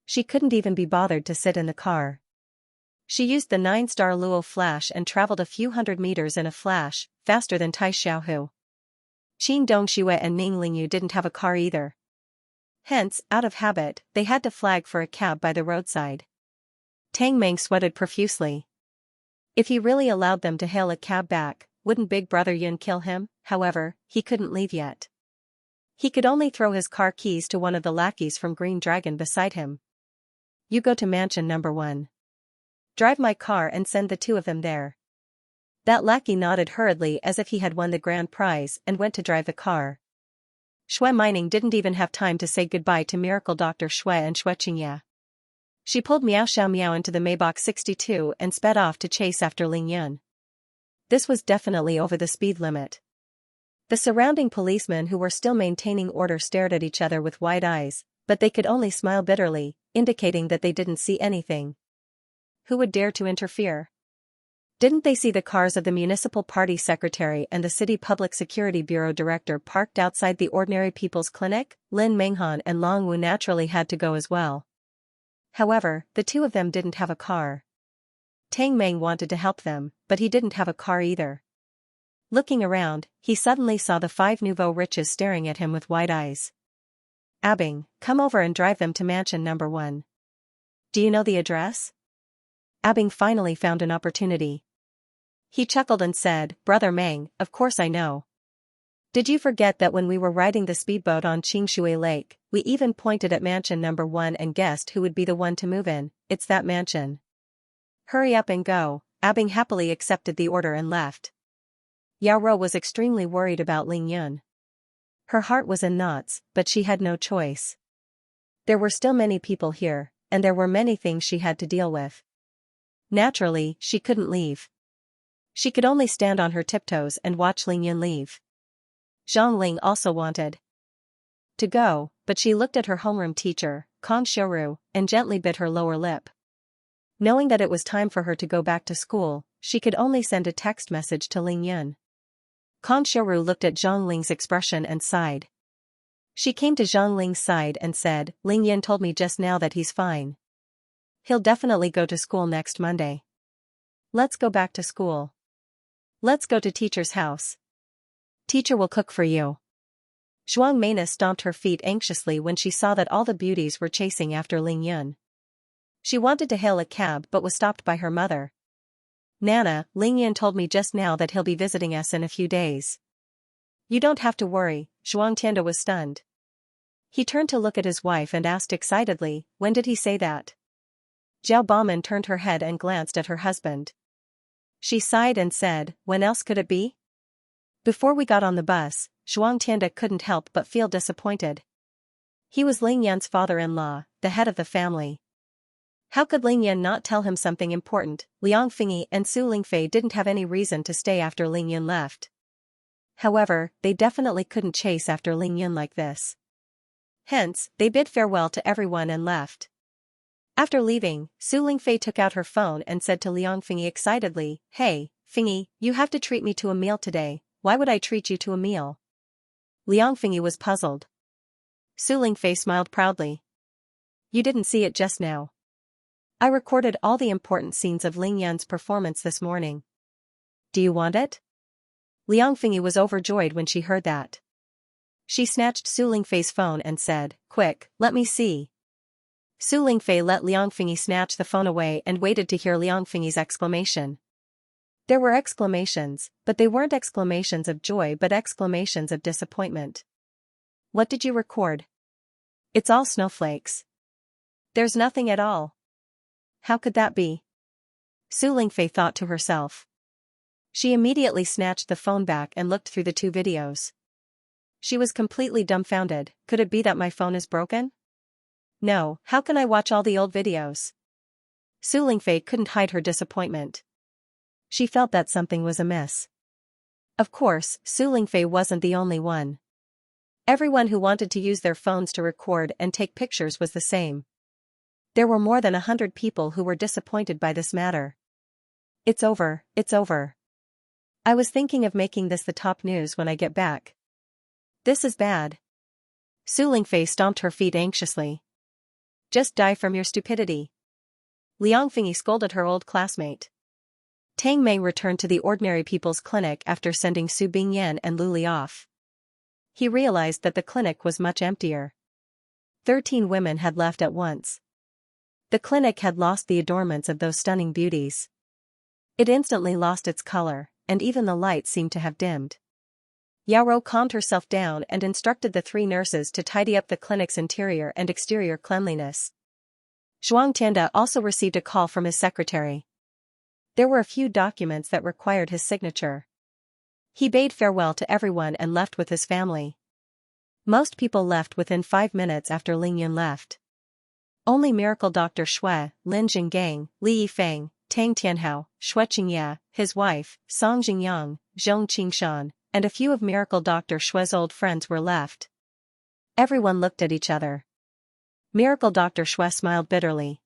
She couldn't even be bothered to sit in the car. She used the 9-star Luo flash and traveled a few hundred meters in a flash, faster than Tai Xiaohu. Qin Dongxue and Ning Lingyu didn't have a car either. Hence, out of habit, they had to flag for a cab by the roadside. Tang Meng sweated profusely. If he really allowed them to hail a cab back, wouldn't Big Brother Yun kill him? However, he couldn't leave yet. He could only throw his car keys to one of the lackeys from Green Dragon beside him. You go to mansion number 1. Drive my car and send the 2 of them there. That lackey nodded hurriedly as if he had won the grand prize and went to drive the car. Shui Mining didn't even have time to say goodbye to Miracle Dr. Shui and Xianxia. She pulled Miao Xiao Miao into the Maybach 62 and sped off to chase after Ling Yun. This was definitely over the speed limit. The surrounding policemen who were still maintaining order stared at each other with wide eyes, but they could only smile bitterly, indicating that they didn't see anything. Who would dare to interfere? Didn't they see the cars of the municipal party secretary and the city public security bureau director parked outside the ordinary people's clinic? Lin Menghan and Long Wu naturally had to go as well. However, the 2 of them didn't have a car. Tang Meng wanted to help them, but he didn't have a car either. Looking around, he suddenly saw the 5 nouveau riches staring at him with wide eyes. Abing, come over and drive them to mansion number 1. Do you know the address? Abing finally found an opportunity. He chuckled and said, Brother Meng, of course I know. Did you forget that when we were riding the speedboat on Qingshui Lake, we even pointed at mansion number 1 and guessed who would be the one to move in? It's that mansion. Hurry up and go. Abing happily accepted the order and left. Yao Ro was extremely worried about Ling Yun. Her heart was in knots, but she had no choice. There were still many people here, and there were many things she had to deal with. Naturally, she couldn't leave. She could only stand on her tiptoes and watch Ling Yun leave. Zhang Ling also wanted to go, but she looked at her homeroom teacher, Kong Xiaoru, and gently bit her lower lip. Knowing that it was time for her to go back to school, she could only send a text message to Ling Yun. Kong Xiaoru looked at Zhang Ling's expression and sighed. She came to Zhang Ling's side and said, Ling Yun told me just now that he's fine. He'll definitely go to school next Monday. Let's go back to school. Let's go to teacher's house. Teacher will cook for you. Zhuang Meina stomped her feet anxiously when she saw that all the beauties were chasing after Ling Yun. She wanted to hail a cab but was stopped by her mother. Nana, Ling Yun told me just now that he'll be visiting us in a few days. You don't have to worry, Zhuang Tianda was stunned. He turned to look at his wife and asked excitedly, when did he say that? Zhao Baomen turned her head and glanced at her husband. She sighed and said, when else could it be? Before we got on the bus, Zhuang Tianda couldn't help but feel disappointed. He was Ling Yun's father-in-law, the head of the family. How could Ling Yun not tell him something important? Liang Fingyi and Su Lingfei didn't have any reason to stay after Ling Yun left. However, they definitely couldn't chase after Ling Yun like this. Hence, they bid farewell to everyone and left. After leaving, Su Lingfei took out her phone and said to Liang Fingyi excitedly, Hey, Fingyi, you have to treat me to a meal today. Why would I treat you to a meal? Liang Fingyi was puzzled. Su Lingfei smiled proudly. You didn't see it just now. I recorded all the important scenes of Ling Yun's performance this morning. Do you want it? Liang Fingyi was overjoyed when she heard that. She snatched Su Lingfei's phone and said, Quick, let me see. Su Lingfei let Liang Fingyi snatch the phone away and waited to hear Liang Fingyi's exclamation. There were exclamations, but they weren't exclamations of joy but exclamations of disappointment. What did you record? It's all snowflakes. There's nothing at all. How could that be? Su Lingfei thought to herself. She immediately snatched the phone back and looked through the two videos. She was completely dumbfounded. Could it be that my phone is broken? No, how can I watch all the old videos? Su Lingfei couldn't hide her disappointment. She felt that something was amiss. Of course, Su Lingfei wasn't the only one. Everyone who wanted to use their phones to record and take pictures was the same. There were more than 100 people who were disappointed by this matter. It's over, it's over. I was thinking of making this the top news when I get back. This is bad. Su Lingfei stomped her feet anxiously. Just die from your stupidity. Liang Fingyi scolded her old classmate. Tang Mei returned to the ordinary people's clinic after sending Su Bingyan and Lu Li off. He realized that the clinic was much emptier. 13 women had left at once. The clinic had lost the adornments of those stunning beauties. It instantly lost its color, and even the light seemed to have dimmed. Yao Rou calmed herself down and instructed the 3 nurses to tidy up the clinic's interior and exterior cleanliness. Zhuang Tianda also received a call from his secretary. There were a few documents that required his signature. He bade farewell to everyone and left with his family. Most people left within 5 minutes after Ling Yun left. Only Miracle Dr. Shui, Lin Jinggang, Li Yifeng, Tang Tianhao, Xianxia, his wife, Song Jingyang, Zhong Qingshan, and a few of Miracle Dr. Shui's old friends were left. Everyone looked at each other. Miracle Dr. Shui smiled bitterly.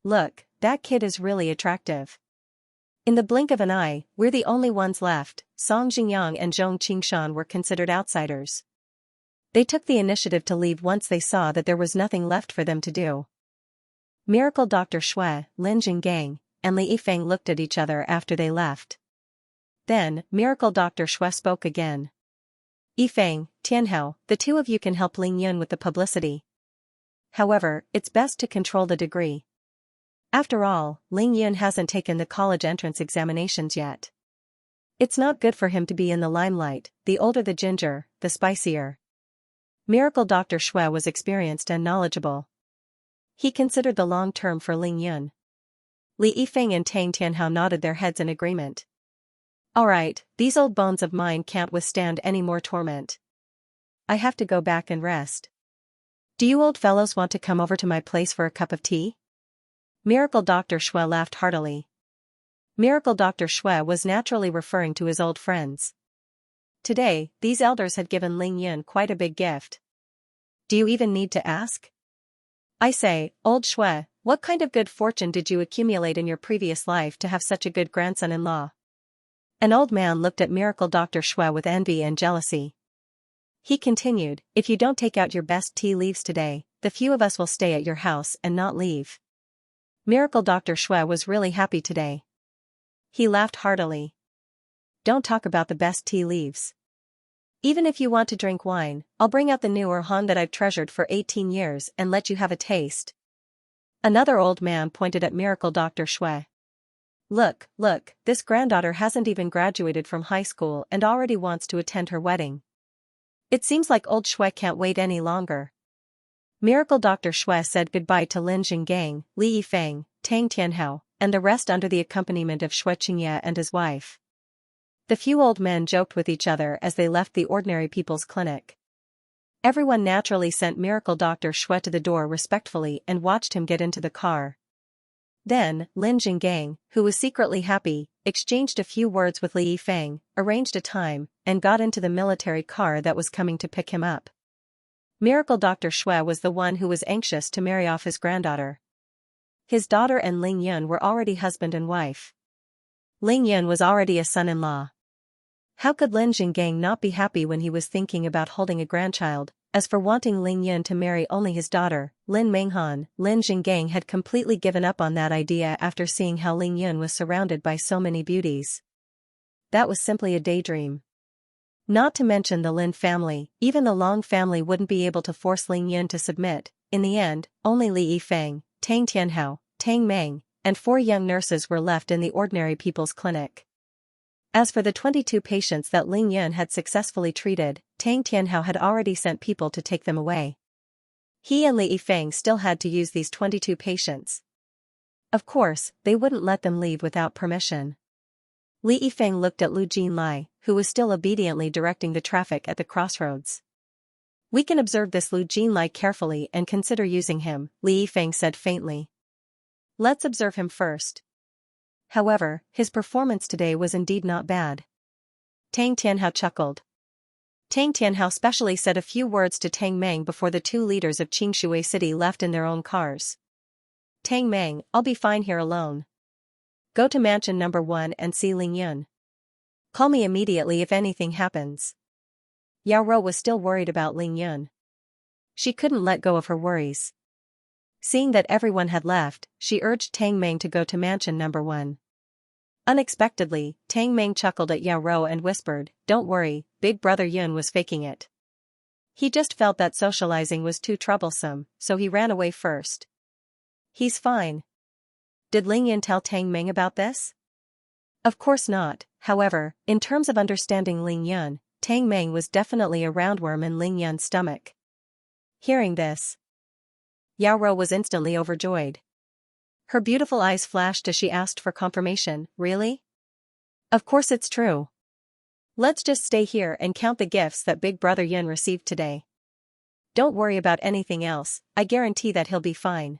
Look, that kid is really attractive. In the blink of an eye, we're the only ones left. Song Jingyang and Zhong Qingshan were considered outsiders. They took the initiative to leave once they saw that there was nothing left for them to do. Miracle Dr. Shui, Lin Jinggang, and Li Yifeng looked at each other after they left. Then, Miracle Dr. Shui spoke again. Yifeng, Tianhao, the 2 of you can help Ling Yun with the publicity. However, it's best to control the degree. After all, Ling Yun hasn't taken the college entrance examinations yet. It's not good for him to be in the limelight. The older the ginger, the spicier. Miracle Dr. Shui was experienced and knowledgeable. He considered the long term for Ling Yun. Li Yifeng and Tang Tianhao nodded their heads in agreement. Alright, these old bones of mine can't withstand any more torment. I have to go back and rest. Do you old fellows want to come over to my place for a cup of tea? Miracle Dr. Shui laughed heartily. Miracle Dr. Shui was naturally referring to his old friends. Today, these elders had given Ling Yun quite a big gift. Do you even need to ask? I say, old Shui, what kind of good fortune did you accumulate in your previous life to have such a good grandson-in-law? An old man looked at Miracle Dr. Shui with envy and jealousy. He continued, if you don't take out your best tea leaves today, the few of us will stay at your house and not leave. Miracle Dr. Shui was really happy today. He laughed heartily. Don't talk about the best tea leaves. Even if you want to drink wine, I'll bring out the new Erhan that I've treasured for 18 years and let you have a taste. Another old man pointed at Miracle Dr. Shui. Look, this granddaughter hasn't even graduated from high school and already wants to attend her wedding. It seems like old Shui can't wait any longer. Miracle Dr. Shui said goodbye to Lin Jinggang, Li Yifeng, Tang Tianhao, and the rest under the accompaniment of Xianxia and his wife. The few old men joked with each other as they left the ordinary people's clinic. Everyone naturally sent Miracle Dr. Shui to the door respectfully and watched him get into the car. Then, Lin Jinggang, who was secretly happy, exchanged a few words with Li Yifeng, arranged a time, and got into the military car that was coming to pick him up. Miracle Dr. Shui was the one who was anxious to marry off his granddaughter. His daughter and Ling Yun were already husband and wife. Ling Yun was already a son-in-law. How could Lin Jinggang not be happy when he was thinking about holding a grandchild? As for wanting Ling Yun to marry only his daughter, Lin Menghan, Lin Jinggang had completely given up on that idea after seeing how Ling Yun was surrounded by so many beauties. That was simply a daydream. Not to mention the Lin family, even the Long family wouldn't be able to force Ling Yun to submit. In the end, only Li Yifeng, Tang Tianhao, Tang Meng, and 4 young nurses were left in the ordinary people's clinic. As for the 22 patients that Ling Yan had successfully treated, Tang Tianhao had already sent people to take them away. He and Li Yifeng still had to use these 22 patients. Of course, they wouldn't let them leave without permission. Li Yifeng looked at Lu Jinlai, who was still obediently directing the traffic at the crossroads. "We can observe this Lu Jinlai carefully and consider using him," Li Yifeng said faintly. "Let's observe him first." However, his performance today was indeed not bad. Tang Tianhao chuckled. Tang Tianhao specially said a few words to Tang Meng before the two leaders of Qingshui City left in their own cars. "Tang Meng, I'll be fine here alone. Go to mansion number 1 and see Ling Yun. Call me immediately if anything happens." Yao Ro was still worried about Ling Yun. She couldn't let go of her worries. Seeing that everyone had left, she urged Tang Meng to go to mansion number 1. Unexpectedly, Tang Meng chuckled at Yao Ro and whispered, "Don't worry, Big Brother Yun was faking it. He just felt that socializing was too troublesome, so he ran away first. He's fine." Did Ling Yun tell Tang Meng about this? Of course not. However, in terms of understanding Ling Yun, Tang Meng was definitely a roundworm in Ling Yun's stomach. Hearing this, Yao Ro was instantly overjoyed. Her beautiful eyes flashed as she asked for confirmation. "Really? Of course it's true. Let's just stay here and count the gifts that Big Brother Yun received today. Don't worry about anything else, I guarantee that he'll be fine."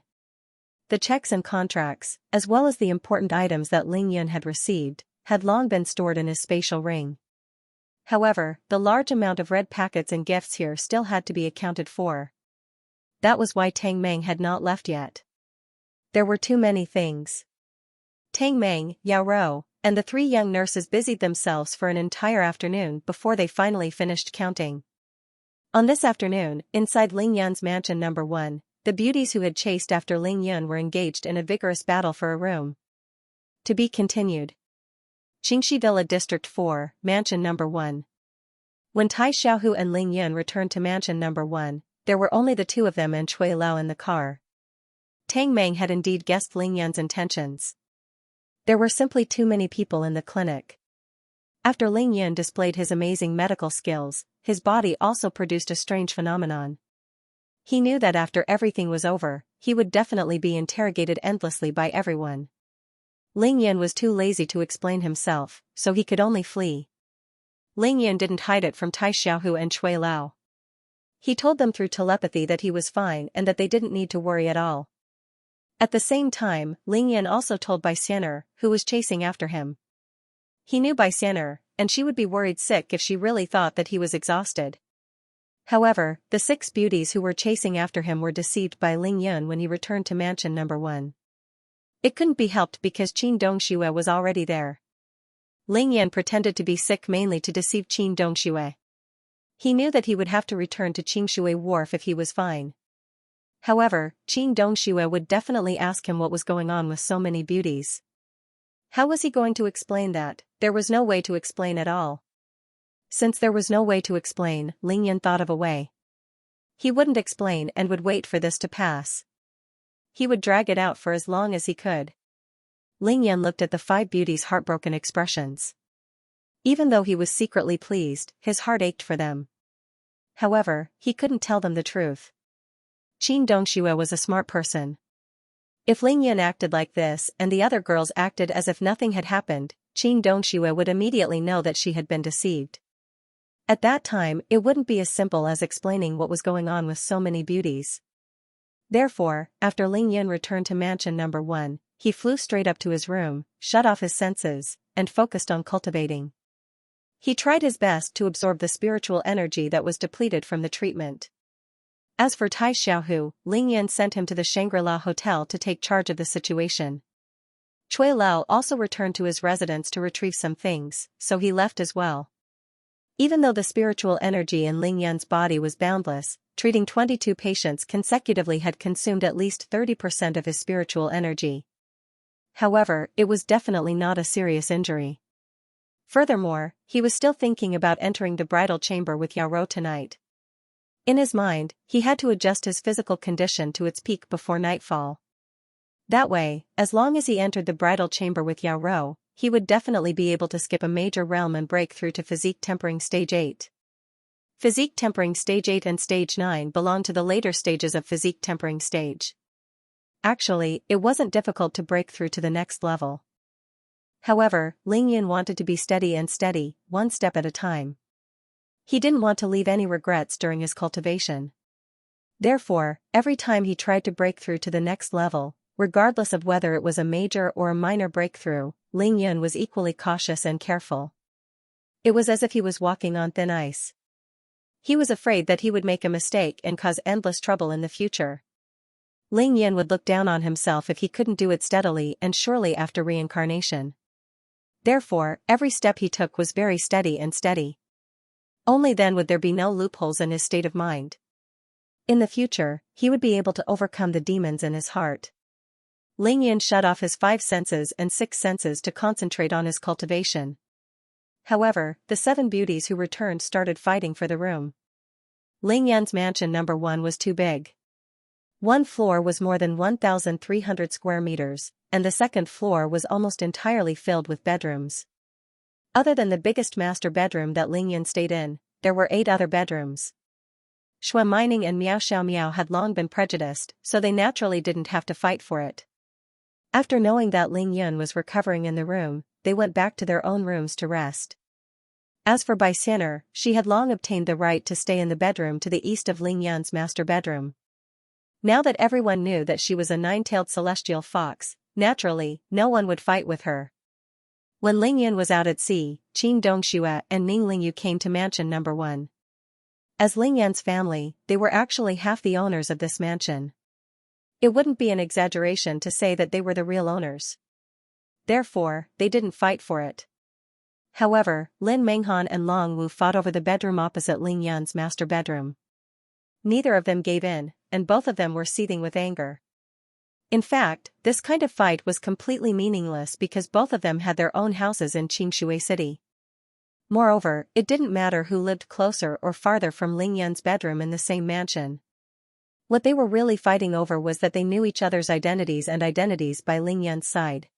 The checks and contracts, as well as the important items that Ling Yun had received, had long been stored in his spatial ring. However, the large amount of red packets and gifts here still had to be accounted for. That was why Tang Meng had not left yet. There were too many things. Tang Meng, Yao Ro, and the 3 young nurses busied themselves for an entire afternoon before they finally finished counting. On this afternoon, inside Ling Yun's mansion number 1, the beauties who had chased after Ling Yun were engaged in a vigorous battle for a room. To be continued. Qingxi Villa District 4, Mansion number 1. When Tai Xiaohu and Ling Yun returned to mansion number 1, there were only the two of them and Cui Lao in the car. Tang Meng had indeed guessed Ling Yun's intentions. There were simply too many people in the clinic. After Ling Yun displayed his amazing medical skills, his body also produced a strange phenomenon. He knew that after everything was over, he would definitely be interrogated endlessly by everyone. Ling Yun was too lazy to explain himself, so he could only flee. Ling Yun didn't hide it from Tai Xiaohu and Cui Lao. He told them through telepathy that he was fine and that they didn't need to worry at all. At the same time, Ling Yun also told Bai Xian'er, who was chasing after him. He knew Bai Xian'er, and she would be worried sick if she really thought that he was exhausted. However, the 6 beauties who were chasing after him were deceived by Ling Yun when he returned to mansion number 1. It couldn't be helped because Qin Dongxue was already there. Ling Yun pretended to be sick mainly to deceive Qin Dongxue. He knew that he would have to return to Qingshui Wharf if he was fine. However, Qin Dongxue would definitely ask him what was going on with so many beauties. How was he going to explain that? There was no way to explain at all. Since there was no way to explain, Ling Yun thought of a way. He wouldn't explain and would wait for this to pass. He would drag it out for as long as he could. Ling Yun looked at the 5 beauties' heartbroken expressions. Even though he was secretly pleased, his heart ached for them. However, he couldn't tell them the truth. Qin Dongxue was a smart person. If Ling Yun acted like this and the other girls acted as if nothing had happened, Qin Dongxue would immediately know that she had been deceived. At that time, it wouldn't be as simple as explaining what was going on with so many beauties. Therefore, after Ling Yun returned to mansion number 1, he flew straight up to his room, shut off his senses, and focused on cultivating. He tried his best to absorb the spiritual energy that was depleted from the treatment. As for Tai Xiaohu, Ling Yun sent him to the Shangri-La Hotel to take charge of the situation. Cui Lao also returned to his residence to retrieve some things, so he left as well. Even though the spiritual energy in Ling Yun's body was boundless, treating 22 patients consecutively had consumed at least 30% of his spiritual energy. However, it was definitely not a serious injury. Furthermore, he was still thinking about entering the bridal chamber with Yao Ro tonight. In his mind, he had to adjust his physical condition to its peak before nightfall. That way, as long as he entered the bridal chamber with Yao Ro, he would definitely be able to skip a major realm and break through to Physique Tempering Stage 8. Physique Tempering Stage 8 and Stage 9 belong to the later stages of Physique Tempering Stage. Actually, it wasn't difficult to break through to the next level. However, Lingyan wanted to be steady, one step at a time. He didn't want to leave any regrets during his cultivation. Therefore, every time he tried to break through to the next level, regardless of whether it was a major or a minor breakthrough, Lingyan was equally cautious and careful. It was as if he was walking on thin ice. He was afraid that he would make a mistake and cause endless trouble in the future. Lingyan would look down on himself if he couldn't do it steadily and surely after reincarnation. Therefore, every step he took was very steady. Only then would there be no loopholes in his state of mind. In the future, he would be able to overcome the demons in his heart. Lingyan shut off his 5 senses and 6 senses to concentrate on his cultivation. However, the 7 beauties who returned started fighting for the room. Lingyan's mansion number 1 was too big. One floor was more than 1,300 square meters, and the second floor was almost entirely filled with bedrooms. Other than the biggest master bedroom that Lingyan stayed in, there were 8 other bedrooms. Shui Mining and Miao Xiao had long been prejudiced, so they naturally didn't have to fight for it. After knowing that Lingyan was recovering in the room, they went back to their own rooms to rest. As for Bai Xianer, she had long obtained the right to stay in the bedroom to the east of Lingyan's master bedroom. Now that everyone knew that she was a 9-tailed celestial fox, naturally, no one would fight with her. When Lingyan was out at sea, Qin Dongxue and Ning Lingyu came to mansion number 1. As Lingyan's family, they were actually half the owners of this mansion. It wouldn't be an exaggeration to say that they were the real owners. Therefore, they didn't fight for it. However, Lin Menghan and Long Wu fought over the bedroom opposite Lingyan's master bedroom. Neither of them gave in, and both of them were seething with anger. In fact, this kind of fight was completely meaningless because both of them had their own houses in Qingshui City. Moreover, it didn't matter who lived closer or farther from Lingyan's bedroom in the same mansion. What they were really fighting over was that they knew each other's identities and identities by Lingyan's side.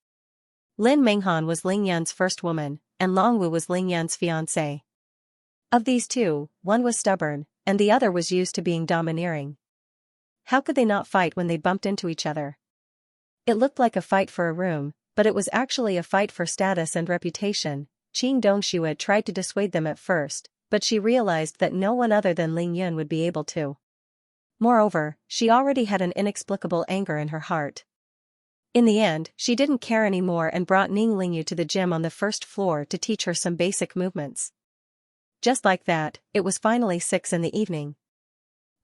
Lin Menghan was Lingyan's first woman, and Long Wu was Lingyan's fiancé. Of these two, one was stubborn, and the other was used to being domineering. How could they not fight when they bumped into each other? It looked like a fight for a room, but it was actually a fight for status and reputation. Qin Dongxue tried to dissuade them at first, but she realized that no one other than Lingyan would be able to. Moreover, she already had an inexplicable anger in her heart. In the end, she didn't care anymore and brought Ning Lingyu to the gym on the first floor to teach her some basic movements. Just like that, it was finally 6 in the evening.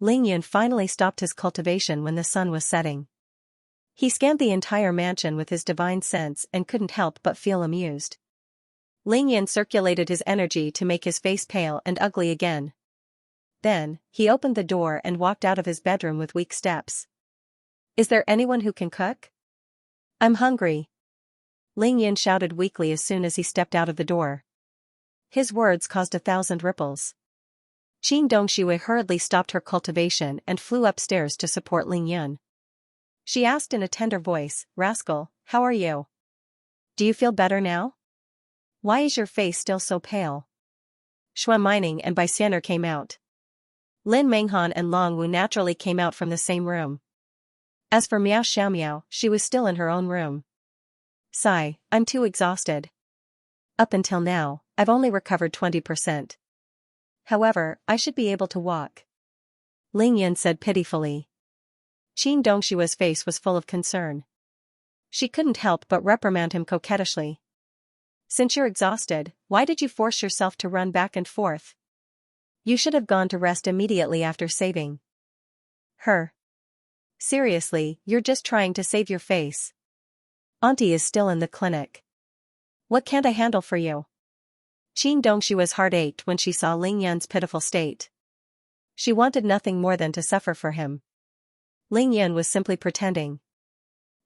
Lingyan finally stopped his cultivation when the sun was setting. He scanned the entire mansion with his divine sense and couldn't help but feel amused. Lingyan circulated his energy to make his face pale and ugly again. Then, he opened the door and walked out of his bedroom with weak steps. "Is there anyone who can cook? I'm hungry." Lingyan shouted weakly as soon as he stepped out of the door. His words caused 1,000 ripples. Qin Dongxue hurriedly stopped her cultivation and flew upstairs to support Lingyan. She asked in a tender voice, "Rascal, how are you? Do you feel better now? Why is your face still so pale?" Shui Mining and Bai Xianer came out. Lin Menghan and Long Wu naturally came out from the same room. As for Miao Xiao, she was still in her own room. "Sigh, I'm too exhausted. Up until now, I've only recovered 20%. However, I should be able to walk," Lingyan said pitifully. Qin Dongshua's face was full of concern. She couldn't help but reprimand him coquettishly. "Since you're exhausted, why did you force yourself to run back and forth? You should have gone to rest immediately after saving her. Seriously, you're just trying to save your face. Auntie is still in the clinic. What can't I handle for you?" Qin Dongshua's heart ached when she saw Lingyan's pitiful state. She wanted nothing more than to suffer for him. Lingyan was simply pretending.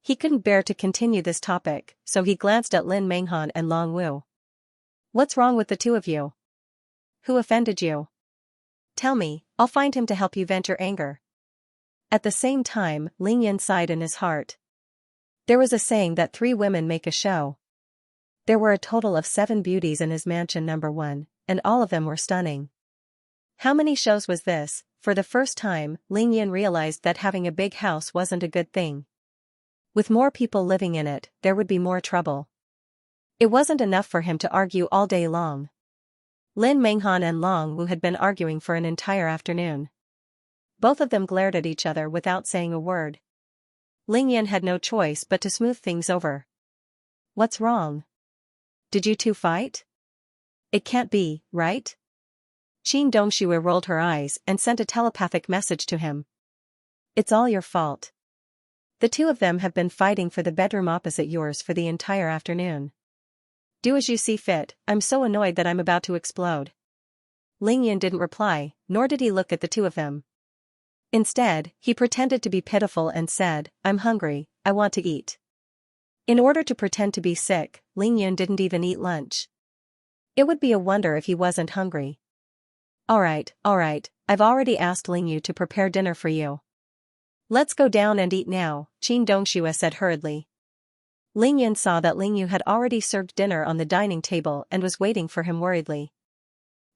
He couldn't bear to continue this topic, so he glanced at Lin Menghan and Long Wu. "What's wrong with the two of you? Who offended you? Tell me, I'll find him to help you vent your anger." At the same time, Lingyan sighed in his heart. There was a saying that 3 women make a show. There were a total of 7 beauties in his mansion number 1, and all of them were stunning. How many shows was this? For the first time, Ling Yan realized that having a big house wasn't a good thing. With more people living in it, there would be more trouble. It wasn't enough for him to argue all day long. Lin Menghan and Long Wu had been arguing for an entire afternoon. Both of them glared at each other without saying a word. Ling Yan had no choice but to smooth things over. What's wrong? Did you two fight? It can't be, right? Qin Dongxue rolled her eyes and sent a telepathic message to him. It's all your fault. The two of them have been fighting for the bedroom opposite yours for the entire afternoon. Do as you see fit. I'm so annoyed that I'm about to explode. Ling Yan didn't reply, nor did he look at the two of them. Instead, he pretended to be pitiful and said, I'm hungry, I want to eat. In order to pretend to be sick, Ling Yan didn't even eat lunch. It would be a wonder if he wasn't hungry. Alright, I've already asked Ling Yu to prepare dinner for you. Let's go down and eat now, Qin Dongxue said hurriedly. Ling Yan saw that Ling Yu had already served dinner on the dining table and was waiting for him worriedly.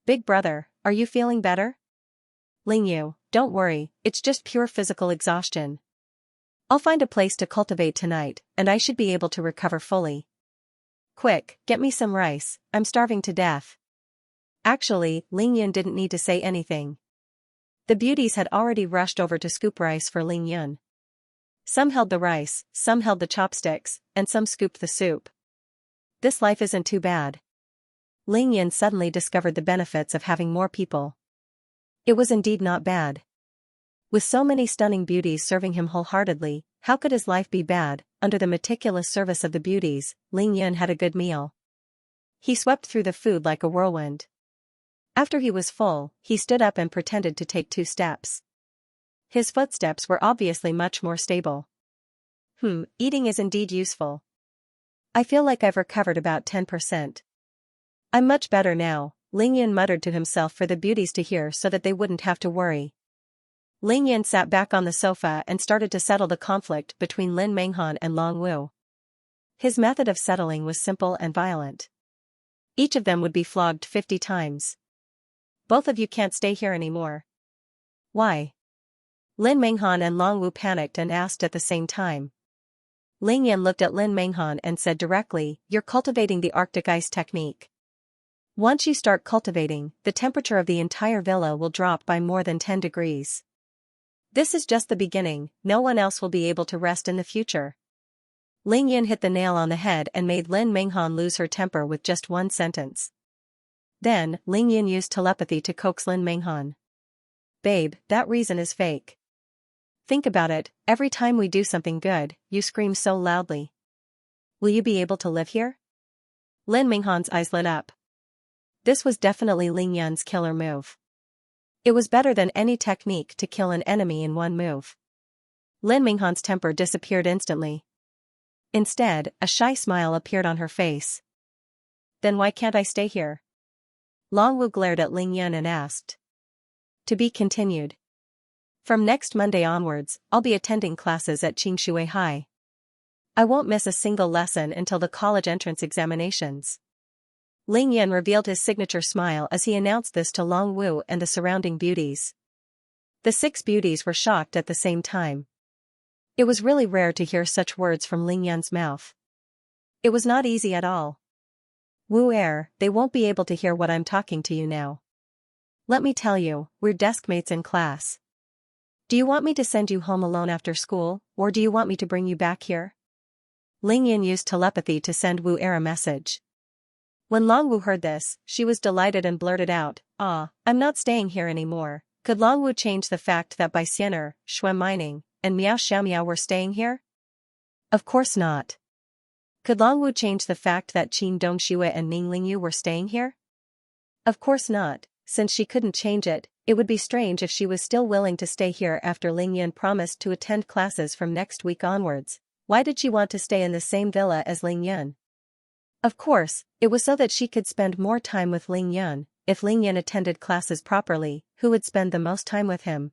Big brother, are you feeling better? Ling Yu, don't worry, it's just pure physical exhaustion. I'll find a place to cultivate tonight, and I should be able to recover fully. Quick, get me some rice, I'm starving to death. Actually, Ling Yan didn't need to say anything. The beauties had already rushed over to scoop rice for Ling Yan. Some held the rice, some held the chopsticks, and some scooped the soup. This life isn't too bad. Ling Yan suddenly discovered the benefits of having more people. It was indeed not bad. With so many stunning beauties serving him wholeheartedly, how could his life be bad? Under the meticulous service of the beauties, Ling Yan had a good meal. He swept through the food like a whirlwind. After he was full, he stood up and pretended to take 2 steps. His footsteps were obviously much more stable. Eating is indeed useful. I feel like I've recovered about 10%. I'm much better now, Ling Yan muttered to himself for the beauties to hear so that they wouldn't have to worry. Ling Yan sat back on the sofa and started to settle the conflict between Lin Menghan and Long Wu. His method of settling was simple and violent. Each of them would be flogged 50 times. Both of you can't stay here anymore. Why? Lin Menghan and Long Wu panicked and asked at the same time. Ling Yan looked at Lin Menghan and said directly, you're cultivating the Arctic ice technique. Once you start cultivating, the temperature of the entire villa will drop by more than 10 degrees. This is just the beginning, no one else will be able to rest in the future. Ling Yan hit the nail on the head and made Lin Menghan lose her temper with just one sentence. Then, Ling Yan used telepathy to coax Lin Menghan. Babe, that reason is fake. Think about it, every time we do something good, you scream so loudly. Will you be able to live here? Lin Menghan's eyes lit up. This was definitely Ling Yan's killer move. It was better than any technique to kill an enemy in one move. Lin Menghan's temper disappeared instantly. Instead, a shy smile appeared on her face. Then why can't I stay here? Long Wu glared at Ling Yan and asked. To be continued. From next Monday onwards, I'll be attending classes at Xianxia High. I won't miss a single lesson until the college entrance examinations. Ling Yan revealed his signature smile as he announced this to Long Wu and the surrounding beauties. The 6 beauties were shocked at the same time. It was really rare to hear such words from Ling Yan's mouth. It was not easy at all. Wu they won't be able to hear what I'm talking to you now. Let me tell you, we're deskmates in class. Do you want me to send you home alone after school, or do you want me to bring you back here? Ling Yan used telepathy to send Wu a message. When Long Wu heard this, she was delighted and blurted out, I'm not staying here anymore. Could Long Wu change the fact that Bai Xianer, Shui Mining, and Miao Xiaomiao were staying here? Of course not. Could Long Wu change the fact that Qin Dongxue and Ning Lingyu were staying here? Of course not, since she couldn't change it. It would be strange if she was still willing to stay here after Ling Yan promised to attend classes from next week onwards. Why did she want to stay in the same villa as Ling Yan? Of course, it was so that she could spend more time with Ling Yan. If Ling Yan attended classes properly, who would spend the most time with him?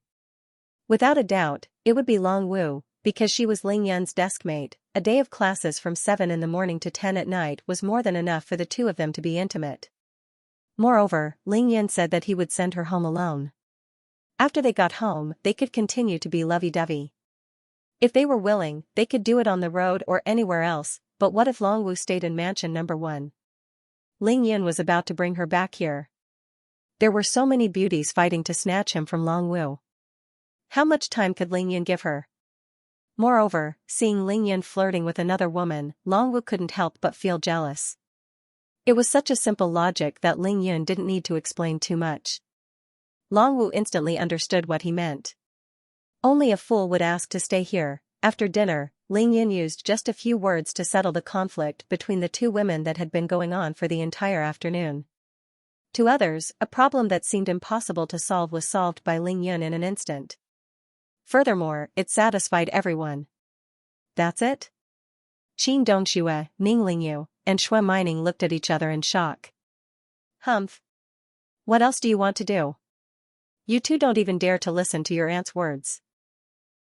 Without a doubt, it would be Long Wu, because she was Ling Yan's deskmate, A day of classes from 7 in the morning to 10 at night was more than enough for the two of them to be intimate. Moreover, Ling Yan said that he would send her home alone. After they got home, they could continue to be lovey-dovey. If they were willing, they could do it on the road or anywhere else, but what if Longwu stayed in mansion number 1? Ling Yan was about to bring her back here. There were so many beauties fighting to snatch him from Longwu. How much time could Ling Yan give her? Moreover, seeing Ling Yan flirting with another woman, Longwu couldn't help but feel jealous. It was such a simple logic that Ling Yan didn't need to explain too much. Longwu instantly understood what he meant. Only a fool would ask to stay here. After dinner, Ling Yan used just a few words to settle the conflict between the two women that had been going on for the entire afternoon. To others, a problem that seemed impossible to solve was solved by Ling Yan in an instant. Furthermore, it satisfied everyone. That's it? Qin Dongxue, Ning Lingyu, and Shui Mining looked at each other in shock. Humph. What else do you want to do? You two don't even dare to listen to your aunt's words.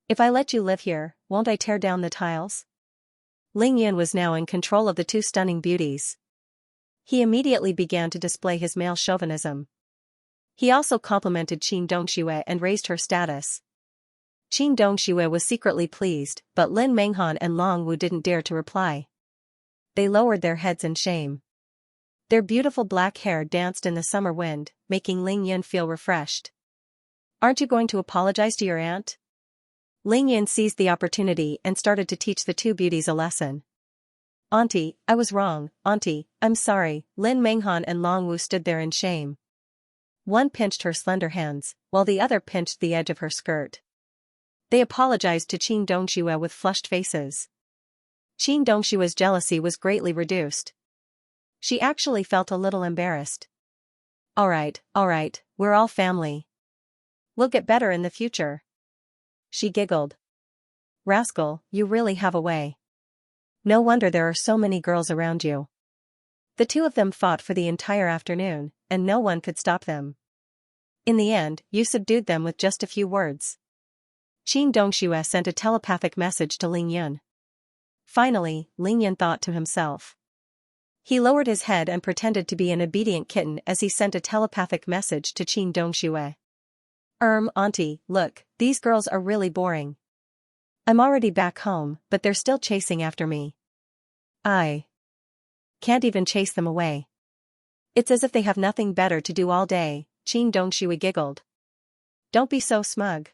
If I let you live here, won't I tear down the tiles? Ling Yan was now in control of the two stunning beauties. He immediately began to display his male chauvinism. He also complimented Qin Dongxue and raised her status. Qin Dongxue was secretly pleased, but Lin Menghan and Long Wu didn't dare to reply. They lowered their heads in shame. Their beautiful black hair danced in the summer wind, making Ling Yan feel refreshed. Aren't you going to apologize to your aunt? Ling Yan seized the opportunity and started to teach the two beauties a lesson. Auntie, I was wrong, Auntie, I'm sorry. Lin Menghan and Long Wu stood there in shame. One pinched her slender hands, while the other pinched the edge of her skirt. They apologized to Qin Dongxue with flushed faces. Qin Dongshue's jealousy was greatly reduced. She actually felt a little embarrassed. Alright, we're all family. We'll get better in the future. She giggled. Rascal, you really have a way. No wonder there are so many girls around you. The two of them fought for the entire afternoon, and no one could stop them. In the end, you subdued them with just a few words. Qin Dongxue sent a telepathic message to Ling Yan. Finally, Ling Yan thought to himself. He lowered his head and pretended to be an obedient kitten as he sent a telepathic message to Qin Dongxue. Auntie, look, these girls are really boring. I'm already back home, but they're still chasing after me. I can't even chase them away. It's as if they have nothing better to do all day, Qin Dongxue giggled. Don't be so smug.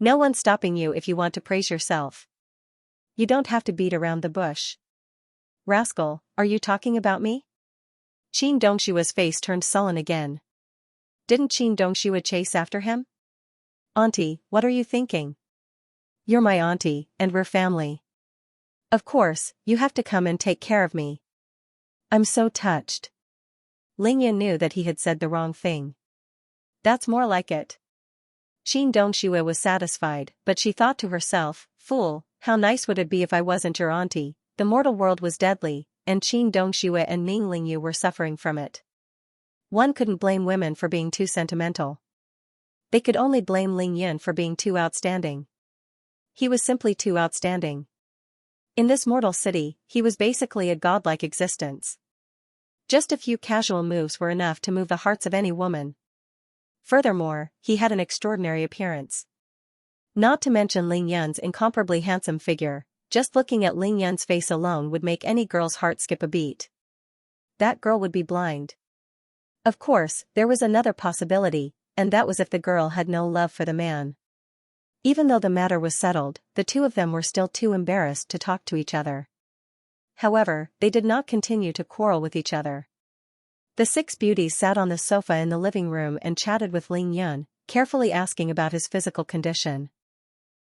No one's stopping you if you want to praise yourself. You don't have to beat around the bush. Rascal, are you talking about me? Qin Dongshue's face turned sullen again. Didn't Qin Dongxue chase after him? Auntie, what are you thinking? You're my auntie, and we're family. Of course, you have to come and take care of me. I'm so touched. Ling Yan knew that he had said the wrong thing. That's more like it. Qin Dongxue was satisfied, but she thought to herself, fool, how nice would it be if I wasn't your auntie? The mortal world was deadly, and Qin Dongxue and Ning Lingyu were suffering from it. One couldn't blame women for being too sentimental. They could only blame Ling Yan for being too outstanding. He was simply too outstanding. In this mortal city, he was basically a godlike existence. Just a few casual moves were enough to move the hearts of any woman. Furthermore, he had an extraordinary appearance. Not to mention Ling Yan's incomparably handsome figure, just looking at Ling Yan's face alone would make any girl's heart skip a beat. That girl would be blind. Of course, there was another possibility, and that was if the girl had no love for the man. Even though the matter was settled, the two of them were still too embarrassed to talk to each other. However, they did not continue to quarrel with each other. The six beauties sat on the sofa in the living room and chatted with Ling Yan, carefully asking about his physical condition.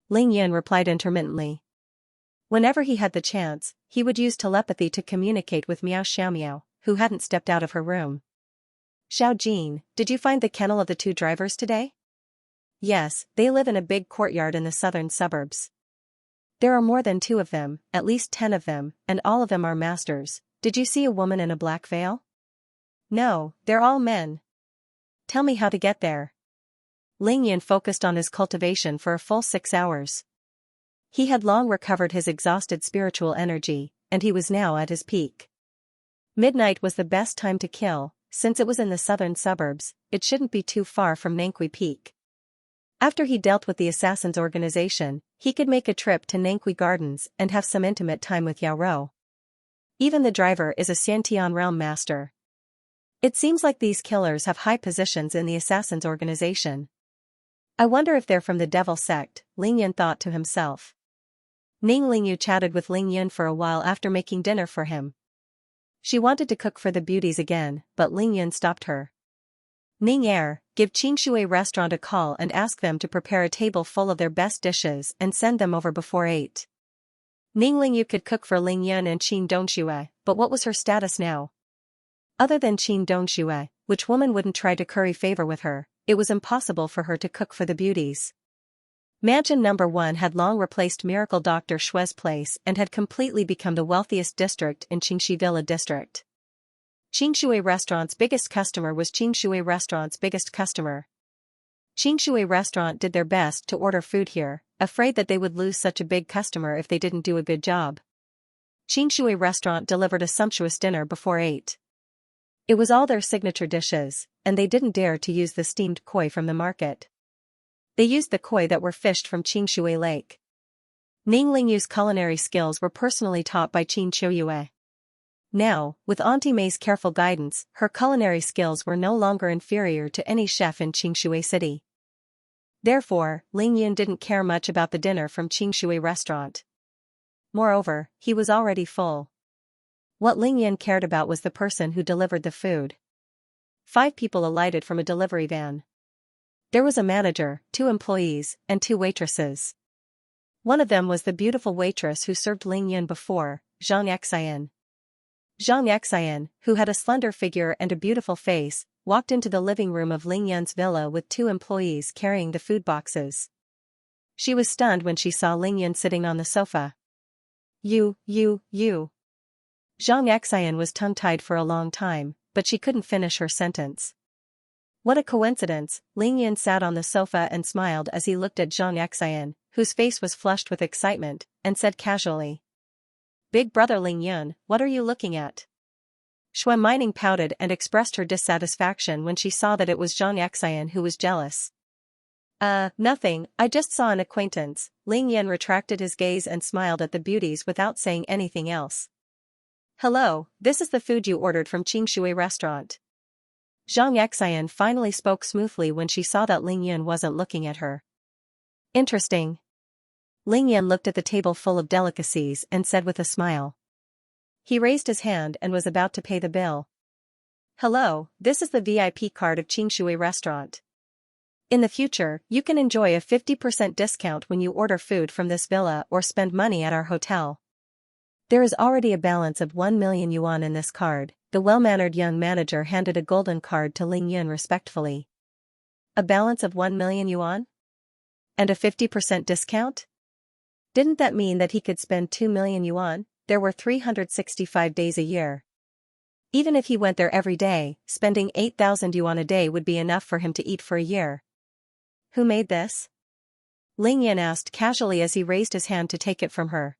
Ling Yan replied intermittently. Whenever he had the chance, he would use telepathy to communicate with Miao Xiaomiao, who hadn't stepped out of her room. Xiao Jin, did you find the kennel of the two drivers today? Yes, they live in a big courtyard in the southern suburbs. There are more than 2 of them, at least 10 of them, and all of them are masters. Did you see a woman in a black veil? No, they're all men. Tell me how to get there. Ling Yan focused on his cultivation for a full 6 hours. He had long recovered his exhausted spiritual energy, and he was now at his peak. Midnight was the best time to kill, since it was in the southern suburbs. It shouldn't be too far from Nangqi Peak. After he dealt with the assassin's organization, he could make a trip to Nangqi Gardens and have some intimate time with Yao Rou. Even the driver is a Xiantian realm master. It seems like these killers have high positions in the assassin's organization. I wonder if they're from the devil sect, Ling Yan thought to himself. Ning Lingyu chatted with Ling Yun for a while after making dinner for him. She wanted to cook for the beauties again, but Ling Yun stopped her. Ning give Xianxia restaurant a call and ask them to prepare a table full of their best dishes and send them over before 8. Ning Lingyu could cook for Ling Yun and Qin Dongxue, but what was her status now? Other than Qin Dongxue, which woman wouldn't try to curry favor with her, it was impossible for her to cook for the beauties. Mansion No. 1 had long replaced Miracle Dr. Shue's place and had completely become the wealthiest district in Qingxi Villa district. Xianxia Restaurant's biggest customer was Xianxia Restaurant's biggest customer. Xianxia Restaurant did their best to order food here, afraid that they would lose such a big customer if they didn't do a good job. Xianxia Restaurant delivered a sumptuous dinner before 8. It was all their signature dishes, and they didn't dare to use the steamed koi from the market. They used the koi that were fished from Qingshui Lake. Ning Lingyu's culinary skills were personally taught by Qin Qiuyue. Now, with Auntie Mei's careful guidance, her culinary skills were no longer inferior to any chef in Qingshui City. Therefore, Ling Yun didn't care much about the dinner from Qingshui Restaurant. Moreover, he was already full. What Ling Yun cared about was the person who delivered the food. 5 people alighted from a delivery van. There was a manager, 2 employees, and 2 waitresses. One of them was the beautiful waitress who served Ling Yun before, Xianxia. Xianxia, who had a slender figure and a beautiful face, walked into the living room of Ling Yun's villa with 2 employees carrying the food boxes. She was stunned when she saw Ling Yun sitting on the sofa. You. Xianxia was tongue-tied for a long time, but she couldn't finish her sentence. What a coincidence, Ling Yun sat on the sofa and smiled as he looked at Xianxia, whose face was flushed with excitement, and said casually. Big brother Ling Yun, what are you looking at? Shui Mining pouted and expressed her dissatisfaction when she saw that it was Xianxia who was jealous. Nothing, I just saw an acquaintance. Ling Yun retracted his gaze and smiled at the beauties without saying anything else. Hello, this is the food you ordered from Qingshui Restaurant. Xianxia finally spoke smoothly when she saw that Ling Yun wasn't looking at her. Interesting. Ling Yun looked at the table full of delicacies and said with a smile. He raised his hand and was about to pay the bill. Hello, this is the VIP card of Qingshui Restaurant. In the future, you can enjoy a 50% discount when you order food from this villa or spend money at our hotel. There is already a balance of 1 million yuan in this card. The well-mannered young manager handed a golden card to Ling Yun respectfully. A balance of 1 million yuan? And a 50% discount? Didn't that mean that he could spend 2 million yuan? There were 365 days a year. Even if he went there every day, spending 8,000 yuan a day would be enough for him to eat for a year. Who made this? Ling Yun asked casually as he raised his hand to take it from her.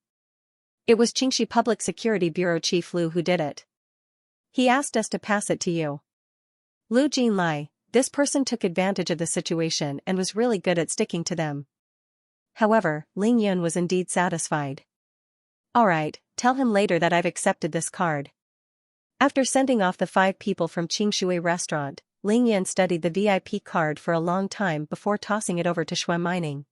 It was Qingxi Public Security Bureau Chief Lu who did it. He asked us to pass it to you. Lu Jinlai, this person took advantage of the situation and was really good at sticking to them. However, Ling Yun was indeed satisfied. Alright, tell him later that I've accepted this card. After sending off the 5 people from Qingshui Restaurant, Ling Yun studied the VIP card for a long time before tossing it over to Shui Mining.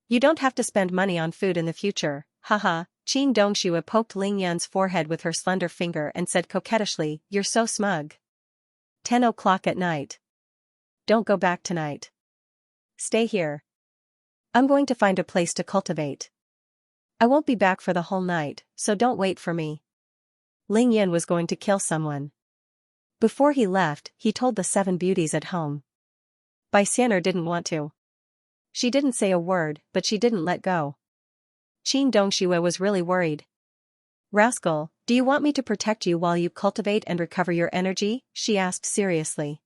You don't have to spend money on food in the future, haha. Qin Dongxue poked Ling Yun's forehead with her slender finger and said coquettishly, You're so smug. 10 o'clock at night. Don't go back tonight. Stay here. I'm going to find a place to cultivate. I won't be back for the whole night, so don't wait for me. Ling Yun was going to kill someone. Before he left, he told the 7 beauties at home. Bai Xianer didn't want to. She didn't say a word, but she didn't let go. Qin Dongxue was really worried. Rascal, do you want me to protect you while you cultivate and recover your energy? She asked seriously.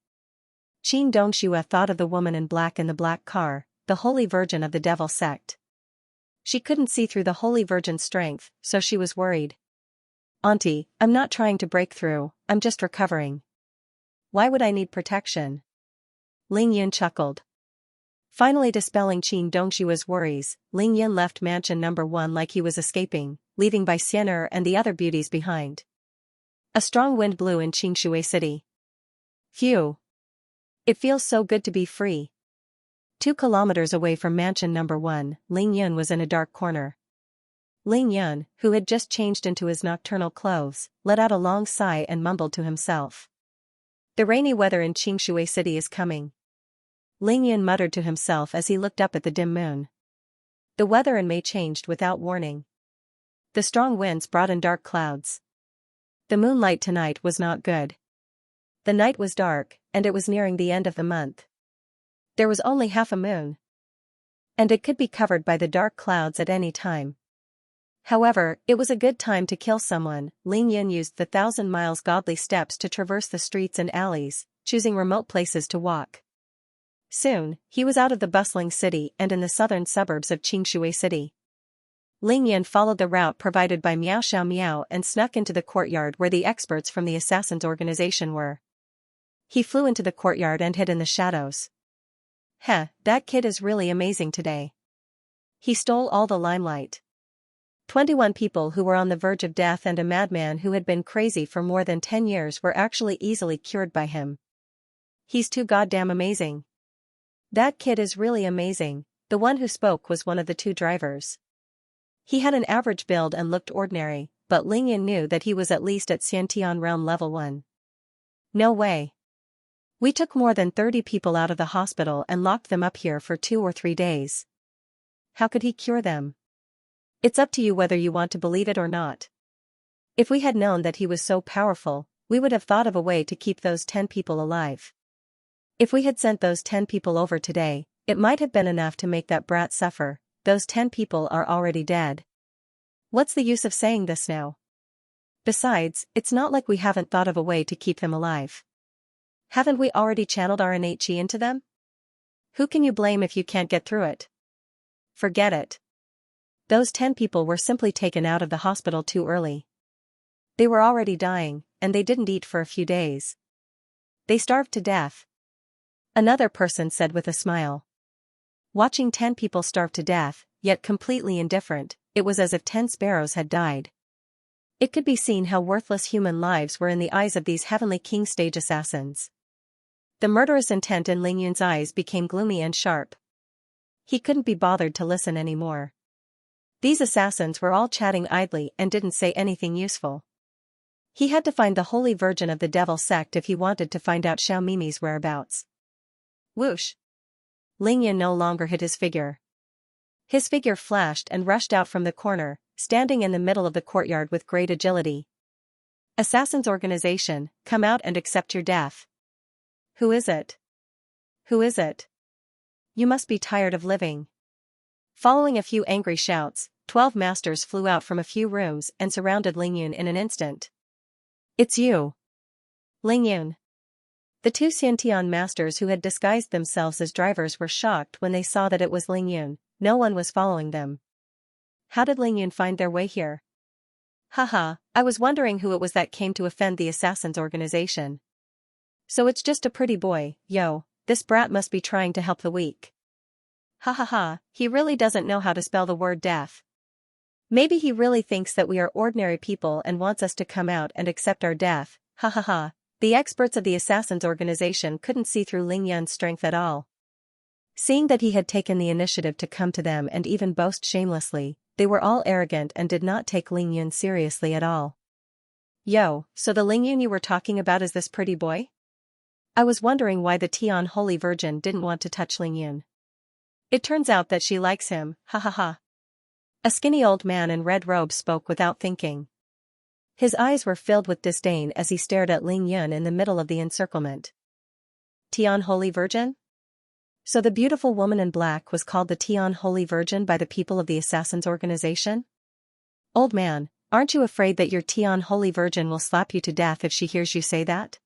Qin Dongxue thought of the woman in black the black car, the holy virgin of the devil sect. She couldn't see through the Holy Virgin's strength, so she was worried. "Auntie, I'm not trying to break through, I'm just recovering. Why would I need protection?" Ling Yun chuckled. Finally dispelling Qin Dongxua's worries, Ling Yun left mansion number 1 like he was escaping, leaving Bai Xian'er and the other beauties behind. A strong wind blew in Xingshui City. Phew! It feels so good to be free. 2 kilometers away from mansion number 1, Ling Yun was in a dark corner. Ling Yun, who had just changed into his nocturnal clothes, let out a long sigh and mumbled to himself. The rainy weather in Xingshui City is coming. Ling Yun muttered to himself as he looked up at the dim moon. The weather in May changed without warning. The strong winds brought in dark clouds. The moonlight tonight was not good. The night was dark, and it was nearing the end of the month. There was only half a moon, and it could be covered by the dark clouds at any time. However, it was a good time to kill someone. Ling Yun used the 1,000 miles godly steps to traverse the streets and alleys, choosing remote places to walk. Soon, he was out of the bustling city and in the southern suburbs of Xingshui City. Ling Yun followed the route provided by Miao Xiao Miao and snuck into the courtyard where the experts from the Assassins' organization were. He flew into the courtyard and hid in the shadows. That kid is really amazing today. He stole all the limelight. 21 people who were on the verge of death and a madman who had been crazy for more than 10 years were actually easily cured by him. He's too goddamn amazing. That kid is really amazing. The one who spoke was one of the 2 drivers. He had an average build and looked ordinary, but Ling Yun knew that he was at least at Xiantian Realm Level 1. No way. We took more than 30 people out of the hospital and locked them up here for 2 or 3 days. How could he cure them? It's up to you whether you want to believe it or not. If we had known that he was so powerful, we would have thought of a way to keep those 10 people alive. If we had sent those 10 people over today, it might have been enough to make that brat suffer. Those 10 people are already dead. What's the use of saying this now? Besides, it's not like we haven't thought of a way to keep them alive. Haven't we already channeled our innate chi into them? Who can you blame if you can't get through it? Forget it. Those 10 people were simply taken out of the hospital too early. They were already dying, and they didn't eat for a few days. They starved to death. Another person said with a smile. Watching 10 people starve to death, yet completely indifferent, it was as if 10 sparrows had died. It could be seen how worthless human lives were in the eyes of these heavenly king stage assassins. The murderous intent in Ling Yun's eyes became gloomy and sharp. He couldn't be bothered to listen anymore. These assassins were all chatting idly and didn't say anything useful. He had to find the Holy Virgin of the Devil sect if he wanted to find out Xiao Mimi's whereabouts. Whoosh! Ling Yun no longer hid his figure. His figure flashed and rushed out from the corner, standing in the middle of the courtyard with great agility. Assassin's organization, come out and accept your death. Who is it? Who is it? You must be tired of living. Following a few angry shouts, 12 masters flew out from a few rooms and surrounded Ling Yun in an instant. It's you. Ling Yun. The 2 Xiantian masters who had disguised themselves as drivers were shocked when they saw that it was Ling Yun. No one was following them. How did Ling Yun find their way here? Haha, I was wondering who it was that came to offend the Assassins' organization. So it's just a pretty boy, yo, this brat must be trying to help the weak. Ha ha ha, he really doesn't know how to spell the word death. Maybe he really thinks that we are ordinary people and wants us to come out and accept our death, ha ha ha. The experts of the Assassins' organization couldn't see through Ling Yun's strength at all. Seeing that he had taken the initiative to come to them and even boast shamelessly, they were all arrogant and did not take Ling Yun seriously at all. Yo, so the Ling Yun you were talking about is this pretty boy? I was wondering why the Tian Holy Virgin didn't want to touch Ling Yun. It turns out that she likes him, ha ha ha. A skinny old man in red robes spoke without thinking. His eyes were filled with disdain as he stared at Ling Yun in the middle of the encirclement. Tian Holy Virgin? So the beautiful woman in black was called the Tian Holy Virgin by the people of the Assassins' organization? Old man, aren't you afraid that your Tian Holy Virgin will slap you to death if she hears you say that?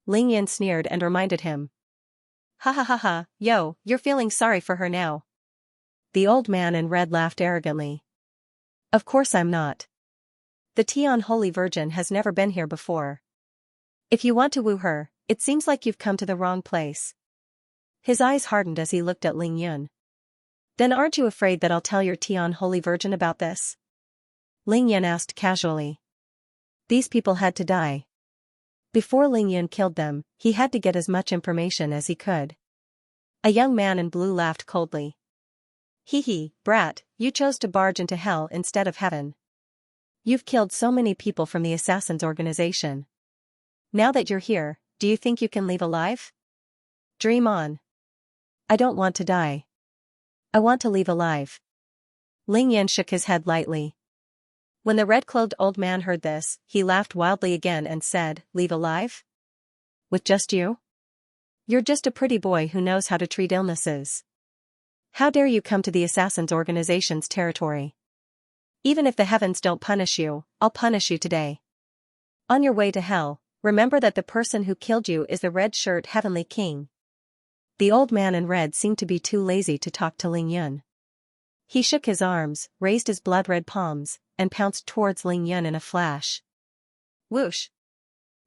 Ling Yun sneered and reminded him. Ha ha ha ha, yo, you're feeling sorry for her now. The old man in red laughed arrogantly. Of course I'm not. The Tian Holy Virgin has never been here before. If you want to woo her, it seems like you've come to the wrong place. His eyes hardened as he looked at Ling Yun. Then aren't you afraid that I'll tell your Tian Holy Virgin about this? Ling Yun asked casually. These people had to die. Before Ling Yun killed them, he had to get as much information as he could. A young man in blue laughed coldly. Hee hee, brat, you chose to barge into hell instead of heaven. You've killed so many people from the Assassins organization. Now that you're here, do you think you can leave alive? Dream on. I don't want to die. I want to leave alive. Ling Yan shook his head lightly. When the red-clothed old man heard this, he laughed wildly again and said, Leave alive? With just you? You're just a pretty boy who knows how to treat illnesses. How dare you come to the Assassins organization's territory? Even if the heavens don't punish you, I'll punish you today. On your way to hell, remember that the person who killed you is the red-shirt Heavenly King. The old man in red seemed to be too lazy to talk to Ling Yun. He shook his arms, raised his blood-red palms, and pounced towards Ling Yun in a flash. Whoosh!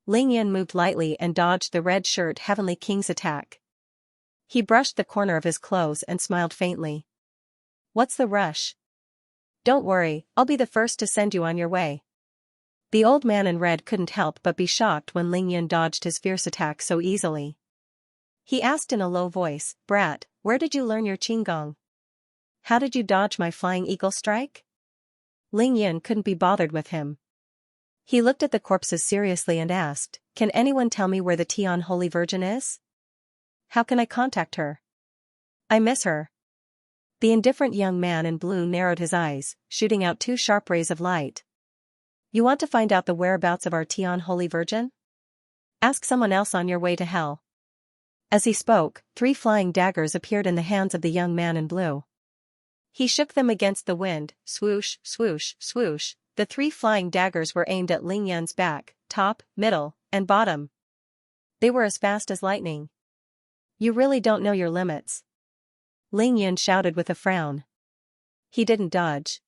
Ling Yun moved lightly and dodged the red-shirt Heavenly King's attack. He brushed the corner of his clothes and smiled faintly. What's the rush? Don't worry, I'll be the first to send you on your way. The old man in red couldn't help but be shocked when Ling Yun dodged his fierce attack so easily. He asked in a low voice, Brat, where did you learn your qigong? How did you dodge my flying eagle strike? Ling Yun couldn't be bothered with him. He looked at the corpses seriously and asked, Can anyone tell me where the Tian Holy Virgin is? How can I contact her? I miss her. The indifferent young man in blue narrowed his eyes, shooting out two sharp rays of light. You want to find out the whereabouts of our Tian Holy Virgin? Ask someone else on your way to hell. As he spoke, 3 flying daggers appeared in the hands of the young man in blue. He shook them against the wind, swoosh, swoosh, swoosh. The 3 flying daggers were aimed at Ling Yun's back, top, middle, and bottom. They were as fast as lightning. You really don't know your limits. Ling Yun shouted with a frown. He didn't dodge.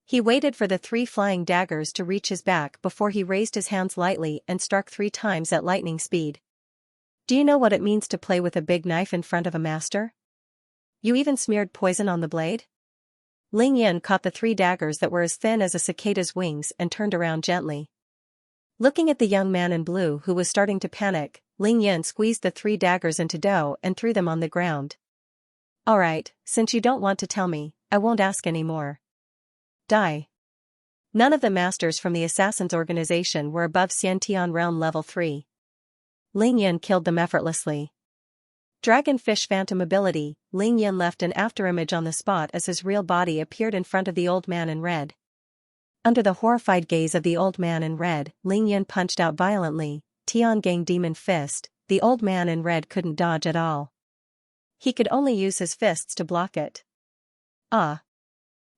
He waited for the 3 flying daggers to reach his back before he raised his hands lightly and struck 3 times at lightning speed. Do you know what it means to play with a big knife in front of a master? You even smeared poison on the blade? Ling Yun caught the 3 daggers that were as thin as a cicada's wings and turned around gently. Looking at the young man in blue who was starting to panic, Ling Yun squeezed the 3 daggers into dough and threw them on the ground. Alright, since you don't want to tell me, I won't ask any more. Die. None of the masters from the Assassins organization were above Xiantian realm level 3. Ling Yun killed them effortlessly. Dragonfish phantom ability, Ling Yun left an afterimage on the spot as his real body appeared in front of the old man in red. Under the horrified gaze of the old man in red, Ling Yun punched out violently, Tiangang Demon Fist. The old man in red couldn't dodge at all. He could only use his fists to block it. Ah!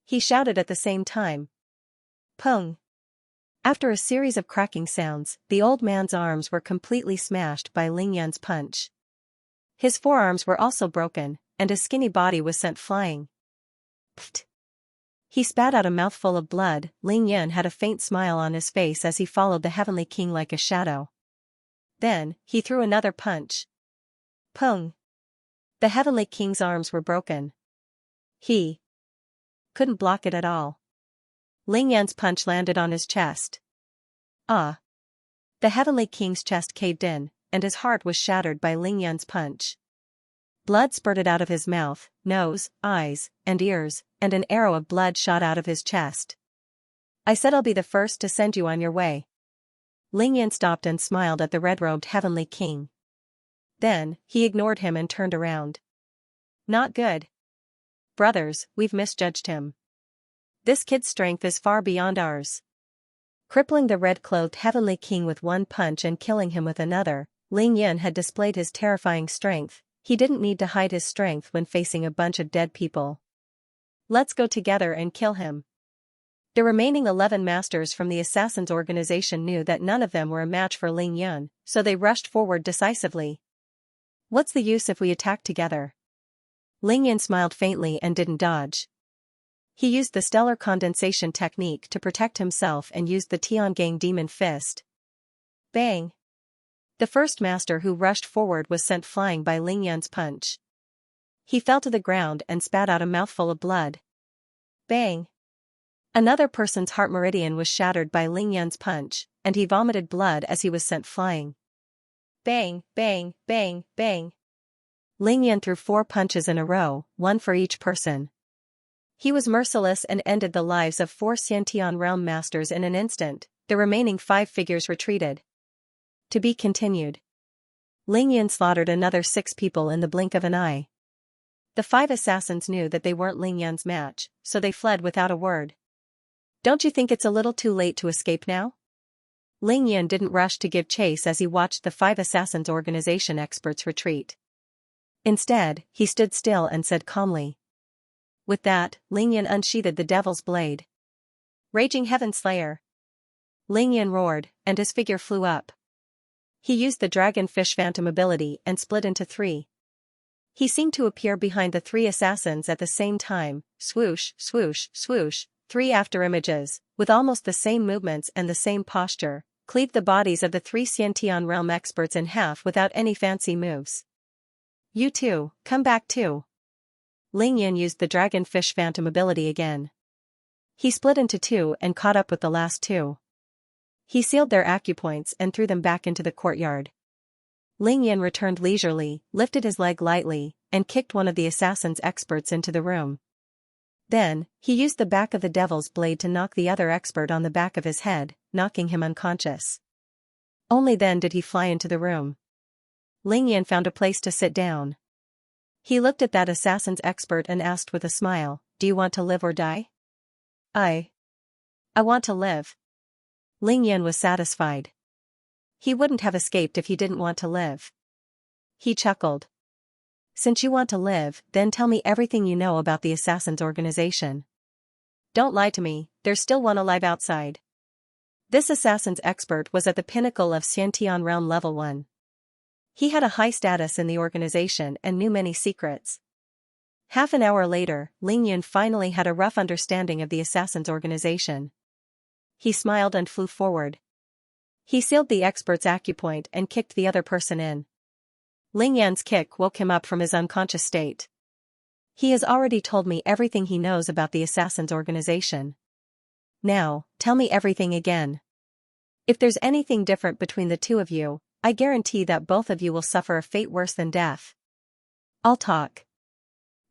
He shouted at the same time. Pung! After a series of cracking sounds, the old man's arms were completely smashed by Ling Yun's punch. His forearms were also broken, and his skinny body was sent flying. Pfft! He spat out a mouthful of blood. Ling Yun had a faint smile on his face as he followed the Heavenly King like a shadow. Then, he threw another punch. Pung! The Heavenly King's arms were broken. He couldn't block it at all. Ling Yun's punch landed on his chest. Ah! The Heavenly King's chest caved in, and his heart was shattered by Ling Yun's punch. Blood spurted out of his mouth, nose, eyes, and ears, and an arrow of blood shot out of his chest. I said I'll be the first to send you on your way. Ling Yun stopped and smiled at the red-robed Heavenly King. Then, he ignored him and turned around. Not good. Brothers, we've misjudged him. This kid's strength is far beyond ours. Crippling the red-clothed Heavenly King with one punch and killing him with another, Ling Yun had displayed his terrifying strength. He didn't need to hide his strength when facing a bunch of dead people. Let's go together and kill him. The remaining 11 masters from the Assassins organization knew that none of them were a match for Ling Yun, so they rushed forward decisively. What's the use if we attack together? Ling Yan smiled faintly and didn't dodge. He used the stellar condensation technique to protect himself and used the Tiangang demon fist. Bang! The first master who rushed forward was sent flying by Ling Yan's punch. He fell to the ground and spat out a mouthful of blood. Bang! Another person's heart meridian was shattered by Ling Yan's punch, and he vomited blood as he was sent flying. Bang, bang, bang, bang. Ling Yan threw 4 punches in a row, one for each person. He was merciless and ended the lives of 4 Xiantian realm masters in an instant. The remaining 5 figures retreated. To be continued. Ling Yan slaughtered another 6 people in the blink of an eye. The 5 assassins knew that they weren't Ling Yan's match, so they fled without a word. Don't you think it's a little too late to escape now? Ling Yan didn't rush to give chase as he watched the 5 assassins' organization experts retreat. Instead, he stood still and said calmly. With that, Ling Yan unsheathed the devil's blade. Raging Heaven Slayer! Ling Yan roared, and his figure flew up. He used the dragonfish phantom ability and split into 3. He seemed to appear behind the 3 assassins at the same time, swoosh, swoosh, swoosh, 3 afterimages, with almost the same movements and the same posture, cleaved the bodies of the 3 Xiantian realm experts in half without any fancy moves. You too, come back too. Ling Yan used the dragonfish phantom ability again. He split into 2 and caught up with the last 2. He sealed their acupoints and threw them back into the courtyard. Ling Yan returned leisurely, lifted his leg lightly, and kicked one of the assassin's experts into the room. Then, he used the back of the devil's blade to knock the other expert on the back of his head, knocking him unconscious. Only then did he fly into the room. Ling Yan found a place to sit down. He looked at that assassin's expert and asked with a smile, "Do you want to live or die?" I want to live." Ling Yan was satisfied. He wouldn't have escaped if he didn't want to live. He chuckled. "Since you want to live, then tell me everything you know about the Assassin's organization. Don't lie to me, there's still one alive outside." This Assassin's expert was at the pinnacle of Xiantian Realm Level 1. He had a high status in the organization and knew many secrets. Half an hour later, Ling Yan finally had a rough understanding of the Assassin's organization. He smiled and flew forward. He sealed the expert's acupoint and kicked the other person in. Ling Yan's kick woke him up from his unconscious state. He has already told me everything he knows about the Assassin's organization. Now, tell me everything again. If there's anything different between the 2 of you, I guarantee that both of you will suffer a fate worse than death. I'll talk.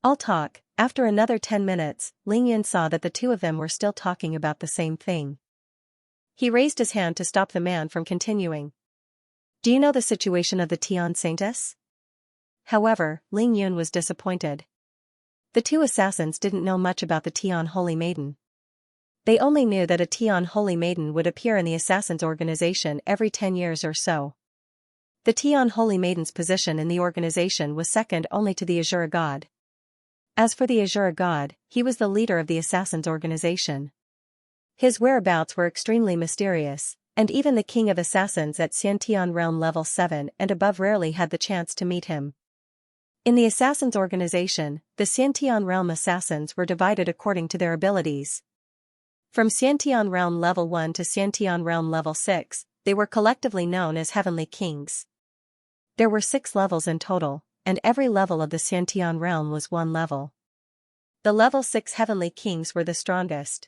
After another 10 minutes, Ling Yan saw that the 2 of them were still talking about the same thing. He raised his hand to stop the man from continuing. "Do you know the situation of the Tian Saintess?" However, Ling Yan was disappointed. The 2 assassins didn't know much about the Tian Holy Maiden. They only knew that a Tian Holy Maiden would appear in the Assassin's organization every 10 years or so. The Tian Holy Maiden's position in the organization was second only to the Azura God. As for the Azura God, he was the leader of the Assassin's organization. His whereabouts were extremely mysterious, and even the King of Assassins at Xiantian Realm Level 7 and above rarely had the chance to meet him. In the Assassin's organization, the Xiantian Realm Assassins were divided according to their abilities. From Xiantian Realm Level 1 to Xiantian Realm Level 6, they were collectively known as Heavenly Kings. There were 6 levels in total, and every level of the Xiantian realm was 1 level. The Level 6 Heavenly Kings were the strongest.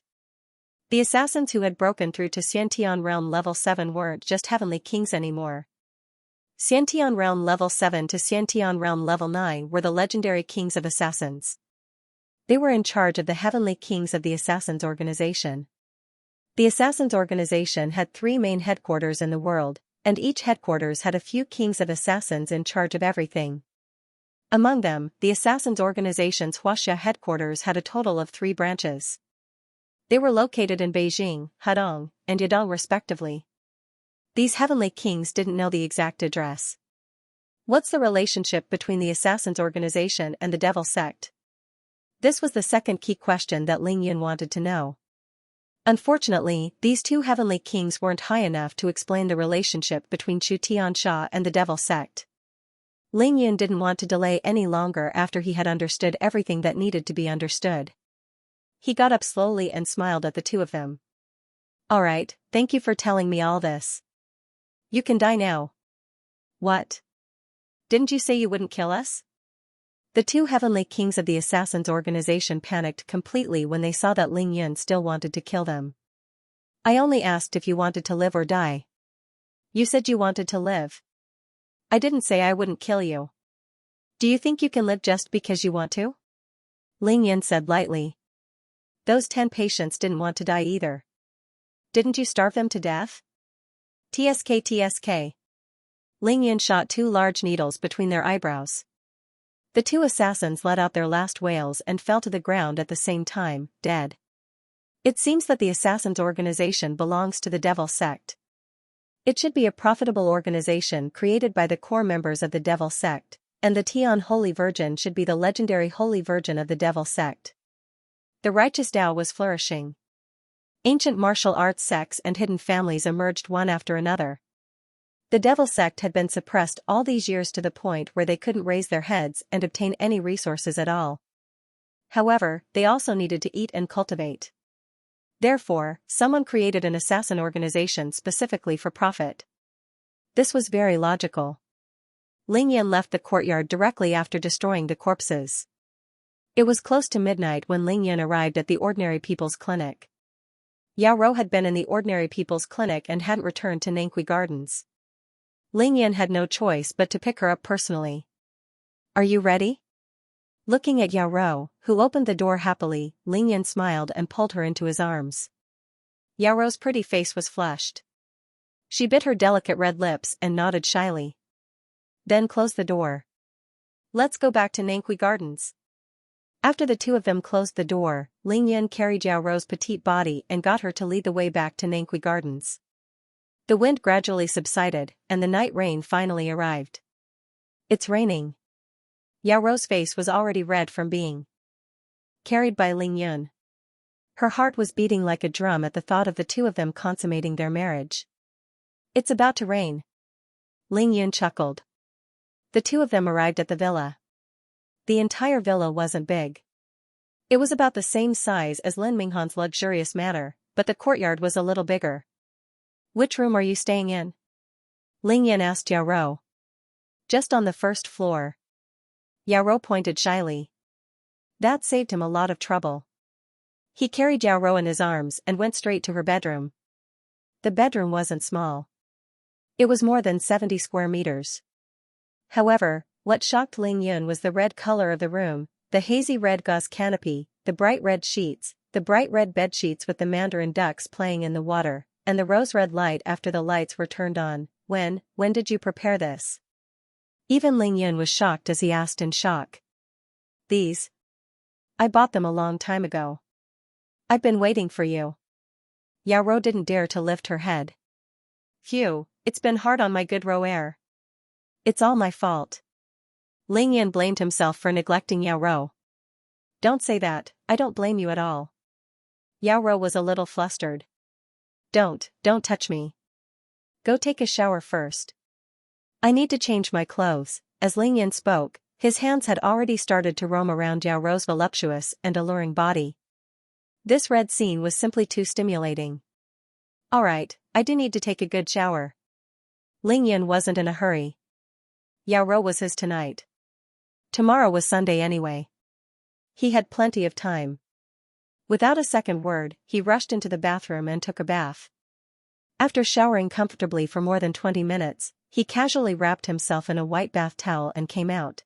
The assassins who had broken through to Xiantian Realm Level 7 weren't just Heavenly Kings anymore. Xiantian Realm Level 7 to Xiantian Realm Level 9 were the legendary Kings of Assassins. They were in charge of the Heavenly Kings of the Assassin's organization. The Assassin's organization had 3 main headquarters in the world, and each headquarters had a few Kings of Assassins in charge of everything. Among them, the Assassin's organization's Xianxia headquarters had a total of 3 branches. They were located in Beijing, Hadong, and Yadong respectively. These Heavenly Kings didn't know the exact address. What's the relationship between the Assassin's organization and the Devil sect? This was the second key question that Ling Yan wanted to know. Unfortunately, these 2 Heavenly Kings weren't high enough to explain the relationship between Xianxia and the Devil sect. Ling Yun didn't want to delay any longer after he had understood everything that needed to be understood. He got up slowly and smiled at the two of them. All right, thank you for telling me all this. You can die now. What? Didn't you say you wouldn't kill us? The two heavenly kings of the Assassins organization panicked completely when they saw that Ling Yun still wanted to kill them. I only asked if you wanted to live or die. You said you wanted to live. I didn't say I wouldn't kill you. Do you think you can live just because you want to? Ling Yun said lightly. Those 10 patients didn't want to die either. Didn't you starve them to death? TSK. Ling Yun shot 2 large needles between their eyebrows. The 2 assassins let out their last wails and fell to the ground at the same time, dead. It seems that the Assassins organization belongs to the Devil sect. It should be a profitable organization created by the core members of the Devil sect, and the Tian Holy Virgin should be the legendary Holy Virgin of the Devil sect. The righteous Tao was flourishing. Ancient martial arts sects and hidden families emerged one after another. The Devil sect had been suppressed all these years to the point where they couldn't raise their heads and obtain any resources at all. However, they also needed to eat and cultivate. Therefore, someone created an assassin organization specifically for profit. This was very logical. Ling Yun left the courtyard directly after destroying the corpses. It was close to midnight when Ling Yun arrived at the Ordinary People's Clinic. Yao Rou had been in the Ordinary People's Clinic and hadn't returned to Nangqi Gardens. Ling Yun had no choice but to pick her up personally. Are you ready? Looking at Yao Rou, who opened the door happily, Ling Yun smiled and pulled her into his arms. Yao Rou's pretty face was flushed. She bit her delicate red lips and nodded shyly. Then closed the door. Let's go back to Nangqi Gardens. After the two of them closed the door, Ling Yun carried Yao Rou's petite body and got her to lead the way back to Nangqi Gardens. The wind gradually subsided, and the night rain finally arrived. It's raining. Yao Rou's face was already red from being carried by Ling Yun. Her heart was beating like a drum at the thought of the two of them consummating their marriage. It's about to rain. Ling Yun chuckled. The two of them arrived at the villa. The entire villa wasn't big. It was about the same size as Lin Minghan's luxurious manor, but the courtyard was a little bigger. Which room are you staying in? Ling Yun asked Yao Rou. Just on the first floor. Yao Rou pointed shyly. That saved him a lot of trouble. He carried Yao Rou in his arms and went straight to her bedroom. The bedroom wasn't small. It was more than 70 square meters. However, what shocked Ling Yun was the red color of the room, the hazy red gauze canopy, the bright red sheets, the bright red bed sheets with the mandarin ducks playing in the water, and the rose-red light after the lights were turned on. When did you prepare this? Even Ling Yun was shocked as he asked in shock. These? I bought them a long time ago. I've been waiting for you. Yao Rou didn't dare to lift her head. Phew, it's been hard on my good Roer. It's all my fault. Ling Yun blamed himself for neglecting Yao Rou. Don't say that, I don't blame you at all. Yao Rou was a little flustered. Don't touch me. Go take a shower first. I need to change my clothes. As Ling Yun spoke, his hands had already started to roam around Yao Rou's voluptuous and alluring body. This red scene was simply too stimulating. Alright, I do need to take a good shower. Ling Yun wasn't in a hurry. Yao Rou was his tonight. Tomorrow was Sunday anyway. He had plenty of time. Without a second word, he rushed into the bathroom and took a bath. After showering comfortably for more than 20 minutes, he casually wrapped himself in a white bath towel and came out.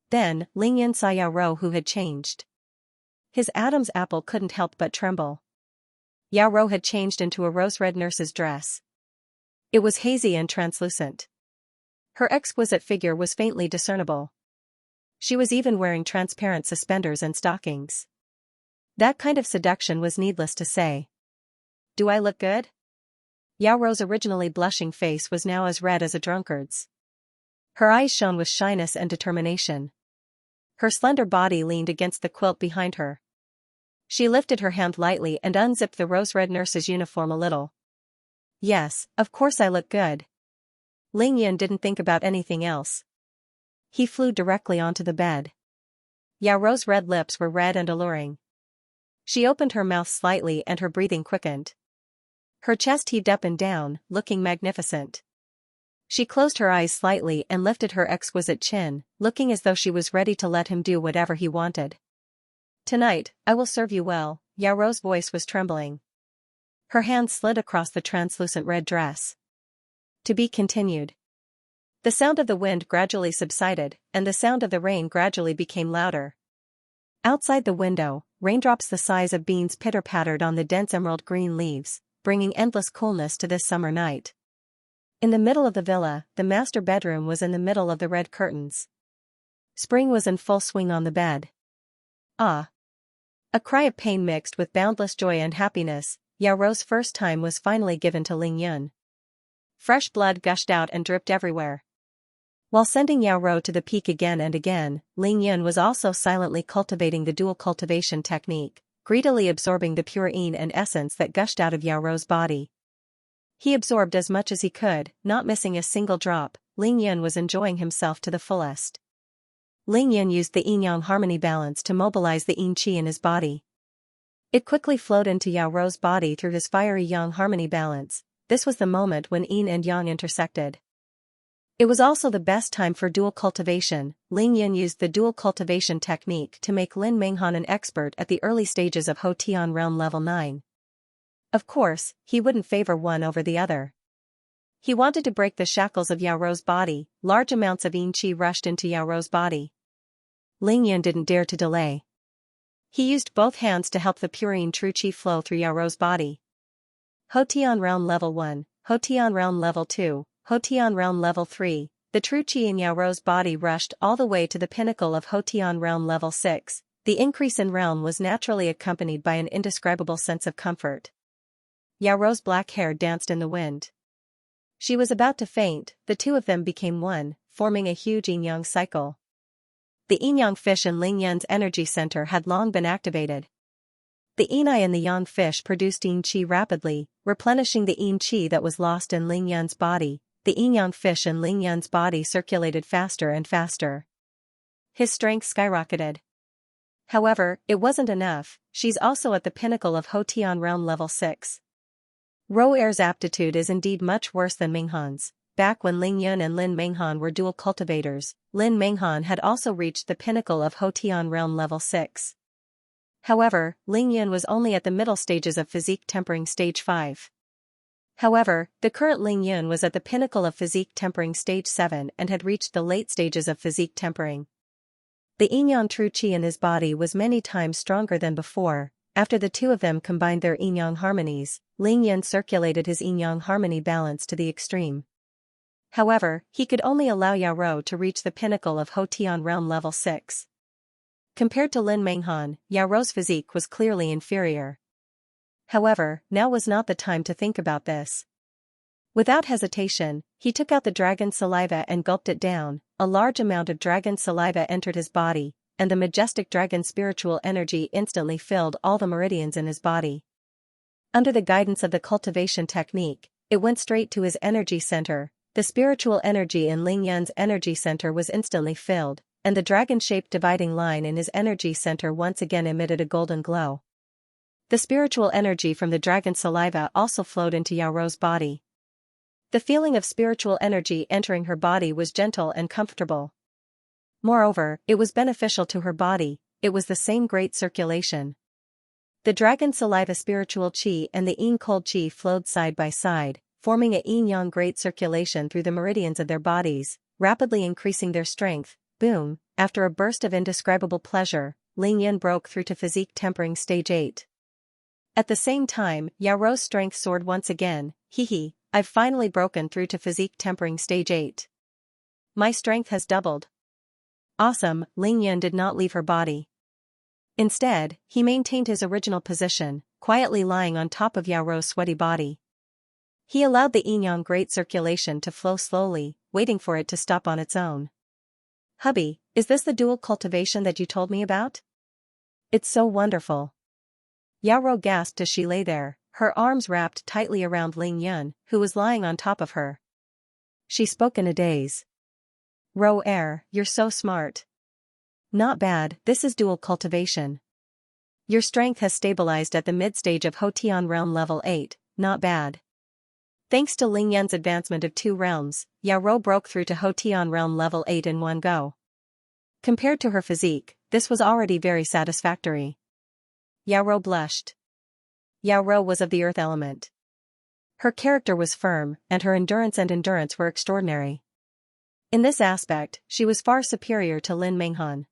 Then, Ling Yun saw Yao Rou, who had changed. His Adam's apple couldn't help but tremble. Yao Rou had changed into a rose-red nurse's dress. It was hazy and translucent. Her exquisite figure was faintly discernible. She was even wearing transparent suspenders and stockings. That kind of seduction was needless to say. Do I look good? Yao Rou's originally blushing face was now as red as a drunkard's. Her eyes shone with shyness and determination. Her slender body leaned against the quilt behind her. She lifted her hand lightly and unzipped the rose-red nurse's uniform a little. Yes, of course I look good. Ling Yun didn't think about anything else. He flew directly onto the bed. Yao Rou's red lips were red and alluring. She opened her mouth slightly and her breathing quickened. Her chest heaved up and down, looking magnificent. She closed her eyes slightly and lifted her exquisite chin, looking as though she was ready to let him do whatever he wanted. "Tonight, I will serve you well," Yao Rou's voice was trembling. Her hand slid across the translucent red dress. To be continued. The sound of the wind gradually subsided, and the sound of the rain gradually became louder. Outside the window, raindrops the size of beans pitter-pattered on the dense emerald-green leaves, bringing endless coolness to this summer night. In the middle of the villa, the master bedroom was in the middle of the red curtains. Spring was in full swing on the bed. Ah! A cry of pain mixed with boundless joy and happiness. Yao Rou's first time was finally given to Ling Yun. Fresh blood gushed out and dripped everywhere. While sending Yao Rou to the peak again and again, Ling Yun was also silently cultivating the dual cultivation technique, greedily absorbing the pure yin and essence that gushed out of Yao Rou's body. He absorbed as much as he could, not missing a single drop. Ling Yun was enjoying himself to the fullest. Ling Yun used the yin-yang harmony balance to mobilize the yin qi in his body. It quickly flowed into Yao Rou's body through his fiery yang harmony balance. This was the moment when yin and yang intersected. It was also the best time for dual cultivation. Ling Yun used the dual cultivation technique to make Lin Menghan an expert at the early stages of Ho Tian Realm Level 9. Of course, he wouldn't favor one over the other. He wanted to break the shackles of Yao Rou's body. Large amounts of yin qi rushed into Yao Rou's body. Ling Yun didn't dare to delay. He used both hands to help the pure yin true qi flow through Yao Rou's body. Ho Tian Realm Level 1, Ho Tian Realm Level 2, Ho Tian Realm Level 3, the true qi in Yao Rou's body rushed all the way to the pinnacle of Ho Tian Realm Level 6. The increase in realm was naturally accompanied by an indescribable sense of comfort. Yao Rou's black hair danced in the wind. She was about to faint. The two of them became one, forming a huge yin-yang cycle. The yin-yang fish in Ling Yun's energy center had long been activated. The yin-I and the yang fish produced yin qi rapidly, replenishing the yin qi that was lost in Ling Yun's body. The yin-yang fish in Ling Yun's body circulated faster and faster. His strength skyrocketed. However, it wasn't enough. She's also at the pinnacle of Ho Tian Realm Level 6. Rou Er's aptitude is indeed much worse than Menghan's. Back when Ling Yun and Lin Menghan were dual cultivators, Lin Menghan had also reached the pinnacle of Ho Tian Realm Level 6. However, Ling Yun was only at the middle stages of physique tempering stage 5. However, the current Ling Yun was at the pinnacle of physique tempering stage 7 and had reached the late stages of physique tempering. The yin-yang true qi in his body was many times stronger than before. After the two of them combined their yin-yang harmonies, Ling Yun circulated his yin-yang harmony balance to the extreme. However, he could only allow Yao Rou to reach the pinnacle of Ho Tian Realm Level 6. Compared to Lin Menghan, Yao Rou's physique was clearly inferior. However, now was not the time to think about this. Without hesitation, he took out the dragon saliva and gulped it down. A large amount of dragon saliva entered his body, and the majestic dragon spiritual energy instantly filled all the meridians in his body. Under the guidance of the cultivation technique, it went straight to his energy center. The spiritual energy in Ling Yun's energy center was instantly filled, and the dragon-shaped dividing line in his energy center once again emitted a golden glow. The spiritual energy from the dragon saliva also flowed into Yao Rou's body. The feeling of spiritual energy entering her body was gentle and comfortable. Moreover, it was beneficial to her body. It was the same great circulation. The dragon saliva spiritual qi and the yin cold qi flowed side by side, forming a yin-yang great circulation through the meridians of their bodies, rapidly increasing their strength. Boom! After a burst of indescribable pleasure, Ling Yun broke through to physique tempering stage 8. At the same time, Yao Rou's strength soared once again. Hee, I've finally broken through to physique tempering stage 8. My strength has doubled. Awesome. Ling Yun did not leave her body. Instead, he maintained his original position, quietly lying on top of Yao Rou's sweaty body. He allowed the yin-yang great circulation to flow slowly, waiting for it to stop on its own. Hubby, is this the dual cultivation that you told me about? It's so wonderful. Yao Rou gasped as she lay there, her arms wrapped tightly around Ling Yun, who was lying on top of her. She spoke in a daze. Row Air, you're so smart. Not bad, this is dual cultivation. Your strength has stabilized at the mid-stage of Hotian Realm Level 8, not bad. Thanks to Ling Yan's advancement of 2 realms, Yao Ro broke through to Hotian Realm Level 8 in one go. Compared to her physique, this was already very satisfactory. Yao Ro blushed. Yao Ro was of the earth element. Her character was firm, and her endurance were extraordinary. In this aspect, she was far superior to Lin Menghan.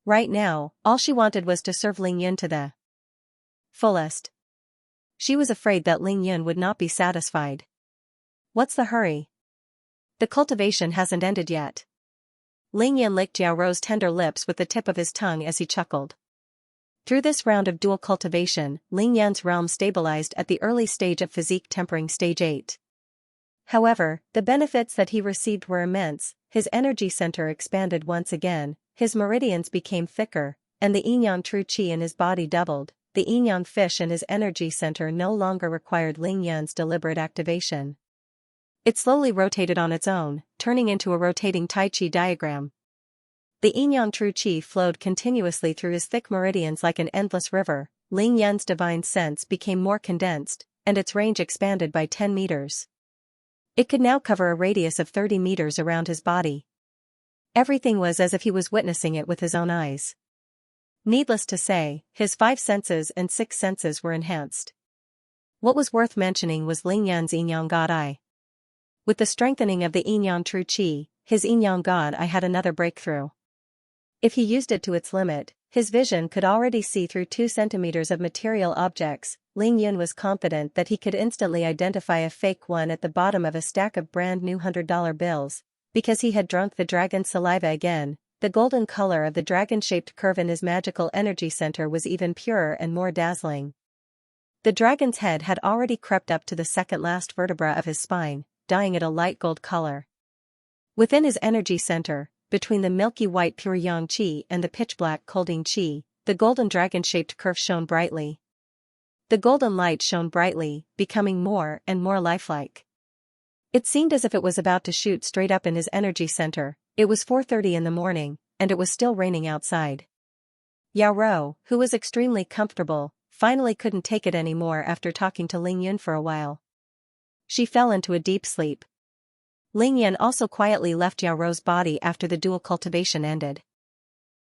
Right now, all she wanted was to serve Ling Yun to the fullest. She was afraid that Ling Yun would not be satisfied. What's the hurry? The cultivation hasn't ended yet. Ling Yun licked Yao Ro's tender lips with the tip of his tongue as he chuckled. Through this round of dual cultivation, Ling Yan's realm stabilized at the early stage of physique tempering stage 8. However, the benefits that he received were immense. His energy center expanded once again, his meridians became thicker, and the yin-yang true qi in his body doubled. The yin-yang fish in his energy center no longer required Ling Yan's deliberate activation. It slowly rotated on its own, turning into a rotating Tai Chi diagram. The yin-yang true qi flowed continuously through his thick meridians like an endless river. Ling Yan's divine sense became more condensed, and its range expanded by 10 meters. It could now cover a radius of 30 meters around his body. Everything was as if he was witnessing it with his own eyes. Needless to say, his 5 senses and 6 senses were enhanced. What was worth mentioning was Ling Yan's yin-yang god eye. With the strengthening of the yin-yang true qi, his yin-yang god eye had another breakthrough. If he used it to its limit, his vision could already see through 2 centimeters of material objects. Ling Yun was confident that he could instantly identify a fake one at the bottom of a stack of brand new $100 bills, because he had drunk the dragon's saliva again. The golden color of the dragon-shaped curve in his magical energy center was even purer and more dazzling. The dragon's head had already crept up to the second-last vertebra of his spine, dyeing it a light gold color. Within his energy center, between the milky white pure yang qi and the pitch-black cold yin qi, the golden dragon-shaped curve shone brightly. The golden light shone brightly, becoming more and more lifelike. It seemed as if it was about to shoot straight up in his energy center. It was 4:30 in the morning, and it was still raining outside. Yao Ro, who was extremely comfortable, finally couldn't take it anymore after talking to Ling Yun for a while. She fell into a deep sleep. Ling Yun also quietly left Yao Ro's body after the dual cultivation ended.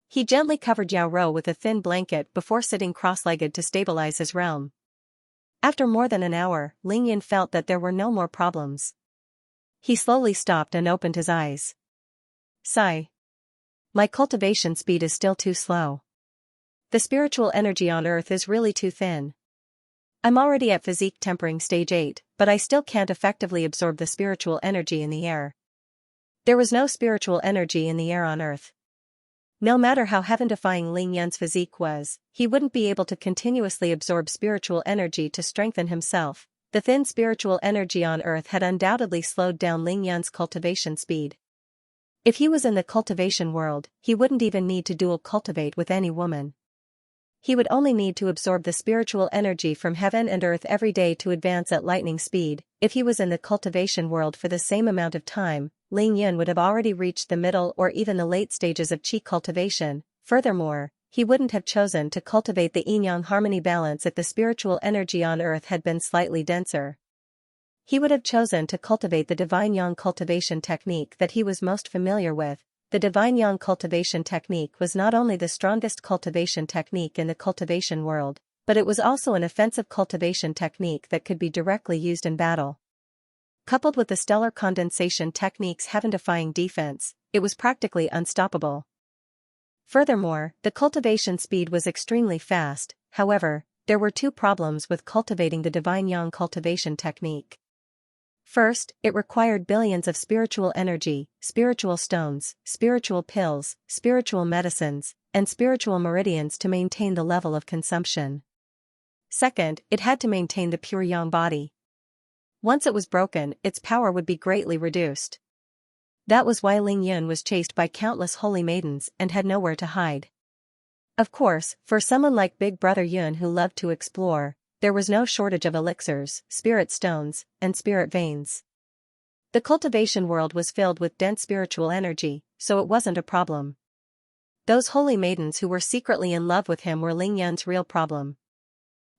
He gently covered Yao Ro with a thin blanket before sitting cross-legged to stabilize his realm. After more than an hour, Ling Yun felt that there were no more problems. He slowly stopped and opened his eyes. Sigh. My cultivation speed is still too slow. The spiritual energy on Earth is really too thin. I'm already at physique tempering stage 8, but I still can't effectively absorb the spiritual energy in the air. There was no spiritual energy in the air on Earth. No matter how heaven-defying Ling Yun's physique was, he wouldn't be able to continuously absorb spiritual energy to strengthen himself. The thin spiritual energy on Earth had undoubtedly slowed down Ling Yun's cultivation speed. If he was in the cultivation world, he wouldn't even need to dual cultivate with any woman. He would only need to absorb the spiritual energy from heaven and earth every day to advance at lightning speed. If he was in the cultivation world for the same amount of time, Ling Yun would have already reached the middle or even the late stages of qi cultivation. Furthermore, he wouldn't have chosen to cultivate the yin-yang harmony balance if the spiritual energy on earth had been slightly denser. He would have chosen to cultivate the divine yang cultivation technique that he was most familiar with. The divine yang cultivation technique was not only the strongest cultivation technique in the cultivation world, but it was also an offensive cultivation technique that could be directly used in battle. Coupled with the stellar condensation technique's heaven-defying defense, it was practically unstoppable. Furthermore, the cultivation speed was extremely fast. However, there were 2 problems with cultivating the divine yang cultivation technique. First, it required billions of spiritual energy, spiritual stones, spiritual pills, spiritual medicines, and spiritual meridians to maintain the level of consumption. Second, it had to maintain the pure yang body. Once it was broken, its power would be greatly reduced. That was why Ling Yun was chased by countless holy maidens and had nowhere to hide. Of course, for someone like Big Brother Yun who loved to explore, there was no shortage of elixirs, spirit stones, and spirit veins. The cultivation world was filled with dense spiritual energy, so it wasn't a problem. Those holy maidens who were secretly in love with him were Ling Yan's real problem.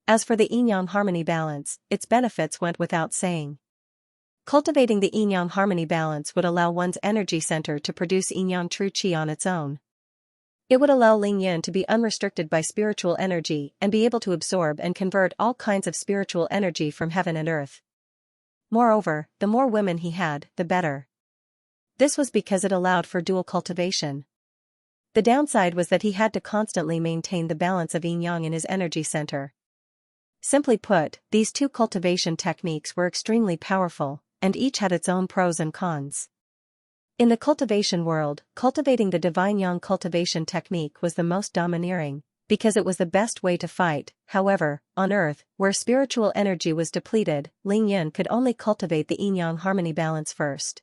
As for the yin-yang harmony balance, its benefits went without saying. Cultivating the yin-yang harmony balance would allow one's energy center to produce yin-yang true qi on its own. It would allow Ling Yan to be unrestricted by spiritual energy and be able to absorb and convert all kinds of spiritual energy from heaven and earth. Moreover, the more women he had, the better. This was because it allowed for dual cultivation. The downside was that he had to constantly maintain the balance of yin-yang in his energy center. Simply put, these two cultivation techniques were extremely powerful, and each had its own pros and cons. In the cultivation world, cultivating the divine yang cultivation technique was the most domineering, because it was the best way to fight. However, on Earth, where spiritual energy was depleted, Ling Yan could only cultivate the yin-yang harmony balance first.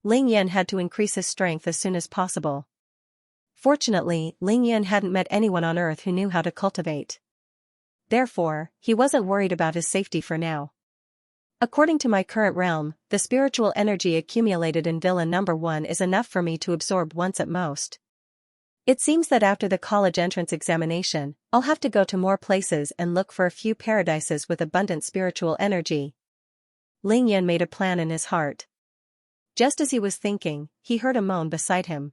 Ling Yan had to increase his strength as soon as possible. Fortunately, Ling Yan hadn't met anyone on Earth who knew how to cultivate. Therefore, he wasn't worried about his safety for now. According to my current realm, the spiritual energy accumulated in Villa Number 1 is enough for me to absorb once at most. It seems that after the college entrance examination, I'll have to go to more places and look for a few paradises with abundant spiritual energy. Ling Yan made a plan in his heart. Just as he was thinking, he heard a moan beside him.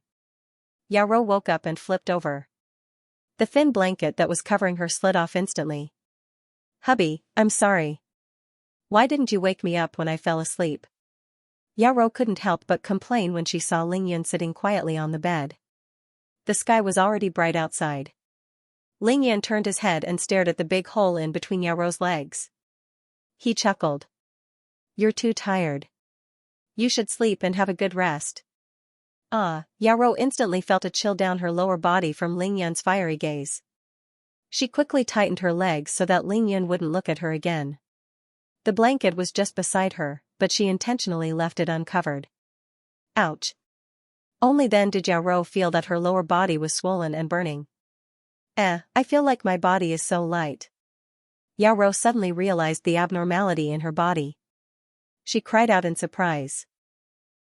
Yao Ro woke up and flipped over. The thin blanket that was covering her slid off instantly. "Hubby, I'm sorry. Why didn't you wake me up when I fell asleep?" Yao Ro couldn't help but complain when she saw Ling Yan sitting quietly on the bed. The sky was already bright outside. Ling Yan turned his head and stared at the big hole in between Yao Ro's legs. He chuckled. "You're too tired. You should sleep and have a good rest." Yao Ro instantly felt a chill down her lower body from Ling Yan's fiery gaze. She quickly tightened her legs so that Ling Yan wouldn't look at her again. The blanket was just beside her, but she intentionally left it uncovered. Ouch. Only then did Yao Ro feel that her lower body was swollen and burning. I feel like my body is so light." Yao Ro suddenly realized the abnormality in her body. She cried out in surprise.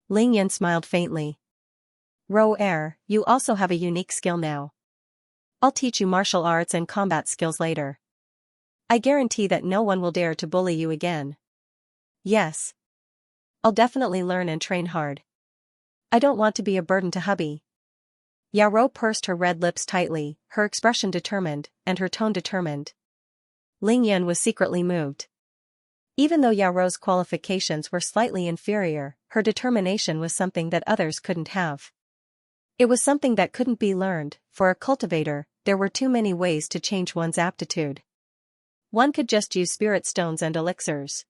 Ling Yan smiled faintly. You also have a unique skill now. I'll teach you martial arts and combat skills later. I guarantee that no one will dare to bully you again." "Yes. I'll definitely learn and train hard. I don't want to be a burden to hubby." Yao Ro pursed her red lips tightly, her expression determined, and her tone determined. Ling Yan was secretly moved. Even though Yao Ro's qualifications were slightly inferior, her determination was something that others couldn't have. It was something that couldn't be learned. For a cultivator, there were too many ways to change one's aptitude. One could just use spirit stones and elixirs.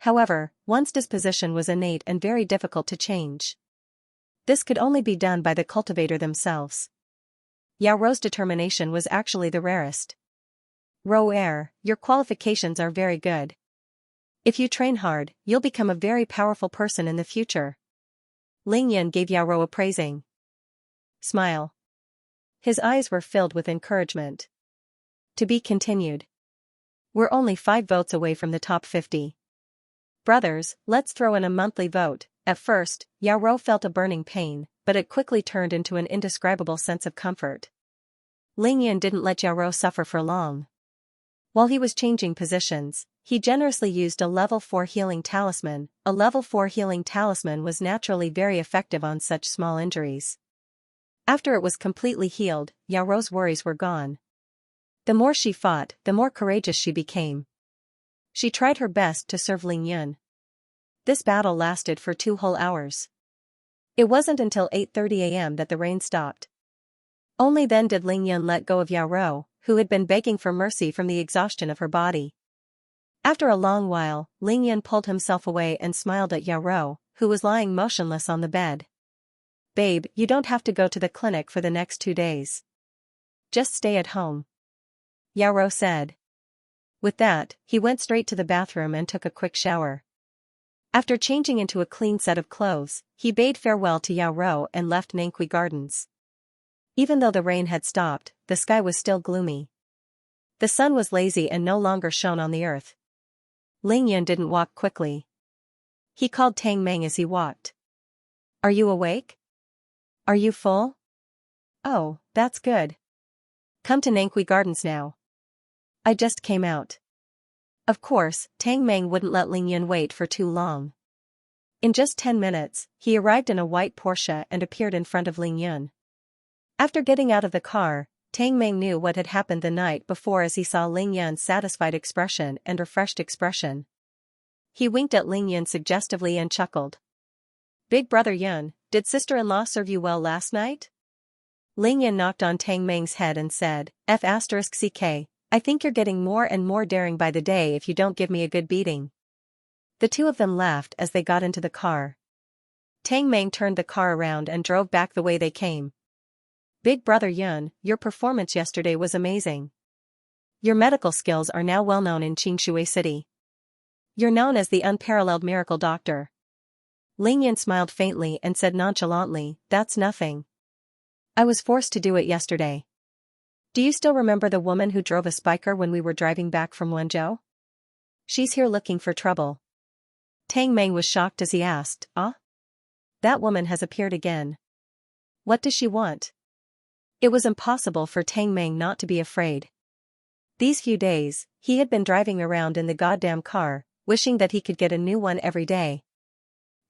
However, one's disposition was innate and very difficult to change. This could only be done by the cultivator themselves. Yao Ro's determination was actually the rarest. Your qualifications are very good. If you train hard, you'll become a very powerful person in the future." Ling Yan gave Yao Ro a praising smile. His eyes were filled with encouragement. To be continued. We're only 5 votes away from the top 50. Brothers, let's throw in a monthly vote. At first, Yao Ro felt a burning pain, but it quickly turned into an indescribable sense of comfort. Ling Yan didn't let Yao Ro suffer for long. While he was changing positions, he generously used a level 4 healing talisman. A level 4 healing talisman was naturally very effective on such small injuries. After it was completely healed, Yao Ro's worries were gone. The more she fought, the more courageous she became. She tried her best to serve Ling Yan. This battle lasted for 2 whole hours. It wasn't until 8:30 a.m. that the rain stopped. Only then did Ling Yan let go of Yao Ro, who had been begging for mercy from the exhaustion of her body. After a long while, Ling Yan pulled himself away and smiled at Yao Ro, who was lying motionless on the bed. "Babe, you don't have to go to the clinic for the next 2 days. Just stay at home," Yao Ro said. With that, he went straight to the bathroom and took a quick shower. After changing into a clean set of clothes, he bade farewell to Yao Ro and left Nangqi Gardens. Even though the rain had stopped, the sky was still gloomy. The sun was lazy and no longer shone on the earth. Ling Yan didn't walk quickly. He called Tang Meng as he walked. Are you awake? Are you full? Oh, that's good. Come to Nanghui Gardens now. I just came out. Of course, Tang Meng wouldn't let Ling Yun wait for too long. In just 10 minutes, he arrived in a white Porsche and appeared in front of Ling Yun. After getting out of the car, Tang Meng knew what had happened the night before as he saw Ling Yun's satisfied expression and refreshed expression. He winked at Ling Yun suggestively and chuckled. Big brother Yun, did sister-in-law serve you well last night? Ling Yun knocked on Tang Meng's head and said, F***ck, I think you're getting more and more daring by the day if you don't give me a good beating. The two of them laughed as they got into the car. Tang Meng turned the car around and drove back the way they came. Big brother Yun, your performance yesterday was amazing. Your medical skills are now well known in Xianxia City. You're known as the unparalleled miracle doctor. Ling Yun smiled faintly and said nonchalantly, that's nothing. I was forced to do it yesterday. Do you still remember the woman who drove a spiker when we were driving back from Wenzhou? She's here looking for trouble. Tang Meng was shocked as he asked, Ah? That woman has appeared again. What does she want? It was impossible for Tang Meng not to be afraid. These few days, he had been driving around in the goddamn car, wishing that he could get a new one every day.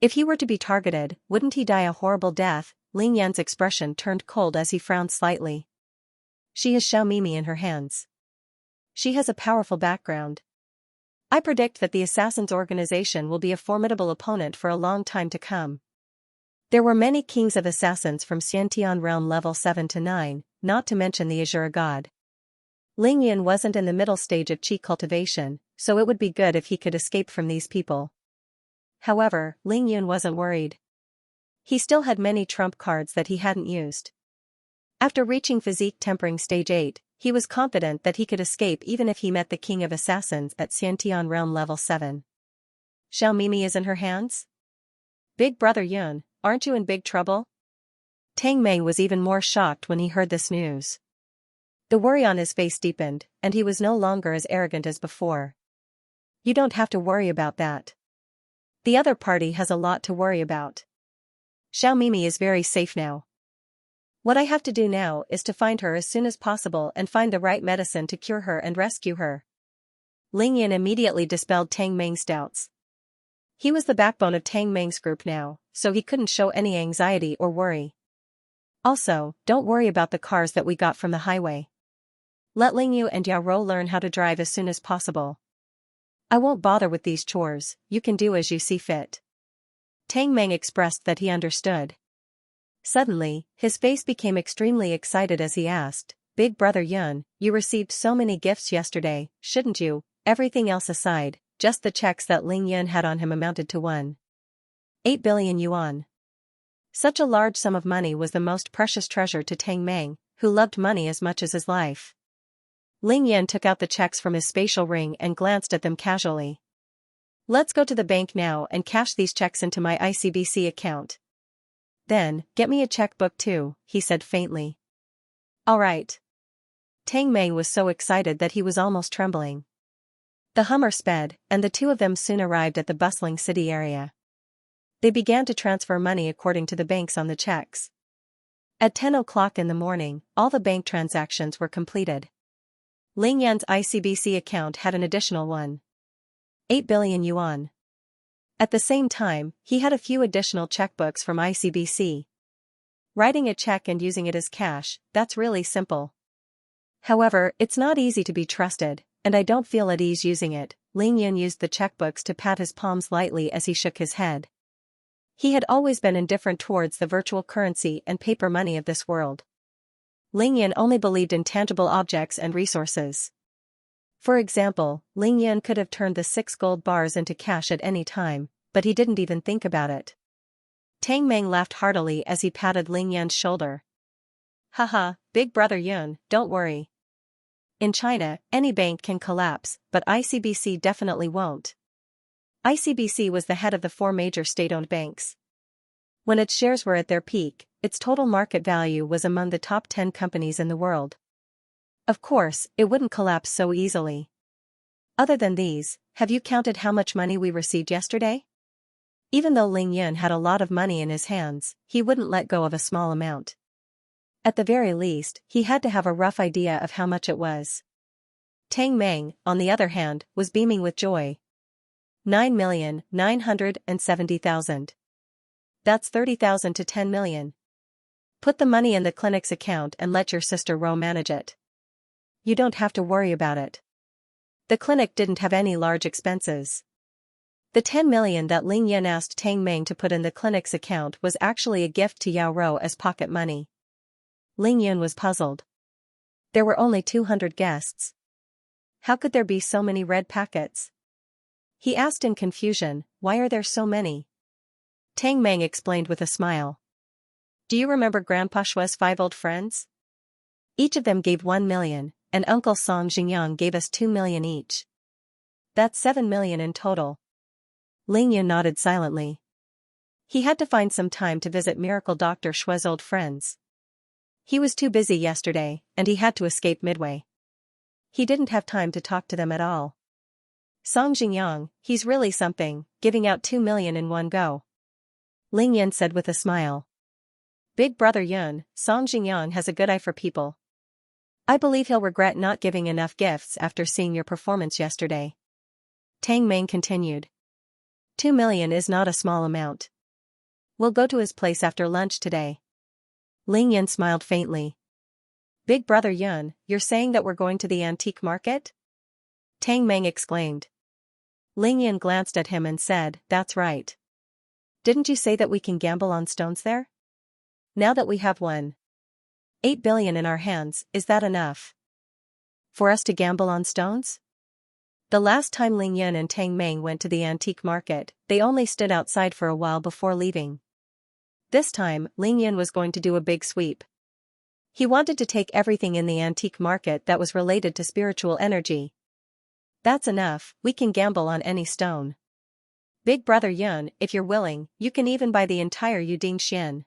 If he were to be targeted, wouldn't he die a horrible death? Ling Yan's expression turned cold as he frowned slightly. She has Xiao Mimi in her hands. She has a powerful background. I predict that the Assassin's organization will be a formidable opponent for a long time to come. There were many kings of assassins from Xiantian realm level 7 to 9, not to mention the Azure god. Ling Yan wasn't in the middle stage of Qi cultivation, so it would be good if he could escape from these people. However, Ling Yun wasn't worried. He still had many trump cards that he hadn't used. After reaching physique tempering stage 8, he was confident that he could escape even if he met the king of assassins at Xiantian realm level 7. Xiao Mimi is in her hands? Big brother Yun, aren't you in big trouble? Tang Meng was even more shocked when he heard this news. The worry on his face deepened, and he was no longer as arrogant as before. You don't have to worry about that. The other party has a lot to worry about. Xiao Mimi is very safe now. What I have to do now is to find her as soon as possible and find the right medicine to cure her and rescue her. Ling Yan immediately dispelled Tang Meng's doubts. He was the backbone of Tang Meng's group now, so he couldn't show any anxiety or worry. Also, don't worry about the cars that we got from the highway. Let Ling Yu and Yao Rou learn how to drive as soon as possible. I won't bother with these chores, you can do as you see fit. Tang Meng expressed that he understood. Suddenly, his face became extremely excited as he asked, Big brother Yun, you received so many gifts yesterday, shouldn't you? Everything else aside, just the checks that Ling Yun had on him amounted to 1.8 billion yuan. Such a large sum of money was the most precious treasure to Tang Meng, who loved money as much as his life. Ling Yun took out the checks from his spatial ring and glanced at them casually. Let's go to the bank now and cash these checks into my ICBC account. Then, get me a checkbook too, he said faintly. All right. Tang Meng was so excited that he was almost trembling. The Hummer sped, and the two of them soon arrived at the bustling city area. They began to transfer money according to the banks on the checks. At 10 o'clock in the morning, all the bank transactions were completed. Ling Yan's ICBC account had an additional 1.8 billion yuan. At the same time, he had a few additional checkbooks from ICBC. Writing a check and using it as cash, that's really simple. However, it's not easy to be trusted, and I don't feel at ease using it. Ling Yun used the checkbooks to pat his palms lightly as he shook his head. He had always been indifferent towards the virtual currency and paper money of this world. Ling Yun only believed in tangible objects and resources. For example, Ling Yun could have turned the 6 gold bars into cash at any time, but he didn't even think about it. Tang Meng laughed heartily as he patted Ling Yun's shoulder. Haha, big brother Yun, don't worry. In China, any bank can collapse, but ICBC definitely won't. ICBC was the head of the 4 major state-owned banks. When its shares were at their peak, its total market value was among the top 10 companies in the world. Of course, it wouldn't collapse so easily. Other than these, have you counted how much money we received yesterday? Even though Ling Yun had a lot of money in his hands, he wouldn't let go of a small amount. At the very least, he had to have a rough idea of how much it was. Tang Meng, on the other hand, was beaming with joy. 9,970,000. That's 30,000 to 10 million. Put the money in the clinic's account and let your sister Ro manage it. You don't have to worry about it. The clinic didn't have any large expenses. The 10 million that Ling Yin asked Tang Meng to put in the clinic's account was actually a gift to Yao Ro as pocket money. Ling Yin was puzzled. There were only 200 guests. How could there be so many red packets? He asked in confusion, why are there so many? Tang Meng explained with a smile. Do you remember Grandpa Shua's 5 old friends? Each of them gave 1 million, and Uncle Song Jingyang gave us 2 million each. That's 7 million in total. Ling Yin nodded silently. He had to find some time to visit Miracle Dr. Shua's old friends. He was too busy yesterday, and he had to escape midway. He didn't have time to talk to them at all. Song Jingyang, he's really something, giving out 2 million in one go. Ling Yin said with a smile. Big brother Yun, Song Jingyang has a good eye for people. I believe he'll regret not giving enough gifts after seeing your performance yesterday. Tang Meng continued. 2 million is not a small amount. We'll go to his place after lunch today. Ling Yin smiled faintly. Big brother Yun, you're saying that we're going to the antique market? Tang Meng exclaimed. Ling Yin glanced at him and said, that's right. Didn't you say that we can gamble on stones there? Now that we have 1.8 billion in our hands, is that enough for us to gamble on stones? The last time Ling Yin and Tang Meng went to the antique market, they only stood outside for a while before leaving. This time, Ling Yin was going to do a big sweep. He wanted to take everything in the antique market that was related to spiritual energy. That's enough, we can gamble on any stone. Big brother Yun, if you're willing, you can even buy the entire Yuding Xian.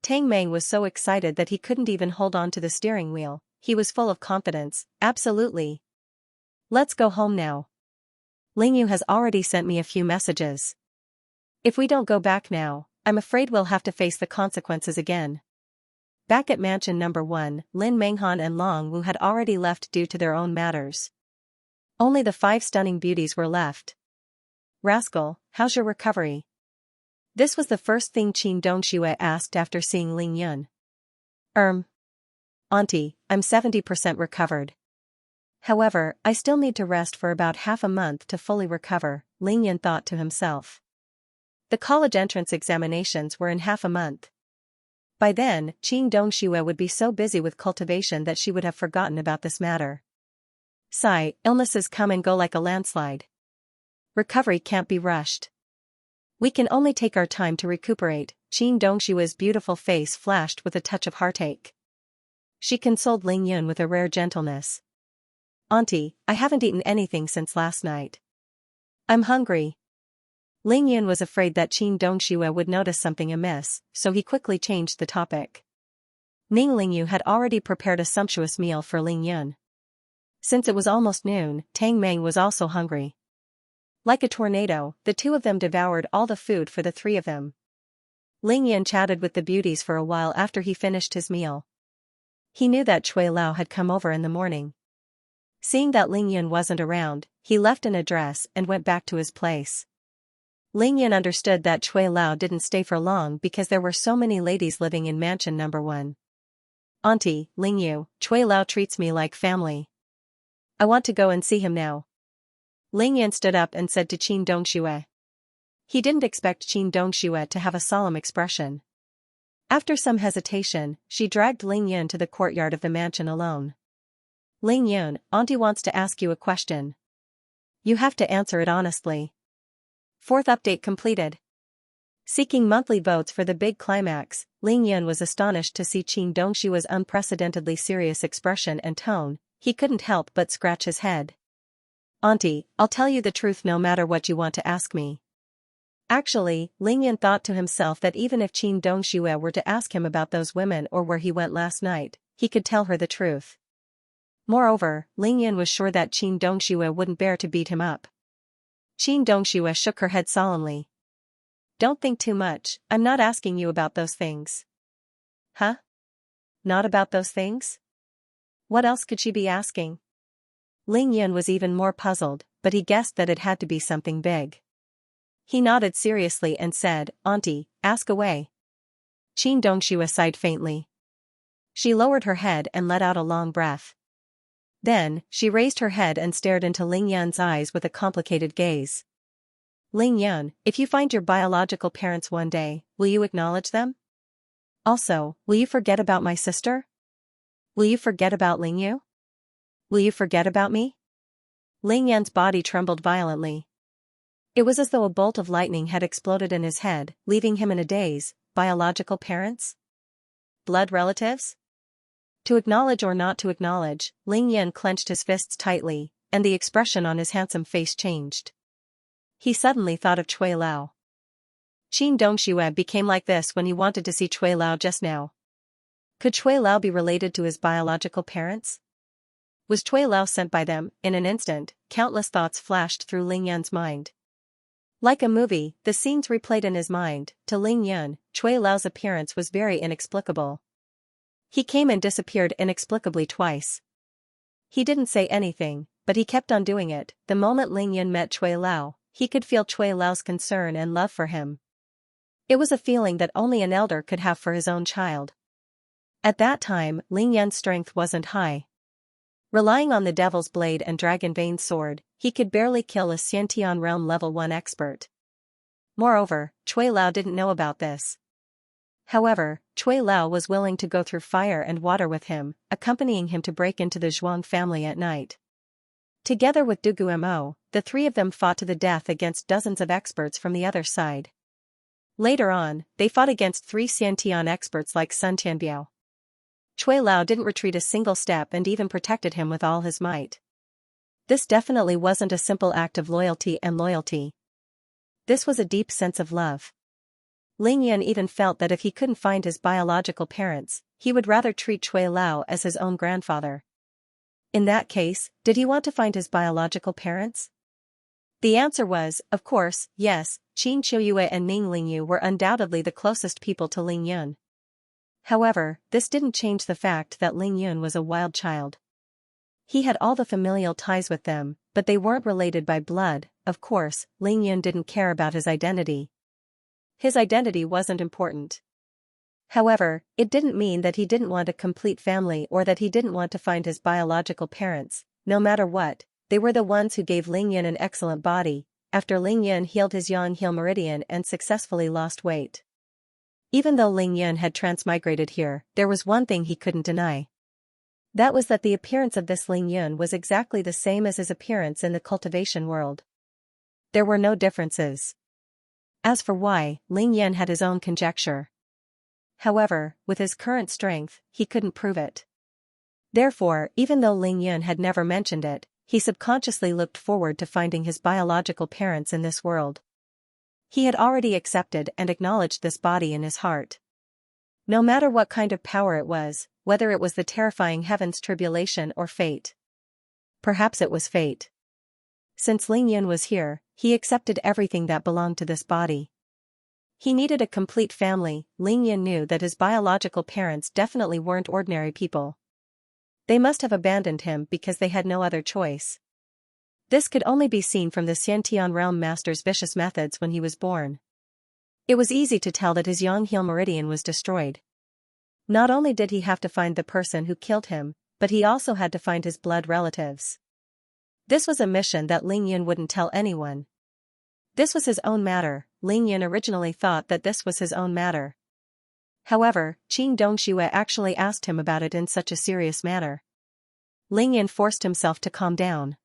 Tang Meng was so excited that he couldn't even hold on to the steering wheel. He was full of confidence. Absolutely. Let's go home now. Ling Yu has already sent me a few messages. If we don't go back now, I'm afraid we'll have to face the consequences again. Back at mansion number 1, Lin Menghan and Long Wu had already left due to their own matters. Only the 5 stunning beauties were left. Rascal, how's your recovery? This was the first thing Qin Dongxue asked after seeing Ling Yun. Auntie, I'm 70% recovered. However, I still need to rest for about half a month to fully recover, Ling Yun thought to himself. The college entrance examinations were in half a month. By then, Qin Dongxue would be so busy with cultivation that she would have forgotten about this matter. Sigh, illnesses come and go like a landslide. Recovery can't be rushed. We can only take our time to recuperate. Qin Dongshue's beautiful face flashed with a touch of heartache. She consoled Ling Yun with a rare gentleness. Auntie, I haven't eaten anything since last night. I'm hungry. Ling Yun was afraid that Qin Dongxue would notice something amiss, so he quickly changed the topic. Ning Lingyu had already prepared a sumptuous meal for Ling Yun. Since it was almost noon, Tang Meng was also hungry. Like a tornado, the two of them devoured all the food for the 3 of them. Ling Yun chatted with the beauties for a while after he finished his meal. He knew that Cui Lao had come over in the morning. Seeing that Ling Yun wasn't around, he left an address and went back to his place. Ling Yun understood that Cui Lao didn't stay for long because there were so many ladies living in mansion number 1. Auntie, Ling Yu, Cui Lao treats me like family. I want to go and see him now. Ling Yun stood up and said to Qin Dongxue. He didn't expect Qin Dongxue to have a solemn expression. After some hesitation, she dragged Ling Yun to the courtyard of the mansion alone. Ling Yun, Auntie wants to ask you a question. You have to answer it honestly. 4th update completed. Seeking monthly votes for the big climax, Ling Yun was astonished to see Qin Dongshue's unprecedentedly serious expression and tone. He couldn't help but scratch his head. Auntie, I'll tell you the truth no matter what you want to ask me. Actually, Ling Yun thought to himself that even if Qin Dongxue were to ask him about those women or where he went last night, he could tell her the truth. Moreover, Ling Yun was sure that Qin Dongxue wouldn't bear to beat him up. Qin Dongxue shook her head solemnly. Don't think too much, I'm not asking you about those things. Huh? Not about those things? What else could she be asking? Ling Yun was even more puzzled, but he guessed that it had to be something big. He nodded seriously and said, Auntie, ask away. Qin Dongxue sighed faintly. She lowered her head and let out a long breath. Then, she raised her head and stared into Ling Yun's eyes with a complicated gaze. Ling Yun, if you find your biological parents one day, will you acknowledge them? Also, will you forget about my sister? Will you forget about Ling Yu? Will you forget about me? Ling Yun's body trembled violently. It was as though a bolt of lightning had exploded in his head, leaving him in a daze. Biological parents? Blood relatives? To acknowledge or not to acknowledge, Ling Yun clenched his fists tightly, and the expression on his handsome face changed. He suddenly thought of Cui Lao. Qin Dongxue became like this when he wanted to see Cui Lao just now. Could Cui Lao be related to his biological parents? Was Cui Lao sent by them? In an instant, countless thoughts flashed through Ling Yun's mind. Like a movie, the scenes replayed in his mind. To Ling Yun, Cui Lao's appearance was very inexplicable. He came and disappeared inexplicably twice. He didn't say anything, but he kept on doing it. The moment Ling Yun met Cui Lao, he could feel Cui Lao's concern and love for him. It was a feeling that only an elder could have for his own child. At that time, Ling Yun's strength wasn't high. Relying on the Devil's Blade and Dragon Vein sword, he could barely kill a Xianxia realm level 1 expert. Moreover, Cui Lao didn't know about this. However, Cui Lao was willing to go through fire and water with him, accompanying him to break into the Zhuang family at night. Together with Du Guemo, the three of them fought to the death against dozens of experts from the other side. Later on, they fought against 3 Xiantian experts like Sun Tianbiao. Cui Lao didn't retreat a single step and even protected him with all his might. This definitely wasn't a simple act of loyalty and loyalty. This was a deep sense of love. Ling Yun even felt that if he couldn't find his biological parents, he would rather treat Cui Lao as his own grandfather. In that case, did he want to find his biological parents? The answer was, of course, yes. Qin Qiuyue and Ning Lingyu were undoubtedly the closest people to Ling Yun. However, this didn't change the fact that Ling Yun was a wild child. He had all the familial ties with them, but they weren't related by blood. Of course, Ling Yun didn't care about his identity. His identity wasn't important. However, it didn't mean that he didn't want a complete family or that he didn't want to find his biological parents. No matter what, they were the ones who gave Ling Yun an excellent body, after Ling Yun healed his yang heel meridian and successfully lost weight. Even though Ling Yun had transmigrated here, there was one thing he couldn't deny. That was that the appearance of this Ling Yun was exactly the same as his appearance in the cultivation world. There were no differences. As for why, Ling Yun had his own conjecture. However, with his current strength, he couldn't prove it. Therefore, even though Ling Yun had never mentioned it, he subconsciously looked forward to finding his biological parents in this world. He had already accepted and acknowledged this body in his heart. No matter what kind of power it was, whether it was the terrifying heaven's tribulation or fate. Perhaps it was fate. Since Ling Yun was here, he accepted everything that belonged to this body. He needed a complete family. Ling Yun knew that his biological parents definitely weren't ordinary people. They must have abandoned him because they had no other choice. This could only be seen from the Xiantian realm master's vicious methods when he was born. It was easy to tell that his yang heel meridian was destroyed. Not only did he have to find the person who killed him, but he also had to find his blood relatives. This was a mission that Ling Yun wouldn't tell anyone. This was his own matter. Ling Yun originally thought that this was his own matter. However, Qin Dongxue actually asked him about it in such a serious manner. Ling Yun forced himself to calm down.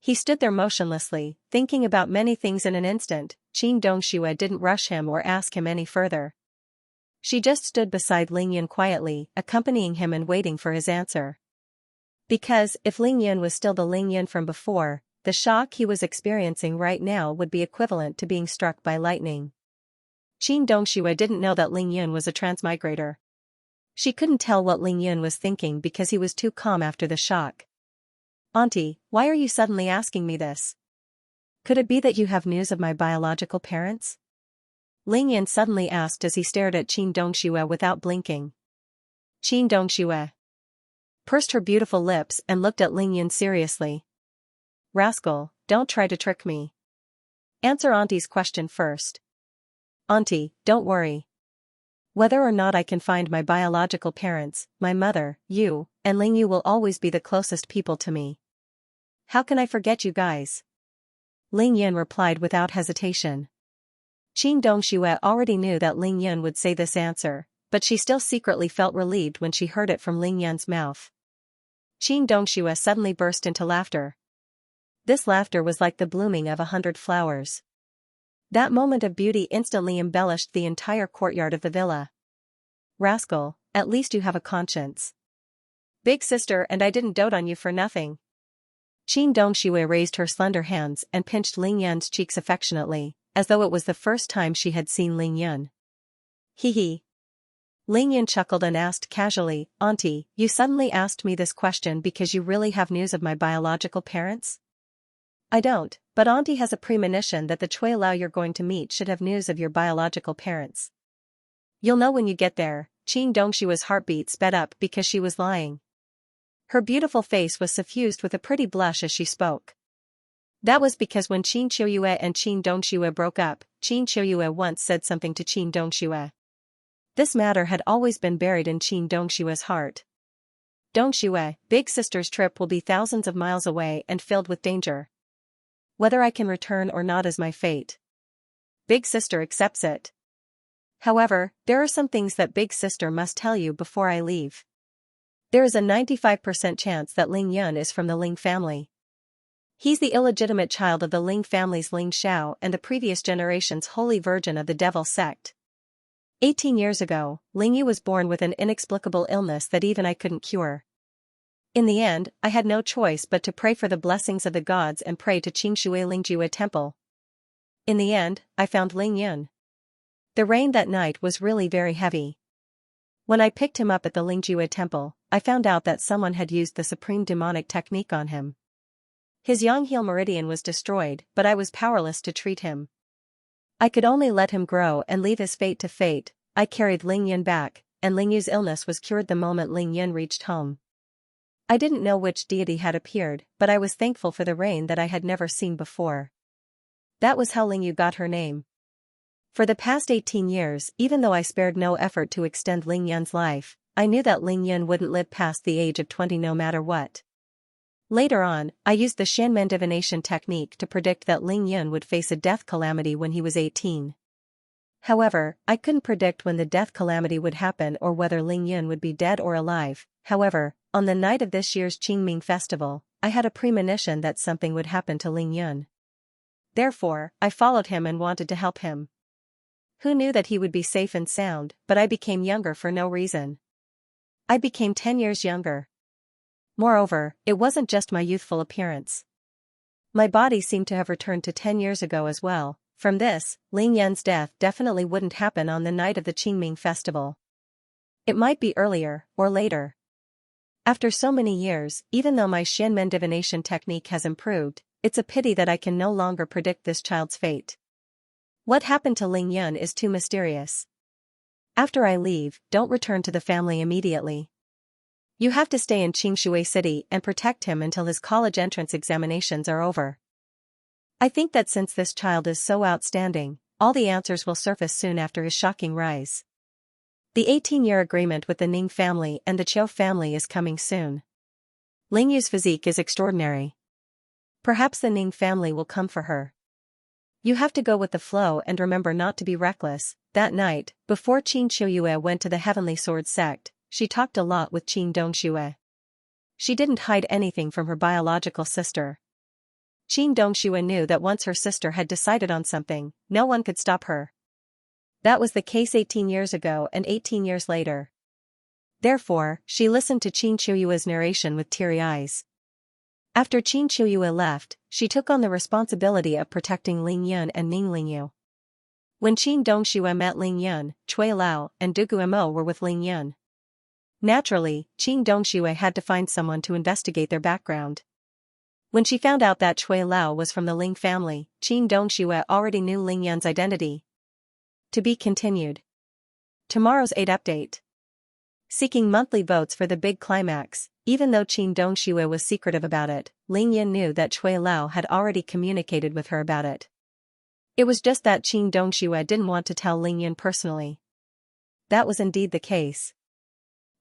He stood there motionlessly, thinking about many things in an instant. Qin Dongxue didn't rush him or ask him any further. She just stood beside Ling Yun quietly, accompanying him and waiting for his answer. Because, if Ling Yun was still the Ling Yun from before, the shock he was experiencing right now would be equivalent to being struck by lightning. Qin Dongxue didn't know that Ling Yun was a transmigrator. She couldn't tell what Ling Yun was thinking because he was too calm after the shock. Auntie, why are you suddenly asking me this? Could it be that you have news of my biological parents? Ling Yan suddenly asked as he stared at Qin Dongxue without blinking. Qin Dongxue pursed her beautiful lips and looked at Ling Yan seriously. Rascal, don't try to trick me. Answer Auntie's question first. Auntie, don't worry. Whether or not I can find my biological parents, my mother, you, and Ling Yu will always be the closest people to me. How can I forget you guys? Ling Yan replied without hesitation. Qin Dongxue already knew that Ling Yan would say this answer, but she still secretly felt relieved when she heard it from Ling Yan's mouth. Qin Dongxue suddenly burst into laughter. This laughter was like the blooming of 100 flowers. That moment of beauty instantly embellished the entire courtyard of the villa. Rascal, at least you have a conscience. Big sister, and I didn't dote on you for nothing. Qin Dongxue raised her slender hands and pinched Ling Yan's cheeks affectionately, as though it was the first time she had seen Ling Yan. Hee hee. Ling Yan chuckled and asked casually, Auntie, you suddenly asked me this question because you really have news of my biological parents? I don't, but Auntie has a premonition that the Chui Lao you're going to meet should have news of your biological parents. You'll know when you get there. Qin Dongshua's heartbeat sped up because she was lying. Her beautiful face was suffused with a pretty blush as she spoke. That was because when Qin Qiuyue and Qin Dongxue broke up, Qin Qiuyue once said something to Qin Dongxue. This matter had always been buried in Qin Dongshue's heart. Dongxue, big sister's trip will be thousands of miles away and filled with danger. Whether I can return or not is my fate. Big sister accepts it. However, there are some things that big sister must tell you before I leave. There is a 95% chance that Ling Yan is from the Ling family. He's the illegitimate child of the Ling family's Ling Xiao and the previous generation's holy virgin of the devil sect. 18 years ago, Ling Yu was born with an inexplicable illness that even I couldn't cure. In the end, I had no choice but to pray for the blessings of the gods and pray to Qingshui Lingjue Temple. In the end, I found Ling Yun. The rain that night was really very heavy. When I picked him up at the Lingjue Temple, I found out that someone had used the supreme demonic technique on him. His Yongheel meridian was destroyed, but I was powerless to treat him. I could only let him grow and leave his fate to fate. I carried Ling Yun back, and Ling Yu's illness was cured the moment Ling Yun reached home. I didn't know which deity had appeared, but I was thankful for the rain that I had never seen before. That was how Ling Yu got her name. For the past 18 years, even though I spared no effort to extend Ling Yun's life, I knew that Ling Yun wouldn't live past the age of 20 no matter what. Later on, I used the Xianmen divination technique to predict that Ling Yun would face a death calamity when he was 18. However, I couldn't predict when the death calamity would happen or whether Ling Yun would be dead or alive. However, on the night of this year's Qingming festival, I had a premonition that something would happen to Ling Yun. Therefore, I followed him and wanted to help him. Who knew that he would be safe and sound, but I became younger for no reason. I became 10 years younger. Moreover, it wasn't just my youthful appearance. My body seemed to have returned to 10 years ago as well. From this, Ling Yun's death definitely wouldn't happen on the night of the Qingming festival. It might be earlier, or later. After so many years, even though my Xianmen divination technique has improved, it's a pity that I can no longer predict this child's fate. What happened to Ling Yun is too mysterious. After I leave, don't return to the family immediately. You have to stay in Qingshui City and protect him until his college entrance examinations are over. I think that since this child is so outstanding, all the answers will surface soon after his shocking rise. The 18-year agreement with the Ning family and the Qiu family is coming soon. Ling Yu's physique is extraordinary. Perhaps the Ning family will come for her. You have to go with the flow and remember not to be reckless. That night, before Qin Qiuyue went to the Heavenly Sword sect, she talked a lot with Qin Dongxue. She didn't hide anything from her biological sister. Qin Dongxue knew that once her sister had decided on something, no one could stop her. That was the case 18 years ago and 18 years later. Therefore, she listened to Qin Qiuyue's narration with teary eyes. After Qin Qiuyue left, she took on the responsibility of protecting Ling Yun and Ning Lingyu. When Qin Dongxue met Ling Yun, Cui Lao and Du Guemo were with Ling Yun. Naturally, Qin Dongxue had to find someone to investigate their background. When she found out that Cui Lao was from the Ling family, Qin Dongxue already knew Ling Yun's identity. To be continued. Tomorrow's 8 update. Seeking monthly votes for the big climax, even though Qin Dongxue was secretive about it, Ling Yin knew that Cui Lao had already communicated with her about it. It was just that Qin Dongxue didn't want to tell Ling Yin personally. That was indeed the case.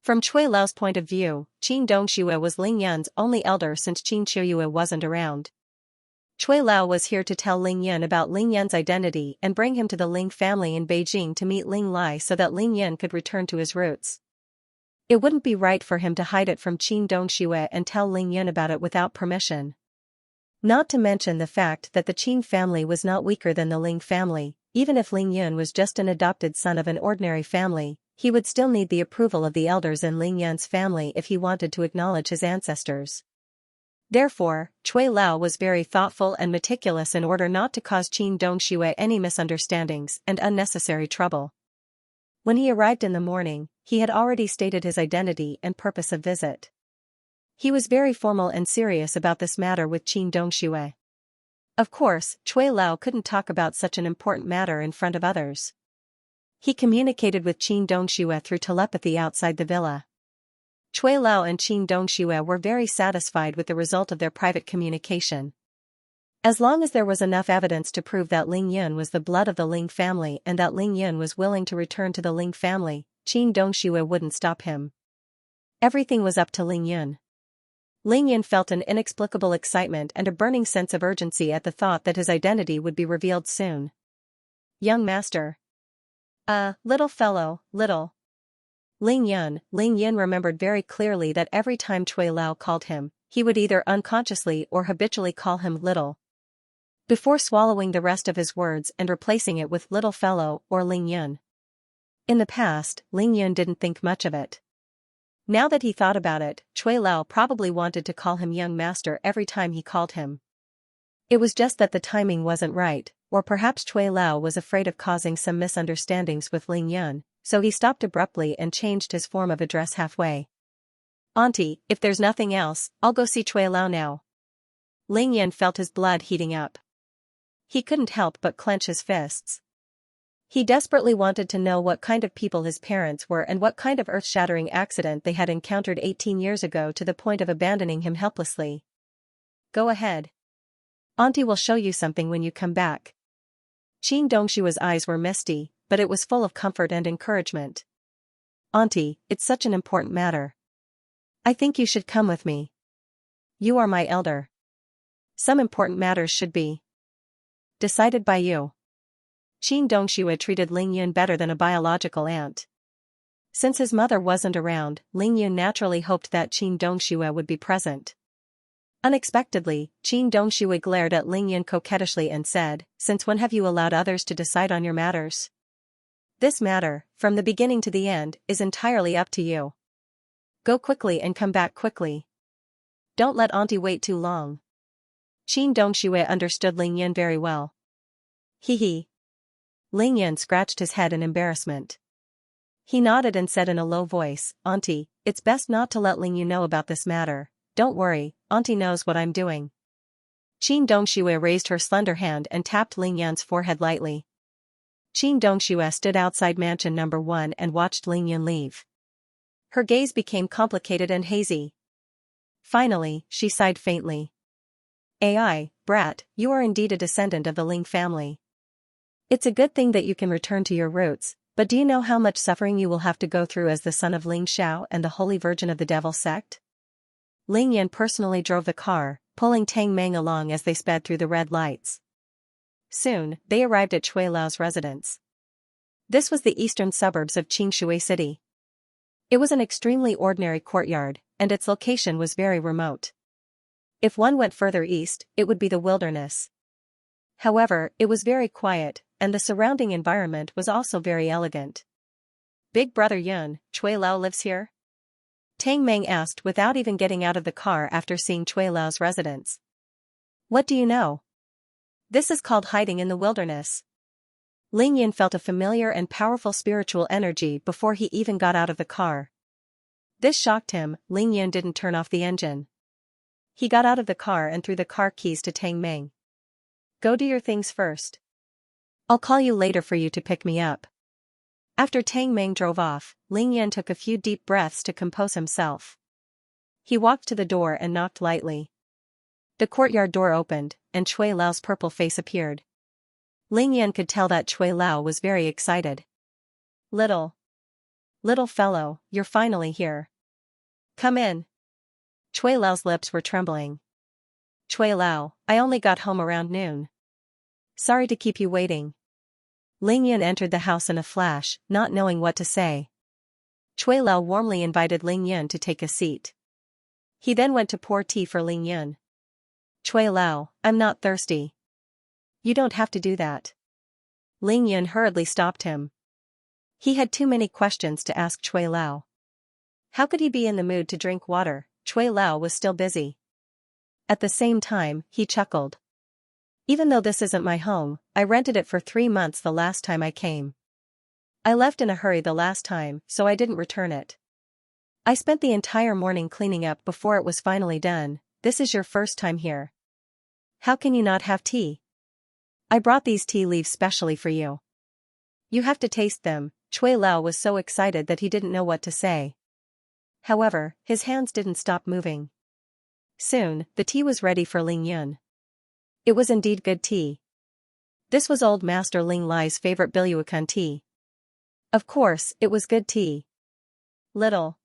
From Cui Lao's point of view, Qin Dongxue was Ling Yin's only elder since Qin Qiuyue wasn't around. Cui Lao was here to tell Ling Yin about Ling Yin's identity and bring him to the Ling family in Beijing to meet Ling Lai so that Ling Yin could return to his roots. It wouldn't be right for him to hide it from Qin Dongxue and tell Ling Yin about it without permission. Not to mention the fact that the Qin family was not weaker than the Ling family. Even if Ling Yin was just an adopted son of an ordinary family, he would still need the approval of the elders in Ling Yin's family if he wanted to acknowledge his ancestors. Therefore, Cui Lao was very thoughtful and meticulous in order not to cause Qin Dongxue any misunderstandings and unnecessary trouble. When he arrived in the morning, he had already stated his identity and purpose of visit. He was very formal and serious about this matter with Qin Dongxue. Of course, Cui Lao couldn't talk about such an important matter in front of others. He communicated with Qin Dongxue through telepathy outside the villa. Cui Lao and Qin Dongxue were very satisfied with the result of their private communication. As long as there was enough evidence to prove that Ling Yin was the blood of the Ling family and that Ling Yin was willing to return to the Ling family, Qin Dongxue wouldn't stop him. Everything was up to Ling Yin. Ling Yin felt an inexplicable excitement and a burning sense of urgency at the thought that his identity would be revealed soon. Young master. Little fellow, little. Ling Yin remembered very clearly that every time Cui Lao called him, he would either unconsciously or habitually call him little, before swallowing the rest of his words and replacing it with little fellow or Ling Yin. In the past, Ling Yin didn't think much of it. Now that he thought about it, Cui Lao probably wanted to call him young master every time he called him. It was just that the timing wasn't right, or perhaps Cui Lao was afraid of causing some misunderstandings with Ling Yin, so he stopped abruptly and changed his form of address halfway. Auntie, if there's nothing else, I'll go see Cui Lao now. Ling Yin felt his blood heating up. He couldn't help but clench his fists. He desperately wanted to know what kind of people his parents were and what kind of earth-shattering accident they had encountered 18 years ago to the point of abandoning him helplessly. Go ahead. Auntie will show you something when you come back. Qin Dongshua's eyes were misty, but it was full of comfort and encouragement. Auntie, it's such an important matter. I think you should come with me. You are my elder. Some important matters should be decided by you. Qin Dongxue treated Ling Yun better than a biological aunt. Since his mother wasn't around, Ling Yun naturally hoped that Qin Dongxue would be present. Unexpectedly, Qin Dongxue glared at Ling Yun coquettishly and said, "Since when have you allowed others to decide on your matters? This matter, from the beginning to the end, is entirely up to you. Go quickly and come back quickly. Don't let Auntie wait too long." Qin Dongxue understood Ling Yun very well. Hee. Ling Yin scratched his head in embarrassment. He nodded and said in a low voice, "Auntie, it's best not to let Ling Yu know about this matter. Don't worry, Auntie knows what I'm doing." Qin Dongxue raised her slender hand and tapped Ling Yan's forehead lightly. Qin Dongxue stood outside mansion number 1 and watched Ling Yan leave. Her gaze became complicated and hazy. Finally, she sighed faintly. "Ai, brat, you are indeed a descendant of the Ling family. It's a good thing that you can return to your roots, but do you know how much suffering you will have to go through as the son of Ling Xiao and the Holy Virgin of the Devil sect?" Ling Yan personally drove the car, pulling Tang Meng along as they sped through the red lights. Soon, they arrived at Cui Lao's residence. This was the eastern suburbs of Qingshui City. It was an extremely ordinary courtyard, and its location was very remote. If one went further east, it would be the wilderness. However, it was very quiet, and the surrounding environment was also very elegant. "Big brother Yun, Cui Lao lives here?" Tang Meng asked without even getting out of the car after seeing Cui Lao's residence. "What do you know? This is called hiding in the wilderness." Ling Yin felt a familiar and powerful spiritual energy before he even got out of the car. This shocked him. Ling Yin didn't turn off the engine. He got out of the car and threw the car keys to Tang Meng. "Go do your things first. I'll call you later for you to pick me up. After Tang Meng drove off, Ling Yan took a few deep breaths to compose himself. He walked to the door and knocked lightly. The courtyard door opened, and Cui Lao's purple face appeared. Ling Yan could tell that Cui Lao was very excited. Little fellow, you're finally here. Come in. Cui Lao's lips were trembling. Cui Lao, I only got home around noon. Sorry to keep you waiting. Ling Yan entered the house in a flash, not knowing what to say. Cui Lao warmly invited Ling Yan to take a seat. He then went to pour tea for Ling Yan. Cui Lao, I'm not thirsty. You don't have to do that. Ling Yan hurriedly stopped him. He had too many questions to ask Cui Lao. How could he be in the mood to drink water? Cui Lao was still busy. At the same time, he chuckled. Even though this isn't my home, I rented it for 3 months the last time I came. I left in a hurry the last time, so I didn't return it. I spent the entire morning cleaning up before it was finally done. This is your first time here. How can you not have tea? I brought these tea leaves specially for you. You have to taste them. Cui Lao was so excited that he didn't know what to say. However, his hands didn't stop moving. Soon, the tea was ready for Ling Yan. It was indeed good tea. This was old Master Ling Lai's favorite Biluakan tea. Of course, it was good tea. Little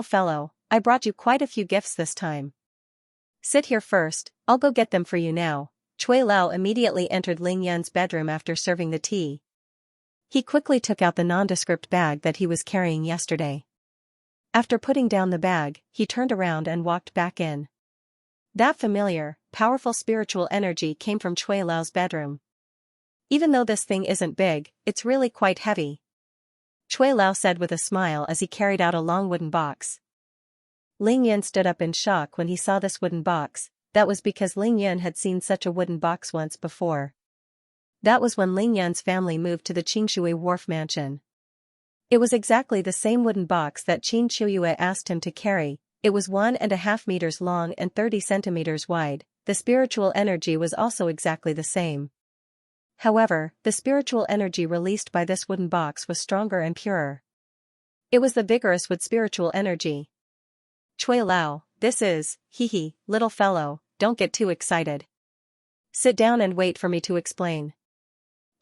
fellow, I brought you quite a few gifts this time. Sit here first, I'll go get them for you now. Cui Lao immediately entered Ling Yan's bedroom after serving the tea. He quickly took out the nondescript bag that he was carrying yesterday. After putting down the bag, he turned around and walked back in. That familiar, powerful spiritual energy came from Cui Lao's bedroom. Even though this thing isn't big, it's really quite heavy. Cui Lao said with a smile as he carried out a long wooden box. Ling Yan stood up in shock when he saw this wooden box. That was because Ling Yan had seen such a wooden box once before. That was when Ling Yan's family moved to the Qingshui Wharf Mansion. It was exactly the same wooden box that Qin Chuyue asked him to carry. It was 1.5 meters long and 30 centimeters wide. The spiritual energy was also exactly the same. However, the spiritual energy released by this wooden box was stronger and purer. It was the vigorous wood spiritual energy. Cui Lao, this is, little fellow, don't get too excited. Sit down and wait for me to explain.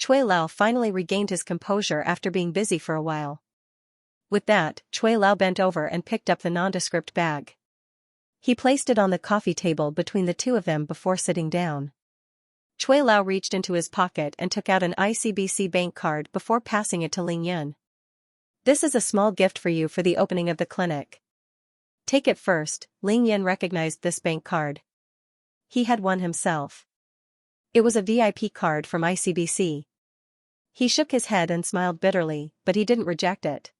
Cui Lao finally regained his composure after being busy for a while. With that, Cui Lao bent over and picked up the nondescript bag. He placed it on the coffee table between the two of them before sitting down. Cui Lao reached into his pocket and took out an ICBC bank card before passing it to Ling Yan. This is a small gift for you for the opening of the clinic. Take it first. Ling Yan recognized this bank card. He had one himself. It was a VIP card from ICBC. He shook his head and smiled bitterly, but he didn't reject it.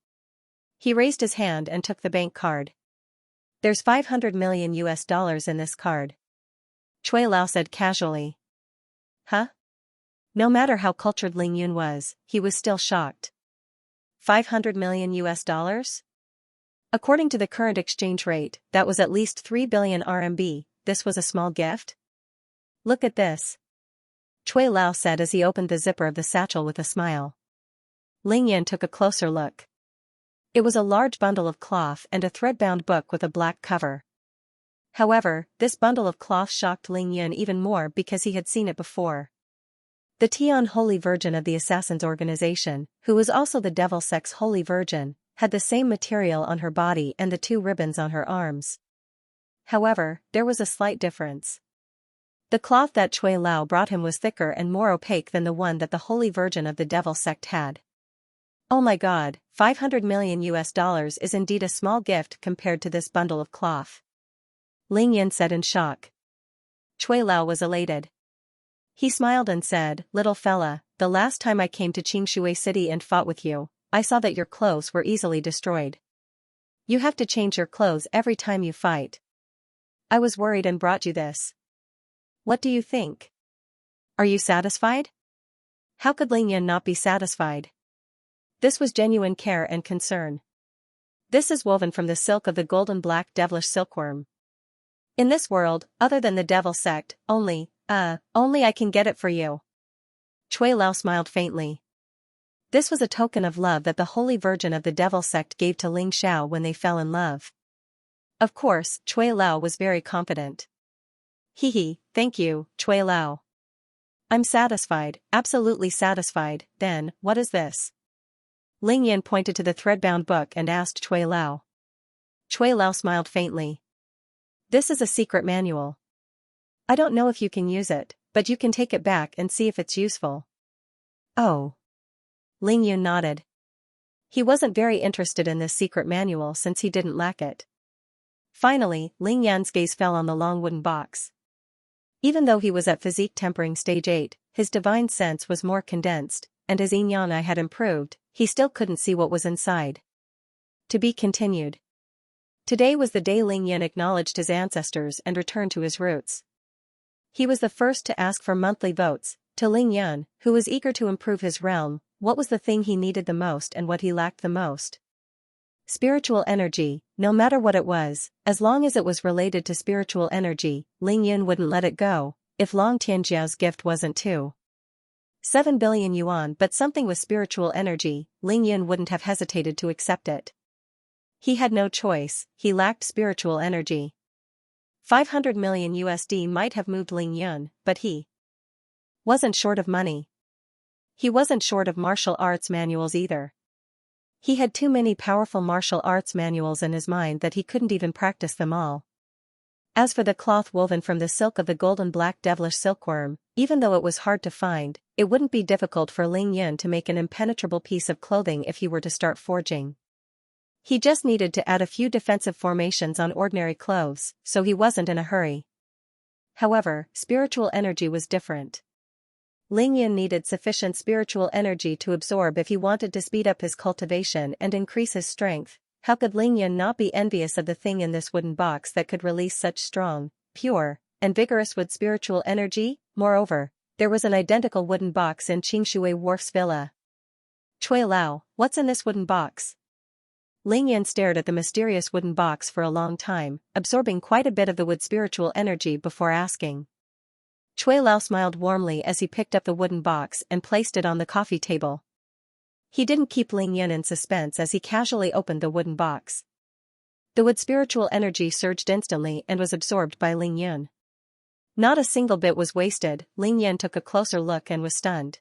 He raised his hand and took the bank card. There's $500 million in this card. Cui Lao said casually. Huh? No matter how cultured Ling Yun was, he was still shocked. $500 million? According to the current exchange rate, that was at least 3 billion RMB. This was a small gift? Look at this. Cui Lao said as he opened the zipper of the satchel with a smile. Ling Yan took a closer look. It was a large bundle of cloth and a thread-bound book with a black cover. However, this bundle of cloth shocked Ling Yan even more because he had seen it before. The Tian Holy Virgin of the Assassins Organization, who was also the Devil Sect's Holy Virgin, had the same material on her body and the 2 ribbons on her arms. However, there was a slight difference. The cloth that Cui Lao brought him was thicker and more opaque than the one that the Holy Virgin of the Devil Sect had. Oh my God, $500 million is indeed a small gift compared to this bundle of cloth. Ling Yan said in shock. Cui Lao was elated. He smiled and said, little fella, the last time I came to Qingshui City and fought with you, I saw that your clothes were easily destroyed. You have to change your clothes every time you fight. I was worried and brought you this. What do you think? Are you satisfied? How could Ling Yan not be satisfied? This was genuine care and concern. This is woven from the silk of the golden black devilish silkworm. In this world, other than the Devil Sect, only I can get it for you. Chui Lao smiled faintly. This was a token of love that the Holy Virgin of the Devil sect gave to Ling Xiao when they fell in love. Of course, Chui Lao was very confident. Thank you, Chui Lao. I'm satisfied, absolutely satisfied. Then, what is this? Ling Yin pointed to the thread-bound book and asked Chui Lao. Chui Lao smiled faintly. This is a secret manual. I don't know if you can use it, but you can take it back and see if it's useful. Oh. Ling Yin nodded. He wasn't very interested in this secret manual since he didn't lack it. Finally, Ling Yan's gaze fell on the long wooden box. Even though he was at physique tempering stage 8, his divine sense was more condensed, and his yin-yang eye had improved, he still couldn't see what was inside. To be continued. Today was the day Ling Yin acknowledged his ancestors and returned to his roots. He was the first to ask for monthly votes, to Ling Yan, who was eager to improve his realm, what was the thing he needed the most and what he lacked the most. Spiritual energy, no matter what it was, as long as it was related to spiritual energy, Ling Yin wouldn't let it go, if Long Tianjiao's gift wasn't too. 7 billion yuan, but something with spiritual energy, Ling Yin wouldn't have hesitated to accept it. He had no choice, he lacked spiritual energy. 500 million USD might have moved Ling Yin, but he wasn't short of money. He wasn't short of martial arts manuals either. He had too many powerful martial arts manuals in his mind that he couldn't even practice them all. As for the cloth woven from the silk of the golden black devilish silkworm, even though it was hard to find, it wouldn't be difficult for Ling Yin to make an impenetrable piece of clothing if he were to start forging. He just needed to add a few defensive formations on ordinary clothes, so he wasn't in a hurry. However, spiritual energy was different. Ling Yin needed sufficient spiritual energy to absorb if he wanted to speed up his cultivation and increase his strength. How could Ling Yin not be envious of the thing in this wooden box that could release such strong, pure, and vigorous wood spiritual energy? Moreover, there was an identical wooden box in Qingshui Wharf's villa. Chui Lao, what's in this wooden box? Ling Yin stared at the mysterious wooden box for a long time, absorbing quite a bit of the wood spiritual energy before asking. Chui Lao smiled warmly as he picked up the wooden box and placed it on the coffee table. He didn't keep Ling Yin in suspense as he casually opened the wooden box. The wood spiritual energy surged instantly and was absorbed by Ling Yin. Not a single bit was wasted. Ling Yin took a closer look and was stunned.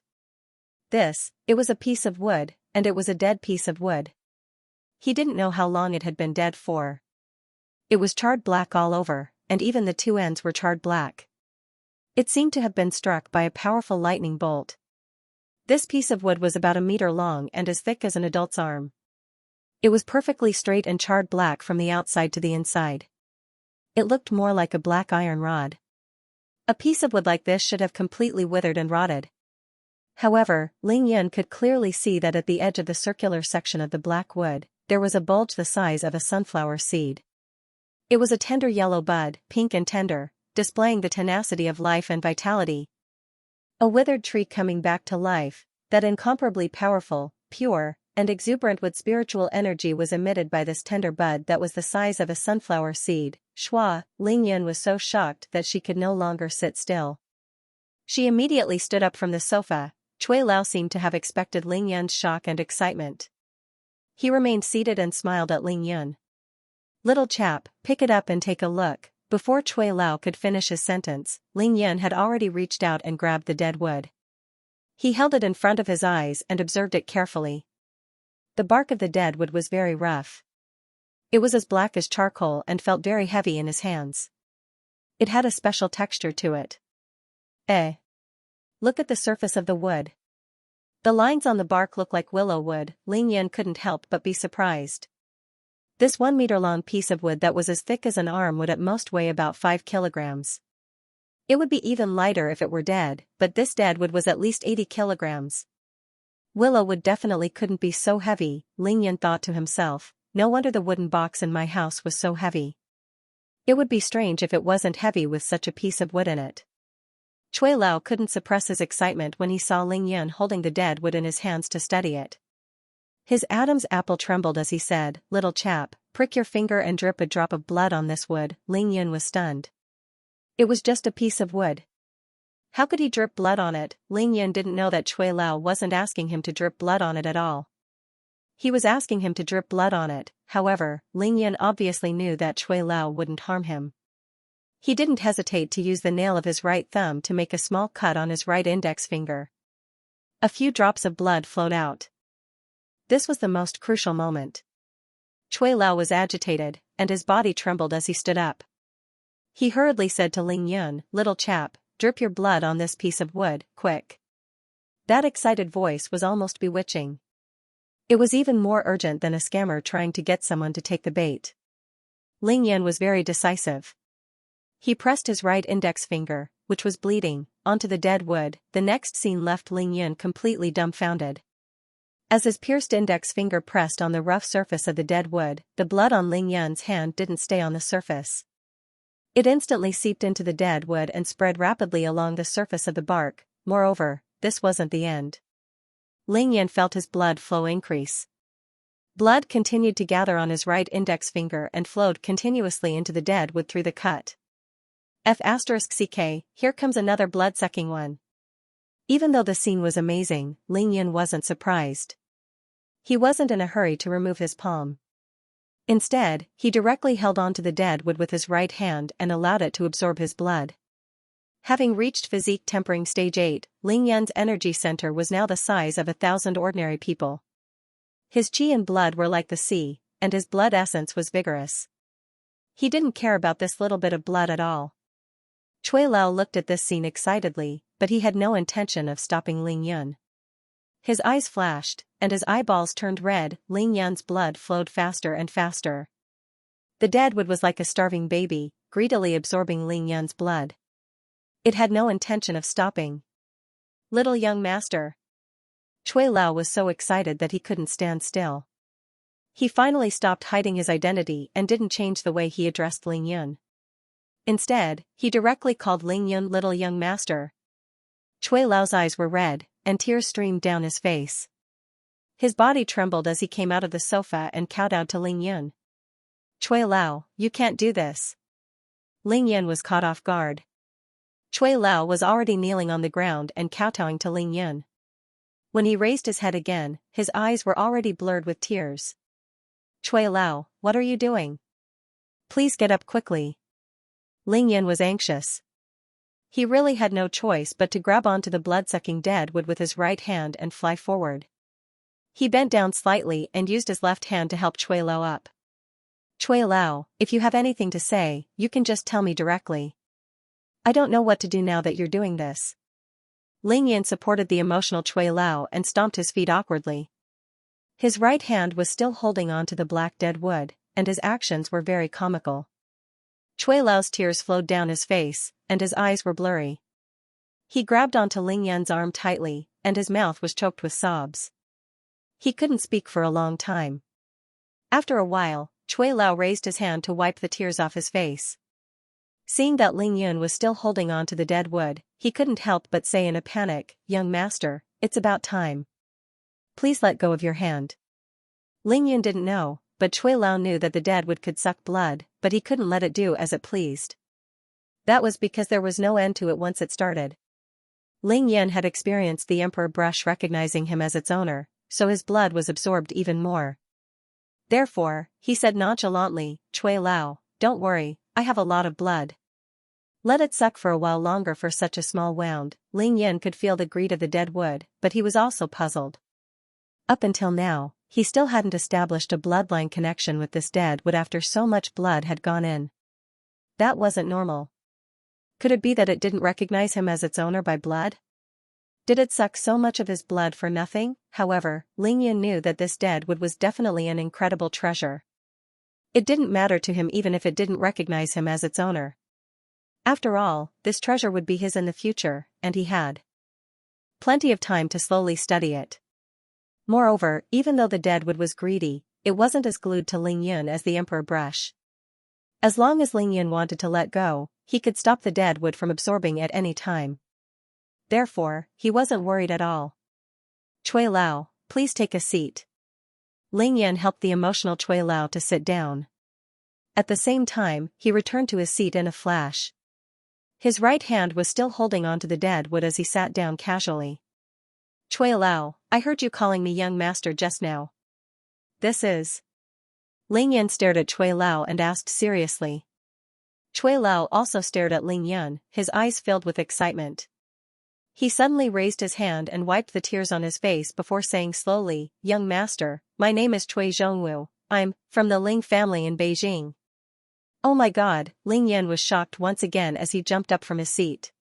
It was a piece of wood, and it was a dead piece of wood. He didn't know how long it had been dead for. It was charred black all over, and even the two ends were charred black. It seemed to have been struck by a powerful lightning bolt. This piece of wood was about 1 meter long and as thick as an adult's arm. It was perfectly straight and charred black from the outside to the inside. It looked more like a black iron rod. A piece of wood like this should have completely withered and rotted. However, Ling Yin could clearly see that at the edge of the circular section of the black wood, there was a bulge the size of a sunflower seed. It was a tender yellow bud, pink and tender, displaying the tenacity of life and vitality. A withered tree coming back to life, that incomparably powerful, pure, and exuberant with spiritual energy was emitted by this tender bud that was the size of a sunflower seed. Shua, Ling Yin was so shocked that she could no longer sit still. She immediately stood up from the sofa. Chui Lao seemed to have expected Ling Yin's shock and excitement. He remained seated and smiled at Ling Yin. Little chap, pick it up and take a look. Before Chui Lao could finish his sentence, Ling Yin had already reached out and grabbed the dead wood. He held it in front of his eyes and observed it carefully. The bark of the dead wood was very rough. It was as black as charcoal and felt very heavy in his hands. It had a special texture to it. Look at the surface of the wood. The lines on the bark look like willow wood. Ling Yin couldn't help but be surprised. This 1 meter long piece of wood that was as thick as an arm would at most weigh about 5 kilograms. It would be even lighter if it were dead, but this dead wood was at least 80 kilograms. Willow wood definitely couldn't be so heavy, Ling Yin thought to himself. No wonder the wooden box in my house was so heavy. It would be strange if it wasn't heavy with such a piece of wood in it. Chui Lao couldn't suppress his excitement when he saw Ling Yin holding the dead wood in his hands to study it. His Adam's apple trembled as he said, "Little chap, prick your finger and drip a drop of blood on this wood." Ling Yin was stunned. It was just a piece of wood. How could he drip blood on it? Ling Yin didn't know that Cui Lao wasn't asking him to drip blood on it at all. He was asking him to drip blood on it. However, Ling Yin obviously knew that Cui Lao wouldn't harm him. He didn't hesitate to use the nail of his right thumb to make a small cut on his right index finger. A few drops of blood flowed out. This was the most crucial moment. Cui Lao was agitated, and his body trembled as he stood up. He hurriedly said to Ling Yin, "Little chap, drip your blood on this piece of wood, quick." That excited voice was almost bewitching. It was even more urgent than a scammer trying to get someone to take the bait. Ling Yin was very decisive. He pressed his right index finger, which was bleeding, onto the dead wood. The next scene left Ling Yin completely dumbfounded. As his pierced index finger pressed on the rough surface of the dead wood, the blood on Ling Yin's hand didn't stay on the surface. It instantly seeped into the dead wood and spread rapidly along the surface of the bark. Moreover, this wasn't the end. Ling Yin felt his blood flow increase. Blood continued to gather on his right index finger and flowed continuously into the dead wood through the cut. *CK, here comes another blood-sucking one. Even though the scene was amazing, Ling Yin wasn't surprised. He wasn't in a hurry to remove his palm. Instead, he directly held onto the dead wood with his right hand and allowed it to absorb his blood. Having reached physique tempering stage 8, Ling Yin's energy center was now the size of 1,000 ordinary people. His qi and blood were like the sea, and his blood essence was vigorous. He didn't care about this little bit of blood at all. Cui Lao looked at this scene excitedly, but he had no intention of stopping Ling Yin. His eyes flashed, and his eyeballs turned red. Ling Yin's blood flowed faster and faster. The dead wood was like a starving baby, greedily absorbing Ling Yin's blood. It had no intention of stopping. "Little young master." Cui Lao was so excited that he couldn't stand still. He finally stopped hiding his identity and didn't change the way he addressed Ling Yin. Instead, he directly called Ling Yin "little young master." Cui Lao's eyes were red, and tears streamed down his face. His body trembled as he came out of the sofa and kowtowed to Ling Yin. "Cui Lao, you can't do this." Ling Yin was caught off guard. Cui Lao was already kneeling on the ground and kowtowing to Ling Yin. When he raised his head again, his eyes were already blurred with tears. "Cui Lao, what are you doing? Please get up quickly." Ling Yin was anxious. He really had no choice but to grab onto the blood-sucking dead wood with his right hand and fly forward. He bent down slightly and used his left hand to help Cui Lao up. "Cui Lao, if you have anything to say, you can just tell me directly. I don't know what to do now that you're doing this." Ling Yin supported the emotional Cui Lao and stomped his feet awkwardly. His right hand was still holding on to the black dead wood, and his actions were very comical. Cui Lao's tears flowed down his face, and his eyes were blurry. He grabbed onto Ling Yin's arm tightly, and his mouth was choked with sobs. He couldn't speak for a long time. After a while, Cui Lao raised his hand to wipe the tears off his face. Seeing that Ling Yin was still holding on to the dead wood, he couldn't help but say in a panic, "Young master, it's about time. Please let go of your hand." Ling Yin didn't know, but Cui Lao knew that the dead wood could suck blood, but he couldn't let it do as it pleased. That was because there was no end to it once it started. Ling Yin had experienced the emperor brush recognizing him as its owner, so his blood was absorbed even more. Therefore, he said nonchalantly, "Cui Lao, don't worry, I have a lot of blood. Let it suck for a while longer for such a small wound." Ling Yin could feel the greed of the dead wood, but he was also puzzled. Up until now, he still hadn't established a bloodline connection with this dead wood after so much blood had gone in. That wasn't normal. Could it be that it didn't recognize him as its owner by blood? Did it suck so much of his blood for nothing? However, Ling Yin knew that this dead wood was definitely an incredible treasure. It didn't matter to him even if it didn't recognize him as its owner. After all, this treasure would be his in the future, and he had plenty of time to slowly study it. Moreover, even though the dead wood was greedy, it wasn't as glued to Ling Yin as the emperor brush. As long as Ling Yin wanted to let go, he could stop the dead wood from absorbing at any time. Therefore, he wasn't worried at all. "Cui Lao, please take a seat." Ling Yin helped the emotional Cui Lao to sit down. At the same time, he returned to his seat in a flash. His right hand was still holding onto the dead wood as he sat down casually. Cui Lao, I heard you calling me young master just now. This is. Ling Yan stared at Cui Lao and asked seriously. Cui Lao also stared at Ling Yan, his eyes filled with excitement. He suddenly raised his hand and wiped the tears on his face before saying slowly, Young master, my name is Cui Zhongwu, I'm from the Ling family in Beijing. Oh my god, Ling Yan was shocked once again as he jumped up from his seat.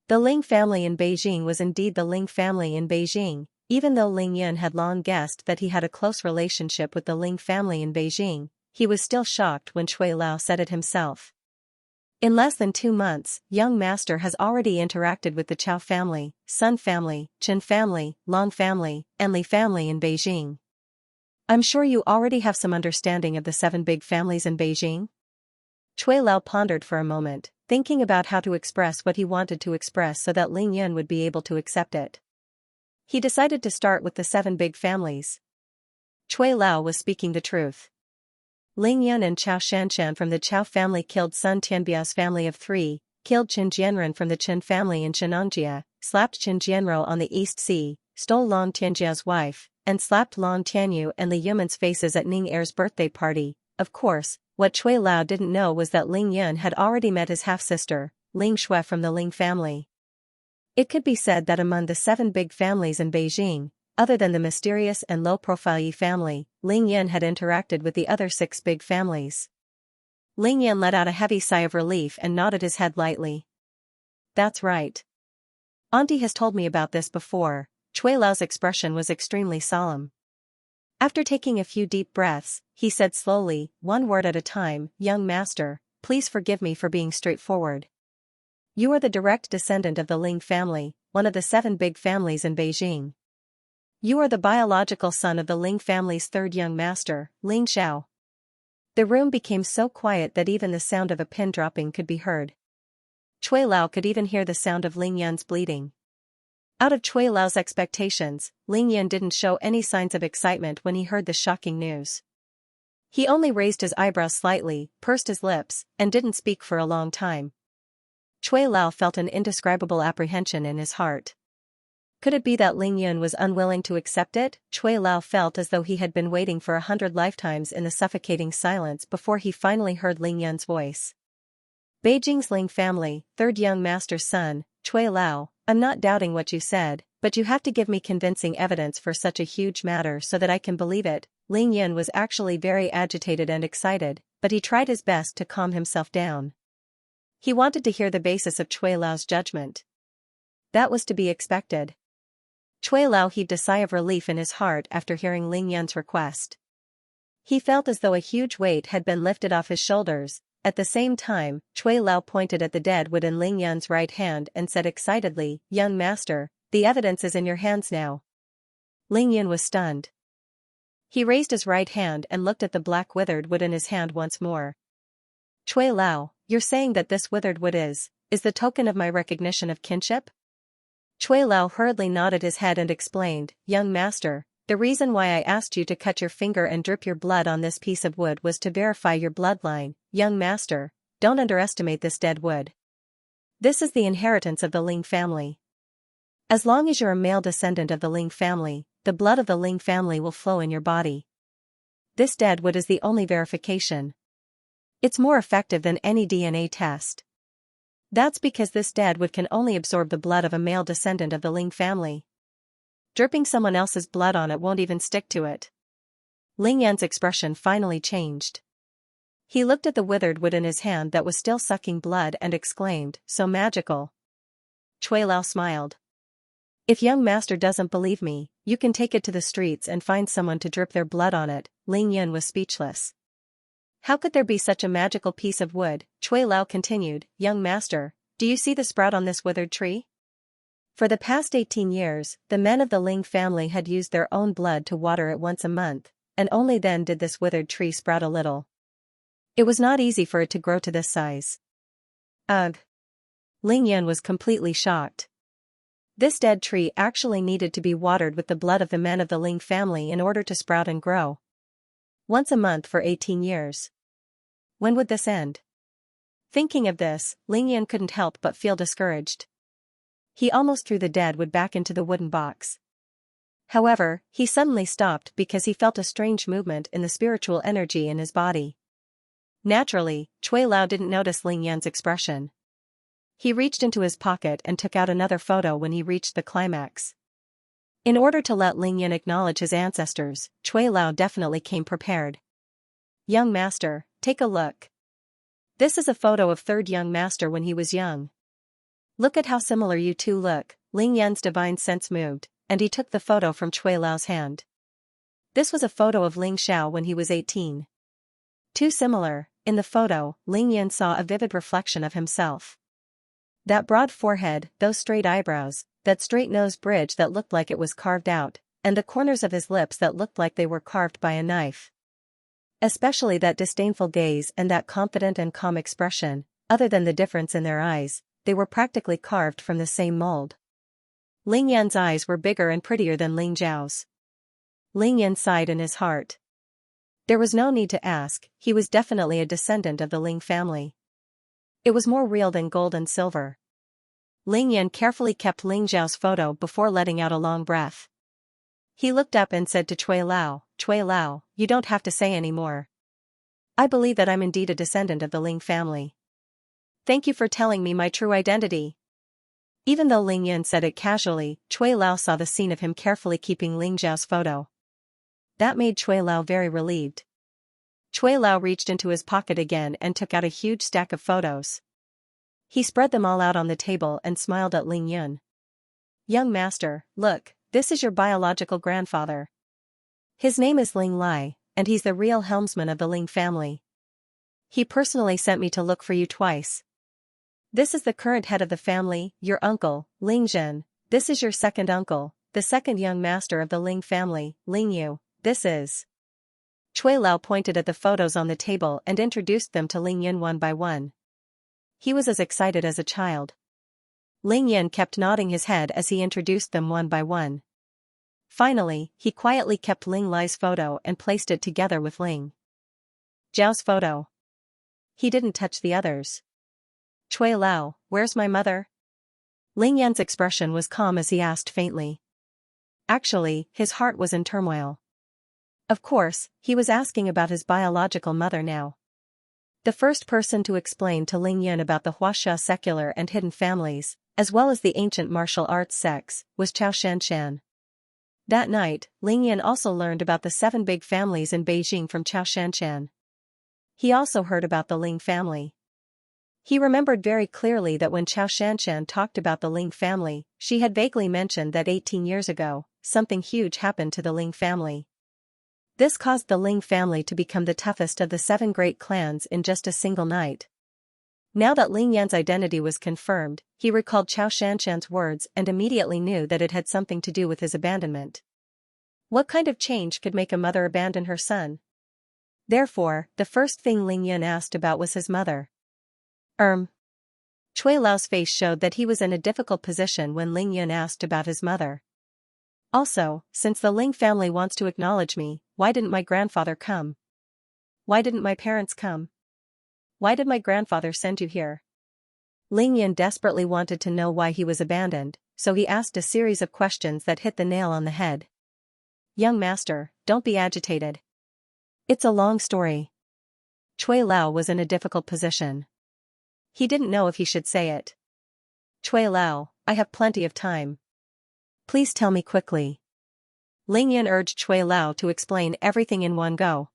The Ling family in Beijing was indeed the Ling family in Beijing, even though Ling Yan had long guessed that he had a close relationship with the Ling family in Beijing, he was still shocked when Cui Lao said it himself. In less than 2 months, young master has already interacted with the Chao family, Sun family, Chen family, Long family, and Li family in Beijing. I'm sure you already have some understanding of the 7 big families in Beijing? Cui Lao pondered for a moment, thinking about how to express what he wanted to express so that Ling Yan would be able to accept it. He decided to start with the 7 big families. Cui Lao was speaking the truth. Ling Yan and Chao Shanshan from the Chao family killed Sun Tianbiao's family of 3, killed Qin Jianren from the Qin family in Xianxia, slapped Qin Jianrou on the East Sea, stole Long Tianjiao's wife, and slapped Long Tianyu and Li Yuman's faces at Ning Er's birthday party. Of course, what Cui Lao didn't know was that Ling Yan had already met his half-sister, Ling Shui from the Ling family. It could be said that among the 7 big families in Beijing, other than the mysterious and low-profile Yi family, Ling Yan had interacted with the other 6 big families. Ling Yan let out a heavy sigh of relief and nodded his head lightly. That's right. Auntie has told me about this before. Cui Lao's expression was extremely solemn. After taking a few deep breaths, he said slowly, one word at a time, Young master, please forgive me for being straightforward. You are the direct descendant of the Ling family, one of the 7 big families in Beijing. You are the biological son of the Ling family's 3rd young master, Ling Xiao. The room became so quiet that even the sound of a pin dropping could be heard. Cui Lao could even hear the sound of Ling Yan's bleeding. Out of Cui Lao's expectations, Ling Yan didn't show any signs of excitement when he heard the shocking news. He only raised his eyebrows slightly, pursed his lips, and didn't speak for a long time. Cui Lao felt an indescribable apprehension in his heart. Could it be that Ling Yan was unwilling to accept it? Cui Lao felt as though he had been waiting for 100 lifetimes in the suffocating silence before he finally heard Ling Yan's voice. Beijing's Ling family, 3rd young master's son, Cui Lao, I'm not doubting what you said, but you have to give me convincing evidence for such a huge matter so that I can believe it. Ling Yan was actually very agitated and excited, but he tried his best to calm himself down. He wanted to hear the basis of Cui Lao's judgment. That was to be expected. Cui Lao heaved a sigh of relief in his heart after hearing Ling Yan's request. He felt as though a huge weight had been lifted off his shoulders. At the same time, Cui Lao pointed at the dead wood in Ling Yan's right hand and said excitedly, Young master, the evidence is in your hands now. Ling Yan was stunned. He raised his right hand and looked at the black withered wood in his hand once more. Cui Lao, you're saying that this withered wood is the token of my recognition of kinship? Cui Lao hurriedly nodded his head and explained, Young master, the reason why I asked you to cut your finger and drip your blood on this piece of wood was to verify your bloodline. Young master, don't underestimate this dead wood. This is the inheritance of the Ling family. As long as you're a male descendant of the Ling family, the blood of the Ling family will flow in your body. This dead wood is the only verification. It's more effective than any DNA test. That's because this dead wood can only absorb the blood of a male descendant of the Ling family. Dripping someone else's blood on it won't even stick to it. Ling Yan's expression finally changed. He looked at the withered wood in his hand that was still sucking blood and exclaimed, So magical. Cui Lao smiled. If young master doesn't believe me, you can take it to the streets and find someone to drip their blood on it. Ling Yan was speechless. How could there be such a magical piece of wood? Cui Lao continued, Young master, do you see the sprout on this withered tree? For the past 18 years, the men of the Ling family had used their own blood to water it once a month, and only then did this withered tree sprout a little. It was not easy for it to grow to this size. Ugh. Ling Yan was completely shocked. This dead tree actually needed to be watered with the blood of the men of the Ling family in order to sprout and grow. Once a month for 18 years. When would this end? Thinking of this, Ling Yan couldn't help but feel discouraged. He almost threw the dead wood back into the wooden box. However, he suddenly stopped because he felt a strange movement in the spiritual energy in his body. Naturally, Cui Lao didn't notice Ling Yan's expression. He reached into his pocket and took out another photo when he reached the climax. In order to let Ling Yan acknowledge his ancestors, Cui Lao definitely came prepared. Young master, take a look. This is a photo of third young master when he was young. Look at how similar you two look. Ling Yan's divine sense moved, and he took the photo from Cui Lao's hand. This was a photo of Ling Xiao when he was 18. Too similar. In the photo, Ling Yan saw a vivid reflection of himself. That broad forehead, those straight eyebrows, that straight nose bridge that looked like it was carved out, and the corners of his lips that looked like they were carved by a knife. Especially that disdainful gaze and that confident and calm expression, other than the difference in their eyes, they were practically carved from the same mold. Ling Yan's eyes were bigger and prettier than Ling Zhao's. Ling Yan sighed in his heart. There was no need to ask, he was definitely a descendant of the Ling family. It was more real than gold and silver. Ling Yan carefully kept Ling Zhao's photo before letting out a long breath. He looked up and said to Cui Lao, "Cui Lao, you don't have to say any more. I believe that I'm indeed a descendant of the Ling family. Thank you for telling me my true identity." Even though Ling Yan said it casually, Cui Lao saw the scene of him carefully keeping Ling Zhao's photo. That made Cui Lao very relieved. Cui Lao reached into his pocket again and took out a huge stack of photos. He spread them all out on the table and smiled at Ling Yan. "Young master, look, this is your biological grandfather. His name is Ling Lai, and he's the real helmsman of the Ling family. He personally sent me to look for you twice. This is the current head of the family, your uncle, Ling Zhen. This is your second uncle, the second young master of the Ling family, Ling Yu. This is..." Cui Lao pointed at the photos on the table and introduced them to Ling Yan one by one. He was as excited as a child. Ling Yan kept nodding his head as he introduced them one by one. Finally, he quietly kept Ling Lai's photo and placed it together with Ling Zhao's photo. He didn't touch the others. "Cui Lao, where's my mother?" Ling Yan's expression was calm as he asked faintly. Actually, his heart was in turmoil. Of course, he was asking about his biological mother now. The first person to explain to Ling Yan about the Huaxia secular and hidden families, as well as the ancient martial arts sects, was Xianxia. That night, Ling Yan also learned about the 7 big families in Beijing from Xianxia. He also heard about the Ling family. He remembered very clearly that when Xianxia talked about the Ling family, she had vaguely mentioned that 18 years ago, something huge happened to the Ling family. This caused the Ling family to become the toughest of the 7 great clans in just a single night. Now that Ling Yan's identity was confirmed, he recalled Xianxia's words and immediately knew that it had something to do with his abandonment. What kind of change could make a mother abandon her son? Therefore, the first thing Ling Yan asked about was his mother. Cui Lao's face showed that he was in a difficult position when Ling Yan asked about his mother. Also, since the Ling family wants to acknowledge me, why didn't my grandfather come? Why didn't my parents come? Why did my grandfather send you here? Ling Yan desperately wanted to know why he was abandoned, so he asked a series of questions that hit the nail on the head. "Young master, don't be agitated. It's a long story." Cui Lao was in a difficult position. He didn't know if he should say it. "Cui Lao, I have plenty of time. Please tell me quickly." Ling Yan urged Cui Lao to explain everything in one go.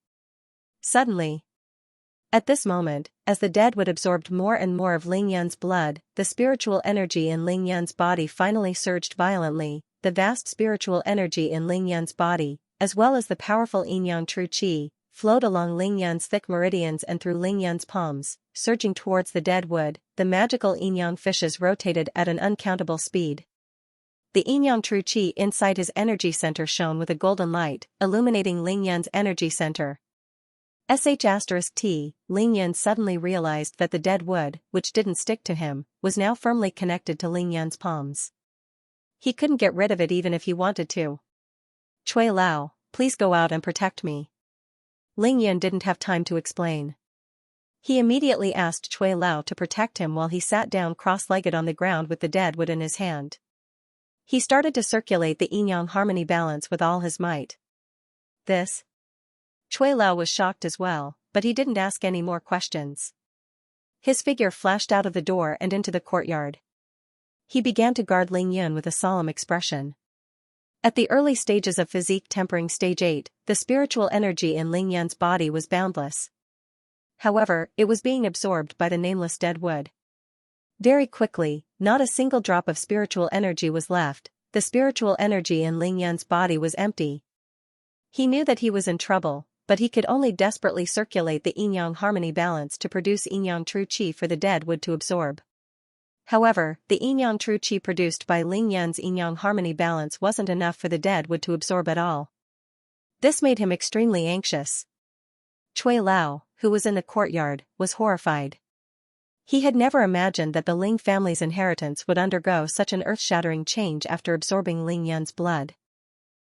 Suddenly, at this moment, as the deadwood absorbed more and more of Ling Yan's blood, the spiritual energy in Ling Yan's body finally surged violently. The vast spiritual energy in Ling Yan's body, as well as the powerful yin-yang true qi, flowed along Ling Yan's thick meridians and through Ling Yan's palms, surging towards the deadwood. The magical yin-yang fishes rotated at an uncountable speed. The yin-yang true qi inside his energy center shone with a golden light, illuminating Ling Yan's energy center. **T, Ling Yan suddenly realized that the dead wood, which didn't stick to him, was now firmly connected to Ling Yan's palms. He couldn't get rid of it even if he wanted to. "Cui Lao, please go out and protect me." Ling Yan didn't have time to explain. He immediately asked Cui Lao to protect him while he sat down cross-legged on the ground with the dead wood in his hand. He started to circulate the yin-yang harmony balance with all his might. This? Cui Lao was shocked as well, but he didn't ask any more questions. His figure flashed out of the door and into the courtyard. He began to guard Ling Yun with a solemn expression. At the early stages of physique tempering stage 8, the spiritual energy in Ling Yun's body was boundless. However, it was being absorbed by the nameless dead wood. Very quickly, not a single drop of spiritual energy was left. The spiritual energy in Ling Yun's body was empty. He knew that he was in trouble, but he could only desperately circulate the yin-yang harmony balance to produce yin-yang true qi for the dead wood to absorb. However, the yin-yang true qi produced by Ling Yun's yin-yang harmony balance wasn't enough for the dead wood to absorb at all. This made him extremely anxious. Cui Lao, who was in the courtyard, was horrified. He had never imagined that the Ling family's inheritance would undergo such an earth-shattering change after absorbing Ling Yun's blood.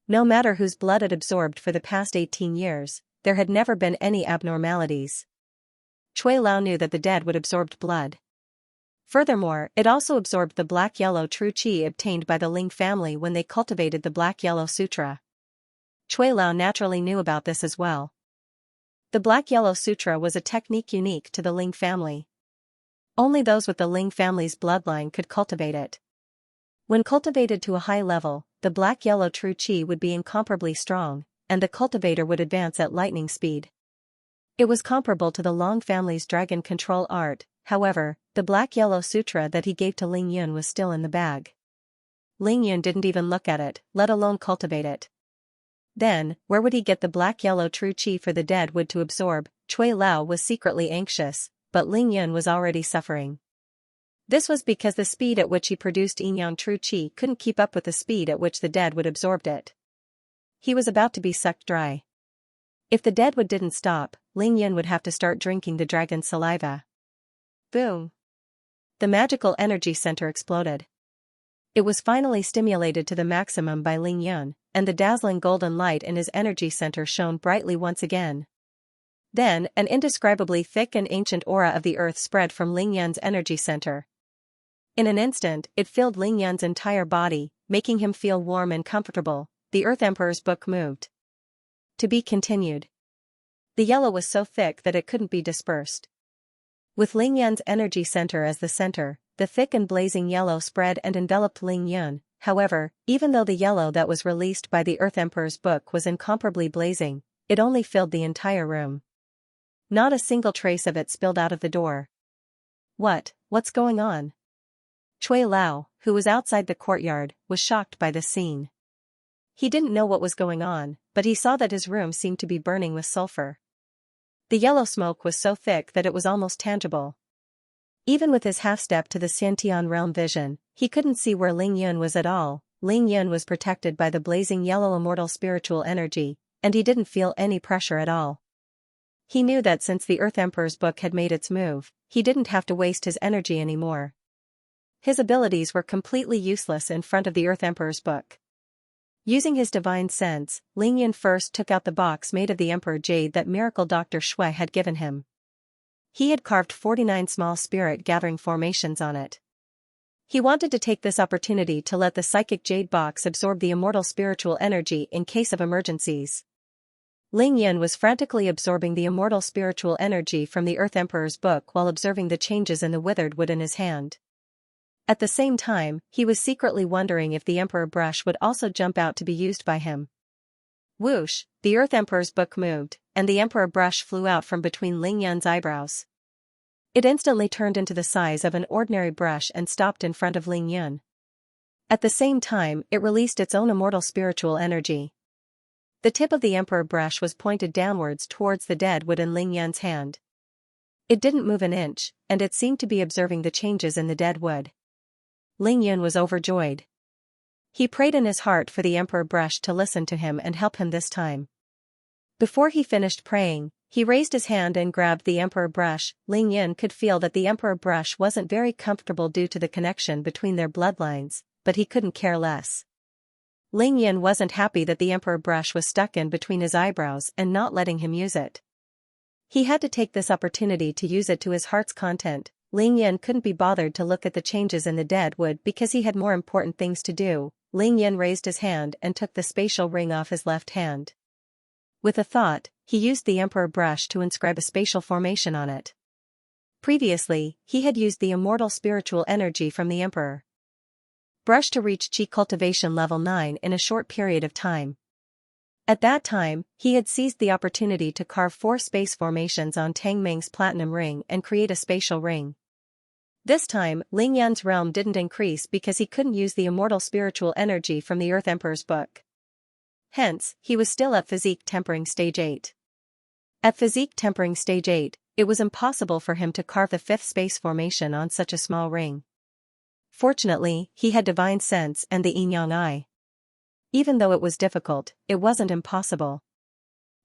No matter whose blood it absorbed for the past 18 years, there had never been any abnormalities. Cui Lao knew that the dead would absorb blood. Furthermore, it also absorbed the black-yellow true qi obtained by the Ling family when they cultivated the Black-Yellow Sutra. Cui Lao naturally knew about this as well. The Black-Yellow Sutra was a technique unique to the Ling family. Only those with the Ling family's bloodline could cultivate it. When cultivated to a high level, the black-yellow true qi would be incomparably strong, and the cultivator would advance at lightning speed. It was comparable to the Long family's dragon control art. However, the Black-Yellow Sutra that he gave to Ling Yun was still in the bag. Ling Yun didn't even look at it, let alone cultivate it. Then, where would he get the black-yellow true qi for the dead wood to absorb? Cui Lao was secretly anxious, but Ling Yun was already suffering. This was because the speed at which he produced yin-yang true qi couldn't keep up with the speed at which the dead wood absorbed it. He was about to be sucked dry. If the dead wood didn't stop, Ling Yun would have to start drinking the dragon's saliva. Boom! The magical energy center exploded. It was finally stimulated to the maximum by Ling Yun, and the dazzling golden light in his energy center shone brightly once again. Then, an indescribably thick and ancient aura of the earth spread from Ling Yun's energy center. In an instant, it filled Ling Yun's entire body, making him feel warm and comfortable. The Earth Emperor's book moved. To be continued. The yellow was so thick that it couldn't be dispersed. With Ling Yun's energy center as the center, the thick and blazing yellow spread and enveloped Ling Yun. However, even though the yellow that was released by the Earth Emperor's book was incomparably blazing, it only filled the entire room. Not a single trace of it spilled out of the door. What's going on? Cui Lao, who was outside the courtyard, was shocked by this scene. He didn't know what was going on, but he saw that his room seemed to be burning with sulfur. The yellow smoke was so thick that it was almost tangible. Even with his half-step to the Xiantian realm vision, he couldn't see where Ling Yun was at all. Ling Yun was protected by the blazing yellow immortal spiritual energy, and he didn't feel any pressure at all. He knew that since the Earth Emperor's book had made its move, he didn't have to waste his energy anymore. His abilities were completely useless in front of the Earth Emperor's book. Using his divine sense, Ling Yun first took out the box made of the Emperor Jade that Miracle Dr. Shui had given him. He had carved 49 small spirit-gathering formations on it. He wanted to take this opportunity to let the psychic jade box absorb the immortal spiritual energy in case of emergencies. Ling Yun was frantically absorbing the immortal spiritual energy from the Earth Emperor's book while observing the changes in the withered wood in his hand. At the same time, he was secretly wondering if the Emperor brush would also jump out to be used by him. Whoosh, the Earth Emperor's book moved, and the Emperor brush flew out from between Ling Yun's eyebrows. It instantly turned into the size of an ordinary brush and stopped in front of Ling Yun. At the same time, it released its own immortal spiritual energy. The tip of the Emperor brush was pointed downwards towards the dead wood in Ling Yun's hand. It didn't move an inch, and it seemed to be observing the changes in the dead wood. Ling Yun was overjoyed. He prayed in his heart for the Emperor brush to listen to him and help him this time. Before he finished praying, he raised his hand and grabbed the Emperor brush. Ling Yun could feel that the Emperor brush wasn't very comfortable due to the connection between their bloodlines, but he couldn't care less. Ling Yun wasn't happy that the Emperor brush was stuck in between his eyebrows and not letting him use it. He had to take this opportunity to use it to his heart's content. Ling Yan couldn't be bothered to look at the changes in the dead wood because he had more important things to do. Ling Yan raised his hand and took the spatial ring off his left hand. With a thought, he used the emperor brush to inscribe a spatial formation on it. Previously, he had used the immortal spiritual energy from the emperor brush to reach Qi cultivation level 9 in a short period of time. At that time, he had seized the opportunity to carve 4 space formations on Tang Meng's platinum ring and create a spatial ring. This time, Ling Yan's realm didn't increase because he couldn't use the immortal spiritual energy from the Earth Emperor's book. Hence, he was still at physique tempering stage 8. At physique tempering stage 8, it was impossible for him to carve the 5th space formation on such a small ring. Fortunately, he had divine sense and the yin-yang eye. Even though it was difficult, it wasn't impossible.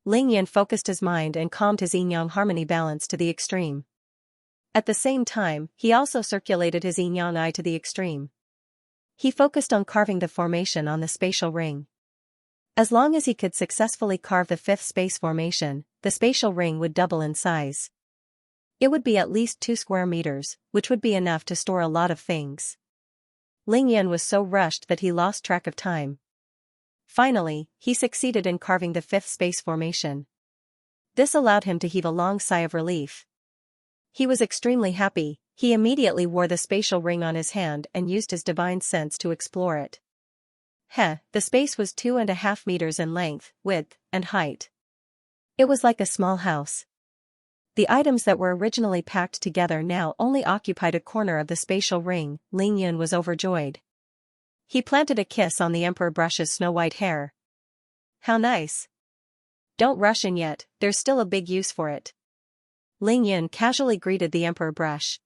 Ling Yan focused his mind and calmed his yin-yang harmony balance to the extreme. At the same time, he also circulated his yin-yang eye to the extreme. He focused on carving the formation on the spatial ring. As long as he could successfully carve the 5th space formation, the spatial ring would double in size. It would be at least 2 square meters, which would be enough to store a lot of things. Ling Yan was so rushed that he lost track of time. Finally, he succeeded in carving the 5th space formation. This allowed him to heave a long sigh of relief. He was extremely happy. He immediately wore the spatial ring on his hand and used his divine sense to explore it. The space was 2.5 meters in length, width, and height. It was like a small house. The items that were originally packed together now only occupied a corner of the spatial ring. Ling Yan was overjoyed. He planted a kiss on the emperor brush's snow-white hair. How nice. Don't rush in yet, there's still a big use for it. Ling Yan casually greeted the emperor brush.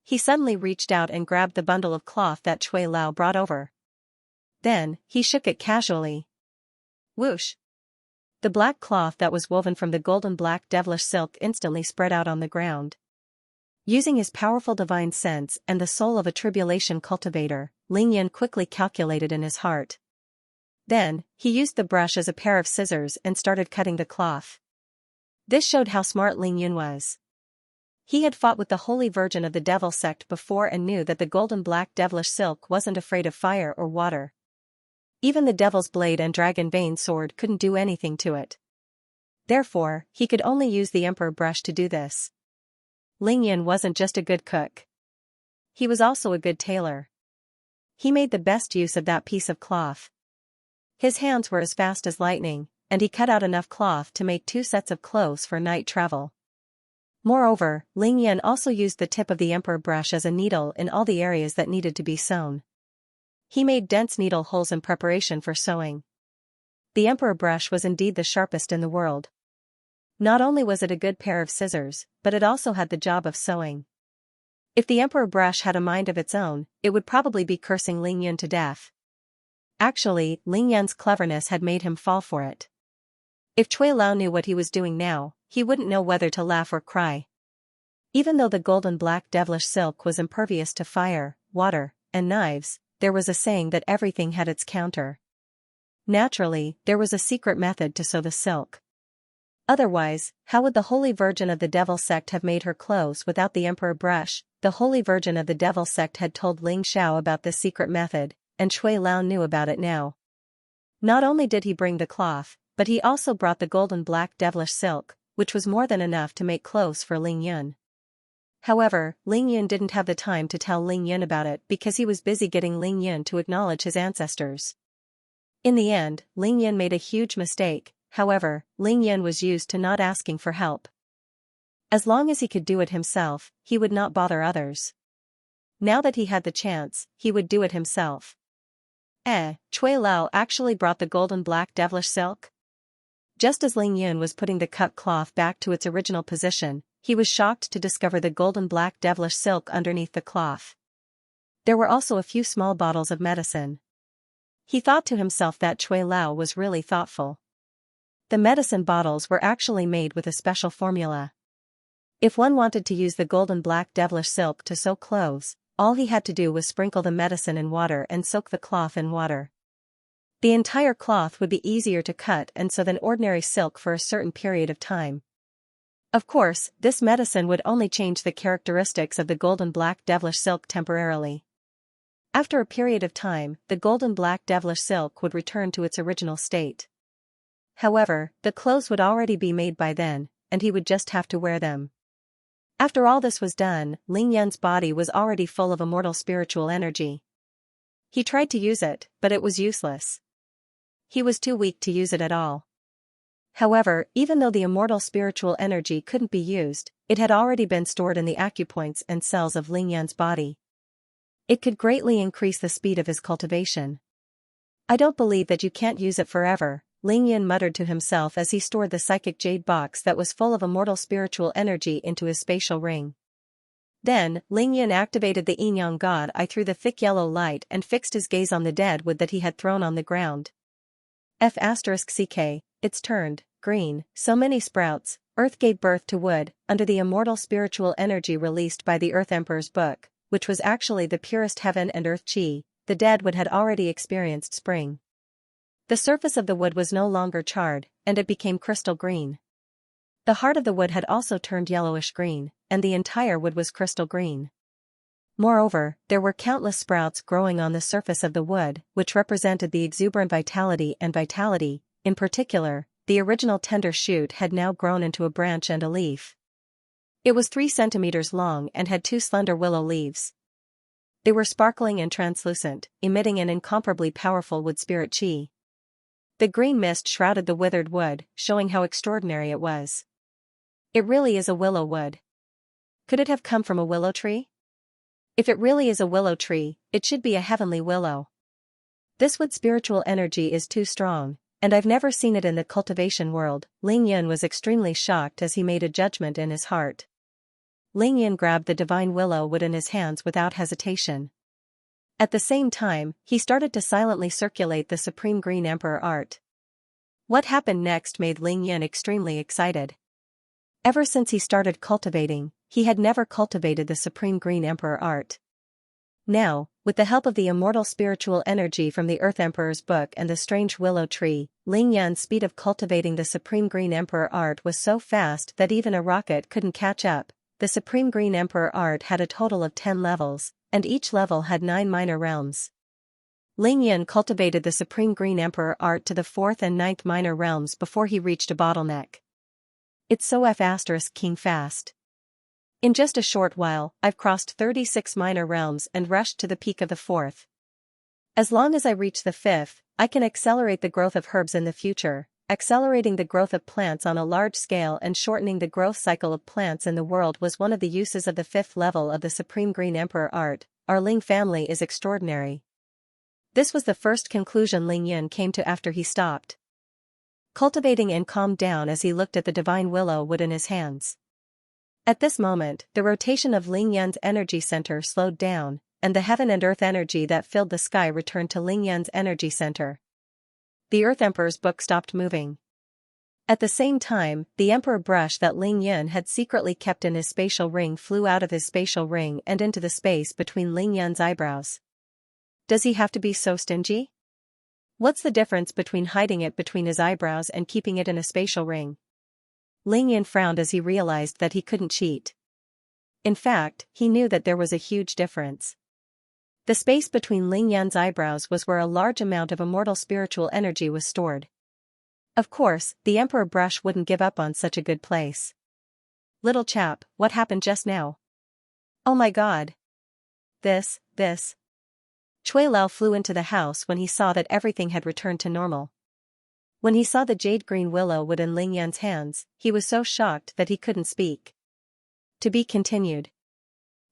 He suddenly reached out and grabbed the bundle of cloth that Cui Lao brought over. Then, he shook it casually. Whoosh! The black cloth that was woven from the golden black devilish silk instantly spread out on the ground. Using his powerful divine sense and the soul of a tribulation cultivator, Ling Yan quickly calculated in his heart. Then, he used the brush as a pair of scissors and started cutting the cloth. This showed how smart Ling Yan was. He had fought with the Holy Virgin of the Devil sect before and knew that the golden black devilish silk wasn't afraid of fire or water. Even the Devil's Blade and Dragon Bane sword couldn't do anything to it. Therefore, he could only use the emperor brush to do this. Ling Yan wasn't just a good cook. He was also a good tailor. He made the best use of that piece of cloth. His hands were as fast as lightning, and he cut out enough cloth to make 2 sets of clothes for night travel. Moreover, Ling Yan also used the tip of the emperor brush as a needle in all the areas that needed to be sewn. He made dense needle holes in preparation for sewing. The emperor brush was indeed the sharpest in the world. Not only was it a good pair of scissors, but it also had the job of sewing. If the emperor brush had a mind of its own, it would probably be cursing Ling Yan to death. Actually, Ling Yan's cleverness had made him fall for it. If Cui Lao knew what he was doing now, he wouldn't know whether to laugh or cry. Even though the golden black devilish silk was impervious to fire, water, and knives, there was a saying that everything had its counter. Naturally, there was a secret method to sew the silk. Otherwise, how would the Holy Virgin of the Devil sect have made her clothes without the emperor brush? The Holy Virgin of the Devil sect had told Ling Xiao about this secret method, and Cui Lao knew about it now. Not only did he bring the cloth, but he also brought the golden black devilish silk, which was more than enough to make clothes for Ling Yan. However, Ling Yan didn't have the time to tell Ling Yan about it because he was busy getting Ling Yan to acknowledge his ancestors. In the end, Ling Yan made a huge mistake. However, Ling Yan was used to not asking for help. As long as he could do it himself, he would not bother others. Now that he had the chance, he would do it himself. Cui Lao actually brought the golden black devilish silk? Just as Ling Yan was putting the cut cloth back to its original position, he was shocked to discover the golden black devilish silk underneath the cloth. There were also a few small bottles of medicine. He thought to himself that Cui Lao was really thoughtful. The medicine bottles were actually made with a special formula. If one wanted to use the golden black devilish silk to sew clothes, all he had to do was sprinkle the medicine in water and soak the cloth in water. The entire cloth would be easier to cut and sew than ordinary silk for a certain period of time. Of course, this medicine would only change the characteristics of the golden black devilish silk temporarily. After a period of time, the golden black devilish silk would return to its original state. However, the clothes would already be made by then, and he would just have to wear them. After all this was done, Ling Yan's body was already full of immortal spiritual energy. He tried to use it, but it was useless. He was too weak to use it at all. However, even though the immortal spiritual energy couldn't be used, it had already been stored in the acupoints and cells of Ling Yan's body. It could greatly increase the speed of his cultivation. I don't believe that you can't use it forever, Ling Yan muttered to himself as he stored the psychic jade box that was full of immortal spiritual energy into his spatial ring. Then, Ling Yan activated the Yin-Yang God Eye through the thick yellow light and fixed his gaze on the dead wood that he had thrown on the ground. F***ck, it's turned green, so many sprouts, earth gave birth to wood, under the immortal spiritual energy released by the Earth Emperor's book, which was actually the purest heaven and earth chi, the dead wood had already experienced spring. The surface of the wood was no longer charred, and it became crystal green. The heart of the wood had also turned yellowish green, and the entire wood was crystal green. Moreover, there were countless sprouts growing on the surface of the wood, which represented the exuberant vitality and vitality. In particular, the original tender shoot had now grown into a branch and a leaf. It was 3 centimeters long and had 2 slender willow leaves. They were sparkling and translucent, emitting an incomparably powerful wood spirit chi. The green mist shrouded the withered wood, showing how extraordinary it was. It really is a willow wood. Could it have come from a willow tree? If it really is a willow tree, it should be a heavenly willow. This wood spiritual energy is too strong, and I've never seen it in the cultivation world. Ling Yan was extremely shocked as he made a judgment in his heart. Ling Yan grabbed the divine willow wood in his hands without hesitation. At the same time, he started to silently circulate the Supreme Green Emperor art. What happened next made Ling Yan extremely excited. Ever since he started cultivating, he had never cultivated the Supreme Green Emperor art. Now, with the help of the immortal spiritual energy from the Earth Emperor's book and the strange willow tree, Ling Yan's speed of cultivating the Supreme Green Emperor art was so fast that even a rocket couldn't catch up. The Supreme Green Emperor art had a total of 10 levels, and each level had 9 minor realms. Ling Yan cultivated the Supreme Green Emperor art to the 4th and 9th minor realms before he reached a bottleneck. It's so **king fast. In just a short while, I've crossed 36 minor realms and rushed to the peak of the 4th. As long as I reach the 5th, I can accelerate the growth of herbs in the future, accelerating the growth of plants on a large scale and shortening the growth cycle of plants in the world was one of the uses of the 5th level of the Supreme Green Emperor art. Our Ling family is extraordinary. This was the first conclusion Ling Yan came to after he stopped cultivating and calmed down as he looked at the divine willow wood in his hands. At this moment, the rotation of Ling Yan's energy center slowed down, and the heaven and earth energy that filled the sky returned to Ling Yan's energy center. The Earth Emperor's book stopped moving. At the same time, the Emperor brush that Ling Yan had secretly kept in his spatial ring flew out of his spatial ring and into the space between Ling Yan's eyebrows. Does he have to be so stingy? What's the difference between hiding it between his eyebrows and keeping it in a spatial ring? Ling Yan frowned as he realized that he couldn't cheat. In fact, he knew that there was a huge difference. The space between Ling Yan's eyebrows was where a large amount of immortal spiritual energy was stored. Of course, the Emperor brush wouldn't give up on such a good place. Little chap, what happened just now? Oh my god. This. Chui Lao flew into the house when he saw that everything had returned to normal. When he saw the jade green willow wood in Ling Yan's hands, he was so shocked that he couldn't speak. To be continued.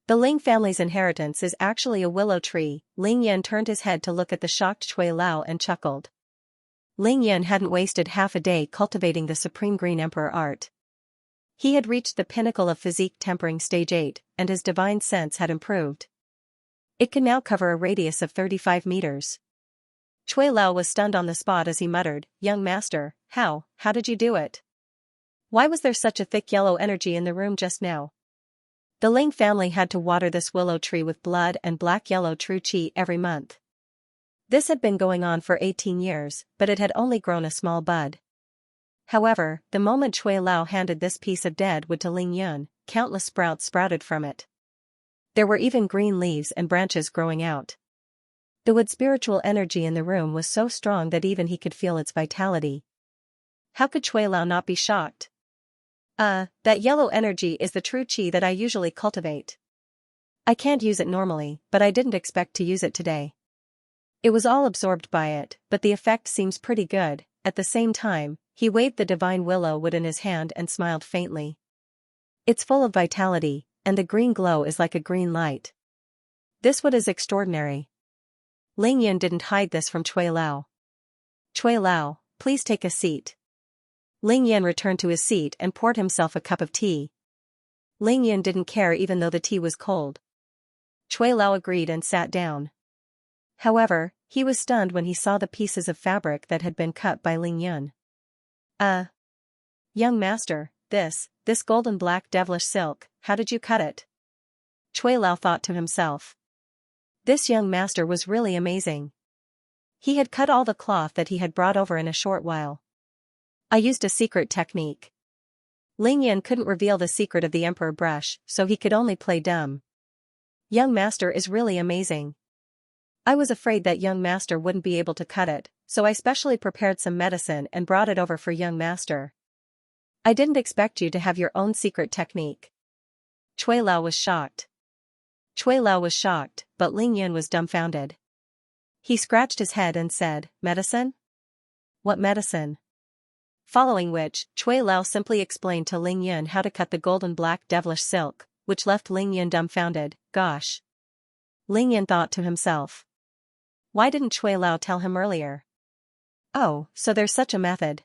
The Ling family's inheritance is actually a willow tree. Ling Yan turned his head to look at the shocked Chui Lao and chuckled. Ling Yan hadn't wasted half a day cultivating the Supreme Green Emperor art. He had reached the pinnacle of physique tempering stage 8, and his divine sense had improved. It could now cover a radius of 35 meters. Chui Lao was stunned on the spot as he muttered, "Young master, how did you do it? Why was there such a thick yellow energy in the room just now?" The Ling family had to water this willow tree with blood and black-yellow true qi every month. This had been going on for 18 years, but it had only grown a small bud. However, the moment Cui Lao handed this piece of dead wood to Ling Yun, countless sprouts sprouted from it. There were even green leaves and branches growing out. The wood spiritual energy in the room was so strong that even he could feel its vitality. How could Cui Lao not be shocked? That yellow energy is the true qi that I usually cultivate. I can't use it normally, but I didn't expect to use it today. It was all absorbed by it, but the effect seems pretty good. At the same time, he waved the divine willow wood in his hand and smiled faintly. It's full of vitality, and the green glow is like a green light. This wood is extraordinary. Ling Yun didn't hide this from Cui Lao. Cui Lao, please take a seat. Ling Yun returned to his seat and poured himself a cup of tea. Ling Yun didn't care even though the tea was cold. Cui Lao agreed and sat down. However, he was stunned when he saw the pieces of fabric that had been cut by Ling Yun. Young master, this golden black devilish silk, how did you cut it? Cui Lao thought to himself. This young master was really amazing. He had cut all the cloth that he had brought over in a short while. I used a secret technique. Ling Yun couldn't reveal the secret of the emperor brush, so he could only play dumb. Young master is really amazing. I was afraid that young master wouldn't be able to cut it, so I specially prepared some medicine and brought it over for young master. I didn't expect you to have your own secret technique. Cui Lao was shocked. Cui Lao was shocked, but Ling Yun was dumbfounded. He scratched his head and said, "Medicine? What medicine?" Following which, Cui Lao simply explained to Ling Yun how to cut the golden black devilish silk, which left Ling Yun dumbfounded. Gosh. Ling Yun thought to himself. Why didn't Cui Lao tell him earlier? Oh, so there's such a method.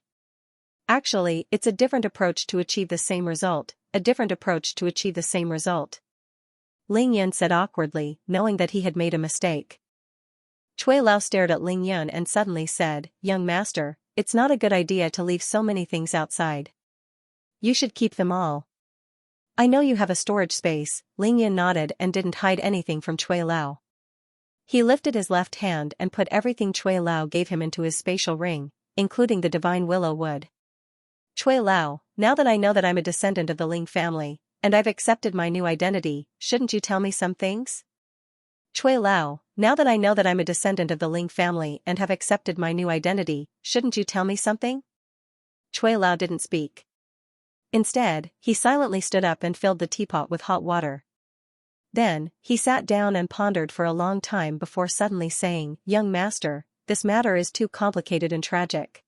Actually, it's a different approach to achieve the same result, Ling Yun said awkwardly, knowing that he had made a mistake. Cui Lao stared at Ling Yun and suddenly said, "Young master, it's not a good idea to leave so many things outside. You should keep them all." I know you have a storage space, Ling Yun nodded and didn't hide anything from Cui Lao. He lifted his left hand and put everything Cui Lao gave him into his spatial ring, including the divine willow wood. Cui Lao, now that I know that I'm a descendant of the Ling family, and I've accepted my new identity, shouldn't you tell me some things? Cui Lao, now that I know that I'm a descendant of the Ling family and have accepted my new identity, shouldn't you tell me something? Cui Lao didn't speak. Instead, he silently stood up and filled the teapot with hot water. Then, he sat down and pondered for a long time before suddenly saying, "Young master, this matter is too complicated and tragic.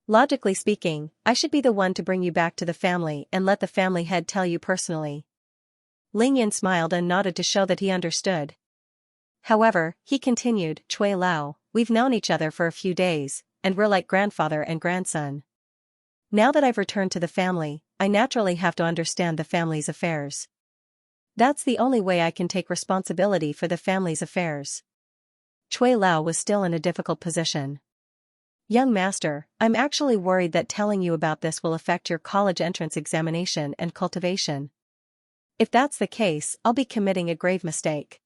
Logically speaking, I should be the one to bring you back to the family and let the family head tell you personally." Ling Yun smiled and nodded to show that he understood. However, he continued, "Cui Lao, we've known each other for a few days, and we're like grandfather and grandson. Now that I've returned to the family, I naturally have to understand the family's affairs. That's the only way I can take responsibility for the family's affairs." Cui Lao was still in a difficult position. "Young master, I'm actually worried that telling you about this will affect your college entrance examination and cultivation. If that's the case, I'll be committing a grave mistake.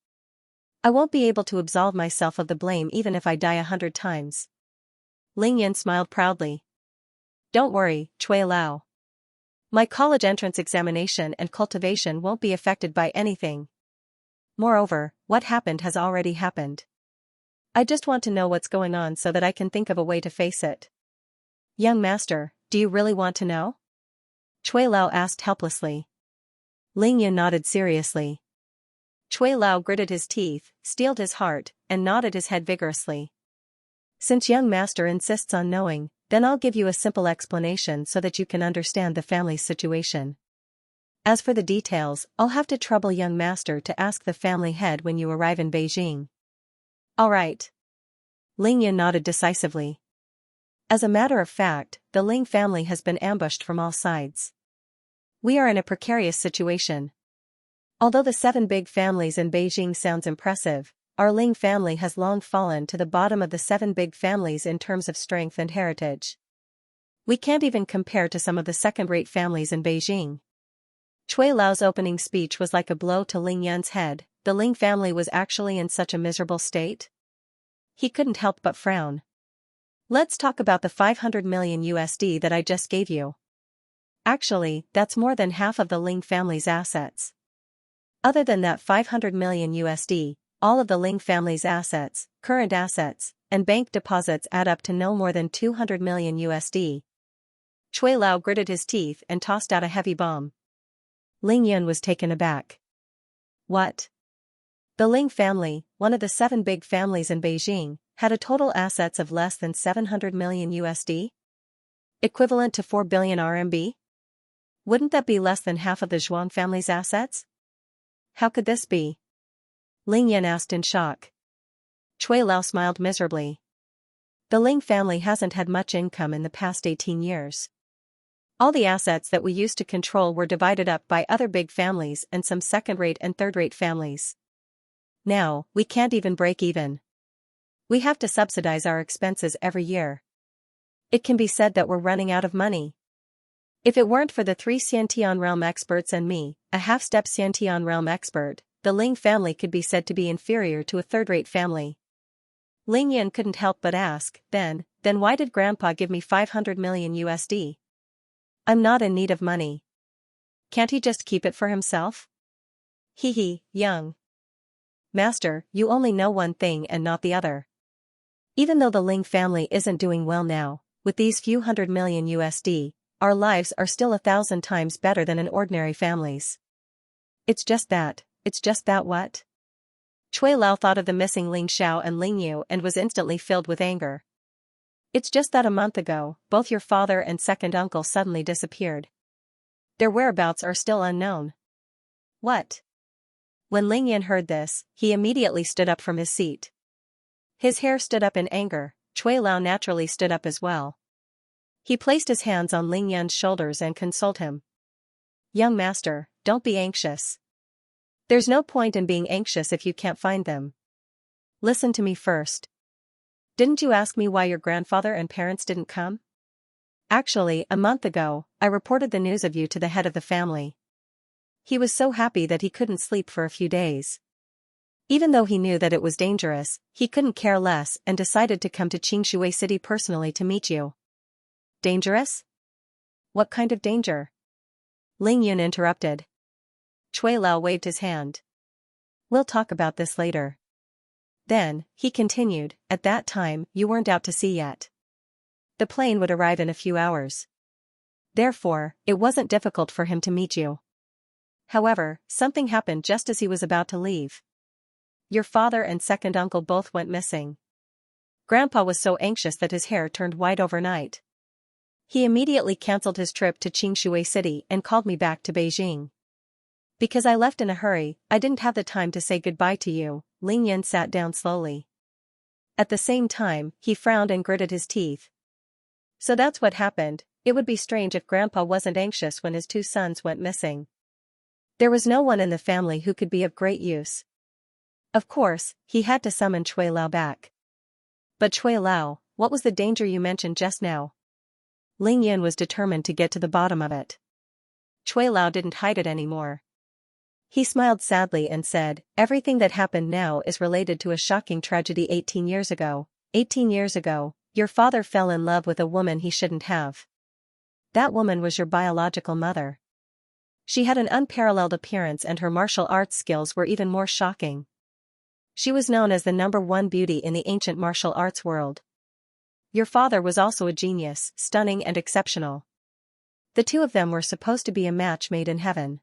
I won't be able to absolve myself of the blame even if I die 100 times." Ling Yun smiled proudly. "Don't worry, Cui Lao. My college entrance examination and cultivation won't be affected by anything. Moreover, what happened has already happened. I just want to know what's going on so that I can think of a way to face it." "Young master, do you really want to know?" Cui Lao asked helplessly. Ling Yun nodded seriously. Cui Lao gritted his teeth, steeled his heart, and nodded his head vigorously. "Since young master insists on knowing, then I'll give you a simple explanation so that you can understand the family's situation. As for the details, I'll have to trouble young master to ask the family head when you arrive in Beijing." "All right." Ling Yun nodded decisively. As a matter of fact, the Ling family has been ambushed from all sides. We are in a precarious situation. Although the 7 big families in Beijing sounds impressive, our Ling family has long fallen to the bottom of the 7 big families in terms of strength and heritage. We can't even compare to some of the second-rate families in Beijing. Cui Lao's opening speech was like a blow to Ling Yun's head. The Ling family was actually in such a miserable state? He couldn't help but frown. Let's talk about the 500 million USD that I just gave you. Actually, that's more than half of the Ling family's assets. Other than that 500 million USD, all of the Ling family's assets, current assets, and bank deposits add up to no more than 200 million USD. Cui Lao gritted his teeth and tossed out a heavy bomb. Ling Yun was taken aback. What? The Ling family, one of the 7 big families in Beijing, had a total assets of less than 700 million USD? Equivalent to 4 billion RMB? Wouldn't that be less than half of the Zhuang family's assets? How could this be? Ling Yan asked in shock. Cui Lao smiled miserably. The Ling family hasn't had much income in the past 18 years. All the assets that we used to control were divided up by other big families and some second-rate and third-rate families. Now, we can't even break even. We have to subsidize our expenses every year. It can be said that we're running out of money. If it weren't for the 3 Xiantian realm experts and me, a half-step Xiantian realm expert, the Ling family could be said to be inferior to a third-rate family. Ling Yan couldn't help but ask, then why did Grandpa give me 500 million USD? I'm not in need of money. Can't he just keep it for himself? Young Master, you only know one thing and not the other. Even though the Ling family isn't doing well now, with these few hundred million USD, our lives are still 1,000 times better than an ordinary family's. It's just that what? Cui Lao thought of the missing Ling Xiao and Ling Yu and was instantly filled with anger. It's just that a month ago, both your father and second uncle suddenly disappeared. Their whereabouts are still unknown. What? When Ling Yan heard this, he immediately stood up from his seat. His hair stood up in anger. Cui Lao naturally stood up as well. He placed his hands on Ling Yan's shoulders and consoled him. Young master, don't be anxious. There's no point in being anxious if you can't find them. Listen to me first. Didn't you ask me why your grandfather and parents didn't come? Actually, a month ago, I reported the news of you to the head of the family. He was so happy that he couldn't sleep for a few days. Even though he knew that it was dangerous, he couldn't care less and decided to come to Xianxia City personally to meet you. Dangerous? What kind of danger? Ling Yun interrupted. Cui Lao waved his hand. We'll talk about this later. Then, he continued, at that time, you weren't out to sea yet. The plane would arrive in a few hours. Therefore, it wasn't difficult for him to meet you. However, something happened just as he was about to leave. Your father and second uncle both went missing. Grandpa was so anxious that his hair turned white overnight. He immediately cancelled his trip to Xianxia City and called me back to Beijing. Because I left in a hurry, I didn't have the time to say goodbye to you. Ling Yan sat down slowly. At the same time, he frowned and gritted his teeth. So that's what happened. It would be strange if Grandpa wasn't anxious when his 2 sons went missing. There was no one in the family who could be of great use. Of course, he had to summon Cui Lao back. But Cui Lao, what was the danger you mentioned just now? Ling Yun was determined to get to the bottom of it. Cui Lao didn't hide it anymore. He smiled sadly and said, everything that happened now is related to a shocking tragedy 18 years ago. 18 years ago, your father fell in love with a woman he shouldn't have. That woman was your biological mother. She had an unparalleled appearance and her martial arts skills were even more shocking. She was known as the #1 beauty in the ancient martial arts world. Your father was also a genius, stunning and exceptional. The two of them were supposed to be a match made in heaven.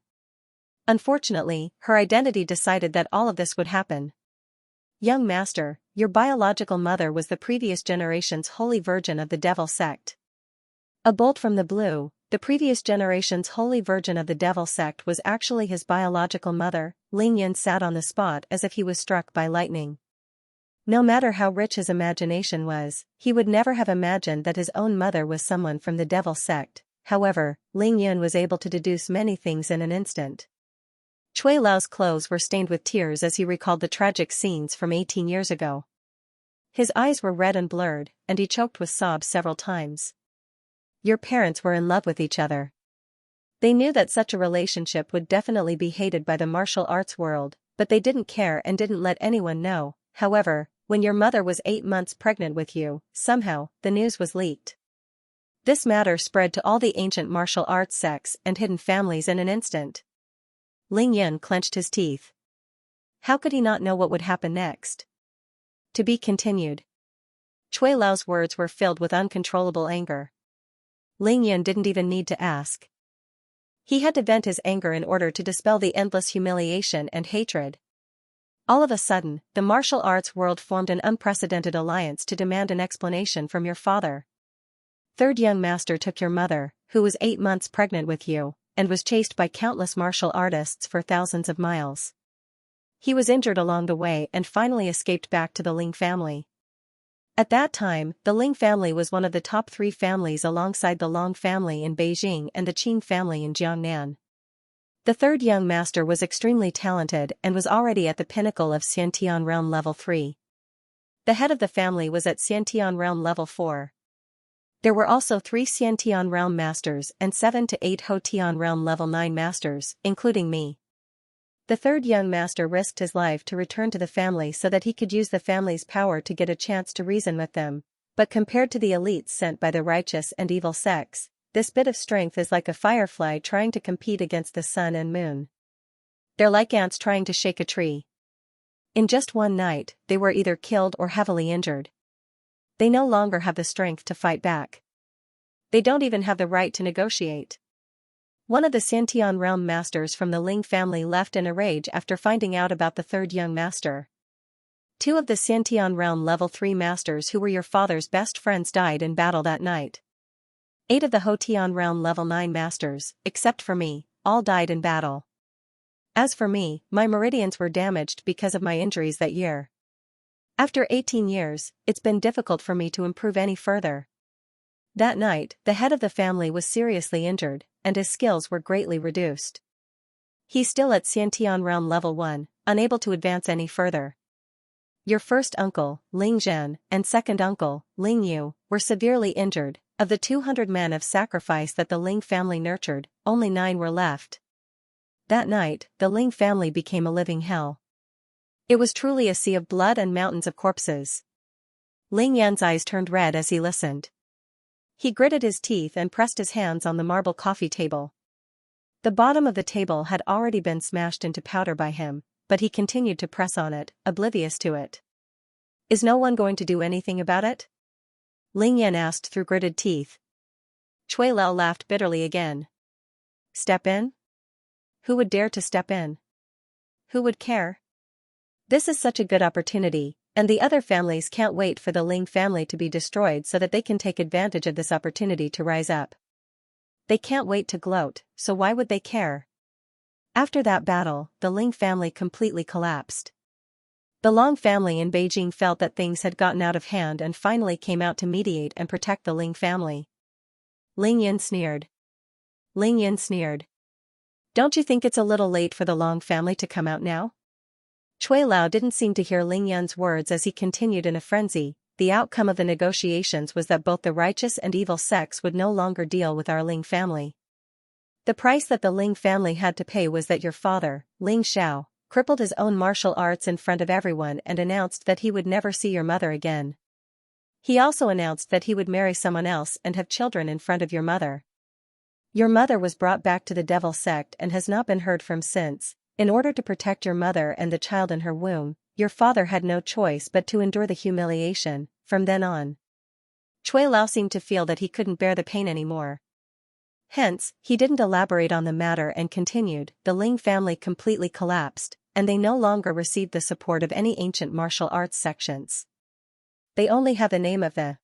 Unfortunately, her identity decided that all of this would happen. Young master, your biological mother was the previous generation's holy virgin of the devil sect. A bolt from the blue, the previous generation's holy virgin of the devil sect was actually his biological mother. Ling Yan sat on the spot as if he was struck by lightning. No matter how rich his imagination was, he would never have imagined that his own mother was someone from the devil sect. However, Ling Yan was able to deduce many things in an instant. Cui Lao's clothes were stained with tears as he recalled the tragic scenes from 18 years ago. His eyes were red and blurred, and he choked with sobs several times. Your parents were in love with each other. They knew that such a relationship would definitely be hated by the martial arts world, but they didn't care and didn't let anyone know. However, when your mother was 8 months pregnant with you, somehow, the news was leaked. This matter spread to all the ancient martial arts sects and hidden families in an instant. Ling Yan clenched his teeth. How could he not know what would happen next? To be continued. Cui Lao's words were filled with uncontrollable anger. Ling Yan didn't even need to ask. He had to vent his anger in order to dispel the endless humiliation and hatred. All of a sudden, the martial arts world formed an unprecedented alliance to demand an explanation from your father. Third young master took your mother, who was 8 months pregnant with you, and was chased by countless martial artists for thousands of miles. He was injured along the way and finally escaped back to the Ling family. At that time, the Ling family was one of the top 3 families alongside the Long family in Beijing and the Qing family in Jiangnan. The third young master was extremely talented and was already at the pinnacle of Xiantian realm level 3. The head of the family was at Xiantian realm level 4. There were also 3 Xiantian realm masters and 7 to 8 Hotian realm level 9 masters, including me. The third young master risked his life to return to the family so that he could use the family's power to get a chance to reason with them, but compared to the elites sent by the righteous and evil sects, this bit of strength is like a firefly trying to compete against the sun and moon. They're like ants trying to shake a tree. In just one night, they were either killed or heavily injured. They no longer have the strength to fight back. They don't even have the right to negotiate. One of the Xiantian realm masters from the Ling family left in a rage after finding out about the third young master. 2 of the Xiantian realm level 3 masters who were your father's best friends died in battle that night. 8 of the Hotian realm level 9 masters, except for me, all died in battle. As for me, my meridians were damaged because of my injuries that year. After 18 years, it's been difficult for me to improve any further. That night, the head of the family was seriously injured, and his skills were greatly reduced. He's still at Xiantian realm level 1, unable to advance any further. Your first uncle, Ling Zhen, and second uncle, Ling Yu, were severely injured. Of the 200 men of sacrifice that the Ling family nurtured, only 9 were left. That night, the Ling family became a living hell. It was truly a sea of blood and mountains of corpses. Ling Yan's eyes turned red as he listened. He gritted his teeth and pressed his hands on the marble coffee table. The bottom of the table had already been smashed into powder by him, but he continued to press on it, oblivious to it. Is no one going to do anything about it? Ling Yan asked through gritted teeth. Cui Lao laughed bitterly again. Step in? Who would dare to step in? Who would care? This is such a good opportunity, and the other families can't wait for the Ling family to be destroyed so that they can take advantage of this opportunity to rise up. They can't wait to gloat, so why would they care? After that battle, the Ling family completely collapsed. The Long family in Beijing felt that things had gotten out of hand and finally came out to mediate and protect the Ling family. Ling Yin sneered. Ling Yin sneered. Don't you think it's a little late for the Long family to come out now? Cui Lao didn't seem to hear Ling Yan's words as he continued in a frenzy. The outcome of the negotiations was that both the righteous and evil sects would no longer deal with our Ling family. The price that the Ling family had to pay was that your father, Ling Xiao, crippled his own martial arts in front of everyone and announced that he would never see your mother again. He also announced that he would marry someone else and have children in front of your mother. Your mother was brought back to the devil sect and has not been heard from since. In order to protect your mother and the child in her womb, your father had no choice but to endure the humiliation. From then on, Cui Lao seemed to feel that he couldn't bear the pain anymore. Hence, he didn't elaborate on the matter and continued. The Ling family completely collapsed, and they no longer received the support of any ancient martial arts sections. They only have the name of the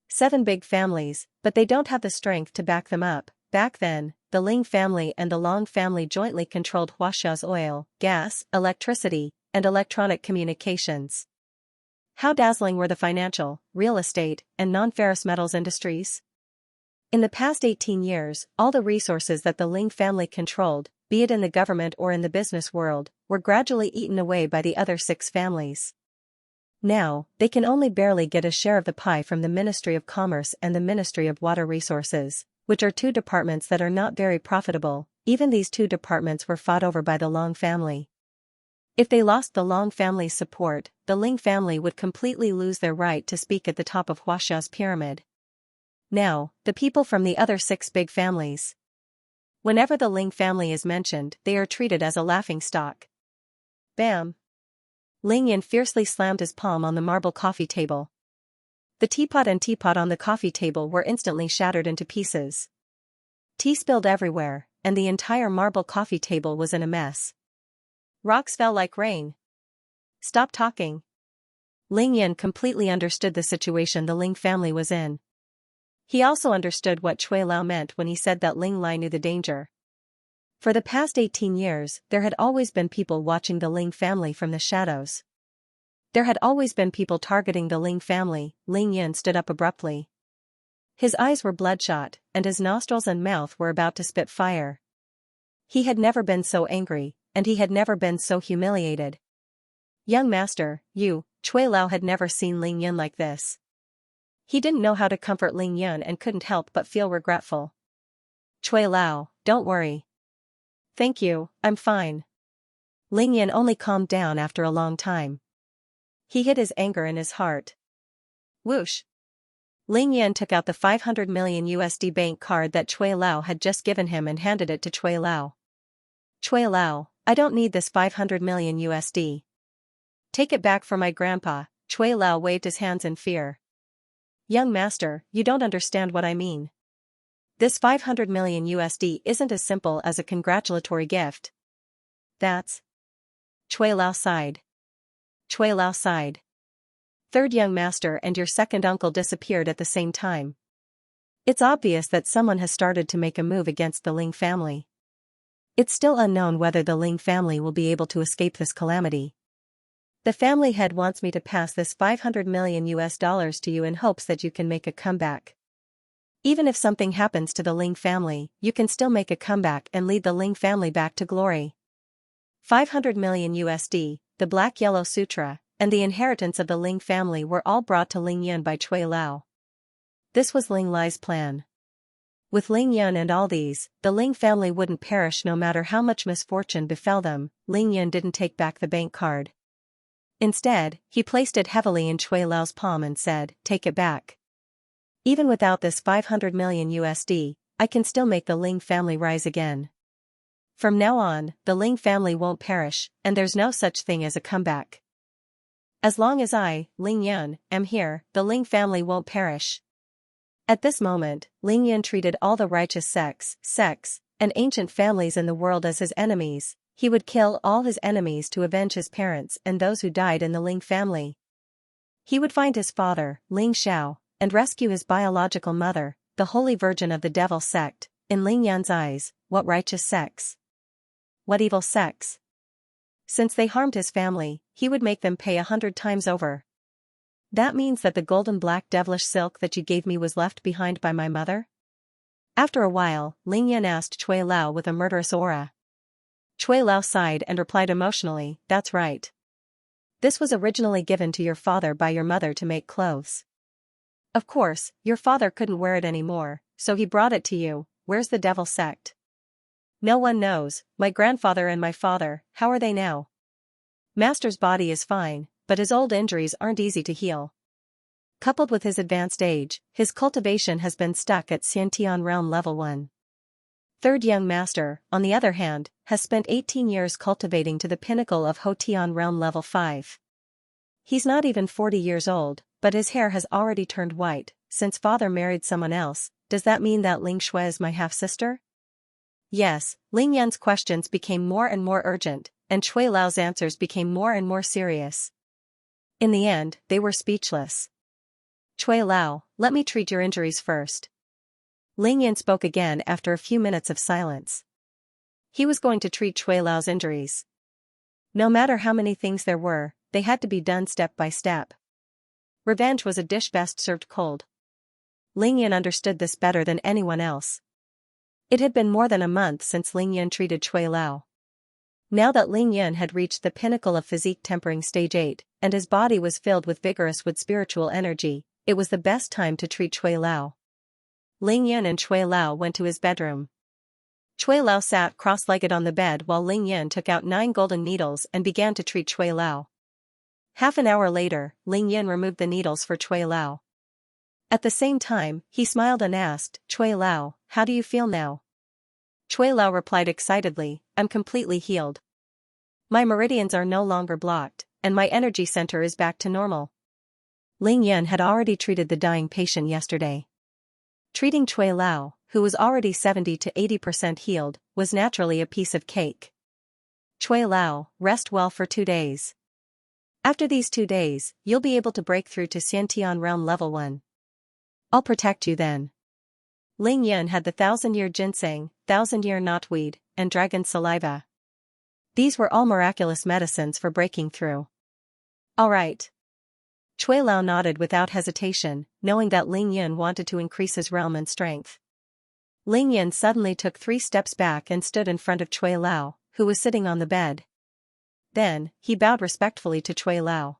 7 big families, but they don't have the strength to back them up. Back then, the Ling family and the Long family jointly controlled Huaxia's oil, gas, electricity, and electronic communications. How dazzling were the financial, real estate, and non-ferrous metals industries? In the past 18 years, all the resources that the Ling family controlled, be it in the government or in the business world, were gradually eaten away by the other 6 families. Now, they can only barely get a share of the pie from the Ministry of Commerce and the Ministry of Water Resources, which are 2 departments that are not very profitable. Even these 2 departments were fought over by the Long family. If they lost the Long family's support, the Ling family would completely lose their right to speak at the top of Huaxia's pyramid. Now, the people from the other 6 big families. Whenever the Ling family is mentioned, they are treated as a laughingstock. Bam! Ling Yan fiercely slammed his palm on the marble coffee table. The teapot on the coffee table were instantly shattered into pieces. Tea spilled everywhere, and the entire marble coffee table was in a mess. Rocks fell like rain. Stop talking. Ling Yan completely understood the situation the Ling family was in. He also understood what Cui Lao meant when he said that Ling Lai knew the danger. For the past 18 years, there had always been people watching the Ling family from the shadows. There had always been people targeting the Ling family. Ling Yan stood up abruptly. His eyes were bloodshot, and his nostrils and mouth were about to spit fire. He had never been so angry, and he had never been so humiliated. Young master, you, Cui Lao had never seen Ling Yan like this. He didn't know how to comfort Ling Yan and couldn't help but feel regretful. Cui Lao, don't worry. Thank you, I'm fine. Ling Yan only calmed down after a long time. He hid his anger in his heart. Whoosh! Ling Yan took out the 500 million USD bank card that Cui Lao had just given him and handed it to Cui Lao. Cui Lao, I don't need this 500 million USD. Take it back for my grandpa. Cui Lao waved his hands in fear. Young master, you don't understand what I mean. This 500 million USD isn't as simple as a congratulatory gift. That's... Cui Lao sighed. Cui Lao sighed. Third young master and your second uncle disappeared at the same time. It's obvious that someone has started to make a move against the Ling family. It's still unknown whether the Ling family will be able to escape this calamity. The family head wants me to pass this 500 million US dollars to you in hopes that you can make a comeback. Even if something happens to the Ling family, you can still make a comeback and lead the Ling family back to glory. 500 million USD, the Black Yellow Sutra, and the inheritance of the Ling family were all brought to Ling Yan by Cui Lao. This was Ling Lai's plan. With Ling Yan and all these, the Ling family wouldn't perish no matter how much misfortune befell them. Ling Yan didn't take back the bank card. Instead, he placed it heavily in Cui Lao's palm and said, take it back. Even without this 500 million USD, I can still make the Ling family rise again. From now on, the Ling family won't perish, and there's no such thing as a comeback. As long as I, Ling Yan, am here, the Ling family won't perish. At this moment, Ling Yan treated all the righteous sects, and ancient families in the world as his enemies. He would kill all his enemies to avenge his parents and those who died in the Ling family. He would find his father, Ling Xiao, and rescue his biological mother, the Holy Virgin of the Devil sect. In Ling Yan's eyes, what righteous sects? What evil sects? Since they harmed his family, he would make them pay 100 times over. That means that the golden black devilish silk that you gave me was left behind by my mother? After a while, Ling Yan asked Cui Lao with a murderous aura. Cui Lao sighed and replied emotionally, that's right. This was originally given to your father by your mother to make clothes. Of course, your father couldn't wear it anymore, so he brought it to you. Where's the devil sect? No one knows. My grandfather and my father, how are they now? Master's body is fine, but his old injuries aren't easy to heal. Coupled with his advanced age, his cultivation has been stuck at Xiantian realm level 1. Third young master, on the other hand, has spent 18 years cultivating to the pinnacle of Hotian realm level 5. He's not even 40 years old, but his hair has already turned white. Since father married someone else, does that mean that Ling Shui is my half-sister? Yes. Ling Yan's questions became more and more urgent, and Cui Lao's answers became more and more serious. In the end, they were speechless. Cui Lao, let me treat your injuries first. Ling Yan spoke again after a few minutes of silence. He was going to treat Cui Lao's injuries. No matter how many things there were, they had to be done step by step. Revenge was a dish best served cold. Ling Yan understood this better than anyone else. It had been more than a month since Ling Yan treated Cui Lao. Now that Ling Yan had reached the pinnacle of physique tempering stage 8, and his body was filled with vigorous spiritual energy, it was the best time to treat Cui Lao. Ling Yan and Cui Lao went to his bedroom. Chui Lao sat cross-legged on the bed while Ling Yin took out 9 golden needles and began to treat Chui Lao. Half an hour later, Ling Yin removed the needles for Chui Lao. At the same time, he smiled and asked, "Chui Lao, how do you feel now?" Chui Lao replied excitedly, "I'm completely healed. My meridians are no longer blocked, and my energy center is back to normal." Ling Yin had already treated the dying patient yesterday. Treating Chui Lao, who was already 70 to 80% healed, was naturally a piece of cake. "Chui Lao, rest well for 2 days. After these 2 days, you'll be able to break through to Xianxia realm level 1. I'll protect you then." Ling Yin had the 1,000-year ginseng, 1,000-year knotweed, and dragon saliva. These were all miraculous medicines for breaking through. "All right." Chui Lao nodded without hesitation, knowing that Ling Yin wanted to increase his realm and strength. Ling Yin suddenly took 3 steps back and stood in front of Chui Lao, who was sitting on the bed. Then, he bowed respectfully to Chui Lao.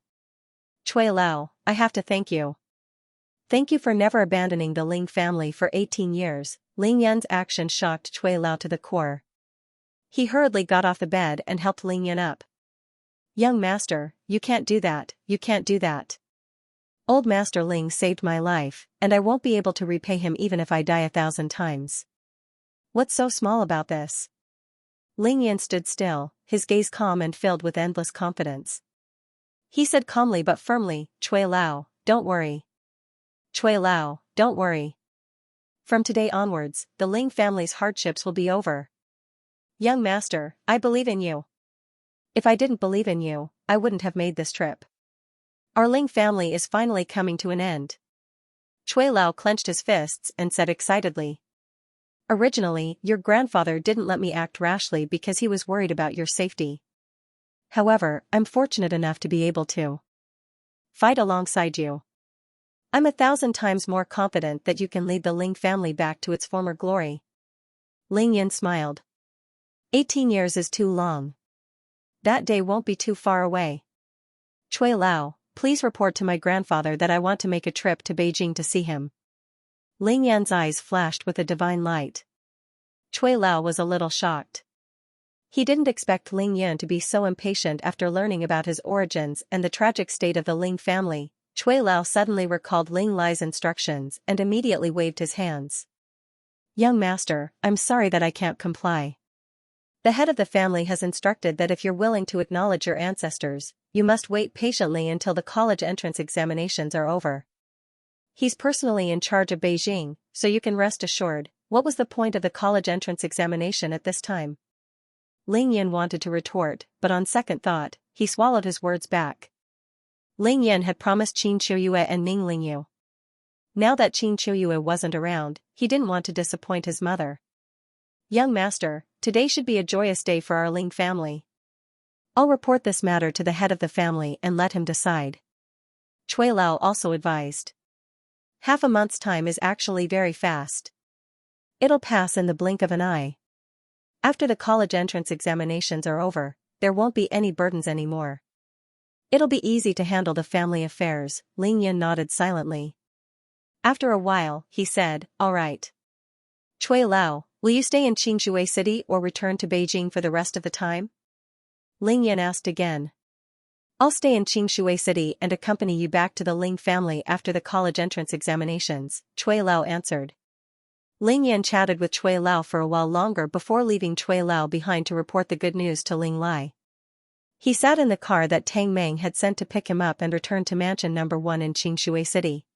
"Chui Lao, I have to thank you. Thank you for never abandoning the Ling family for 18 years. Ling Yin's action shocked Chui Lao to the core. He hurriedly got off the bed and helped Ling Yin up. "Young master, you can't do that, you can't do that. Old Master Ling saved my life, and I won't be able to repay him even if I die 1,000 times. What's so small about this?" Ling Yin stood still, his gaze calm and filled with endless confidence. He said calmly but firmly, "Chui Lao, don't worry. Chui Lao, don't worry. From today onwards, the Ling family's hardships will be over. Young master, I believe in you. If I didn't believe in you, I wouldn't have made this trip. Our Ling family is finally coming to an end." Chui Lao clenched his fists and said excitedly, "Originally, your grandfather didn't let me act rashly because he was worried about your safety. However, I'm fortunate enough to be able to fight alongside you. I'm 1,000 times more confident that you can lead the Ling family back to its former glory." Ling Yin smiled. 18 years is too long. That day won't be too far away. Chui Lao, please report to my grandfather that I want to make a trip to Beijing to see him. Ling Yan's eyes flashed with a divine light. Chui Lao was a little shocked. He didn't expect Ling Yan to be so impatient after learning about his origins and the tragic state of the Ling family. Chui Lao suddenly recalled Ling Lai's instructions and immediately waved his hands. "Young master, I'm sorry that I can't comply. The head of the family has instructed that if you're willing to acknowledge your ancestors, you must wait patiently until the college entrance examinations are over. He's personally in charge of Beijing, so you can rest assured." What was the point of the college entrance examination at this time? Ling Yin wanted to retort, but on second thought, he swallowed his words back. Ling Yin had promised Qin Chuyue and Ning Lingyu. Now that Qin Chuyue wasn't around, he didn't want to disappoint his mother. "Young master, today should be a joyous day for our Ling family. I'll report this matter to the head of the family and let him decide." Chui Lao also advised. "Half a month's time is actually very fast. It'll pass in the blink of an eye. After the college entrance examinations are over, there won't be any burdens anymore. It'll be easy to handle the family affairs." Ling Yin nodded silently. After a while, he said, "All right. Chui Lao, will you stay in Qingshui City or return to Beijing for the rest of the time?" Ling Yin asked again. "I'll stay in Qingshui City and accompany you back to the Ling family after the college entrance examinations," Chui Lao answered. Ling Yin chatted with Chui Lao for a while longer before leaving Chui Lao behind to report the good news to Ling Lai. He sat in the car that Tang Meng had sent to pick him up and returned to mansion number 1 in Qingshui City.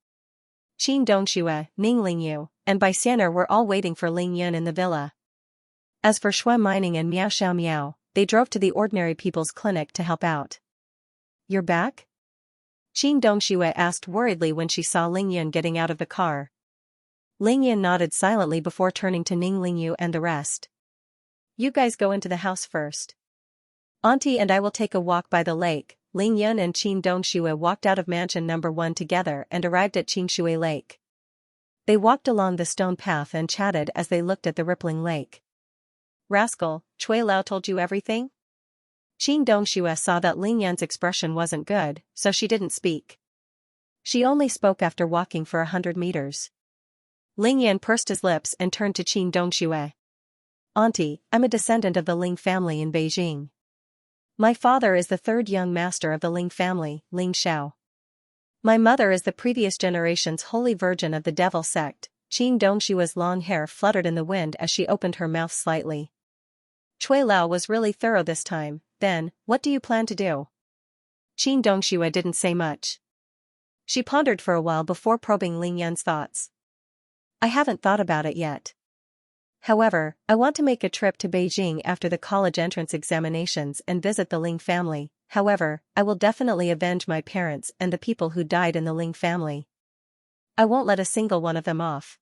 Qin Dongxue, Ning Lingyu, and Bai Xianer were all waiting for Ling Yin in the villa. As for Shui Mining and Miao Xiao Miao, they drove to the ordinary people's clinic to help out. "You're back?" Qin Dongxue asked worriedly when she saw Ling Yin getting out of the car. Ling Yin nodded silently before turning to Ning Lingyu and the rest. "You guys go into the house first. Auntie and I will take a walk by the lake." Ling Yin and Qin Dongxue walked out of mansion number 1 together and arrived at Qingshui Lake. They walked along the stone path and chatted as they looked at the rippling lake. "Rascal, Chui Lao told you everything?" Qin Dongxue saw that Ling Yan's expression wasn't good, so she didn't speak. She only spoke after walking for 100 meters. Ling Yan pursed his lips and turned to Qin Dongxue. Auntie, I'm a descendant of the Ling family in Beijing. My father is the third young master of the Ling family, Ling Xiao. My mother is the previous generation's holy virgin of the devil sect. Qing Dongshua's long hair fluttered in the wind as she opened her mouth slightly. Cui Lao was really thorough this time. Then, what do you plan to do? Qing Dongxue didn't say much. She pondered for a while before probing Ling Yan's thoughts. I haven't thought about it yet. However, I want to make a trip to Beijing after the college entrance examinations and visit the Ling family. However, I will definitely avenge my parents and the people who died in the Ling family. I won't let a single one of them off.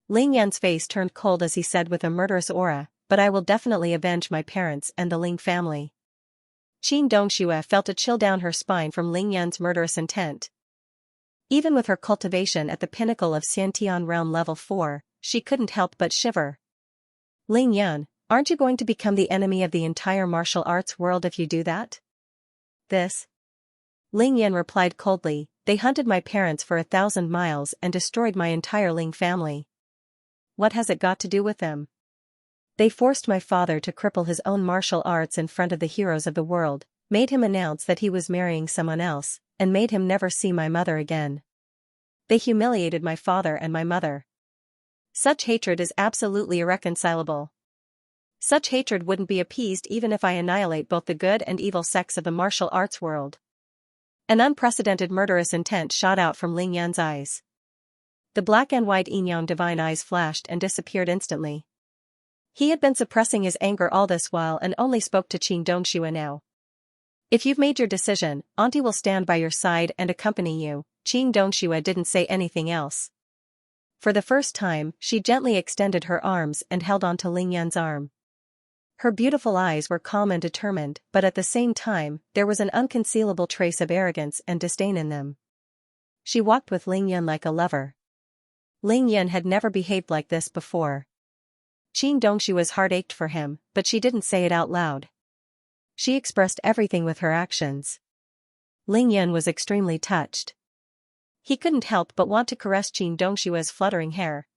Ling Yan's face turned cold as he said with a murderous aura, but I will definitely avenge my parents and the Ling family. Qing Dongxue felt a chill down her spine from Ling Yan's murderous intent. Even with her cultivation at the pinnacle of Xiantian realm level 4, she couldn't help but shiver. Ling Yan, aren't you going to become the enemy of the entire martial arts world if you do that? This? Ling Yan replied coldly, they hunted my parents for 1,000 miles and destroyed my entire Ling family. What has it got to do with them? They forced my father to cripple his own martial arts in front of the heroes of the world, made him announce that he was marrying someone else, and made him never see my mother again. They humiliated my father and my mother. Such hatred is absolutely irreconcilable. Such hatred wouldn't be appeased even if I annihilate both the good and evil sects of the martial arts world. An unprecedented murderous intent shot out from Ling Yan's eyes. The black and white yin-yang divine eyes flashed and disappeared instantly. He had been suppressing his anger all this while and only spoke to Qing Dongxue now. If you've made your decision, Auntie will stand by your side and accompany you. Qing Dongxue didn't say anything else. For the first time, she gently extended her arms and held onto Ling Yan's arm. Her beautiful eyes were calm and determined, but at the same time, there was an unconcealable trace of arrogance and disdain in them. She walked with Ling Yan like a lover. Ling Yan had never behaved like this before. Qing Dongshue's heart ached for him, but she didn't say it out loud. She expressed everything with her actions. Ling Yan was extremely touched. He couldn't help but want to caress Qing Dongshue's fluttering hair.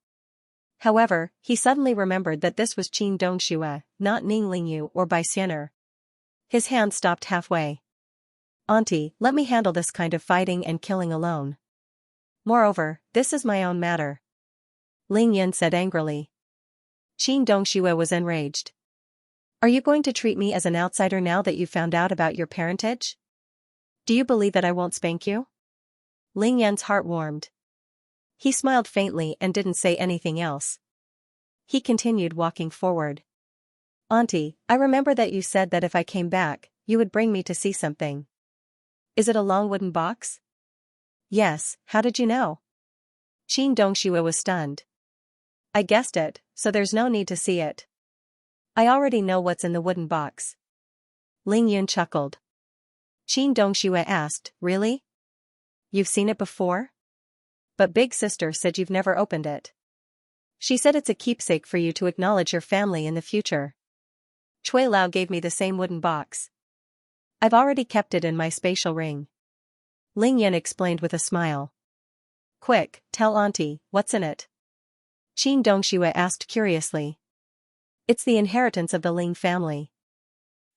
However, he suddenly remembered that this was Qing Dongxue, not Ning Lingyu or Bai Xianer. His hand stopped halfway. Auntie, let me handle this kind of fighting and killing alone. Moreover, this is my own matter. Ling Yan said angrily. Qing Dongxue was enraged. Are you going to treat me as an outsider now that you've found out about your parentage? Do you believe that I won't spank you? Ling Yan's heart warmed. He smiled faintly and didn't say anything else. He continued walking forward. Auntie, I remember that you said that if I came back, you would bring me to see something. Is it a long wooden box? Yes, how did you know? Qing Dongxue was stunned. I guessed it, so there's no need to see it. I already know what's in the wooden box. Ling Yun chuckled. Qing Dongxue asked, really? You've seen it before? But Big Sister said you've never opened it. She said it's a keepsake for you to acknowledge your family in the future. Cui Lao gave me the same wooden box. I've already kept it in my spatial ring. Ling Yan explained with a smile. Quick, tell Auntie, what's in it? Qing Dongxue asked curiously. It's the inheritance of the Ling family.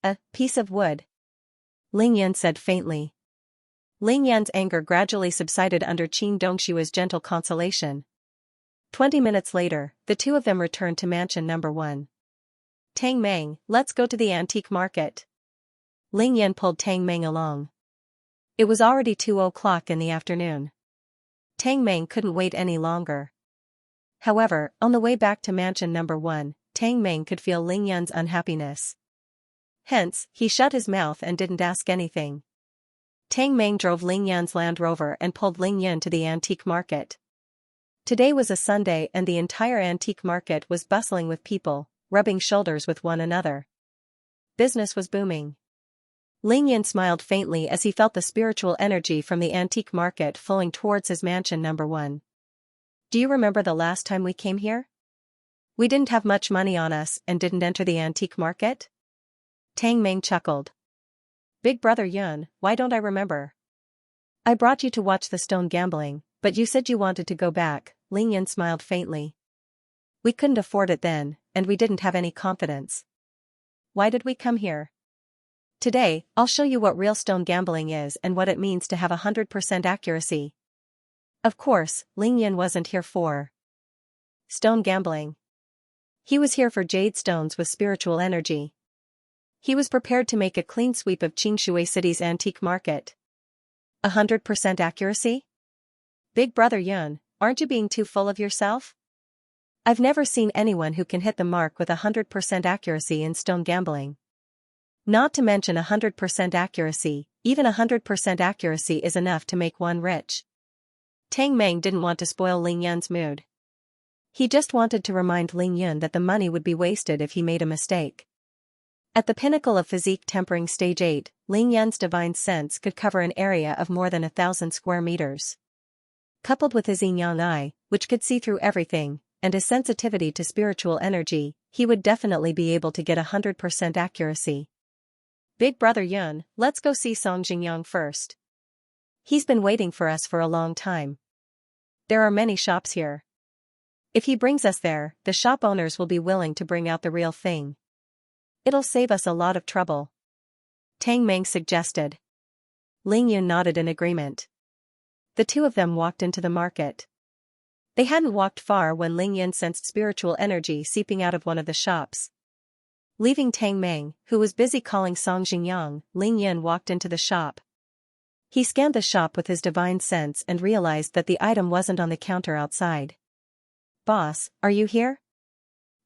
A piece of wood. Ling Yan said faintly. Ling Yan's anger gradually subsided under Qing Dongshue's gentle consolation. 20 minutes later, the two of them returned to mansion number 1. Tang Meng, let's go to the antique market. Ling Yan pulled Tang Meng along. It was already 2 o'clock in the afternoon. Tang Meng couldn't wait any longer. However, on the way back to mansion number 1, Tang Meng could feel Ling Yan's unhappiness. Hence, he shut his mouth and didn't ask anything. Tang Meng drove Ling Yan's Land Rover and pulled Ling Yan to the antique market. Today was a Sunday and the entire antique market was bustling with people, rubbing shoulders with one another. Business was booming. Ling Yan smiled faintly as he felt the spiritual energy from the antique market flowing towards his mansion number 1. Do you remember the last time we came here? We didn't have much money on us and didn't enter the antique market? Tang Meng chuckled. Big brother Yun, why don't I remember? I brought you to watch the stone gambling, but you said you wanted to go back. Ling Yan smiled faintly. We couldn't afford it then, and we didn't have any confidence. Why did we come here? Today, I'll show you what real stone gambling is and what it means to have 100% accuracy. Of course, Ling Yan wasn't here for stone gambling. He was here for jade stones with spiritual energy. He was prepared to make a clean sweep of Xianxia City's antique market. 100% accuracy? Big brother Yun, aren't you being too full of yourself? I've never seen anyone who can hit the mark with 100% accuracy in stone gambling. Not to mention 100% accuracy, even 100% accuracy is enough to make one rich. Tang Meng didn't want to spoil Ling Yun's mood. He just wanted to remind Ling Yun that the money would be wasted if he made a mistake. At the pinnacle of physique tempering stage 8, Ling Yun's divine sense could cover an area of more than 1,000 square meters. Coupled with his yin yang eye, which could see through everything, and his sensitivity to spiritual energy, he would definitely be able to get 100% accuracy. Big brother Yun, let's go see Song Jingyang first. He's been waiting for us for a long time. There are many shops here. If he brings us there, the shop owners will be willing to bring out the real thing. It'll save us a lot of trouble. Tang Meng suggested. Ling Yun nodded in agreement. The two of them walked into the market. They hadn't walked far when Ling Yun sensed spiritual energy seeping out of one of the shops. Leaving Tang Meng, who was busy calling Song Jingyang, Ling Yun walked into the shop. He scanned the shop with his divine sense and realized that the item wasn't on the counter outside. Boss, are you here?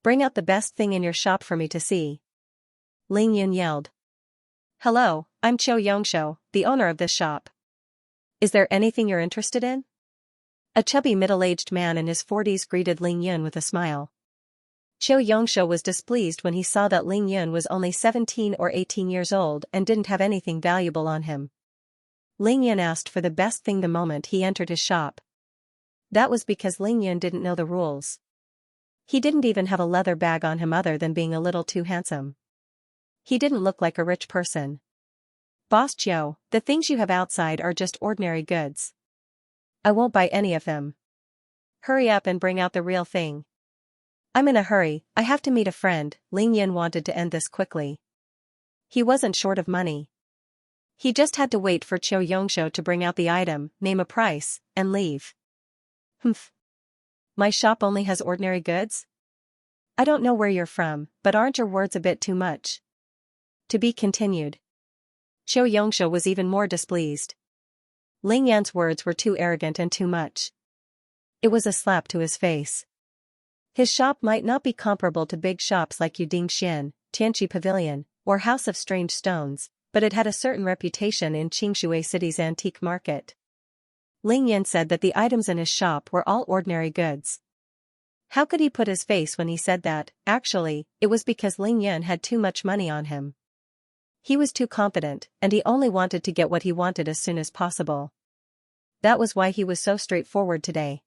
Bring out the best thing in your shop for me to see. Ling Yun yelled. Hello, I'm Xianxia, the owner of this shop. Is there anything you're interested in? A chubby middle-aged man in his 40s greeted Ling Yun with a smile. Xianxia was displeased when he saw that Ling Yun was only 17 or 18 years old and didn't have anything valuable on him. Ling Yun asked for the best thing the moment he entered his shop. That was because Ling Yun didn't know the rules. He didn't even have a leather bag on him other than being a little too handsome. He didn't look like a rich person. Boss Chiu, the things you have outside are just ordinary goods. I won't buy any of them. Hurry up and bring out the real thing. I'm in a hurry, I have to meet a friend. Ling Yun wanted to end this quickly. He wasn't short of money. He just had to wait for Xianxia to bring out the item, name a price, and leave. Humph. My shop only has ordinary goods? I don't know where you're from, but aren't your words a bit too much? To be continued. Xianxia was even more displeased. Ling Yan's words were too arrogant and too much. It was a slap to his face. His shop might not be comparable to big shops like Yuding Xian, Tianqi Pavilion, or House of Strange Stones, but it had a certain reputation in Xianxia City's antique market. Ling Yan said that the items in his shop were all ordinary goods. How could he put his face when he said that? Actually, it was because Ling Yan had too much money on him. He was too confident, and he only wanted to get what he wanted as soon as possible. That was why he was so straightforward today.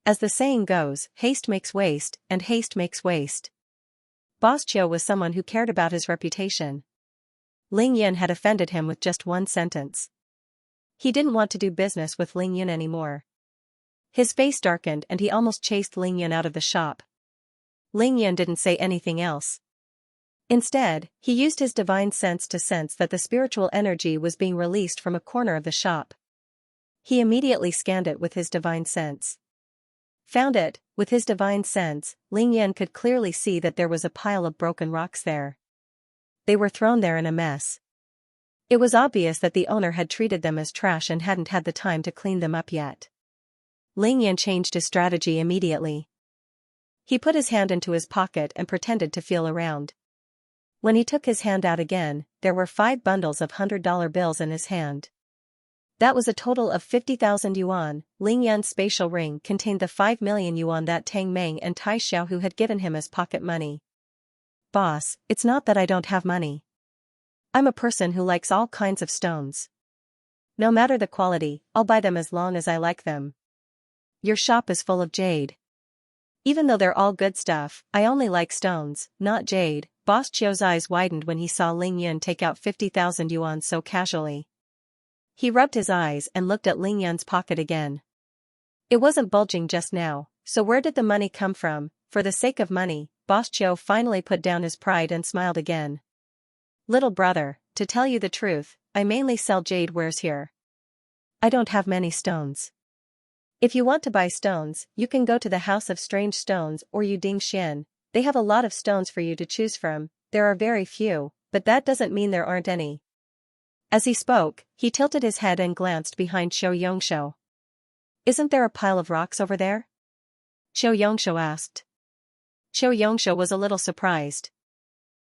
As the saying goes, haste makes waste, and haste makes waste. Boss Chiu was someone who cared about his reputation. Ling Yun had offended him with just one sentence. He didn't want to do business with Ling Yun anymore. His face darkened and he almost chased Ling Yun out of the shop. Ling Yun didn't say anything else. Instead, he used his divine sense to sense that the spiritual energy was being released from a corner of the shop. He immediately scanned it with his divine sense. Found it. With his divine sense, Ling Yan could clearly see that there was a pile of broken rocks there. They were thrown there in a mess. It was obvious that the owner had treated them as trash and hadn't had the time to clean them up yet. Ling Yan changed his strategy immediately. He put his hand into his pocket and pretended to feel around. When he took his hand out again, there were 5 bundles of $100 bills in his hand. That was a total of 50,000 yuan. Ling Yan's spatial ring contained the 5 million yuan that Tang Meng and Tai Xiaohu had given him as pocket money. Boss, it's not that I don't have money. I'm a person who likes all kinds of stones. No matter the quality, I'll buy them as long as I like them. Your shop is full of jade. Even though they're all good stuff, I only like stones, not jade. Boss Chiu's eyes widened when he saw Ling Yan take out 50,000 yuan so casually. He rubbed his eyes and looked at Ling Yan's pocket again. It wasn't bulging just now, so where did the money come from? For the sake of money, Boss Joe finally put down his pride and smiled again. Little brother, to tell you the truth, I mainly sell jade wares here. I don't have many stones. If you want to buy stones, you can go to the House of Strange Stones or Yuding Xian. They have a lot of stones for you to choose from. There are very few, but that doesn't mean there aren't any. As he spoke, he tilted his head and glanced behind Xianxia. Isn't there a pile of rocks over there? Xianxia asked. Xianxia was a little surprised.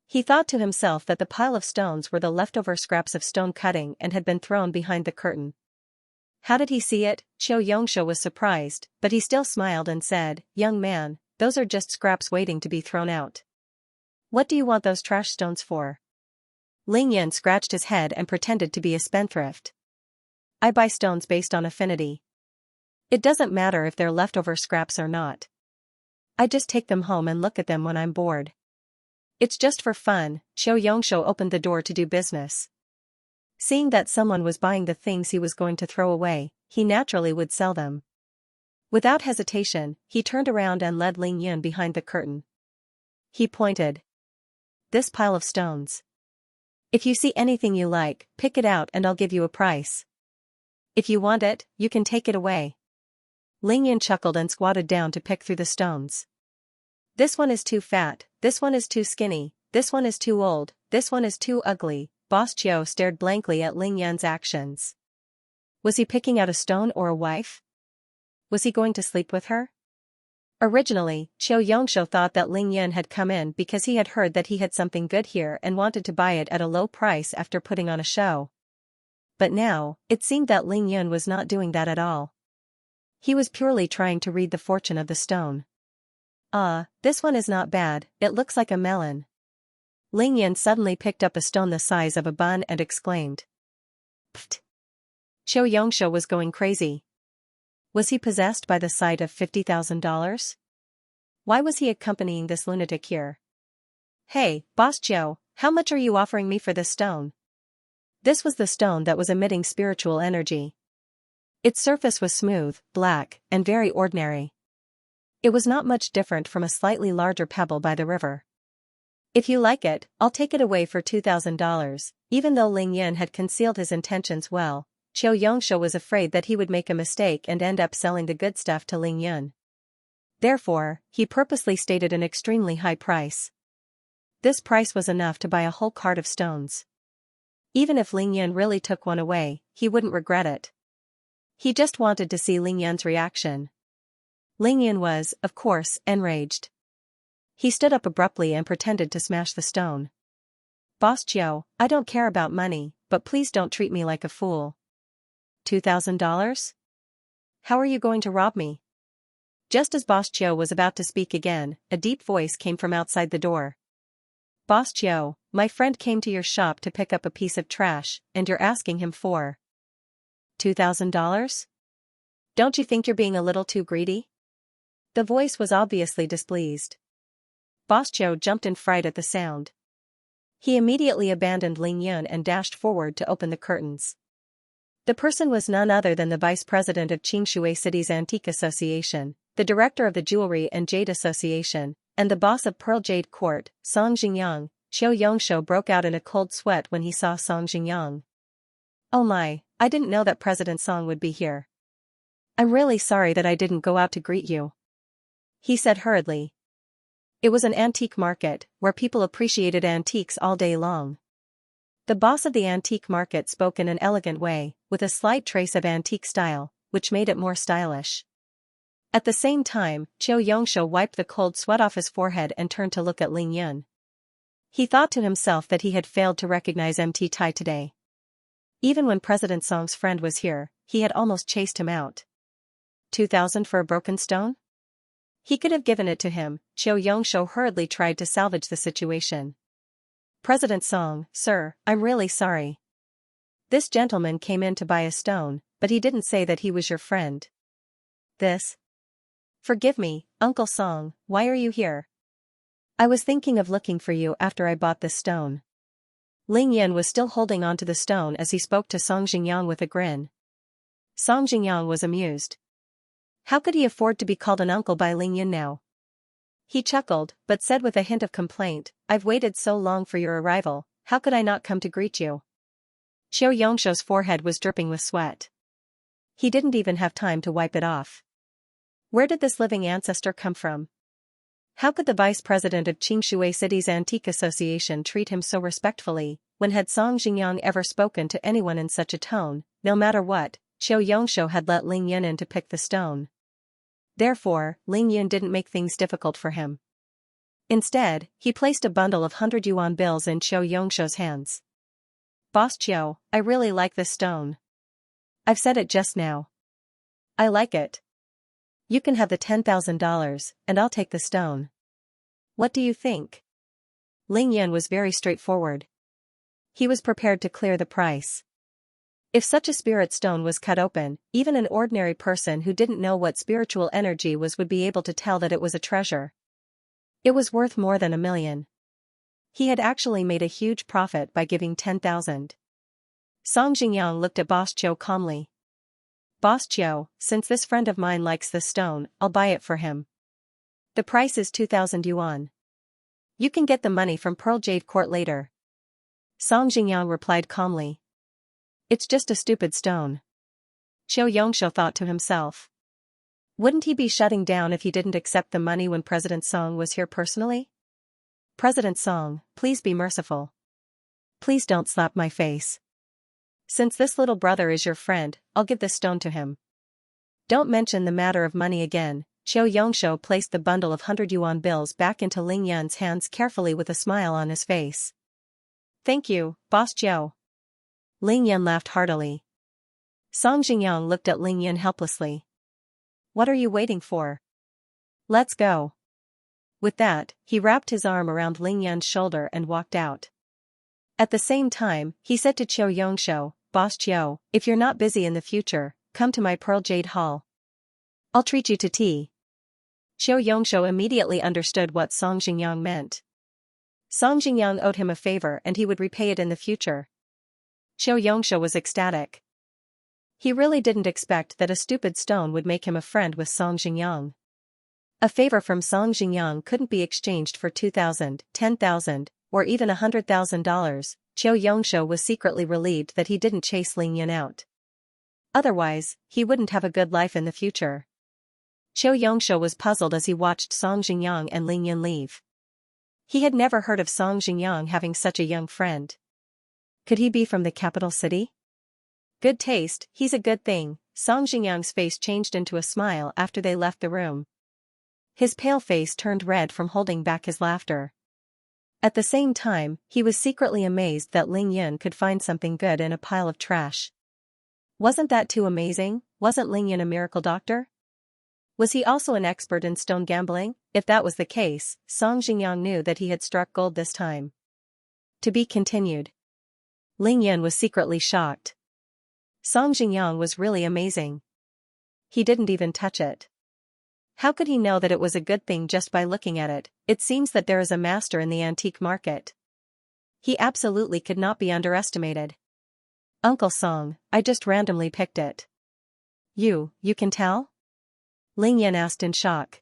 He thought to himself that the pile of stones were the leftover scraps of stone cutting and had been thrown behind the curtain. How did he see it? Xianxia was surprised, but he still smiled and said, "Young man, those are just scraps waiting to be thrown out. What do you want those trash stones for?" Ling Yan scratched his head and pretended to be a spendthrift. I buy stones based on affinity. It doesn't matter if they're leftover scraps or not. I just take them home and look at them when I'm bored. It's just for fun. Xianxia opened the door to do business. Seeing that someone was buying the things he was going to throw away, he naturally would sell them. Without hesitation, he turned around and led Ling Yan behind the curtain. He pointed. This pile of stones. If you see anything you like, pick it out and I'll give you a price. If you want it, you can take it away. Ling Yan chuckled and squatted down to pick through the stones. This one is too fat, this one is too skinny, this one is too old, this one is too ugly. Boss Joe stared blankly at Ling Yan's actions. Was he picking out a stone or a wife? Was he going to sleep with her? Originally, Xianxia thought that Ling Yan had come in because he had heard that he had something good here and wanted to buy it at a low price after putting on a show. But now, it seemed that Ling Yan was not doing that at all. He was purely trying to read the fortune of the stone. This one is not bad, it looks like a melon. Ling Yan suddenly picked up a stone the size of a bun and exclaimed. Pfft! Xianxia was going crazy. Was he possessed by the sight of $50,000? Why was he accompanying this lunatic here? Hey, Boss Joe, how much are you offering me for this stone? This was the stone that was emitting spiritual energy. Its surface was smooth, black, and very ordinary. It was not much different from a slightly larger pebble by the river. If you like it, I'll take it away for $2,000. Even though Ling Yan had concealed his intentions well, Xianxia was afraid that he would make a mistake and end up selling the good stuff to Ling Yan. Therefore, he purposely stated an extremely high price. This price was enough to buy a whole cart of stones. Even if Ling Yan really took one away, he wouldn't regret it. He just wanted to see Ling Yan's reaction. Ling Yan was, of course, enraged. He stood up abruptly and pretended to smash the stone. Boss Joe, I don't care about money, but please don't treat me like a fool. $2,000? How are you going to rob me? Just as Boss Joe was about to speak again, a deep voice came from outside the door. Boss Joe, my friend came to your shop to pick up a piece of trash, and you're asking him for $2,000? Don't you think you're being a little too greedy? The voice was obviously displeased. Boss Joe jumped in fright at the sound. He immediately abandoned Ling Yan and dashed forward to open the curtains. The person was none other than the vice president of Qingshui City's Antique Association, the director of the Jewelry and Jade Association, and the boss of Pearl Jade Court, Song Jingyang. Xianxia broke out in a cold sweat when he saw Song Jingyang. Oh my, I didn't know that President Song would be here. I'm really sorry that I didn't go out to greet you, he said hurriedly. It was an antique market, where people appreciated antiques all day long. The boss of the antique market spoke in an elegant way, with a slight trace of antique style, which made it more stylish. At the same time, Xianxia wiped the cold sweat off his forehead and turned to look at Ling Yan. He thought to himself that he had failed to recognize Mt. Tai today. Even when President Song's friend was here, he had almost chased him out. 2,000 for a broken stone? He could have given it to him. Xianxia hurriedly tried to salvage the situation. President Song, sir, I'm really sorry. This gentleman came in to buy a stone, but he didn't say that he was your friend. This? Forgive me, Uncle Song, why are you here? I was thinking of looking for you after I bought this stone. Ling Yan was still holding on to the stone as he spoke to Song Jingyang with a grin. Song Jingyang was amused. How could he afford to be called an uncle by Ling Yan now? He chuckled, but said with a hint of complaint, "I've waited so long for your arrival, how could I not come to greet you?" Xianxia's forehead was dripping with sweat. He didn't even have time to wipe it off. Where did this living ancestor come from? How could the vice president of Xingshui City's Antique Association treat him so respectfully? When had Song Jingyang ever spoken to anyone in such a tone? No matter what, Xianxia had let Ling Yun in to pick the stone. Therefore, Ling Yun didn't make things difficult for him. Instead, he placed a bundle of 100 yuan bills in Xianxia's hands. "Boss Xiao, I really like this stone. I've said it just now. I like it. You can have the $10,000, and I'll take the stone. What do you think?" Ling Yun was very straightforward. He was prepared to clear the price. If such a spirit stone was cut open, even an ordinary person who didn't know what spiritual energy was would be able to tell that it was a treasure. It was worth more than 1 million. He had actually made a huge profit by giving 10,000. Song Jingyang looked at Boss Qiu calmly. "Boss Qiu, since this friend of mine likes this stone, I'll buy it for him. The price is 2,000 yuan. You can get the money from Pearl Jade Court later." Song Jingyang replied calmly. "It's just a stupid stone." Xianxia thought to himself. Wouldn't he be shutting down if he didn't accept the money when President Song was here personally? "President Song, please be merciful. Please don't slap my face. Since this little brother is your friend, I'll give this stone to him. Don't mention the matter of money again." Xianxia placed the bundle of 100 yuan bills back into Ling Yun's hands carefully with a smile on his face. "Thank you, Boss Qiu." Ling Yun laughed heartily. Song Jingyang looked at Ling Yun helplessly. "What are you waiting for? Let's go." With that, he wrapped his arm around Ling Yun's shoulder and walked out. At the same time, he said to Xianxia, "Boss Qiu, if you're not busy in the future, come to my Pearl Jade Hall. I'll treat you to tea." Xianxia immediately understood what Song Jingyang meant. Song Jingyang owed him a favor and he would repay it in the future. Xianxia was ecstatic. He really didn't expect that a stupid stone would make him a friend with Song Jingyang. A favor from Song Jingyang couldn't be exchanged for 2,000, 10,000, or even $100,000. Xianxia was secretly relieved that he didn't chase Ling Yun out. Otherwise, he wouldn't have a good life in the future. Xianxia was puzzled as he watched Song Jingyang and Ling Yun leave. He had never heard of Song Jingyang having such a young friend. Could he be from the capital city? Good taste, he's a good thing. Song Jingyang's face changed into a smile after they left the room. His pale face turned red from holding back his laughter. At the same time, he was secretly amazed that Ling Yun could find something good in a pile of trash. Wasn't that too amazing? Wasn't Ling Yun a miracle doctor? Was he also an expert in stone gambling? If that was the case, Song Jingyang knew that he had struck gold this time. To be continued. Ling Yun was secretly shocked. Song Jingyang was really amazing. He didn't even touch it. How could he know that it was a good thing just by looking at it? It seems that there is a master in the antique market. He absolutely could not be underestimated. "Uncle Song, I just randomly picked it." You can tell?" Ling Yun asked in shock.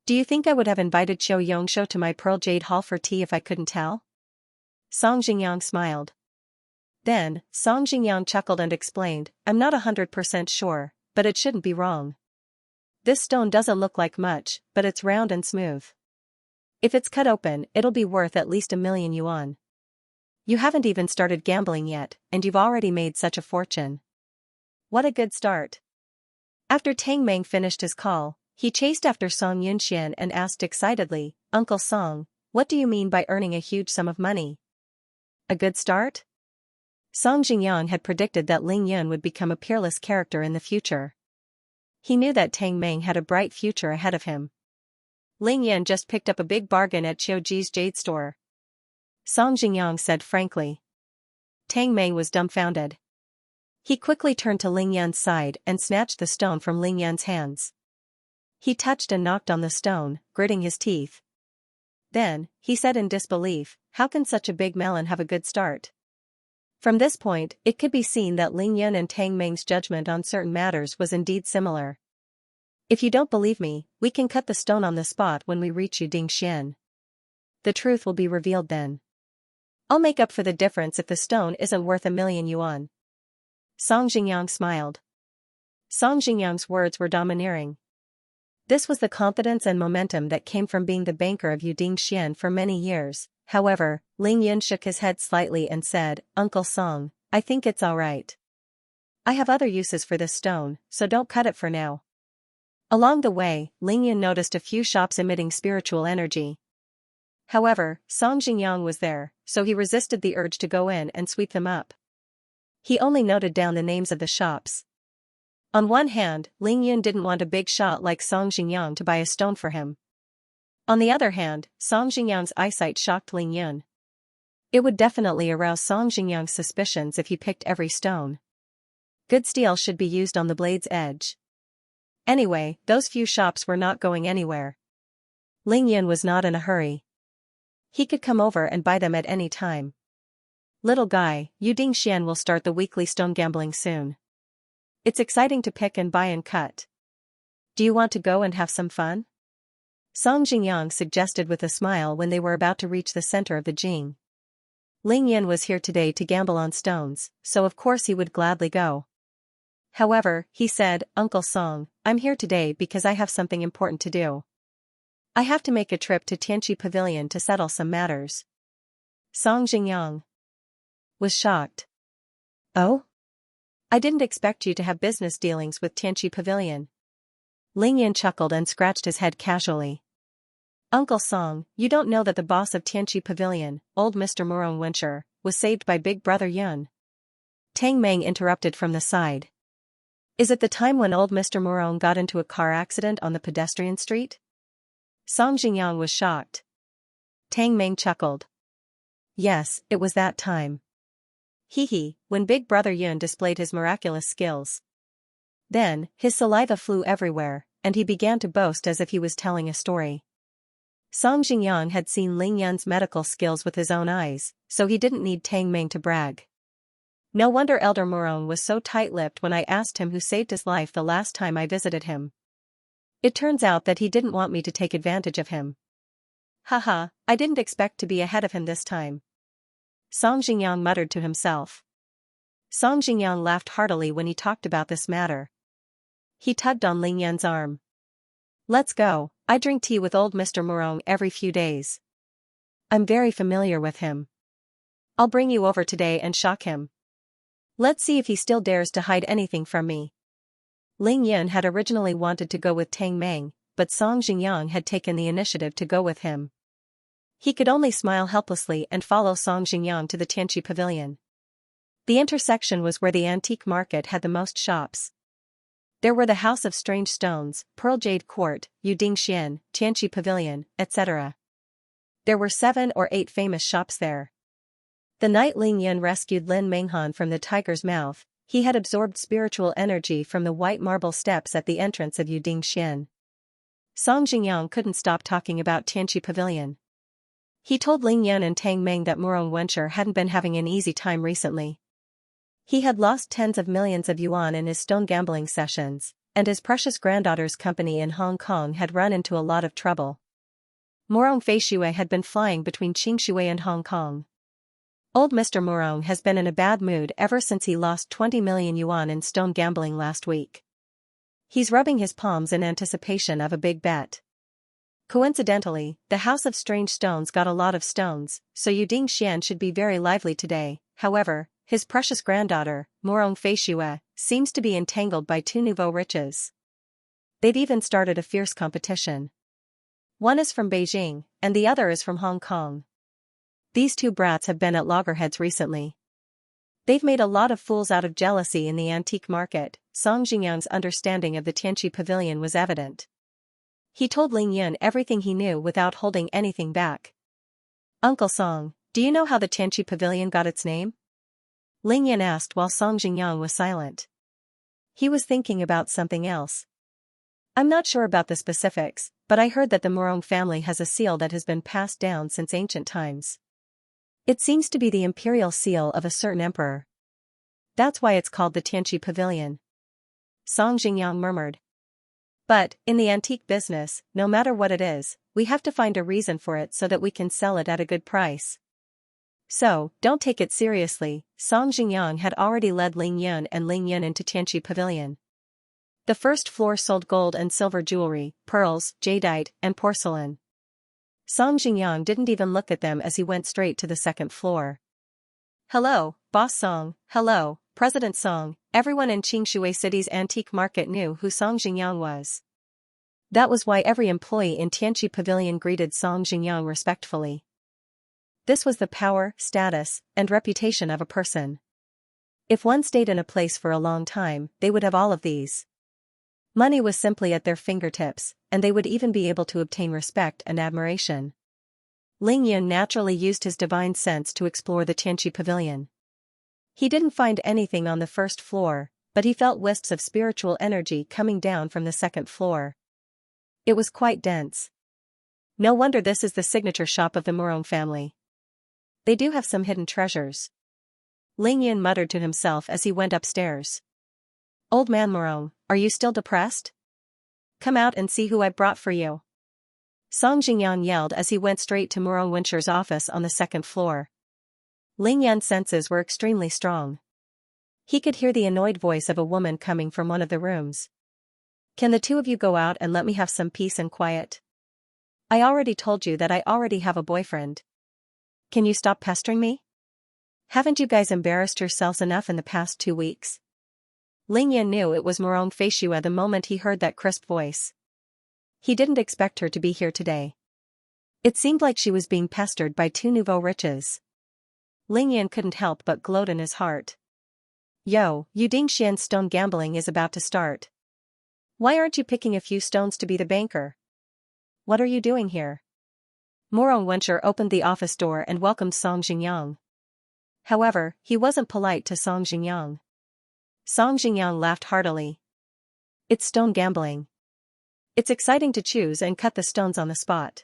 "Do you think I would have invited Xianxia to my Pearl Jade Hall for tea if I couldn't tell?" Song Jingyang smiled. Then, Song Jingyang chuckled and explained, "I'm not 100% sure, but it shouldn't be wrong. This stone doesn't look like much, but it's round and smooth. If it's cut open, it'll be worth at least 1 million yuan. You haven't even started gambling yet, and you've already made such a fortune. What a good start." After Tang Meng finished his call, he chased after Song Yunxian and asked excitedly, "Uncle Song, what do you mean by earning a huge sum of money? A good start?" Song Jingyang had predicted that Ling Yun would become a peerless character in the future. He knew that Tang Meng had a bright future ahead of him. Ling Yun just picked up a big bargain at Qiuji's jade store. Song Jingyang said frankly. Tang Meng was dumbfounded. He quickly turned to Ling Yun's side and snatched the stone from Ling Yun's hands. He touched and knocked on the stone, gritting his teeth. Then, he said in disbelief, "How can such a big melon have a good start?" From this point, it could be seen that Ling Yun and Tang Meng's judgment on certain matters was indeed similar. If you don't believe me, we can cut the stone on the spot when we reach Yudingxian. The truth will be revealed then. I'll make up for the difference if the stone isn't worth 1,000,000 yuan. Song Jingyang smiled. Song Jingyang's words were domineering. This was the confidence and momentum that came from being the banker of Yudingxian for many years. However, Ling Yun shook his head slightly and said, "Uncle Song, I think it's alright. I have other uses for this stone, so don't cut it for now." Along the way, Ling Yun noticed a few shops emitting spiritual energy. However, Song Jingyang was there, so he resisted the urge to go in and sweep them up. He only noted down the names of the shops. On one hand, Ling Yun didn't want a big shot like Song Jingyang to buy a stone for him. On the other hand, Song Jingyang's eyesight shocked Ling Yun. It would definitely arouse Song Jingyang's suspicions if he picked every stone. Good steel should be used on the blade's edge. Anyway, those few shops were not going anywhere. Ling Yun was not in a hurry. He could come over and buy them at any time. "Little guy, Yudingxian will start the weekly stone gambling soon. It's exciting to pick and buy and cut. Do you want to go and have some fun?" Song Jingyang suggested with a smile when they were about to reach the center of the Jing. Ling Yun was here today to gamble on stones, so of course he would gladly go. However, he said, "Uncle Song, I'm here today because I have something important to do. I have to make a trip to Tianqi Pavilion to settle some matters." Song Jingyang was shocked. "Oh? I didn't expect you to have business dealings with Tianqi Pavilion." Ling Yun chuckled and scratched his head casually. "Uncle Song, you don't know that the boss of Tianqi Pavilion, old Mr. Murong Wencher, was saved by Big Brother Yun?" Tang Meng interrupted from the side. "Is it the time when old Mr. Murong got into a car accident on the pedestrian street?" Song Jingyang was shocked. Tang Meng chuckled. "Yes, it was that time. Hee, when Big Brother Yun displayed his miraculous skills. Then, his saliva flew everywhere, and he began to boast as if he was telling a story." Song Jingyang had seen Ling Yun's medical skills with his own eyes, so he didn't need Tang Meng to brag. No wonder Elder Murong was so tight-lipped when I asked him who saved his life the last time I visited him. It turns out that he didn't want me to take advantage of him. Haha, I didn't expect to be ahead of him this time. Song Jingyang muttered to himself. Song Jingyang laughed heartily when he talked about this matter. He tugged on Ling Yun's arm. "Let's go, I drink tea with old Mr. Murong every few days. I'm very familiar with him. I'll bring you over today and shock him. Let's see if he still dares to hide anything from me." Ling Yun had originally wanted to go with Tang Meng, but Song Jingyang had taken the initiative to go with him. He could only smile helplessly and follow Song Jingyang to the Tianqi Pavilion. The intersection was where the antique market had the most shops. There were the House of Strange Stones, Pearl Jade Court, Yudingxian, Tianqi Pavilion, etc. There were 7 or 8 famous shops there. The night Ling Yun rescued Lin Menghan from the tiger's mouth, he had absorbed spiritual energy from the white marble steps at the entrance of Yudingxian. Song Jingyang couldn't stop talking about Tianqi Pavilion. He told Ling Yun and Tang Meng that Murong Wencher hadn't been having an easy time recently. He had lost tens of millions of yuan in his stone gambling sessions, and his precious granddaughter's company in Hong Kong had run into a lot of trouble. Murong Feishui had been flying between Qingshui and Hong Kong. Old Mr. Murong has been in a bad mood ever since he lost 20 million yuan in stone gambling last week. He's rubbing his palms in anticipation of a big bet. Coincidentally, the House of Strange Stones got a lot of stones, so Yudingxian should be very lively today. However, his precious granddaughter, Murong Feishui, seems to be entangled by 2 nouveau riches. They've even started a fierce competition. One is from Beijing, and the other is from Hong Kong. These 2 brats have been at loggerheads recently. They've made a lot of fools out of jealousy in the antique market. Song Jingyang's understanding of the Tianqi Pavilion was evident. He told Ling Yun everything he knew without holding anything back. "Uncle Song, do you know how the Tianqi Pavilion got its name?" Ling Yun asked while Song Jingyang was silent. He was thinking about something else. "I'm not sure about the specifics, but I heard that the Murong family has a seal that has been passed down since ancient times. It seems to be the imperial seal of a certain emperor. That's why it's called the Tianqi Pavilion." Song Jingyang murmured. But, in the antique business, no matter what it is, we have to find a reason for it so that we can sell it at a good price. So, don't take it seriously. Song Jingyang had already led Ling Yun and Ling Yun into Xianxia Pavilion. The first floor sold gold and silver jewelry, pearls, jadeite, and porcelain. Song Jingyang didn't even look at them as he went straight to the second floor. Hello, Boss Song, hello, President Song. Everyone in Xingshui City's antique market knew who Song Jingyang was. That was why every employee in Xianxia Pavilion greeted Song Jingyang respectfully. This was the power, status, and reputation of a person. If one stayed in a place for a long time, they would have all of these. Money was simply at their fingertips, and they would even be able to obtain respect and admiration. Ling Yun naturally used his divine sense to explore the Xianxia Pavilion. He didn't find anything on the first floor, but he felt wisps of spiritual energy coming down from the second floor. It was quite dense. No wonder this is the signature shop of the Morong family. They do have some hidden treasures. Ling Yun muttered to himself as he went upstairs. Old man Morong, are you still depressed? Come out and see who I brought for you. Song Jingyang yelled as he went straight to Morong Wincher's office on the second floor. Ling Yun's senses were extremely strong. He could hear the annoyed voice of a woman coming from one of the rooms. Can the two of you go out and let me have some peace and quiet? I already told you that I already have a boyfriend. Can you stop pestering me? Haven't you guys embarrassed yourselves enough in the past 2 weeks? Ling Yun knew it was Morong Feishua the moment he heard that crisp voice. He didn't expect her to be here today. It seemed like she was being pestered by two nouveau riches. Ling Yun couldn't help but gloat in his heart. Yo, Yuding Xian's stone gambling is about to start. Why aren't you picking a few stones to be the banker? What are you doing here? Morong Wencher opened the office door and welcomed Song Jingyang. However, he wasn't polite to Song Jingyang. Song Jingyang laughed heartily. It's stone gambling. It's exciting to choose and cut the stones on the spot.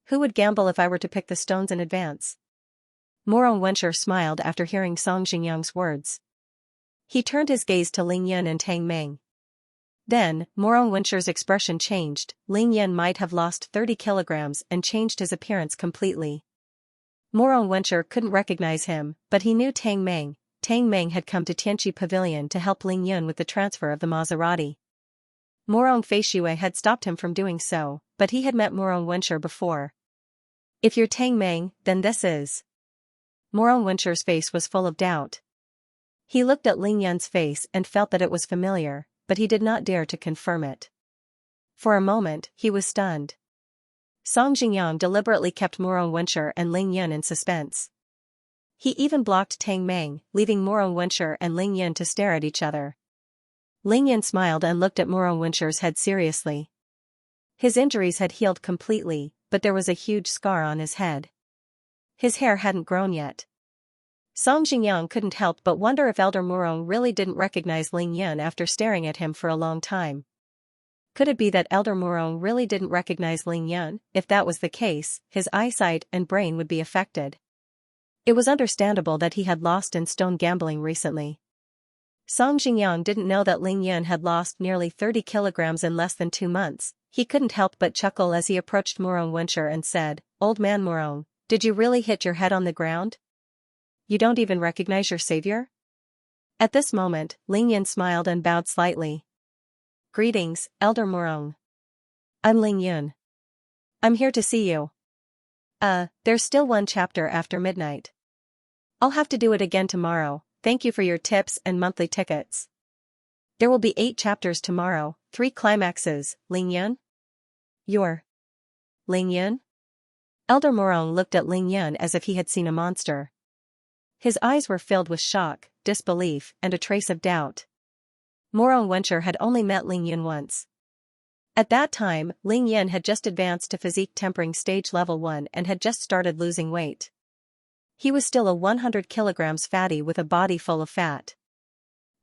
Who would gamble if I were to pick the stones in advance? Morong Wencher smiled after hearing Song Jingyang's words. He turned his gaze to Ling Yun and Tang Meng. Then, Morong Wencher's expression changed. Ling Yun might have lost 30 kilograms and changed his appearance completely. Morong Wencher couldn't recognize him, but he knew Tang Meng. Tang Meng had come to Xianxia Pavilion to help Ling Yun with the transfer of the Maserati. Morong Feishua had stopped him from doing so, but he had met Morong Wencher before. If you're Tang Meng, then this is. Morong Wencher's face was full of doubt. He looked at Ling Yun's face and felt that it was familiar, but he did not dare to confirm it. For a moment, he was stunned. Song Jingyang deliberately kept Morong Wencher and Ling Yun in suspense. He even blocked Tang Meng, leaving Morong Wencher and Ling Yun to stare at each other. Ling Yun smiled and looked at Morong Wencher's head seriously. His injuries had healed completely, but there was a huge scar on his head. His hair hadn't grown yet. Song Jingyang couldn't help but wonder if Elder Morong really didn't recognize Ling Yun after staring at him for a long time. Could it be that Elder Morong really didn't recognize Ling Yun? If that was the case, his eyesight and brain would be affected. It was understandable that he had lost in stone gambling recently. Song Jingyang didn't know that Ling Yun had lost nearly 30 kilograms in less than 2 months. He couldn't help but chuckle as he approached Morong Wencher and said, Old man Morong, did you really hit your head on the ground? You don't even recognize your savior? At this moment, Ling Yun smiled and bowed slightly. Greetings, Elder Morong. I'm Ling Yun. I'm here to see you. There's still 1 chapter after midnight. I'll have to do it again tomorrow. Thank you for your tips and monthly tickets. There will be 8 chapters tomorrow, 3 climaxes, Ling Yun? You're Ling Yun? Elder Morong looked at Ling Yun as if he had seen a monster. His eyes were filled with shock, disbelief, and a trace of doubt. Morong Wencher had only met Ling Yun once. At that time, Ling Yun had just advanced to physique tempering stage level 1 and had just started losing weight. He was still a 100 kilograms fatty with a body full of fat.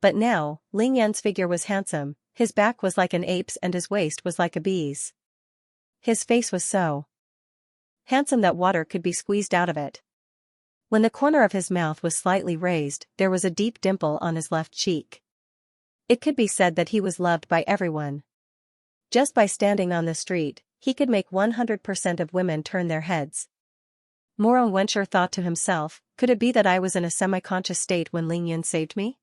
But now, Ling Yun's figure was handsome, his back was like an ape's and his waist was like a bee's. His face was so handsome that water could be squeezed out of it. When the corner of his mouth was slightly raised, there was a deep dimple on his left cheek. It could be said that he was loved by everyone. Just by standing on the street, he could make 100% of women turn their heads. Morong Wencher thought to himself, could it be that I was in a semi-conscious state when Ling Yan saved me?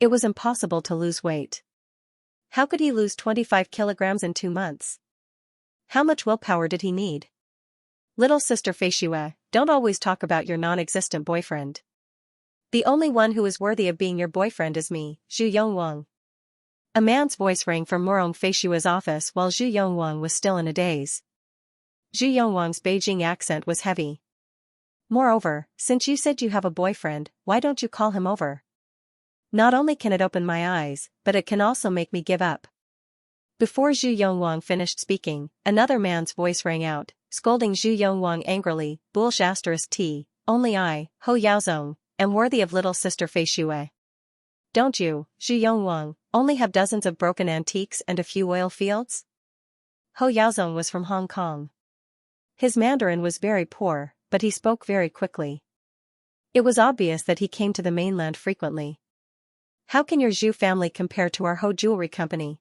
It was impossible to lose weight. How could he lose 25 kilograms in 2 months? How much willpower did he need? Little sister Feishue, don't always talk about your non-existent boyfriend. The only one who is worthy of being your boyfriend is me, Zhu Yongwang. A man's voice rang from Morong Feishue's office while Zhu Yongwang was still in a daze. Zhu Yongwang's Beijing accent was heavy. Moreover, since you said you have a boyfriend, why don't you call him over? Not only can it open my eyes, but it can also make me give up. Before Zhu Yongwang finished speaking, another man's voice rang out, scolding Zhu Yongwang angrily, Bullsh *T, only I, Ho Yaozong, am worthy of little sister Feishue. Don't you, Zhu Yongwang, only have dozens of broken antiques and a few oil fields? Ho Yaozong was from Hong Kong. His Mandarin was very poor, but he spoke very quickly. It was obvious that he came to the mainland frequently. How can your Zhu family compare to our Ho Jewelry Company?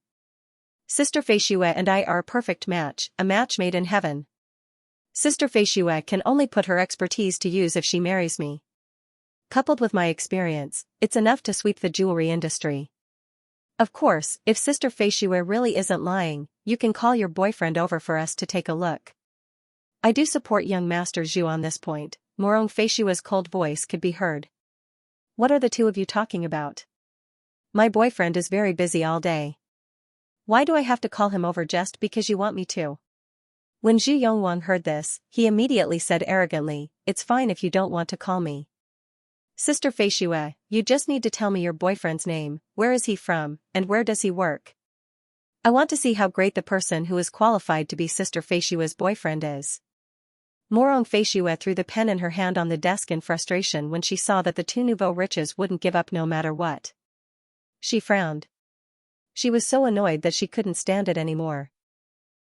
Sister Feishue and I are a perfect match, a match made in heaven. Sister Feishue can only put her expertise to use if she marries me. Coupled with my experience, it's enough to sweep the jewelry industry. Of course, if Sister Feishue really isn't lying, you can call your boyfriend over for us to take a look. I do support young Master Zhu on this point. Morong Feishue's cold voice could be heard. What are the two of you talking about? My boyfriend is very busy all day. Why do I have to call him over just because you want me to? When Zhu Yongwang heard this, he immediately said arrogantly, it's fine if you don't want to call me. Sister Feishue, you just need to tell me your boyfriend's name, where is he from, and where does he work? I want to see how great the person who is qualified to be Sister Feishue's boyfriend is. Morong Feishue threw the pen in her hand on the desk in frustration when she saw that the two nouveau riches wouldn't give up no matter what. She frowned. She was so annoyed that she couldn't stand it anymore.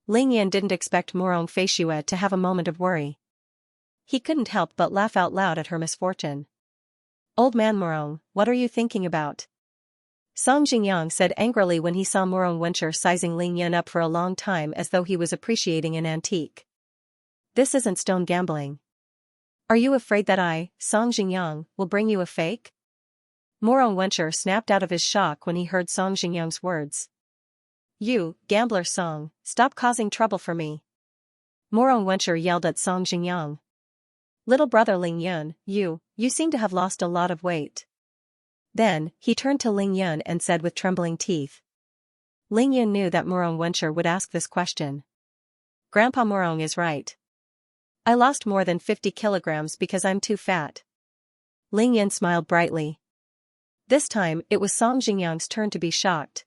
Ling Yan didn't expect Morong Feishue to have a moment of worry. He couldn't help but laugh out loud at her misfortune. Old man Morong, what are you thinking about? Song Jingyang said angrily when he saw Morong Wencher sizing Ling Yan up for a long time as though he was appreciating an antique. This isn't stone gambling. Are you afraid that I, Song Jingyang, will bring you a fake? Morong Wencher snapped out of his shock when he heard Song Jingyang's words. You, gambler Song, stop causing trouble for me. Morong Wencher yelled at Song Jingyang. Little brother Ling Yun, you seem to have lost a lot of weight. Then, he turned to Ling Yun and said with trembling teeth. Ling Yun knew that Morong Wencher would ask this question. Grandpa Morong is right. I lost more than 50 kilograms because I'm too fat. Ling Yun smiled brightly. This time, it was Song Jingyang's turn to be shocked.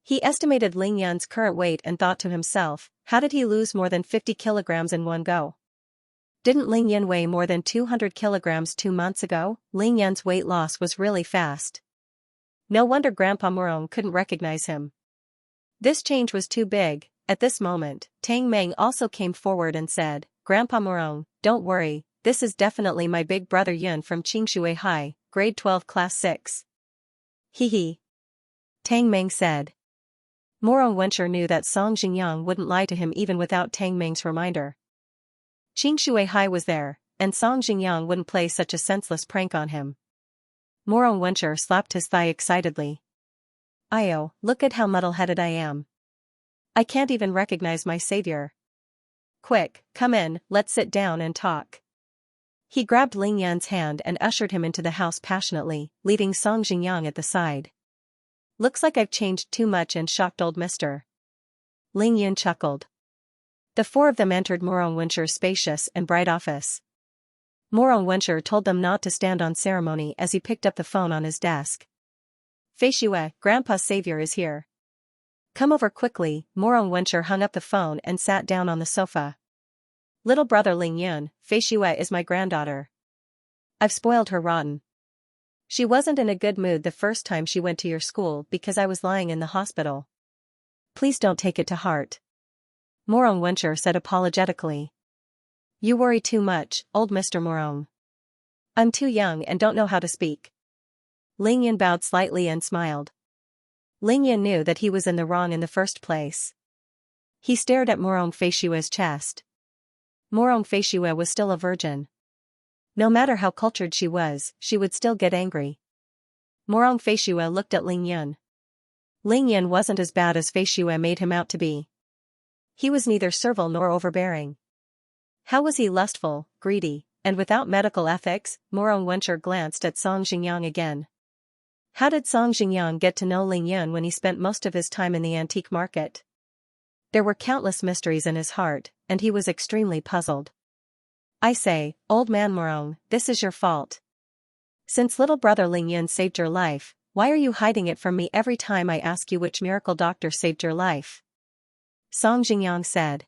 He estimated Ling Yun's current weight and thought to himself, how did he lose more than 50 kilograms in one go? Didn't Ling Yun weigh more than 200 kilograms 2 months ago? Ling Yun's weight loss was really fast. No wonder Grandpa Morong couldn't recognize him. This change was too big. At this moment, Tang Meng also came forward and said, Grandpa Morong, don't worry, this is definitely my big brother Yun from Qingshui High, grade 12 class 6. Hee hee. Tang Meng said. Morong Wencher knew that Song Jingyang wouldn't lie to him even without Tang Meng's reminder. Qingshui High was there, and Song Jingyang wouldn't play such a senseless prank on him. Morong Wencher slapped his thigh excitedly. Io, look at how muddle-headed I am. I can't even recognize my savior. Quick, come in, let's sit down and talk. He grabbed Ling Yan's hand and ushered him into the house passionately, leaving Song Jingyang at the side. Looks like I've changed too much and shocked old mister. Ling Yan chuckled. The four of them entered Morong Wencher's spacious and bright office. Morong Wencher told them not to stand on ceremony as he picked up the phone on his desk. Feishue, Grandpa's savior is here. Come over quickly. Morong Wencher hung up the phone and sat down on the sofa. Little brother Ling Yun, Feishue is my granddaughter. I've spoiled her rotten. She wasn't in a good mood the first time she went to your school because I was lying in the hospital. Please don't take it to heart. Morong Wencher said apologetically. You worry too much, old Mr. Morong. I'm too young and don't know how to speak. Ling Yun bowed slightly and smiled. Ling Yan knew that he was in the wrong in the first place. He stared at Morong Feishua's chest. Morong Feishua was still a virgin. No matter how cultured she would still get angry. Morong Feishua looked at Ling Yan. Ling Yan wasn't as bad as Feishua made him out to be. He was neither servile nor overbearing. How was he lustful, greedy, and without medical ethics? Morong Wencher glanced at Song Xingyang again. How did Song Xingyang get to know Ling Yan when he spent most of his time in the antique market? There were countless mysteries in his heart, and he was extremely puzzled. I say, old man Morong, this is your fault. Since little brother Ling Yan saved your life, why are you hiding it from me every time I ask you which miracle doctor saved your life? Song Xingyang said.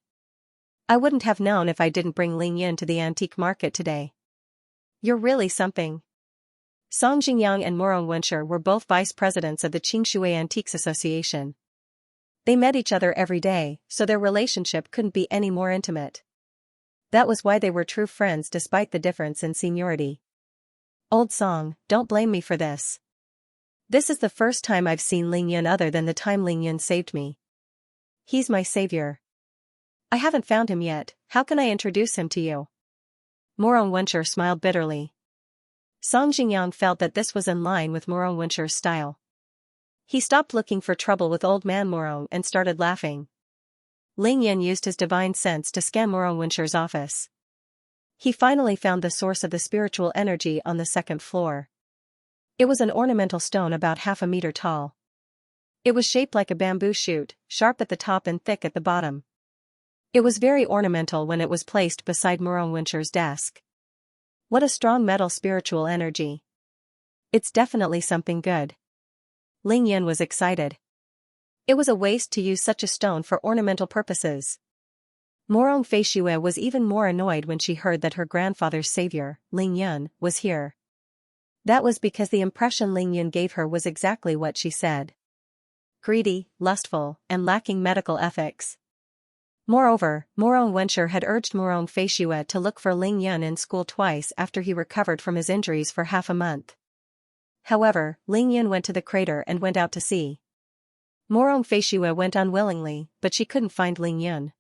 I wouldn't have known if I didn't bring Ling Yan to the antique market today. You're really something. Song Xingyang and Morong Wencher were both vice presidents of the Xianxia Antiques Association. They met each other every day, so their relationship couldn't be any more intimate. That was why they were true friends despite the difference in seniority. Old Song, don't blame me for this. This is the first time I've seen Ling Yan other than the time Ling Yan saved me. He's my savior. I haven't found him yet, how can I introduce him to you? Morong Wencher smiled bitterly. Song Xingyang felt that this was in line with Morong Wencher's style. He stopped looking for trouble with old man Morong and started laughing. Ling Yan used his divine sense to scan Morong Wencher's office. He finally found the source of the spiritual energy on the second floor. It was an ornamental stone about 1/2 meter tall. It was shaped like a bamboo shoot, sharp at the top and thick at the bottom. It was very ornamental when it was placed beside Morong Wencher's desk. What a strong metal spiritual energy. It's definitely something good. Ling Yan was excited. It was a waste to use such a stone for ornamental purposes. Morong Feishua was even more annoyed when she heard that her grandfather's savior, Ling Yan, was here. That was because the impression Ling Yan gave her was exactly what she said. Greedy, lustful, and lacking medical ethics. Moreover, Morong Wencher had urged Morong Feishua to look for Ling Yan in school twice after he recovered from his injuries for 1/2 month. However, Ling Yan went to the crater and went out to sea. Morong Feishua went unwillingly, but she couldn't find Ling Yan.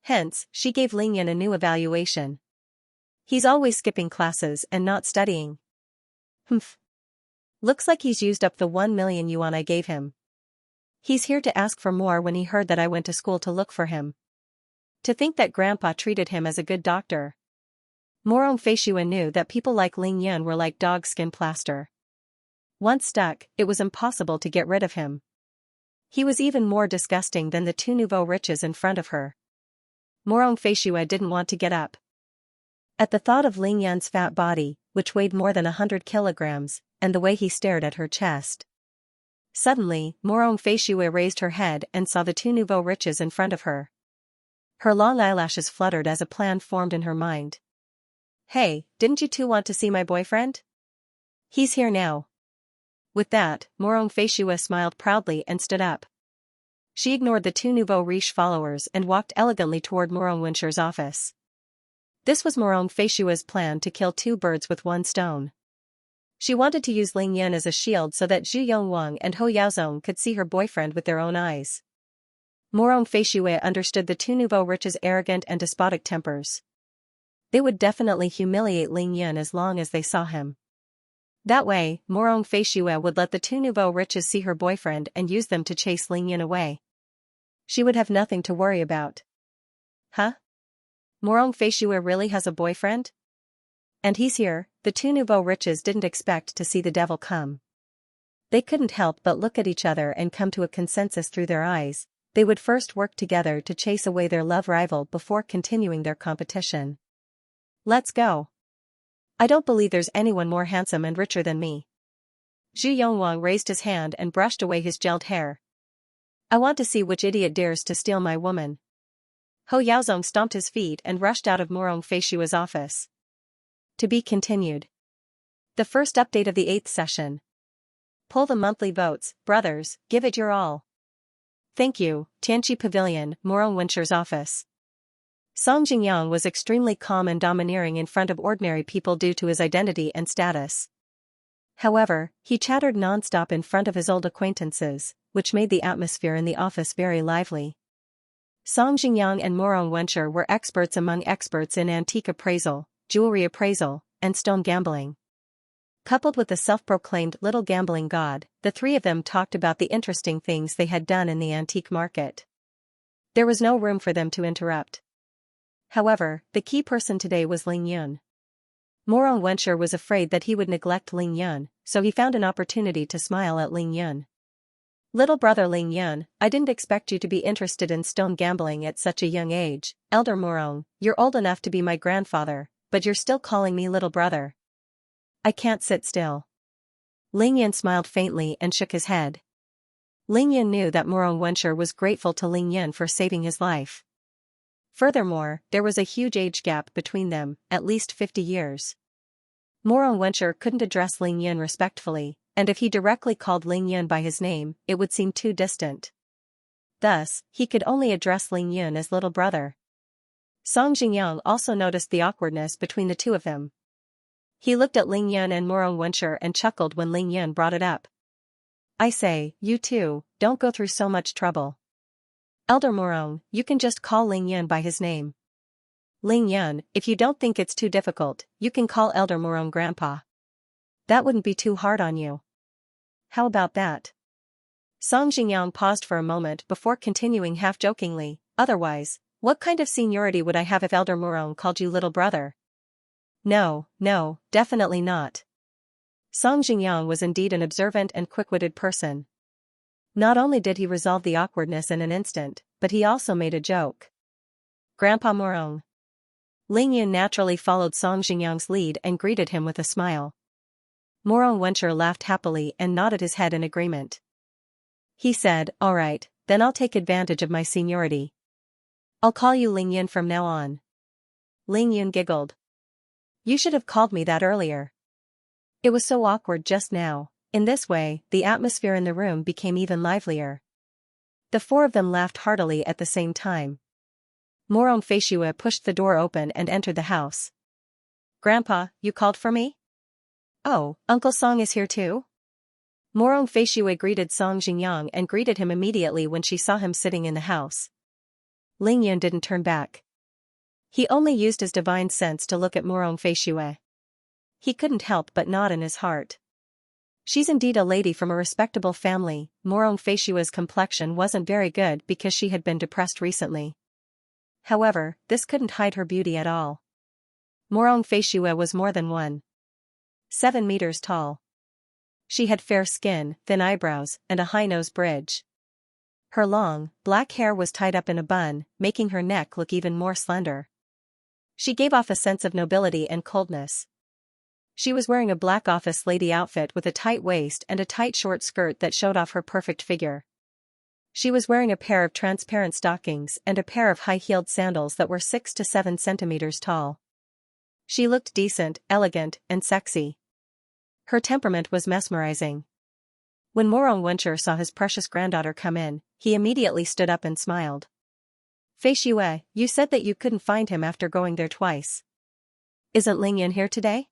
Hence, she gave Ling Yan a new evaluation. He's always skipping classes and not studying. Humph. Looks like he's used up the 1 million yuan I gave him. He's here to ask for more when he heard that I went to school to look for him. To think that Grandpa treated him as a good doctor. Morong Feishua knew that people like Ling Yan were like dog skin plaster. Once stuck, it was impossible to get rid of him. He was even more disgusting than the two nouveau riches in front of her. Morong Feishua didn't want to get up. At the thought of Ling Yan's fat body, which weighed more than 100 kilograms, and the way he stared at her chest. Suddenly, Morong Feishua raised her head and saw the two nouveau riches in front of her. Her long eyelashes fluttered as a plan formed in her mind. Hey, didn't you two want to see my boyfriend? He's here now. With that, Morong Feishua smiled proudly and stood up. She ignored the two nouveau riche followers and walked elegantly toward Morong Wencher's office. This was Morong Feishua's plan to kill 2 birds with 1 stone. She wanted to use Ling Yan as a shield so that Zhu Yongwang and Ho Yaozong could see her boyfriend with their own eyes. Morong Feishua understood the two nouveau riches' arrogant and despotic tempers. They would definitely humiliate Ling Yan as long as they saw him. That way, Morong Feishua would let the two nouveau riches see her boyfriend and use them to chase Ling Yan away. She would have nothing to worry about. Huh? Morong Feishua really has a boyfriend? And he's here. The two nouveau riches didn't expect to see the devil come. They couldn't help but look at each other and come to a consensus through their eyes. They would first work together to chase away their love rival before continuing their competition. Let's go. I don't believe there's anyone more handsome and richer than me. Zhu Yongwang raised his hand and brushed away his gelled hair. I want to see which idiot dares to steal my woman. Ho Yaozong stomped his feet and rushed out of Morong Feishua's office. To be continued. The first update of the 8th session. Pull the monthly votes, brothers, give it your all. Thank you, Tianqi Pavilion, Morong Wencher's office. Song Xingyang was extremely calm and domineering in front of ordinary people due to his identity and status. However, he chattered non-stop in front of his old acquaintances, which made the atmosphere in the office very lively. Song Jingyang and Morong Wencher were experts among experts in antique appraisal, jewelry appraisal, and stone gambling. Coupled with the self-proclaimed little gambling god, the three of them talked about the interesting things they had done in the antique market. There was no room for them to interrupt. However, the key person today was Ling Yun. Morong Wencher was afraid that he would neglect Ling Yun, so he found an opportunity to smile at Ling Yun. "Little brother Ling Yun, I didn't expect you to be interested in stone gambling at such a young age. Elder Morong, you're old enough to be my grandfather, but you're still calling me little brother. I can't sit still." Ling Yun smiled faintly and shook his head. Ling Yun knew that Morong Wencher was grateful to Ling Yun for saving his life. Furthermore, there was a huge age gap between them, at least 50 years. Morong Wencher couldn't address Ling Yun respectfully, and if he directly called Ling Yun by his name, it would seem too distant. Thus, he could only address Ling Yun as little brother. Song Jingyang also noticed the awkwardness between the two of them. He looked at Ling Yun and Morong Wencher and chuckled when Ling Yun brought it up. "I say, you two, don't go through so much trouble. Elder Morong, you can just call Ling Yun by his name. Ling Yun, if you don't think it's too difficult, you can call Elder Morong Grandpa. That wouldn't be too hard on you. How about that?" Song Jingyang paused for a moment before continuing half-jokingly, "Otherwise, what kind of seniority would I have if Elder Morong called you little brother?" No, definitely not. Song Jingyang was indeed an observant and quick-witted person. Not only did he resolve the awkwardness in an instant, but he also made a joke. "Grandpa Morong." Ling Yun naturally followed Song Jingyang's lead and greeted him with a smile. Morong Wencher laughed happily and nodded his head in agreement. He said, "All right, then I'll take advantage of my seniority. I'll call you Ling Yun from now on." Ling Yun giggled. "You should have called me that earlier. It was so awkward just now." In this way, the atmosphere in the room became even livelier. The four of them laughed heartily at the same time. Morong Feishue pushed the door open and entered the house. "Grandpa, you called for me?" "Oh, Uncle Song is here too?" Morong Feishue greeted Song Jingyang and greeted him immediately when she saw him sitting in the house. Ling Yun didn't turn back. He only used his divine sense to look at Morong Feishue. He couldn't help but nod in his heart. She's indeed a lady from a respectable family. Morong Feishue's complexion wasn't very good because she had been depressed recently. However, this couldn't hide her beauty at all. Morong Feishue was more than 1.7 meters tall. She had fair skin, thin eyebrows, and a high nose bridge. Her long, black hair was tied up in a bun, making her neck look even more slender. She gave off a sense of nobility and coldness. She was wearing a black office lady outfit with a tight waist and a tight short skirt that showed off her perfect figure. She was wearing a pair of transparent stockings and a pair of high-heeled sandals that were 6 to 7 centimeters tall. She looked decent, elegant, and sexy. Her temperament was mesmerizing. When Morong Wencher saw his precious granddaughter come in, he immediately stood up and smiled. "Feishue, you said that you couldn't find him after going there twice. Isn't Ling Yun here today?"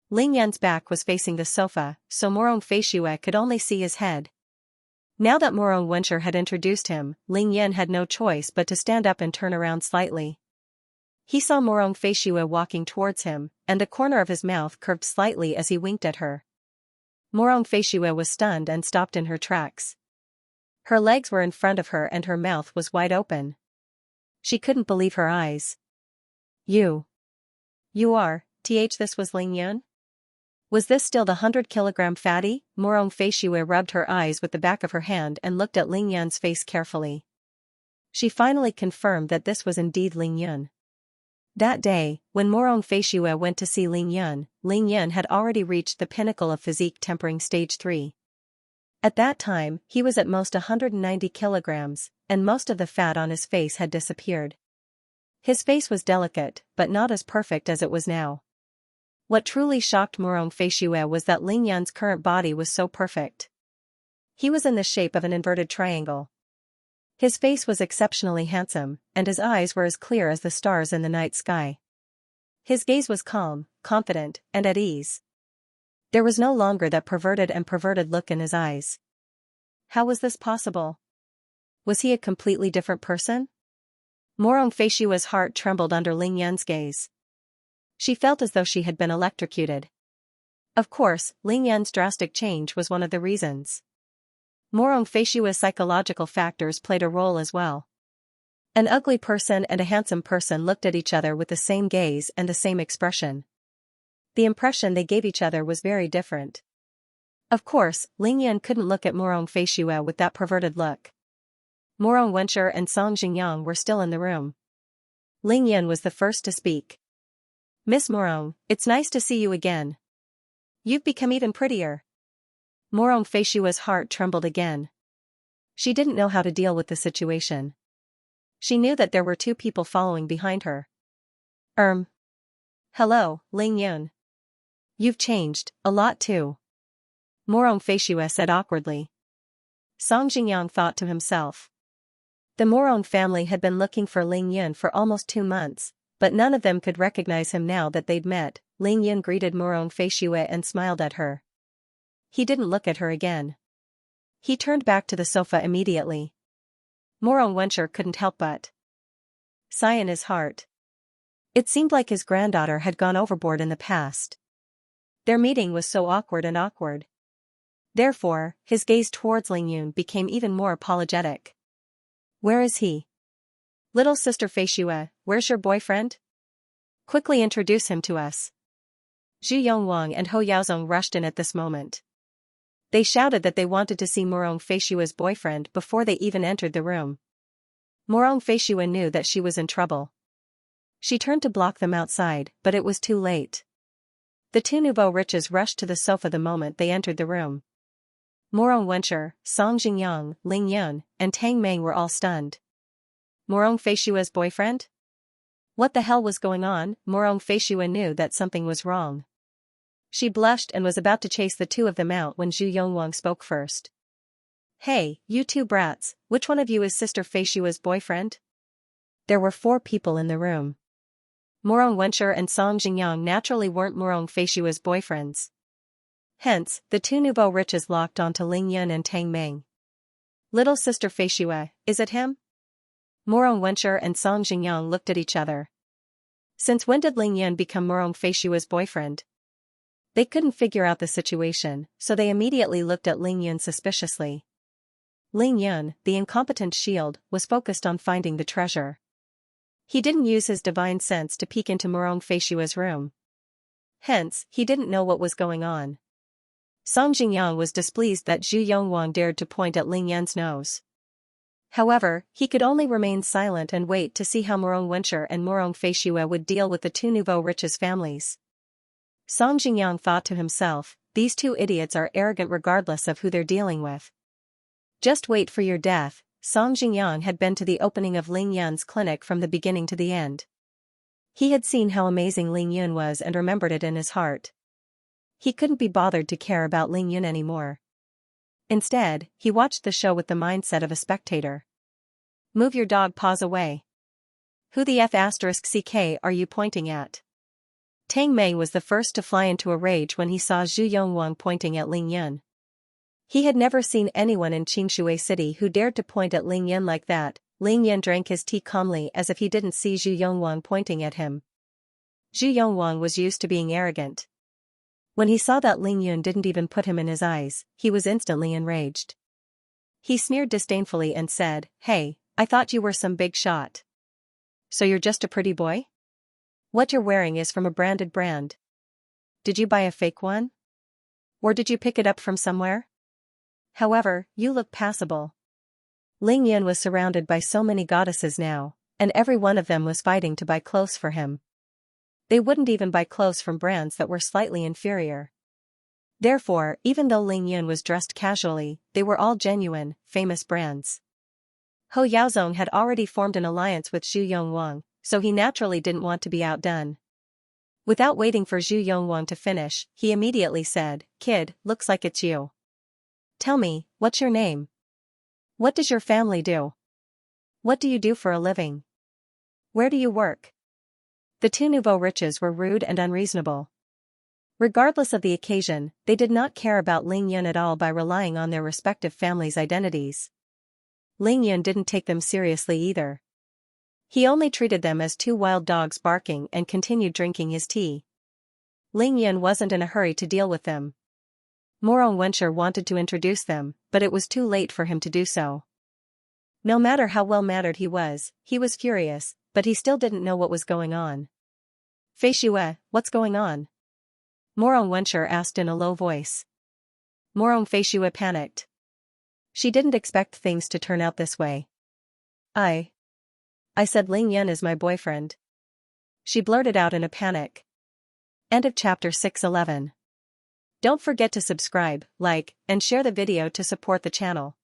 Ling Yun's back was facing the sofa, so Morong Feishue could only see his head. Now that Morong Wencher had introduced him, Ling Yun had no choice but to stand up and turn around slightly. He saw Morong Feishue walking towards him, and the corner of his mouth curved slightly as he winked at her. Morong Feishue was stunned and stopped in her tracks. Her legs were in front of her and her mouth was wide open. She couldn't believe her eyes. You are, this was Ling Yun? Was this still the 100-kilogram fatty?" Morong Feishue rubbed her eyes with the back of her hand and looked at Ling Yun's face carefully. She finally confirmed that this was indeed Ling Yun. That day, when Morong Feishue went to see Ling Yun had already reached the pinnacle of physique tempering stage 3. At that time, he was at most 190 kilograms, and most of the fat on his face had disappeared. His face was delicate, but not as perfect as it was now. What truly shocked Morong Feishue was that Ling Yun's current body was so perfect. He was in the shape of an inverted triangle. His face was exceptionally handsome, and his eyes were as clear as the stars in the night sky. His gaze was calm, confident, and at ease. There was no longer that perverted look in his eyes. How was this possible? Was he a completely different person? Morong Feishua's heart trembled under Ling Yan's gaze. She felt as though she had been electrocuted. Of course, Ling Yan's drastic change was one of the reasons. Morong Feishua's psychological factors played a role as well. An ugly person and a handsome person looked at each other with the same gaze and the same expression. The impression they gave each other was very different. Of course, Ling Yan couldn't look at Morong Feishua with that perverted look. Morong Wencher and Song Xingyang were still in the room. Ling Yan was the first to speak. "Miss Morong, it's nice to see you again. You've become even prettier." Morong Feishua's heart trembled again. She didn't know how to deal with the situation. She knew that there were two people following behind her. Hello, Ling Yun. You've changed, a lot too." Morong Feishua said awkwardly. Song Xingyang thought to himself. The Morong family had been looking for Ling Yun for almost 2 months, but none of them could recognize him now that they'd met. Ling Yun greeted Morong Feishua and smiled at her. He didn't look at her again. He turned back to the sofa immediately. Morong Wencher couldn't help but sigh in his heart. It seemed like his granddaughter had gone overboard in the past. Their meeting was so awkward. Therefore, his gaze towards Ling Yun became even more apologetic. "Where is he? Little sister Feishua, where's your boyfriend? Quickly introduce him to us." Zhu Yongwang and Ho Yaozong rushed in at this moment. They shouted that they wanted to see Morong Feishua's boyfriend before they even entered the room. Morong Feishua knew that she was in trouble. She turned to block them outside, but it was too late. The two nouveau riches rushed to the sofa the moment they entered the room. Morong Wencher, Song Xingyang, Ling Yun, and Tang Meng were all stunned. Morong Feishua's boyfriend? What the hell was going on? Morong Feishua knew that something was wrong. She blushed and was about to chase the two of them out when Zhu Yongwang spoke first. "Hey, you two brats, which one of you is Sister Feishua's boyfriend?" There were 4 people in the room. Morong Wencher and Song Xingyang naturally weren't Morong Feishua's boyfriends. Hence, the two nouveau riches locked onto Ling Yun and Tang Meng. "Little sister Feishua, is it him?" Morong Wencher and Song Xingyang looked at each other. Since when did Ling Yun become Morong Feishua's boyfriend? They couldn't figure out the situation, so they immediately looked at Ling Yun suspiciously. Ling Yun, the incompetent shield, was focused on finding the treasure. He didn't use his divine sense to peek into Morong Feishua's room. Hence, he didn't know what was going on. Song Xingyang was displeased that Zhu Yongwang dared to point at Ling Yun's nose. However, he could only remain silent and wait to see how Morong Wencher and Morong Feishua would deal with the two nouveau riches families. Song Xingyang thought to himself, these two idiots are arrogant regardless of who they're dealing with. Just wait for your death. Song Xingyang had been to the opening of Ling Yun's clinic from the beginning to the end. He had seen how amazing Ling Yun was and remembered it in his heart. He couldn't be bothered to care about Ling Yun anymore. Instead, he watched the show with the mindset of a spectator. "Move your dog paws away. Who the F***ck are you pointing at?" Tang Mei was the first to fly into a rage when he saw Zhu Yongwang pointing at Ling Yun. He had never seen anyone in Qingshui City who dared to point at Ling Yun like that. Ling Yun drank his tea calmly as if he didn't see Zhu Yongwang pointing at him. Zhu Yongwang was used to being arrogant. When he saw that Ling Yun didn't even put him in his eyes, he was instantly enraged. He sneered disdainfully and said, "Hey, I thought you were some big shot. So you're just a pretty boy? What you're wearing is from a branded brand. Did you buy a fake one? Or did you pick it up from somewhere? However, you look passable." Ling Yun was surrounded by so many goddesses now, and every one of them was fighting to buy clothes for him. They wouldn't even buy clothes from brands that were slightly inferior. Therefore, even though Ling Yun was dressed casually, they were all genuine, famous brands. Ho Yaozong had already formed an alliance with Zhu Yongwang, so he naturally didn't want to be outdone. Without waiting for Zhu Yongwang to finish, he immediately said, "Kid, looks like it's you. Tell me, what's your name? What does your family do? What do you do for a living? Where do you work?" The two nouveau riches were rude and unreasonable. Regardless of the occasion, they did not care about Ling Yun at all by relying on their respective families' identities. Ling Yun didn't take them seriously either. He only treated them as two wild dogs barking and continued drinking his tea. Ling Yun wasn't in a hurry to deal with them. Morong Wencher wanted to introduce them, but it was too late for him to do so. No matter how well-mannered he was furious, but he still didn't know what was going on. Fei Shue, what's going on? Morong Wencher asked in a low voice. Morong Fei Shue panicked. She didn't expect things to turn out this way. I said Ling Yun is my boyfriend. She blurted out in a panic. End of chapter 611. Don't forget to subscribe, like, and share the video to support the channel.